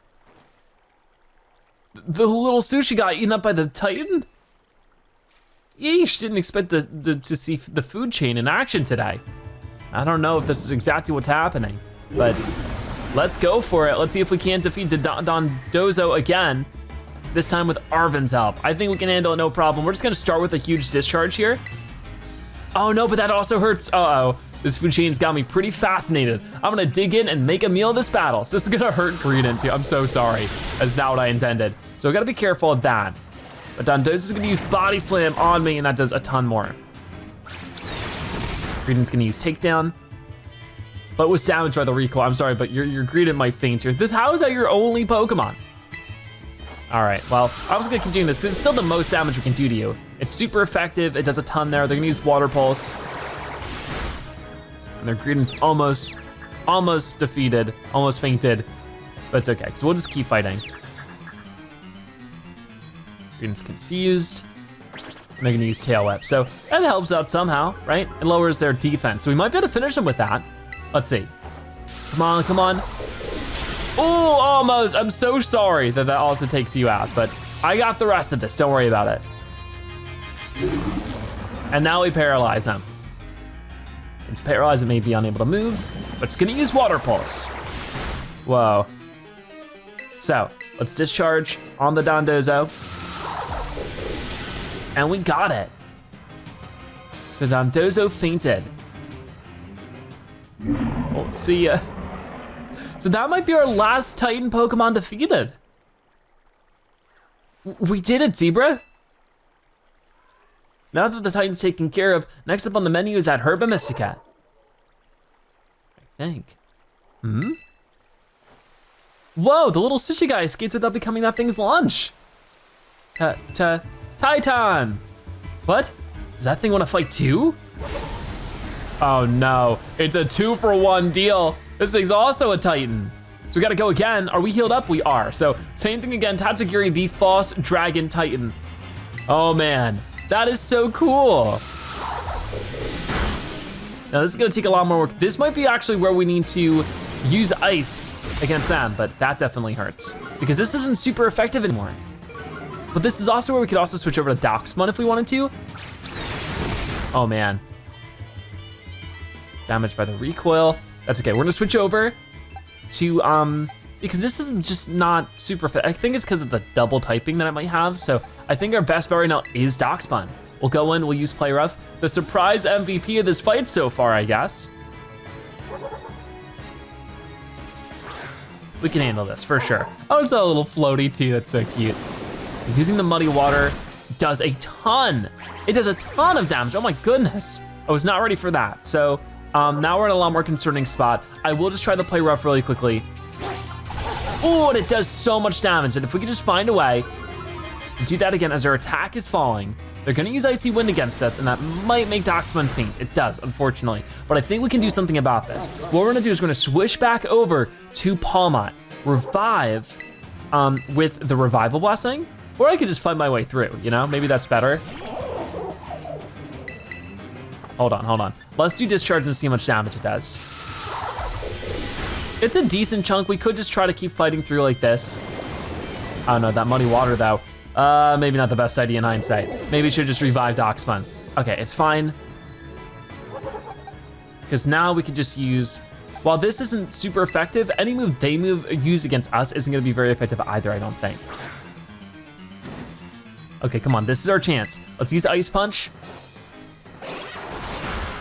The little sushi got eaten up by the Titan? Yeesh, didn't expect to see the food chain in action today. I don't know if this is exactly what's happening, but let's go for it. Let's see if we can't defeat Dondozo again, this time with Arven's help. I think we can handle it, no problem. We're just gonna start with a huge discharge here. Oh no, but that also hurts. Uh-oh, this food chain's got me pretty fascinated. I'm gonna dig in and make a meal of this battle. So this is gonna hurt Koraidon too. I'm so sorry. That's not what I intended. So I gotta be careful of that. But Dondozo's gonna use Body Slam on me and that does a ton more. Koraidon's gonna use Takedown, but was damaged by the recoil. I'm sorry, but your Koraidon might faint here. How is that your only Pokemon? All right, well, I was gonna keep doing this because it's still the most damage we can do to you. It's super effective, it does a ton there. They're gonna use Water Pulse. And their Koraidon's almost defeated, almost fainted, but it's okay, because we'll just keep fighting. Koraidon's confused. And they're gonna use Tail Whip. So that helps out somehow, right? It lowers their defense. So we might be able to finish them with that. Let's see. Come on, come on. Oh, almost. I'm so sorry that also takes you out, but I got the rest of this, don't worry about it. And now we paralyze them. It's paralyzed, it may be unable to move, but it's gonna use Water Pulse. Whoa. So, let's discharge on the Dondozo. And we got it. So Dondozo fainted. Oh, see ya. So that might be our last Titan Pokemon defeated. We did it, Zebra. Now that the Titan's taken care of, next up on the menu is that Herba Mystica. I think. Whoa, the little sushi guy escaped without becoming that thing's lunch. Titan! What? Does that thing wanna fight too? Oh no, it's a 2-for-1 deal. This thing's also a Titan. So we gotta go again. Are we healed up? We are. So same thing again, Tatsugiri, the false dragon Titan. Oh man, that is so cool. Now this is gonna take a lot more work. This might be actually where we need to use ice against them, but that definitely hurts because this isn't super effective anymore. But this is also where we could also switch over to Darksmon if we wanted to. Oh man. Damaged by the recoil. That's okay, we're gonna switch over to, because this is just not super fit. I think it's because of the double typing that I might have. So I think our best bet right now is Darksmon. We'll go in, we'll use Play Rough. The surprise MVP of this fight so far, I guess. We can handle this for sure. Oh, it's a little floaty too, it's so cute. Using the muddy water does a ton. It does a ton of damage, oh my goodness. I was not ready for that. So now we're in a lot more concerning spot. I will just try to Play Rough really quickly. Oh, and it does so much damage. And if we could just find a way to do that again as our attack is falling, they're gonna use Icy Wind against us and that might make Darksmon faint. It does, unfortunately. But I think we can do something about this. What we're gonna do is we're gonna swish back over to Palmont, revive with the Revival Blessing, or I could just find my way through, you know? Maybe that's better. Hold on. Let's do Discharge and see how much damage it does. It's a decent chunk. We could just try to keep fighting through like this. I don't know, that muddy water though. Maybe not the best idea in hindsight. Maybe we should just revive Darksmon. Okay, it's fine. Because now we could just use, while this isn't super effective, any move they use against us isn't gonna be very effective either, I don't think. Okay, come on, this is our chance. Let's use Ice Punch.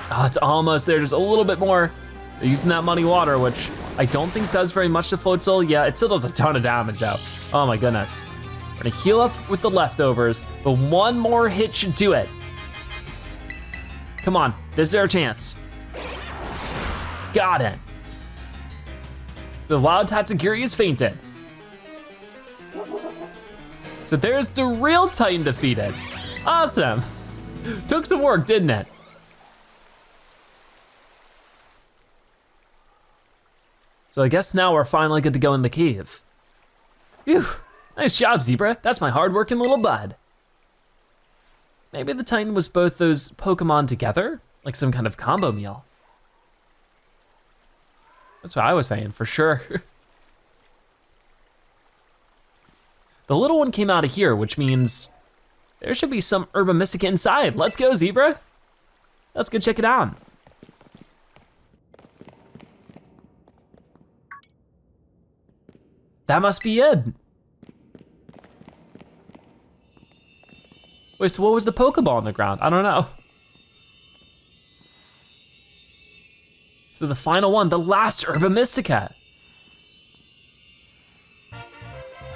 Oh, it's almost there, just a little bit more. They're using that muddy water, which I don't think does very much to Floatzel. Yeah, it still does a ton of damage though. Oh my goodness. We're gonna heal up with the leftovers, but one more hit should do it. Come on, this is our chance. Got it. So the wild Tatsugiri is fainted. So there's the real Titan defeated. Awesome. Took some work, didn't it? So I guess now we're finally good to go in the cave. Phew, nice job, Zebra. That's my hard-working little bud. Maybe the Titan was both those Pokemon together, like some kind of combo meal. That's what I was saying, for sure. The little one came out of here, which means there should be some Herba Mystica inside. Let's go, Zebra. Let's go check it out. That must be it. Wait, so what was the Pokeball on the ground? I don't know. So the final one, the last Herba Mystica.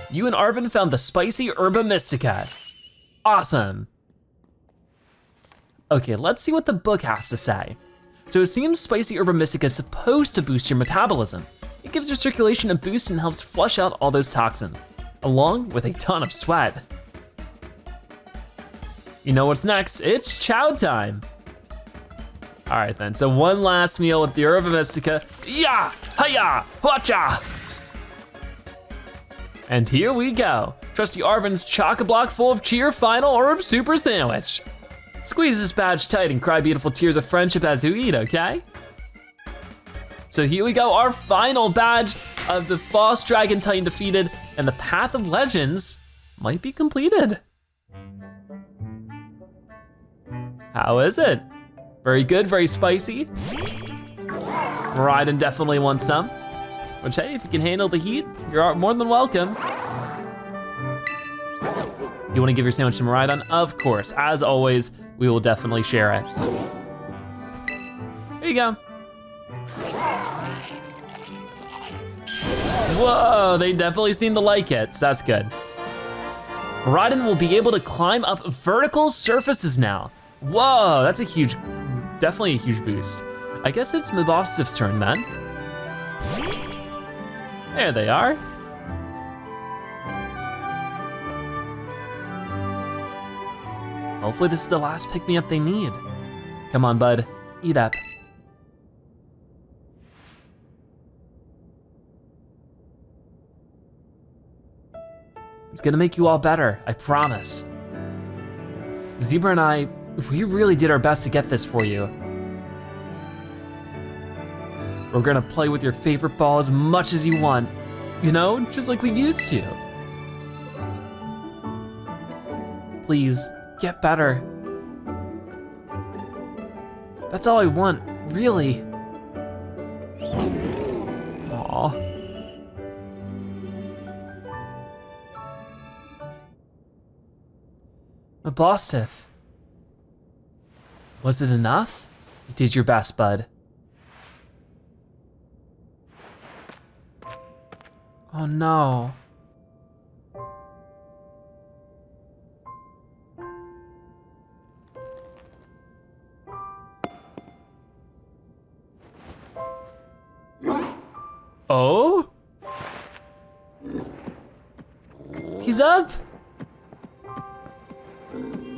You and Arven found the spicy Herba Mystica. Awesome. Okay, let's see what the book has to say. So it seems spicy Herba Mystica is supposed to boost your metabolism. It gives your circulation a boost and helps flush out all those toxins, along with a ton of sweat. You know what's next? It's chow time. All right then, so one last meal with the Herba Mystica. Ya, hiya, hwacha. And here we go. Trusty Arven's chock-a-block full of cheer final herb super sandwich. Squeeze this badge tight and cry beautiful tears of friendship as you eat, okay? So here we go, our final badge of the False Dragon Titan defeated, and the Path of Legends might be completed. How is it? Very good, very spicy. Miraidon definitely wants some, which hey, if you can handle the heat, you're more than welcome. You wanna give your sandwich to Miraidon? Of course, as always, we will definitely share it. There you go. Whoa, they definitely seem to like it, so that's good. Miraidon will be able to climb up vertical surfaces now. Whoa, that's a huge, definitely a huge boost. I guess it's Mabostif's turn then. There they are. Hopefully this is the last pick-me-up they need. Come on, bud, eat up. It's gonna make you all better, I promise. Zebra and I, we really did our best to get this for you. We're gonna play with your favorite ball as much as you want, you know, just like we used to. Please, get better. That's all I want, really. Aw. Mabostif. Was it enough? You did your best, bud. Oh no. Oh? He's up?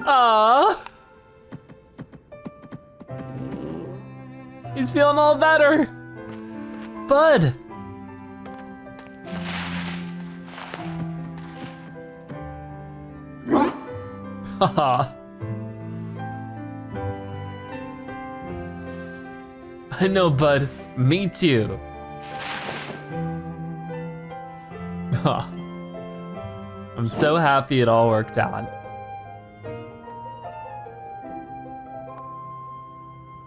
Ah, he's feeling all better. Bud. Haha. I know, bud, me too. I'm so happy it all worked out.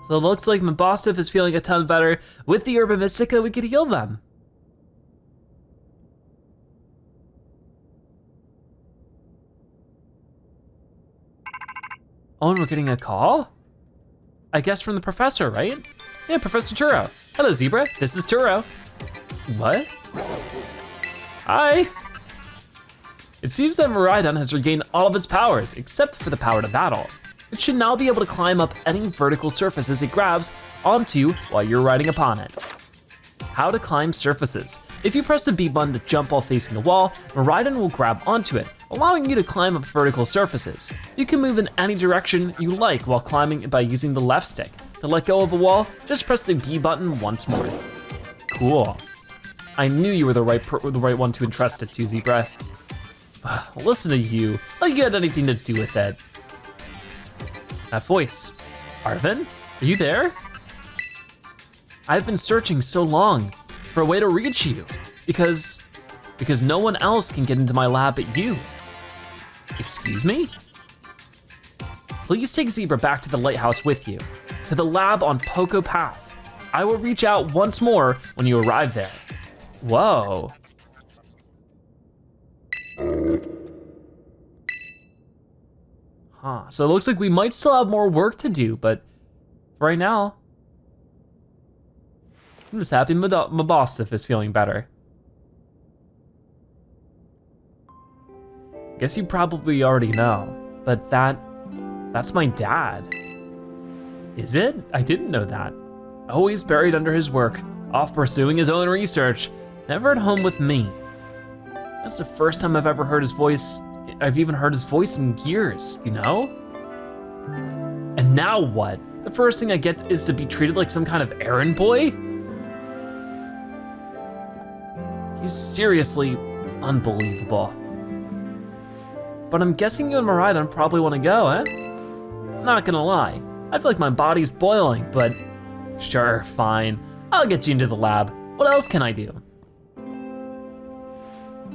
So it looks like Mabostif is feeling a ton better. With the Urban Mystica, we could heal them. Oh, and we're getting a call? I guess from the professor, right? Yeah, Professor Turo. Hello, Zebra, this is Turo. What? Hi. It seems that Miraidon has regained all of its powers, except for the power to battle. It should now be able to climb up any vertical surfaces it grabs onto while you're riding upon it. How to climb surfaces. If you press the B button to jump while facing a wall, Miraidon will grab onto it, allowing you to climb up vertical surfaces. You can move in any direction you like while climbing by using the left stick. To let go of a wall, just press the B button once more. Cool. I knew you were the right one to entrust it to, Zebra. Listen to you, like you had anything to do with it. That voice, Arven, are you there? I've been searching so long for a way to reach you because no one else can get into my lab but you. Excuse me? Please take Zebra back to the lighthouse with you, to the lab on Poco Path. I will reach out once more when you arrive there. Whoa. Huh, so it looks like we might still have more work to do, but for right now, I'm just happy Mabostif is feeling better. Guess you probably already know, but that's my dad. Is it? I didn't know that. Always buried under his work, off pursuing his own research, never at home with me. That's the first time I've ever heard his voice. I've even heard his voice in years, you know? And now what? The first thing I get is to be treated like some kind of errand boy? He's seriously unbelievable. But I'm guessing you and Miraidon probably wanna go, eh? Not gonna lie, I feel like my body's boiling, but sure, fine. I'll get you into the lab. What else can I do?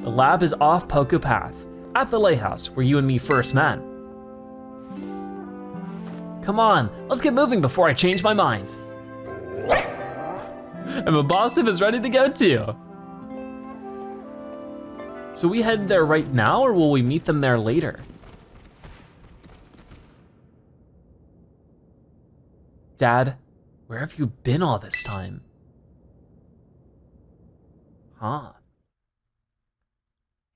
The lab is off Poco Path, at the lighthouse where you and me first met. Come on, let's get moving before I change my mind. And Mabostif is ready to go too. So we head there right now, or will we meet them there later? Dad, where have you been all this time? Huh,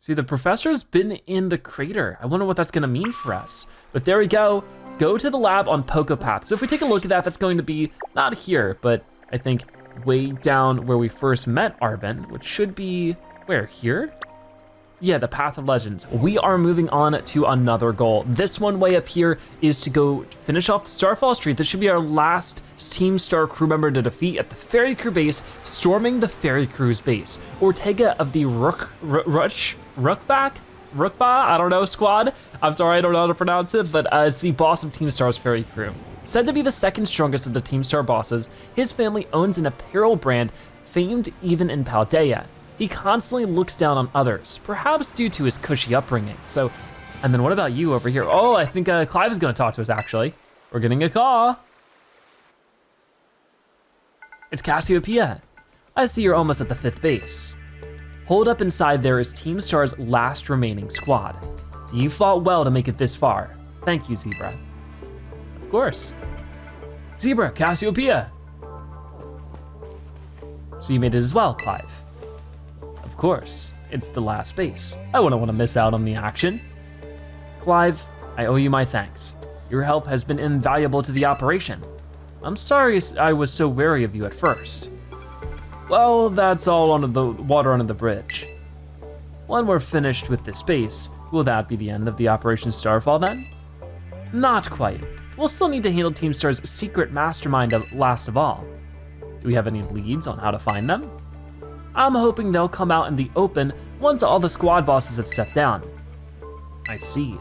See, the professor's been in the crater. I wonder what that's gonna mean for us. But there we go. Go to the lab on Pokepath. So if we take a look at that, that's going to be not here, but I think way down where we first met Arven, which should be, where, here? Yeah, the Path of Legends. We are moving on to another goal. This one way up here is to go finish off the Starfall Street. This should be our last Team Star crew member to defeat at the Fairy Crew base, storming the Fairy Crew's base. Ortega of the Rookba, I don't know, squad. I'm sorry, I don't know how to pronounce it, but it's the boss of Team Star's Fairy Crew. Said to be the second strongest of the Team Star bosses, his family owns an apparel brand famed even in Paldea. He constantly looks down on others, perhaps due to his cushy upbringing. So, and then what about you over here? Oh, I think Clive is gonna talk to us actually. We're getting a call. It's Cassiopeia. I see you're almost at the 5th base. Hold up inside there is Team Star's last remaining squad. You fought well to make it this far. Thank you, Zebra. Of course. Zebra, Cassiopeia. So you made it as well, Clive. Of course, it's the last base. I wouldn't want to miss out on the action. Clive, I owe you my thanks. Your help has been invaluable to the operation. I'm sorry I was so wary of you at first. Well, that's all under the water under the bridge. When we're finished with this base, will that be the end of the Operation Starfall then? Not quite. We'll still need to handle Team Star's secret mastermind last of all. Do we have any leads on how to find them? I'm hoping they'll come out in the open once all the squad bosses have stepped down. I see.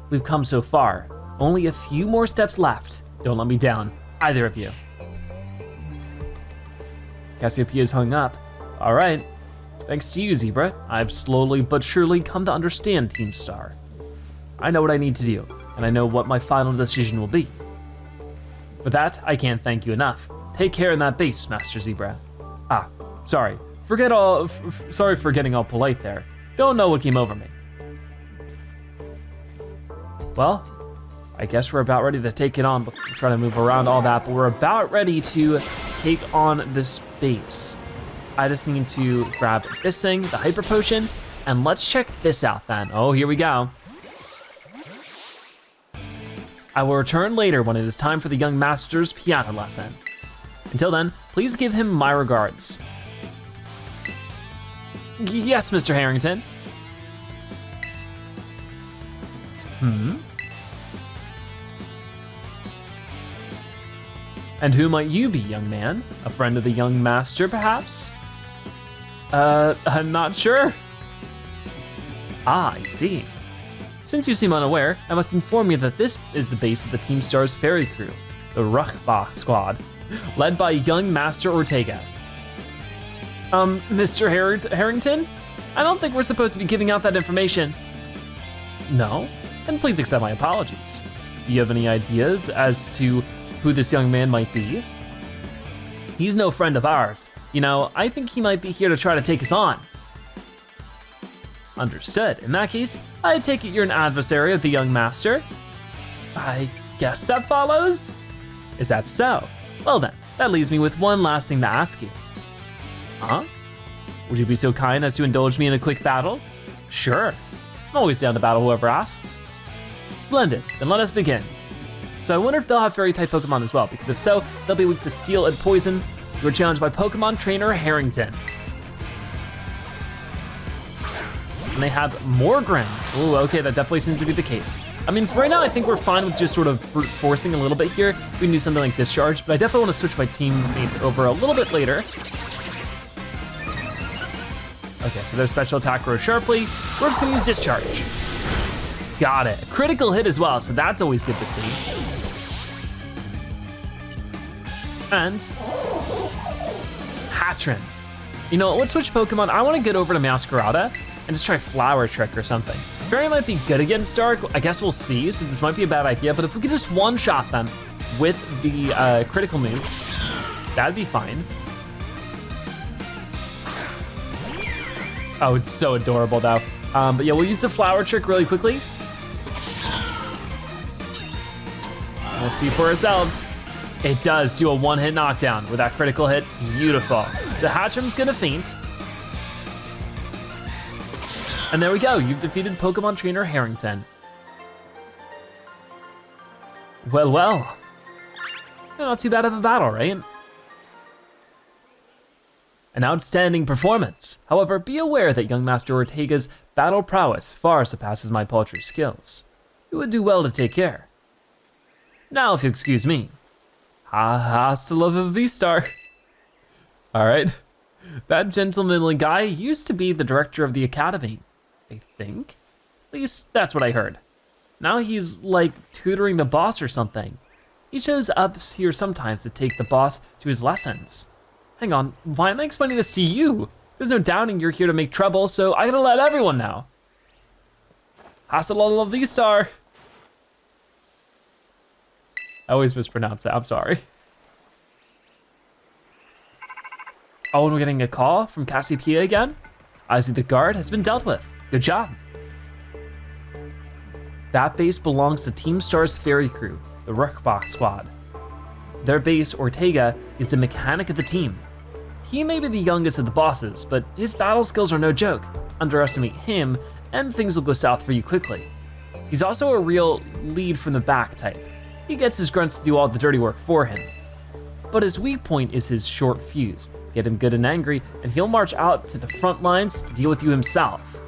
We've come so far. Only a few more steps left. Don't let me down, either of you. Cassiopeia's hung up. All right. Thanks to you, Zebra, I've slowly but surely come to understand Team Star. I know what I need to do, and I know what my final decision will be. For that, I can't thank you enough. Take care in that base, Master Zebra. Ah, sorry. Sorry for getting all polite there. Don't know what came over me. Well, I guess we're about ready to take it on, but we're trying to move around all that, but we're about ready to take on this base. I just need to grab this thing, the Hyper Potion, and let's check this out then. Oh, here we go. I will return later when it is time for the young master's piano lesson. Until then, please give him my regards. Yes, Mr. Harrington. And who might you be, young man? A friend of the young master, perhaps? I'm not sure. Ah, I see. Since you seem unaware, I must inform you that this is the base of the Team Star's Fairy Crew, the Ruchbach squad, led by young Master Ortega. Mr. Harrington? I don't think we're supposed to be giving out that information. No? Then please accept my apologies. Do you have any ideas as to who this young man might be? He's no friend of ours. You know, I think he might be here to try to take us on. Understood. In that case, I take it you're an adversary of the young master? I guess that follows? Is that so? Well then, that leaves me with one last thing to ask you. Huh? Would you be so kind as to indulge me in a quick battle? Sure. I'm always down to battle whoever asks. Splendid, then let us begin. So I wonder if they'll have fairy-type Pokemon as well, because if so, they'll be weak to steel and poison. You are challenged by Pokemon Trainer Harrington. And they have Morgrim. Ooh, okay, that definitely seems to be the case. I mean, for right now, I think we're fine with just sort of brute forcing a little bit here. We can do something like Discharge, but I definitely want to switch my teammates over a little bit later. Okay, so their special attack grows sharply. We're just gonna use Discharge. Got it. A critical hit as well, so that's always good to see. And Hatron. You know, let's switch Pokemon. I want to get over to Masquerada and just try Flower Trick or something. Fairy might be good against Dark. I guess we'll see, so this might be a bad idea, but if we could just one-shot them with the critical move, that'd be fine. Oh, it's so adorable though. But yeah, we'll use the Flower Trick really quickly. We'll see for ourselves. It does do a one-hit knockdown with that critical hit. Beautiful. The Hatchim's gonna faint. And there we go, you've defeated Pokemon Trainer Harrington. Well, well. Not too bad of a battle, right? An outstanding performance. However, be aware that young Master Ortega's battle prowess far surpasses my paltry skills. You would do well to take care. Now, if you excuse me. Hassel of a V-Star. All right. That gentlemanly guy used to be the director of the academy, I think. At least that's what I heard. Now he's like tutoring the boss or something. He shows up here sometimes to take the boss to his lessons. Hang on, why am I explaining this to you? There's no doubting you're here to make trouble, so I gotta let everyone know. Hassel of V-Star. I always mispronounce that, I'm sorry. Oh, and we're getting a call from Cassiopeia again? I see the guard has been dealt with. Good job. That base belongs to Team Star's ferry crew, the Rookbox Squad. Their base, Ortega, is the mechanic of the team. He may be the youngest of the bosses, but his battle skills are no joke. Underestimate him, and things will go south for you quickly. He's also a real lead from the back type. He gets his grunts to do all the dirty work for him. But his weak point is his short fuse. Get him good and angry, and he'll march out to the front lines to deal with you himself.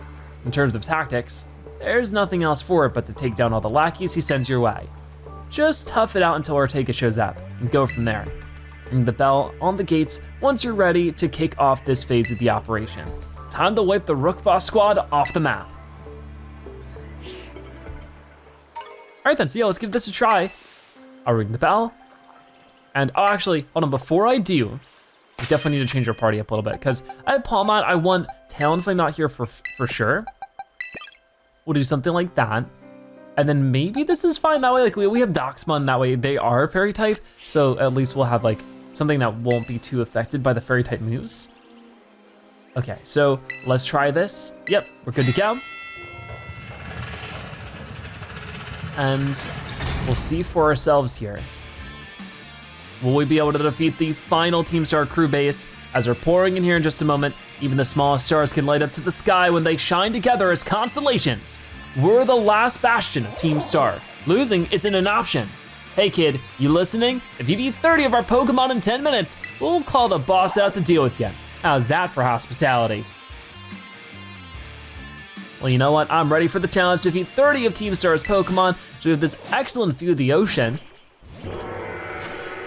In terms of tactics, there's nothing else for it but to take down all the lackeys he sends your way. Just tough it out until Ortega shows up, and go from there. Ring the bell on the gates once you're ready to kick off this phase of the operation. Time to wipe the Rookbox Squad off the map. All right then, so yeah, let's give this a try. I'll ring the bell. And oh, actually, hold on, before I do, I definitely need to change our party up a little bit because I have Palmont, I want Talonflame out here for sure. We'll do something like that. And then maybe this is fine that way, like we have Doxmon, that way they are fairy type, so at least we'll have like something that won't be too affected by the fairy type moves. Okay, so let's try this. Yep, we're good to go. And we'll see for ourselves here. Will we be able to defeat the final Team Star crew base? As we're pouring in here in just a moment, even the smallest stars can light up to the sky when they shine together as constellations. We're the last bastion of Team Star. Losing isn't an option. Hey kid, you listening? If you beat 30 of our Pokemon in 10 minutes, we'll call the boss out to deal with you. How's that for hospitality? Well, you know what? I'm ready for the challenge to defeat 30 of Team Star's Pokemon. So we have this excellent view of the ocean.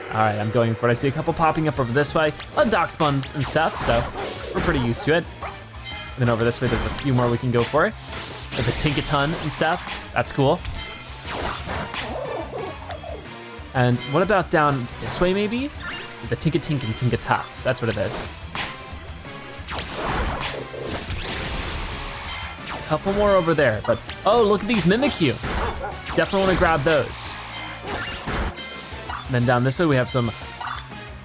All right, I'm going for it. I see a couple popping up over this way. Doxbuns and stuff, so we're pretty used to it. And then over this way, there's a few more we can go for. Like a Tinkaton and stuff, that's cool. And what about down this way maybe? The Tinkatink and Tinkatuff, that's what it is. A couple more over there, but oh, look at these Mimikyu. Definitely wanna grab those. And then down this way, we have some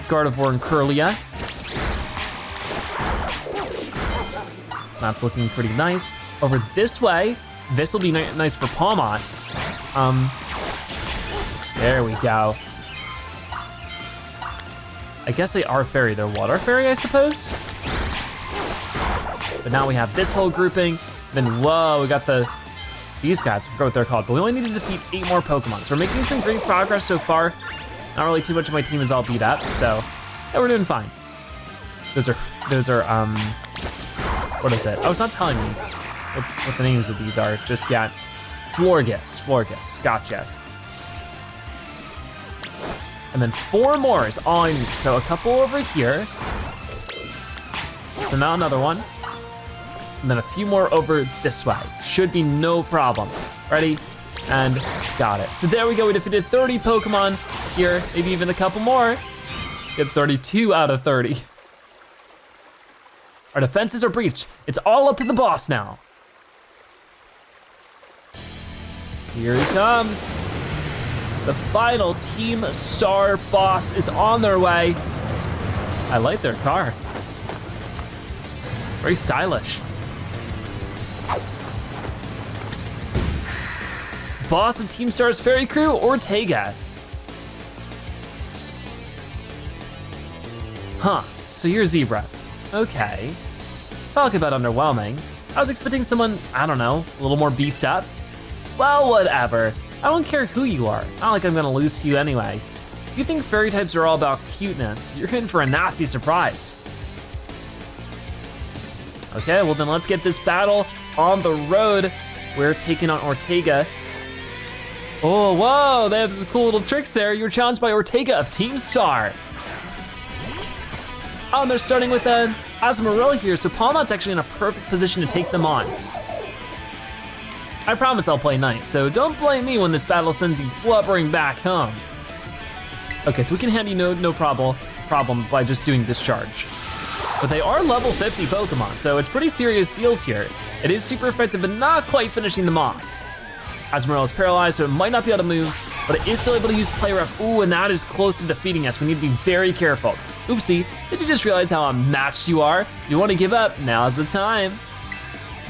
Gardevoir and Curlia. That's looking pretty nice. Over this way, this will be nice for Palmont. There we go. I guess they are fairy, they're water fairy, I suppose. But now we have this whole grouping. Then, whoa, we got these guys, I forgot what they're called, but we only need to defeat 8 more Pokemon. So we're making some great progress so far. Not really too much of my team is all beat up, so yeah, we're doing fine. Those are what is it? Oh, it's not telling me what the names of these are just yet. Florges, gotcha. And then 4 more is all I need. So a couple over here. So now another one. And then a few more over this way. Should be no problem. Ready? And got it. So there we go, we defeated 30 Pokemon here, maybe even a couple more. Get 32 out of 30. Our defenses are breached. It's all up to the boss now. Here he comes. The final Team Star boss is on their way. I like their car. Very stylish. Boss of Team Star's fairy crew, Ortega. Huh, so you're Zebra. Okay. Talk about underwhelming. I was expecting someone, I don't know, a little more beefed up. Well, whatever. I don't care who you are. Not like I'm gonna lose to you anyway. If you think fairy types are all about cuteness, you're in for a nasty surprise. Okay, well then let's get this battle on the road. We're taking on Ortega. Oh, whoa, they have some cool little tricks there. You were challenged by Ortega of Team Star. Oh, and they're starting with Azumarill here, so Palmot's actually in a perfect position to take them on. I promise I'll play nice, so don't blame me when this battle sends you blubbering back home. Okay, so we can hand you no problem by just doing Discharge. But they are level 50 Pokemon, so it's pretty serious deals here. It is super effective, but not quite finishing them off. Azumarill is paralyzed, so it might not be able to move, but it is still able to use Play Rough. Ooh, and that is close to defeating us. We need to be very careful. Oopsie, did you just realize how unmatched you are? If you want to give up, now's the time.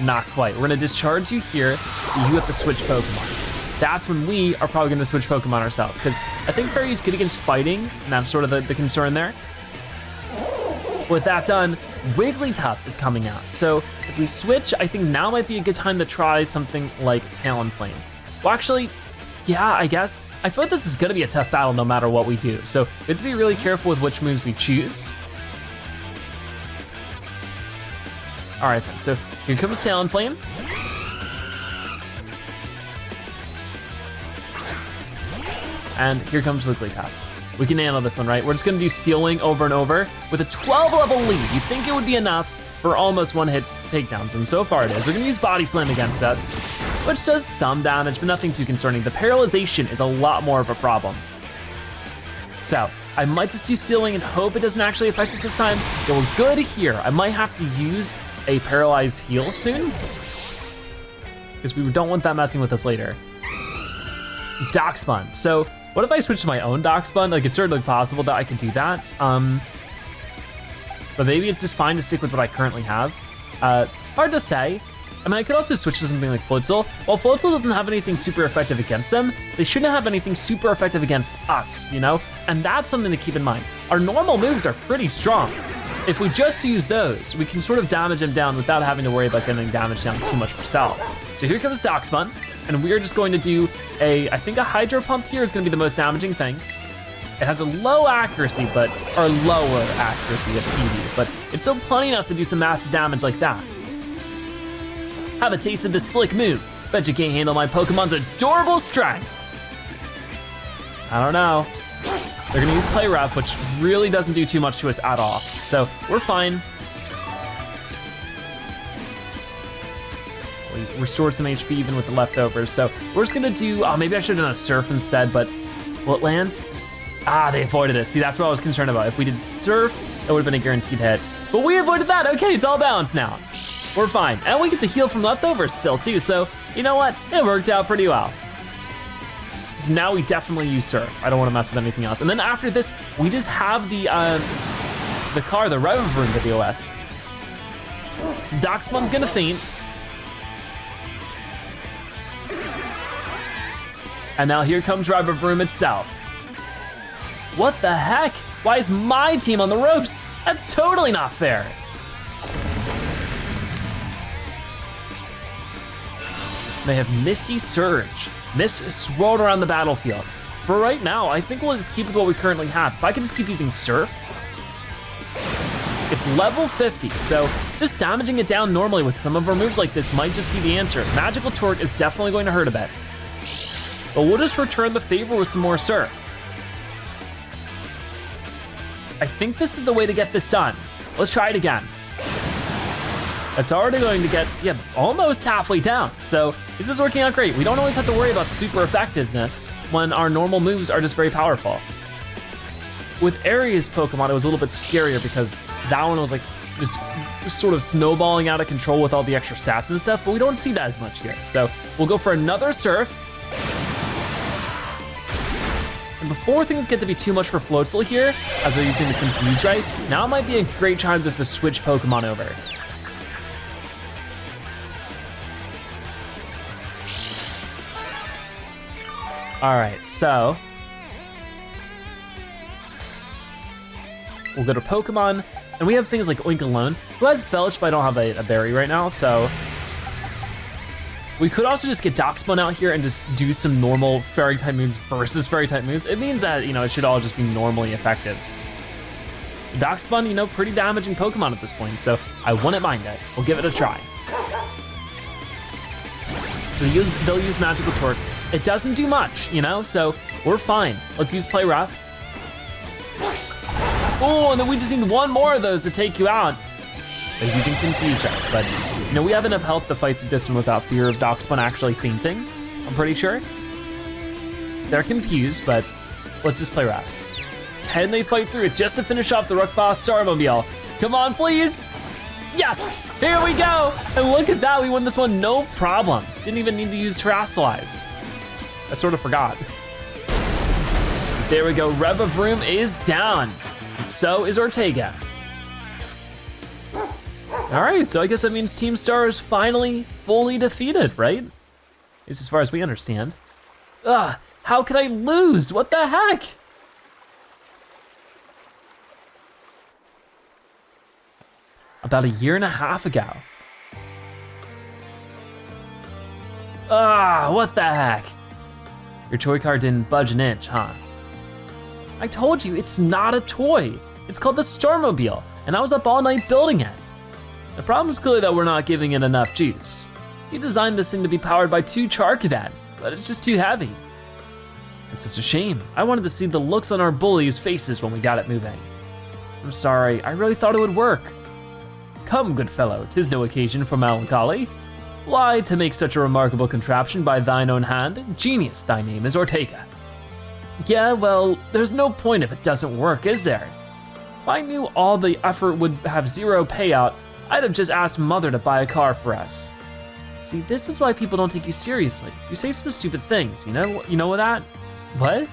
Not quite. We're gonna discharge you here, so you have to switch Pokemon. That's when we are probably gonna switch Pokemon ourselves, because I think Fairy's good against fighting, and that's sort of the concern there. With that done, Wigglytuff is coming out. So if we switch, I think now might be a good time to try something like Talonflame. Well, actually, yeah, I guess. I feel like this is gonna be a tough battle no matter what we do. So we have to be really careful with which moves we choose. All right then, so here comes Talonflame. And here comes Wigglytuff. We can handle this one, right? We're just gonna do Sealing over and over with a 12 level lead. You'd think it would be enough for almost one hit takedowns, and so far it is. We're gonna use Body Slam against us, which does some damage, but nothing too concerning. The paralyzation is a lot more of a problem. So, I might just do Sealing and hope it doesn't actually affect us this time. Yeah, we're good here. I might have to use a Paralyzed Heal soon, because we don't want that messing with us later. Darkspun. So, what if I switch to my own Darkspun? Like, it's certainly possible that I could do that. But maybe it's just fine to stick with what I currently have. Hard to say. I mean, I could also switch to something like Floatzel. While Floatzel doesn't have anything super effective against them, they shouldn't have anything super effective against us, you know? And that's something to keep in mind. Our normal moves are pretty strong. If we just use those, we can sort of damage them down without having to worry about getting damage down too much ourselves. So here comes Darkspun, and we are just going to do I think a Hydro Pump here is gonna be the most damaging thing. It has a low accuracy, or lower accuracy of EV, but it's still plenty enough to do some massive damage like that. Have a taste of this slick move. Bet you can't handle my Pokemon's adorable strength. I don't know. They're gonna use Play Rough, which really doesn't do too much to us at all. So we're fine. We restored some HP even with the leftovers. So we're just gonna do, maybe I should have done a Surf instead, but will it land? They avoided it. See, that's what I was concerned about. If we did Surf, it would have been a guaranteed hit. But we avoided that. Okay, it's all balanced now. We're fine. And we get the heal from leftovers still too. So you know what? It worked out pretty well. So now we definitely use Surf. I don't want to mess with anything else. And then after this, we just have the River to deal with. So Darkspun's gonna faint. And now here comes River itself. What the heck? Why is my team on the ropes? That's totally not fair. They have Misty Surge. Mist is swirled around the battlefield. For right now, I think we'll just keep with what we currently have. If I could just keep using Surf, it's level 50, so just damaging it down normally with some of our moves like this might just be the answer. Magical Torque is definitely going to hurt a bit. But we'll just return the favor with some more Surf. I think this is the way to get this done. Let's try it again. It's already going to get, almost halfway down. So this is working out great. We don't always have to worry about super effectiveness when our normal moves are just very powerful. With Aries Pokemon, it was a little bit scarier because that one was like just sort of snowballing out of control with all the extra stats and stuff, but we don't see that as much here. So we'll go for another Surf. And before things get to be too much for Floatzel here, as they're using the Confuse right, now might be a great time just to switch Pokemon over. All right, so we'll go to Pokemon, and we have things like Oinkalone, who has Belch, but I don't have a berry right now, so We could also just get Darkspawn out here and just do some normal fairy type moves versus fairy type moves. It means that, it should all just be normally effective. Darkspawn, pretty damaging Pokemon at this point, so I wouldn't mind it. We'll give it a try. So they'll use Magical Torque. It doesn't do much, so we're fine. Let's use Play Rough. Oh, and then we just need one more of those to take you out. They're using Confuse Rough, but we have enough health to fight through this one without fear of Darkspawn actually fainting, I'm pretty sure. They're confused, but let's just Play Rough. Can they fight through it just to finish off the Rook Boss Starmobile? Come on, please. Yes, here we go. And look at that, we won this one, no problem. Didn't even need to use Terastalize. I sort of forgot. There we go, Rev of Room is down. And so is Ortega. All right, so I guess that means Team Star is finally fully defeated, right? At least as far as we understand. Ugh, how could I lose? What the heck? About a year and a half ago. What the heck? Your toy car didn't budge an inch, huh? I told you, it's not a toy. It's called the Starmobile, and I was up all night building it. The problem is clearly that we're not giving it enough juice. You designed this thing to be powered by 2 Charcadet, but it's just too heavy. It's such a shame. I wanted to see the looks on our bullies' faces when we got it moving. I'm sorry, I really thought it would work. Come, good fellow, 'tis no occasion for melancholy. Why, to make such a remarkable contraption by thine own hand, genius thy name is Ortega. Yeah, well, there's no point if it doesn't work, is there? If I knew all the effort would have 0 payout, I'd have just asked Mother to buy a car for us. See, this is why people don't take you seriously. You say some stupid things, you know that? What?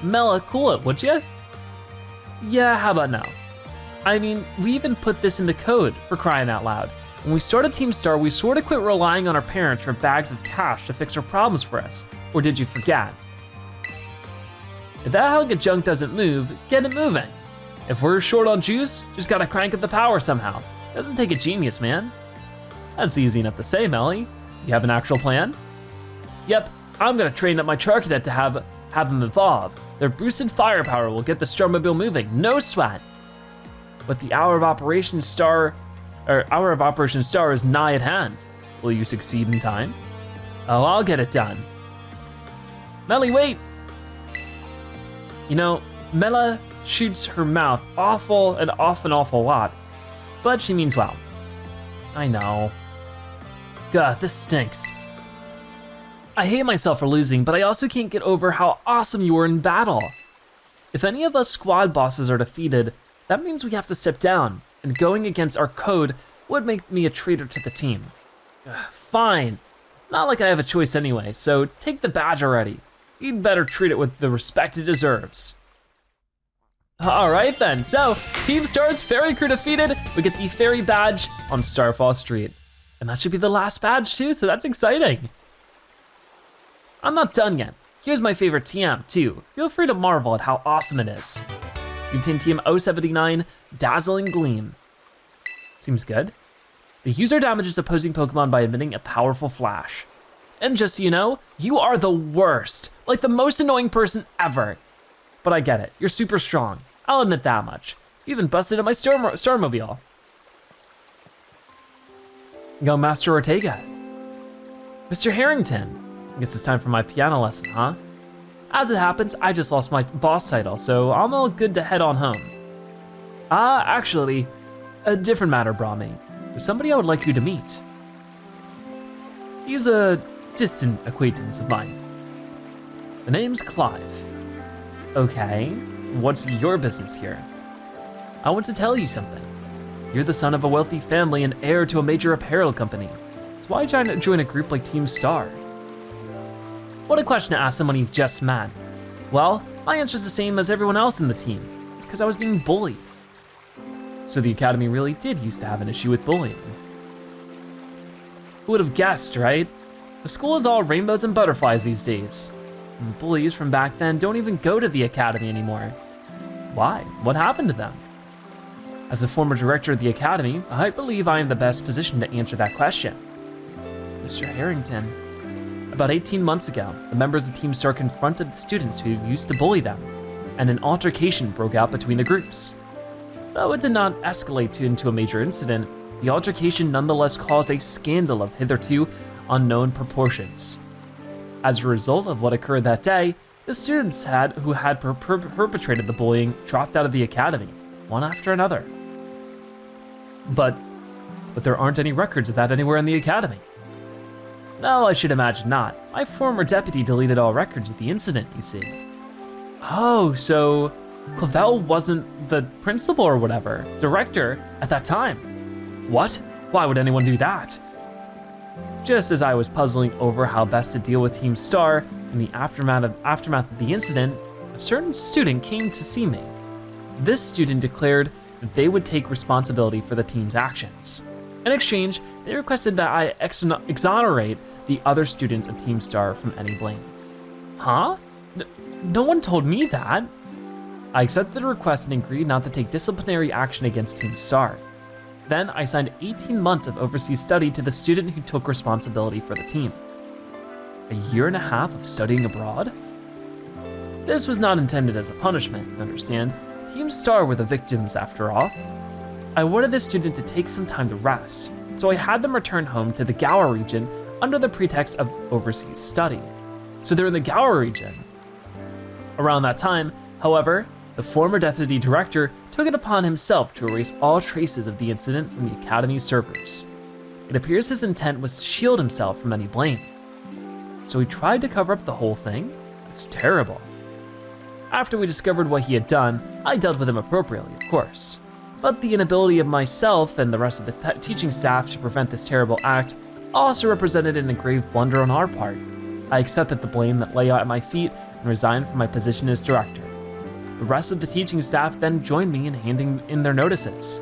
Mela, cool it, would ya? Yeah, how about now? I mean, we even put this in the code, for crying out loud. When we started Team Star, we sort of quit relying on our parents for bags of cash to fix our problems for us. Or did you forget? If that hunk of junk doesn't move, get it moving. If we're short on juice, just gotta crank up the power somehow. Doesn't take a genius, man. That's easy enough to say, Melly. You have an actual plan? Yep, I'm gonna train up my Charcadet to have them evolve. Their boosted firepower will get the Starmobile moving, no sweat. But the hour of Operation Star is nigh at hand. Will you succeed in time? Oh, I'll get it done. Melly, wait. Mela shoots her mouth off an awful lot, but she means well. I know. God, this stinks. I hate myself for losing, but I also can't get over how awesome you were in battle. If any of us squad bosses are defeated, that means we have to step down, and going against our code would make me a traitor to the team. Fine, not like I have a choice anyway, so take the badge already. You'd better treat it with the respect it deserves. All right then, so Team Star's Fairy Crew defeated. We get the Fairy Badge on Starfall Street. And that should be the last badge too, so that's exciting. I'm not done yet. Here's my favorite TM too. Feel free to marvel at how awesome it is. You obtain TM 079, Dazzling Gleam. Seems good. The user damages opposing Pokemon by emitting a powerful flash. And just so you know, you are the worst, like the most annoying person ever. But I get it, you're super strong. I'll admit that much. You even busted up my Starmobile. Go Master Ortega. Mr. Harrington, I guess it's time for my piano lesson, huh? As it happens, I just lost my boss title, so I'm all good to head on home. Actually, a different matter brought me. There's somebody I would like you to meet. He's a distant acquaintance of mine. The name's Clive. Okay, what's your business here? I want to tell you something. You're the son of a wealthy family and heir to a major apparel company. So why join a group like Team Star? What a question to ask someone you've just met. Well, my answer's the same as everyone else in the team. It's because I was being bullied. So the Academy really did used to have an issue with bullying. Who would have guessed, right? The school is all rainbows and butterflies these days. And bullies from back then don't even go to the Academy anymore. Why? What happened to them? As a former director of the Academy, I believe I am the best positioned to answer that question. Mr. Harrington. About 18 months ago, the members of Team Star confronted the students who used to bully them, and an altercation broke out between the groups. Though it did not escalate into a major incident, the altercation nonetheless caused a scandal of hitherto unknown proportions. As a result of what occurred that day, the students who had perpetrated the bullying dropped out of the academy, one after another. But there aren't any records of that anywhere in the academy. No, I should imagine not. My former deputy deleted all records of the incident, you see. Oh, so Clavel wasn't the principal or whatever, director, at that time. What? Why would anyone do that? Just as I was puzzling over how best to deal with Team Star in the aftermath of the incident, a certain student came to see me. This student declared that they would take responsibility for the team's actions. In exchange, they requested that I exonerate the other students of Team Star from any blame. Huh? No one told me that. I accepted the request and agreed not to take disciplinary action against Team Star. Then I signed 18 months of overseas study to the student who took responsibility for the team. A year and a half of studying abroad? This was not intended as a punishment, you understand. Team Star were the victims after all. I wanted the student to take some time to rest, so I had them return home to the Gaur region under the pretext of overseas study. So they're in the Gaur region. Around that time, however, the former deputy director took it upon himself to erase all traces of the incident from the academy's servers. It appears his intent was to shield himself from any blame. So he tried to cover up the whole thing? That's terrible. After we discovered what he had done, I dealt with him appropriately, of course. But the inability of myself and the rest of the teaching staff to prevent this terrible act also represented a grave blunder on our part. I accepted the blame that lay at my feet and resigned from my position as director. The rest of the teaching staff then joined me in handing in their notices.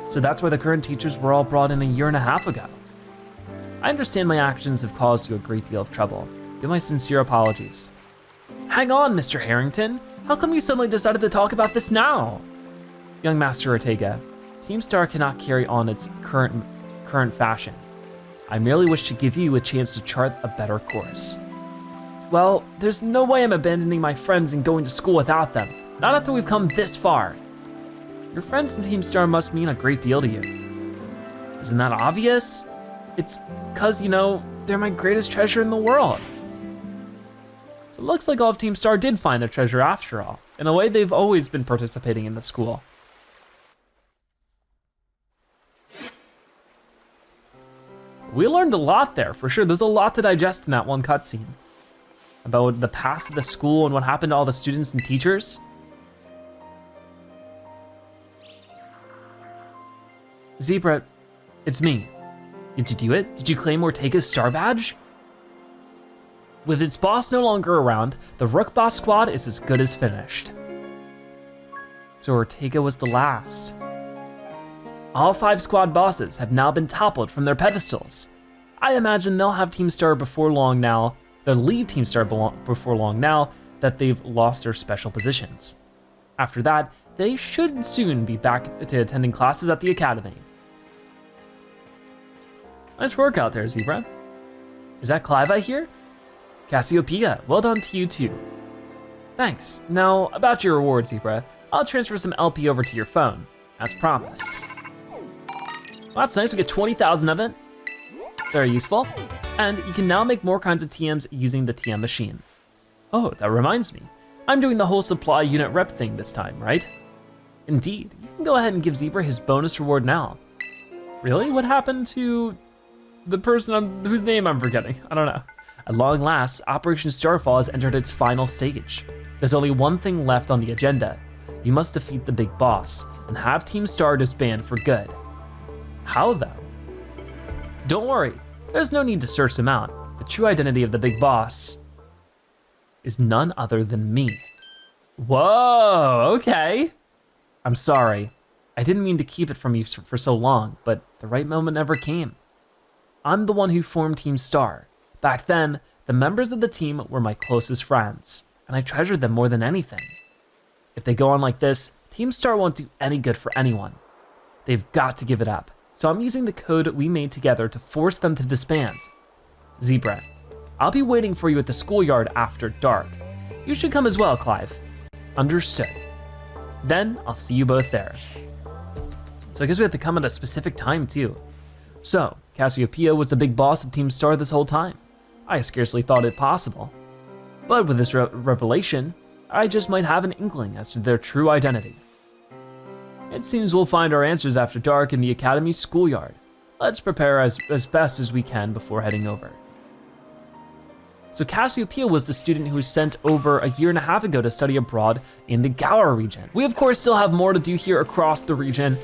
So that's why the current teachers were all brought in a year and a half ago. I understand my actions have caused you a great deal of trouble. Give my sincere apologies. Hang on, Mr. Harrington. How come you suddenly decided to talk about this now? Young Master Ortega, Team Star cannot carry on its current fashion. I merely wish to give you a chance to chart a better course. Well, there's no way I'm abandoning my friends and going to school without them, not after we've come this far. Your friends in Team Star must mean a great deal to you. Isn't that obvious? It's 'cause, they're my greatest treasure in the world. So it looks like all of Team Star did find their treasure after all. In a way, they've always been participating in the school. We learned a lot there, for sure. There's a lot to digest in that one cutscene. About the past of the school and what happened to all the students and teachers. Zebra, it's me. Did you do it? Did you claim Ortega's star badge? With its boss no longer around, the Rook Boss squad is as good as finished. So Ortega was the last. All 5 squad bosses have now been toppled from their pedestals. I imagine they'll have Team Star before long now. They'll leave Team Star before long now that they've lost their special positions. After that, they should soon be back to attending classes at the academy. Nice work out there, Zebra. Is that Clive I hear? Cassiopeia, well done to you too. Thanks. Now, about your reward, Zebra, I'll transfer some LP over to your phone, as promised. Well, that's nice, we get 20,000 of it. Very useful. And you can now make more kinds of TMs using the TM machine. Oh, that reminds me. I'm doing the whole supply unit rep thing this time, right? Indeed, you can go ahead and give Zebra his bonus reward now. Really? What happened to the person whose name I'm forgetting? I don't know. At long last, Operation Starfall has entered its final stage. There's only one thing left on the agenda. You must defeat the big boss and have Team Star disband for good. How though? Don't worry, there's no need to search them out. The true identity of the big boss is none other than me. Whoa, okay. I'm sorry. I didn't mean to keep it from you for so long, but the right moment never came. I'm the one who formed Team Star. Back then, the members of the team were my closest friends, and I treasured them more than anything. If they go on like this, Team Star won't do any good for anyone. They've got to give it up. so I'm using the code we made together to force them to disband. Zebra, I'll be waiting for you at the schoolyard after dark. You should come as well, Clive. Understood. Then I'll see you both there. So I guess we have to come at a specific time too. So, Cassiopeia was the big boss of Team Star this whole time. I scarcely thought it possible. But with this revelation, I just might have an inkling as to their true identity. It seems we'll find our answers after dark in the Academy schoolyard. Let's prepare as best as we can before heading over. So Cassiopeia was the student who was sent over a year and a half ago to study abroad in the Galar region. We of course still have more to do here across the region.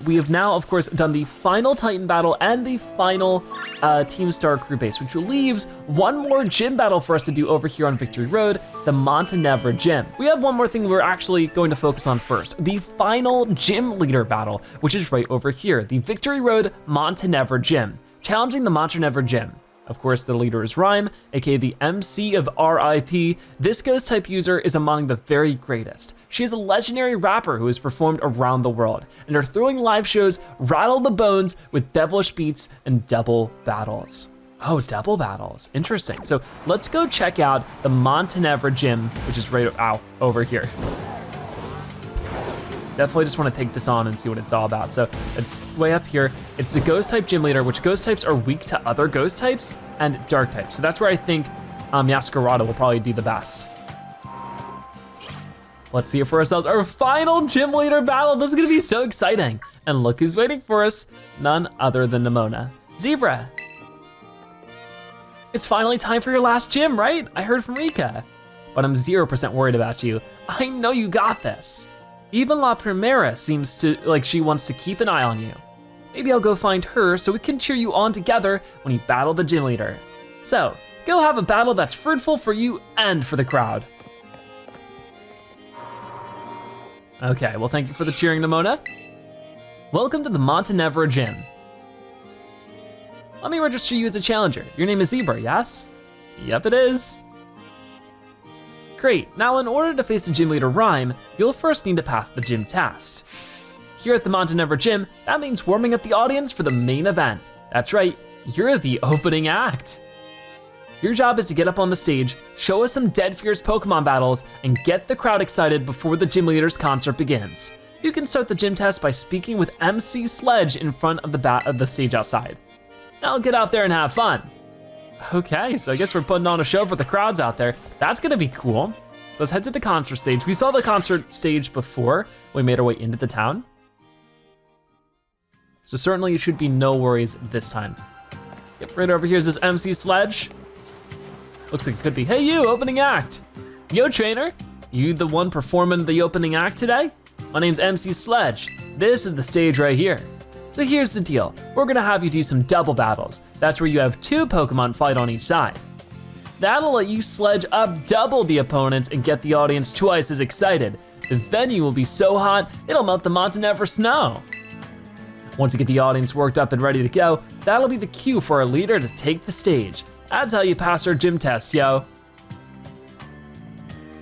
We have now of course done the final Titan battle and the final Team Star crew base, which leaves one more gym battle for us to do over here on Victory Road, the Montenevra Gym. We have one more thing we're actually going to focus on first, the final gym leader battle, which is right over here, the Victory Road Montenevra Gym, challenging the Montenevra Gym. Of course, the leader is Rhyme, aka the MC of RIP. This ghost type user is among the very greatest. She is a legendary rapper who has performed around the world, and her thrilling live shows rattle the bones with devilish beats and double battles. Oh, double battles, interesting. So let's go check out the Montenevra Gym, which is right over here. Definitely just want to take this on and see what it's all about. So it's way up here. It's the ghost type gym leader, which ghost types are weak to other ghost types and dark types. So that's where I think Yaskarada will probably do the best. Let's see it for ourselves. Our final gym leader battle. This is gonna be so exciting. And look who's waiting for us. None other than Nemona. Zebra. It's finally time for your last gym, right? I heard from Rika. But I'm 0% worried about you. I know you got this. Even La Primera seems to like she wants to keep an eye on you. Maybe I'll go find her so we can cheer you on together when you battle the gym leader. So, go have a battle that's fruitful for you and for the crowd. Okay, well thank you for the cheering, Nemona. Welcome to the Montenevra Gym. Let me register you as a challenger. Your name is Zebra, yes? Yep, it is. Great, now in order to face the gym leader Rhyme, you'll first need to pass the gym test. Here at the Montenevra Gym, that means warming up the audience for the main event. That's right, you're the opening act. Your job is to get up on the stage, show us some dead fierce Pokemon battles, and get the crowd excited before the gym leader's concert begins. You can start the gym test by speaking with MC Sledge in front of the stage outside. Now get out there and have fun. Okay, so I guess we're putting on a show for the crowds out there. That's gonna be cool. So let's head to the concert stage. We saw the concert stage before we made our way into the town. So certainly it should be no worries this time. Yep, right over here is this MC Sledge. Looks like it could be, hey you, opening act. Yo trainer, you the one performing the opening act today? My name's MC Sledge. This is the stage right here. So here's the deal. We're gonna have you do some double battles. That's where you have 2 Pokemon fight on each side. That'll let you sledge up double the opponents and get the audience twice as excited. The venue will be so hot, it'll melt the Montenevra snow. Once you get the audience worked up and ready to go, that'll be the cue for our leader to take the stage. That's how you pass our gym test, yo.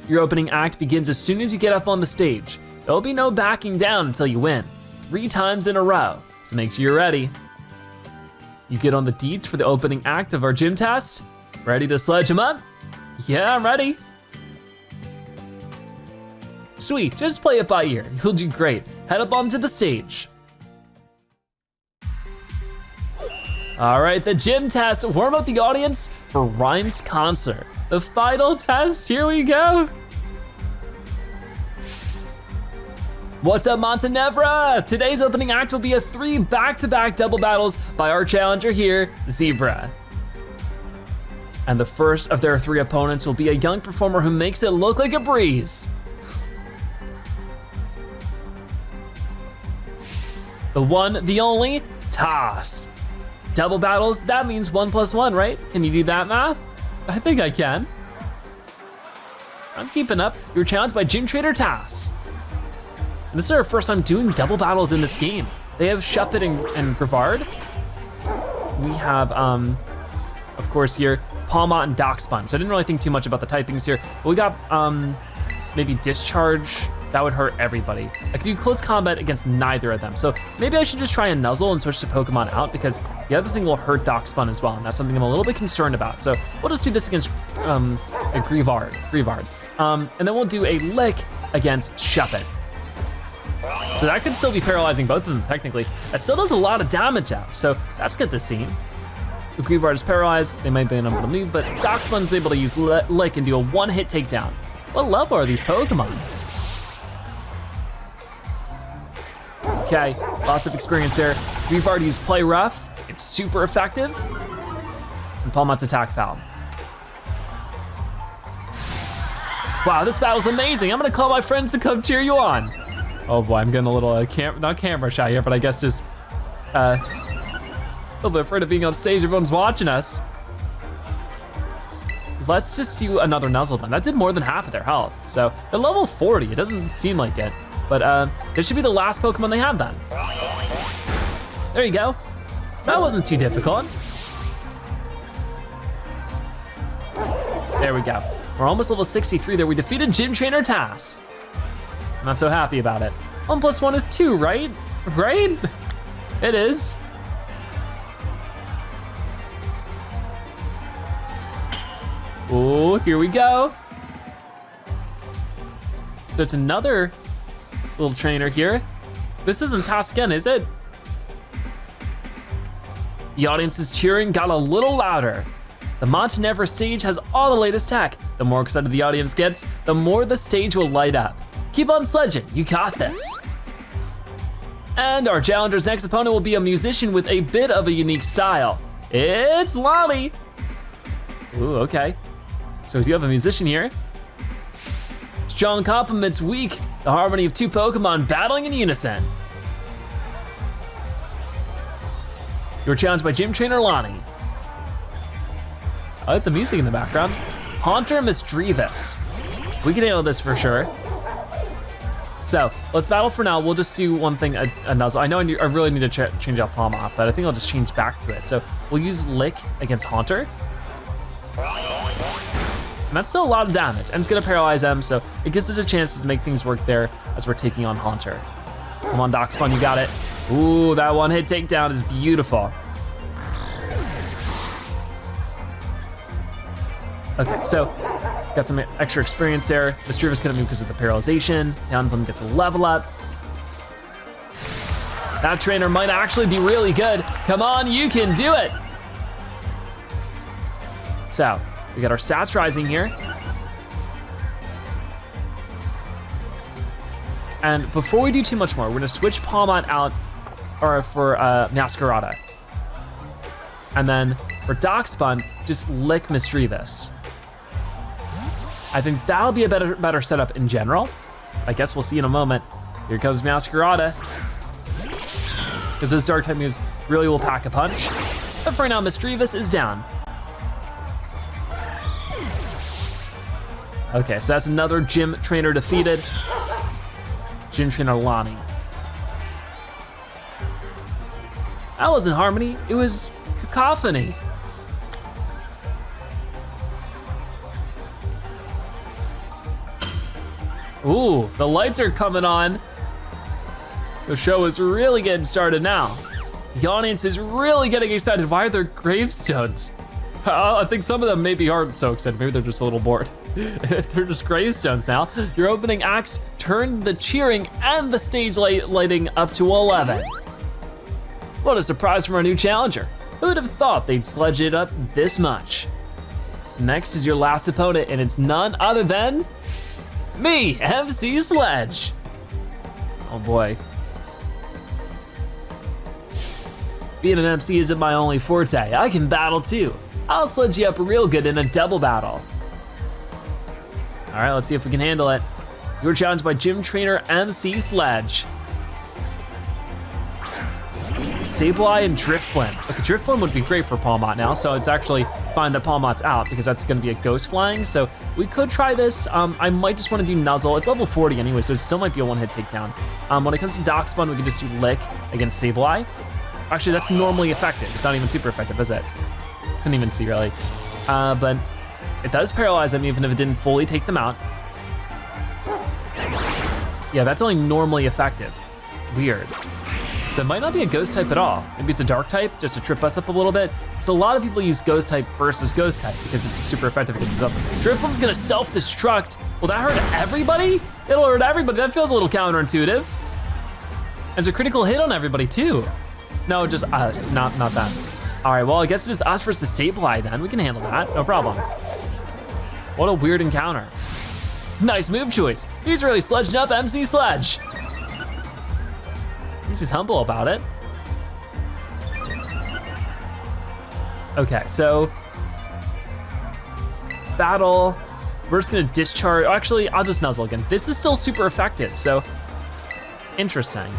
Your opening act begins as soon as you get up on the stage. There'll be no backing down until you win, 3 times in a row. So make sure you're ready. You get on the deets for the opening act of our gym test? Ready to sledge him up? Yeah, I'm ready. Sweet, just play it by ear. You'll do great. Head up onto the stage. All right, the gym test. Warm up the audience for Rhyme's concert. The final test, here we go. What's up, Montenevra? Today's opening act will be a 3 back-to-back double battles by our challenger here, Zebra. And the first of their 3 opponents will be a young performer who makes it look like a breeze. The one, the only, Toss. Double battles, that means 1 + 1, right? Can you do that math? I think I can. I'm keeping up. You're challenged by Gym Trader Toss. And this is our first time doing double battles in this game. They have Shuppet and Grivard. We have, of course here, Palmot and Doxpunch. So I didn't really think too much about the typings here. But we got maybe discharge. That would hurt everybody. I could do close combat against neither of them. So maybe I should just try and nuzzle and switch the Pokemon out, because the other thing will hurt Darkspawn as well, and that's something I'm a little bit concerned about. So we'll just do this against a Grievard. And then we'll do a Lick against Shuppet. So that could still be paralyzing both of them technically. That still does a lot of damage out, so that's good to see. The Grievard is paralyzed, they might be unable to move, but Darkspawn is able to use Lick and do a one-hit takedown. What level are these Pokemon? Okay, lots of experience there. Grievard used Play Rough, it's super effective. And Palmot's attack foul. Wow, this battle's amazing. I'm gonna call my friends to come cheer you on. Oh boy, I'm getting a little, not camera shy here, but I guess just, a little bit afraid of being on stage, everyone's watching us. Let's just do another Nuzzle then. That did more than half of their health. So they're level 40, it doesn't seem like it. But this should be the last Pokemon they have then. There you go. So that wasn't too difficult. There we go. We're almost level 63 there. We defeated Gym Trainer Tass. I'm not so happy about it. 1 + 1 is 2, right? Right? It is. Oh, here we go. So it's another little trainer here. This isn't Tasken, is it? The audience's cheering got a little louder. The Montenevro stage has all the latest tech. The more excited the audience gets, the more the stage will light up. Keep on sledging, you got this. And our challenger's next opponent will be a musician with a bit of a unique style. It's Lolly. Ooh, okay. So we do have a musician here. Strong compliments weak. The harmony of two Pokemon battling in unison. You're challenged by Gym Trainer Lonnie. I like the music in the background. Haunter Misdreavus. We can handle this for sure. So let's battle for now. We'll just do one thing, a Nuzzle. I know I really need to change out Palmot, but I think I'll just change back to it. So we'll use Lick against Haunter. And that's still a lot of damage, and it's gonna paralyze them, so it gives us a chance to make things work there as we're taking on Haunter. Come on, Darkspawn, you got it. Ooh, that one-hit takedown is beautiful. Okay, so got some extra experience there. Misdreavus couldn't move because of the paralyzation. Talonflame gets a level up. That trainer might actually be really good. Come on, you can do it. So, we got our stats rising here. And before we do too much more, we're gonna switch Palmot out for Masquerada. And then for Darkspawn, just Lick Misdreavus. I think that'll be a better setup in general. I guess we'll see in a moment. Here comes Masquerada. Because those dark type moves really will pack a punch. But for now, Misdreavus is down. Okay, so that's another Gym Trainer defeated. Gym Trainer Lonnie. That wasn't Harmony, it was Cacophony. Ooh, the lights are coming on. The show is really getting started now. The audience is really getting excited. Why are there gravestones? I think some of them maybe aren't so excited. Maybe they're just a little bored. If they're just gravestones now, your opening acts turned the cheering and the stage lighting up to 11. What a surprise from our new challenger. Who would have thought they'd sledge it up this much? Next is your last opponent, and it's none other than me, MC Sledge. Oh boy. Being an MC isn't my only forte. I can battle too. I'll sledge you up real good in a double battle. All right, let's see if we can handle it. You're challenged by Gym Trainer MC Sledge. Sableye and Drifblim. Okay, Drifblim would be great for Palmot now, so it's actually fine that Palmot's out because that's gonna be a Ghost Flying, so we could try this. I might just wanna do Nuzzle. It's level 40 anyway, so it still might be a one-hit takedown. When it comes to Darkspawn, we can just do Lick against Sableye. Actually, that's normally effective. It's not even super effective, is it? Couldn't even see really. But it does paralyze them even if it didn't fully take them out. Yeah, that's only normally effective. Weird. So it might not be a ghost type at all. Maybe it's a dark type, just to trip us up a little bit. So a lot of people use ghost type versus ghost type because it's super effective against stuff. Drifloom's gonna self-destruct. Will that hurt everybody? It'll hurt everybody. That feels a little counterintuitive. It's a critical hit on everybody too. No, just us, not that. All right, well, I guess it's just us versus Sableye then. We can handle that, no problem. What a weird encounter. Nice move choice. He's really sledging up MC Sledge. He's humble about it. Okay, so battle. We're just gonna discharge. Actually, I'll just nuzzle again. This is still super effective, so interesting.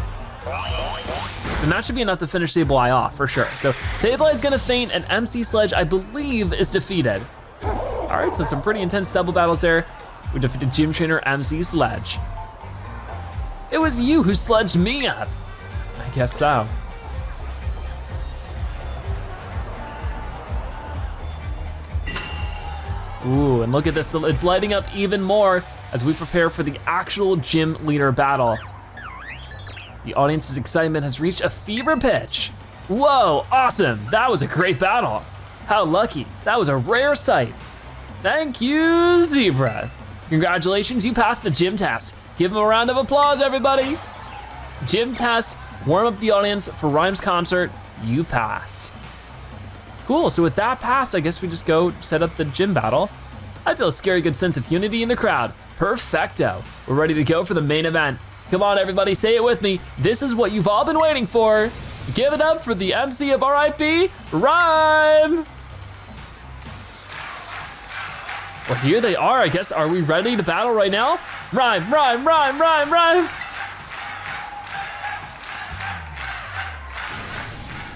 And that should be enough to finish Sableye off for sure. So Sableye is gonna faint, and MC Sledge, I believe, is defeated. All right, so some pretty intense double battles there. We defeated Gym Trainer MC Sledge. It was you who sledged me up. I guess so. Ooh, and look at this, it's lighting up even more as we prepare for the actual gym leader battle. The audience's excitement has reached a fever pitch. Whoa, awesome, that was a great battle. How lucky, that was a rare sight. Thank you, Zebra. Congratulations, you passed the gym test. Give him a round of applause, everybody. Gym test, warm up the audience for Rhyme's concert, you pass. Cool, so with that passed, I guess we just go set up the gym battle. I feel a scary good sense of unity in the crowd. Perfecto, we're ready to go for the main event. Come on everybody, say it with me. This is what you've all been waiting for. Give it up for the MC of RIP, Rhyme. Well, here they are, I guess. Are we ready to battle right now? Rhyme, Rhyme, Rhyme, Rhyme, Rhyme.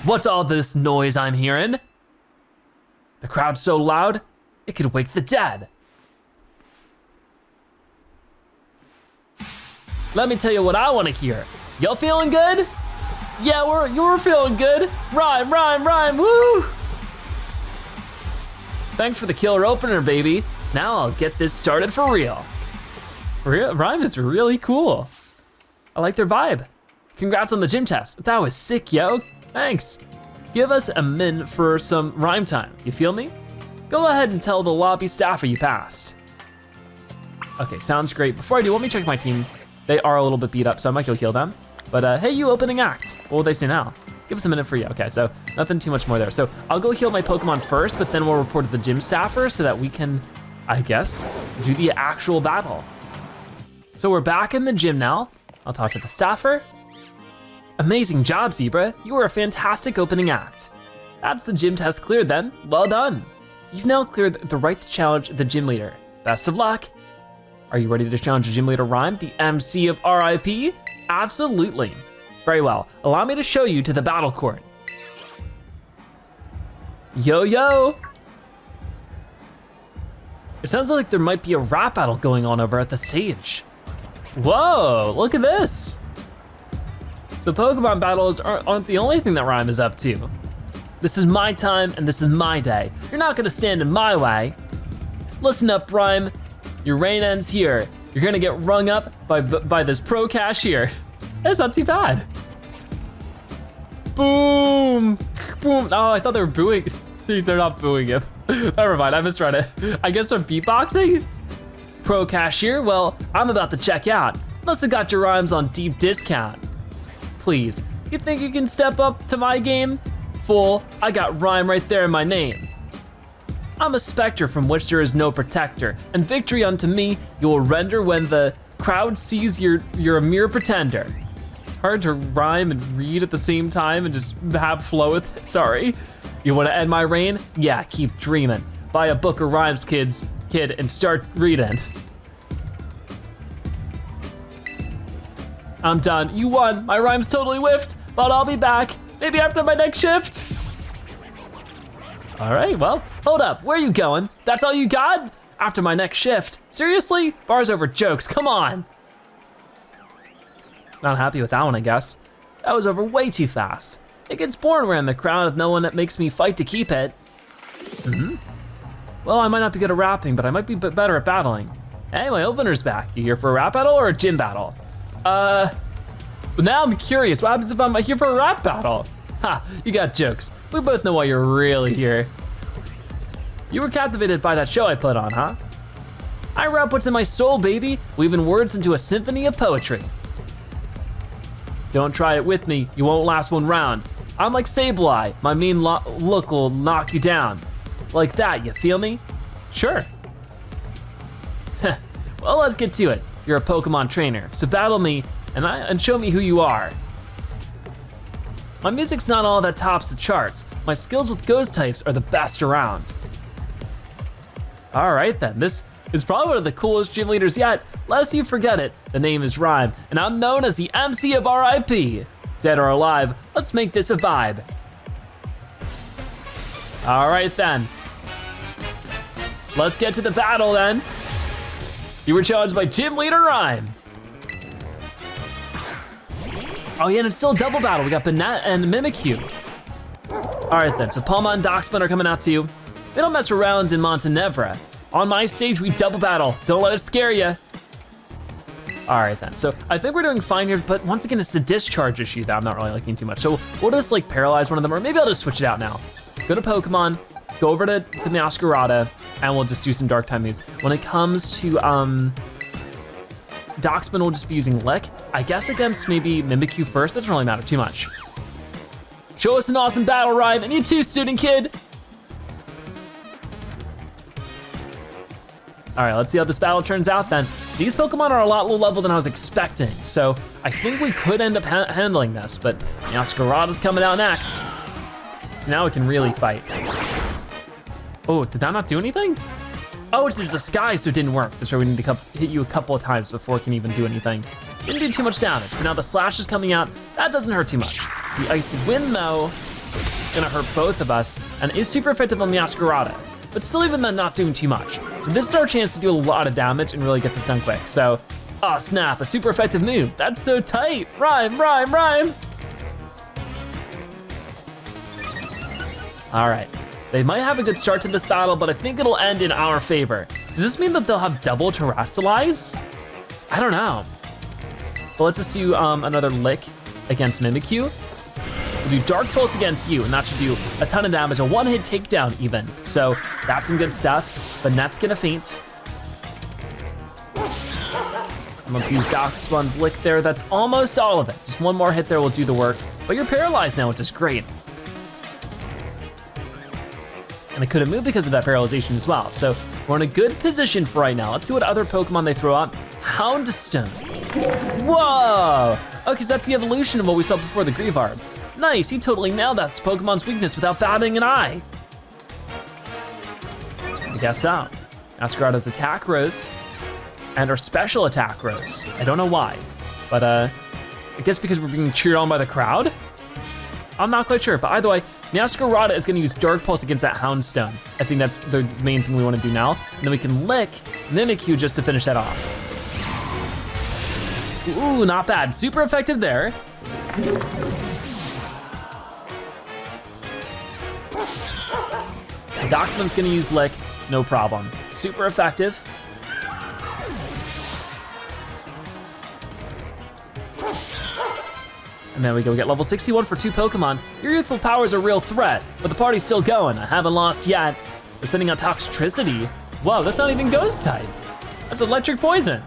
What's all this noise I'm hearing? The crowd's so loud, it could wake the dead. Let me tell you what I wanna hear. Y'all feeling good? Yeah, you're feeling good. Rhyme, rhyme, rhyme, woo! Thanks for the killer opener, baby. Now I'll get this started for real. Rhyme is really cool. I like their vibe. Congrats on the gym test. That was sick, yo. Thanks. Give us a min for some rhyme time. You feel me? Go ahead and tell the lobby staffer you passed. Okay, sounds great. Before I do, let me check my team. They are a little bit beat up, so I might go heal them. But hey, you opening act. What will they say now? Give us a minute for you. Okay, so nothing too much more there. So I'll go heal my Pokemon first, but then we'll report to the gym staffer so that we can, I guess, do the actual battle. So we're back in the gym now. I'll talk to the staffer. Amazing job, Zebra. You were a fantastic opening act. That's the gym test cleared then. Well done. You've now cleared the right to challenge the gym leader. Best of luck. Are you ready to challenge the gym leader Rhyme, the MC of RIP? Absolutely. Very well. Allow me to show you to the battle court. Yo, yo. It sounds like there might be a rap battle going on over at the stage. Whoa, look at this. So Pokemon battles aren't the only thing that Rhyme is up to. This is my time and this is my day. You're not gonna stand in my way. Listen up, Rhyme. Your reign ends here. You're gonna get rung up by this pro cashier. That's not too bad. Boom, boom. Oh, I thought they were booing. They're not booing him. Never mind, I misread it. I guess they're beatboxing? Pro cashier, well, I'm about to check out. Must have got your rhymes on deep discount. Please, you think you can step up to my game? Fool, I got Rhyme right there in my name. I'm a specter from which there is no protector, and victory unto me you will render when the crowd sees you're a mere pretender. Hard to rhyme and read at the same time and just have flow with it, sorry. You wanna end my reign? Yeah, keep dreaming. Buy a book of rhymes, kid, and start reading. I'm done, you won. My rhyme's totally whiffed, but I'll be back. Maybe after my next shift. All right, well, hold up, where are you going? That's all you got? After my next shift. Seriously? Bars over jokes, come on. Not happy with that one, I guess. That was over way too fast. It gets boring around the crowd with no one that makes me fight to keep it. Well, I might not be good at rapping, but I might be better at battling. Hey, my opener's back. You here for a rap battle or a gym battle? But now I'm curious, what happens if I'm here for a rap battle? Ha, you got jokes. We both know why you're really here. You were captivated by that show I put on, huh? I rap what's in my soul, baby, weaving words into a symphony of poetry. Don't try it with me, you won't last one round. I'm like Sableye, my mean look will knock you down. Like that, you feel me? Sure. Well, let's get to it. You're a Pokemon trainer, so battle me and show me who you are. My music's not all that tops the charts. My skills with ghost types are the best around. All right then, this is probably one of the coolest gym leaders yet. Lest you forget it, the name is Rhyme, and I'm known as the MC of RIP. Dead or alive, let's make this a vibe. All right then. Let's get to the battle then. You were challenged by Gym Leader Rhyme. Oh yeah, and it's still a double battle. We got Banette and Mimikyu. All right then, so Palma and Doxman are coming out to you. We don't mess around in Montenevra. On my stage, we double battle. Don't let it scare you. All right then, so I think we're doing fine here, but once again, it's the discharge issue that I'm not really liking too much. So we'll just like paralyze one of them, or maybe I'll just switch it out now. Go to Pokemon, go over to Masquerada, and we'll just do some dark time moves. When it comes to Doxman, we'll just be using Lick. I guess against maybe Mimikyu first, that doesn't really matter too much. Show us an awesome battle, Rhyme, and you too, student kid. All right, let's see how this battle turns out then. These Pokemon are a lot low level than I was expecting, so I think we could end up handling this, but Masquerada's coming out next. So now we can really fight. Oh, did that not do anything? Oh, it's a disguise, so it didn't work. That's why we need to hit you a couple of times before it can even do anything. Didn't do too much damage, but now the slash is coming out. That doesn't hurt too much. The Icy Wind, though, gonna hurt both of us, and is super effective on Masquerada, but still even then not doing too much. So this is our chance to do a lot of damage and really get this done quick. So, oh snap, a super effective move. That's so tight. Rhyme, Rhyme, Rhyme. All right. They might have a good start to this battle, but I think it'll end in our favor. Does this mean that they'll have double Terastalize? I don't know. But let's just do another Lick against Mimikyu. We'll do Dark Pulse against you, and that should do a ton of damage, a one-hit takedown even. So that's some good stuff. Banette's gonna faint. And let's use Doxman's Lick there. That's almost all of it. Just one more hit there will do the work. But you're paralyzed now, which is great. And I couldn't move because of that paralyzation as well. So we're in a good position for right now. Let's see what other Pokemon they throw out. Houndstone. Whoa! Okay, so that's the evolution of what we saw before, the Greavarb. Nice, he totally nailed that Pokemon's weakness without batting an eye. I guess so. Masquerada's attack rose, and our special attack rose. I don't know why, but I guess because we're being cheered on by the crowd? I'm not quite sure, but either way, Masquerada is gonna use Dark Pulse against that Houndstone. I think that's the main thing we wanna do now. And then we can Lick Mimikyu just to finish that off. Ooh, not bad, super effective there. Doxman's gonna use Lick, no problem. Super effective. And there we go, we get level 61 for 2 Pokemon. Your youthful power is a real threat, but the party's still going. I haven't lost yet. We're sending out Toxtricity. Whoa, that's not even Ghost type. That's Electric Poison.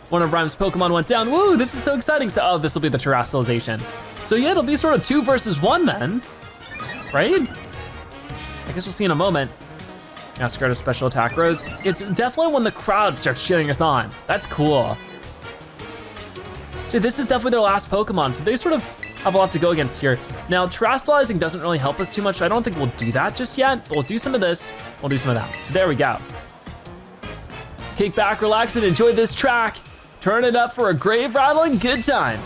One of Rhyme's Pokemon went down. Woo, this is so exciting. So, oh, this will be the Terastalization. So yeah, it'll be sort of 2 versus 1 then, right? I guess we'll see in a moment. Masquerada special attack rose. It's definitely when the crowd starts cheering us on. That's cool. So this is definitely their last Pokemon, so they sort of have a lot to go against here. Now, Terastalizing doesn't really help us too much, so I don't think we'll do that just yet, but we'll do some of this, we'll do some of that. So there we go. Kick back, relax, and enjoy this track. Turn it up for a grave rattling good time.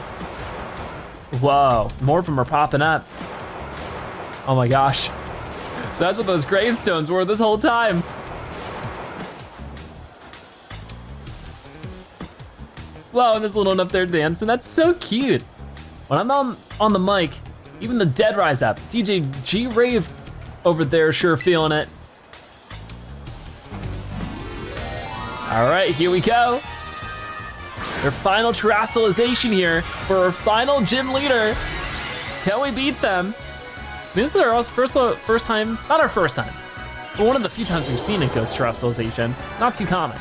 Whoa, more of them are popping up. Oh my gosh. So that's what those gravestones were this whole time. Wow, and this little one up there dancing, that's so cute. When I'm on the mic, even the dead rise up. DJ G-Rave over there sure feeling it. All right, here we go. Their final terastalization here for our final gym leader. Can we beat them? This is our first time, not our first time, but one of the few times we've seen a ghost terastalization. Not too common.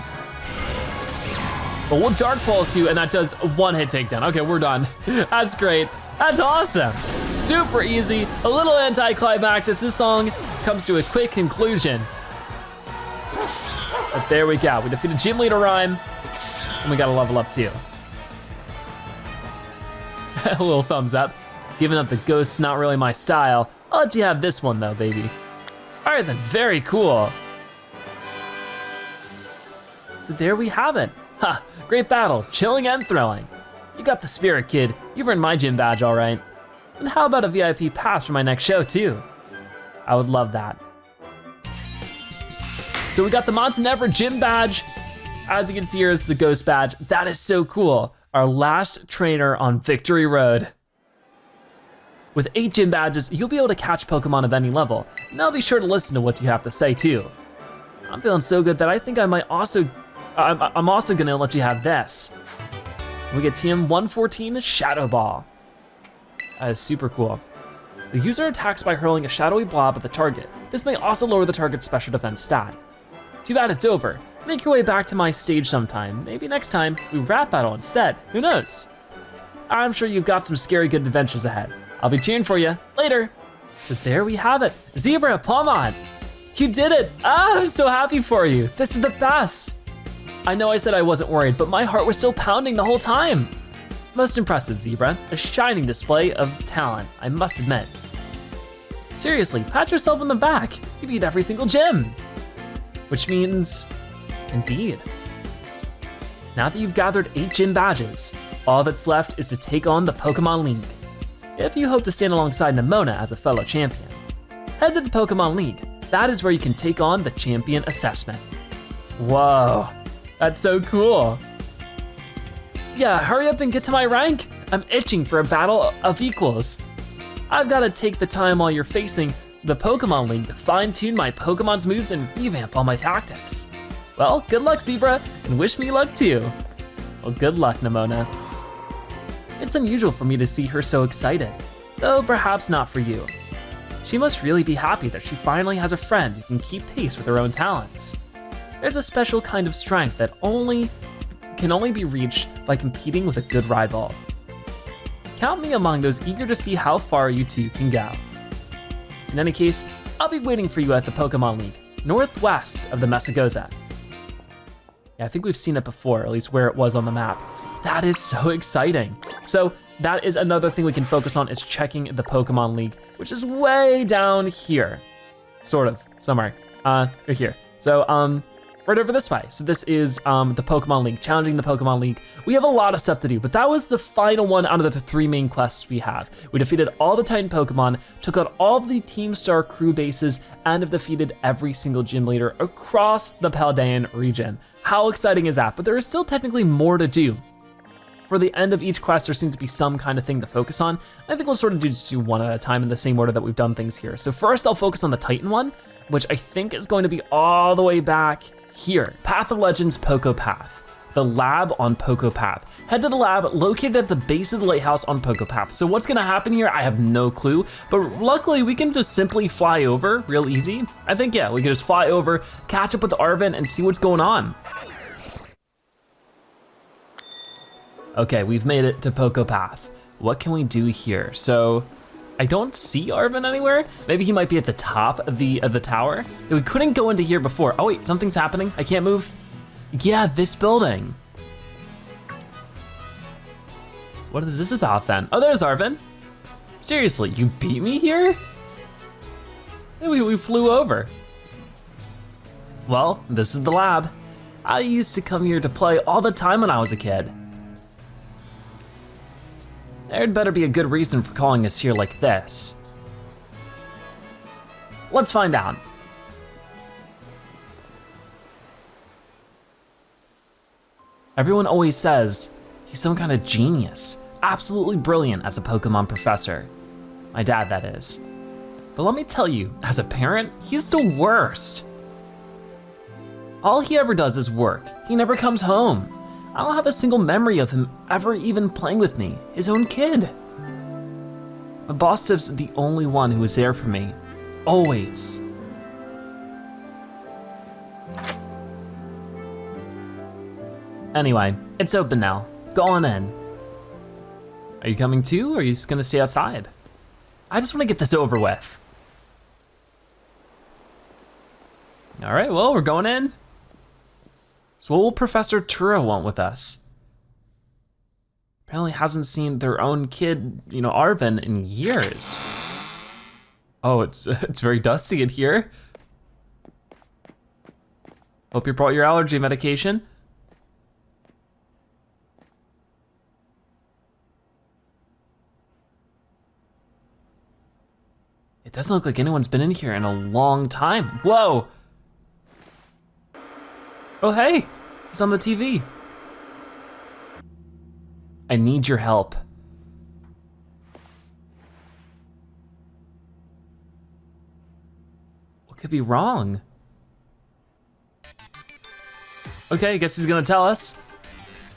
But we'll Dark Pulse too, and that does a one-hit takedown. Okay, we're done. That's great. That's awesome. Super easy, a little anticlimactic. This song comes to a quick conclusion. But there we go. We defeated Gym Leader Rhyme, and we got a level up too. A little thumbs up. Giving up the ghosts, not really my style. I'll let you have this one though, baby. All right then, very cool. So there we have it. Ha, great battle, chilling and thrilling. You got the spirit, kid. You've earned my gym badge, all right. And how about a VIP pass for my next show too? I would love that. So we got the Monts Never gym badge. As you can see here is the ghost badge. That is so cool. Our last trainer on Victory Road. With 8 gym badges, you'll be able to catch Pokemon of any level. Now be sure to listen to what you have to say too. I'm feeling so good that I think I might also, I'm also gonna let you have this. We get TM 114 Shadow Ball. That is super cool. The user attacks by hurling a shadowy blob at the target. This may also lower the target's special defense stat. Too bad it's over. Make your way back to my stage sometime. Maybe next time we rap battle instead, who knows? I'm sure you've got some scary good adventures ahead. I'll be cheering for you later. So there we have it, Zebra Pokemon. You did it, I'm so happy for you. This is the best. I know I said I wasn't worried, but my heart was still pounding the whole time. Most impressive, Zebra, a shining display of talent, I must admit. Seriously, pat yourself on the back. You beat every single gym. Which means, indeed. Now that you've gathered 8 gym badges, all that's left is to take on the Pokemon League. If you hope to stand alongside Nemona as a fellow champion, head to the Pokemon League. That is where you can take on the champion assessment. Whoa, that's so cool. Yeah, hurry up and get to my rank. I'm itching for a battle of equals. I've gotta take the time while you're facing the Pokemon League to fine-tune my Pokemon's moves and revamp all my tactics. Well, good luck, Zebra, and wish me luck too. Well, good luck, Nemona. It's unusual for me to see her so excited, though perhaps not for you. She must really be happy that she finally has a friend who can keep pace with her own talents. There's a special kind of strength that can only be reached by competing with a good rival. Count me among those eager to see how far you two can go. In any case, I'll be waiting for you at the Pokemon League, northwest of the Mesagoza. Yeah, I think we've seen it before, at least where it was on the map. That is so exciting. So that is another thing we can focus on, is checking the Pokemon League, which is way down here. Sort of, somewhere, right here. So right over this way. So this is the Pokemon League, challenging the Pokemon League. We have a lot of stuff to do, but that was the final one out of the 3 main quests we have. We defeated all the Titan Pokemon, took out all of the Team Star crew bases, and have defeated every single gym leader across the Paldea Region. How exciting is that? But there is still technically more to do. For the end of each quest, there seems to be some kind of thing to focus on. I think we'll sort of just do one at a time in the same order that we've done things here. So first I'll focus on the Titan one, which I think is going to be all the way back here. Path of Legends Poco Path, the lab on Poco Path. Head to the lab located at the base of the lighthouse on Poco Path. So what's gonna happen here, I have no clue, but luckily we can just simply fly over real easy. I think, yeah, we can just fly over, catch up with Arven and see what's going on. Okay, we've made it to Poco Path. What can we do here? So, I don't see Arven anywhere. Maybe he might be at the top of the tower. We couldn't go into here before. Oh wait, something's happening. I can't move. Yeah, this building. What is this about then? Oh, there's Arven. Seriously, you beat me here? We flew over. Well, this is the lab. I used to come here to play all the time when I was a kid. There'd better be a good reason for calling us here like this. Let's find out. Everyone always says he's some kind of genius, absolutely brilliant as a Pokemon professor. My dad, that is. But let me tell you, as a parent, he's the worst. All he ever does is work. He never comes home. I don't have a single memory of him ever even playing with me, his own kid. Mabostif's the only one who was there for me, always. Anyway, it's open now. Go on in. Are you coming too, or are you just gonna stay outside? I just wanna get this over with. All right, well, we're going in. So what will Professor Turo want with us? Apparently hasn't seen their own kid, Arven, in years. Oh, it's very dusty in here. Hope you brought your allergy medication. It doesn't look like anyone's been in here in a long time. Whoa! Oh hey, he's on the TV. I need your help. What could be wrong? Okay, I guess he's gonna tell us.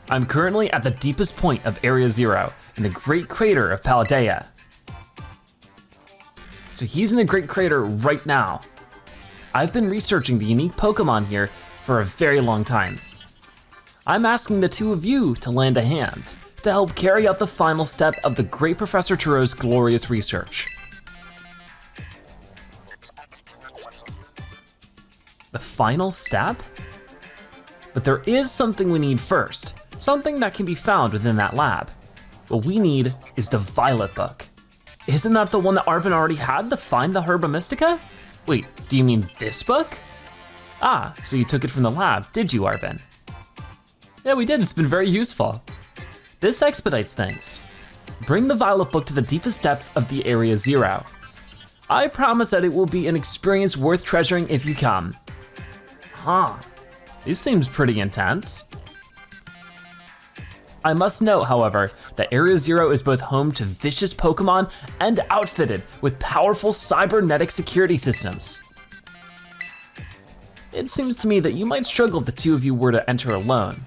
I'm currently at the deepest point of Area 0 in the Great Crater of Paldea. So he's in the Great Crater right now. I've been researching the unique Pokemon here for a very long time. I'm asking the two of you to lend a hand to help carry out the final step of the great Professor Turo's glorious research. The final step? But there is something we need first, something that can be found within that lab. What we need is the Violet book. Isn't that the one that Arven already had to find the Herba Mystica? Wait, do you mean this book? Ah, so you took it from the lab, did you, Arven? Yeah, we did, it's been very useful. This expedites things. Bring the Violet book to the deepest depths of the Area 0. I promise that it will be an experience worth treasuring if you come. Huh, this seems pretty intense. I must note, however, that Area 0 is both home to vicious Pokemon and outfitted with powerful cybernetic security systems. It seems to me that you might struggle if the two of you were to enter alone.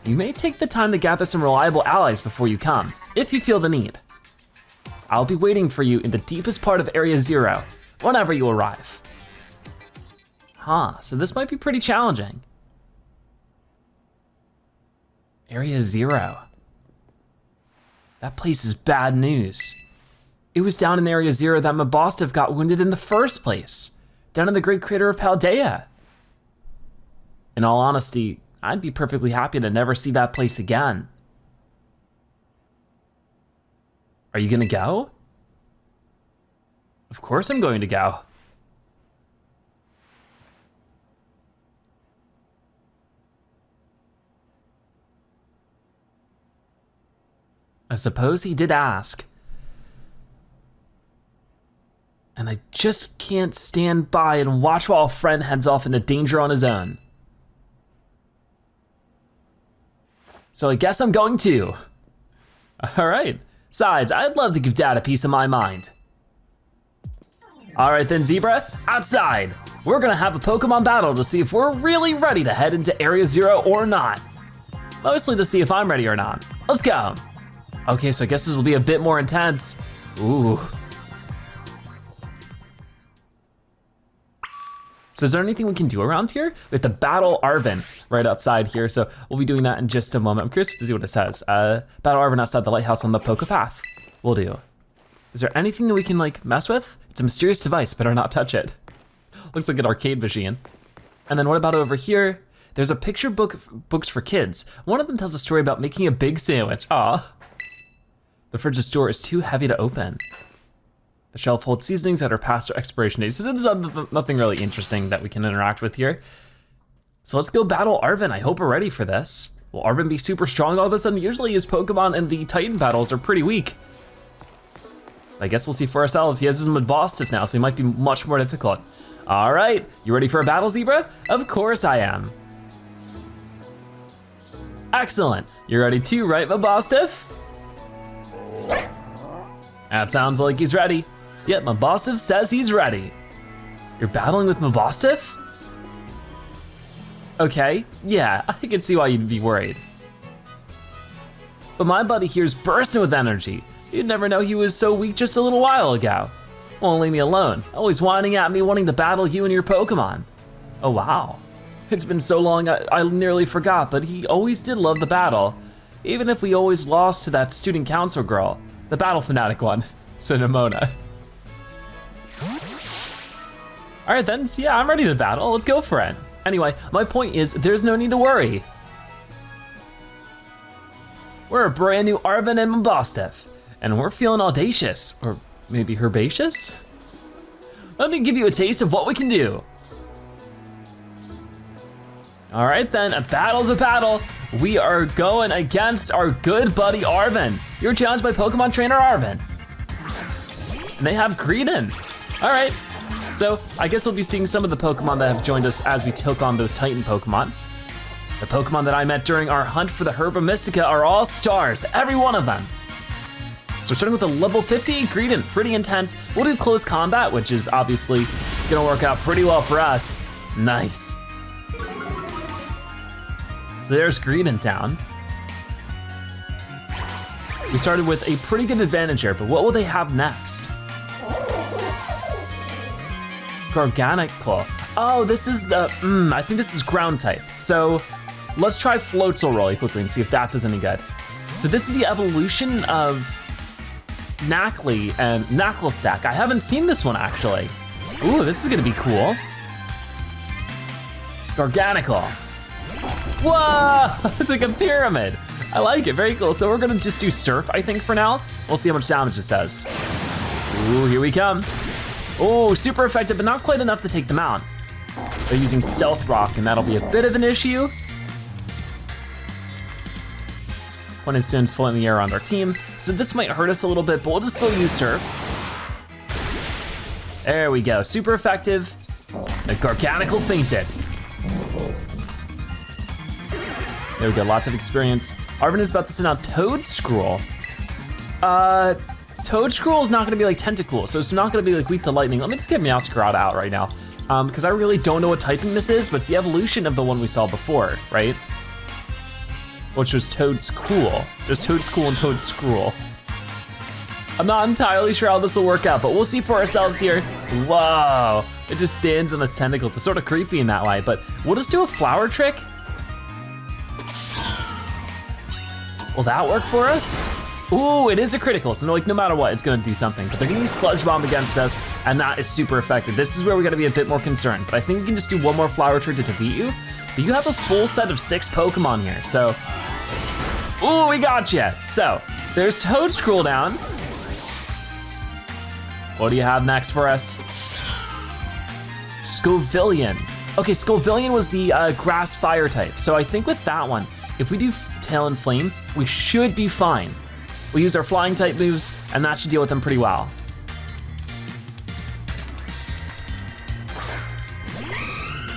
You may take the time to gather some reliable allies before you come, if you feel the need. I'll be waiting for you in the deepest part of Area 0, whenever you arrive. Huh, so this might be pretty challenging. Area 0. That place is bad news. It was down in Area 0 that Mabostif got wounded in the first place, down in the Great Crater of Paldea. In all honesty, I'd be perfectly happy to never see that place again. Are you gonna go? Of course I'm going to go. I suppose he did ask. And I just can't stand by and watch while a friend heads off into danger on his own. So I guess I'm going too. All right, besides, I'd love to give Dad a piece of my mind. All right then, Zebra, outside. We're gonna have a Pokemon battle to see if we're really ready to head into Area 0 or not. Mostly to see if I'm ready or not. Let's go. Okay, so I guess this will be a bit more intense. Ooh. So is there anything we can do around here? We have to battle Arven right outside here, so we'll be doing that in just a moment. I'm curious to see what it says. Battle Arven outside the lighthouse on the Poke Path. We'll do. Is there anything that we can mess with? It's a mysterious device, better not touch it. Looks like an arcade machine. And then what about over here? There's a picture book, books for kids. One of them tells a story about making a big sandwich. Aw. The fridge's door is too heavy to open. The shelf holds seasonings that are past their expiration date. So there's nothing really interesting that we can interact with here. So let's go battle Arven. I hope we're ready for this. Will Arven be super strong all of a sudden? Usually his Pokemon in the Titan battles are pretty weak. I guess we'll see for ourselves. He has his Mabostif now, so he might be much more difficult. All right, you ready for a battle, Zebra? Of course I am. Excellent. You ready too, right, Mabostif? That sounds like he's ready. Yep, Mabostif says he's ready. You're battling with Mabostif? Okay, yeah, I can see why you'd be worried. But my buddy here's bursting with energy. You'd never know he was so weak just a little while ago. Won't leave me alone, always whining at me wanting to battle you and your Pokemon. Oh wow, it's been so long I nearly forgot, but he always did love the battle. Even if we always lost to that student council girl, the battle fanatic one, so Nemona. All right then, so yeah, I'm ready to battle, let's go for it. Anyway, my point is, there's no need to worry. We're a brand new Arven and Mabostif, and we're feeling audacious, or maybe herbaceous? Let me give you a taste of what we can do. All right then, a battle's a battle. We are going against our good buddy Arven. You're challenged by Pokemon trainer Arven. And they have Greedent. All right, so I guess we'll be seeing some of the Pokemon that have joined us as we took on those Titan Pokemon. The Pokemon that I met during our hunt for the Herba Mystica are all stars, every one of them. So starting with a level 50 Greedent, pretty intense. We'll do close combat, which is obviously gonna work out pretty well for us. Nice. So there's Greedent down. We started with a pretty good advantage here, but what will they have next? Garganical. Oh, this is the, I think this is ground type. So let's try Floatzel really quickly and see if that does any good. So this is the evolution of Quaxly and Knucklestack. I haven't seen this one actually. Ooh, this is gonna be cool. Garganical. Whoa, it's like a pyramid. I like it, very cool. So we're gonna just do Surf, I think, for now. We'll see how much damage this does. Ooh, here we come. Oh, super effective, but not quite enough to take them out. They're using Stealth Rock, and that'll be a bit of an issue. One Stone's floating in the air around our team, so this might hurt us a little bit, but we'll just still use Surf. There we go, super effective. The Garganical fainted. There we go, lots of experience. Arven is about to send out Toedscruel. Toedscruel is not gonna be like Tentacool, so it's not gonna be like weak to lightning. Let me just get Meowscarada out right now, because I really don't know what typing this is, but it's the evolution of the one we saw before, right? Which was Toedscool. There's Toedscool and Toedscruel. I'm not entirely sure how this will work out, but we'll see for ourselves here. Whoa, it just stands on its tentacles. It's sort of creepy in that way, but we'll just do a flower trick. Will that work for us? Ooh, it is a critical, so no matter what, it's gonna do something. But they're gonna use Sludge Bomb against us, and that is super effective. This is where we gotta be a bit more concerned, but I think we can just do one more flower trick to defeat you. But you have a full set of 6 Pokemon here, so. Ooh, we got you. So, there's Toedscruel down. What do you have next for us? Scovillion. Okay, Scovillion was the grass fire type, so I think with that one, if we do Tail and Flame, we should be fine. We'll use our flying type moves, and that should deal with them pretty well.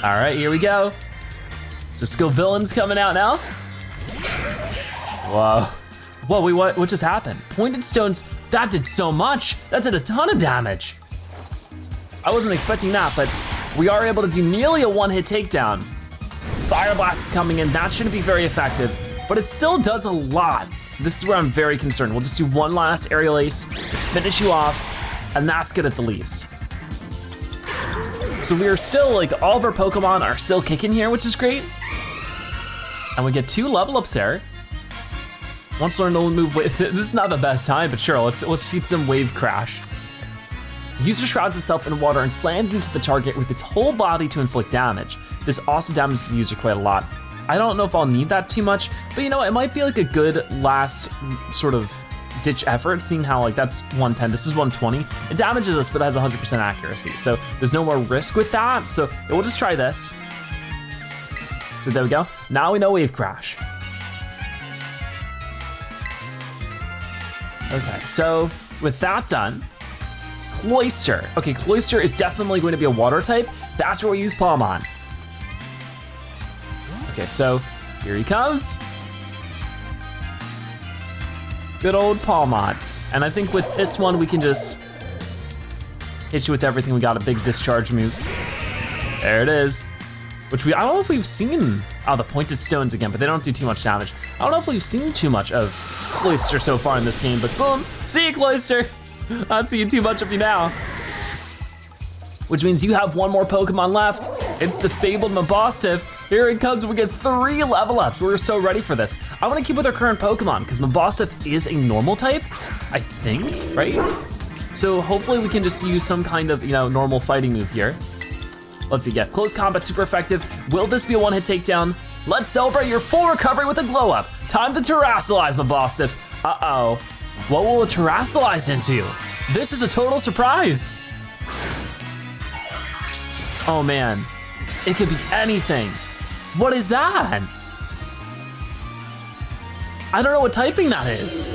All right, here we go. So Scovillion's coming out now. Whoa. Whoa, wait, what just happened? Pointed Stones, that did so much. That did a ton of damage. I wasn't expecting that, but we are able to do nearly a one-hit takedown. Fire Blast is coming in, that shouldn't be very effective, but it still does a lot. So this is where I'm very concerned. We'll just do one last Aerial Ace, finish you off, and that's good at the least. So we are still, like, all of our Pokemon are still kicking here, which is great. And we get 2 level ups there. Once learned to move, this is not the best time, but sure, let's see some Wave Crash. The user shrouds itself in water and slams into the target with its whole body to inflict damage. This also damages the user quite a lot. I don't know if I'll need that too much, but you know, it might be like a good last sort of ditch effort, seeing how like that's 110, this is 120. It damages us, but it has 100% accuracy. So there's no more risk with that. So we'll just try this. So there we go. Now we know Wave Crash. Okay, so with that done, Cloyster. Okay, Cloyster is definitely going to be a water type. That's where we use Palmon. Okay, so here he comes. Good old Palmon. And I think with this one, we can just hit you with everything. We got a big discharge move. There it is. which I don't know if we've seen, the pointed stones again, but they don't do too much damage. I don't know if we've seen too much of Cloyster so far in this game, but boom, see you, Cloyster. Not seeing too much of you now. Which means you have one more Pokemon left. It's the fabled Mabostiff. Here it comes, we get 3 level ups. We're so ready for this. I wanna keep with our current Pokemon, because Mabostiff is a normal type, I think, right? So hopefully we can just use some kind of, normal fighting move here. Let's see, yeah, close combat, super effective. Will this be a one-hit takedown? Let's celebrate your full recovery with a glow up. Time to Terrastalize, Mabostiff. Uh-oh, what will it Terrastalize into? This is a total surprise. Oh man, it could be anything. What is that? I don't know what typing that is.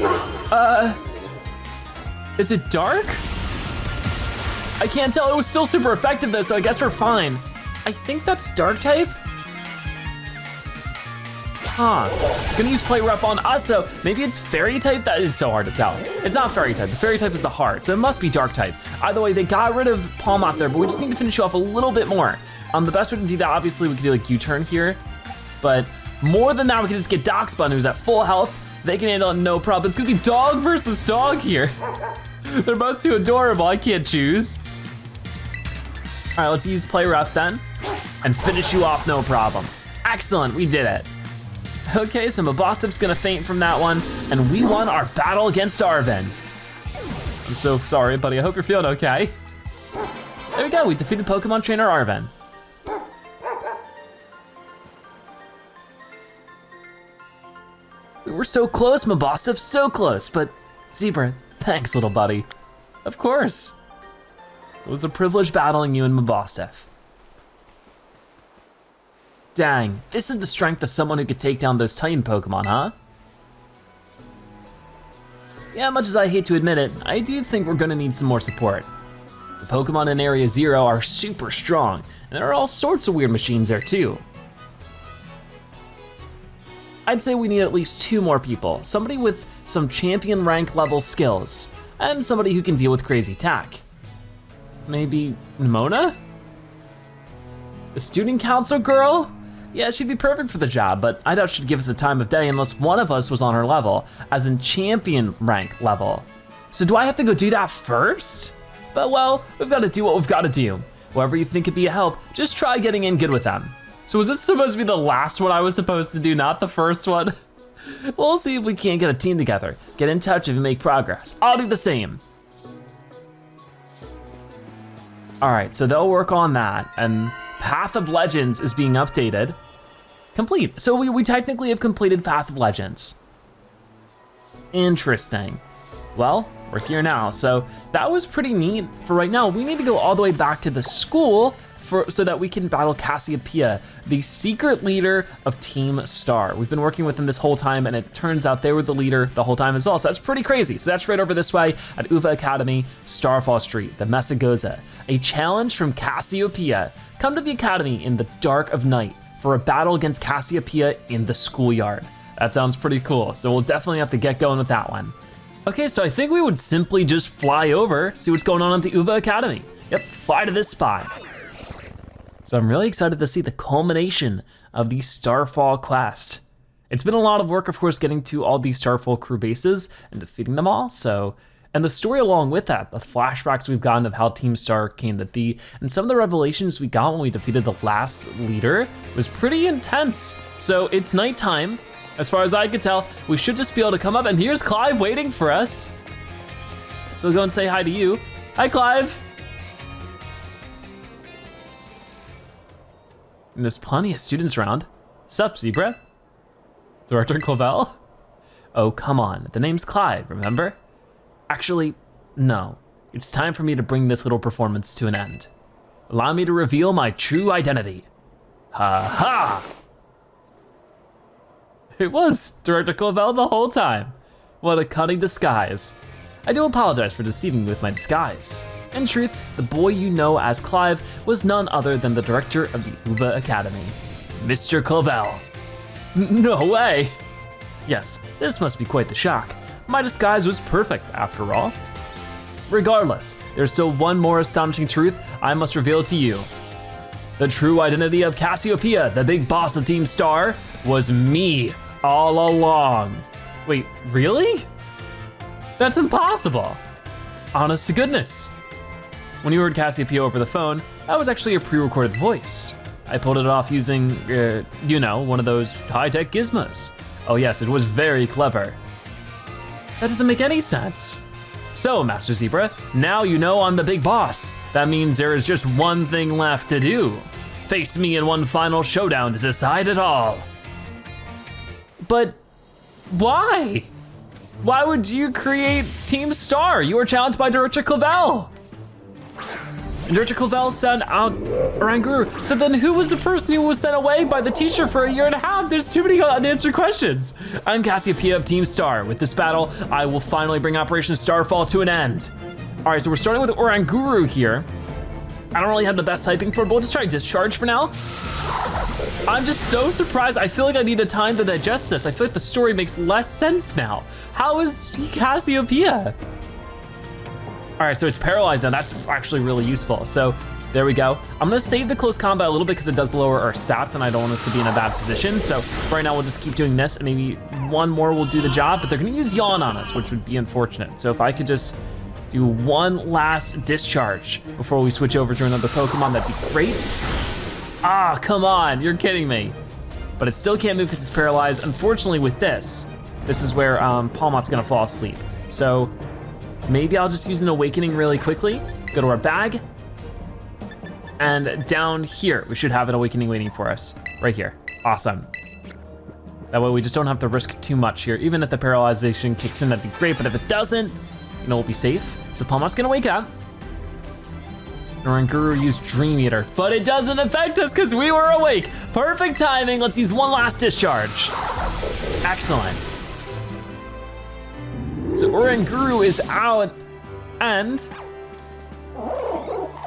Is it dark? I can't tell, it was still super effective though, so I guess we're fine. I think that's dark type? Huh, gonna use play rep on us, so maybe it's fairy type? That is so hard to tell. It's not fairy type, the fairy type is the heart, so it must be dark type. Either way, they got rid of Palmot there, but we just need to finish you off a little bit more. The best way to do that, obviously we could do like U-turn here, but more than that, we can just get Doxbun, who's at full health. They can handle it, no problem. It's gonna be dog versus dog here. They're both too adorable, I can't choose. All right, let's use play rough then, and finish you off, no problem. Excellent, we did it. Okay, so Mabostiff's gonna faint from that one, and we won our battle against Arven. I'm so sorry, buddy, I hope you're feeling okay. There we go, we defeated Pokemon trainer Arven. We were so close, Mabostiff, so close, but Zebra, thanks, little buddy. Of course. It was a privilege battling you and Mabostiff. Dang, this is the strength of someone who could take down those Titan Pokemon, huh? Yeah, much as I hate to admit it, I do think we're gonna need some more support. The Pokemon in Area 0 are super strong, and there are all sorts of weird machines there too. I'd say we need at least 2 more people, somebody with some champion rank level skills, and somebody who can deal with crazy attack. Maybe Nemona? The student council girl? Yeah, she'd be perfect for the job, but I doubt she'd give us the time of day unless one of us was on her level, as in champion rank level. So do I have to go do that first? But well, we've gotta do what we've gotta do. Whoever you think could be a help, just try getting in good with them. So was this supposed to be the last one I was supposed to do, not the first one? We'll see if we can't get a team together. Get in touch if you make progress. I'll do the same. All right, so they'll work on that, and Path of Legends is being updated. Complete, so we technically have completed Path of Legends. Interesting. Well, we're here now, so that was pretty neat. For right now, we need to go all the way back to the school so that we can battle Cassiopeia, the secret leader of Team Star. We've been working with them this whole time, and it turns out they were the leader the whole time as well, so that's pretty crazy. So that's right over this way at Uva Academy, Starfall Street, the Mesagoza. A challenge from Cassiopeia. Come to the Academy in the dark of night for a battle against Cassiopeia in the schoolyard. That sounds pretty cool, so we'll definitely have to get going with that one. Okay, so I think we would simply just fly over, see what's going on at the Uva Academy. Yep, fly to this spot. So I'm really excited to see the culmination of the Starfall quest. It's been a lot of work, of course, getting to all these Starfall crew bases and defeating them all, and the story along with that, the flashbacks we've gotten of how Team Star came to be, and some of the revelations we got when we defeated the last leader was pretty intense. So it's nighttime. As far as I could tell, we should just be able to come up, and here's Clive waiting for us. So we'll go and say hi to you. Hi, Clive. And there's plenty of students around. Sup, Zebra? Director Clavel? Oh, come on, the name's Clive, remember? Actually, no. It's time for me to bring this little performance to an end. Allow me to reveal my true identity. Ha ha! It was Director Clavel the whole time. What a cunning disguise. I do apologize for deceiving you with my disguise. In truth, the boy you know as Clive was none other than the director of the Uva Academy, Mr. Clavel. No way. Yes, this must be quite the shock. My disguise was perfect, after all. Regardless, there's still one more astonishing truth I must reveal to you. The true identity of Cassiopeia, the big boss of Team Star, was me all along. Wait, really? That's impossible. Honest to goodness. When you heard Cassiopeia over the phone, that was actually a pre-recorded voice. I pulled it off using, you know, one of those high-tech gizmos. Oh yes, it was very clever. That doesn't make any sense. So, Master Zebra, now you know I'm the big boss. That means there is just one thing left to do. Face me in one final showdown to decide it all. But why? Why would you create Team Star? You were challenged by Director Clavel. And Director Clavel sent out Oranguru. So then who was the person who was sent away by the teacher for 1.5 years? There's too many unanswered questions. I'm Cassiopeia of Team Star. With this battle, I will finally bring Operation Starfall to an end. All right, so we're starting with Oranguru here. I don't really have the best typing for it, but we'll just try Discharge for now. I'm just so surprised. I feel like I need a time to digest this. I feel like the story makes less sense now. How is he Cassiopeia? All right, so it's paralyzed now. That's actually really useful. So there we go. I'm gonna save the close combat a little bit because it does lower our stats and I don't want us to be in a bad position. So for right now, we'll just keep doing this and maybe one more will do the job, but they're gonna use Yawn on us, which would be unfortunate. So if I could just do one last discharge before we switch over to another Pokemon, that'd be great. Ah, come on, you're kidding me. But it still can't move because it's paralyzed. Unfortunately with this is where Palmot's gonna fall asleep. So maybe I'll just use an Awakening really quickly, go to our bag, and down here, we should have an Awakening waiting for us, right here, awesome. That way we just don't have to risk too much here. Even if the paralyzation kicks in, that'd be great, but if it doesn't, you know, we'll be safe. So Palmot's gonna wake up. Oranguru used Dream Eater, but it doesn't affect us because we were awake. Perfect timing, let's use one last discharge. Excellent. So Oranguru is out and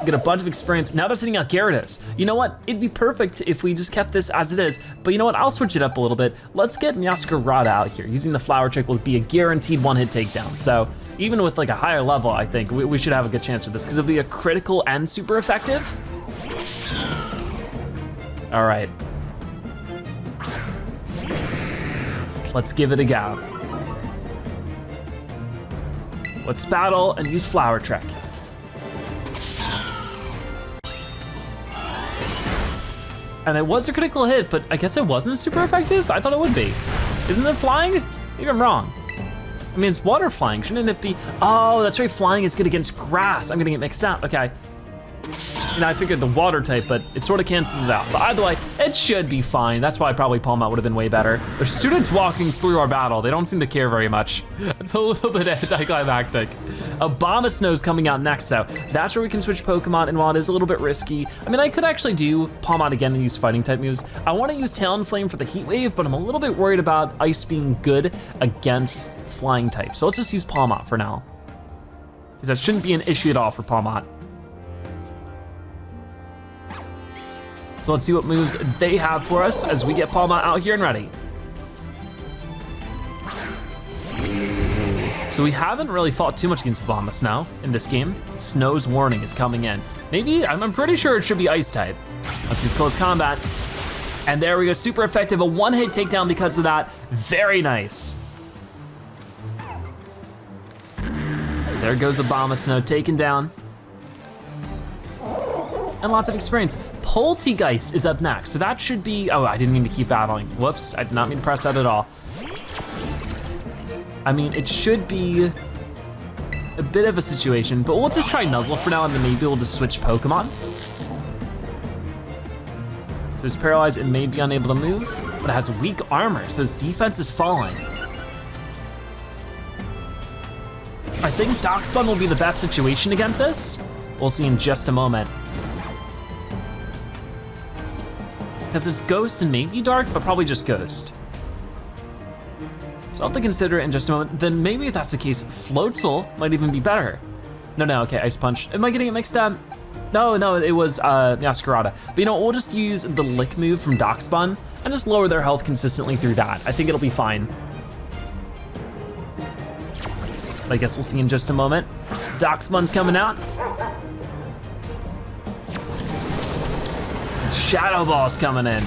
get a bunch of experience. Now they're sending out Gyarados. You know what? It'd be perfect if we just kept this as it is, but you know what? I'll switch it up a little bit. Let's get Masquerade out here. Using the Flower Trick will be a guaranteed one-hit takedown. So even with like a higher level, I think we should have a good chance with this because it'll be a critical and super effective. All right. Let's give it a go. Let's battle and use Flower Trick. And it was a critical hit, but I guess it wasn't super effective? I thought it would be. Isn't it flying? Maybe I'm wrong. I mean, it's water flying, shouldn't it be? Oh, that's right, flying is good against grass. I'm gonna get mixed up, okay. You know, I figured the water type, but it sort of cancels it out. But either way, it should be fine. That's why probably Palmot would have been way better. There's students walking through our battle. They don't seem to care very much. It's a little bit anticlimactic. Abomasnow's coming out next, so that's where we can switch Pokemon, and while it is a little bit risky, I mean, I could actually do Palmot again and use fighting type moves. I wanna use Talonflame for the Heat Wave, but I'm a little bit worried about Ice being good against flying type. So let's just use Palmot for now, because that shouldn't be an issue at all for Palmot. So let's see what moves they have for us as we get Palmot out here and ready. So we haven't really fought too much against Abomasnow in this game. Snow's Warning is coming in. Maybe, I'm pretty sure it should be Ice type. Let's use Close Combat. And there we go, super effective, a one-hit takedown because of that. Very nice. There goes Abomasnow taken down. And lots of experience. Poltegeist is up next, so that should be, oh, I didn't mean to keep battling. Whoops, I did not mean to press that at all. I mean, it should be a bit of a situation, but we'll just try Nuzzle for now and then maybe we'll just switch Pokemon. So it's paralyzed and may be unable to move, but it has weak armor, so its defense is falling. I think Darkspawn will be the best situation against this. We'll see in just a moment. Because it's Ghost and maybe Dark, but probably just Ghost. So I'll have to consider it in just a moment. Then maybe if that's the case, Floatzel might even be better. No, okay, Ice Punch. Am I getting it mixed up? No, it was Masquerade. But you know, we'll just use the Lick move from Darkspawn and just lower their health consistently through that. I think it'll be fine. I guess we'll see in just a moment. Darkspawn's coming out. Shadow Ball's coming in.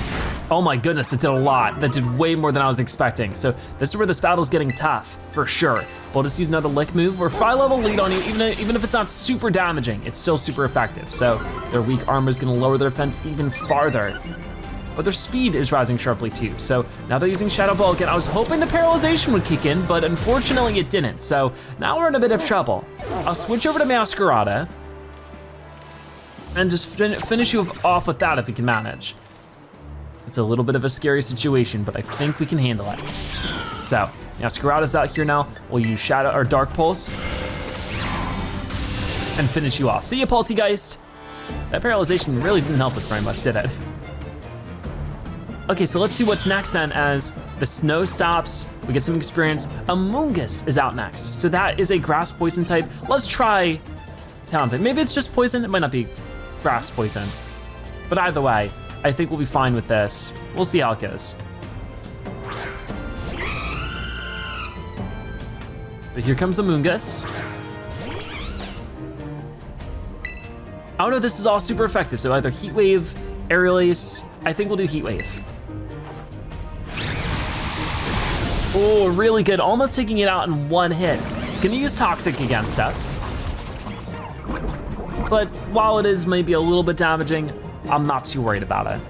Oh my goodness, it did a lot. That did way more than I was expecting. So this is where this battle's getting tough, for sure. We'll just use another lick move. We're 5-level lead on you, even if it's not super damaging, it's still super effective. So their weak armor is gonna lower their defense even farther. But their speed is rising sharply too. So now they're using Shadow Ball again. I was hoping the paralyzation would kick in, but unfortunately it didn't. So now we're in a bit of trouble. I'll switch over to Masquerada and just finish you off with that if we can manage. It's a little bit of a scary situation, but I think we can handle it. So, Masquerada's out here now. We'll use Shadow or Dark Pulse and finish you off. See ya, Poltegeist. That paralyzation really didn't help us very much, did it? Okay, so let's see what's next then. As the snow stops, we get some experience. Amoonguss is out next. So that is a grass poison type. Let's try Talonflame. Maybe it's just poison, it might not be grass poison. But either way, I think we'll be fine with this. We'll see how it goes. So here comes Amoonguss. Oh no, this is all super effective. So either Heat Wave, Aerial Ace. I think we'll do Heat Wave. Oh, really good, almost taking it out in one hit. It's gonna use Toxic against us. But while it is maybe a little bit damaging, I'm not too worried about it.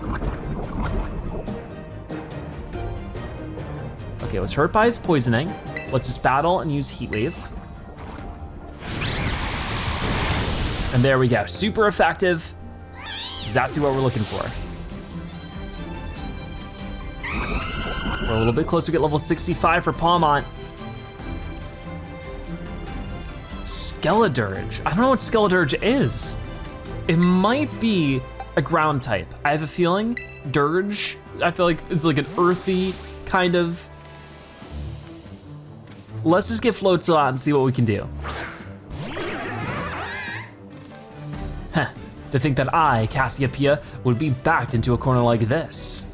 Okay, it was hurt by his poisoning. Let's just battle and use Heat Wave. And there we go, super effective. Exactly what we're looking for. We're a little bit closer, we get level 65 for Palmont. Skeledirge, I don't know what Skeledirge is. It might be a ground type. I have a feeling Dirge, I feel like it's like an earthy kind of. Let's just get Floatzel out and see what we can do. Heh, to think that I, Cassiopeia, would be backed into a corner like this.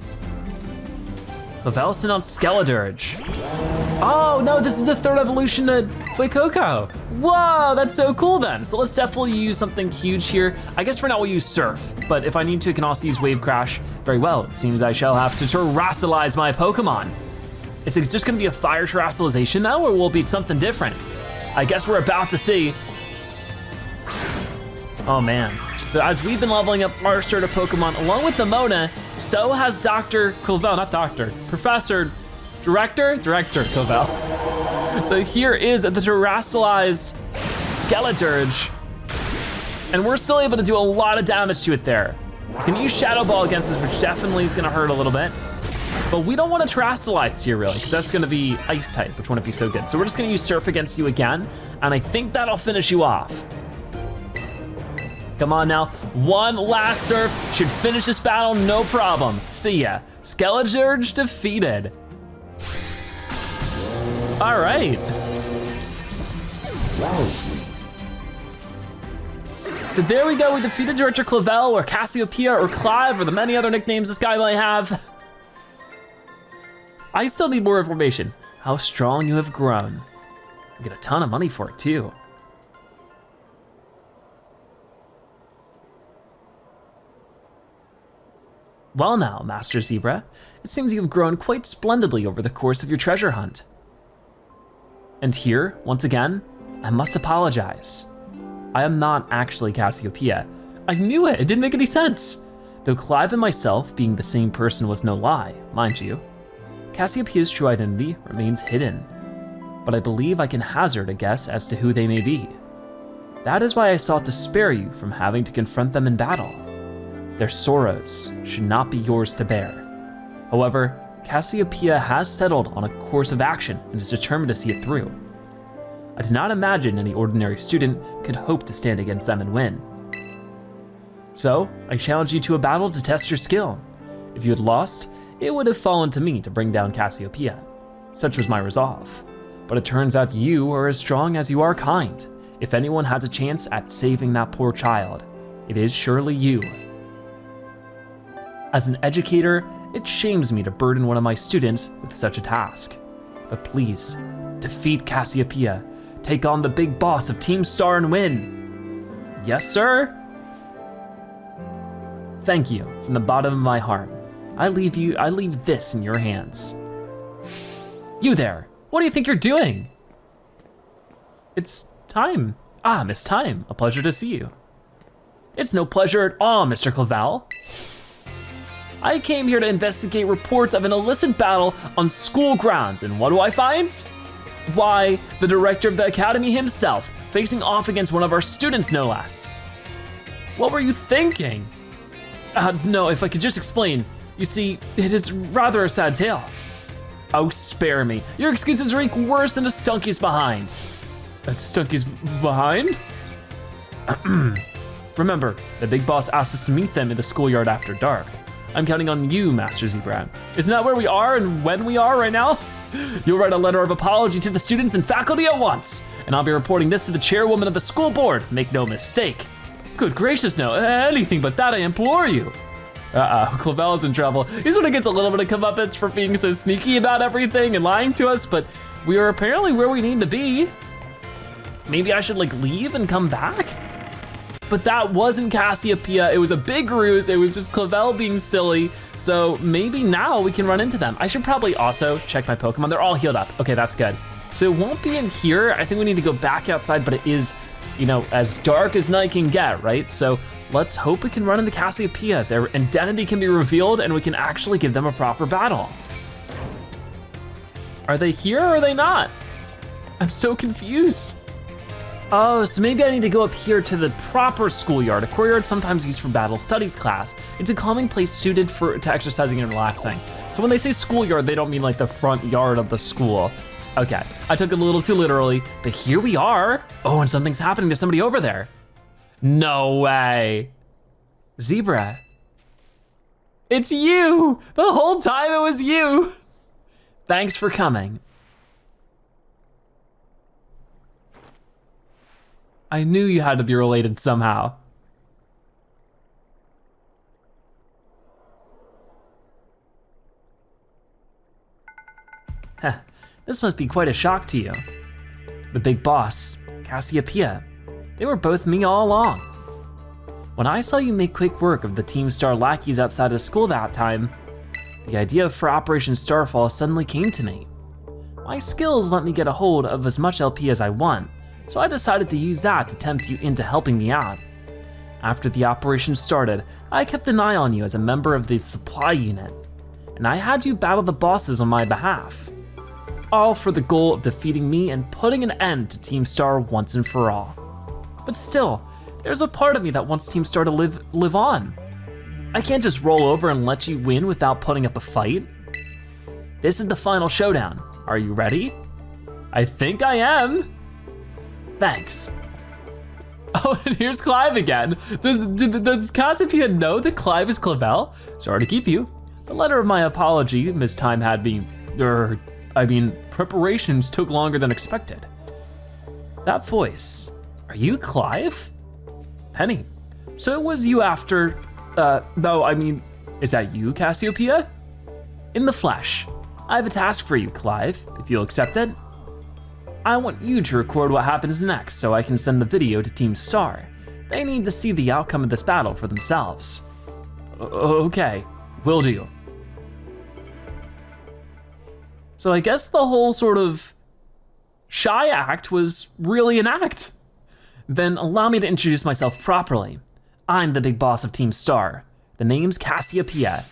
Lavelson on Skeledirge. Oh no, this is the third evolution to Fuecoco. Whoa, that's so cool then. So let's definitely use something huge here. I guess for now we'll use Surf, but if I need to, I can also use Wave Crash. Very well, it seems I shall have to terastalize my Pokemon. Is it just gonna be a fire terastalization now, or will it be something different? I guess we're about to see. Oh man. So as we've been leveling up our starter Pokemon, along with Nemona, so has Dr. Covell, not Doctor, Director Covell. So here is the terastalized Skeledirge, and we're still able to do a lot of damage to it there. It's gonna use Shadow Ball against us, which definitely is gonna hurt a little bit. But we don't want to terastalize here really, because that's gonna be Ice type, which wouldn't be so good. So we're just gonna use Surf against you again, and I think that'll finish you off. Come on now, one last Surf should finish this battle, no problem. See ya, Skeledirge defeated. All right. Wow. So there we go, we defeated Director Clavell, or Cassiopeia, or Clive, or the many other nicknames this guy might have. I still need more information. How strong you have grown. You get a ton of money for it too. Well now, Master Zebra, it seems you've grown quite splendidly over the course of your treasure hunt. And here, once again, I must apologize. I am not actually Cassiopeia. I knew it didn't make any sense. Though Clive and myself being the same person was no lie, mind you. Cassiopeia's true identity remains hidden, but I believe I can hazard a guess as to who they may be. That is why I sought to spare you from having to confront them in battle. Their sorrows should not be yours to bear. However, Cassiopeia has settled on a course of action and is determined to see it through. I did not imagine any ordinary student could hope to stand against them and win. So, I challenge you to a battle to test your skill. If you had lost, it would have fallen to me to bring down Cassiopeia. Such was my resolve. But it turns out you are as strong as you are kind. If anyone has a chance at saving that poor child, it is surely you. As an educator, it shames me to burden one of my students with such a task. But please, defeat Cassiopeia. Take on the big boss of Team Star and win. Yes, sir? Thank you from the bottom of my heart. I leave this in your hands. You there, what do you think you're doing? It's Time. Ah, Miss Time, a pleasure to see you. It's no pleasure at all, Mr. Clavel. I came here to investigate reports of an illicit battle on school grounds, and what do I find? Why, the director of the academy himself, facing off against one of our students, no less. What were you thinking? No, if I could just explain. You see, it is rather a sad tale. Oh, spare me. Your excuses reek worse than a stunky's behind. A stunky's behind? Remember, the big boss asked us to meet them in the schoolyard after dark. I'm counting on you, Master Zebra. Isn't that where we are and when we are right now? You'll write a letter of apology to the students and faculty at once, and I'll be reporting this to the chairwoman of the school board, make no mistake. Good gracious, no, anything but that, I implore you. Clavel's in trouble. He sort of gets a little bit of comeuppance for being so sneaky about everything and lying to us, but we are apparently where we need to be. Maybe I should like leave and come back? But that wasn't Cassiopeia, it was a big ruse, it was just Clavel being silly, so maybe now we can run into them. I should probably also check my Pokemon, they're all healed up. Okay, that's good. So it won't be in here, I think we need to go back outside, but it is, you know, as dark as night can get, right? So let's hope we can run into Cassiopeia, their identity can be revealed and we can actually give them a proper battle. Are they here or are they not? I'm so confused. Oh, so maybe I need to go up here to the proper schoolyard. A courtyard sometimes used for battle studies class. It's a calming place suited to exercising and relaxing. So when they say schoolyard, they don't mean like the front yard of the school. Okay, I took it a little too literally, but here we are. Oh, and something's happening to somebody over there. No way. Zebra. It's you. The whole time it was you. Thanks for coming. I knew you had to be related somehow. This must be quite a shock to you. The big boss, Cassiopeia, they were both me all along. When I saw you make quick work of the Team Star lackeys outside of school that time, the idea for Operation Starfall suddenly came to me. My skills let me get a hold of as much LP as I want, so I decided to use that to tempt you into helping me out. After the operation started, I kept an eye on you as a member of the supply unit, and I had you battle the bosses on my behalf. All for the goal of defeating me and putting an end to Team Star once and for all. But still, there's a part of me that wants Team Star to live on. I can't just roll over and let you win without putting up a fight. This is the final showdown. Are you ready? I think I am. Thanks. Oh, and here's Clive again. Does Cassiopeia know that Clive is Clavel? Sorry to keep you. The letter of my apology, Miss Time had been, preparations took longer than expected. That voice, are you Clive? Penny, so it was you after, is that you, Cassiopeia? In the flesh, I have a task for you, Clive, if you'll accept it. I want you to record what happens next so I can send the video to Team Star. They need to see the outcome of this battle for themselves. Okay, will do. So I guess the whole sort of shy act was really an act. Then allow me to introduce myself properly. I'm the big boss of Team Star. The name's Cassiopeia.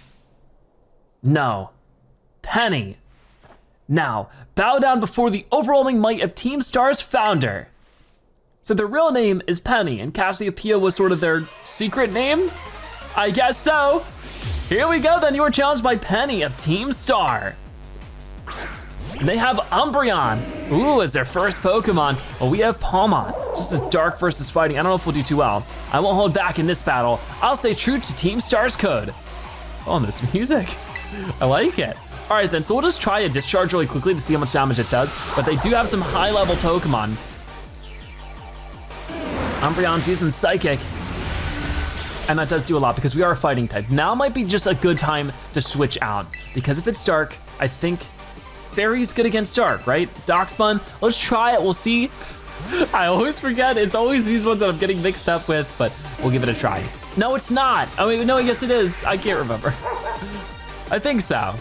No, Penny. Now, bow down before the overwhelming might of Team Star's founder. So their real name is Penny, and Cassiopeia was sort of their secret name? I guess so. Here we go then, you are challenged by Penny of Team Star. They have Umbreon. Ooh, as their first Pokemon. Well, we have Palmon. Just as dark versus fighting. I don't know if we'll do too well. I won't hold back in this battle. I'll stay true to Team Star's code. Oh, and there's music. I like it. All right then, so we'll just try a discharge really quickly to see how much damage it does, but they do have some high level Pokemon. Umbreon's using Psychic, and that does do a lot because we are a fighting type. Now might be just a good time to switch out, because if it's dark, I think Fairy's good against dark, right? Darkspun, let's try it, we'll see. I always forget, it's always these ones that I'm getting mixed up with, but we'll give it a try. No, it's not. I mean, no, I guess it is. I can't remember. I think so.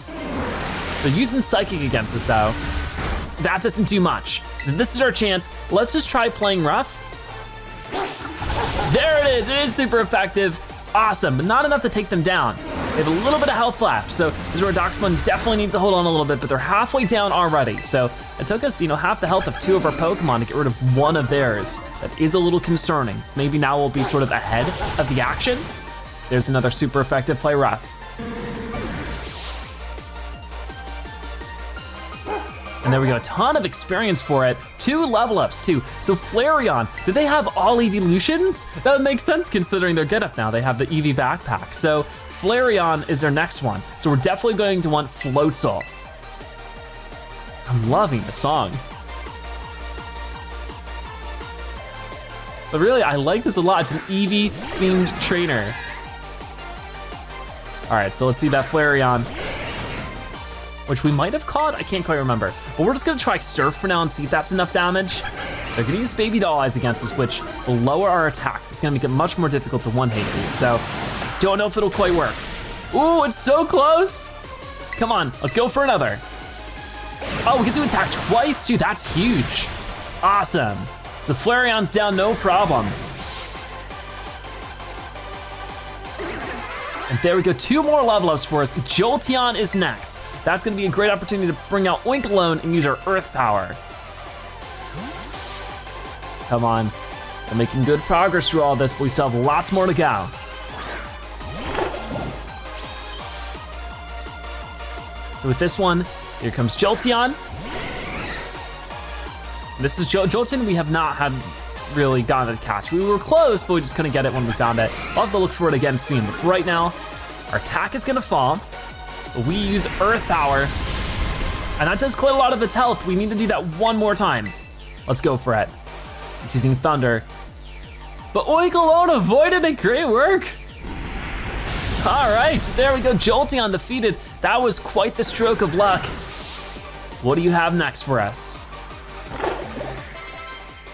They're using Psychic against us, though. That doesn't do much. So this is our chance. Let's just try playing rough. There it is super effective. Awesome, but not enough to take them down. They have a little bit of health left, so this is where Doxmon definitely needs to hold on a little bit, but they're halfway down already. So it took us, half the health of 2 of our Pokemon to get rid of 1 of theirs. That is a little concerning. Maybe now we'll be sort of ahead of the action. There's another super effective play rough. And there we go, a ton of experience for it. 2 level ups too. So Flareon, do they have all evolutions? That would make sense considering their getup now. They have the Eevee backpack. So Flareon is their next one. So we're definitely going to want Floatzel. I'm loving the song. But really, I like this a lot. It's an Eevee themed trainer. All right, so let's see that Flareon, which we might have caught, I can't quite remember. But we're just gonna try Surf for now and see if that's enough damage. They're gonna use Baby Doll Eyes against us, which will lower our attack. It's gonna make it much more difficult to one-hit these, so I don't know if it'll quite work. Ooh, it's so close. Come on, let's go for another. Oh, we get to attack twice too, that's huge. Awesome. So Flareon's down, no problem. And there we go, 2 more level ups for us. Jolteon is next. That's gonna be a great opportunity to bring out Oinkologne and use our Earth Power. Come on, we're making good progress through all this, but we still have lots more to go. So with this one, here comes Jolteon. This is Jolteon we have not had really gotten a catch. We were close, but we just couldn't get it when we found it. I'll have to look for it again soon, but for right now, our attack is gonna fall. We use Earth Power, and that does quite a lot of its health. We need to do that one more time. Let's go for it. It's using Thunder. But Oinkologne avoided it, great work. All right, there we go, Jolteon defeated. That was quite the stroke of luck. What do you have next for us?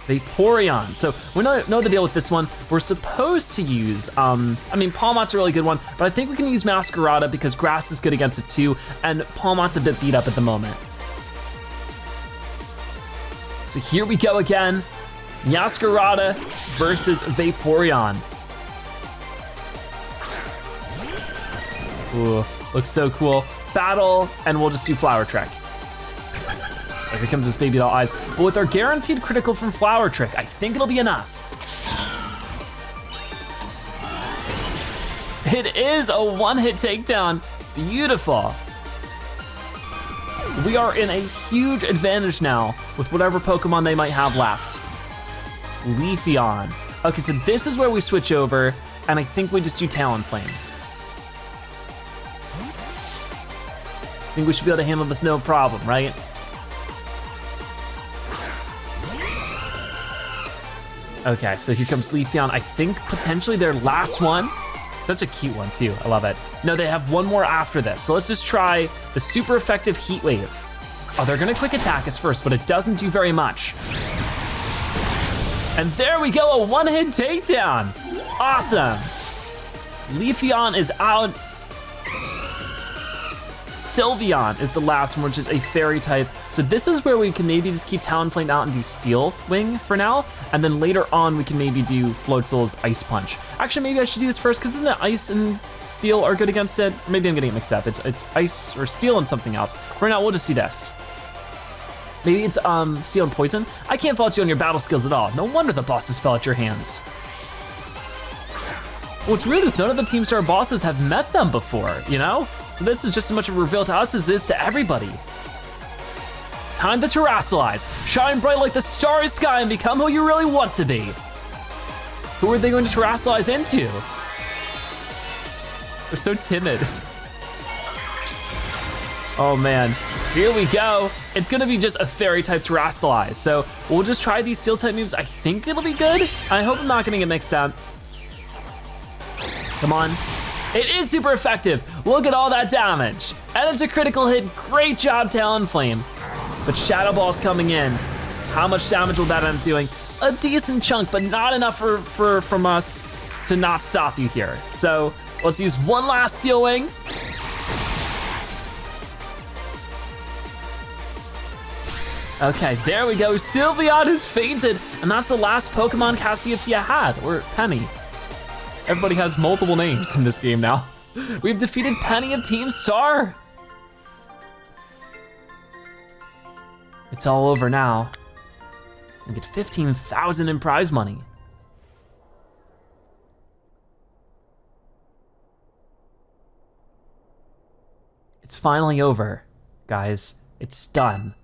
Vaporeon. So we know the deal with this one. We're supposed to use, Palmot's a really good one, but I think we can use Masquerada because Grass is good against it too, and Palmot's a bit beat up at the moment. So here we go again. Masquerada versus Vaporeon. Ooh, looks so cool. Battle, and we'll just do Flower Trick. Here comes this Baby Doll Eyes. But with our guaranteed critical from Flower Trick, I think it'll be enough. It is a one-hit takedown. Beautiful. We are in a huge advantage now with whatever Pokemon they might have left. Leafeon. Okay, so this is where we switch over, and I think we just do Talonflame. I think we should be able to handle this no problem, right? Okay, so here comes Leafeon. I think potentially their last one. Such a cute one too, I love it. No, they have one more after this. So let's just try the super effective Heat Wave. Oh, they're gonna quick attack us first, but it doesn't do very much. And there we go, a one-hit takedown. Awesome. Leafeon is out. Sylveon is the last one, which is a fairy type. So this is where we can maybe just keep Talonflame out and do Steel Wing for now. And then later on, we can maybe do Floatzel's Ice Punch. Actually, maybe I should do this first, because isn't it Ice and Steel are good against it? Maybe I'm getting it mixed up. It's Ice or Steel and something else. For now, we'll just do this. Maybe it's Steel and Poison. I can't fault you on your battle skills at all. No wonder the bosses fell at your hands. What's weird is none of the Team Star bosses have met them before, you know? So this is just as much of a reveal to us as it is to everybody. Time to terastallize. Shine bright like the starry sky and become who you really want to be. Who are they going to terastallize into? They're so timid. Oh man, here we go. It's gonna be just a fairy type terastallize. So we'll just try these steel type moves. I think it'll be good. I hope I'm not gonna get mixed up. Come on. It is super effective. Look at all that damage. And it's a critical hit. Great job, Talonflame. But Shadow Ball's coming in. How much damage will that end up doing? A decent chunk, but not enough from us to not stop you here. So let's use one last Steel Wing. Okay, there we go. Sylveon has fainted, and that's the last Pokemon Cassiopeia had, or Penny. Everybody has multiple names in this game now. We've defeated Penny of Team Star. It's all over now. We get 15,000 in prize money. It's finally over, guys. It's done.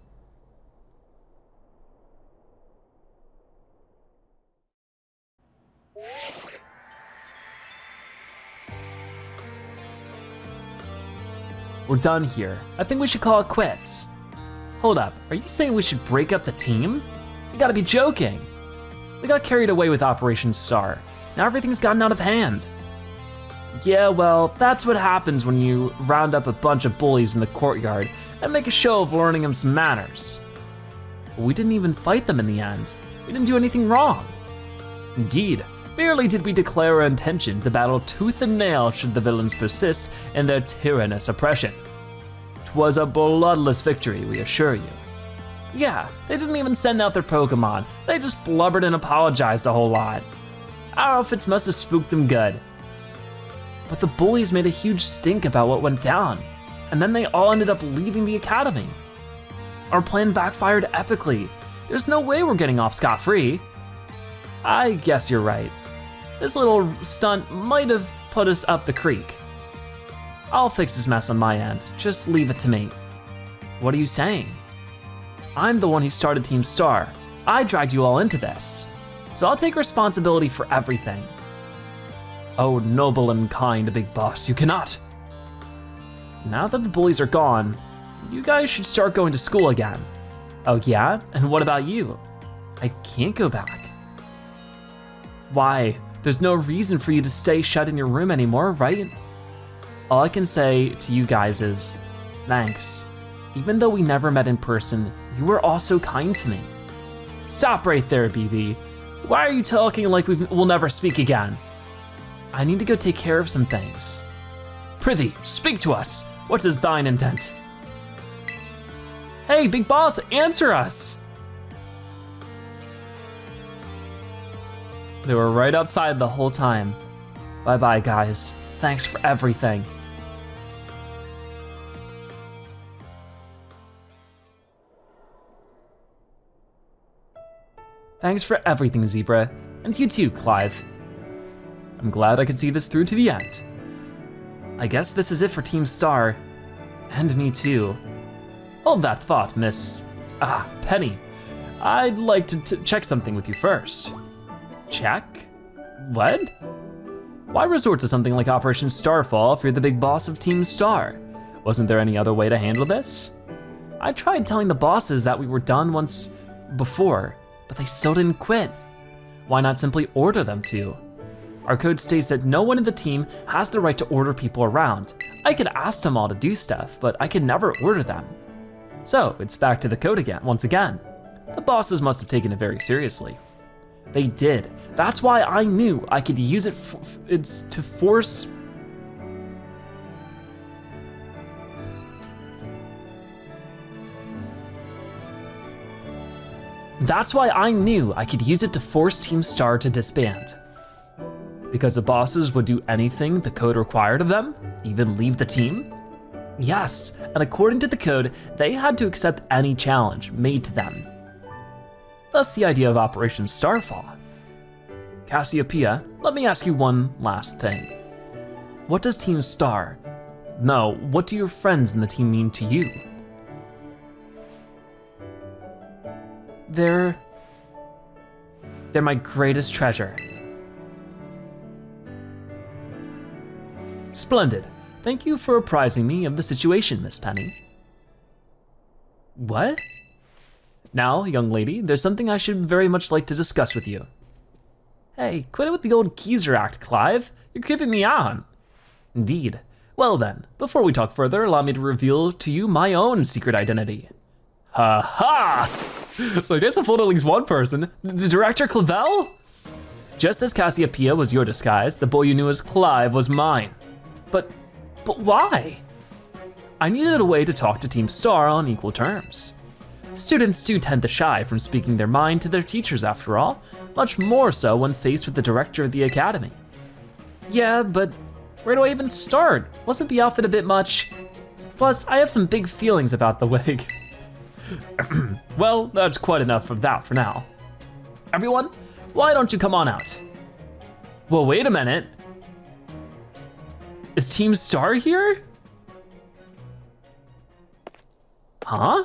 We're done here. I think we should call it quits. Hold up, are you saying we should break up the team? You gotta be joking. We got carried away with Operation Star. Now everything's gotten out of hand. Yeah, well, that's what happens when you round up a bunch of bullies in the courtyard and make a show of learning them some manners. We didn't even fight them in the end. We didn't do anything wrong. Indeed, barely did we declare our intention to battle tooth and nail should the villains persist in their tyrannous oppression. 'Twas a bloodless victory, we assure you. Yeah, they didn't even send out their Pokemon. They just blubbered and apologized a whole lot. Our outfits must have spooked them good. But the bullies made a huge stink about what went down, and then they all ended up leaving the academy. Our plan backfired epically. There's no way we're getting off scot-free. I guess you're right. This little stunt might have put us up the creek. I'll fix this mess on my end, just leave it to me. What are you saying? I'm the one who started Team Star. I dragged you all into this, so I'll take responsibility for everything. Oh, noble and kind Big Boss, you cannot. Now that the bullies are gone, you guys should start going to school again. Oh yeah, and what about you? I can't go back. Why? There's no reason for you to stay shut in your room anymore, right? All I can say to you guys is, thanks. Even though we never met in person, you were all so kind to me. Stop right there, BB. Why are you talking like we'll never speak again? I need to go take care of some things. Prithee, speak to us. What is thine intent? Hey, Big Boss, answer us. They were right outside the whole time. Bye-bye, guys. Thanks for everything. Thanks for everything, Zebra. And you too, Clive. I'm glad I could see this through to the end. I guess this is it for Team Star. And me too. Hold that thought, Miss... Penny. I'd like to check something with you first. Check? What? Why resort to something like Operation Starfall if you're the big boss of Team Star? Wasn't there any other way to handle this? I tried telling the bosses that we were done once before, but they still didn't quit. Why not simply order them to? Our code states that no one in the team has the right to order people around. I could ask them all to do stuff, but I could never order them. So it's back to the code again, once again. The bosses must have taken it very seriously. They did. That's why I knew I could use it to force... That's why I knew I could use it to force Team Star to disband. Because the bosses would do anything the code required of them, even leave the team? Yes, and according to the code, they had to accept any challenge made to them. Thus the idea of Operation Starfall. Cassiopeia, let me ask you one last thing. What does Team Star, no, what do your friends in the team mean to you? They're my greatest treasure. Splendid. Thank you for apprising me of the situation, Miss Penny. What? Now, young lady, there's something I should very much like to discuss with you. Hey, quit it with the old geezer act, Clive. You're keeping me on. Indeed. Well then, before we talk further, allow me to reveal to you my own secret identity. Ha ha! So I guess I fooled at least one person. The Director Clavel? Just as Cassiopeia was your disguise, the boy you knew as Clive was mine. But why? I needed a way to talk to Team Star on equal terms. Students do tend to shy from speaking their mind to their teachers after all, much more so when faced with the director of the academy. Yeah, but where do I even start? Wasn't the outfit a bit much? Plus, I have some big feelings about the wig. Well, that's quite enough of that for now. Everyone, why don't you come on out? Well, wait a minute. Is Team Star here? Huh?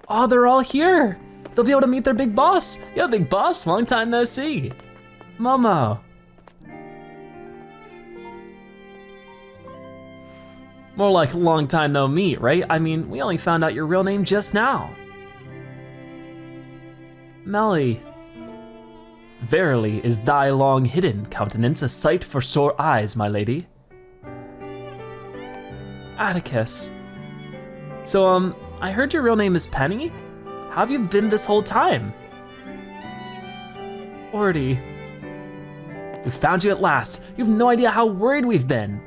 Oh, they're all here. They'll be able to meet their big boss. Yo, big boss, long time no see. Momo. More like long time no meet, right? I mean, we only found out your real name just now. Melly. Verily is thy long hidden countenance a sight for sore eyes, my lady. Atticus. So, I heard your real name is Penny? How have you been this whole time? Orty. We found you at last. You have no idea how worried we've been.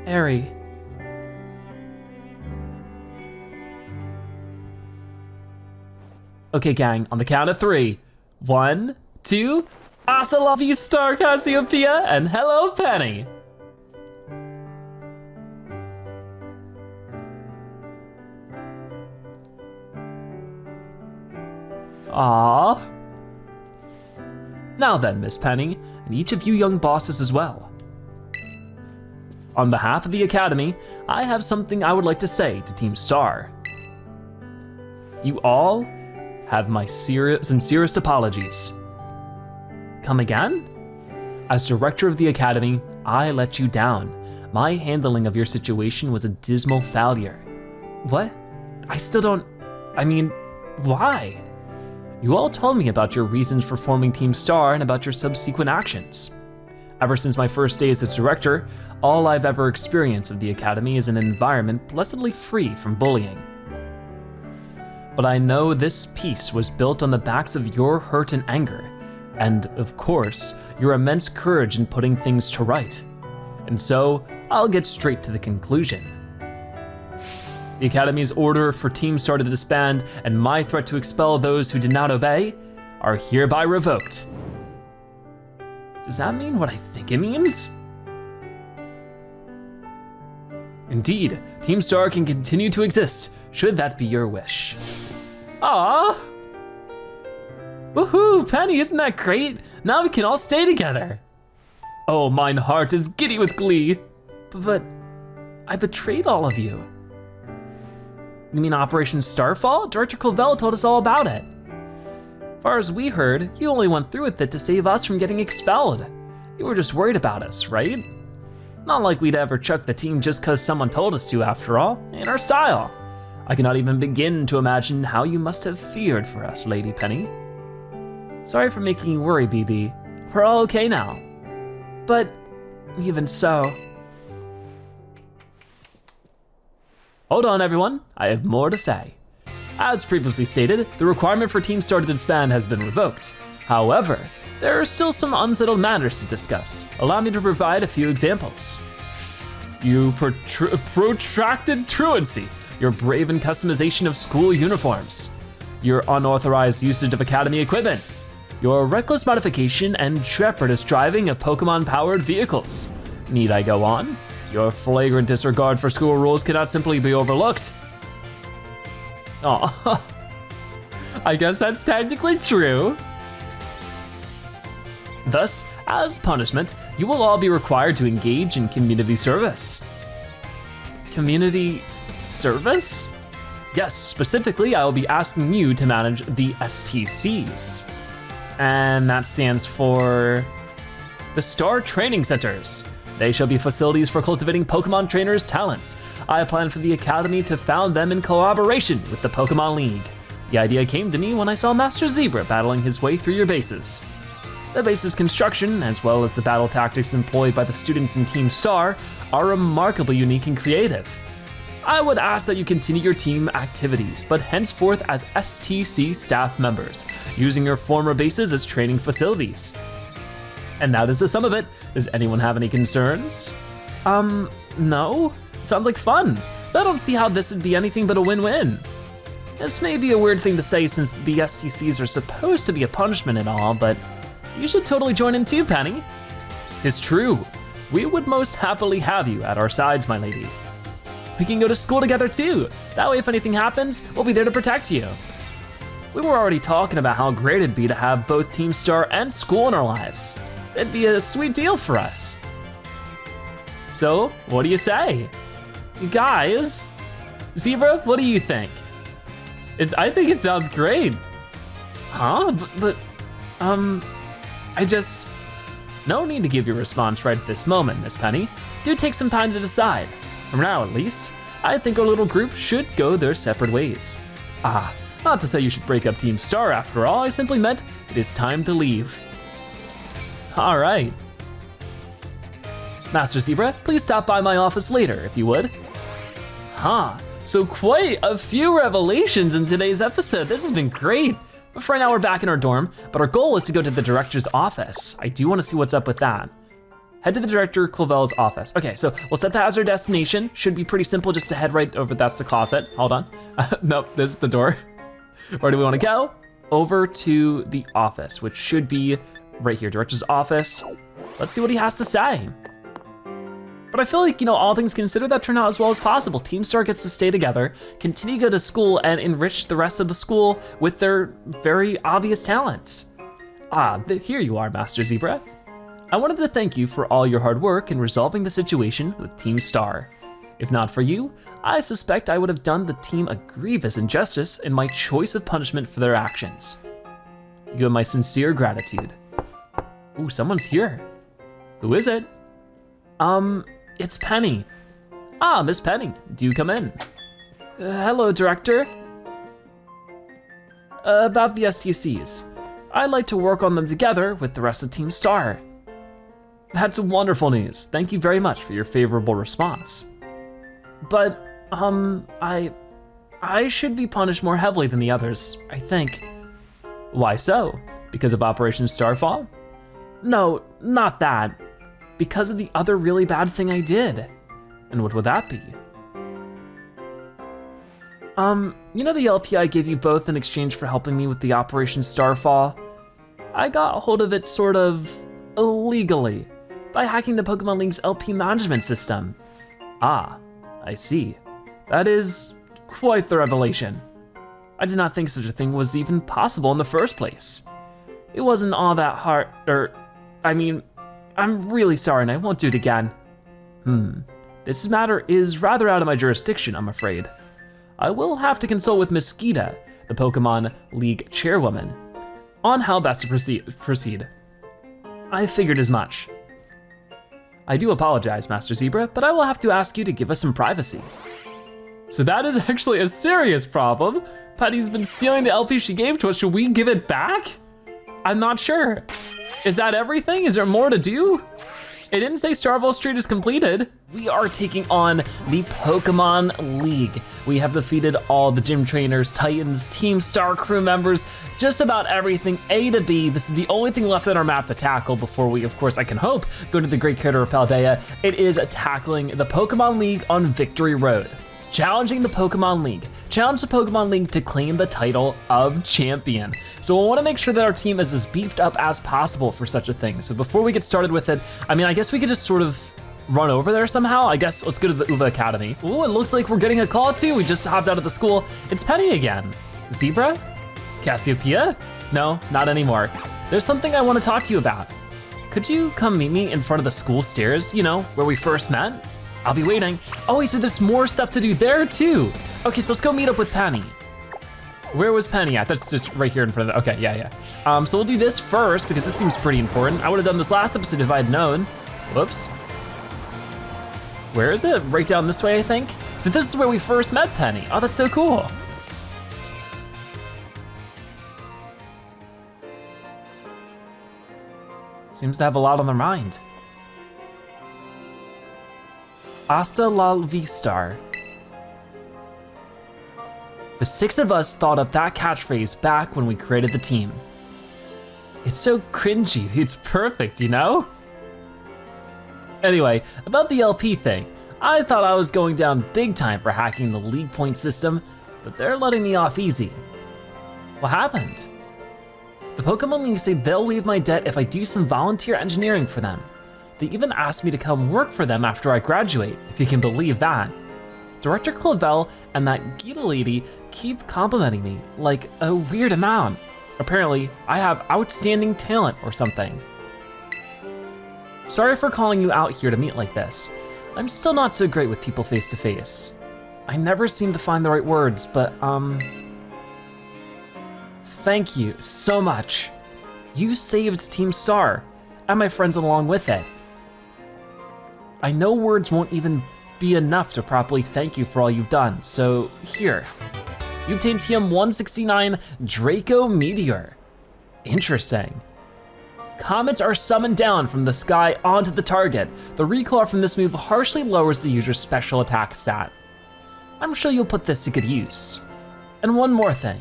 Airy. Okay, gang, on the count of 3. 1, 2, hasta la vista, Cassiopeia, and hello, Penny. Aww. Now then, Miss Penny, and each of you young bosses as well. On behalf of the Academy, I have something I would like to say to Team Star. You all have my sincerest apologies. Come again? As director of the Academy, I let you down. My handling of your situation was a dismal failure. What? I still don't, why? You all told me about your reasons for forming Team Star and about your subsequent actions. Ever since my first days as director, all I've ever experienced of the Academy is an environment blessedly free from bullying. But I know this peace was built on the backs of your hurt and anger, and of course, your immense courage in putting things to right. And so, I'll get straight to the conclusion. The Academy's order for Team Star to disband and my threat to expel those who did not obey are hereby revoked. Does that mean what I think it means? Indeed, Team Star can continue to exist, should that be your wish. Aww! Woohoo, Penny, isn't that great? Now we can all stay together. Oh, mine heart is giddy with glee. But I betrayed all of you. You mean Operation Starfall? Director Clavel told us all about it. Far as we heard, you only went through with it to save us from getting expelled. You were just worried about us, right? Not like we'd ever chuck the team just cause someone told us to, after all. Ain't our style. I cannot even begin to imagine how you must have feared for us, Lady Penny. Sorry for making you worry, BB. We're all okay now. But even so. Hold on, everyone. I have more to say. As previously stated, the requirement for Team Star to disband has been revoked. However, there are still some unsettled matters to discuss. Allow me to provide a few examples. You protracted truancy, your braven customization of school uniforms, your unauthorized usage of Academy equipment, your reckless modification and treacherous driving of Pokemon-powered vehicles. Need I go on? Your flagrant disregard for school rules cannot simply be overlooked. Aw, I guess that's technically true. Thus, as punishment, you will all be required to engage in community service. Community service? Yes, specifically, I will be asking you to manage the STCs. And that stands for the Star Training Centers. They shall be facilities for cultivating Pokemon trainers' talents. I plan for the Academy to found them in collaboration with the Pokemon League. The idea came to me when I saw Master Zebra battling his way through your bases. The base's construction, as well as the battle tactics employed by the students in Team Star, are remarkably unique and creative. I would ask that you continue your team activities, but henceforth as STC staff members, using your former bases as training facilities. And that is the sum of it. Does anyone have any concerns? No? Sounds like fun. So I don't see how this would be anything but a win-win. This may be a weird thing to say since the STCs are supposed to be a punishment and all, but you should totally join in too, Penny. 'Tis true. We would most happily have you at our sides, my lady. We can go to school together too. That way if anything happens, we'll be there to protect you. We were already talking about how great it'd be to have both Team Star and school in our lives. It'd be a sweet deal for us. So, what do you say? You guys, Zebra, what do you think? I think it sounds great. Huh? No need to give your response right at this moment, Miss Penny. Do take some time to decide. For now, at least, I think our little group should go their separate ways. Not to say you should break up Team Star after all, I simply meant it is time to leave. All right. Master Zebra, please stop by my office later, if you would. So quite a few revelations in today's episode. This has been great. But for right now, we're back in our dorm, but our goal is to go to the director's office. I do wanna see what's up with that. Head to the director Quillvel's office. Okay, so we'll set that as our destination. Should be pretty simple just to head right over, that's the closet, hold on. Nope, this is the door. Where do we wanna go? Over to the office, which should be right here, director's office. Let's see what he has to say. But I feel like, all things considered, that turned out as well as possible. Team Star gets to stay together, continue to go to school, and enrich the rest of the school with their very obvious talents. Here you are, Master Zebra. I wanted to thank you for all your hard work in resolving the situation with Team Star. If not for you, I suspect I would have done the team a grievous injustice in my choice of punishment for their actions. You have my sincere gratitude. Ooh, someone's here. Who is it? It's Penny. Miss Penny, do come in. Hello, Director. About the STCs. I'd like to work on them together with the rest of Team Star. That's wonderful news. Thank you very much for your favorable response. But, I should be punished more heavily than the others, I think. Why so? Because of Operation Starfall? No, not that. Because of the other really bad thing I did. And what would that be? The LP I gave you both in exchange for helping me with the Operation Starfall? I got a hold of it sort of illegally by hacking the Pokemon League's LP management system. I see. That is quite the revelation. I did not think such a thing was even possible in the first place. It wasn't all that hard, I'm really sorry and I won't do it again. This matter is rather out of my jurisdiction, I'm afraid. I will have to consult with Mystica, the Pokemon League chairwoman, on how best to proceed. I figured as much. I do apologize, Master Zebra, but I will have to ask you to give us some privacy. So that is actually a serious problem. Penny's been stealing the LP she gave to us. Should we give it back? I'm not sure. Is that everything? Is there more to do? It didn't say Starville Street is completed. We are taking on the Pokemon League. We have defeated all the gym trainers, Titans, Team Star crew members, just about everything A to B. This is the only thing left on our map to tackle before we, of course, I can hope, go to the Great Crater of Paldea. It is tackling the Pokemon League on Victory Road. Challenging the Pokemon League. Challenge the Pokemon League to claim the title of champion. So I wanna make sure that our team is as beefed up as possible for such a thing. So before we get started with it, I guess we could just sort of run over there somehow. I guess let's go to the Uva Academy. Ooh, it looks like we're getting a call too. We just hopped out of the school. It's Penny again. Zebra? Cassiopeia? No, not anymore. There's something I wanna talk to you about. Could you come meet me in front of the school stairs, where we first met? I'll be waiting. Oh, he said there's more stuff to do there too. Okay, so let's go meet up with Penny. Where was Penny at? That's just right here in front of the, okay, yeah. So we'll do this first because this seems pretty important. I would have done this last episode if I had known. Whoops. Where is it? Right down this way, I think. So this is where we first met Penny. Oh, that's so cool. Seems to have a lot on their mind. Hasta la vista. The 6 of us thought up that catchphrase back when we created the team. It's so cringy, it's perfect, you know? Anyway, about the LP thing, I thought I was going down big time for hacking the league point system, but they're letting me off easy. What happened? The Pokemon League say they'll waive my debt if I do some volunteer engineering for them. They even asked me to come work for them after I graduate, if you can believe that. Director Clavel and that Gita lady keep complimenting me, like a weird amount. Apparently, I have outstanding talent or something. Sorry for calling you out here to meet like this. I'm still not so great with people face to face. I never seem to find the right words, but thank you so much. You saved Team Star, and my friends along with it. I know words won't even be enough to properly thank you for all you've done, so here. You obtained TM-169 Draco Meteor. Interesting. Comets are summoned down from the sky onto the target. The recoil from this move harshly lowers the user's special attack stat. I'm sure you'll put this to good use. And one more thing.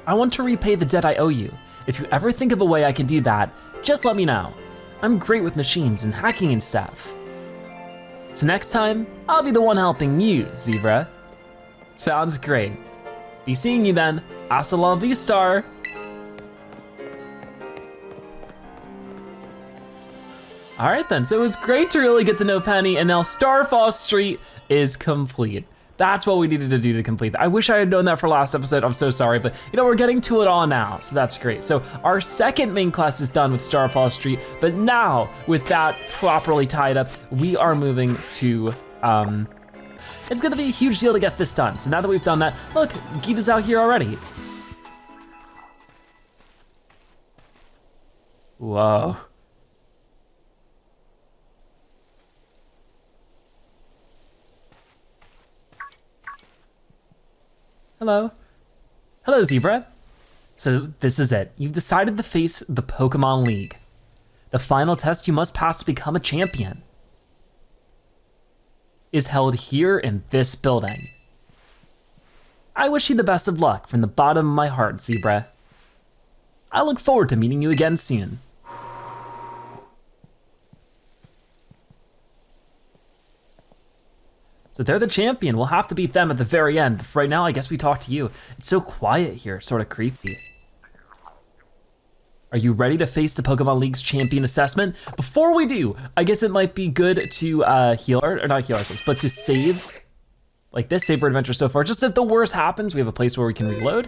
I want to repay the debt I owe you. If you ever think of a way I can do that, just let me know. I'm great with machines and hacking and stuff. So next time, I'll be the one helping you, Zebra. Sounds great. Be seeing you then. Hasta la vista. All right then, so it was great to really get to know Penny, and now Starfall Street is complete. That's what we needed to do to complete that. I wish I had known that for last episode, I'm so sorry, but you know, we're getting to it all now, so that's great. So our second main quest is done with Starfall Street, but now with that properly tied up, we are moving to, it's gonna be a huge deal to get this done. So now that we've done that, look, Gita's out here already. Whoa. Hello. Hello, Zebra. So this is it. You've decided to face the Pokemon League. The final test you must pass to become a champion is held here in this building. I wish you the best of luck from the bottom of my heart, Zebra. I look forward to meeting you again soon. So they're the champion. We'll have to beat them at the very end. But for right now, I guess we talk to you. It's so quiet here, sort of creepy. Are you ready to face the Pokemon League's champion assessment? Before we do, I guess it might be good to heal, or not heal ourselves, but to save, like this, save our adventure so far. Just if the worst happens, we have a place where we can reload.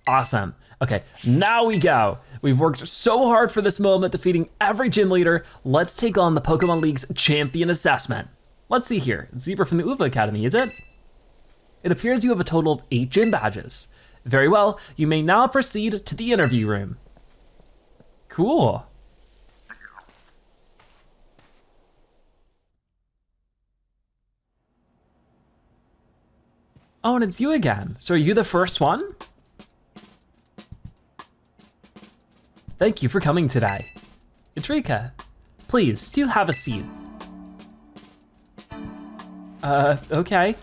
Awesome. Okay, now we go. We've worked so hard for this moment, defeating every gym leader. Let's take on the Pokemon League's champion assessment. Let's see here, Zebra from the Uva Academy, is it? It appears you have a total of 8 gym badges. Very well, you may now proceed to the interview room. Cool. Oh, and it's you again. So are you the first one? Thank you for coming today. It's Rika. Please, do have a seat. Okay.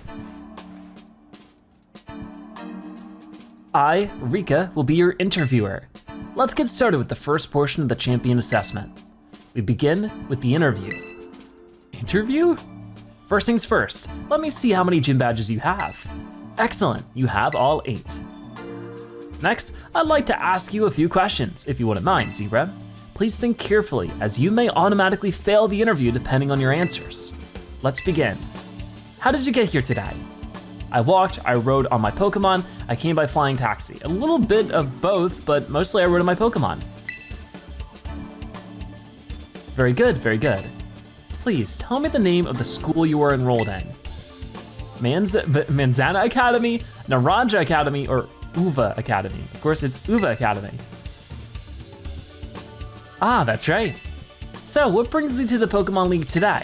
I, Rika, will be your interviewer. Let's get started with the first portion of the champion assessment. We begin with the interview. Interview? First things first, let me see how many gym badges you have. Excellent, you have all 8. Next, I'd like to ask you a few questions, if you wouldn't mind, Zebra. Please think carefully, as you may automatically fail the interview depending on your answers. Let's begin. How did you get here today? I walked, I rode on my Pokemon, I came by flying taxi. A little bit of both, but mostly I rode on my Pokemon. Very good, very good. Please tell me the name of the school you were enrolled in. Manzana Academy, Naranja Academy, or Uva Academy. Of course, it's Uva Academy. Ah, that's right. So, what brings you to the Pokemon League today?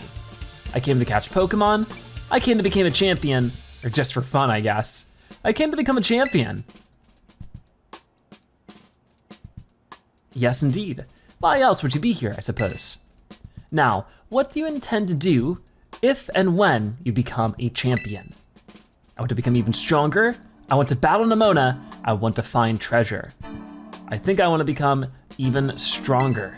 I came to catch Pokemon. I came to become a champion, or just for fun, I guess. I came to become a champion. Yes, indeed. Why else would you be here, I suppose? Now, what do you intend to do if and when you become a champion? I want to become even stronger. I want to battle Nemona. I want to find treasure. I think I want to become even stronger.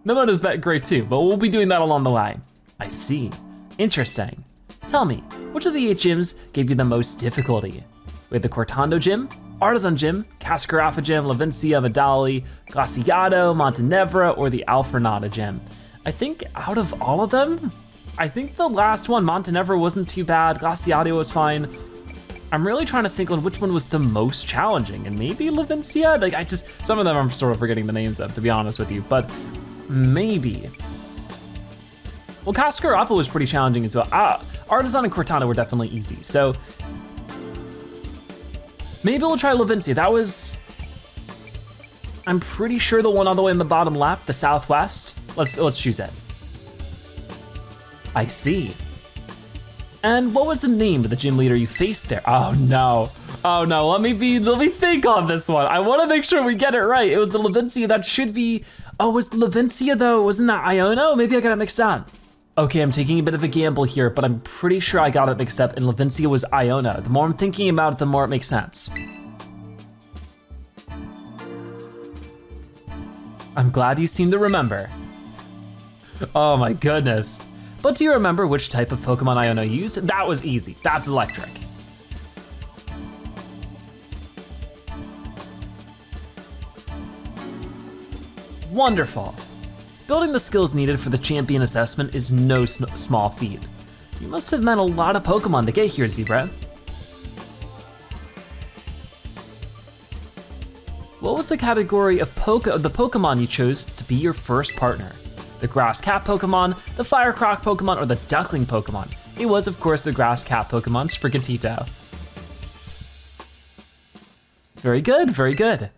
Nemona's great too, but we'll be doing that along the way. I see, interesting. Tell me, which of the 8 gyms gave you the most difficulty? We have the Cortando Gym, Artisan Gym, Cascara Gym, Levencia, Vidali, Glaciado, Montenevra, or the Alfrenada Gym. I think out of all of them, I think the last one, Montenevra, wasn't too bad, Glaciado was fine. I'm really trying to think on which one was the most challenging, and maybe Levencia? Like some of them I'm sort of forgetting the names of, to be honest with you, but maybe. Well, Cascara was pretty challenging as well. Artisan and Cortana were definitely easy, so maybe we'll try Levencia. That was, I'm pretty sure the one all the way in the bottom left, the southwest. Let's choose it. I see. And what was the name of the gym leader you faced there? Oh no, let me think on this one. I wanna make sure we get it right. It was the Levencia, that should be, oh, was Levencia though, wasn't that Iono? Maybe I got it mixed up. Okay, I'm taking a bit of a gamble here, but I'm pretty sure I got it mixed up and Levencia was Iona. The more I'm thinking about it, the more it makes sense. I'm glad you seem to remember. Oh my goodness. But do you remember which type of Pokemon Iono used? That was easy, that's electric. Wonderful. Building the skills needed for the champion assessment is no small feat. You must have met a lot of Pokemon to get here, Zebra. What was the category of the Pokemon you chose to be your first partner? The Grass Cat Pokemon, the Fire Croc Pokemon, or the Duckling Pokemon? It was, of course, the Grass Cat Pokemon, Sprigatito. Very good, very good.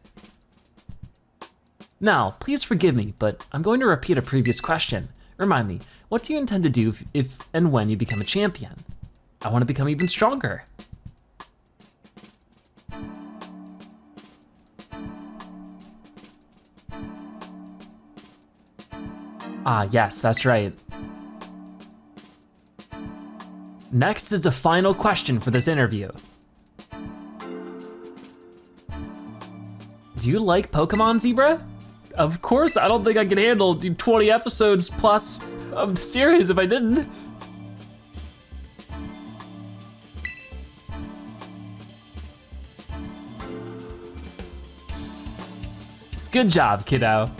Now, please forgive me, but I'm going to repeat a previous question. Remind me, what do you intend to do if and when you become a champion? I want to become even stronger. Ah, yes, that's right. Next is the final question for this interview. Do you like Pokemon, Zebra? Of course, I don't think I could handle 20 episodes plus of the series if I didn't. Good job, kiddo.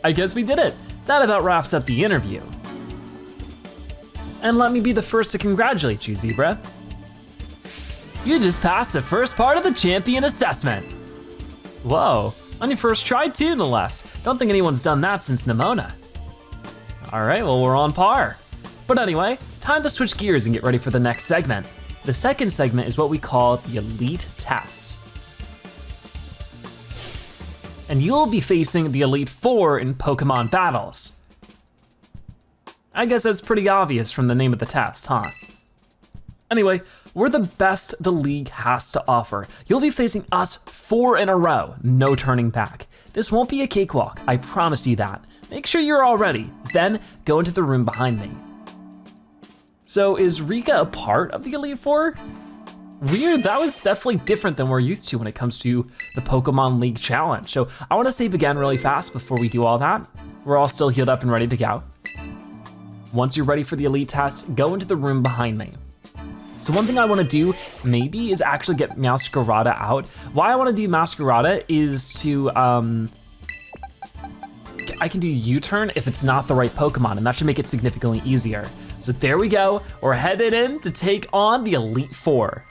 I guess we did it. That about wraps up the interview. And let me be the first to congratulate you, Zebra. You just passed the first part of the champion assessment. Whoa, on your first try too, no less. Don't think anyone's done that since Nemona. All right, well, we're on par. But anyway, time to switch gears and get ready for the next segment. The second segment is what we call the Elite Tests. And you'll be facing the Elite Four in Pokemon battles. I guess that's pretty obvious from the name of the test, huh? Anyway, we're the best the league has to offer. You'll be facing us 4 in a row, no turning back. This won't be a cakewalk, I promise you that. Make sure you're all ready, then go into the room behind me. So is Rika a part of the Elite Four? Weird, that was definitely different than we're used to when it comes to the Pokemon League Challenge. So I wanna save again really fast before we do all that. We're all still healed up and ready to go. Once you're ready for the Elite Test, go into the room behind me. So one thing I wanna do maybe is actually get Masquerada out. Why I wanna do Masquerada is to, I can do U-turn if it's not the right Pokemon, and that should make it significantly easier. So there we go, we're headed in to take on the Elite Four.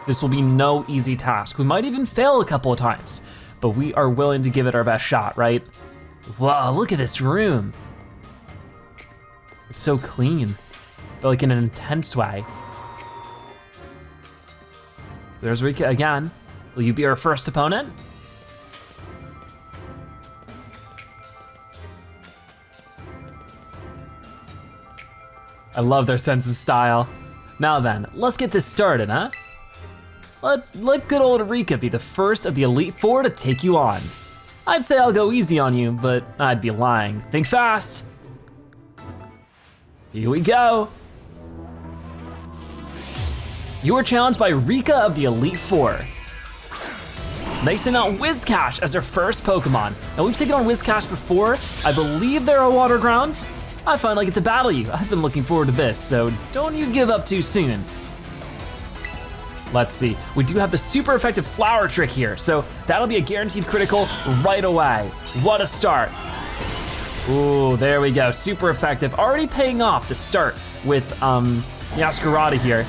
This will be no easy task. We might even fail a couple of times, but we are willing to give it our best shot, right? Wow, look at this room. It's so clean, but like in an intense way. So there's Rika again. Will you be our first opponent? I love their sense of style. Now then, let's get this started, huh? Let's let good old Rika be the first of the Elite Four to take you on. I'd say I'll go easy on you, but I'd be lying. Think fast. Here we go. You are challenged by Rika of the Elite Four. They send out Whiscash as their first Pokemon. Now we've taken on Whiscash before. I believe they're a water ground. I finally get to battle you. I've been looking forward to this, so don't you give up too soon. Let's see, we do have the super effective Flower Trick here, so that'll be a guaranteed critical right away. What a start. Ooh, there we go, super effective. Already paying off the start with Yaskarada here.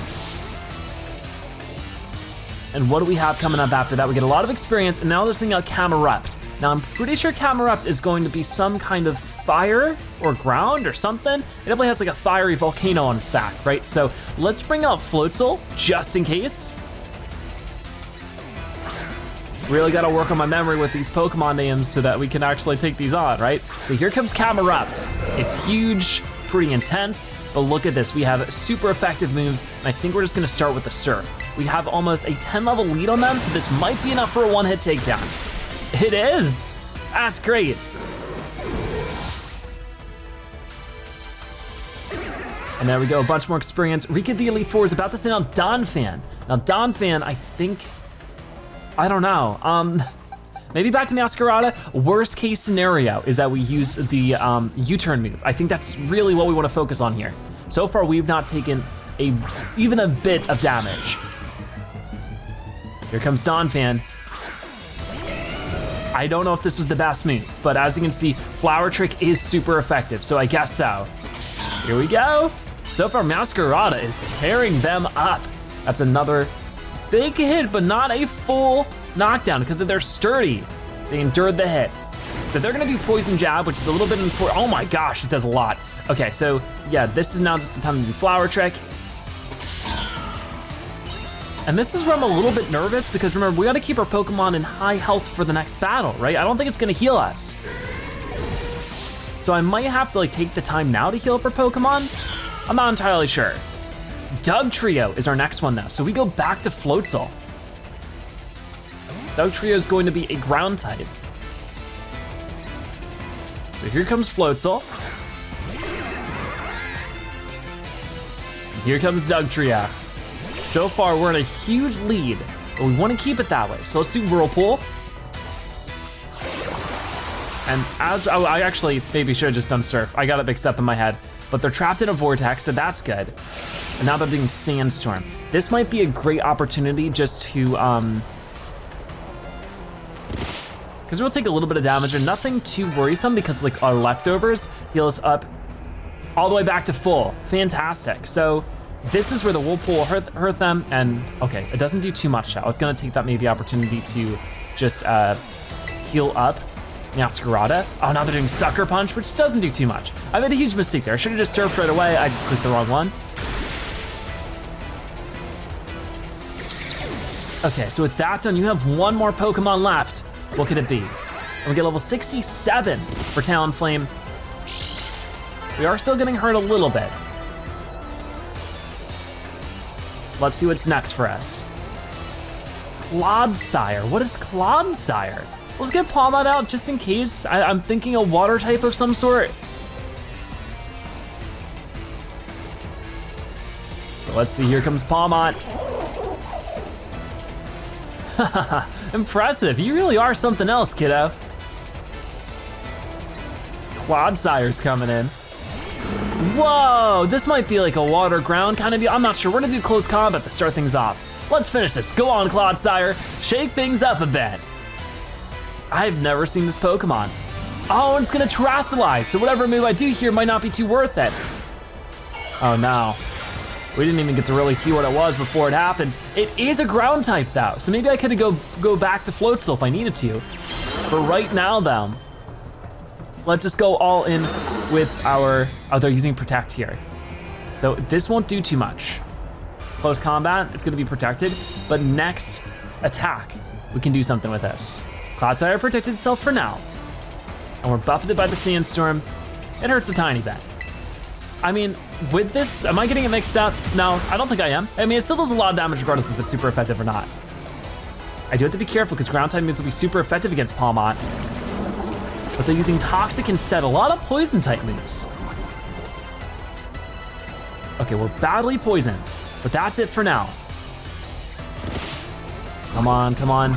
And what do we have coming up after that? We get a lot of experience, and now they're sending out Camerupt. Now I'm pretty sure Camerupt is going to be some kind of fire or ground or something. It definitely has like a fiery volcano on its back, right? So let's bring out Floatzel, just in case. Really gotta work on my memory with these Pokemon names so that we can actually take these on, right? So here comes Camerupt. It's huge, pretty intense, but look at this. We have super effective moves, and I think we're just gonna start with the Surf. We have almost a 10 level lead on them, so this might be enough for a one-hit takedown. It is, that's great. And there we go, a bunch more experience. Rika the Elite Four is about to send out Donphan. Now Donphan, I think, I don't know. Maybe back to Masquerada. Worst case scenario is that we use the U-turn move. I think that's really what we wanna focus on here. So far, we've not taken even a bit of damage. Here comes Donphan. I don't know if this was the best move, but as you can see, Flower Trick is super effective, so I guess so. Here we go. So far, Masquerada is tearing them up. That's another big hit, but not a full knockdown because they're sturdy. They endured the hit. So they're gonna do Poison Jab, which is a little bit important. Oh my gosh, it does a lot. Okay, so yeah, this is now just the time to do Flower Trick. And this is where I'm a little bit nervous because remember, we gotta keep our Pokemon in high health for the next battle, right? I don't think it's gonna heal us. So I might have to like take the time now to heal up our Pokemon. I'm not entirely sure. Dugtrio is our next one though, so we go back to Floatzel. Dugtrio is going to be a ground type. So here comes Floatzel. And here comes Dugtrio. So far, we're in a huge lead, but we want to keep it that way. So let's do Whirlpool. And I actually maybe should have just done Surf. I got it mixed up in my head, but they're trapped in a vortex, so that's good. And now they're doing Sandstorm. This might be a great opportunity just to, because we'll take a little bit of damage and nothing too worrisome because like our leftovers heal us up all the way back to full. Fantastic. So this is where the Whirlpool hurt them, and okay, it doesn't do too much. I was gonna take that maybe opportunity to just heal up Masquerada. Oh, now they're doing Sucker Punch, which doesn't do too much. I made a huge mistake there. I should have just surfed right away. I just clicked the wrong one. Okay, so with that done, you have one more Pokemon left. What could it be? And we get level 67 for Talonflame. We are still getting hurt a little bit. Let's see what's next for us. Clodsire, what is Clodsire? Let's get Palmot out just in case. I'm thinking a water type of some sort. So let's see, here comes Palmot. Impressive, you really are something else, kiddo. Clodsire's coming in. Whoa, this might be like a water ground kind of deal. I'm not sure, we're gonna do close combat to start things off. Let's finish this, go on Clodsire, shake things up a bit. I've never seen this Pokemon. Oh, and it's gonna Terastalize, so whatever move I do here might not be too worth it. Oh no, we didn't even get to really see what it was before it happens. It is a ground type though, so maybe I could go back to Floatzel if I needed to. But right now though, let's just go all in with our, oh, they're using Protect here. So this won't do too much. Close combat, it's gonna be protected, but next attack, we can do something with this. Clodsire protected itself for now, and we're buffeted by the Sandstorm. It hurts a tiny bit. I mean, with this, am I getting it mixed up? No, I don't think I am. I mean, it still does a lot of damage regardless if it's super effective or not. I do have to be careful because ground type moves will be super effective against Palmot, but they're using Toxic instead, a lot of poison type moves. Okay, we're badly poisoned, but that's it for now. Come on, come on.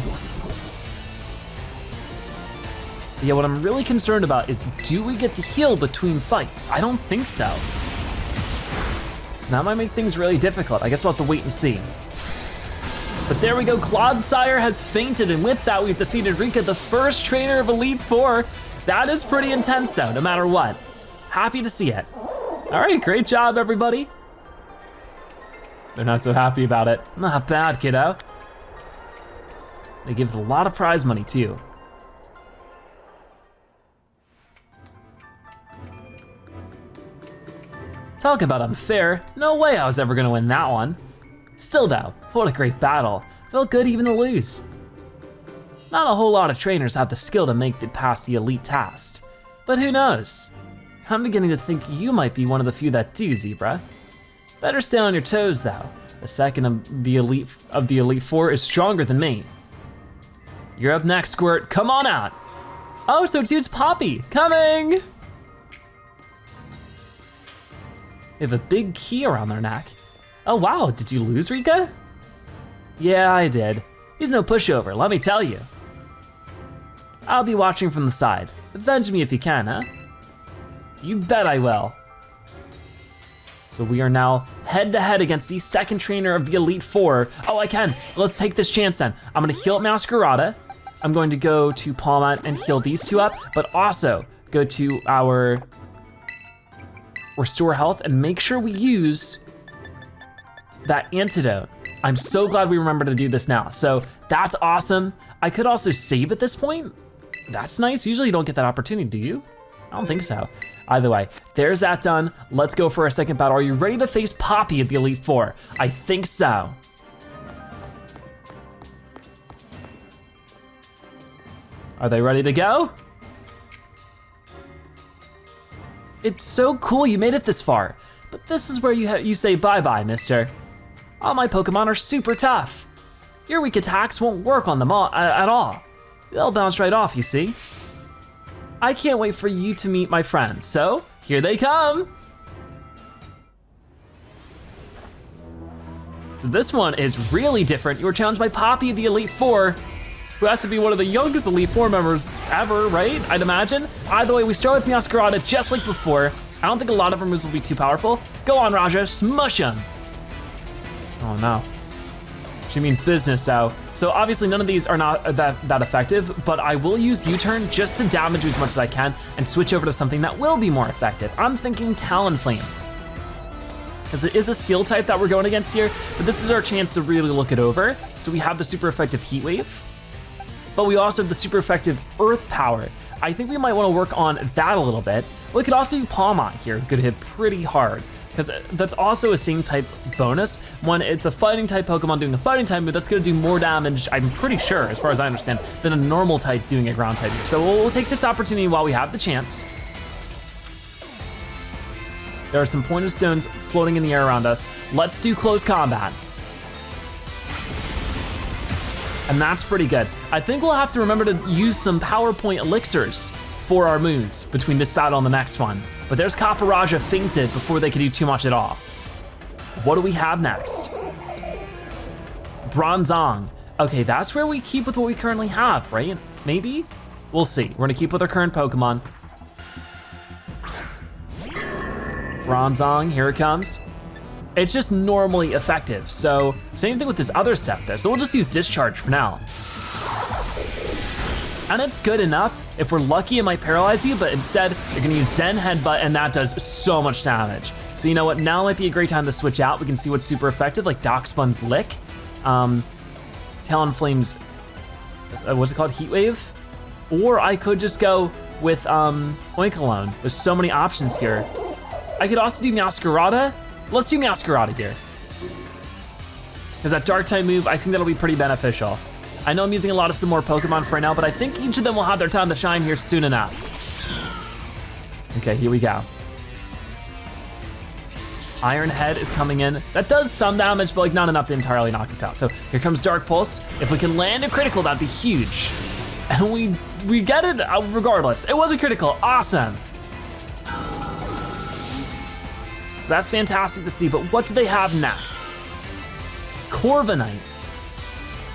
Yeah, what I'm really concerned about is, do we get to heal between fights? I don't think so. So that might make things really difficult. I guess we'll have to wait and see. But there we go, Clodsire has fainted, and with that we've defeated Rika, the first trainer of Elite Four. That is pretty intense though, no matter what. Happy to see it. All right, great job everybody. They're not so happy about it. Not bad, kiddo. It gives a lot of prize money too. Talk about unfair. No way I was ever gonna win that one. Still though, what a great battle. Felt good even to lose. Not a whole lot of trainers have the skill to make it past the elite test, but who knows? I'm beginning to think you might be one of the few that do, Zebra. Better stay on your toes though. The second of the Elite Four is stronger than me. You're up next, Squirt, come on out. Oh, so it's Poppy, coming. They have a big key around their neck. Oh wow, did you lose, Rika? Yeah, I did. He's no pushover, let me tell you. I'll be watching from the side. Avenge me if you can, huh? You bet I will. So we are now head to head against the second trainer of the Elite Four. Oh, I can, let's take this chance then. I'm gonna heal up Masquerada. I'm going to go to Palmat and heal these two up, but also go to our Restore Health and make sure we use that antidote. I'm so glad we remember to do this now. So that's awesome. I could also save at this point. That's nice, usually you don't get that opportunity, do you? I don't think so. Either way, there's that done. Let's go for our second battle. Are you ready to face Poppy at the Elite Four? I think so. Are they ready to go? It's so cool you made it this far, but this is where you say bye-bye, mister. All my Pokemon are super tough. Your weak attacks won't work on them at all. They'll bounce right off, you see. I can't wait for you to meet my friends, so here they come. So this one is really different. You were challenged by Poppy of the Elite Four, who has to be one of the youngest Elite Four members ever, right? I'd imagine. Either way, we start with Masquerada just like before. I don't think a lot of her moves will be too powerful. Go on, Raja, smush him. Oh no. She means business though. So obviously none of these are not that effective, but I will use U-turn just to damage you as much as I can and switch over to something that will be more effective. I'm thinking Talonflame. Because it is a Steel type that we're going against here, but this is our chance to really look it over. So we have the super effective Heat Wave, but we also have the super effective Earth Power. I think we might wanna work on that a little bit. We could also do Palmot here, who could hit pretty hard, because that's also a same type bonus. When it's a fighting type Pokemon doing a fighting type move, that's gonna do more damage, I'm pretty sure, as far as I understand, than a normal type doing a ground type move. So we'll take this opportunity while we have the chance. There are some pointed stones floating in the air around us. Let's do close combat. And that's pretty good. I think we'll have to remember to use some PowerPoint elixirs for our moves between this battle and the next one. But there's Caporaja fainted before they could do too much at all. What do we have next? Bronzong. Okay, that's where we keep with what we currently have, right? Maybe? We'll see. We're gonna keep with our current Pokemon. Bronzong, here it comes. It's just normally effective, so same thing with this other step there. So we'll just use Discharge for now. And it's good enough. If we're lucky, it might paralyze you, but instead, you're gonna use Zen Headbutt, and that does so much damage. So you know what, now might be a great time to switch out. We can see what's super effective, like Darkspun's Lick, Talonflame's, what's it called, Heat Wave? Or I could just go with Oinkologne. There's so many options here. I could also do Masquerada. Let's do Masquerada here. Because that Dark type move, I think that'll be pretty beneficial. I know I'm using a lot of some more Pokemon for right now, but I think each of them will have their time to shine here soon enough. Okay, here we go. Iron Head is coming in. That does some damage, but like not enough to entirely knock us out. So here comes Dark Pulse. If we can land a critical, that'd be huge. And we get it regardless. It was a critical, awesome. So that's fantastic to see, but what do they have next? Corviknight.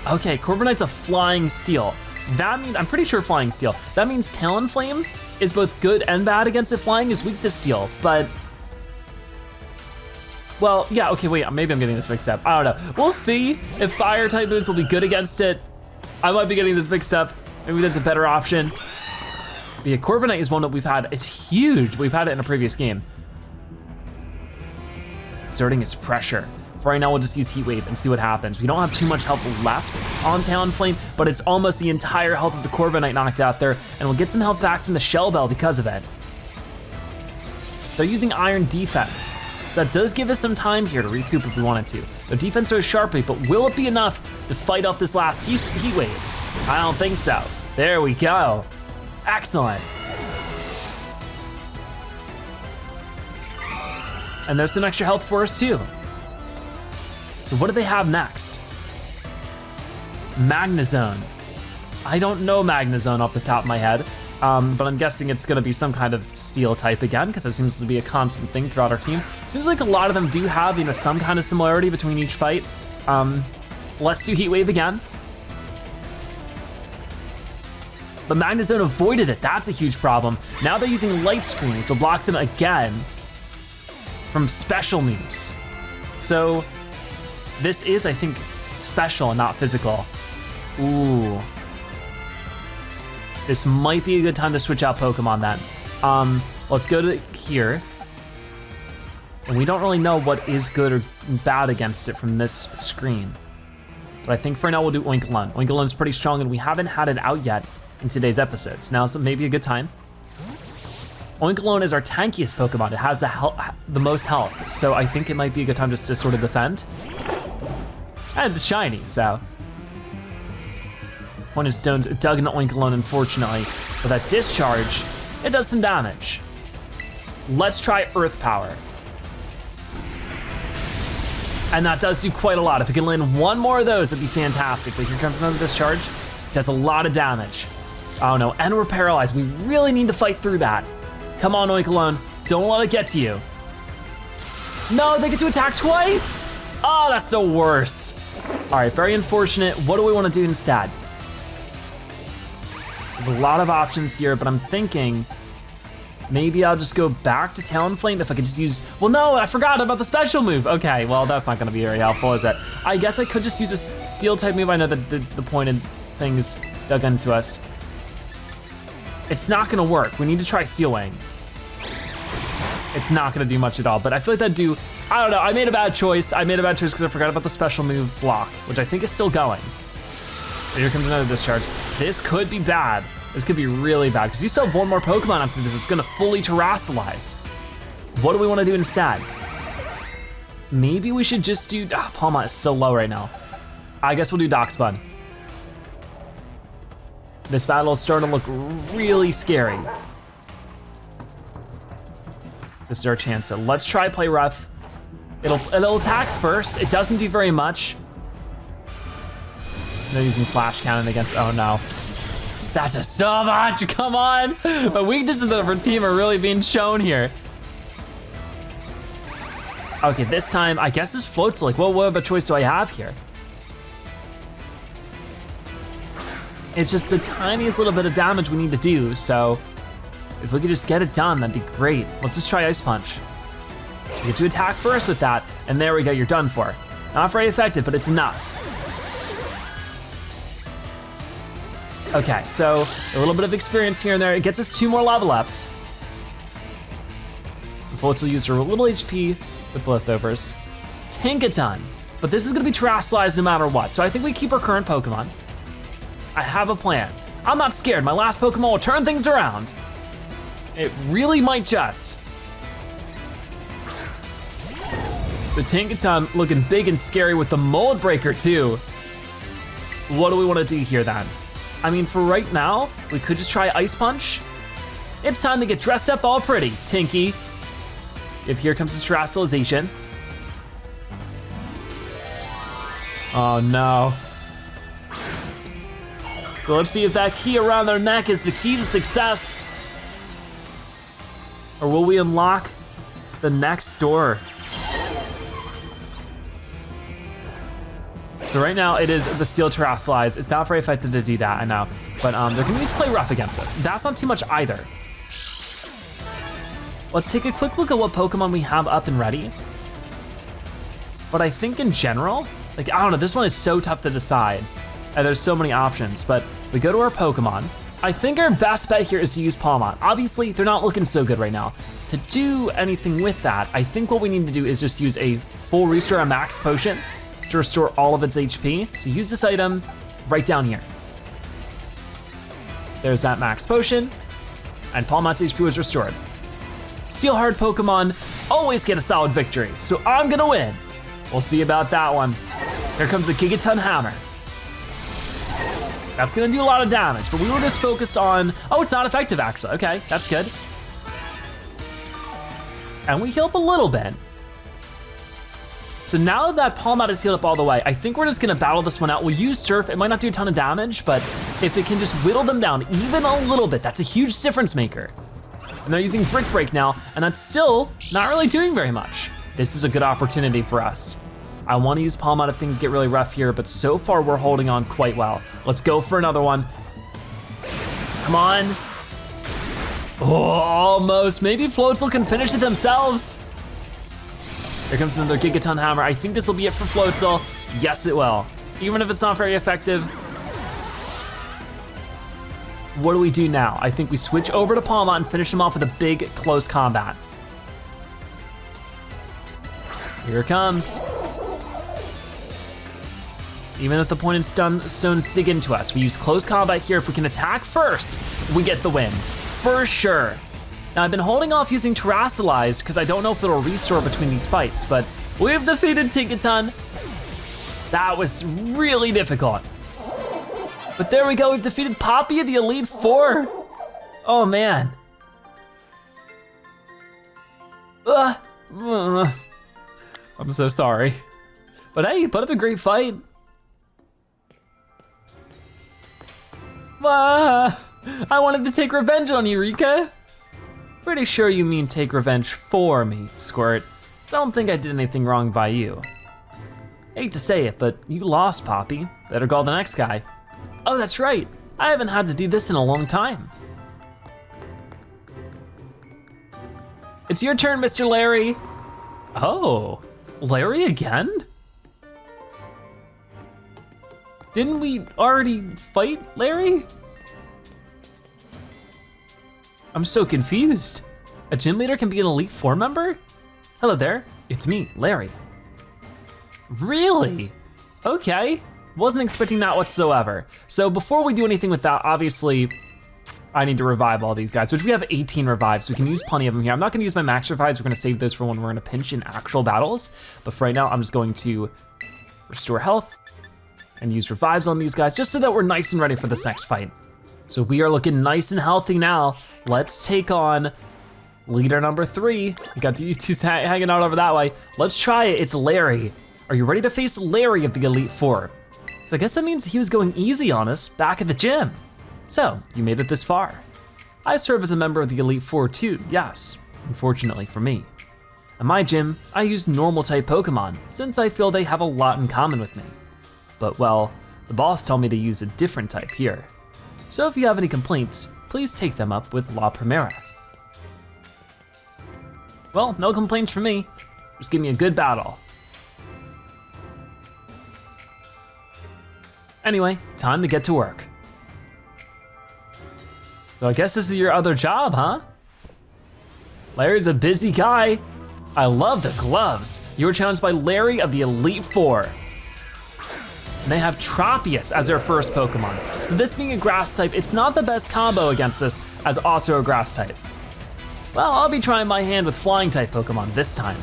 Okay, Corviknight's a flying steel. That means, I'm pretty sure flying steel. That means Talonflame is both good and bad against it. Flying is weak to steel, but, well, yeah, okay, wait, maybe I'm getting this mixed up. I don't know. We'll see if fire type moves will be good against it. I might be getting this mixed up. Maybe that's a better option. But yeah, Corviknight is one that we've had, it's huge. We've had it in a previous game. Exerting its pressure. For right now, we'll just use Heat Wave and see what happens. We don't have too much health left on Talonflame, but it's almost the entire health of the Corviknight knocked out there, and we'll get some health back from the Shell Bell because of it. They're using Iron Defense, so that does give us some time here to recoup if we wanted to. The defense throws Sharply, but will it be enough to fight off this last Heat Wave? I don't think so. There we go. Excellent. And there's some extra health for us too. So what do they have next? Magnezone. I don't know Magnezone off the top of my head, but I'm guessing it's gonna be some kind of steel type again, because it seems to be a constant thing throughout our team. Seems like a lot of them do have, you know, some kind of similarity between each fight. Let's do Heat Wave again. But Magnezone avoided it, that's a huge problem. Now they're using Light Screen, which will block them again from special moves. So this is, I think, special and not physical. Ooh. This might be a good time to switch out Pokemon then. Let's go to here. And we don't really know what is good or bad against it from this screen. But I think for now we'll do Oinkologne. Oinkolone's pretty strong and we haven't had it out yet in today's episodes. Now it's maybe a good time. Oinkologne is our tankiest Pokemon. It has the most health, so I think it might be a good time just to sort of defend. And it's shiny, so. Pointed Stones dug into Oinkologne, unfortunately. But that discharge, it does some damage. Let's try Earth Power. And that does do quite a lot. If we can land one more of those, that'd be fantastic. But here comes another discharge. It does a lot of damage. Oh no, and we're paralyzed. We really need to fight through that. Come on, Oinkologne, don't let it get to you. No, they get to attack twice? Oh, that's the worst. All right, very unfortunate. What do we want to do instead? We have a lot of options here, but I'm thinking maybe I'll just go back to Talonflame if I could just use, well, no, I forgot about the special move. Okay, well, that's not gonna be very helpful, is it? I guess I could just use a steel type move. I know that the pointed things dug into us. It's not gonna work. We need to try Steel Wing. It's not gonna do much at all, but I feel like that'd do, I don't know, I made a bad choice. I made a bad choice because I forgot about the special move block, which I think is still going. So here comes another discharge. This could be bad. This could be really bad, because you still have one more Pokemon after this. It's gonna fully Terastalize. What do we wanna do instead? Maybe we should just do, Palma is so low right now. I guess we'll do Doxbun. This battle is starting to look really scary. This is our chance, so let's try Play Rough. It'll attack first. It doesn't do very much. They're using Flash Cannon against, oh no. That does so much, come on. The weaknesses of our team are really being shown here. Okay, this time, I guess this floats like, well, what other choice do I have here? It's just the tiniest little bit of damage we need to do, so if we could just get it done, that'd be great. Let's just try Ice Punch. You get to attack first with that, and there we go, you're done for. Not very effective, but it's enough. Okay, so a little bit of experience here and there. It gets us 2 more level ups. The Floats will use a little HP with leftovers. Tinkaton, but this is gonna be Terastalized no matter what, so I think we keep our current Pokemon. I have a plan. I'm not scared, my last Pokemon will turn things around. It really might just. So Tinkaton looking big and scary with the Mold Breaker too. What do we wanna do here then? I mean, for right now, we could just try Ice Punch. It's time to get dressed up all pretty, Tinky. If here comes the Terastalization. Oh no. So let's see if that key around their neck is the key to success. Or will we unlock the next door? So right now it is the Steel Terastalize. It's not very effective to do that, I know. But they're gonna use Play Rough against us. That's not too much either. Let's take a quick look at what Pokemon we have up and ready. But I think in general, like, I don't know, this one is so tough to decide. And there's so many options, but we go to our Pokemon. I think our best bet here is to use Palmon. Obviously, they're not looking so good right now. To do anything with that, I think what we need to do is just use a full restore, a max potion to restore all of its HP. So use this item right down here. There's that max potion, and Palmon's HP was restored. Steel Hard Pokemon always get a solid victory, so I'm gonna win. We'll see about that one. Here comes a Gigaton Hammer. That's gonna do a lot of damage, but we were just focused on, oh, it's not effective actually. Okay, that's good. And we heal up a little bit. So now that Palmot is healed up all the way, I think we're just gonna battle this one out. We'll use Surf, it might not do a ton of damage, but if it can just whittle them down even a little bit, that's a huge difference maker. And they're using Brick Break now, and that's still not really doing very much. This is a good opportunity for us. I wanna use Palmot if things get really rough here, but so far we're holding on quite well. Let's go for another one. Come on. Oh, almost. Maybe Floatzel can finish it themselves. Here comes another Gigaton Hammer. I think this will be it for Floatzel. Yes, it will. Even if it's not very effective. What do we do now? I think we switch over to Palmot and finish him off with a big close combat. Here it comes. Even if the pointed stones dig into us, we use close combat here. If we can attack first, we get the win, for sure. Now I've been holding off using Terastalize because I don't know if it'll restore between these fights, but we've defeated Tinkaton. That was really difficult. But there we go, we've defeated Poppy of the Elite Four. Oh man. I'm so sorry. But hey, you put up a great fight. I wanted to take revenge on you, Rika. Pretty sure you mean take revenge for me, Squirt. Don't think I did anything wrong by you. Hate to say it, but you lost, Poppy. Better call the next guy. Oh, that's right. I haven't had to do this in a long time. It's your turn, Mr. Larry. Oh, Larry again? Didn't we already fight Larry? I'm so confused. A gym leader can be an Elite Four member? Hello there, it's me, Larry. Really? Okay, wasn't expecting that whatsoever. So before we do anything with that, obviously, I need to revive all these guys, which we have 18 revives, so we can use plenty of them here. I'm not gonna use my max revives, we're gonna save those for when we're in a pinch in actual battles. But for right now, I'm just going to restore health and use revives on these guys, just so that we're nice and ready for this next fight. So we are looking nice and healthy now. Let's take on leader number 3. We got you two hanging out over that way. Let's try it, it's Larry. Are you ready to face Larry of the Elite Four? So I guess that means he was going easy on us back at the gym. So, you made it this far. I serve as a member of the Elite Four too, yes, unfortunately for me. At my gym, I use normal type Pokemon, since I feel they have a lot in common with me. But well, the boss told me to use a different type here. So if you have any complaints, please take them up with La Primera. Well, no complaints from me. Just give me a good battle. Anyway, time to get to work. So I guess this is your other job, huh? Larry's a busy guy. I love the gloves. You were challenged by Larry of the Elite Four. And they have Tropius as their first Pokemon. So this being a grass type, it's not the best combo against us as also a grass type. Well, I'll be trying my hand with flying type Pokemon this time.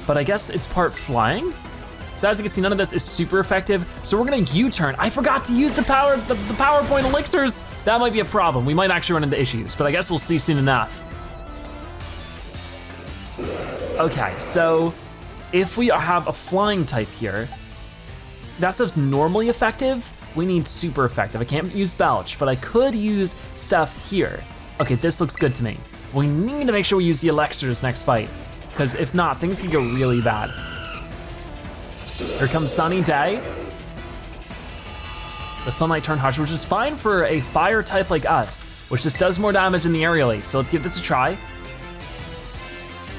But I guess it's part flying? So as you can see, none of this is super effective. So we're gonna U-turn. I forgot to use the PowerPoint elixirs. That might be a problem. We might actually run into issues, but I guess we'll see soon enough. Okay, so if we have a flying type here, that stuff's normally effective. We need super effective. I can't use Belch, but I could use stuff here. Okay, this looks good to me. We need to make sure we use the elixirs next fight, because if not, things can go really bad. Here comes Sunny Day. the Sunlight Turn Harsh, which is fine for a fire type like us, which just does more damage in the aerially. So let's give this a try.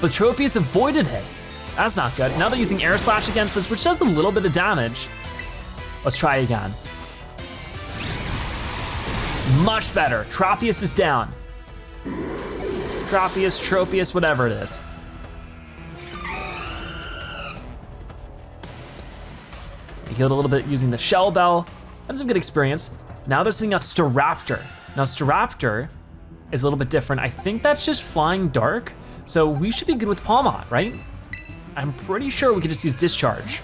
But Tropius avoided it. That's not good. Now they're using Air Slash against us, which does a little bit of damage. Let's try again. Much better. Tropius is down. Tropius, whatever it is. He healed a little bit using the Shell Bell. Had some good experience. Now they're sending out Staraptor. Now Staraptor is a little bit different. I think that's just Flying Dark. So we should be good with Palmot, right? I'm pretty sure we could just use Discharge.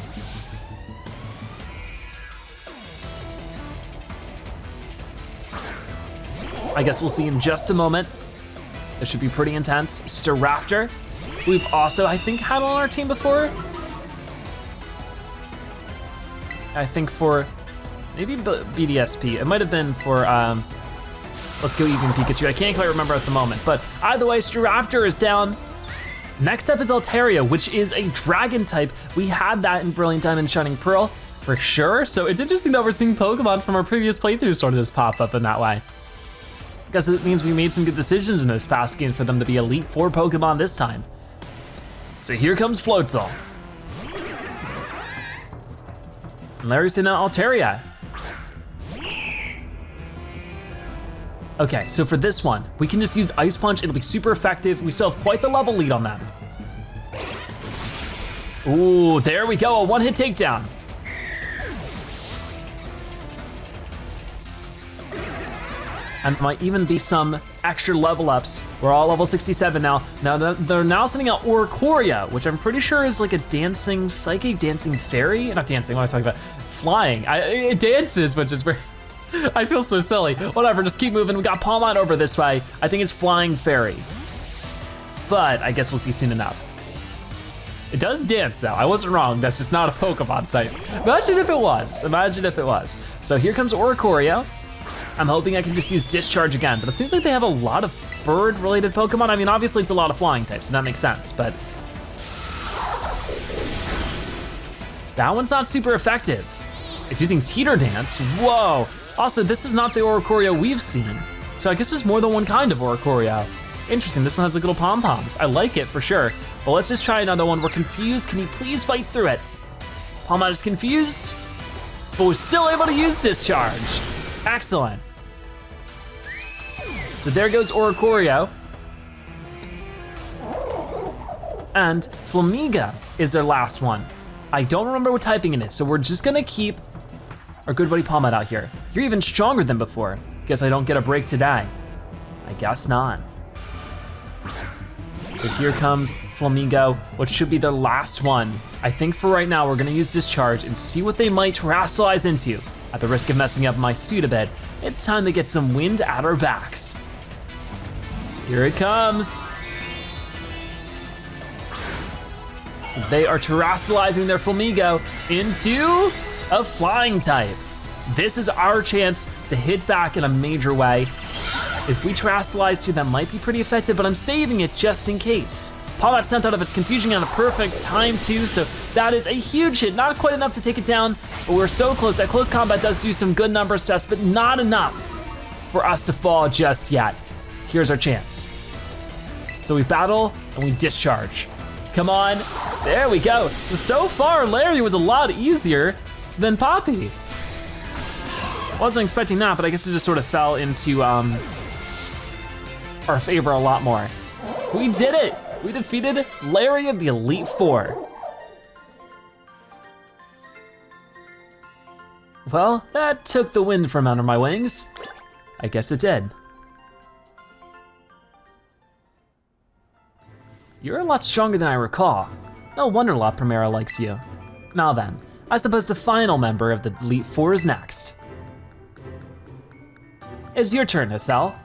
I guess we'll see in just a moment. This should be pretty intense. Staraptor, we've also, I think, had on our team before. I think for maybe BDSP. It might have been for, let's go even Pikachu. I can't quite remember at the moment, but either way, Staraptor is down. Next up is Altaria, which is a dragon type. We had that in Brilliant Diamond and Shining Pearl for sure. So it's interesting that we're seeing Pokemon from our previous playthroughs sort of just pop up in that way. Because it means we made some good decisions in this past game for them to be Elite Four Pokemon this time. So here comes Floatzel. And Larry's in Altaria. Okay, so for this one, we can just use Ice Punch, it'll be super effective. We still have quite the level lead on them. Ooh, there we go, a one-hit takedown. And there might even be some extra level ups. We're all level 67 now. Now they're now sending out Oricorio, which I'm pretty sure is like a dancing, psychic dancing fairy. Not dancing, what am I talking about? Flying, it dances, which is very, I feel so silly. Whatever, just keep moving. We got Palmot over this way. I think it's Flying Fairy. But I guess we'll see soon enough. It does dance though, I wasn't wrong. That's just not a Pokemon type. Imagine if it was, imagine if it was. So here comes Oricorio. I'm hoping I can just use Discharge again, but it seems like they have a lot of bird-related Pokemon. I mean, obviously it's a lot of flying types, and that makes sense, but that one's not super effective. It's using Teeter Dance, whoa. Also, this is not the Oricorio we've seen, so I guess there's more than one kind of Oricorio. Interesting, this one has like little pom-poms. I like it for sure, but let's just try another one. We're confused, can you please fight through it? Palmot is confused, but we're still able to use Discharge. Excellent. So there goes Oricorio. And Flamiga is their last one. I don't remember what typing it is, so we're just gonna keep our good buddy Palmot out here. You're even stronger than before. Guess I don't get a break today. I guess not. So here comes Flamigo, which should be their last one. I think for right now, we're gonna use Discharge and see what they might terastallize into. At the risk of messing up my suit a bit, it's time to get some wind at our backs. Here it comes. So they are terastallizing their Flamigo into a flying type. This is our chance to hit back in a major way. If we terastallize here, that might be pretty effective, but I'm saving it just in case. Palmot sent out of its confusion at a perfect time too, so that is a huge hit. Not quite enough to take it down, but we're so close. That close combat does do some good numbers to us, but not enough for us to fall just yet. Here's our chance. So we battle and we Discharge. Come on, there we go. So far, Larry was a lot easier than Poppy. Wasn't expecting that, but I guess it just sort of fell into our favor a lot more. We did it. We defeated Larry of the Elite Four. Well, that took the wind from under my wings. I guess it did. You're a lot stronger than I recall. No wonder La Primera likes you. Now then, I suppose the final member of the Elite Four is next. It's your turn, Hassel.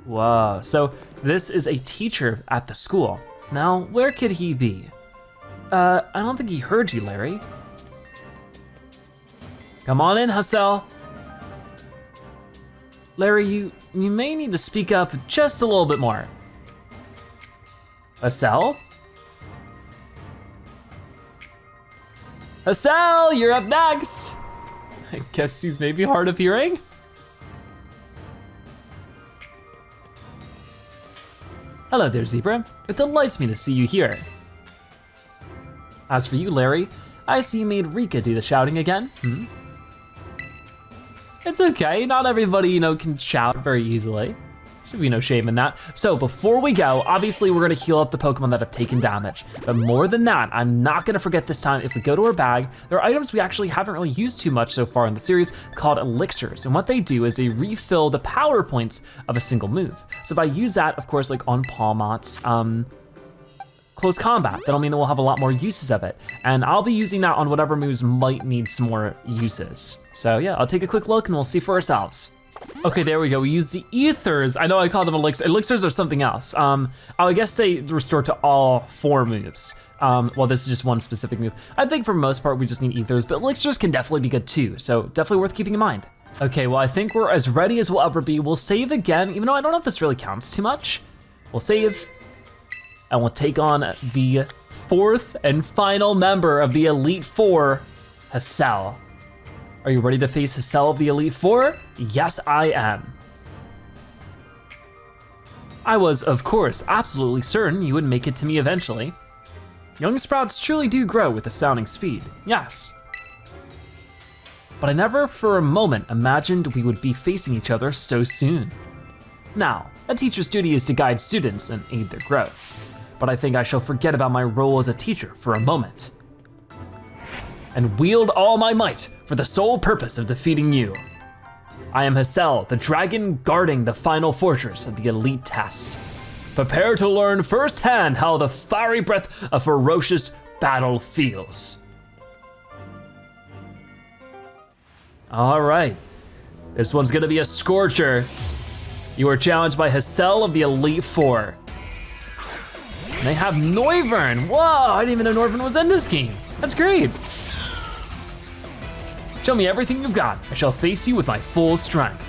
Whoa, so this is a teacher at the school. Now, where could he be? I don't think he heard you, Larry. Come on in, Hassel. Larry, you may need to speak up just a little bit more. Hassel? Hassel, you're up next. I guess he's maybe hard of hearing? Hello there, Zebra. It delights me to see you here. As for you, Larry, I see you made Rika do the shouting again. It's okay, not everybody, can shout very easily. Should be no shame in that. So before we go, obviously we're gonna heal up the Pokemon that have taken damage. But more than that, I'm not gonna forget this time, if we go to our bag, there are items we actually haven't really used too much so far in the series called elixirs. And what they do is they refill the power points of a single move. So if I use that, of course, like on Palmots, close combat, that'll mean that we'll have a lot more uses of it. And I'll be using that on whatever moves might need some more uses. So yeah, I'll take a quick look and we'll see for ourselves. Okay, there we go, we use the ethers. I know I call them elixirs. Elixirs are something else. I guess they restore to all 4 moves. Well, this is just one specific move. I think for most part, we just need ethers, but elixirs can definitely be good too, so definitely worth keeping in mind. Okay, well, I think we're as ready as we'll ever be. We'll save again, even though I don't know if this really counts too much. We'll save, and we'll take on the 4th and final member of the Elite Four, Hassel. Are you ready to face Hassel of the Elite Four? Yes, I am. I was, of course, absolutely certain you would make it to me eventually. Young sprouts truly do grow with astounding speed, yes. But I never for a moment imagined we would be facing each other so soon. Now, a teacher's duty is to guide students and aid their growth, but I think I shall forget about my role as a teacher for a moment and wield all my might for the sole purpose of defeating you. I am Hassel, the dragon guarding the final fortress of the elite test. Prepare to learn firsthand how the fiery breath of ferocious battle feels. All right, this one's gonna be a scorcher. You are challenged by Hassel of the Elite Four. And they have Noivern. Whoa, I didn't even know Noivern was in this game. That's great. Show me everything you've got. I shall face you with my full strength.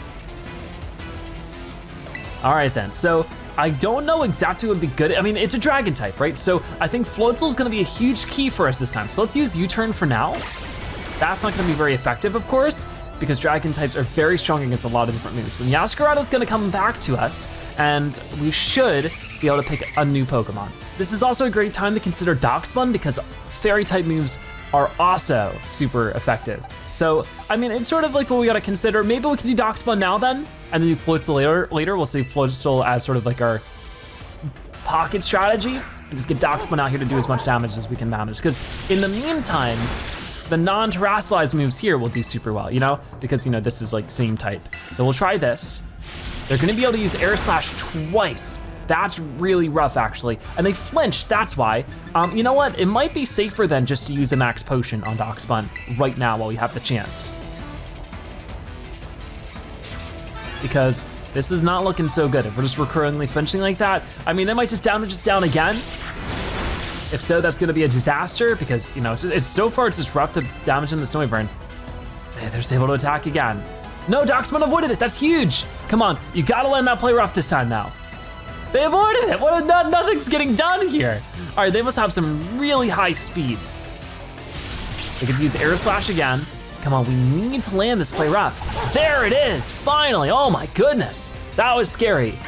All right then, so I don't know exactly what would be good. I mean, it's a dragon type, right? So I think Floatzel's gonna be a huge key for us this time. So let's use U-turn for now. That's not gonna be very effective, of course, because dragon types are very strong against a lot of different moves. But Meowscarada's gonna come back to us, and we should be able to pick a new Pokemon. This is also a great time to consider Darkspun because fairy type moves are also super effective. So, I mean, it's sort of like what we gotta consider. Maybe we can do Darkspun now then, and then do Floatzel later. We'll save Floatzel as sort of like our pocket strategy, and just get Darkspun out here to do as much damage as we can manage. Because in the meantime, the non-terastallized moves here will do super well, because this is like same type. So we'll try this. They're gonna be able to use Air Slash twice. That's really rough actually. And they flinched, that's why. You know what, it might be safer then just to use a max potion on Darkspun right now while we have the chance. Because this is not looking so good. If we're just recurringly flinching like that, I mean, they might just damage us down again. If so, that's gonna be a disaster because, it's so far it's just rough to damage in the Noivern. They're just able to attack again. No, Darkspun avoided it, that's huge. Come on, you gotta land that play rough this time now. They avoided it, nothing's getting done here. All right, they must have some really high speed. They could use Air Slash again. Come on, we need to land this play rough. There it is, finally, oh my goodness. That was scary.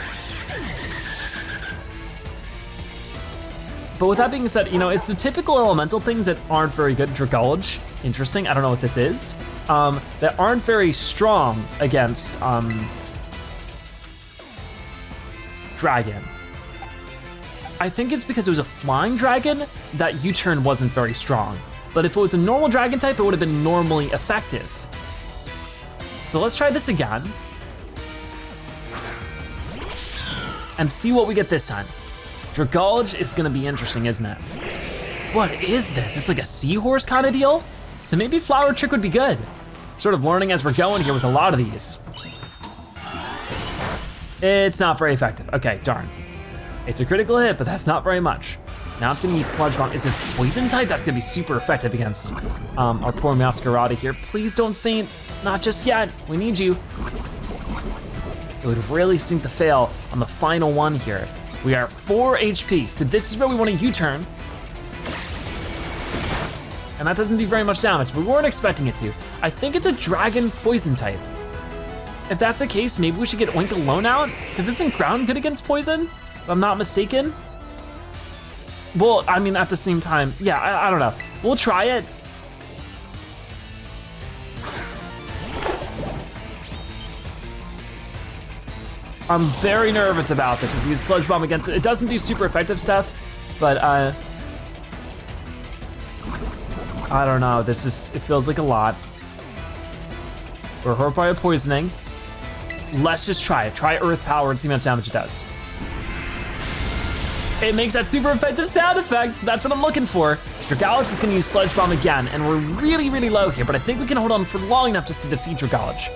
But with that being said, it's the typical elemental things that aren't very good. Dragulge, interesting, I don't know what this is. That aren't very strong against dragon. I think it's because it was a flying dragon that U-turn wasn't very strong. But if it was a normal dragon type, it would have been normally effective. So let's try this again. And see what we get this time. Dragulge is gonna be interesting, isn't it? What is this? It's like a seahorse kind of deal? So maybe Flower Trick would be good. Sort of learning as we're going here with a lot of these. It's not very effective. Okay, darn. It's a critical hit, but that's not very much. Now it's gonna use Sludge Bomb. Is it poison type? That's gonna be super effective against our poor Masquerade here. Please don't faint, not just yet. We need you. It would really sink the fail on the final one here. We are 4 HP, so this is where we want to U-turn. and that doesn't do very much damage, but we weren't expecting it to. I think it's a dragon poison type. If that's the case, maybe we should get Oink alone out, because isn't ground good against poison, if I'm not mistaken? Well, I mean, at the same time, yeah, I don't know. We'll try it. I'm very nervous about this as he uses Sludge Bomb against it. It doesn't do super effective stuff, but I don't know, it feels like a lot. We're hurt by a poisoning. Let's just try it. Try Earth Power and see how much damage it does. It makes that super effective sound effect, so that's what I'm looking for. Dragalge is gonna use Sludge Bomb again, and we're really, really low here, but I think we can hold on for long enough just to defeat Dragalge.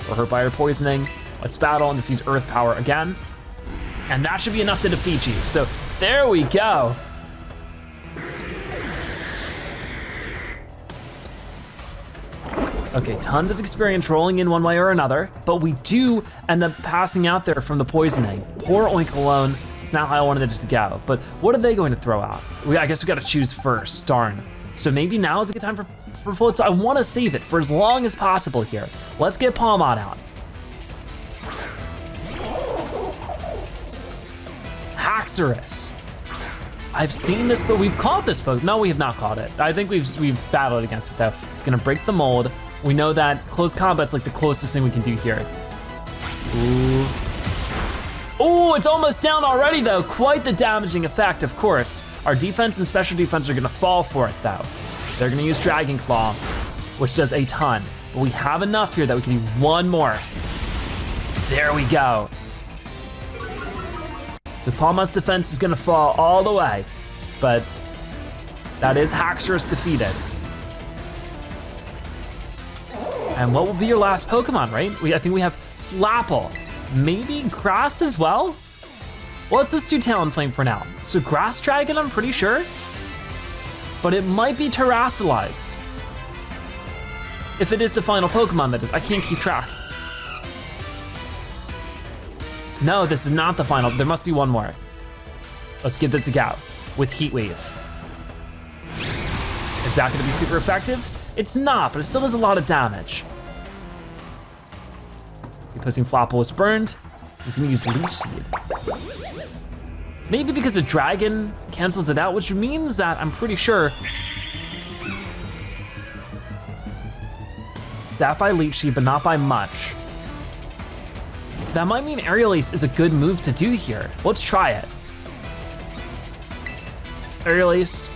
We're hurt by our poisoning. Let's battle and just use Earth Power again. And that should be enough to defeat you. So there we go. Okay, tons of experience rolling in one way or another, but we do end up passing out there from the poisoning. Poor Oink alone. It's not how I wanted it to go, but what are they going to throw out? I guess we gotta choose first, darn. So maybe now is a good time for Float. So I wanna save it for as long as possible here. Let's get Palmon out. Haxorus. I've seen this, but we've caught this Pokemon. No, we have not caught it. I think we've battled against it though. It's gonna break the mold. We know that close combat's like the closest thing we can do here. Ooh. Oh, it's almost down already though. Quite the damaging effect, of course. Our defense and special defense are gonna fall for it though. They're gonna use Dragon Claw, which does a ton. But we have enough here that we can do one more. There we go. So Palmon's defense is gonna fall all the way, but that is Haxorus defeated. And what will be your last Pokemon, right? I think we have Flapple. Maybe Grass as well? Well, let's just do Talonflame for now. So Grass Dragon, I'm pretty sure, but it might be terastallized. If it is the final Pokemon, that is. I can't keep track. No, this is not the final. There must be one more. Let's give this a go with Heat Wave. Is that gonna be super effective? It's not, but it still does a lot of damage. Because Flapple is burned, he's gonna use Leech Seed. Maybe because a dragon cancels it out, which means that I'm pretty sure it's out by Leech Seed, but not by much. That might mean Aerial Ace is a good move to do here. Let's try it. Aerial Ace.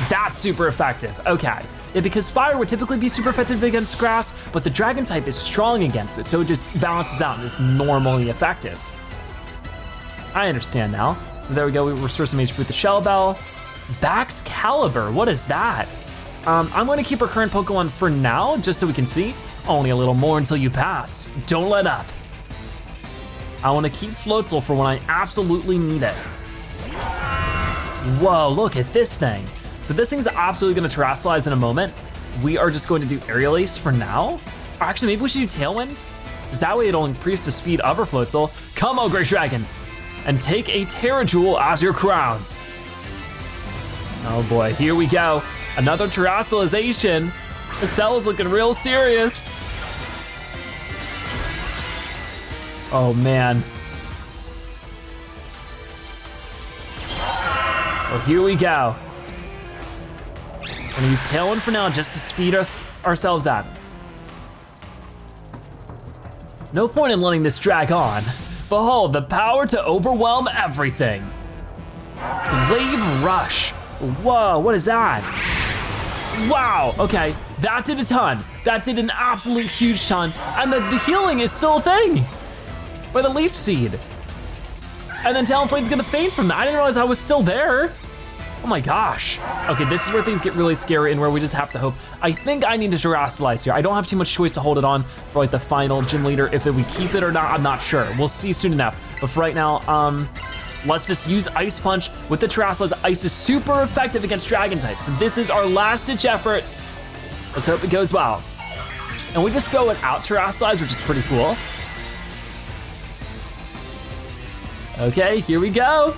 That's super effective, okay. Yeah, because fire would typically be super effective against grass, but the dragon type is strong against it, so it just balances out and is normally effective. I understand now. So there we go, we restore some HP with the Shell Bell. Bax Caliber, what is that? I'm gonna keep our current Pokemon for now, just so we can see. Only a little more until you pass. Don't let up. I wanna keep Floatzel for when I absolutely need it. Whoa, look at this thing. So this thing's absolutely gonna terastallize in a moment. We are just going to do Aerial Ace for now. Or actually, maybe we should do Tailwind? Because that way it'll increase the speed of our Floatzel. Come on, Great Dragon, and take a Terra Jewel as your crown. Oh boy, here we go. Another terastallization. The cell is looking real serious. Oh man. Well, here we go. I'm gonna use Tailwind for now just to speed ourselves up. No point in letting this drag on. Behold, the power to overwhelm everything. Glaive Rush. Whoa, what is that? Wow, okay, that did a ton. That did an absolute huge ton. And the healing is still a thing by the Leech Seed. And then Talonflame's gonna faint from that. I didn't realize I was still there. Oh my gosh. Okay, this is where things get really scary and where we just have to hope. I think I need to terastallize here. I don't have too much choice to hold it on for like the final gym leader. If we keep it or not, I'm not sure. We'll see soon enough. But for right now, let's just use Ice Punch with the terastallized. Ice is super effective against dragon types. So this is our last ditch effort. Let's hope it goes well. And we just go without terastallize, which is pretty cool. Okay, here we go.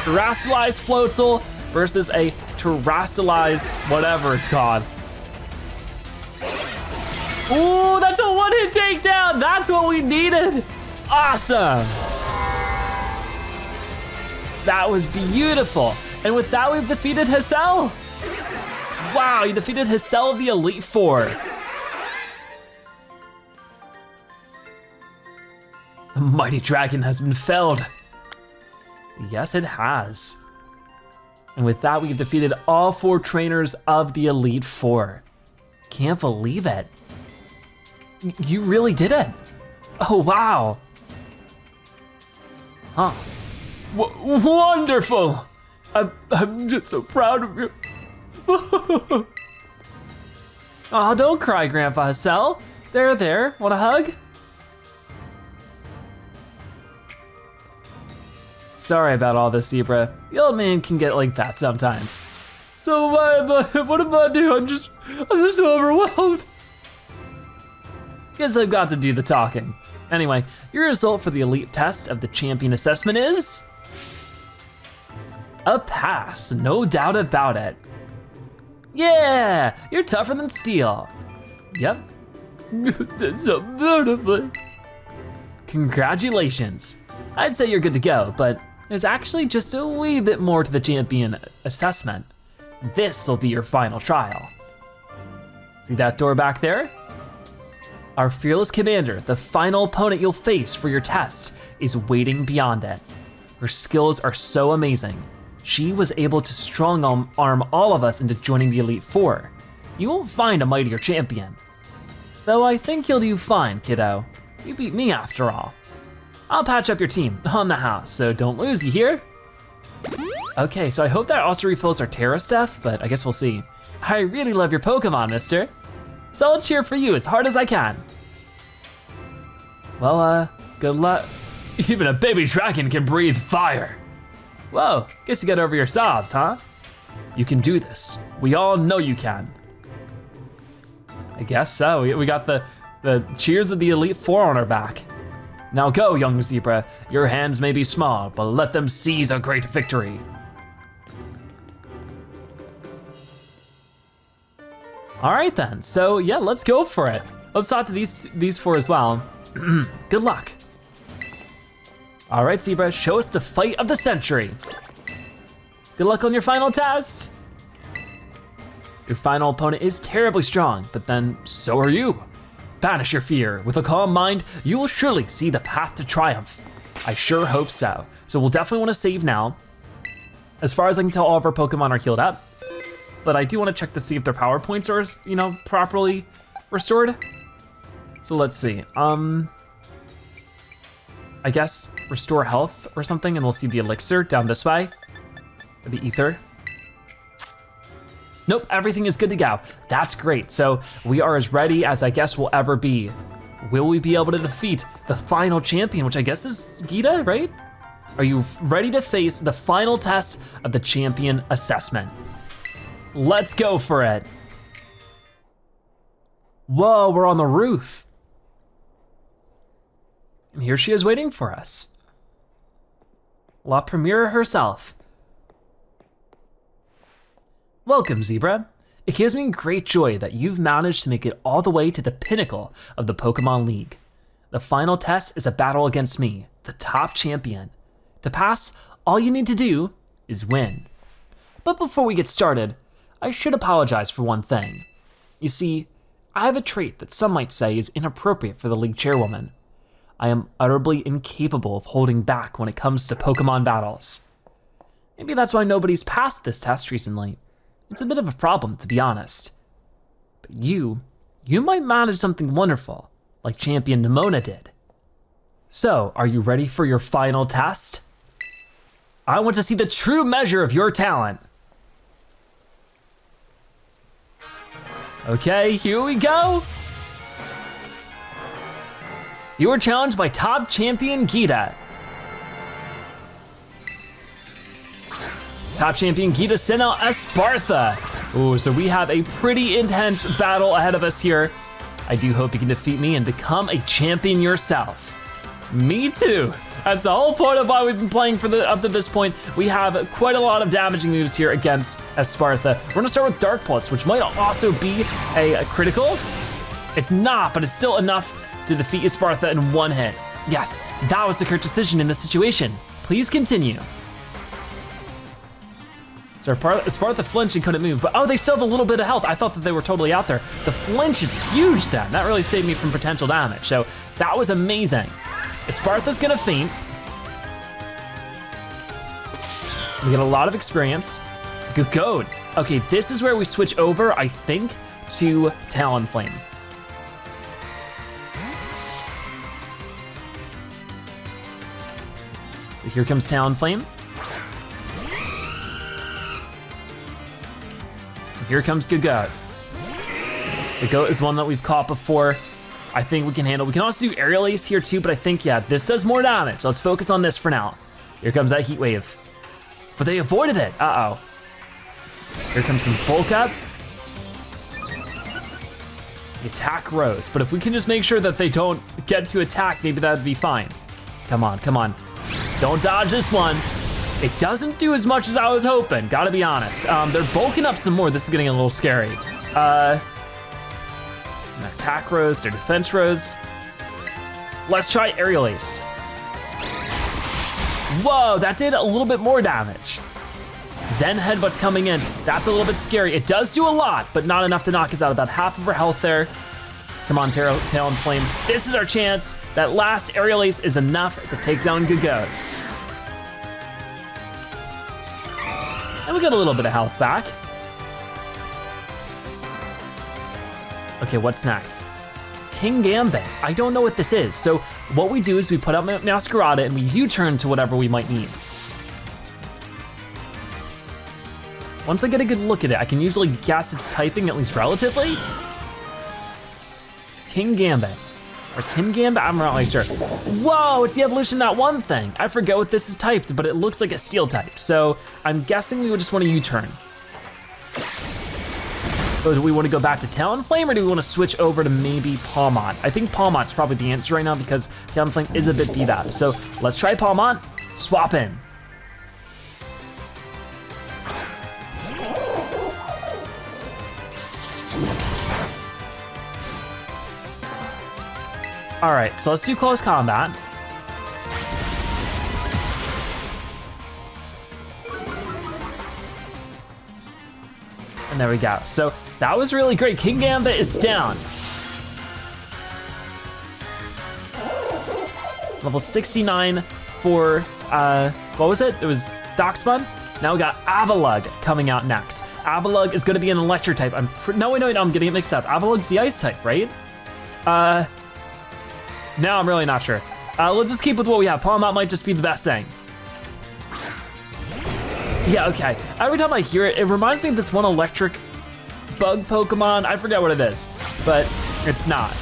Terastallized Floatzel, versus a terastalized, whatever it's called. Ooh, that's a one-hit takedown. That's what we needed. Awesome. That was beautiful. And with that, we've defeated Hassel. Wow, you defeated Hassel of the Elite Four. The mighty dragon has been felled. Yes, it has. And with that, we've defeated all 4 trainers of the Elite Four. Can't believe it. You really did it. Oh, wow. Huh. Wonderful. I'm just so proud of you. Oh, don't cry, Grandpa Hassel. There, want a hug? Sorry about all this, Zebra. The old man can get like that sometimes. So what am I doing? I'm just overwhelmed. Guess I've got to do the talking. Anyway, your result for the elite test of the champion assessment is a pass, no doubt about it. Yeah, you're tougher than steel. Yep. That's so beautiful. Congratulations. I'd say you're good to go, but there's actually just a wee bit more to the champion assessment. This'll be your final trial. See that door back there? Our fearless commander, the final opponent you'll face for your test, is waiting beyond it. Her skills are so amazing. She was able to strong arm all of us into joining the Elite Four. You won't find a mightier champion. Though I think you'll do fine, kiddo. You beat me after all. I'll patch up your team on the house, so don't lose, you hear? Okay, so I hope that also refills our Terra stuff, but I guess we'll see. I really love your Pokemon, mister. So I'll cheer for you as hard as I can. Well, good luck. Even a baby dragon can breathe fire. Whoa, guess you got over your sobs, huh? You can do this. We all know you can. I guess so. We got the cheers of the Elite Four on our back. Now go, young zebra. Your hands may be small, but let them seize a great victory. All right then, so yeah, let's go for it. Let's talk to these 4 as well. Good luck. All right, Zebra, show us the fight of the century. Good luck on your final test. Your final opponent is terribly strong, but then so are you. Banish your fear. With a calm mind, you will surely see the path to triumph. I sure hope so. So we'll definitely wanna save now. As far as I can tell, all of our Pokemon are healed up, but I do wanna check to see if their power points are, properly restored. So let's see, I guess restore health or something, and we'll see the elixir down this way, or the ether. Nope, everything is good to go. That's great, so we are as ready as I guess we'll ever be. Will we be able to defeat the final champion, which I guess is Gita, right? Are you ready to face the final test of the champion assessment? Let's go for it. Whoa, we're on the roof. And here she is waiting for us. La Premiere herself. Welcome, Zebra. It gives me great joy that you've managed to make it all the way to the pinnacle of the Pokemon League. The final test is a battle against me, the top champion. To pass, all you need to do is win. But before we get started, I should apologize for one thing. You see, I have a trait that some might say is inappropriate for the league chairwoman. I am utterly incapable of holding back when it comes to Pokemon battles. Maybe that's why nobody's passed this test recently. It's a bit of a problem, to be honest. But you might manage something wonderful, like Champion Nemona did. So, are you ready for your final test? I want to see the true measure of your talent. Okay, here we go. You are challenged by top champion Gita. Top champion Gita sent out Espartha. Ooh, so we have a pretty intense battle ahead of us here. I do hope you can defeat me and become a champion yourself. Me too. That's the whole point of why we've been playing up to this point. We have quite a lot of damaging moves here against Espartha. We're gonna start with Dark Pulse, which might also be a critical. It's not, but it's still enough to defeat Espartha in one hit. Yes, that was the correct decision in this situation. Please continue. So Espartha flinched and couldn't move, but oh, they still have a little bit of health. I thought that they were totally out there. The flinch is huge then. That really saved me from potential damage. So that was amazing. Espartha's gonna faint. We get a lot of experience. Good goat. Okay, this is where we switch over, I think, to Talonflame. So here comes Talonflame. Here comes Goat. The goat is one that we've caught before. I think we can handle. We can also do Aerial Ace here too, but I think, yeah, this does more damage. Let's focus on this for now. Here comes that Heat Wave. But they avoided it, uh-oh. Here comes some Bulk Up. Attack Rose, but if we can just make sure that they don't get to attack, maybe that'd be fine. Come on, come on. Don't dodge this one. It doesn't do as much as I was hoping, gotta be honest. They're bulking up some more. This is getting a little scary. Their attack Rose, their defense Rose. Let's try Aerial Ace. Whoa, that did a little bit more damage. Zen Headbutt's coming in. That's a little bit scary. It does do a lot, but not enough to knock us out. About half of our health there. Come on, Talonflame. This is our chance. That last Aerial Ace is enough to take down Goat. And we got a little bit of health back. Okay, what's next? King Gambit. I don't know what this is. So what we do is we put up Masquerada and we U-turn to whatever we might need. Once I get a good look at it, I can usually guess its typing, at least relatively. King Gambit. Or King Gambit, I'm not really sure. Whoa, it's the evolution of that one thing. I forget what this is typed, but it looks like a steel type. So I'm guessing we would just want to U-turn. So do we want to go back to Talonflame or do we want to switch over to maybe Palmont? I think Palmont's probably the answer right now because Talonflame is a bit beat up. So let's try Palmont, swap in. All right, so let's do close combat. And there we go. So that was really great. King Gambit is down. Level 69 for, what was it? It was Darkspun. Now we got Avalugg coming out next. Avalugg is gonna be an electric type. No, I'm getting it mixed up. Avalugg's the ice type, right? No, I'm really not sure. Let's just keep with what we have. Palmont might just be the best thing. Yeah, okay. Every time I hear it, it reminds me of this one electric bug Pokemon. I forget what it is, but it's not.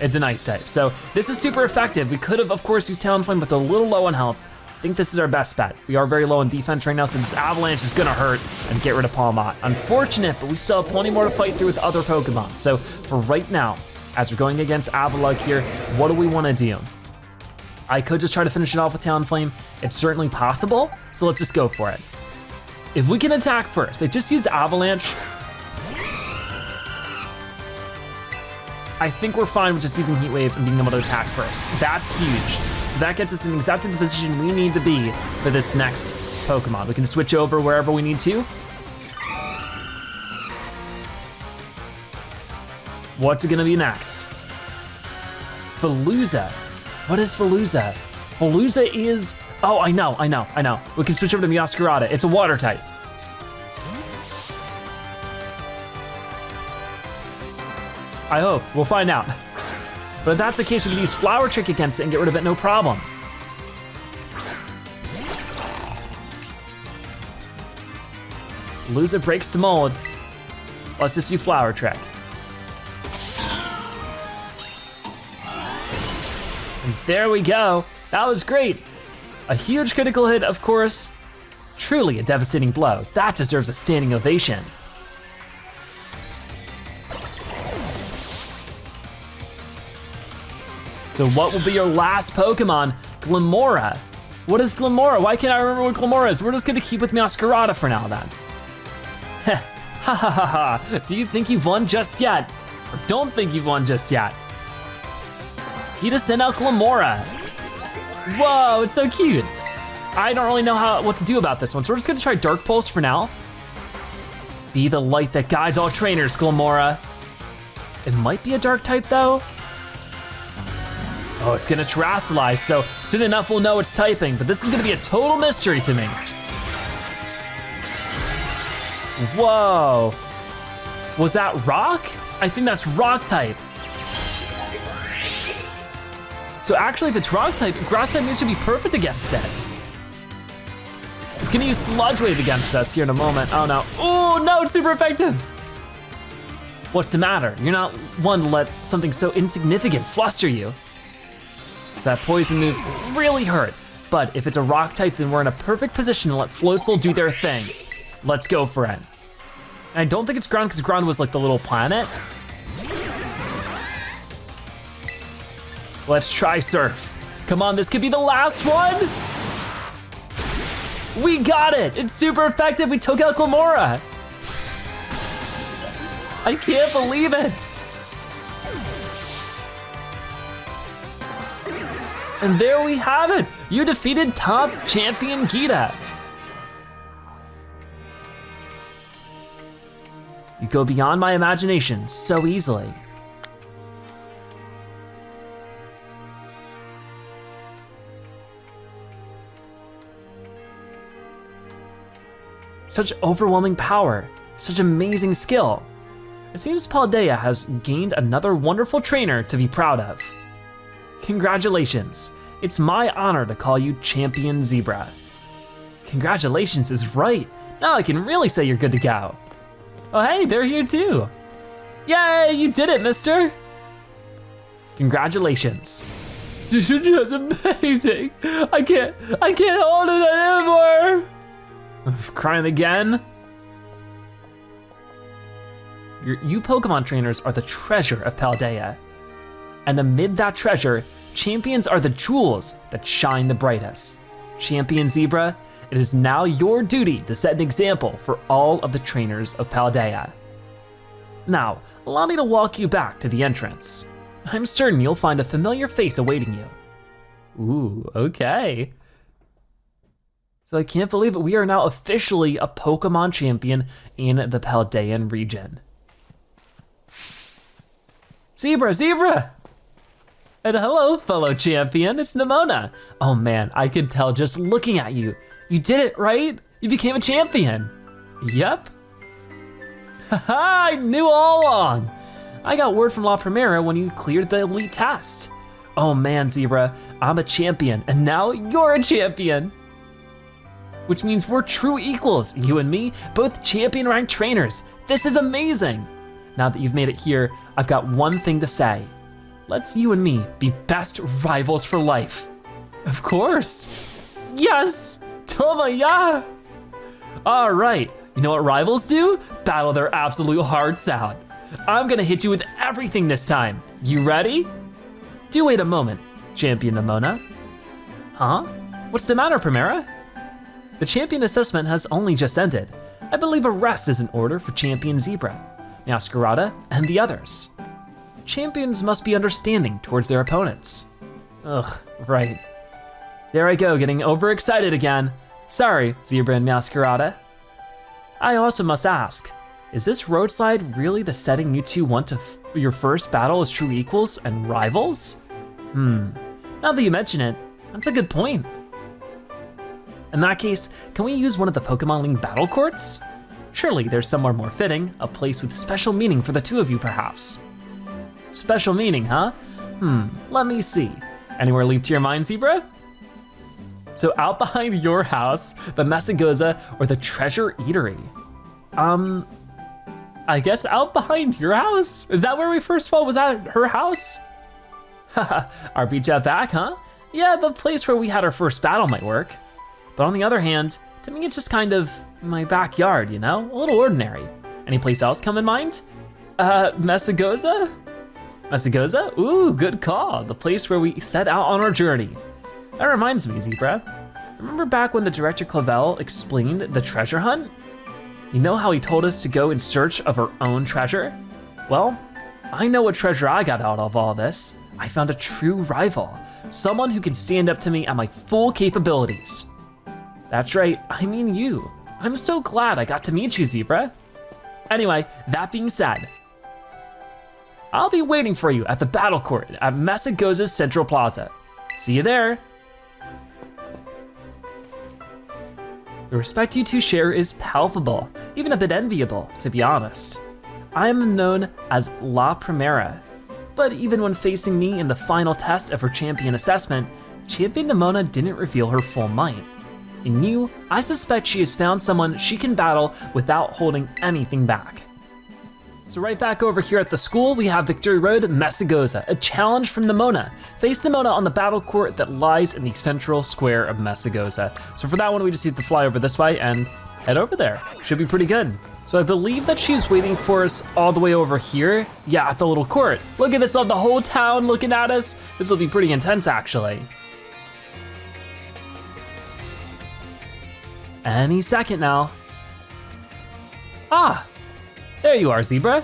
It's an ice type. So this is super effective. We could have, of course, used Talonflame, but they're a little low on health. I think this is our best bet. We are very low on defense right now, so this Avalanche is gonna hurt and get rid of Palmont. Unfortunate, but we still have plenty more to fight through with other Pokemon. So for right now, as we're going against Avalugg here, what do we wanna do? I could just try to finish it off with Talonflame. It's certainly possible, so let's just go for it. If we can attack first, they just use Avalanche. I think we're fine with just using Heat Wave and being able to attack first. That's huge. So that gets us in exactly the position we need to be for this next Pokemon. We can switch over wherever we need to. What's it gonna be next? Veluza. What is Veluza? Veluza is, oh, I know. We can switch over to Masquerada. It's a water type. I hope, we'll find out. But if that's the case, we can use Flower Trick against it and get rid of it, no problem. Veluza breaks the mold. Let's just do Flower Trick. And there we go. That was great. A huge critical hit, of course. Truly a devastating blow. That deserves a standing ovation. So what will be your last Pokemon? Glimora. What is Glimora? Why can't I remember what Glimora is? We're just gonna keep with Masquerada for now then. Ha ha ha ha. Do you think you've won just yet? Or don't think you've won just yet? He just sent out Glimora. Whoa, it's so cute. I don't really know what to do about this one, so we're just gonna try Dark Pulse for now. Be the light that guides all trainers, Glimora. It might be a dark type though. Oh, it's gonna Terastalize, so soon enough we'll know it's typing, but this is gonna be a total mystery to me. Whoa. Was that rock? I think that's rock type. So actually if it's rock type, grass type should be perfect against it. It's gonna use Sludge Wave against us here in a moment. Oh no, oh no, it's super effective. What's the matter? You're not one to let something so insignificant fluster you. So that poison move really hurt, but if it's a rock type, then we're in a perfect position to let Floatzel do their thing. Let's go for it. And I don't think it's ground because ground was like the little planet. Let's try surf. Come on, this could be the last one. We got it, it's super effective. We took out Glimora. I can't believe it. And there we have it. You defeated top champion Gita. You go beyond my imagination so easily. Such overwhelming power, such amazing skill. It seems Paldea has gained another wonderful trainer to be proud of. Congratulations, it's my honor to call you Champion Zebra. Congratulations is right, now I can really say you're good to go. Oh hey, they're here too. Yay, you did it, mister. Congratulations. This is amazing. I can't hold it anymore. Crying again? You Pokemon trainers are the treasure of Paldea. And amid that treasure, champions are the jewels that shine the brightest. Champion Zebra, it is now your duty to set an example for all of the trainers of Paldea. Now, allow me to walk you back to the entrance. I'm certain you'll find a familiar face awaiting you. Ooh, okay. So I can't believe it, we are now officially a Pokemon champion in the Paldean region. Zebra! And hello, fellow champion, it's Nemona. Oh man, I can tell just looking at you. You did it, right? You became a champion. Yep. Haha, I knew all along. I got word from La Primera when you cleared the elite test. Oh man, Zebra, I'm a champion, and now you're a champion. Which means we're true equals, you and me, both champion ranked trainers. This is amazing. Now that you've made it here, I've got one thing to say. Let's you and me be best rivals for life. Of course. Yes, Toma, yeah. All right, you know what rivals do? Battle their absolute hearts out. I'm gonna hit you with everything this time. You ready? Do wait a moment, Champion Nemona. Huh? What's the matter, Primera? The champion assessment has only just ended. I believe a rest is in order for Champion Zebra, Masquerada, and the others. Champions must be understanding towards their opponents. Ugh, right. There I go, getting overexcited again. Sorry, Zebra and Masquerada. I also must ask, is this road slide really the setting you two want to your first battle as true equals and rivals? Now that you mention it, that's a good point. In that case, can we use one of the Pokemon League battle courts? Surely there's somewhere more fitting, a place with special meaning for the two of you perhaps. Special meaning, huh? Let me see. Anywhere leap to your mind, Zebra? So out behind your house, the Mesagoza or the Treasure Eatery. I guess out behind your house? Is that where we first fought? Was that her house? Haha, our beach out back, huh? Yeah, the place where we had our first battle might work. But on the other hand, to me it's just kind of my backyard, you know? A little ordinary. Any place else come in mind? Mesagoza? Mesagoza? Ooh, good call. The place where we set out on our journey. That reminds me, Zebra. Remember back when the director Clavel explained the treasure hunt? You know how he told us to go in search of our own treasure? Well, I know what treasure I got out of all this. I found a true rival. Someone who can stand up to me at my full capabilities. That's right, I mean you. I'm so glad I got to meet you, Zebra. Anyway, that being said, I'll be waiting for you at the battle court at Mesagoza's Central Plaza. See you there. The respect you two share is palpable, even a bit enviable, to be honest. I am known as La Primera, but even when facing me in the final test of her champion assessment, Champion Nemona didn't reveal her full might. In you, I suspect she has found someone she can battle without holding anything back. So right back over here at the school, we have Victory Road, Mesagoza, a challenge from Nemona. Face Nemona on the battle court that lies in the central square of Mesagoza. So for that one, we just need to fly over this way and head over there. Should be pretty good. So I believe that she's waiting for us all the way over here. Yeah, at the little court. Look at this, on the whole town looking at us. This will be pretty intense, actually. Any second now. Ah, there you are, Zebra.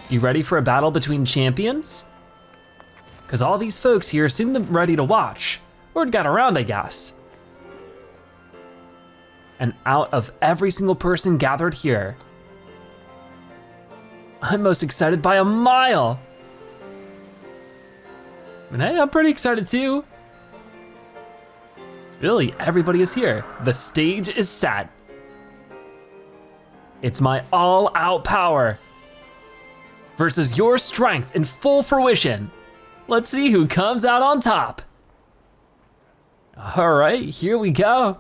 You ready for a battle between champions? Cause all these folks here seem ready to watch. Word got around, I guess. And out of every single person gathered here, I'm most excited by a mile. And hey, I'm pretty excited too. Really, everybody is here. The stage is set. It's my all-out power versus your strength in full fruition. Let's see who comes out on top. All right, here we go.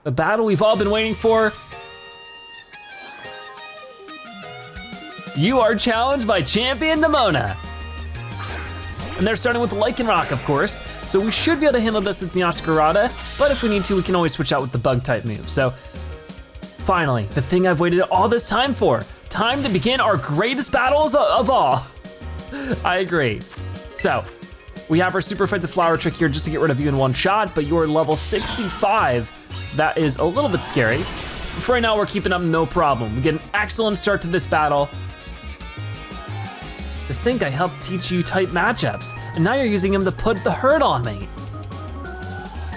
The battle we've all been waiting for. You are challenged by Champion Nemona. And they're starting with Lycanroc, of course, so we should be able to handle this with Meowscarada, but if we need to, we can always switch out with the Bug-type move. So, finally, the thing I've waited all this time for. Time to begin our greatest battles of all. I agree. So, we have our super effective flower trick here just to get rid of you in one shot, but you're level 65, so that is a little bit scary. For right now, we're keeping up no problem. We get an excellent start to this battle. To think I helped teach you type matchups, and now you're using them to put the hurt on me.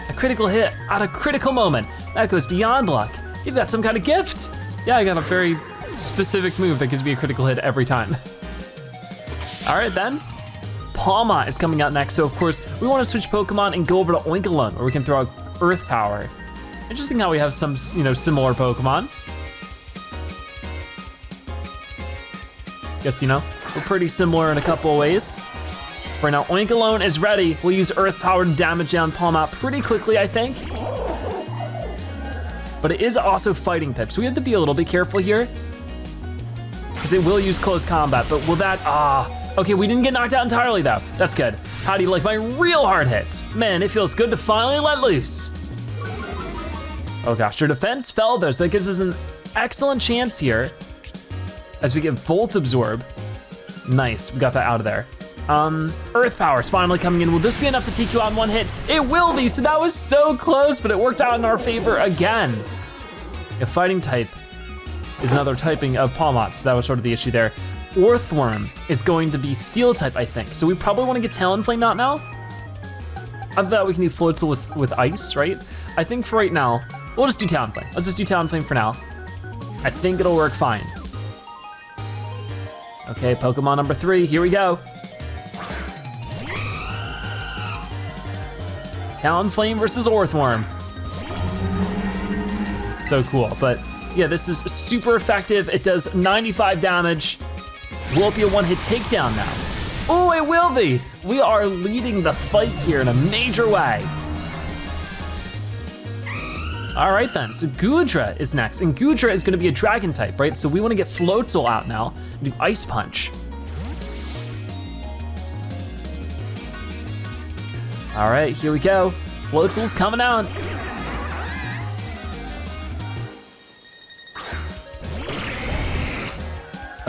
A critical hit at a critical moment. That goes beyond luck. You've got some kind of gift. Yeah, I got a very specific move that gives me a critical hit every time. All right then. Palma is coming out next, so of course, we want to switch Pokemon and go over to Oinkologne, where we can throw out Earth Power. Interesting how we have some, similar Pokemon. Guess, we're pretty similar in a couple of ways. Right now, Oinkologne is ready. We'll use Earth Power to damage down Palma pretty quickly, I think. But it is also fighting type, so we have to be a little bit careful here. Because it will use close combat, but will that, okay, we didn't get knocked out entirely though. That's good. How do you like my real hard hits? Man, it feels good to finally let loose. Oh gosh, your defense fell though, so that gives us an excellent chance here as we get Volt Absorb. Nice, we got that out of there. Earth Power is finally coming in. Will this be enough to take you out in one hit? It will be, so that was so close, but it worked out in our favor again. A fighting type is another typing of Palmot, so that was sort of the issue there. Orthworm is going to be Steel type, I think. So we probably want to get Talonflame out now. I thought we can do Floatzel with Ice, right? I think for right now, we'll just do Talonflame. Let's just do Talonflame for now. I think it'll work fine. Okay, Pokemon number 3, here we go. Talonflame versus Orthworm. So cool, but yeah, this is super effective. It does 95 damage. Will it be a one-hit takedown now? Oh, it will be. We are leading the fight here in a major way. All right then, so Goodra is next, and Goodra is gonna be a dragon type, right? So we wanna get Floatzel out now and do Ice Punch. All right, here we go. Floatzel's coming out.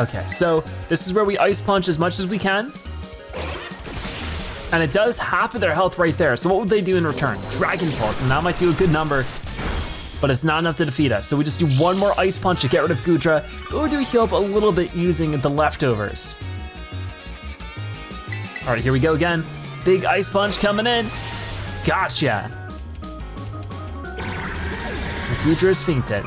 Okay, so this is where we Ice Punch as much as we can. And it does half of their health right there. So what would they do in return? Dragon Pulse, and that might do a good number, but it's not enough to defeat us. So we just do one more Ice Punch to get rid of Goodra, or do we heal up a little bit using the leftovers? All right, here we go again. Big Ice Punch coming in. Gotcha. Goodra is fainted.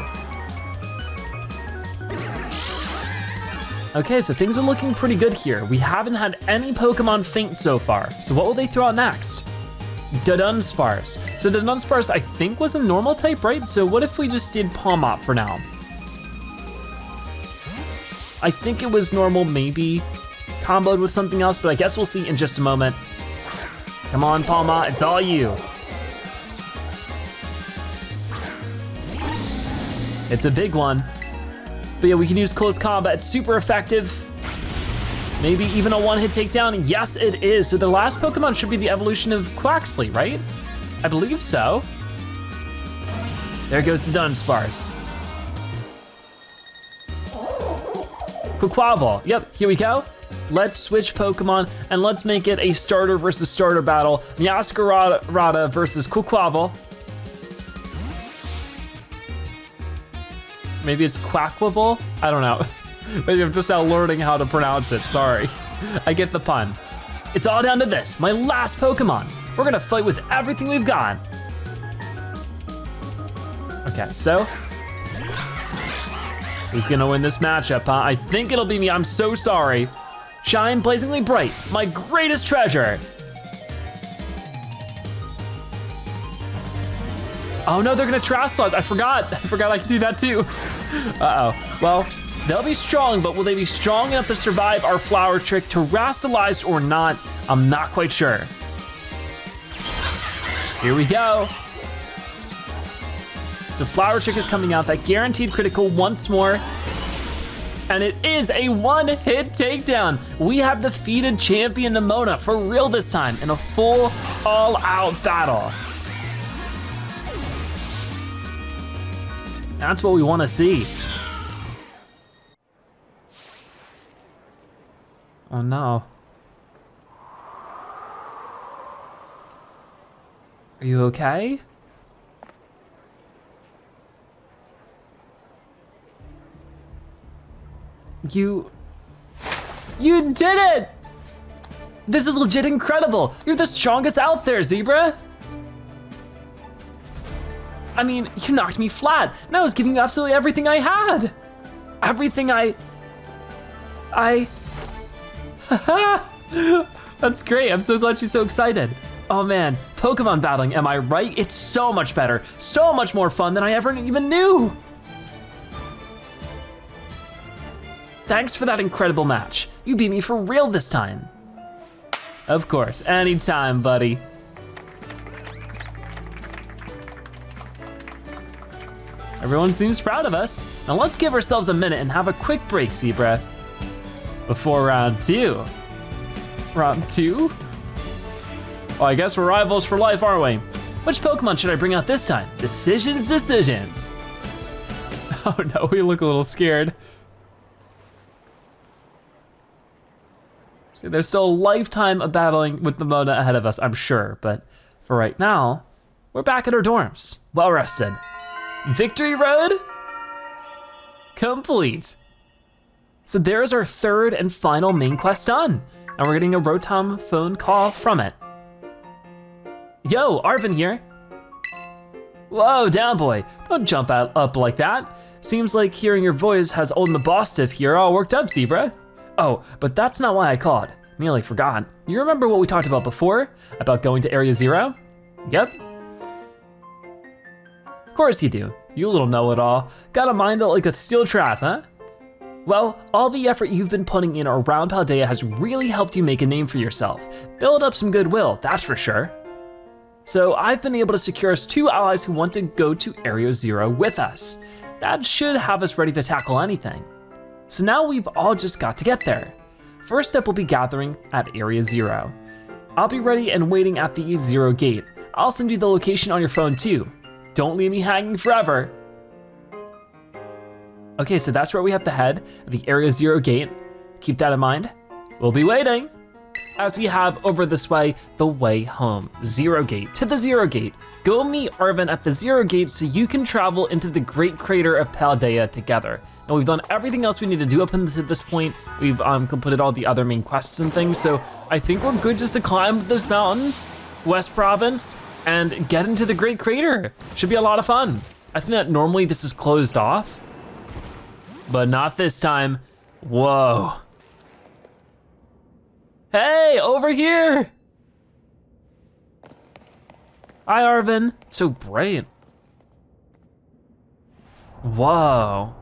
Okay, so things are looking pretty good here. We haven't had any Pokemon faint so far. So what will they throw out next? Dunsparce. So Dunsparce, I think, was a normal type, right? So what if we just did Palmop for now? I think it was normal, maybe comboed with something else, but I guess we'll see in just a moment. Come on, Palmop, it's all you. It's a big one. But yeah, we can use close combat, it's super effective. Maybe even a one-hit takedown, yes it is. So the last Pokemon should be the evolution of Quaxly, right? I believe so. There goes the Dunsparce. Quaquaval, yep, here we go. Let's switch Pokemon and let's make it a starter versus starter battle. Meowscarada versus Quaquaval. Maybe it's Quaquaval? I don't know. Maybe I'm just now learning how to pronounce it, sorry. I get the pun. It's all down to this, my last Pokemon. We're gonna fight with everything we've got. Okay, so. Who's gonna win this matchup, huh? I think it'll be me, I'm so sorry. Shine blazingly bright, my greatest treasure. Oh no, they're gonna Terastal. I forgot I could do that too. Uh-oh, well, they'll be strong, but will they be strong enough to survive our Flower Trick, Terastalized or not? I'm not quite sure. Here we go. So Flower Trick is coming out, that guaranteed critical once more. And it is a one-hit takedown. We have defeated champion Nemona for real this time in a full all-out battle. That's what we want to see. Oh no. Are you okay? You did it! This is legit incredible. You're the strongest out there, Zebra. I mean, you knocked me flat, and I was giving you absolutely everything I had. Everything That's great, I'm so glad she's so excited. Oh man, Pokemon battling, am I right? It's so much better, so much more fun than I ever even knew. Thanks for that incredible match. You beat me for real this time. Of course, anytime, buddy. Everyone seems proud of us. Now let's give ourselves a minute and have a quick break, Zebra. Before round two. Round two? Well, I guess we're rivals for life, aren't we? Which Pokemon should I bring out this time? Decisions. Oh no, we look a little scared. See, there's still a lifetime of battling with Nemona ahead of us, I'm sure, but for right now, we're back at our dorms, well rested. Victory Road complete. So there's our third and final main quest done, and we're getting a Rotom phone call from it. Yo, Arven here. Whoa, down boy, don't jump up like that. Seems like hearing your voice has Olden the Bostiff here all worked up, Zebra. Oh, but that's not why I called. Nearly forgot. You remember what we talked about before? About going to Area 0? Yep. Of course you do. You little know-it-all. Got a mind like a steel trap, huh? Well, all the effort you've been putting in around Paldea has really helped you make a name for yourself. Build up some goodwill, that's for sure. So I've been able to secure us 2 allies who want to go to Area 0 with us. That should have us ready to tackle anything. So now we've all just got to get there. First step will be gathering at Area 0. I'll be ready and waiting at the 0 gate. I'll send you the location on your phone too. Don't leave me hanging forever. Okay, so that's where we have to head, the Area 0 gate. Keep that in mind. We'll be waiting. As we have over this way, the way home, 0 gate, to the 0 gate. Go meet Arven at the 0 gate so you can travel into the Great Crater of Paldea together. And we've done everything else we need to do up until this point. We've completed all the other main quests and things, so I think we're good just to climb this mountain, West Province, and get into the Great Crater. Should be a lot of fun. I think that normally this is closed off, but not this time. Whoa. Hey, over here. Hi, Arven. So bright. Whoa.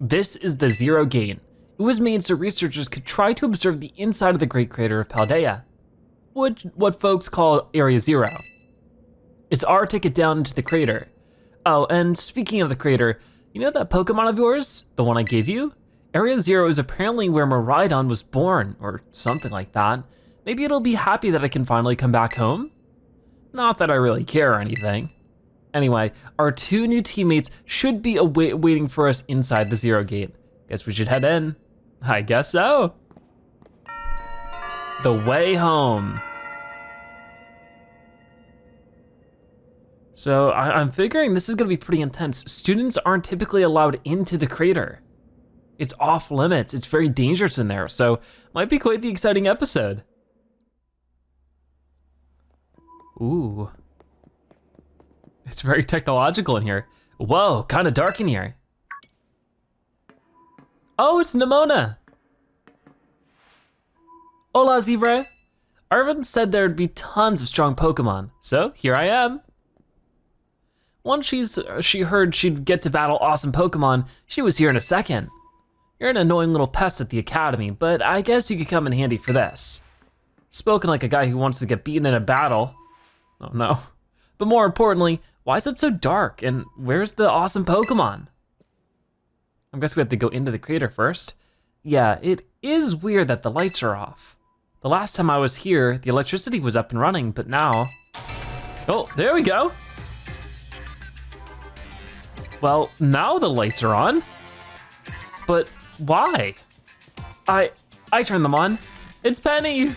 This is the 0 gate. It was made so researchers could try to observe the inside of the Great Crater of Paldea, what folks call Area 0. It's our ticket down into the crater. Oh, and speaking of the crater, you know that Pokemon of yours, the one I gave you? Area 0 is apparently where Miraidon was born, or something like that. Maybe it'll be happy that I can finally come back home? Not that I really care or anything. Anyway, our 2 new teammates should be waiting for us inside the 0 gate. Guess we should head in. I guess so. The way home. So I'm figuring this is gonna be pretty intense. Students aren't typically allowed into the crater. It's off limits, it's very dangerous in there, so might be quite the exciting episode. Ooh. It's very technological in here. Whoa, kind of dark in here. Oh, it's Nemona. Hola, Zebra. Arven said there'd be tons of strong Pokemon, so here I am. Once she heard she'd get to battle awesome Pokemon, she was here in a second. You're an annoying little pest at the Academy, but I guess you could come in handy for this. Spoken like a guy who wants to get beaten in a battle. Oh no. But more importantly, why is it so dark, and where's the awesome Pokemon? I guess we have to go into the crater first. Yeah, it is weird that the lights are off. The last time I was here, the electricity was up and running, but now... Oh, there we go. Well, now the lights are on. But why? I turned them on. It's Penny.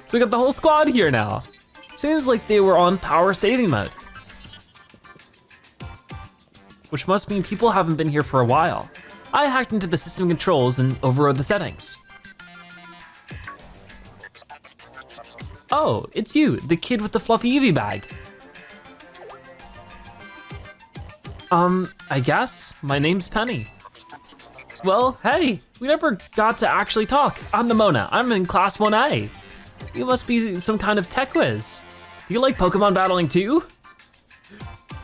So we got the whole squad here now. Seems like they were on power saving mode. Which must mean people haven't been here for a while. I hacked into the system controls and overrode the settings. Oh, it's you, the kid with the fluffy Eevee bag. I guess, my name's Penny. Well, hey, we never got to actually talk. I'm Nemona, I'm in class 1A. You must be some kind of tech whiz. You like Pokemon battling too?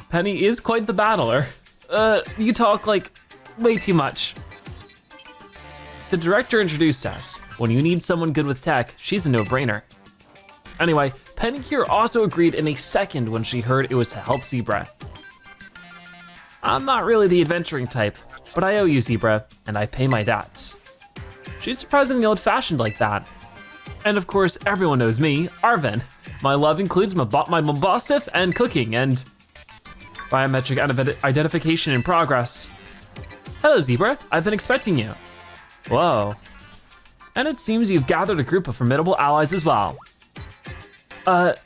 Penny is quite the battler. You talk like way too much. The director introduced us. When you need someone good with tech, she's a no-brainer. Anyway, Penny here also agreed in a second when she heard it was to help Zebra. I'm not really the adventuring type, but I owe you, Zebra, and I pay my debts. She's surprisingly old-fashioned like that. And of course, everyone knows me, Arven. My love includes my bossif and cooking and biometric identification in progress. Hello, Zebra, I've been expecting you. Whoa. And it seems you've gathered a group of formidable allies as well.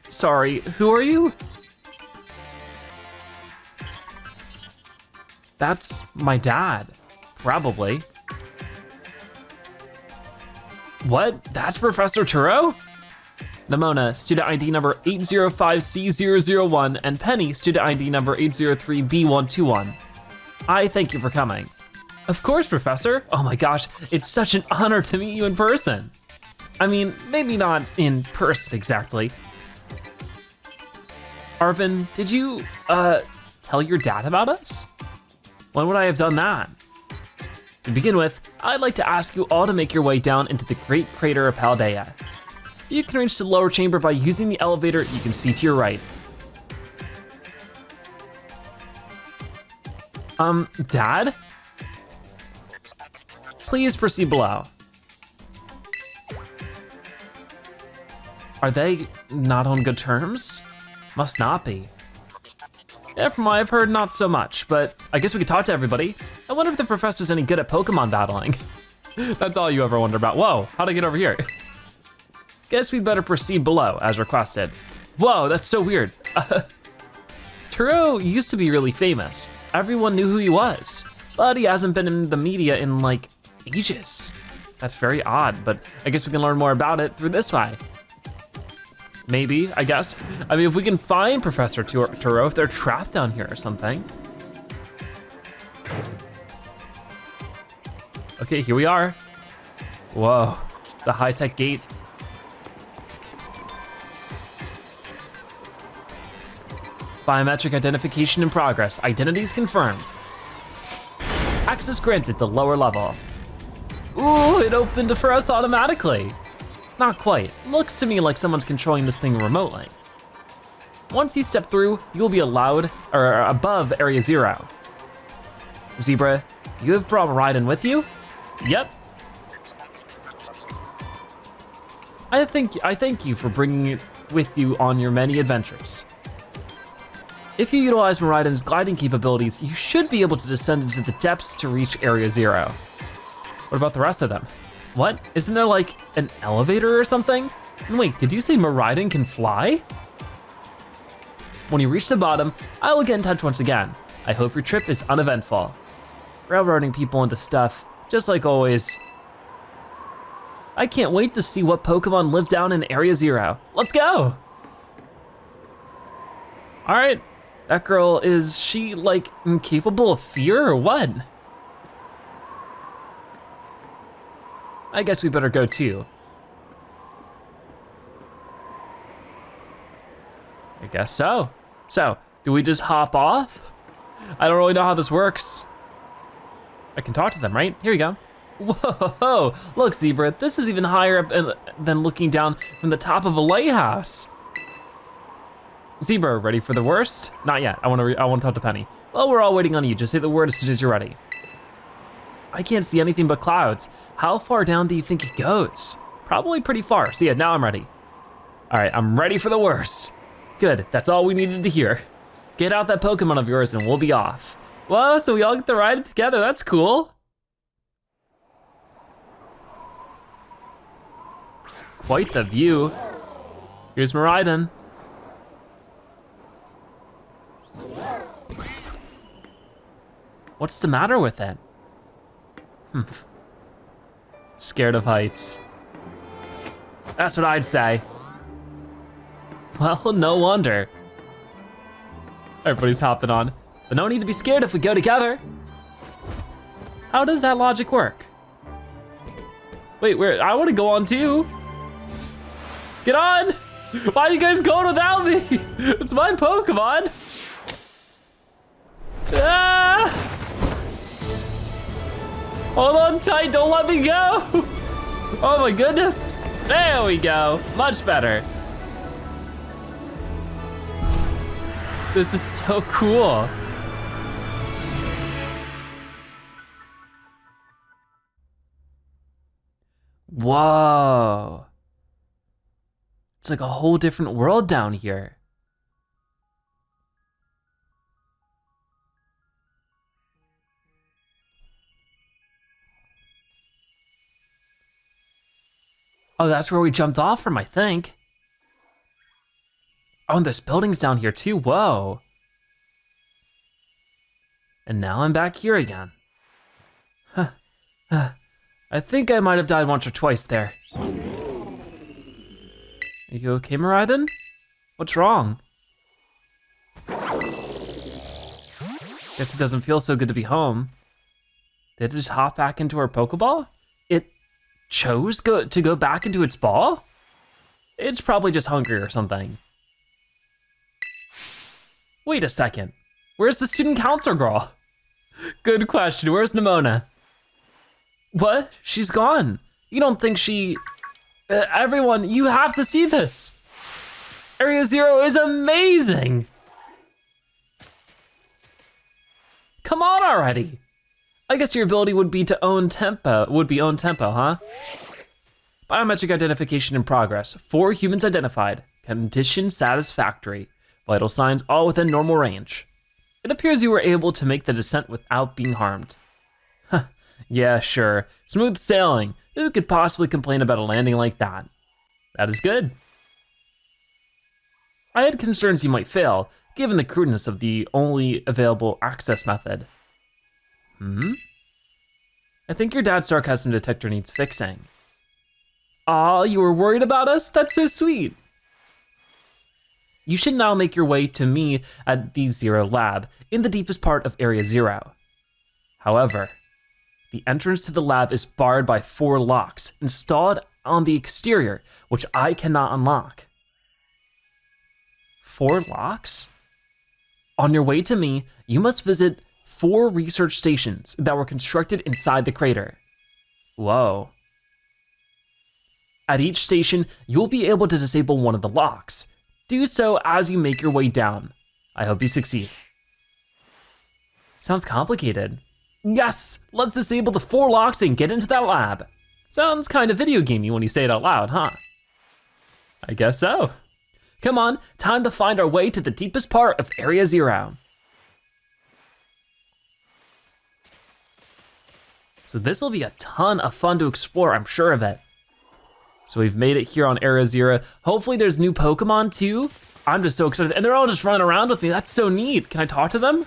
Sorry, who are you? That's my dad, probably. What, that's Professor Turo? Nemona, student ID number 805C001, and Penny, student ID number 803B121. I thank you for coming. Of course, Professor. Oh my gosh, it's such an honor to meet you in person. I mean, maybe not in person exactly. Arven, did you, tell your dad about us? When would I have done that? To begin with, I'd like to ask you all to make your way down into the Great Crater of Paldea. You can reach the lower chamber by using the elevator you can see to your right. Dad? Please proceed below. Are they not on good terms? Must not be. Yeah, from what I've heard, not so much, but I guess we could talk to everybody. I wonder if the professor's any good at Pokemon battling. That's all you ever wonder about. Whoa, how'd I get over here? Guess we better proceed below, as requested. Whoa, that's so weird. Turo used to be really famous. Everyone knew who he was, but he hasn't been in the media in like ages. That's very odd, but I guess we can learn more about it through this way. Maybe, I guess. I mean, if we can find Professor Turo, if they're trapped down here or something. Okay, here we are. Whoa, it's a high-tech gate. Biometric identification in progress. Identities confirmed. Access granted to lower level. Ooh, it opened for us automatically. Not quite. Looks to me like someone's controlling this thing remotely. Once you step through, you'll be allowed, or above Area 0. Zebra, you have brought Miraidon with you? Yep. I thank you for bringing it with you on your many adventures. If you utilize Miraidon's gliding capabilities, you should be able to descend into the depths to reach Area 0. What about the rest of them? What? Isn't there like an elevator or something? Wait, did you say Miraidon can fly? When you reach the bottom, I will get in touch once again. I hope your trip is uneventful. Railroading people into stuff, just like always. I can't wait to see what Pokemon live down in Area 0. Let's go! All right, that girl, is she like incapable of fear or what? I guess we better go too. I guess so. So, do we just hop off? I don't really know how this works. I can talk to them, right? Here you go. Whoa, look Zebra, this is even higher up than looking down from the top of a lighthouse. Zebra, ready for the worst? Not yet, I wanna talk to Penny. Well, we're all waiting on you, just say the word as soon as you're ready. I can't see anything but clouds. How far down do you think it goes? Probably pretty far. See ya, now I'm ready. All right, I'm ready for the worst. Good, that's all we needed to hear. Get out that Pokemon of yours and we'll be off. Whoa, so we all get to ride together, that's cool. Quite the view. Here's Miraidon. What's the matter with it? Scared of heights. That's what I'd say. Well, no wonder. Everybody's hopping on. But no need to be scared if we go together. How does that logic work? Wait, I wanna go on too. Get on! Why are you guys going without me? It's my Pokemon. Ah! Hold on tight, don't let me go. Oh my goodness. There we go, much better. This is so cool. Whoa. It's like a whole different world down here. Oh, that's where we jumped off from, I think. Oh, and there's buildings down here too, whoa. And now I'm back here again. I think I might have died once or twice there. Are you okay, Miraidon? What's wrong? Guess it doesn't feel so good to be home. Did it just hop back into our Pokeball? It chose to go back into its ball? It's probably just hungry or something. Wait a second, where's the student counselor girl? Good question, where's Nemona? What, she's gone. You don't think she, everyone, you have to see this. Area 0 is amazing. Come on already. I guess your ability would be own tempo, huh? Biometric identification in progress. 4 humans identified. Condition satisfactory. Vital signs all within normal range. It appears you were able to make the descent without being harmed. Yeah, sure. Smooth sailing. Who could possibly complain about a landing like that? That is good. I had concerns you might fail, given the crudeness of the only available access method. I think your dad's sarcasm detector needs fixing. Aw, you were worried about us? That's so sweet. You should now make your way to me at the Zero Lab, in the deepest part of Area Zero. However, the entrance to the lab is barred by 4 locks installed on the exterior, which I cannot unlock. 4 locks? On your way to me, you must visit 4 research stations that were constructed inside the crater. Whoa. At each station, you'll be able to disable one of the locks. Do so as you make your way down. I hope you succeed. Sounds complicated. Yes, let's disable the 4 locks and get into that lab. Sounds kind of video gamey when you say it out loud, huh? I guess so. Come on, time to find our way to the deepest part of Area Zero. So this will be a ton of fun to explore, I'm sure of it. So we've made it here on Area Zero. Hopefully there's new Pokemon too. I'm just so excited, and they're all just running around with me. That's so neat. Can I talk to them?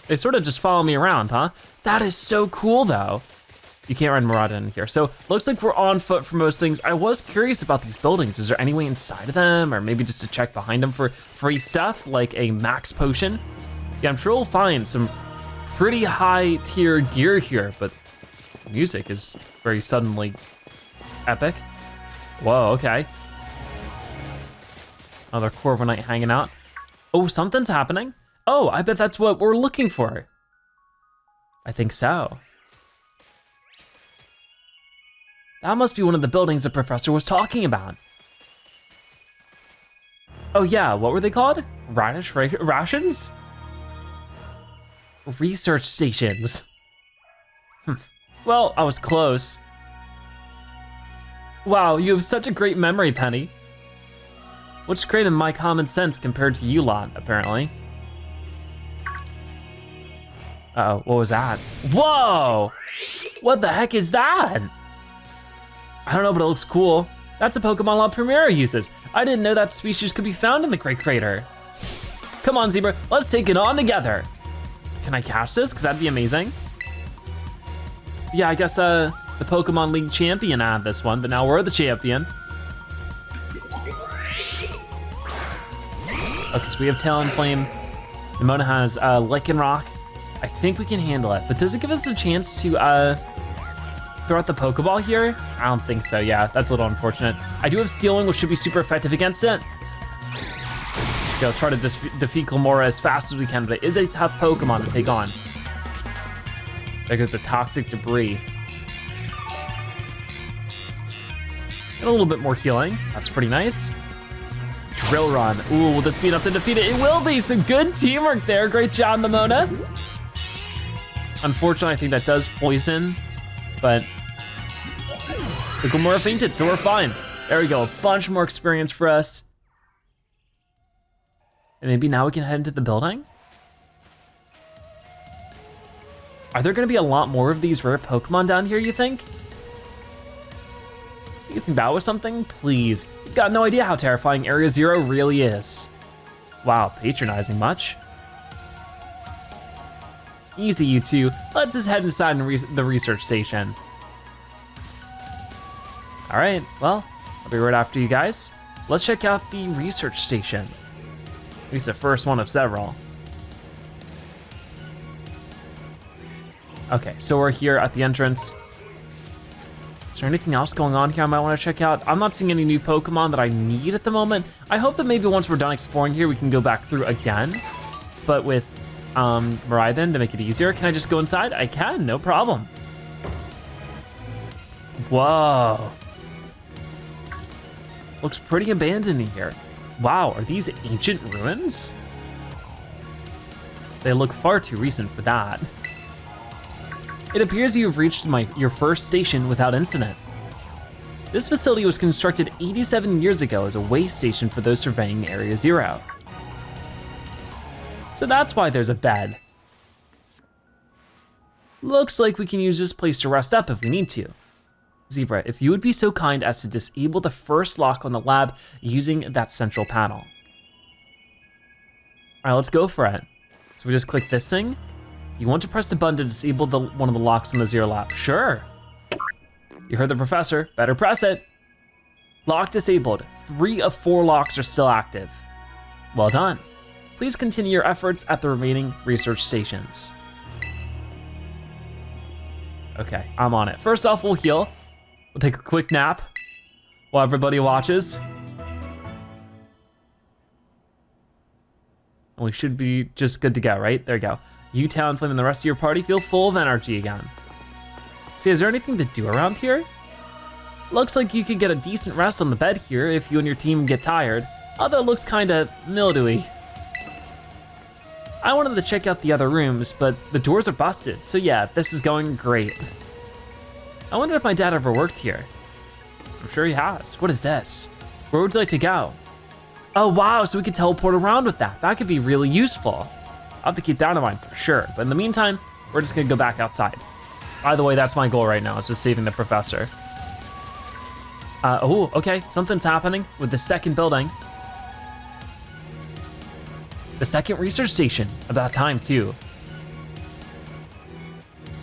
They sort of just follow me around, huh? That is so cool though. You can't ride Miraidon in here. So looks like we're on foot for most things. I was curious about these buildings. Is there any way inside of them, or maybe just to check behind them for free stuff, like a max potion? Yeah, I'm sure we'll find some pretty high tier gear here, but the music is very suddenly epic. Whoa, okay. Another Corviknight hanging out. Oh, something's happening. Oh, I bet that's what we're looking for. I think so. That must be one of the buildings the professor was talking about. Oh yeah, what were they called? Radish rations? Research stations. Well, I was close. Wow, you have such a great memory, Penny. Which great in my common sense compared to you lot, apparently. Uh-oh, what was that? Whoa! What the heck is that? I don't know, but it looks cool. That's a Pokemon La Primera uses. I didn't know that species could be found in the Great Crater. Come on, Zebra, let's take it on together. Can I catch this? Cause that'd be amazing. Yeah, I guess the Pokemon League champion had this one, but now we're the champion. Okay, so we have Talonflame. Nemona has Lycanroc. I think we can handle it, but does it give us a chance to throw out the Pokeball here? I don't think so, yeah, that's a little unfortunate. I do have Stealing, which should be super effective against it. So let's try to defeat Glamora as fast as we can, but it is a tough Pokemon to take on. There goes the Toxic Debris. And a little bit more healing, that's pretty nice. Drill Run, ooh, will this be enough to defeat it? It will be, so good teamwork there, great job, Nemona. Unfortunately, I think that does poison, but the Glamora fainted, so we're fine. There we go, a bunch more experience for us. And maybe now we can head into the building? Are there gonna be a lot more of these rare Pokemon down here, you think? You think that was something? Please. You've got no idea how terrifying Area Zero really is. Wow, patronizing much? Easy, you two. Let's just head inside the research station. All right, well, I'll be right after you guys. Let's check out the research station. At least the first one of several. Okay, so we're here at the entrance. Is there anything else going on here I might want to check out? I'm not seeing any new Pokemon that I need at the moment. I hope that maybe once we're done exploring here, we can go back through again, but with Miraidon to make it easier. Can I just go inside? I can, no problem. Whoa. Looks pretty abandoned in here. Wow, are these ancient ruins? They look far too recent for that. It appears you've reached your first station without incident. This facility was constructed 87 years ago as a way station for those surveying Area Zero. So that's why there's a bed. Looks like we can use this place to rest up if we need to. Zebra, if you would be so kind as to disable the first lock on the lab using that central panel. All right, let's go for it. So we just click this thing. You want to press the button to disable one of the locks in the zero lab. Sure. You heard the professor, better press it. Lock disabled. 3 of 4 locks are still active. Well done. Please continue your efforts at the remaining research stations. Okay, I'm on it. First off, we'll heal. We'll take a quick nap while everybody watches. And we should be just good to go, right? There you go. You, Talonflame, and the rest of your party feel full of energy again. See, is there anything to do around here? Looks like you could get a decent rest on the bed here if you and your team get tired, although it looks kinda mildewy. I wanted to check out the other rooms, but the doors are busted, so yeah, this is going great. I wonder if my dad ever worked here. I'm sure he has. What is this? Where would you like to go? Oh wow, so we could teleport around with that. That could be really useful. I'll have to keep that in mind for sure, but in the meantime, we're just gonna go back outside. By the way, that's my goal right now, is just saving the professor. Oh, okay, something's happening with the second building. The second research station, about time too.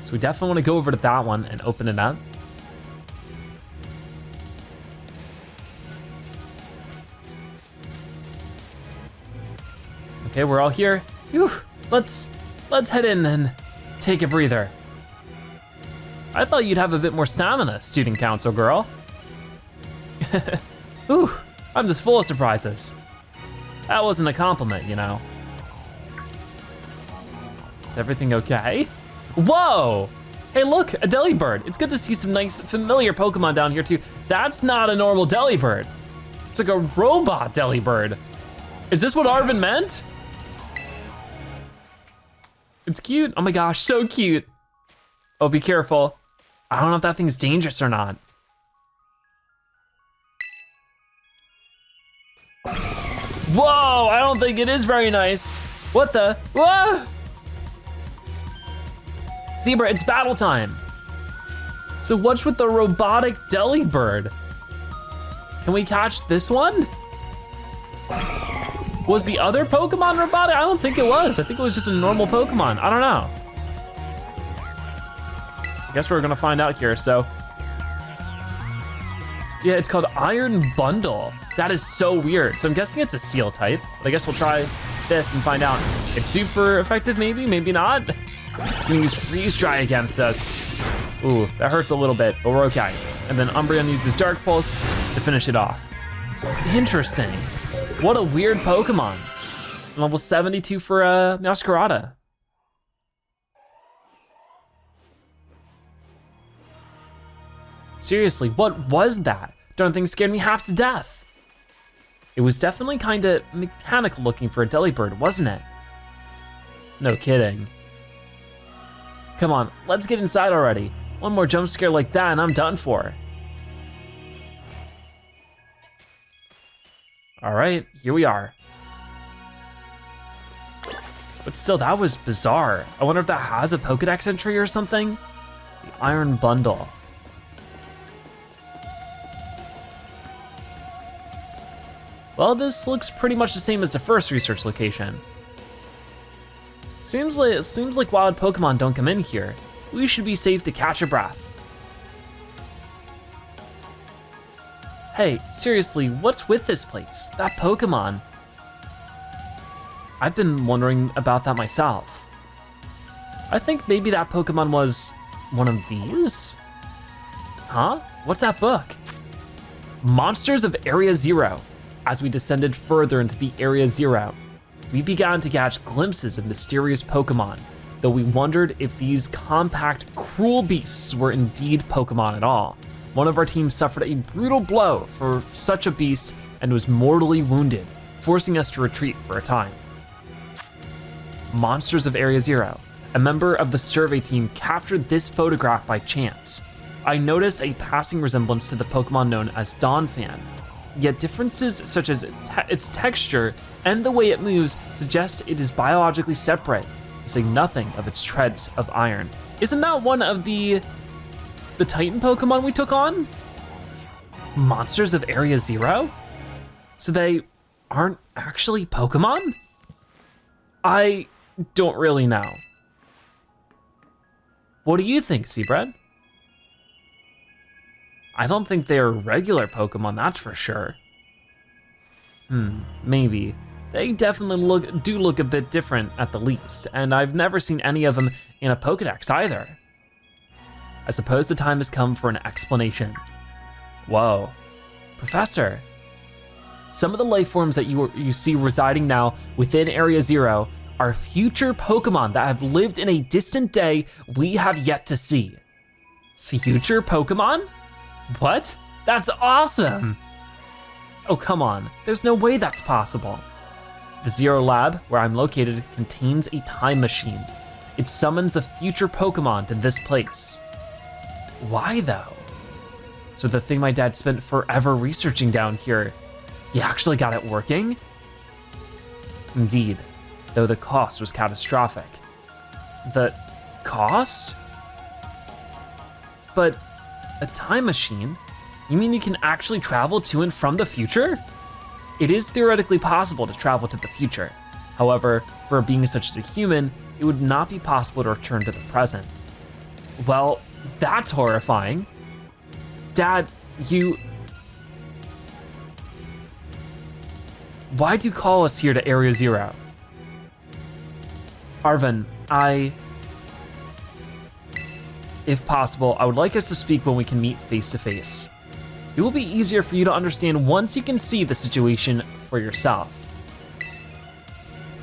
So we definitely wanna go over to that one and open it up. Okay, we're all here. Whew, let's head in and take a breather. I thought you'd have a bit more stamina, student council girl. Ooh, I'm just full of surprises. That wasn't a compliment, you know. Is everything okay? Whoa! Hey look, a Delibird. It's good to see some nice familiar Pokemon down here too. That's not a normal Delibird. It's like a robot Delibird. Is this what Arven meant? It's cute, oh my gosh, so cute. Oh, be careful. I don't know if that thing's dangerous or not. Whoa, I don't think it is very nice. What the, whoa! Zebra, it's battle time. So what's with the robotic Delibird? Can we catch this one? Was the other Pokemon robotic? I don't think it was. I think it was just a normal Pokemon. I don't know. I guess we're gonna find out here, so. Yeah, it's called Iron Bundle. That is so weird. So I'm guessing it's a seal type, but I guess we'll try this and find out. It's super effective, maybe, maybe not. It's gonna use Freeze Dry against us. Ooh, that hurts a little bit, but we're okay. And then Umbreon uses Dark Pulse to finish it off. Interesting. What a weird Pokemon. Level 72 for Masquerada. Seriously, what was that? Darn thing scared me half to death. It was definitely kinda mechanical looking for a Delibird, wasn't it? No kidding. Come on, let's get inside already. One more jump scare like that and I'm done for. All right, here we are. But still, that was bizarre. I wonder if that has a Pokédex entry or something? The Iron Bundle. Well, this looks pretty much the same as the first research location. Seems like wild Pokemon don't come in here. We should be safe to catch a breath. Hey, seriously, what's with this place? That Pokemon. I've been wondering about that myself. I think maybe that Pokemon was one of these? Huh? What's that book? Monsters of Area Zero. As we descended further into the Area Zero, we began to catch glimpses of mysterious Pokemon, though we wondered if these compact, cruel beasts were indeed Pokemon at all. One of our team suffered a brutal blow for such a beast and was mortally wounded, forcing us to retreat for a time. Monsters of Area Zero. A member of the survey team captured this photograph by chance. I noticed a passing resemblance to the Pokemon known as Donphan. yet differences such as its texture and the way it moves suggest it is biologically separate, to say nothing of its treads of iron. Isn't that one of the Titan Pokemon we took on? Monsters of Area Zero? So they aren't actually Pokemon? I don't really know. What do you think, Seabread? I don't think they are regular Pokemon, that's for sure. Maybe. They definitely do look a bit different at the least, and I've never seen any of them in a Pokédex either. I suppose the time has come for an explanation. Whoa, Professor. Some of the life forms that you see residing now within Area Zero are future Pokemon that have lived in a distant day we have yet to see. Future Pokemon? What? That's awesome! Oh, come on, there's no way that's possible. The Zero Lab, where I'm located, contains a time machine. It summons the future Pokemon to this place. Why though? So the thing my dad spent forever researching down here, he actually got it working? Indeed, though the cost was catastrophic. The cost? But a time machine? You mean you can actually travel to and from the future? It is theoretically possible to travel to the future. However, for a being such as a human, it would not be possible to return to the present. Well, that's horrifying. Dad, why'd you call us here to Area Zero? Arven, if possible, I would like us to speak when we can meet face to face. It will be easier for you to understand once you can see the situation for yourself.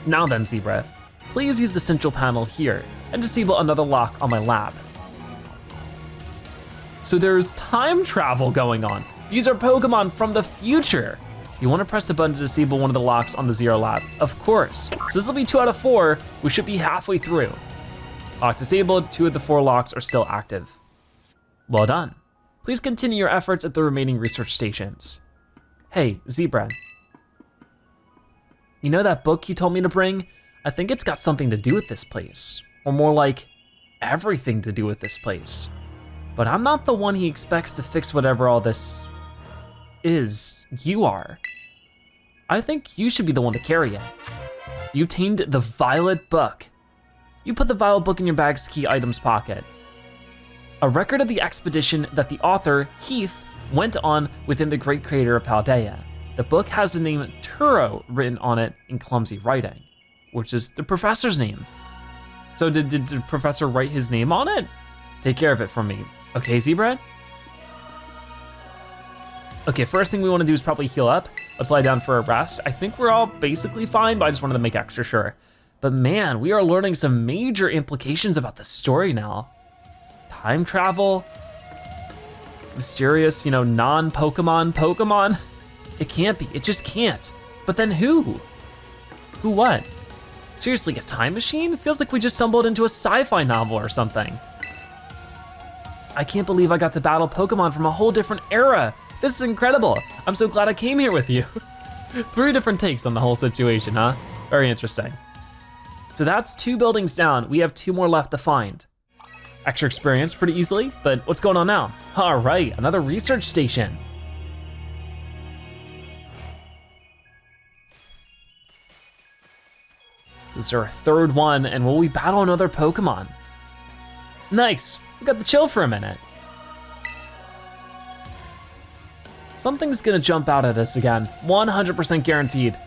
Now then, Zebra, please use the central panel here and disable another lock on my lab. So there's time travel going on. These are Pokemon from the future. You want to press the button to disable one of the locks on the Zero Lab. Of course, so this will be 2 out of 4. We should be halfway through. Lock disabled, 2 of the 4 locks are still active. Well done. Please continue your efforts at the remaining research stations. Hey, Zebra. You know that book you told me to bring? I think it's got something to do with this place. Or more like, everything to do with this place. But I'm not the one he expects to fix whatever all this is. You are. I think you should be the one to carry it. You obtained the Violet book. You put the Violet book in your bag's key items pocket. A record of the expedition that the author, Heath, went on within the great crater of Paldea. The book has the name Turo written on it in clumsy writing, which is the professor's name. So did the professor write his name on it? Take care of it for me. Okay, Zebra? Okay, first thing we wanna do is probably heal up. Let's lie down for a rest. I think we're all basically fine, but I just wanted to make extra sure. But man, we are learning some major implications about the story now. Time travel, mysterious, non-Pokemon Pokemon. It can't be, it just can't. But then who? Who what? Seriously, a time machine? It feels like we just stumbled into a sci-fi novel or something. I can't believe I got to battle Pokemon from a whole different era. This is incredible. I'm so glad I came here with you. 3 different takes on the whole situation, huh? Very interesting. So that's 2 buildings down. We have 2 more left to find. Extra experience pretty easily, but what's going on now? All right, another research station. This is our 3rd one, and will we battle another Pokemon? Nice, we got the chill for a minute. Something's gonna jump out at us again, 100% guaranteed.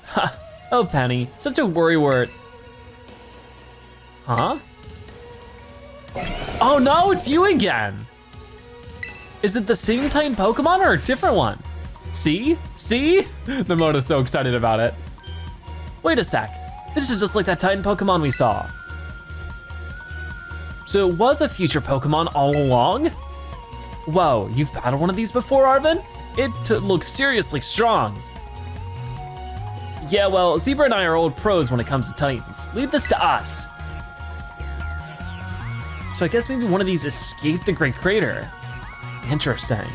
Ha, oh Penny, such a worrywart. Huh? Oh no, it's you again! Is it the same Titan Pokemon or a different one? See? See? Nemona's so excited about it. Wait a sec, this is just like that Titan Pokemon we saw. So it was a future Pokemon all along? Whoa, you've battled one of these before, Arven? It looks seriously strong. Yeah, well, Zebra and I are old pros when it comes to Titans. Leave this to us. So I guess maybe one of these escaped the Great Crater. Interesting.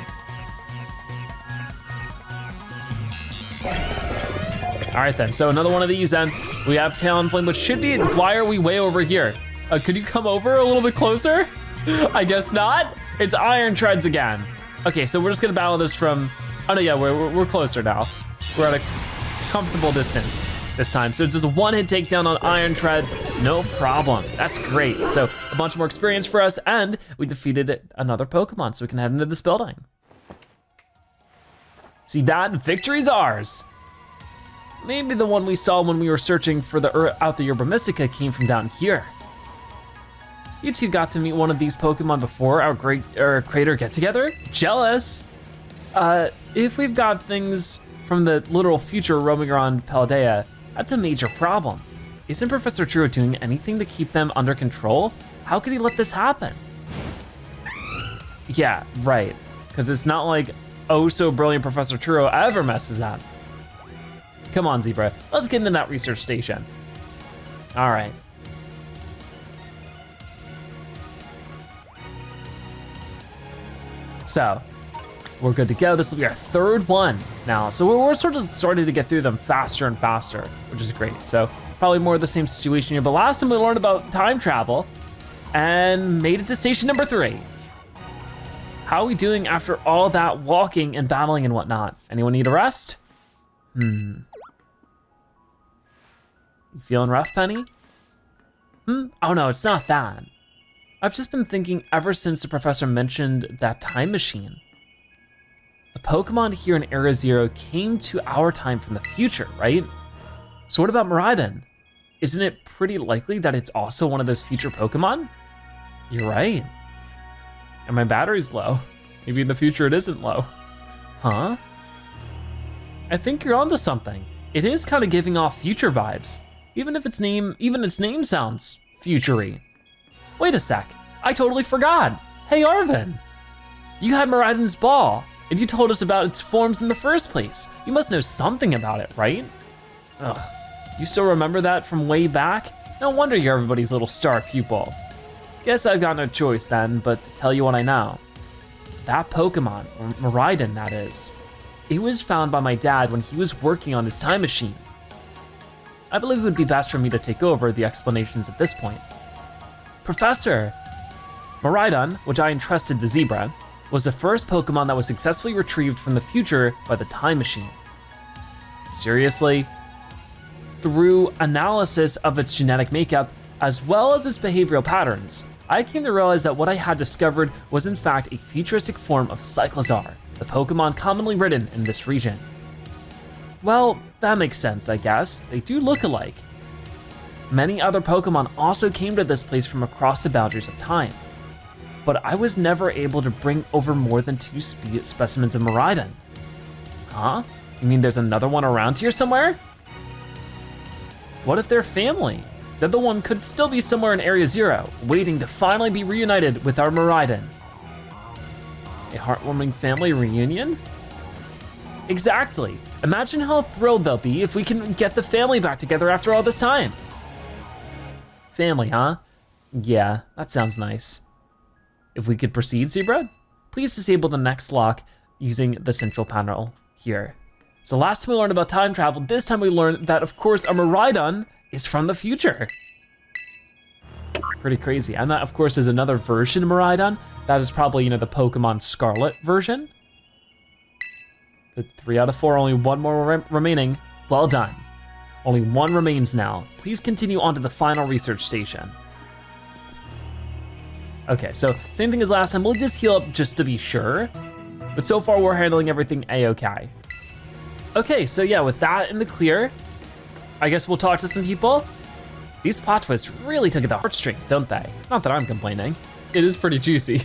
All right then, so another one of these then. We have Talonflame, which should be, why are we way over here? Could you come over a little bit closer? I guess not. It's Iron Treads again. Okay, so we're just gonna battle this from, oh no, yeah, we're closer now. We're at a comfortable distance this time. So it's just a one-hit takedown on Iron Treads, no problem. That's great. So a bunch more experience for us, and we defeated another Pokemon, so we can head into this building. See that? Victory's ours. Maybe the one we saw when we were searching for out the Yerba Mystica came from down here. You two got to meet one of these Pokemon before our crater get-together? Jealous. If we've got things from the literal future roaming around Paldea, that's a major problem. Isn't Professor Turo doing anything to keep them under control? How could he let this happen? Yeah, right. Because it's not like oh so brilliant Professor Turo ever messes up. Come on, Zebra, let's get into that research station. All right. So, we're good to go. This will be our third one now. So we're sort of starting to get through them faster and faster, which is great. So probably more of the same situation here, but last time we learned about time travel and made it to station number 3. How are we doing after all that walking and battling and whatnot? Anyone need a rest? You feeling rough, Penny? Oh no, it's not that. I've just been thinking ever since the professor mentioned that time machine. The Pokemon here in Area 0 came to our time from the future, right? So what about Miraidon? Isn't it pretty likely that it's also one of those future Pokemon? You're right. And my battery's low. Maybe in the future it isn't low. Huh? I think you're onto something. It is kind of giving off future vibes. Even its name sounds future-y. Wait a sec, I totally forgot. Hey Arven, you had Miraidon's ball, and you told us about its forms in the first place. You must know something about it, right? Ugh, you still remember that from way back? No wonder you're everybody's little star pupil. Guess I've got no choice then, but to tell you what I know. That Pokemon, or Miraidon that is, it was found by my dad when he was working on his time machine. I believe it would be best for me to take over the explanations at this point. Professor, Miraidon, which I entrusted to Zebra, was the first Pokemon that was successfully retrieved from the future by the time machine. Seriously? Through analysis of its genetic makeup, as well as its behavioral patterns, I came to realize that what I had discovered was in fact a futuristic form of Cyclizar, the Pokemon commonly ridden in this region. Well, that makes sense, I guess. They do look alike. Many other Pokemon also came to this place from across the boundaries of time, but I was never able to bring over more than 2 specimens of Miraidon. Huh? You mean there's another one around here somewhere? What if they're family? The other one could still be somewhere in Area 0, waiting to finally be reunited with our Miraidon. A heartwarming family reunion? Exactly. Imagine how thrilled they'll be if we can get the family back together after all this time. Family, huh? Yeah, that sounds nice. If we could proceed, Zebra, please disable the next lock using the central panel here. So last time we learned about time travel, this time we learned that of course our Miraidon is from the future. Pretty crazy. And that of course is another version of Miraidon. That is probably, the Pokemon Scarlet version. The 3 out of 4, only one more remaining. Well done. Only one remains now. Please continue on to the final research station. Okay, so same thing as last time. We'll just heal up just to be sure. But so far we're handling everything a-okay. Okay, so yeah, with that in the clear, I guess we'll talk to some people. These plot twists really tug at the heartstrings, don't they? Not that I'm complaining. It is pretty juicy.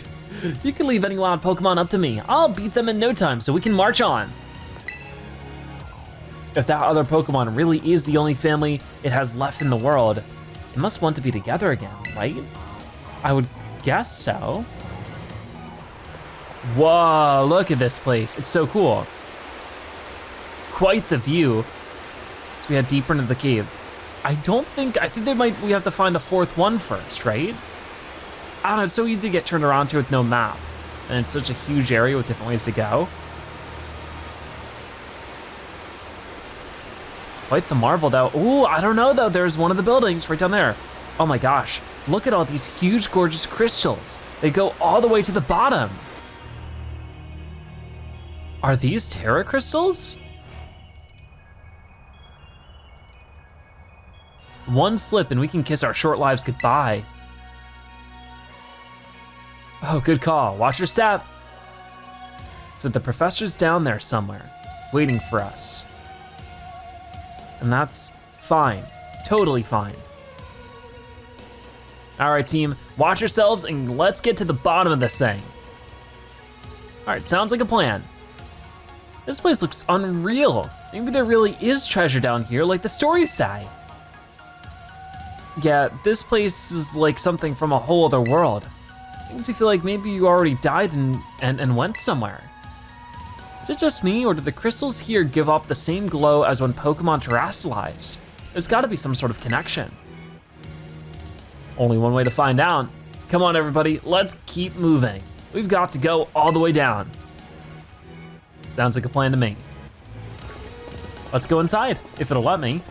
You can leave any wild Pokemon up to me. I'll beat them in no time so we can march on. If that other Pokemon really is the only family it has left in the world, it must want to be together again, right? I would guess so. Whoa, look at this place. It's so cool. Quite the view. So we head deeper into the cave. I think we have to find the 4th one first, right? I don't know, it's so easy to get turned around to with no map. And it's such a huge area with different ways to go. Quite the marvel though. Ooh, I don't know though, there's one of the buildings right down there. Oh my gosh, look at all these huge, gorgeous crystals. They go all the way to the bottom. Are these Terra crystals? One slip and we can kiss our short lives goodbye. Oh, good call, watch your step. So the professor's down there somewhere, waiting for us. And that's fine, totally fine. All right, team, watch yourselves and let's get to the bottom of this thing. All right, sounds like a plan. This place looks unreal. Maybe there really is treasure down here like the stories say. Yeah, this place is like something from a whole other world. Makes you feel like maybe you already died and went somewhere. Is it just me, or do the crystals here give off the same glow as when Pokemon terastalize? There's gotta be some sort of connection. Only one way to find out. Come on everybody, let's keep moving. We've got to go all the way down. Sounds like a plan to me. Let's go inside, if it'll let me.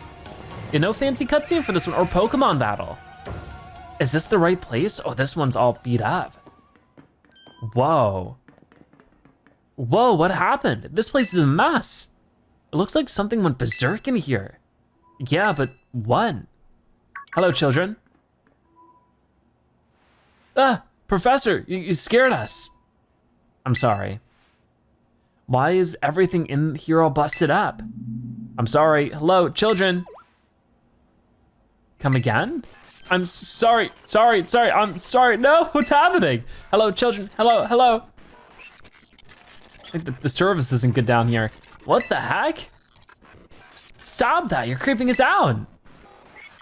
Yeah, no fancy cutscene for this one, or Pokemon battle. Is this the right place? Oh, this one's all beat up. Whoa. Whoa, what happened? This place is a mess. It looks like something went berserk in here. Yeah, but what? Hello, children. Ah, Professor, you scared us. I'm sorry. Why is everything in here all busted up? I'm sorry, hello, children. Come again? I'm sorry, I'm sorry, no, what's happening? Hello, children, hello. I think the service isn't good down here. What the heck? Stop that, you're creeping us out.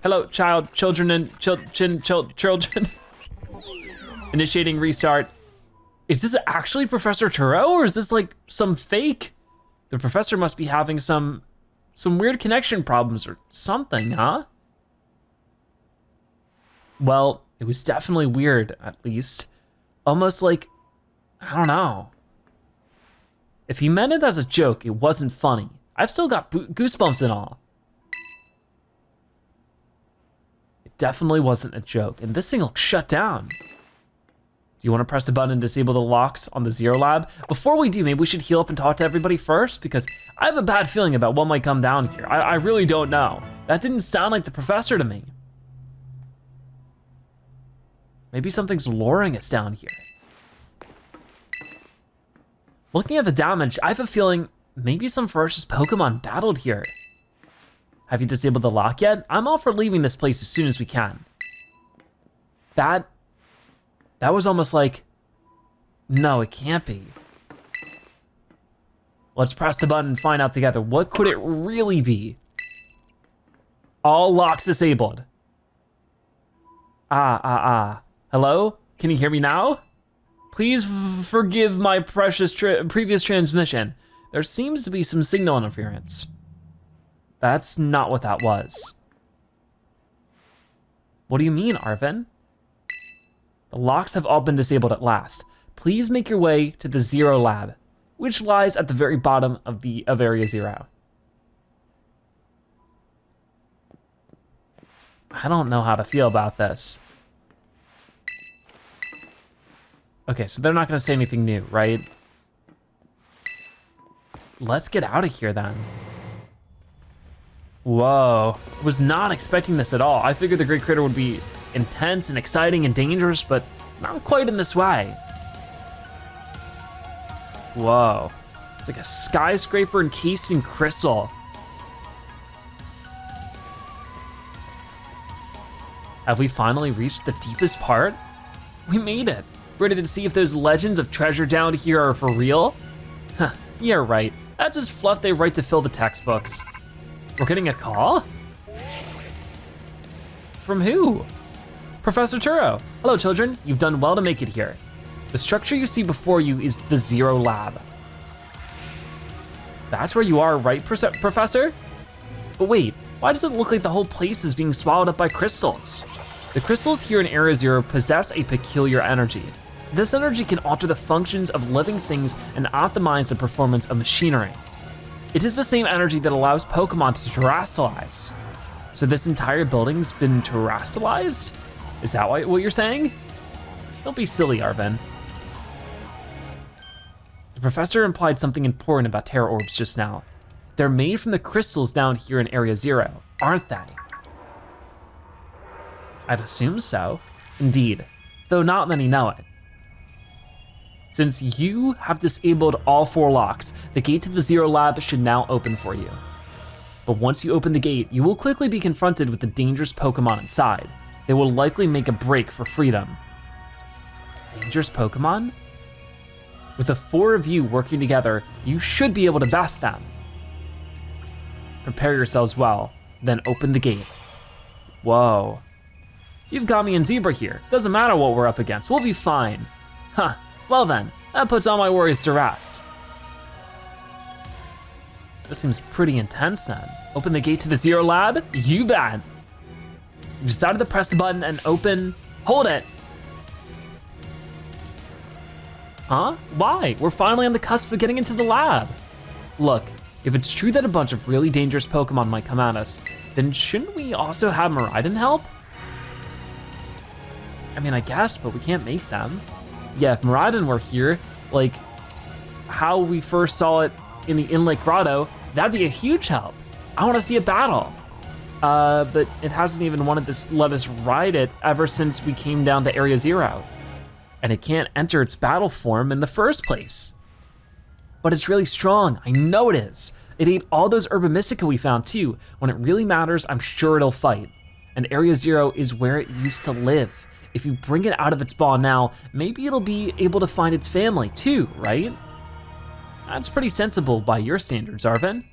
Hello, children and children. Initiating restart. Is this actually Professor Turo, or is this like some fake? The professor must be having some weird connection problems or something, huh? Well, it was definitely weird, at least. Almost like, I don't know. If he meant it as a joke, it wasn't funny. I've still got goosebumps and all. It definitely wasn't a joke, and this thing looks shut down. Do you want to press the button and disable the locks on the Zero Lab? Before we do, maybe we should heal up and talk to everybody first, because I have a bad feeling about what might come down here. I really don't know. That didn't sound like the professor to me. Maybe something's luring us down here. Looking at the damage, I have a feeling maybe some ferocious Pokemon battled here. Have you disabled the lock yet? I'm all for leaving this place as soon as we can. That was almost like, no, it can't be. Let's press the button and find out together. What could it really be? All locks disabled. Hello? Can you hear me now? Please forgive my precious previous transmission. There seems to be some signal interference. That's not what that was. What do you mean, Arven? The locks have all been disabled at last. Please make your way to the Zero Lab, which lies at the very bottom of Area 0. I don't know how to feel about this. Okay, so they're not gonna say anything new, right? Let's get out of here then. Whoa, was not expecting this at all. I figured the Great Crater would be intense and exciting and dangerous, but not quite in this way. Whoa, it's like a skyscraper encased in crystal. Have we finally reached the deepest part? We made it. Ready to see if those legends of treasure down here are for real? Huh, you're right. That's just fluff they write to fill the textbooks. We're getting a call? From who? Professor Turo. Hello, children. You've done well to make it here. The structure you see before you is the Zero Lab. That's where you are, right, Professor? But wait, why does it look like the whole place is being swallowed up by crystals? The crystals here in Area 0 possess a peculiar energy. This energy can alter the functions of living things and optimize the performance of machinery. It is the same energy that allows Pokemon to terastalize. So this entire building's been terastalized? Is that what you're saying? Don't be silly, Arven. The professor implied something important about Terra orbs just now. They're made from the crystals down here in Area 0, aren't they? I'd assume so. Indeed, though not many know it. Since you have disabled all 4 locks, the gate to the Zero Lab should now open for you. But once you open the gate, you will quickly be confronted with the dangerous Pokemon inside. They will likely make a break for freedom. Dangerous Pokemon? With the 4 of you working together, you should be able to best them. Prepare yourselves well, then open the gate. Whoa. You've got me and Zebra here. Doesn't matter what we're up against, we'll be fine. Huh, well then, that puts all my worries to rest. This seems pretty intense then. Open the gate to the Zero Lab? You bet. You decided to press the button and open, hold it. Huh? Why? We're finally on the cusp of getting into the lab. Look, if it's true that a bunch of really dangerous Pokemon might come at us, then shouldn't we also have Miraidon help? I mean, I guess, but we can't make them. Yeah, if Miraidon were here, like how we first saw it in the Inlake Grotto, that'd be a huge help. I wanna see a battle. But it hasn't even wanted to let us ride it ever since we came down to Area 0. And it can't enter its battle form in the first place. But it's really strong, I know it is. It ate all those Herba Mystica we found too. When it really matters, I'm sure it'll fight. And Area 0 is where it used to live. If you bring it out of its ball now, maybe it'll be able to find its family too, right? That's pretty sensible by your standards, Arven.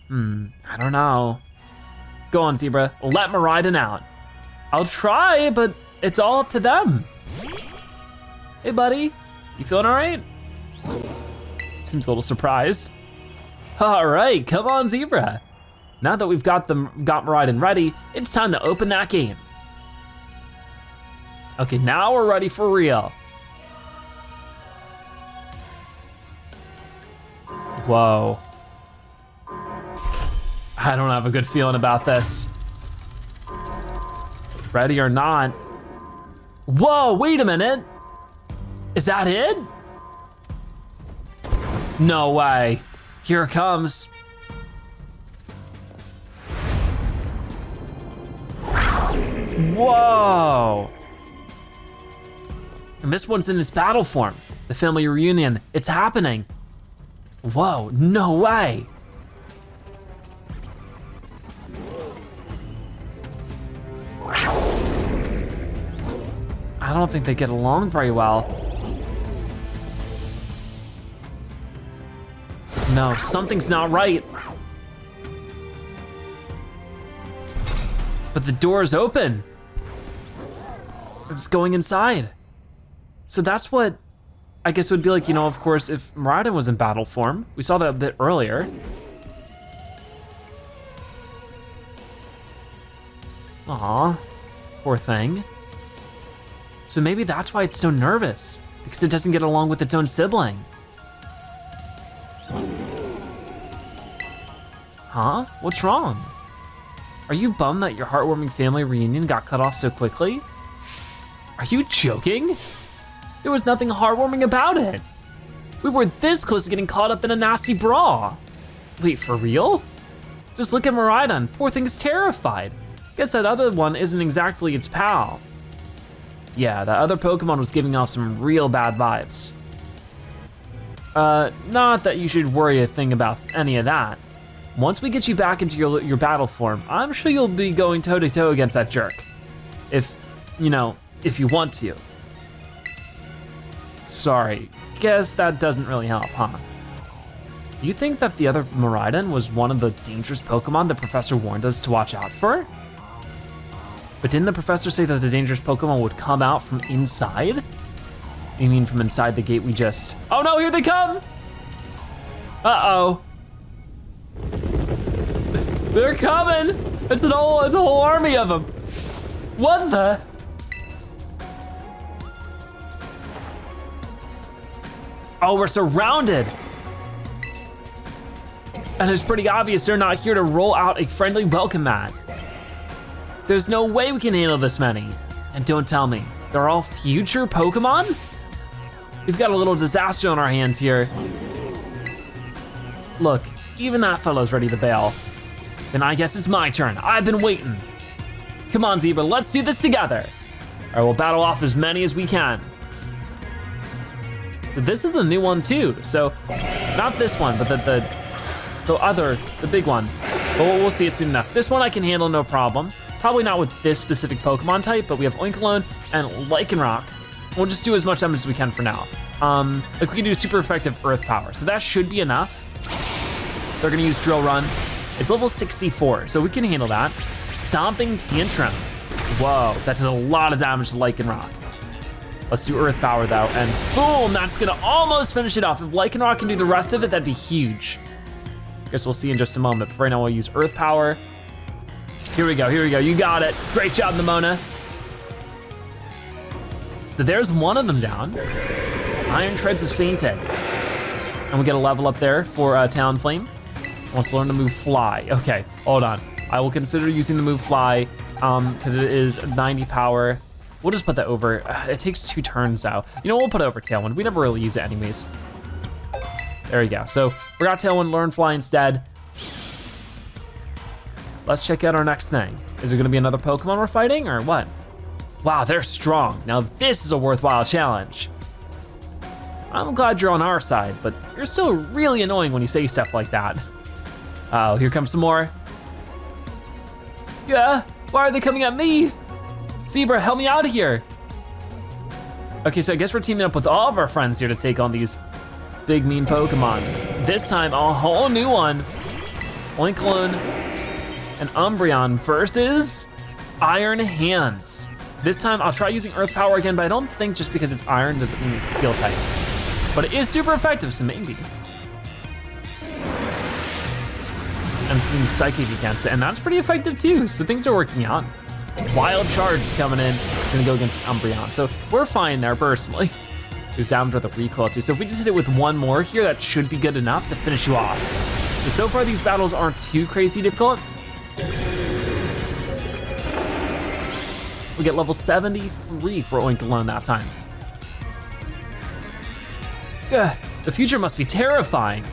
I don't know. Go on, Zebra, let Miraidon out. I'll try, but it's all up to them. Hey buddy, you feeling all right? Seems a little surprised. All right, come on, Zebra. Now that we've got Miraidon ready, it's time to open that game. Okay, now we're ready for real. Whoa. I don't have a good feeling about this. Ready or not. Whoa, wait a minute. Is that it? No way. Here it comes. Whoa. And this one's in its battle form. The family reunion, it's happening. Whoa, no way. I don't think they get along very well. No, something's not right. But the door is open. It's going inside. So that's what I guess it would be like, you know, of course, if Miraidon was in battle form. We saw that a bit earlier. Aw, poor thing. So maybe that's why it's so nervous, because it doesn't get along with its own sibling. Huh? What's wrong? Are you bummed that your heartwarming family reunion got cut off so quickly? Are you joking? There was nothing heartwarming about it. We were this close to getting caught up in a nasty brawl. Wait, for real? Just look at Miraidon, poor thing's terrified. Guess that other one isn't exactly its pal. Yeah, that other Pokemon was giving off some real bad vibes. Not that you should worry a thing about any of that. Once we get you back into your battle form, I'm sure you'll be going toe to toe against that jerk. If you want to. Sorry, guess that doesn't really help, huh? Do you think that the other Miraidon was one of the dangerous Pokemon the professor warned us to watch out for? But didn't the professor say that the dangerous Pokemon would come out from inside? You mean from inside the gate we just... Oh no, here they come! Uh-oh. They're coming! It's a whole army of them. What the? Oh, we're surrounded. And it's pretty obvious they're not here to roll out a friendly welcome mat. There's no way we can handle this many. And don't tell me, they're all future Pokemon? We've got a little disaster on our hands here. Look, even that fellow's ready to bail. Then I guess it's my turn. I've been waiting. Come on, Zebra, let's do this together. All right, we'll battle off as many as we can. So this is a new one too. So not this one, but the big one. But we'll see it soon enough. This one I can handle no problem. Probably not with this specific Pokemon type, but we have Oinkologne and Lycanroc. We'll just do as much damage as we can for now. Like we can do super effective Earth Power, so that should be enough. They're gonna use Drill Run. It's level 64, so we can handle that. Stomping Tantrum. Whoa, that does a lot of damage to Lycanroc. Let's do Earth Power though, and boom, that's gonna almost finish it off. If Lycanroc can do the rest of it, that'd be huge. Guess we'll see in just a moment, but right now we'll use Earth Power. Here we go, you got it. Great job, Nemona. So there's one of them down. Iron Treads is fainting. And we get a level up there for Talonflame. Wants to learn to move Fly. Okay, hold on. I will consider using the move Fly because it is 90 power. We'll just put that over. It takes 2 turns though. You know, we'll put it over Tailwind. We never really use it anyways. There we go. So we got Tailwind, learn Fly instead. Let's check out our next thing. Is it gonna be another Pokemon we're fighting or what? Wow, they're strong. Now this is a worthwhile challenge. I'm glad you're on our side, but you're still really annoying when you say stuff like that. Oh, here comes some more. Yeah, why are they coming at me? Zebra, help me out of here. Okay, so I guess we're teaming up with all of our friends here to take on these big mean Pokemon. This time, a whole new one. Oinkologne and Umbreon versus Iron Hands. This time I'll try using Earth Power again, but I don't think just because it's iron doesn't mean it's Steel type. But it is super effective, so maybe. And it's being Psychic against it, and that's pretty effective too, so things are working out. Wild Charge is coming in, it's gonna go against Umbreon, so we're fine there personally. He's down to the recoil too, so if we just hit it with one more here, that should be good enough to finish you off. So far these battles aren't too crazy difficult. We get level 73 for Oinkologne that time. Ugh, the future must be terrifying.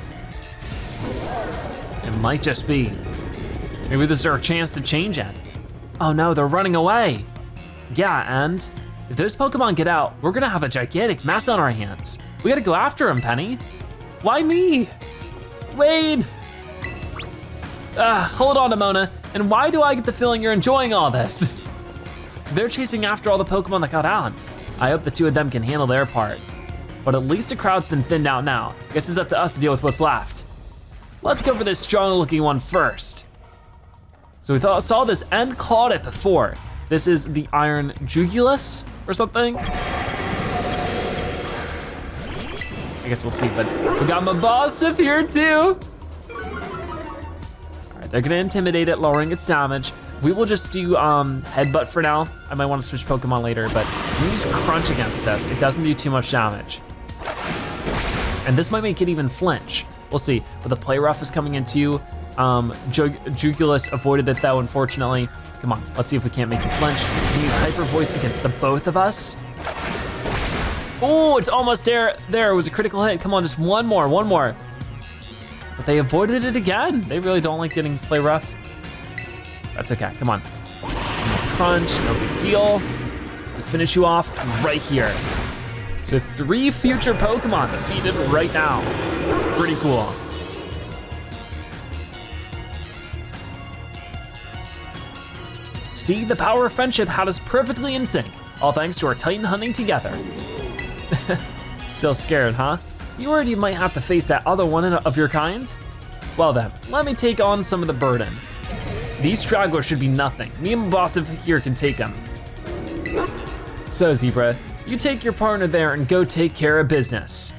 It might just be. Maybe this is our chance to change it. Oh no, they're running away. Yeah, and if those Pokemon get out, we're gonna have a gigantic mess on our hands. We gotta go after them, Penny. Why me? Wade. Hold on, Nemona. And why do I get the feeling you're enjoying all this? So they're chasing after all the Pokemon that got out. I hope the 2 of them can handle their part. But at least the crowd's been thinned out now. Guess it's up to us to deal with what's left. Let's go for this strong looking one first. So we saw this and caught it before. This is the Iron Jugulus or something. I guess we'll see, but we got Mabosif here too. All right, they're gonna intimidate it, lowering its damage. We will just do Headbutt for now. I might want to switch Pokemon later, but we use Crunch against us. It doesn't do too much damage. And this might make it even flinch. We'll see, but the Play Rough is coming in too. Jugulus avoided it though, unfortunately. Come on, let's see if we can't make you flinch. We can use Hyper Voice against the both of us. Oh, it's almost there. There, it was a critical hit. Come on, just one more. But they avoided it again. They really don't like getting Play Rough. That's okay, come on. Crunch, no big deal. We'll finish you off right here. So 3 future Pokemon defeated right now. Pretty cool. See, the power of friendship had us perfectly in sync, all thanks to our Titan hunting together. Still scared, huh? You worried you might have to face that other one of your kind? Well then, let me take on some of the burden. These stragglers should be nothing. Me and Mabosif here can take them. So Zebra, you take your partner there and go take care of business.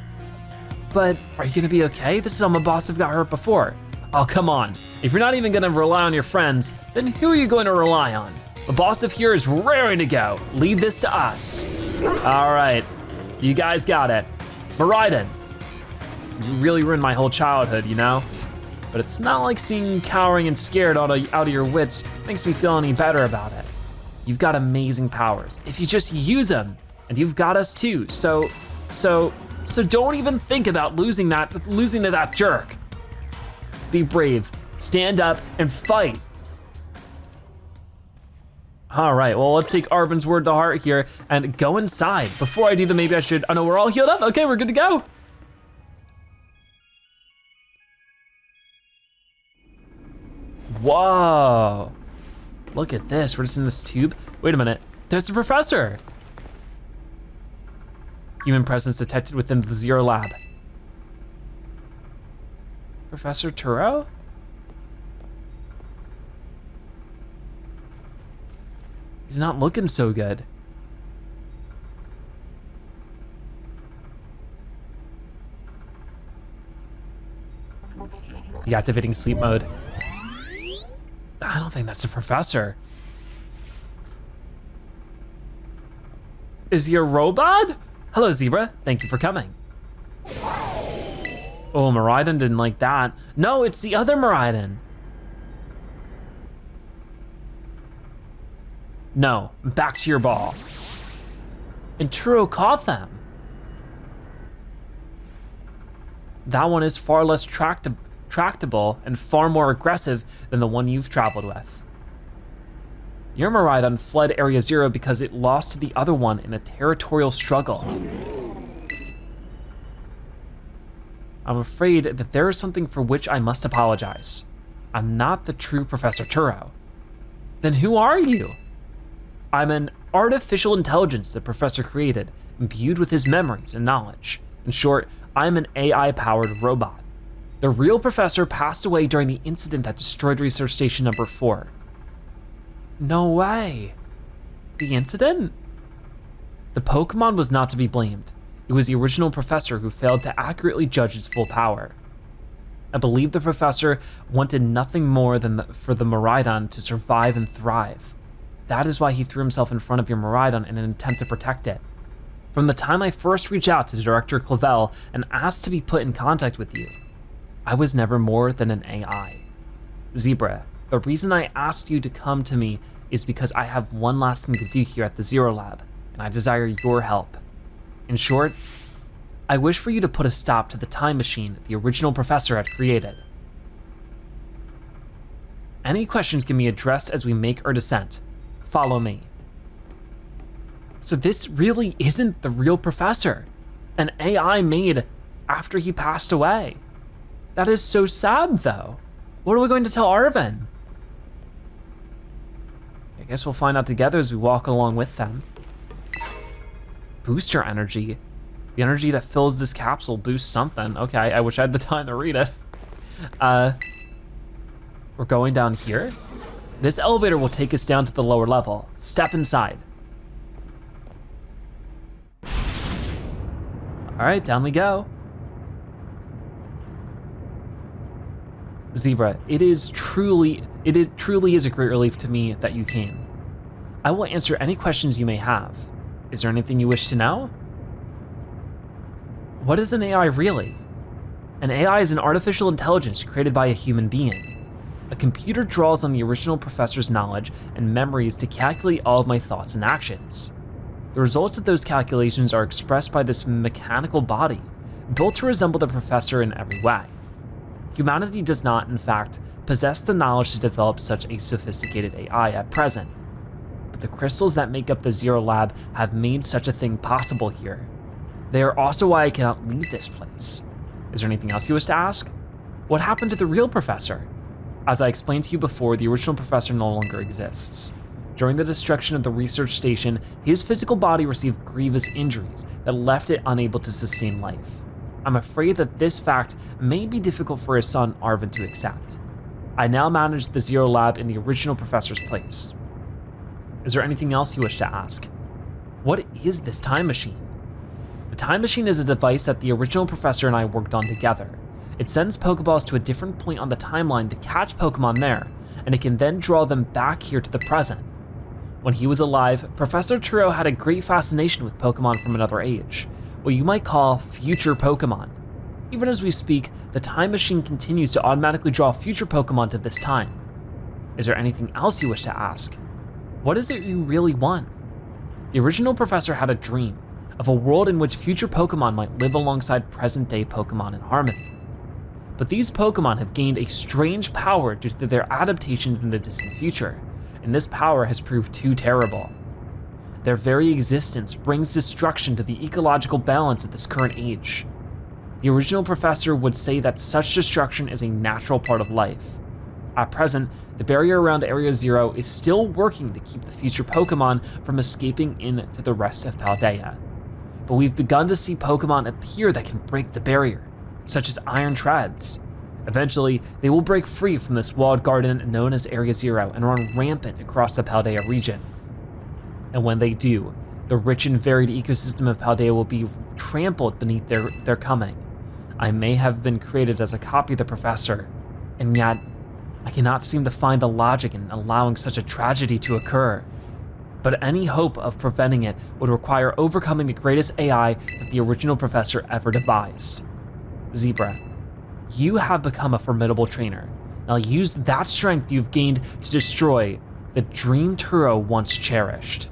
But are you gonna be okay? This is how Mabosif got hurt before. Oh, come on. If you're not even gonna rely on your friends, then who are you going to rely on? Mabosif here is raring to go. Lead this to us. All right, you guys got it. Miraidon, you really ruined my whole childhood, you know? but it's not like seeing you cowering and scared out of your wits makes me feel any better about it. You've got amazing powers if you just use them, and you've got us too. So don't even think about losing to that jerk. Be brave, stand up, and fight. All right, well, let's take Arven's word to heart here and go inside. Before I do that, maybe I should, oh no, we're all healed up. Okay, we're good to go. Whoa, look at this, we're just in this tube. Wait a minute, there's the professor. Human presence detected within the Zero Lab. Professor Turo? He's not looking so good. Deactivating sleep mode. I don't think that's the professor. Is he a robot? Hello, Zebra, thank you for coming. Oh, Miraidon didn't like that. No, it's the other Miraidon. No, back to your ball. And Turo caught them. That one is far less tractable and far more aggressive than the one you've traveled with. Your Miraidon fled Area 0 because it lost to the other one in a territorial struggle. I'm afraid that there is something for which I must apologize. I'm not the true Professor Turo. Then who are you? I'm an artificial intelligence the professor created, imbued with his memories and knowledge. In short, I'm an AI-powered robot. The real professor passed away during the incident that destroyed Research Station number 4. No way. The incident? The Pokemon was not to be blamed. It was the original professor who failed to accurately judge its full power. I believe the professor wanted nothing more than for the Miraidon to survive and thrive. That is why he threw himself in front of your Miraidon in an attempt to protect it. From the time I first reached out to Director Clive and asked to be put in contact with you, I was never more than an AI. Zebra, the reason I asked you to come to me is because I have one last thing to do here at the Zero Lab, and I desire your help. In short, I wish for you to put a stop to the time machine the original professor had created. Any questions can be addressed as we make our descent. Follow me. So this really isn't the real professor, an AI made after he passed away. That is so sad though. What are we going to tell Arven? I guess we'll find out together as we walk along with them. Booster energy. The energy that fills this capsule boosts something. Okay, I wish I had the time to read it. We're going down here. This elevator will take us down to the lower level. Step inside. All right, down we go. Zebra, it truly is a great relief to me that you came. I will answer any questions you may have. Is there anything you wish to know? What is an AI really? An AI is an artificial intelligence created by a human being. A computer draws on the original professor's knowledge and memories to calculate all of my thoughts and actions. The results of those calculations are expressed by this mechanical body, built to resemble the professor in every way. Humanity does not, in fact, possess the knowledge to develop such a sophisticated AI at present. But the crystals that make up the Zero Lab have made such a thing possible here. They are also why I cannot leave this place. Is there anything else you wish to ask? What happened to the real professor? As I explained to you before, the original professor no longer exists. During the destruction of the research station, his physical body received grievous injuries that left it unable to sustain life. I'm afraid that this fact may be difficult for his son Arven to accept. I now manage the Zero Lab in the original professor's place. Is there anything else you wish to ask? What is this time machine? The time machine is a device that the original professor and I worked on together. It sends Pokeballs to a different point on the timeline to catch Pokemon there, and it can then draw them back here to the present. When he was alive, Professor Turo had a great fascination with Pokemon from another age, what you might call future Pokemon. Even as we speak, the time machine continues to automatically draw future Pokemon to this time. Is there anything else you wish to ask? What is it you really want? The original professor had a dream of a world in which future Pokemon might live alongside present-day Pokemon in harmony. But these Pokemon have gained a strange power due to their adaptations in the distant future, and this power has proved too terrible. Their very existence brings destruction to the ecological balance at this current age. The original professor would say that such destruction is a natural part of life. At present, the barrier around Area Zero is still working to keep the future Pokemon from escaping into the rest of Paldea. But we've begun to see Pokemon appear that can break the barrier, such as Iron Treads. Eventually, they will break free from this walled garden known as Area Zero and run rampant across the Paldea region. And when they do, the rich and varied ecosystem of Paldea will be trampled beneath their coming. I may have been created as a copy of the professor, and yet I cannot seem to find the logic in allowing such a tragedy to occur. But any hope of preventing it would require overcoming the greatest AI that the original professor ever devised. Zebra, you have become a formidable trainer. Now use that strength you've gained to destroy the dream Turo once cherished.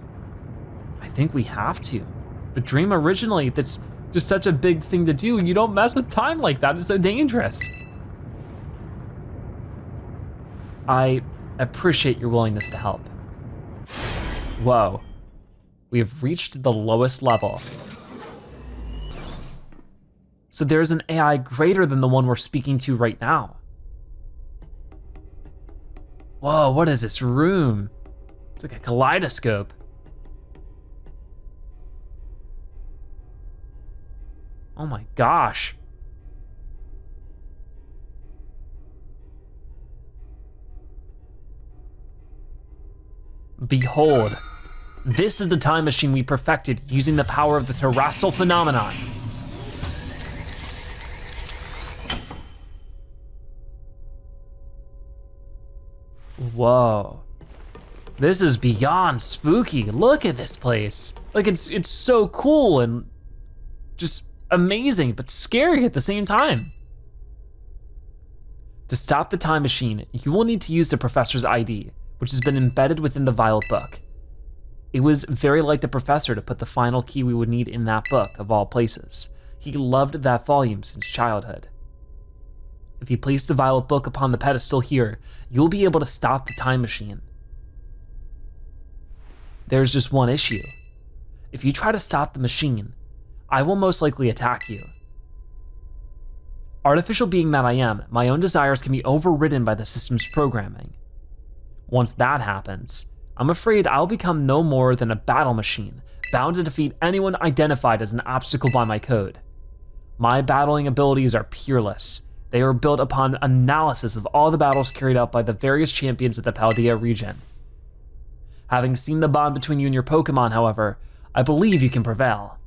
I think we have to. The dream originally, that's just such a big thing to do. You don't mess with time like that, it's so dangerous. I appreciate your willingness to help. Whoa, we have reached the lowest level. So there's an AI greater than the one we're speaking to right now. Whoa, what is this room? It's like a kaleidoscope. Oh my gosh. Behold, this is the time machine we perfected using the power of the Terastal phenomenon. Whoa, this is beyond spooky. Look at this place. Like it's so cool and just amazing, but scary at the same time. To stop the time machine, you will need to use the professor's ID, which has been embedded within the Violet book. It was very like the professor to put the final key we would need in that book, of all places. He loved that volume since childhood. If you place the Violet book upon the pedestal here, you'll be able to stop the time machine. There's just one issue. If you try to stop the machine, I will most likely attack you. Artificial being that I am, my own desires can be overridden by the system's programming. Once that happens, I'm afraid I'll become no more than a battle machine, bound to defeat anyone identified as an obstacle by my code. My battling abilities are peerless. They are built upon analysis of all the battles carried out by the various champions of the Paldea region. Having seen the bond between you and your Pokemon, however, I believe you can prevail.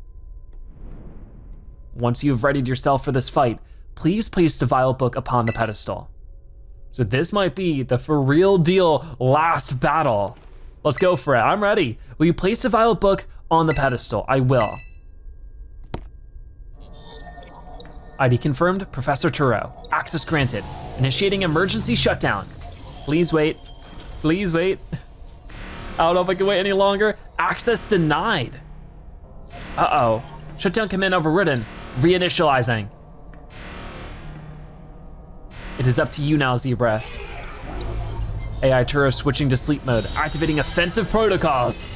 Once you have readied yourself for this fight, please place the Violet book upon the pedestal. So this might be the for real deal last battle. Let's go for it, I'm ready. Will you place the Violet book on the pedestal? I will. ID confirmed, Professor Turo. Access granted. Initiating emergency shutdown. Please wait, please wait. I don't know if I can wait any longer. Access denied. Uh-oh, shutdown command overridden. Reinitializing. It is up to you now, Zebra. AI Turo switching to sleep mode, activating offensive protocols.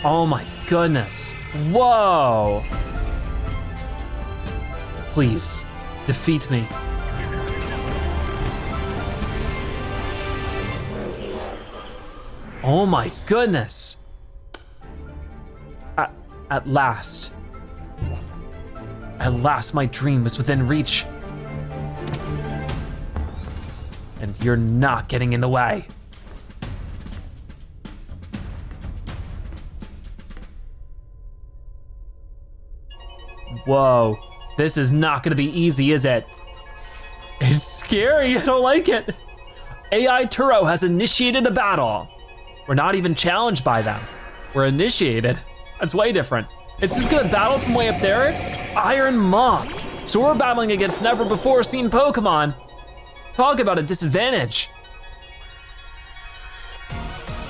Oh my goodness, whoa. Please, defeat me. Oh my goodness. At last. At last my dream is within reach. And you're not getting in the way. Whoa, this is not gonna be easy, is it? It's scary, I don't like it. AI Turo has initiated a battle. We're not even challenged by them. We're initiated. That's way different. It's just gonna battle from way up there. Iron Moth, So we're battling against never before seen Pokemon. Talk about a disadvantage.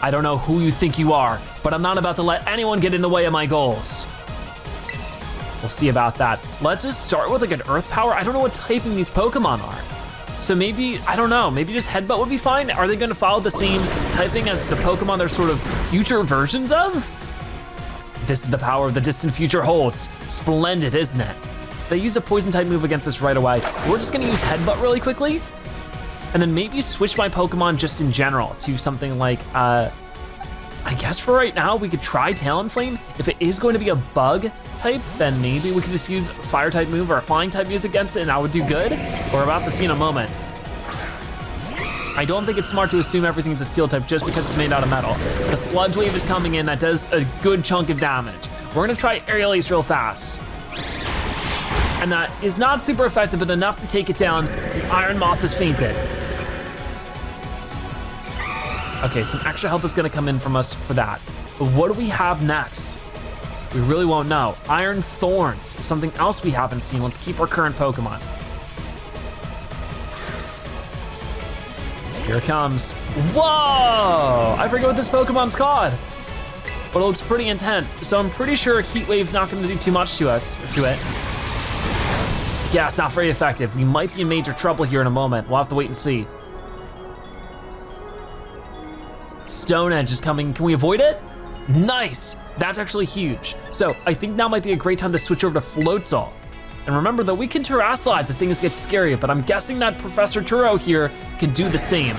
I don't know who you think you are, but I'm not about to let anyone get in the way of my goals. We'll see about that. Let's just start with like an earth power. I don't know what typing these Pokemon are. So maybe, I don't know, maybe just Headbutt would be fine. Are they gonna follow the same typing as the Pokemon they're sort of future versions of? This is the power the distant future holds. Splendid, isn't it? So they use a poison type move against us right away. We're just gonna use Headbutt really quickly, and then maybe switch my Pokemon just in general to something like, I guess for right now, we could try Talonflame. If it is going to be a bug type, then maybe we could just use a fire type move or a flying type move against it and that would do good. We're about to see in a moment. I don't think it's smart to assume everything's a steel type just because it's made out of metal. The Sludge Wave is coming in, that does a good chunk of damage. We're gonna try Aerial Ace real fast. And that is not super effective, but enough to take it down. The Iron Moth is fainted. Okay, some extra health is gonna come in from us for that. But what do we have next? We really won't know. Iron Thorns, something else we haven't seen. Let's keep our current Pokemon. Here it comes. Whoa! I forget what this Pokemon's called, but it looks pretty intense. So I'm pretty sure Heat Wave's not gonna do too much to it. Yeah, it's not very effective. We might be in major trouble here in a moment. We'll have to wait and see. Stone Edge is coming. Can we avoid it? Nice, that's actually huge. So I think now might be a great time to switch over to Floatzel. And remember that we can terrasilize if things get scary, but I'm guessing that Professor Turo here can do the same.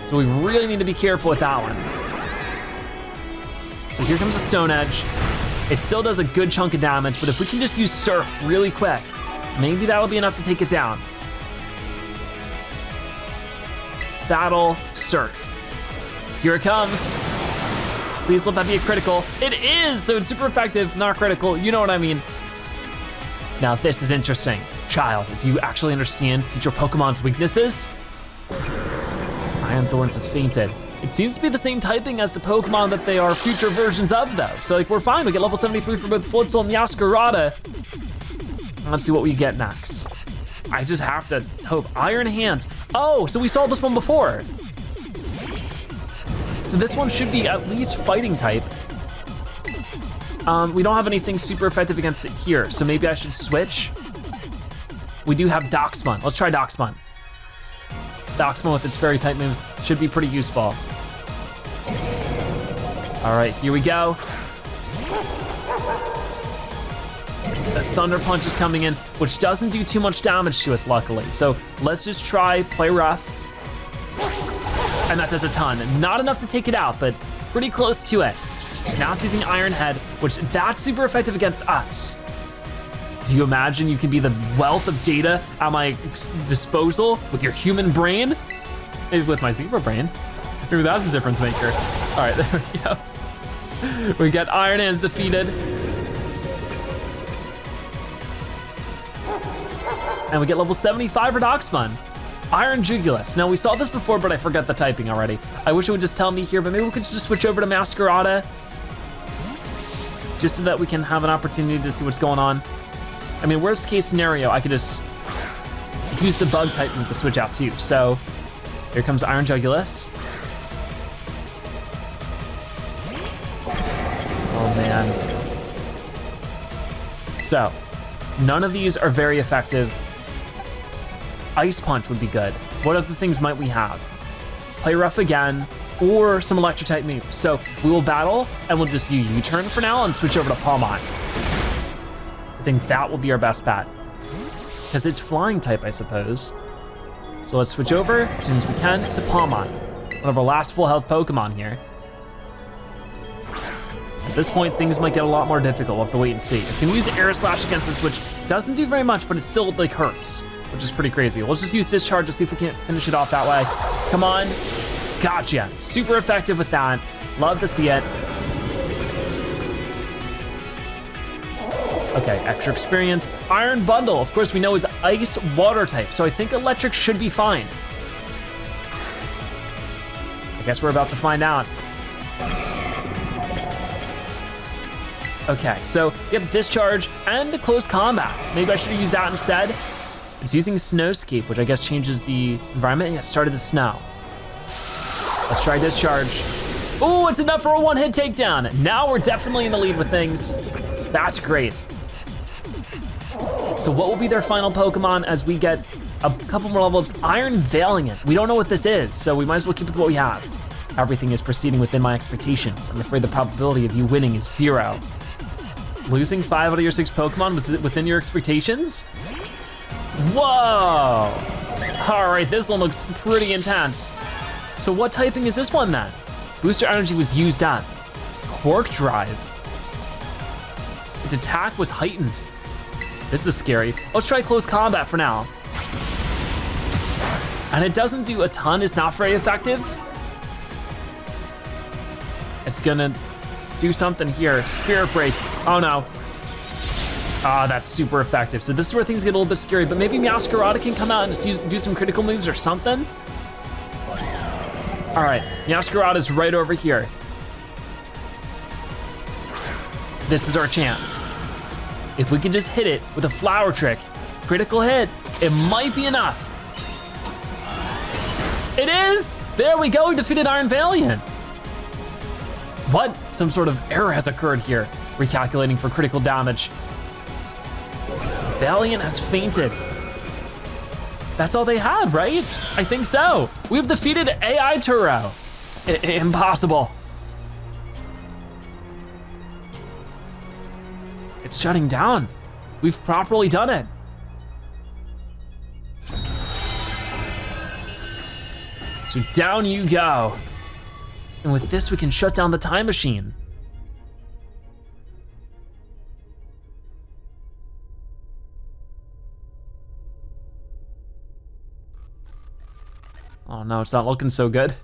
So we really need to be careful with that one. So here comes the Stone Edge. It still does a good chunk of damage, but if we can just use Surf really quick, maybe that'll be enough to take it down. Battle Surf. Here it comes. Please let that be a critical. It is, so it's super effective, not critical, you know what I mean. Now this is interesting. Child, do you actually understand future Pokemon's weaknesses? Iron Thorns has fainted. It seems to be the same typing as the Pokemon that they are future versions of though. So like we're fine, we get level 73 for both Floatzel and Meowscarada. Let's see what we get next. I just have to hope. Iron Hands. Oh, so we saw this one before. So this one should be at least fighting type. We don't have anything super effective against it here, so maybe I should switch. We do have Doxmon. Let's try Doxmon. Doxmon with its fairy type moves should be pretty useful. All right, here we go. The Thunder Punch is coming in, which doesn't do too much damage to us, luckily. So let's just try Play Rough. And that does a ton. Not enough to take it out, but pretty close to it. Now it's using Iron Head, which that's super effective against us. Do you imagine you can be the wealth of data at my disposal with your human brain? Maybe with my zebra brain. Maybe that's a difference maker. All right, there we go. We got Iron Hands defeated. And we get level 75 for Doxmon. Iron Jugulus. Now we saw this before, but I forgot the typing already. I wish it would just tell me here, but maybe we could just switch over to Masquerada, just so that we can have an opportunity to see what's going on. I mean, worst case scenario, I could just use the bug type move to switch out too. So here comes Iron Jugulus. Oh man. So none of these are very effective. Ice Punch would be good. What other things might we have? Play Rough again, or some electric type moves. So we will battle, and we'll just do U-turn for now and switch over to Palmont. I think that will be our best bet. Because it's flying type, I suppose. So let's switch over as soon as we can to Palmont, one of our last full health Pokemon here. At this point, things might get a lot more difficult. We'll have to wait and see. It's gonna use Air Slash against us, which doesn't do very much, but it still like hurts, which is pretty crazy. Let's just use Discharge to see if we can't finish it off that way. Come on, gotcha. Super effective with that. Love to see it. Okay, extra experience. Iron Bundle, of course we know is ice water type, so I think electric should be fine. I guess we're about to find out. Okay, so yep, discharge and close combat. Maybe I should have used that instead. It's using snowscape, which I guess changes the environment. Yeah, it started to snow. Let's try discharge. Oh, it's enough for a one-hit takedown. Now we're definitely in the lead with things. That's great. So what will be their final Pokemon as we get a couple more levels? Iron Valiant. We don't know what this is, so we might as well keep with what we have. Everything is proceeding within my expectations. I'm afraid the probability of you winning is 0. Losing 5 out of your 6 Pokemon, was it within your expectations? Whoa! All right, this one looks pretty intense. So what typing is this one then? Booster energy was used up. Quark Drive. Its attack was heightened. This is scary. Let's try close combat for now. And it doesn't do a ton, it's not very effective. It's gonna do something here. Spirit Break, oh no. Ah, that's super effective. So this is where things get a little bit scary, but maybe Meowscarada can come out and just do some critical moves or something. All right, Meowscarada's right over here. This is our chance. If we can just hit it with a Flower Trick, critical hit, it might be enough. It is! There we go, we defeated Iron Valiant. What? Some sort of error has occurred here. Recalculating for critical damage. Valiant has fainted. That's all they had, right? I think so. We've defeated AI Turo. Impossible. It's shutting down. We've properly done it. So down you go. And with this, we can shut down the time machine. Oh no, it's not looking so good.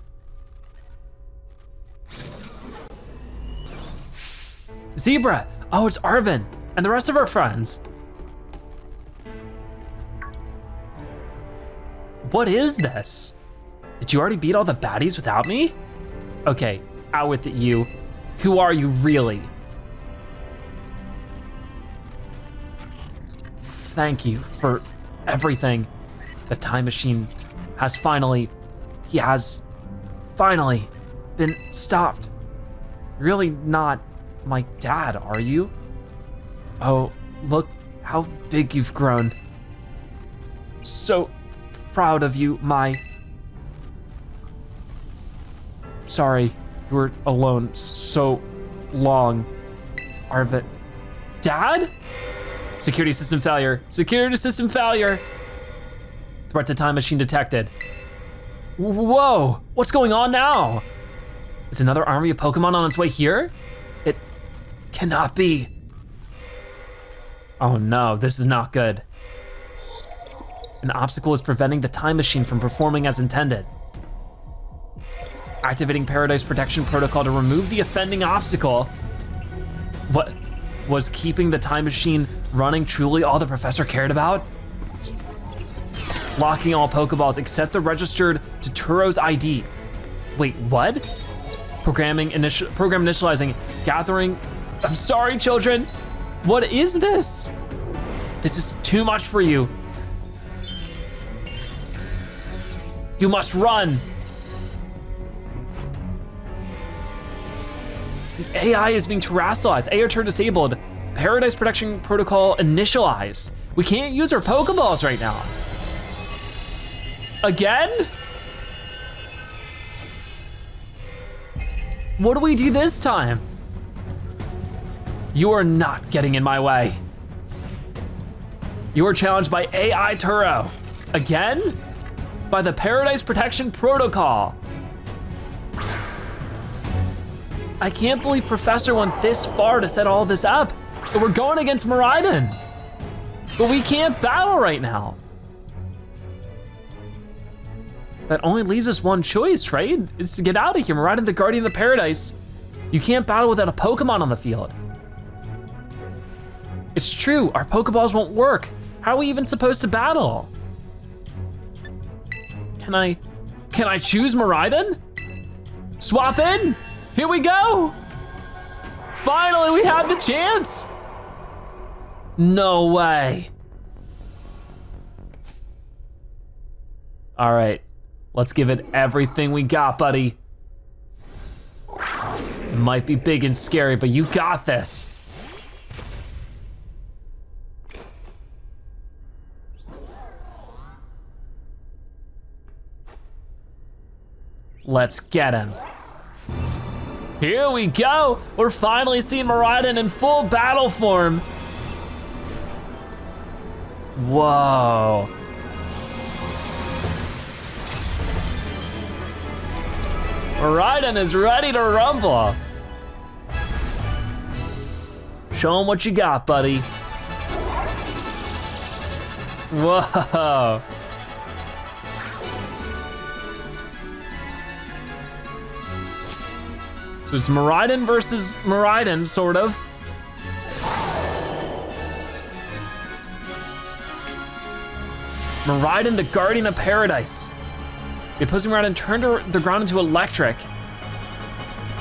Zebra, oh, it's Arven and the rest of our friends. What is this? Did you already beat all the baddies without me? Okay, out with it, you. Who are you really? Thank you for everything. The time machine has finally been stopped. Really not my dad, are you? Oh, look how big you've grown. So proud of you, my... Sorry, you were alone so long. Arven. Dad? Security system failure. Security system failure. Threat to time machine detected. Whoa, what's going on now? Is another army of Pokemon on its way here? It cannot be. Oh no, this is not good. An obstacle is preventing the time machine from performing as intended. Activating Paradise Protection Protocol to remove the offending obstacle. What, was keeping the time machine running truly all the professor cared about? Locking all Pokeballs except the registered to Turo's ID. Wait, what? Program initializing, gathering. I'm sorry, children. What is this? This is too much for you. You must run. The AI is being terastallized. AI Turo disabled. Paradise Protection Protocol initialized. We can't use our Pokeballs right now. Again? What do we do this time? You are not getting in my way. You are challenged by AI Turo. Again? By the Paradise Protection Protocol. I can't believe Professor went this far to set all this up. But we're going against Miraidon. But we can't battle right now. That only leaves us one choice, right? It's to get out of here. Miraidon, the Guardian of Paradise. You can't battle without a Pokemon on the field. It's true, our Pokeballs won't work. How are we even supposed to battle? Can I choose Miraidon? Swap in, here we go. Finally, we had the chance. No way. All right, let's give it everything we got, buddy. It might be big and scary, but you got this. Let's get him. Here we go. We're finally seeing Miraidon in full battle form. Whoa. Miraidon is ready to rumble. Show him what you got, buddy. Whoa. So it's Miraidon versus Miraidon, sort of. Miraidon, the Guardian of Paradise. The opposing Miraidon turned the ground into electric.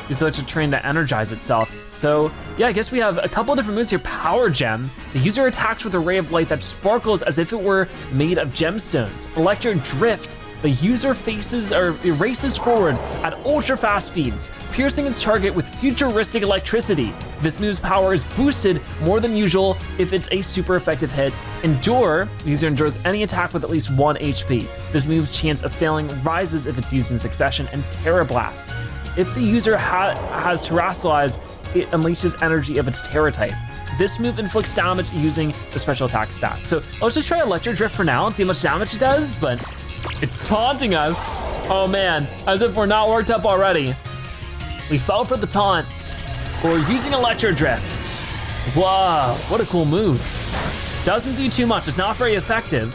Use such a train to energize itself. So yeah, I guess we have a couple of different moves here. Power Gem. The user attacks with a ray of light that sparkles as if it were made of gemstones. Electric Drift. The user races forward at ultra fast speeds, piercing its target with futuristic electricity. This move's power is boosted more than usual if it's a super effective hit. Endure, the user endures any attack with at least 1 HP. This move's chance of failing rises if it's used in succession. And Terra Blast. If the user has Terastal, it unleashes energy of its Terra type. This move inflicts damage using the special attack stat. So let's just try Electric Drift for now and see how much damage it does, but it's taunting us. Oh man, as if we're not worked up already. We fell for the taunt. We're using Electric Drift. Whoa, what a cool move. Doesn't do too much, it's not very effective.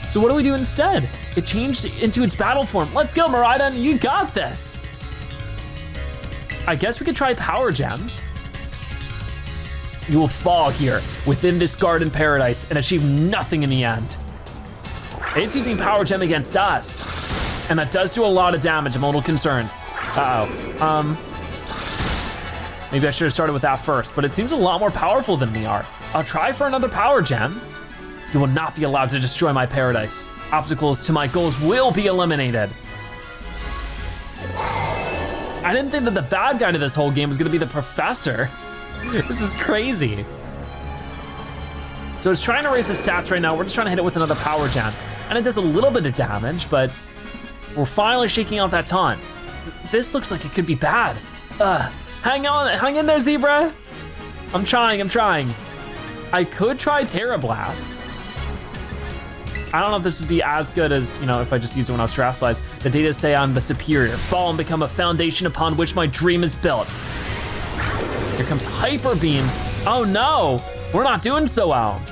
So what do we do instead? It changed into its battle form. Let's go, Miraidon, you got this. I guess we could try Power Gem. You will fall here within this garden paradise and achieve nothing in the end. It's using Power Gem against us, and that does do a lot of damage. I'm a little concerned. Maybe I should have started with that first, but it seems a lot more powerful than we are. I'll try for another Power Gem. You will not be allowed to destroy my paradise. Obstacles to my goals will be eliminated. I didn't think that the bad guy to this whole game was gonna be the professor. This is crazy. So it's trying to raise the stats right now. We're just trying to hit it with another Power Gem. And it does a little bit of damage, but we're finally shaking out that taunt. This looks like it could be bad. Hang on, hang in there, Zebra. I'm trying. I could try Terra Blast. I don't know if this would be as good as, if I just used it when I was Terastalized. The data say I'm the superior. Fall and become a foundation upon which my dream is built. Here comes Hyper Beam. Oh no, we're not doing so well.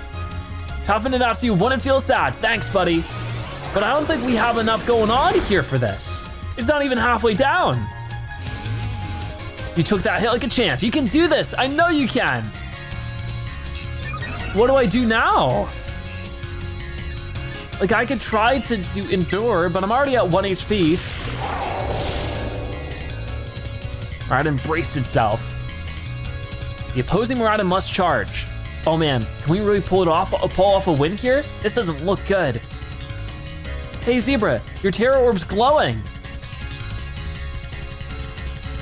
Toughen it out so you wouldn't feel sad. Thanks, buddy. But I don't think we have enough going on here for this. It's not even halfway down. You took that hit like a champ. You can do this. I know you can. What do I do now? Like, I could try to do Endure, but I'm already at 1 HP. Miraidon braced itself. The opposing Miraidon must charge. Oh man, can we really pull off a win here? This doesn't look good. Hey Zebra, your Terra Orb's glowing.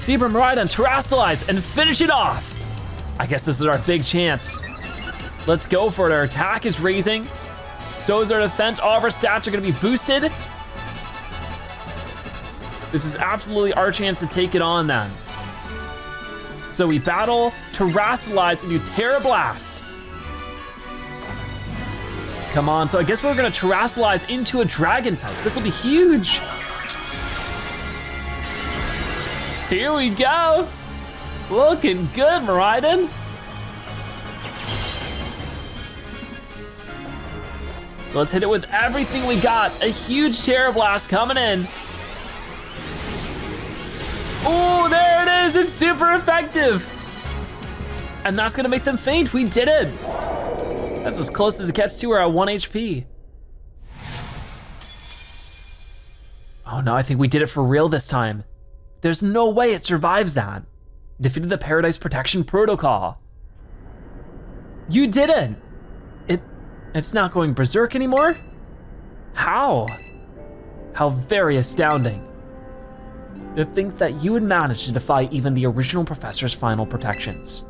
Zebra, Miraidon, Terastalize and finish it off. I guess this is our big chance. Let's go for it. Our attack is raising. So is our defense. All of our stats are gonna be boosted. This is absolutely our chance to take it on then. So we battle, Terastalize, and do Terra Blast. Come on, so I guess we're gonna Terastalize into a Dragon type. This will be huge. Here we go. Looking good, Miraidon. So let's hit it with everything we got. A huge Terra Blast coming in. Oh, there it is, it's super effective. And that's gonna make them faint, we did it. That's as close as it gets to her at 1 HP. Oh no, I think we did it for real this time. There's no way it survives that. Defeated the Paradise Protection Protocol. You didn't! It's not going berserk anymore? How? How very astounding. To think that you would manage to defy even the original professor's final protections.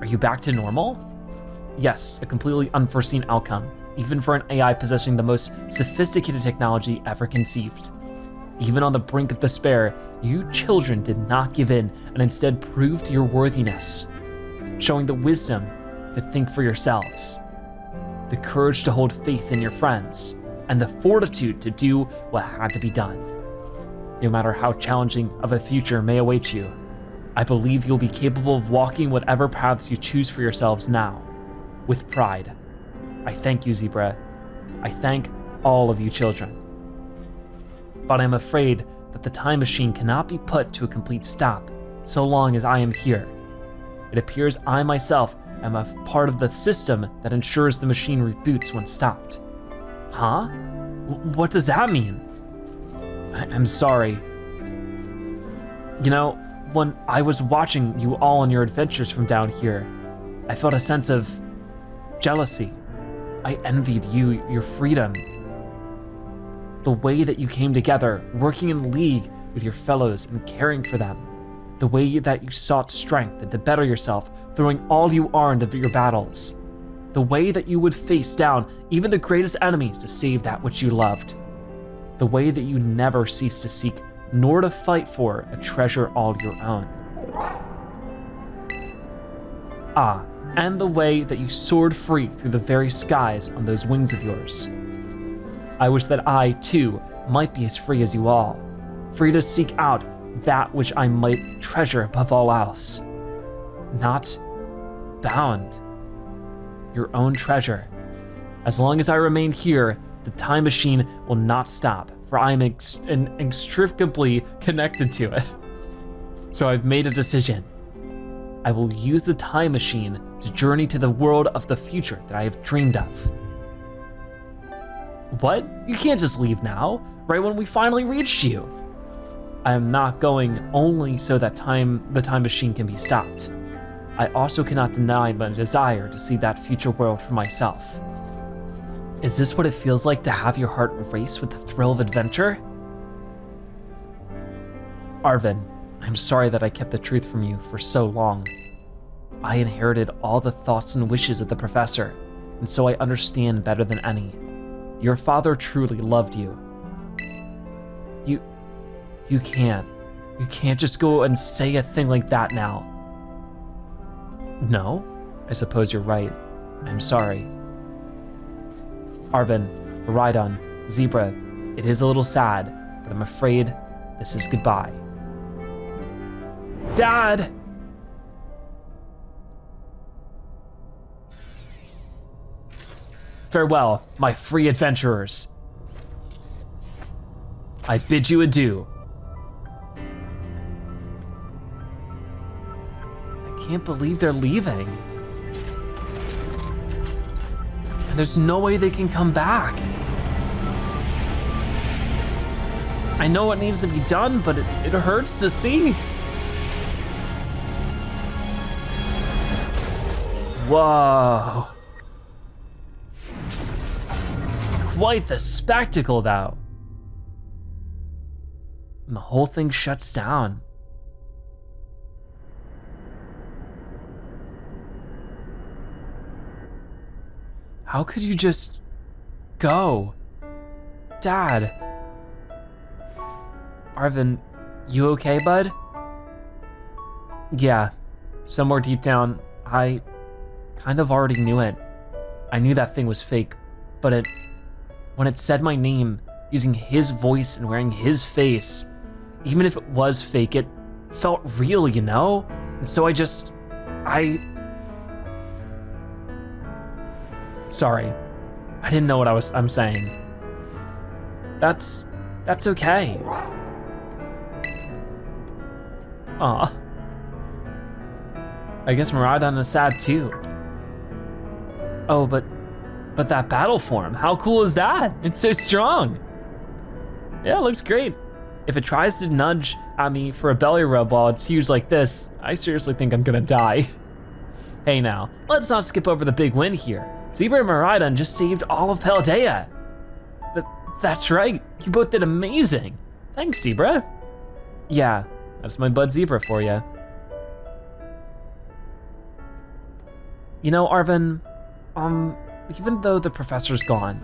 Are you back to normal? Yes, a completely unforeseen outcome, even for an AI possessing the most sophisticated technology ever conceived. Even on the brink of despair, you children did not give in and instead proved your worthiness, showing the wisdom to think for yourselves, the courage to hold faith in your friends, and the fortitude to do what had to be done. No matter how challenging of a future may await you, I believe you'll be capable of walking whatever paths you choose for yourselves now, with pride. I thank you, Zebra. I thank all of you children. But I'm afraid that the time machine cannot be put to a complete stop so long as I am here. It appears I myself am a part of the system that ensures the machine reboots when stopped. Huh? What does that mean? I'm sorry. You know, when I was watching you all on your adventures from down here, I felt a sense of jealousy. I envied you, your freedom. The way that you came together, working in league with your fellows and caring for them. The way that you sought strength and to better yourself, throwing all you are into your battles. The way that you would face down even the greatest enemies to save that which you loved. The way that you never ceased to seek nor to fight for a treasure all your own. Ah, and the way that you soared free through the very skies on those wings of yours. I wish that I, too, might be as free as you all, free to seek out that which I might treasure above all else. Not bound. Your own treasure. As long as I remain here, the time machine will not stop, for I am inextricably connected to it. So I've made a decision. I will use the time machine to journey to the world of the future that I have dreamed of. What? You can't just leave now, right when we finally reached you. I am not going only so that the time machine can be stopped. I also cannot deny my desire to see that future world for myself. Is this what it feels like to have your heart race with the thrill of adventure? Arven, I'm sorry that I kept the truth from you for so long. I inherited all the thoughts and wishes of the professor, and so I understand better than any. Your father truly loved you. You can't just go and say a thing like that now. No, I suppose you're right. I'm sorry. Arven, Koraidon, Zebra, it is a little sad, but I'm afraid this is goodbye. Dad! Farewell, my free adventurers. I bid you adieu. I can't believe they're leaving. And there's no way they can come back. I know what needs to be done, but it hurts to see. Whoa. Quite the spectacle, though. And the whole thing shuts down. How could you just go? Dad. Arven, you okay, bud? Yeah, somewhere deep down, I kind of already knew it. I knew that thing was fake, but when it said my name, using his voice and wearing his face, even if it was fake, it felt real, you know? And so Sorry, I didn't know what I'm saying. That's okay. Aw. I guess Miraidon is sad too. Oh, but that battle form, how cool is that? It's so strong. Yeah, it looks great. If it tries to nudge at me for a belly rub while it's used like this, I seriously think I'm gonna die. Hey now, let's not skip over the big win here. Zebra and Miraidon just saved all of Paldea. That's right, you both did amazing. Thanks, Zebra. Yeah, that's my bud Zebra for you. You know, Arven, even though the professor's gone,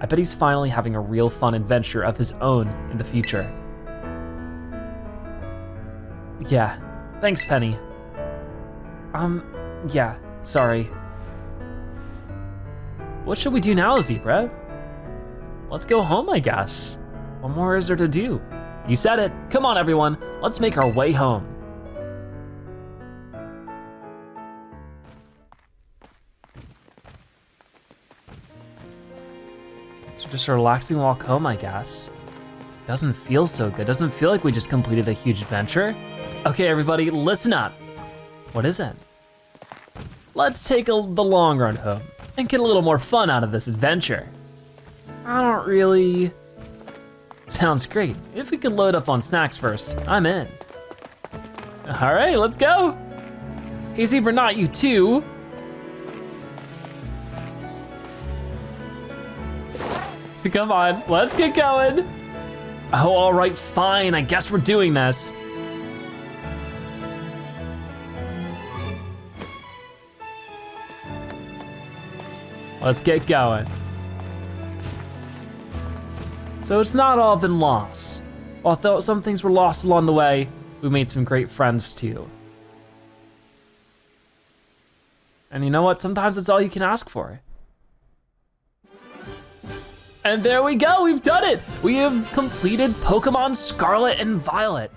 I bet he's finally having a real fun adventure of his own in the future. Yeah, thanks, Penny. Yeah, sorry. What should we do now, Zebra? Let's go home, I guess. What more is there to do? You said it. Come on, everyone. Let's make our way home. So just a relaxing walk home, I guess. Doesn't feel so good. Doesn't feel like we just completed a huge adventure. Okay, everybody, listen up. What is it? Let's take the long run home and get a little more fun out of this adventure. I don't really... Sounds great. If we could load up on snacks first, I'm in. All right, let's go. Hey, Zebra, not you too. Come on, let's get going. Oh, all right, fine. I guess we're doing this. Let's get going. So it's not all been lost. Although some things were lost along the way, we made some great friends too. And you know what? Sometimes it's all you can ask for. And there we go, we've done it! We have completed Pokemon Scarlet and Violet.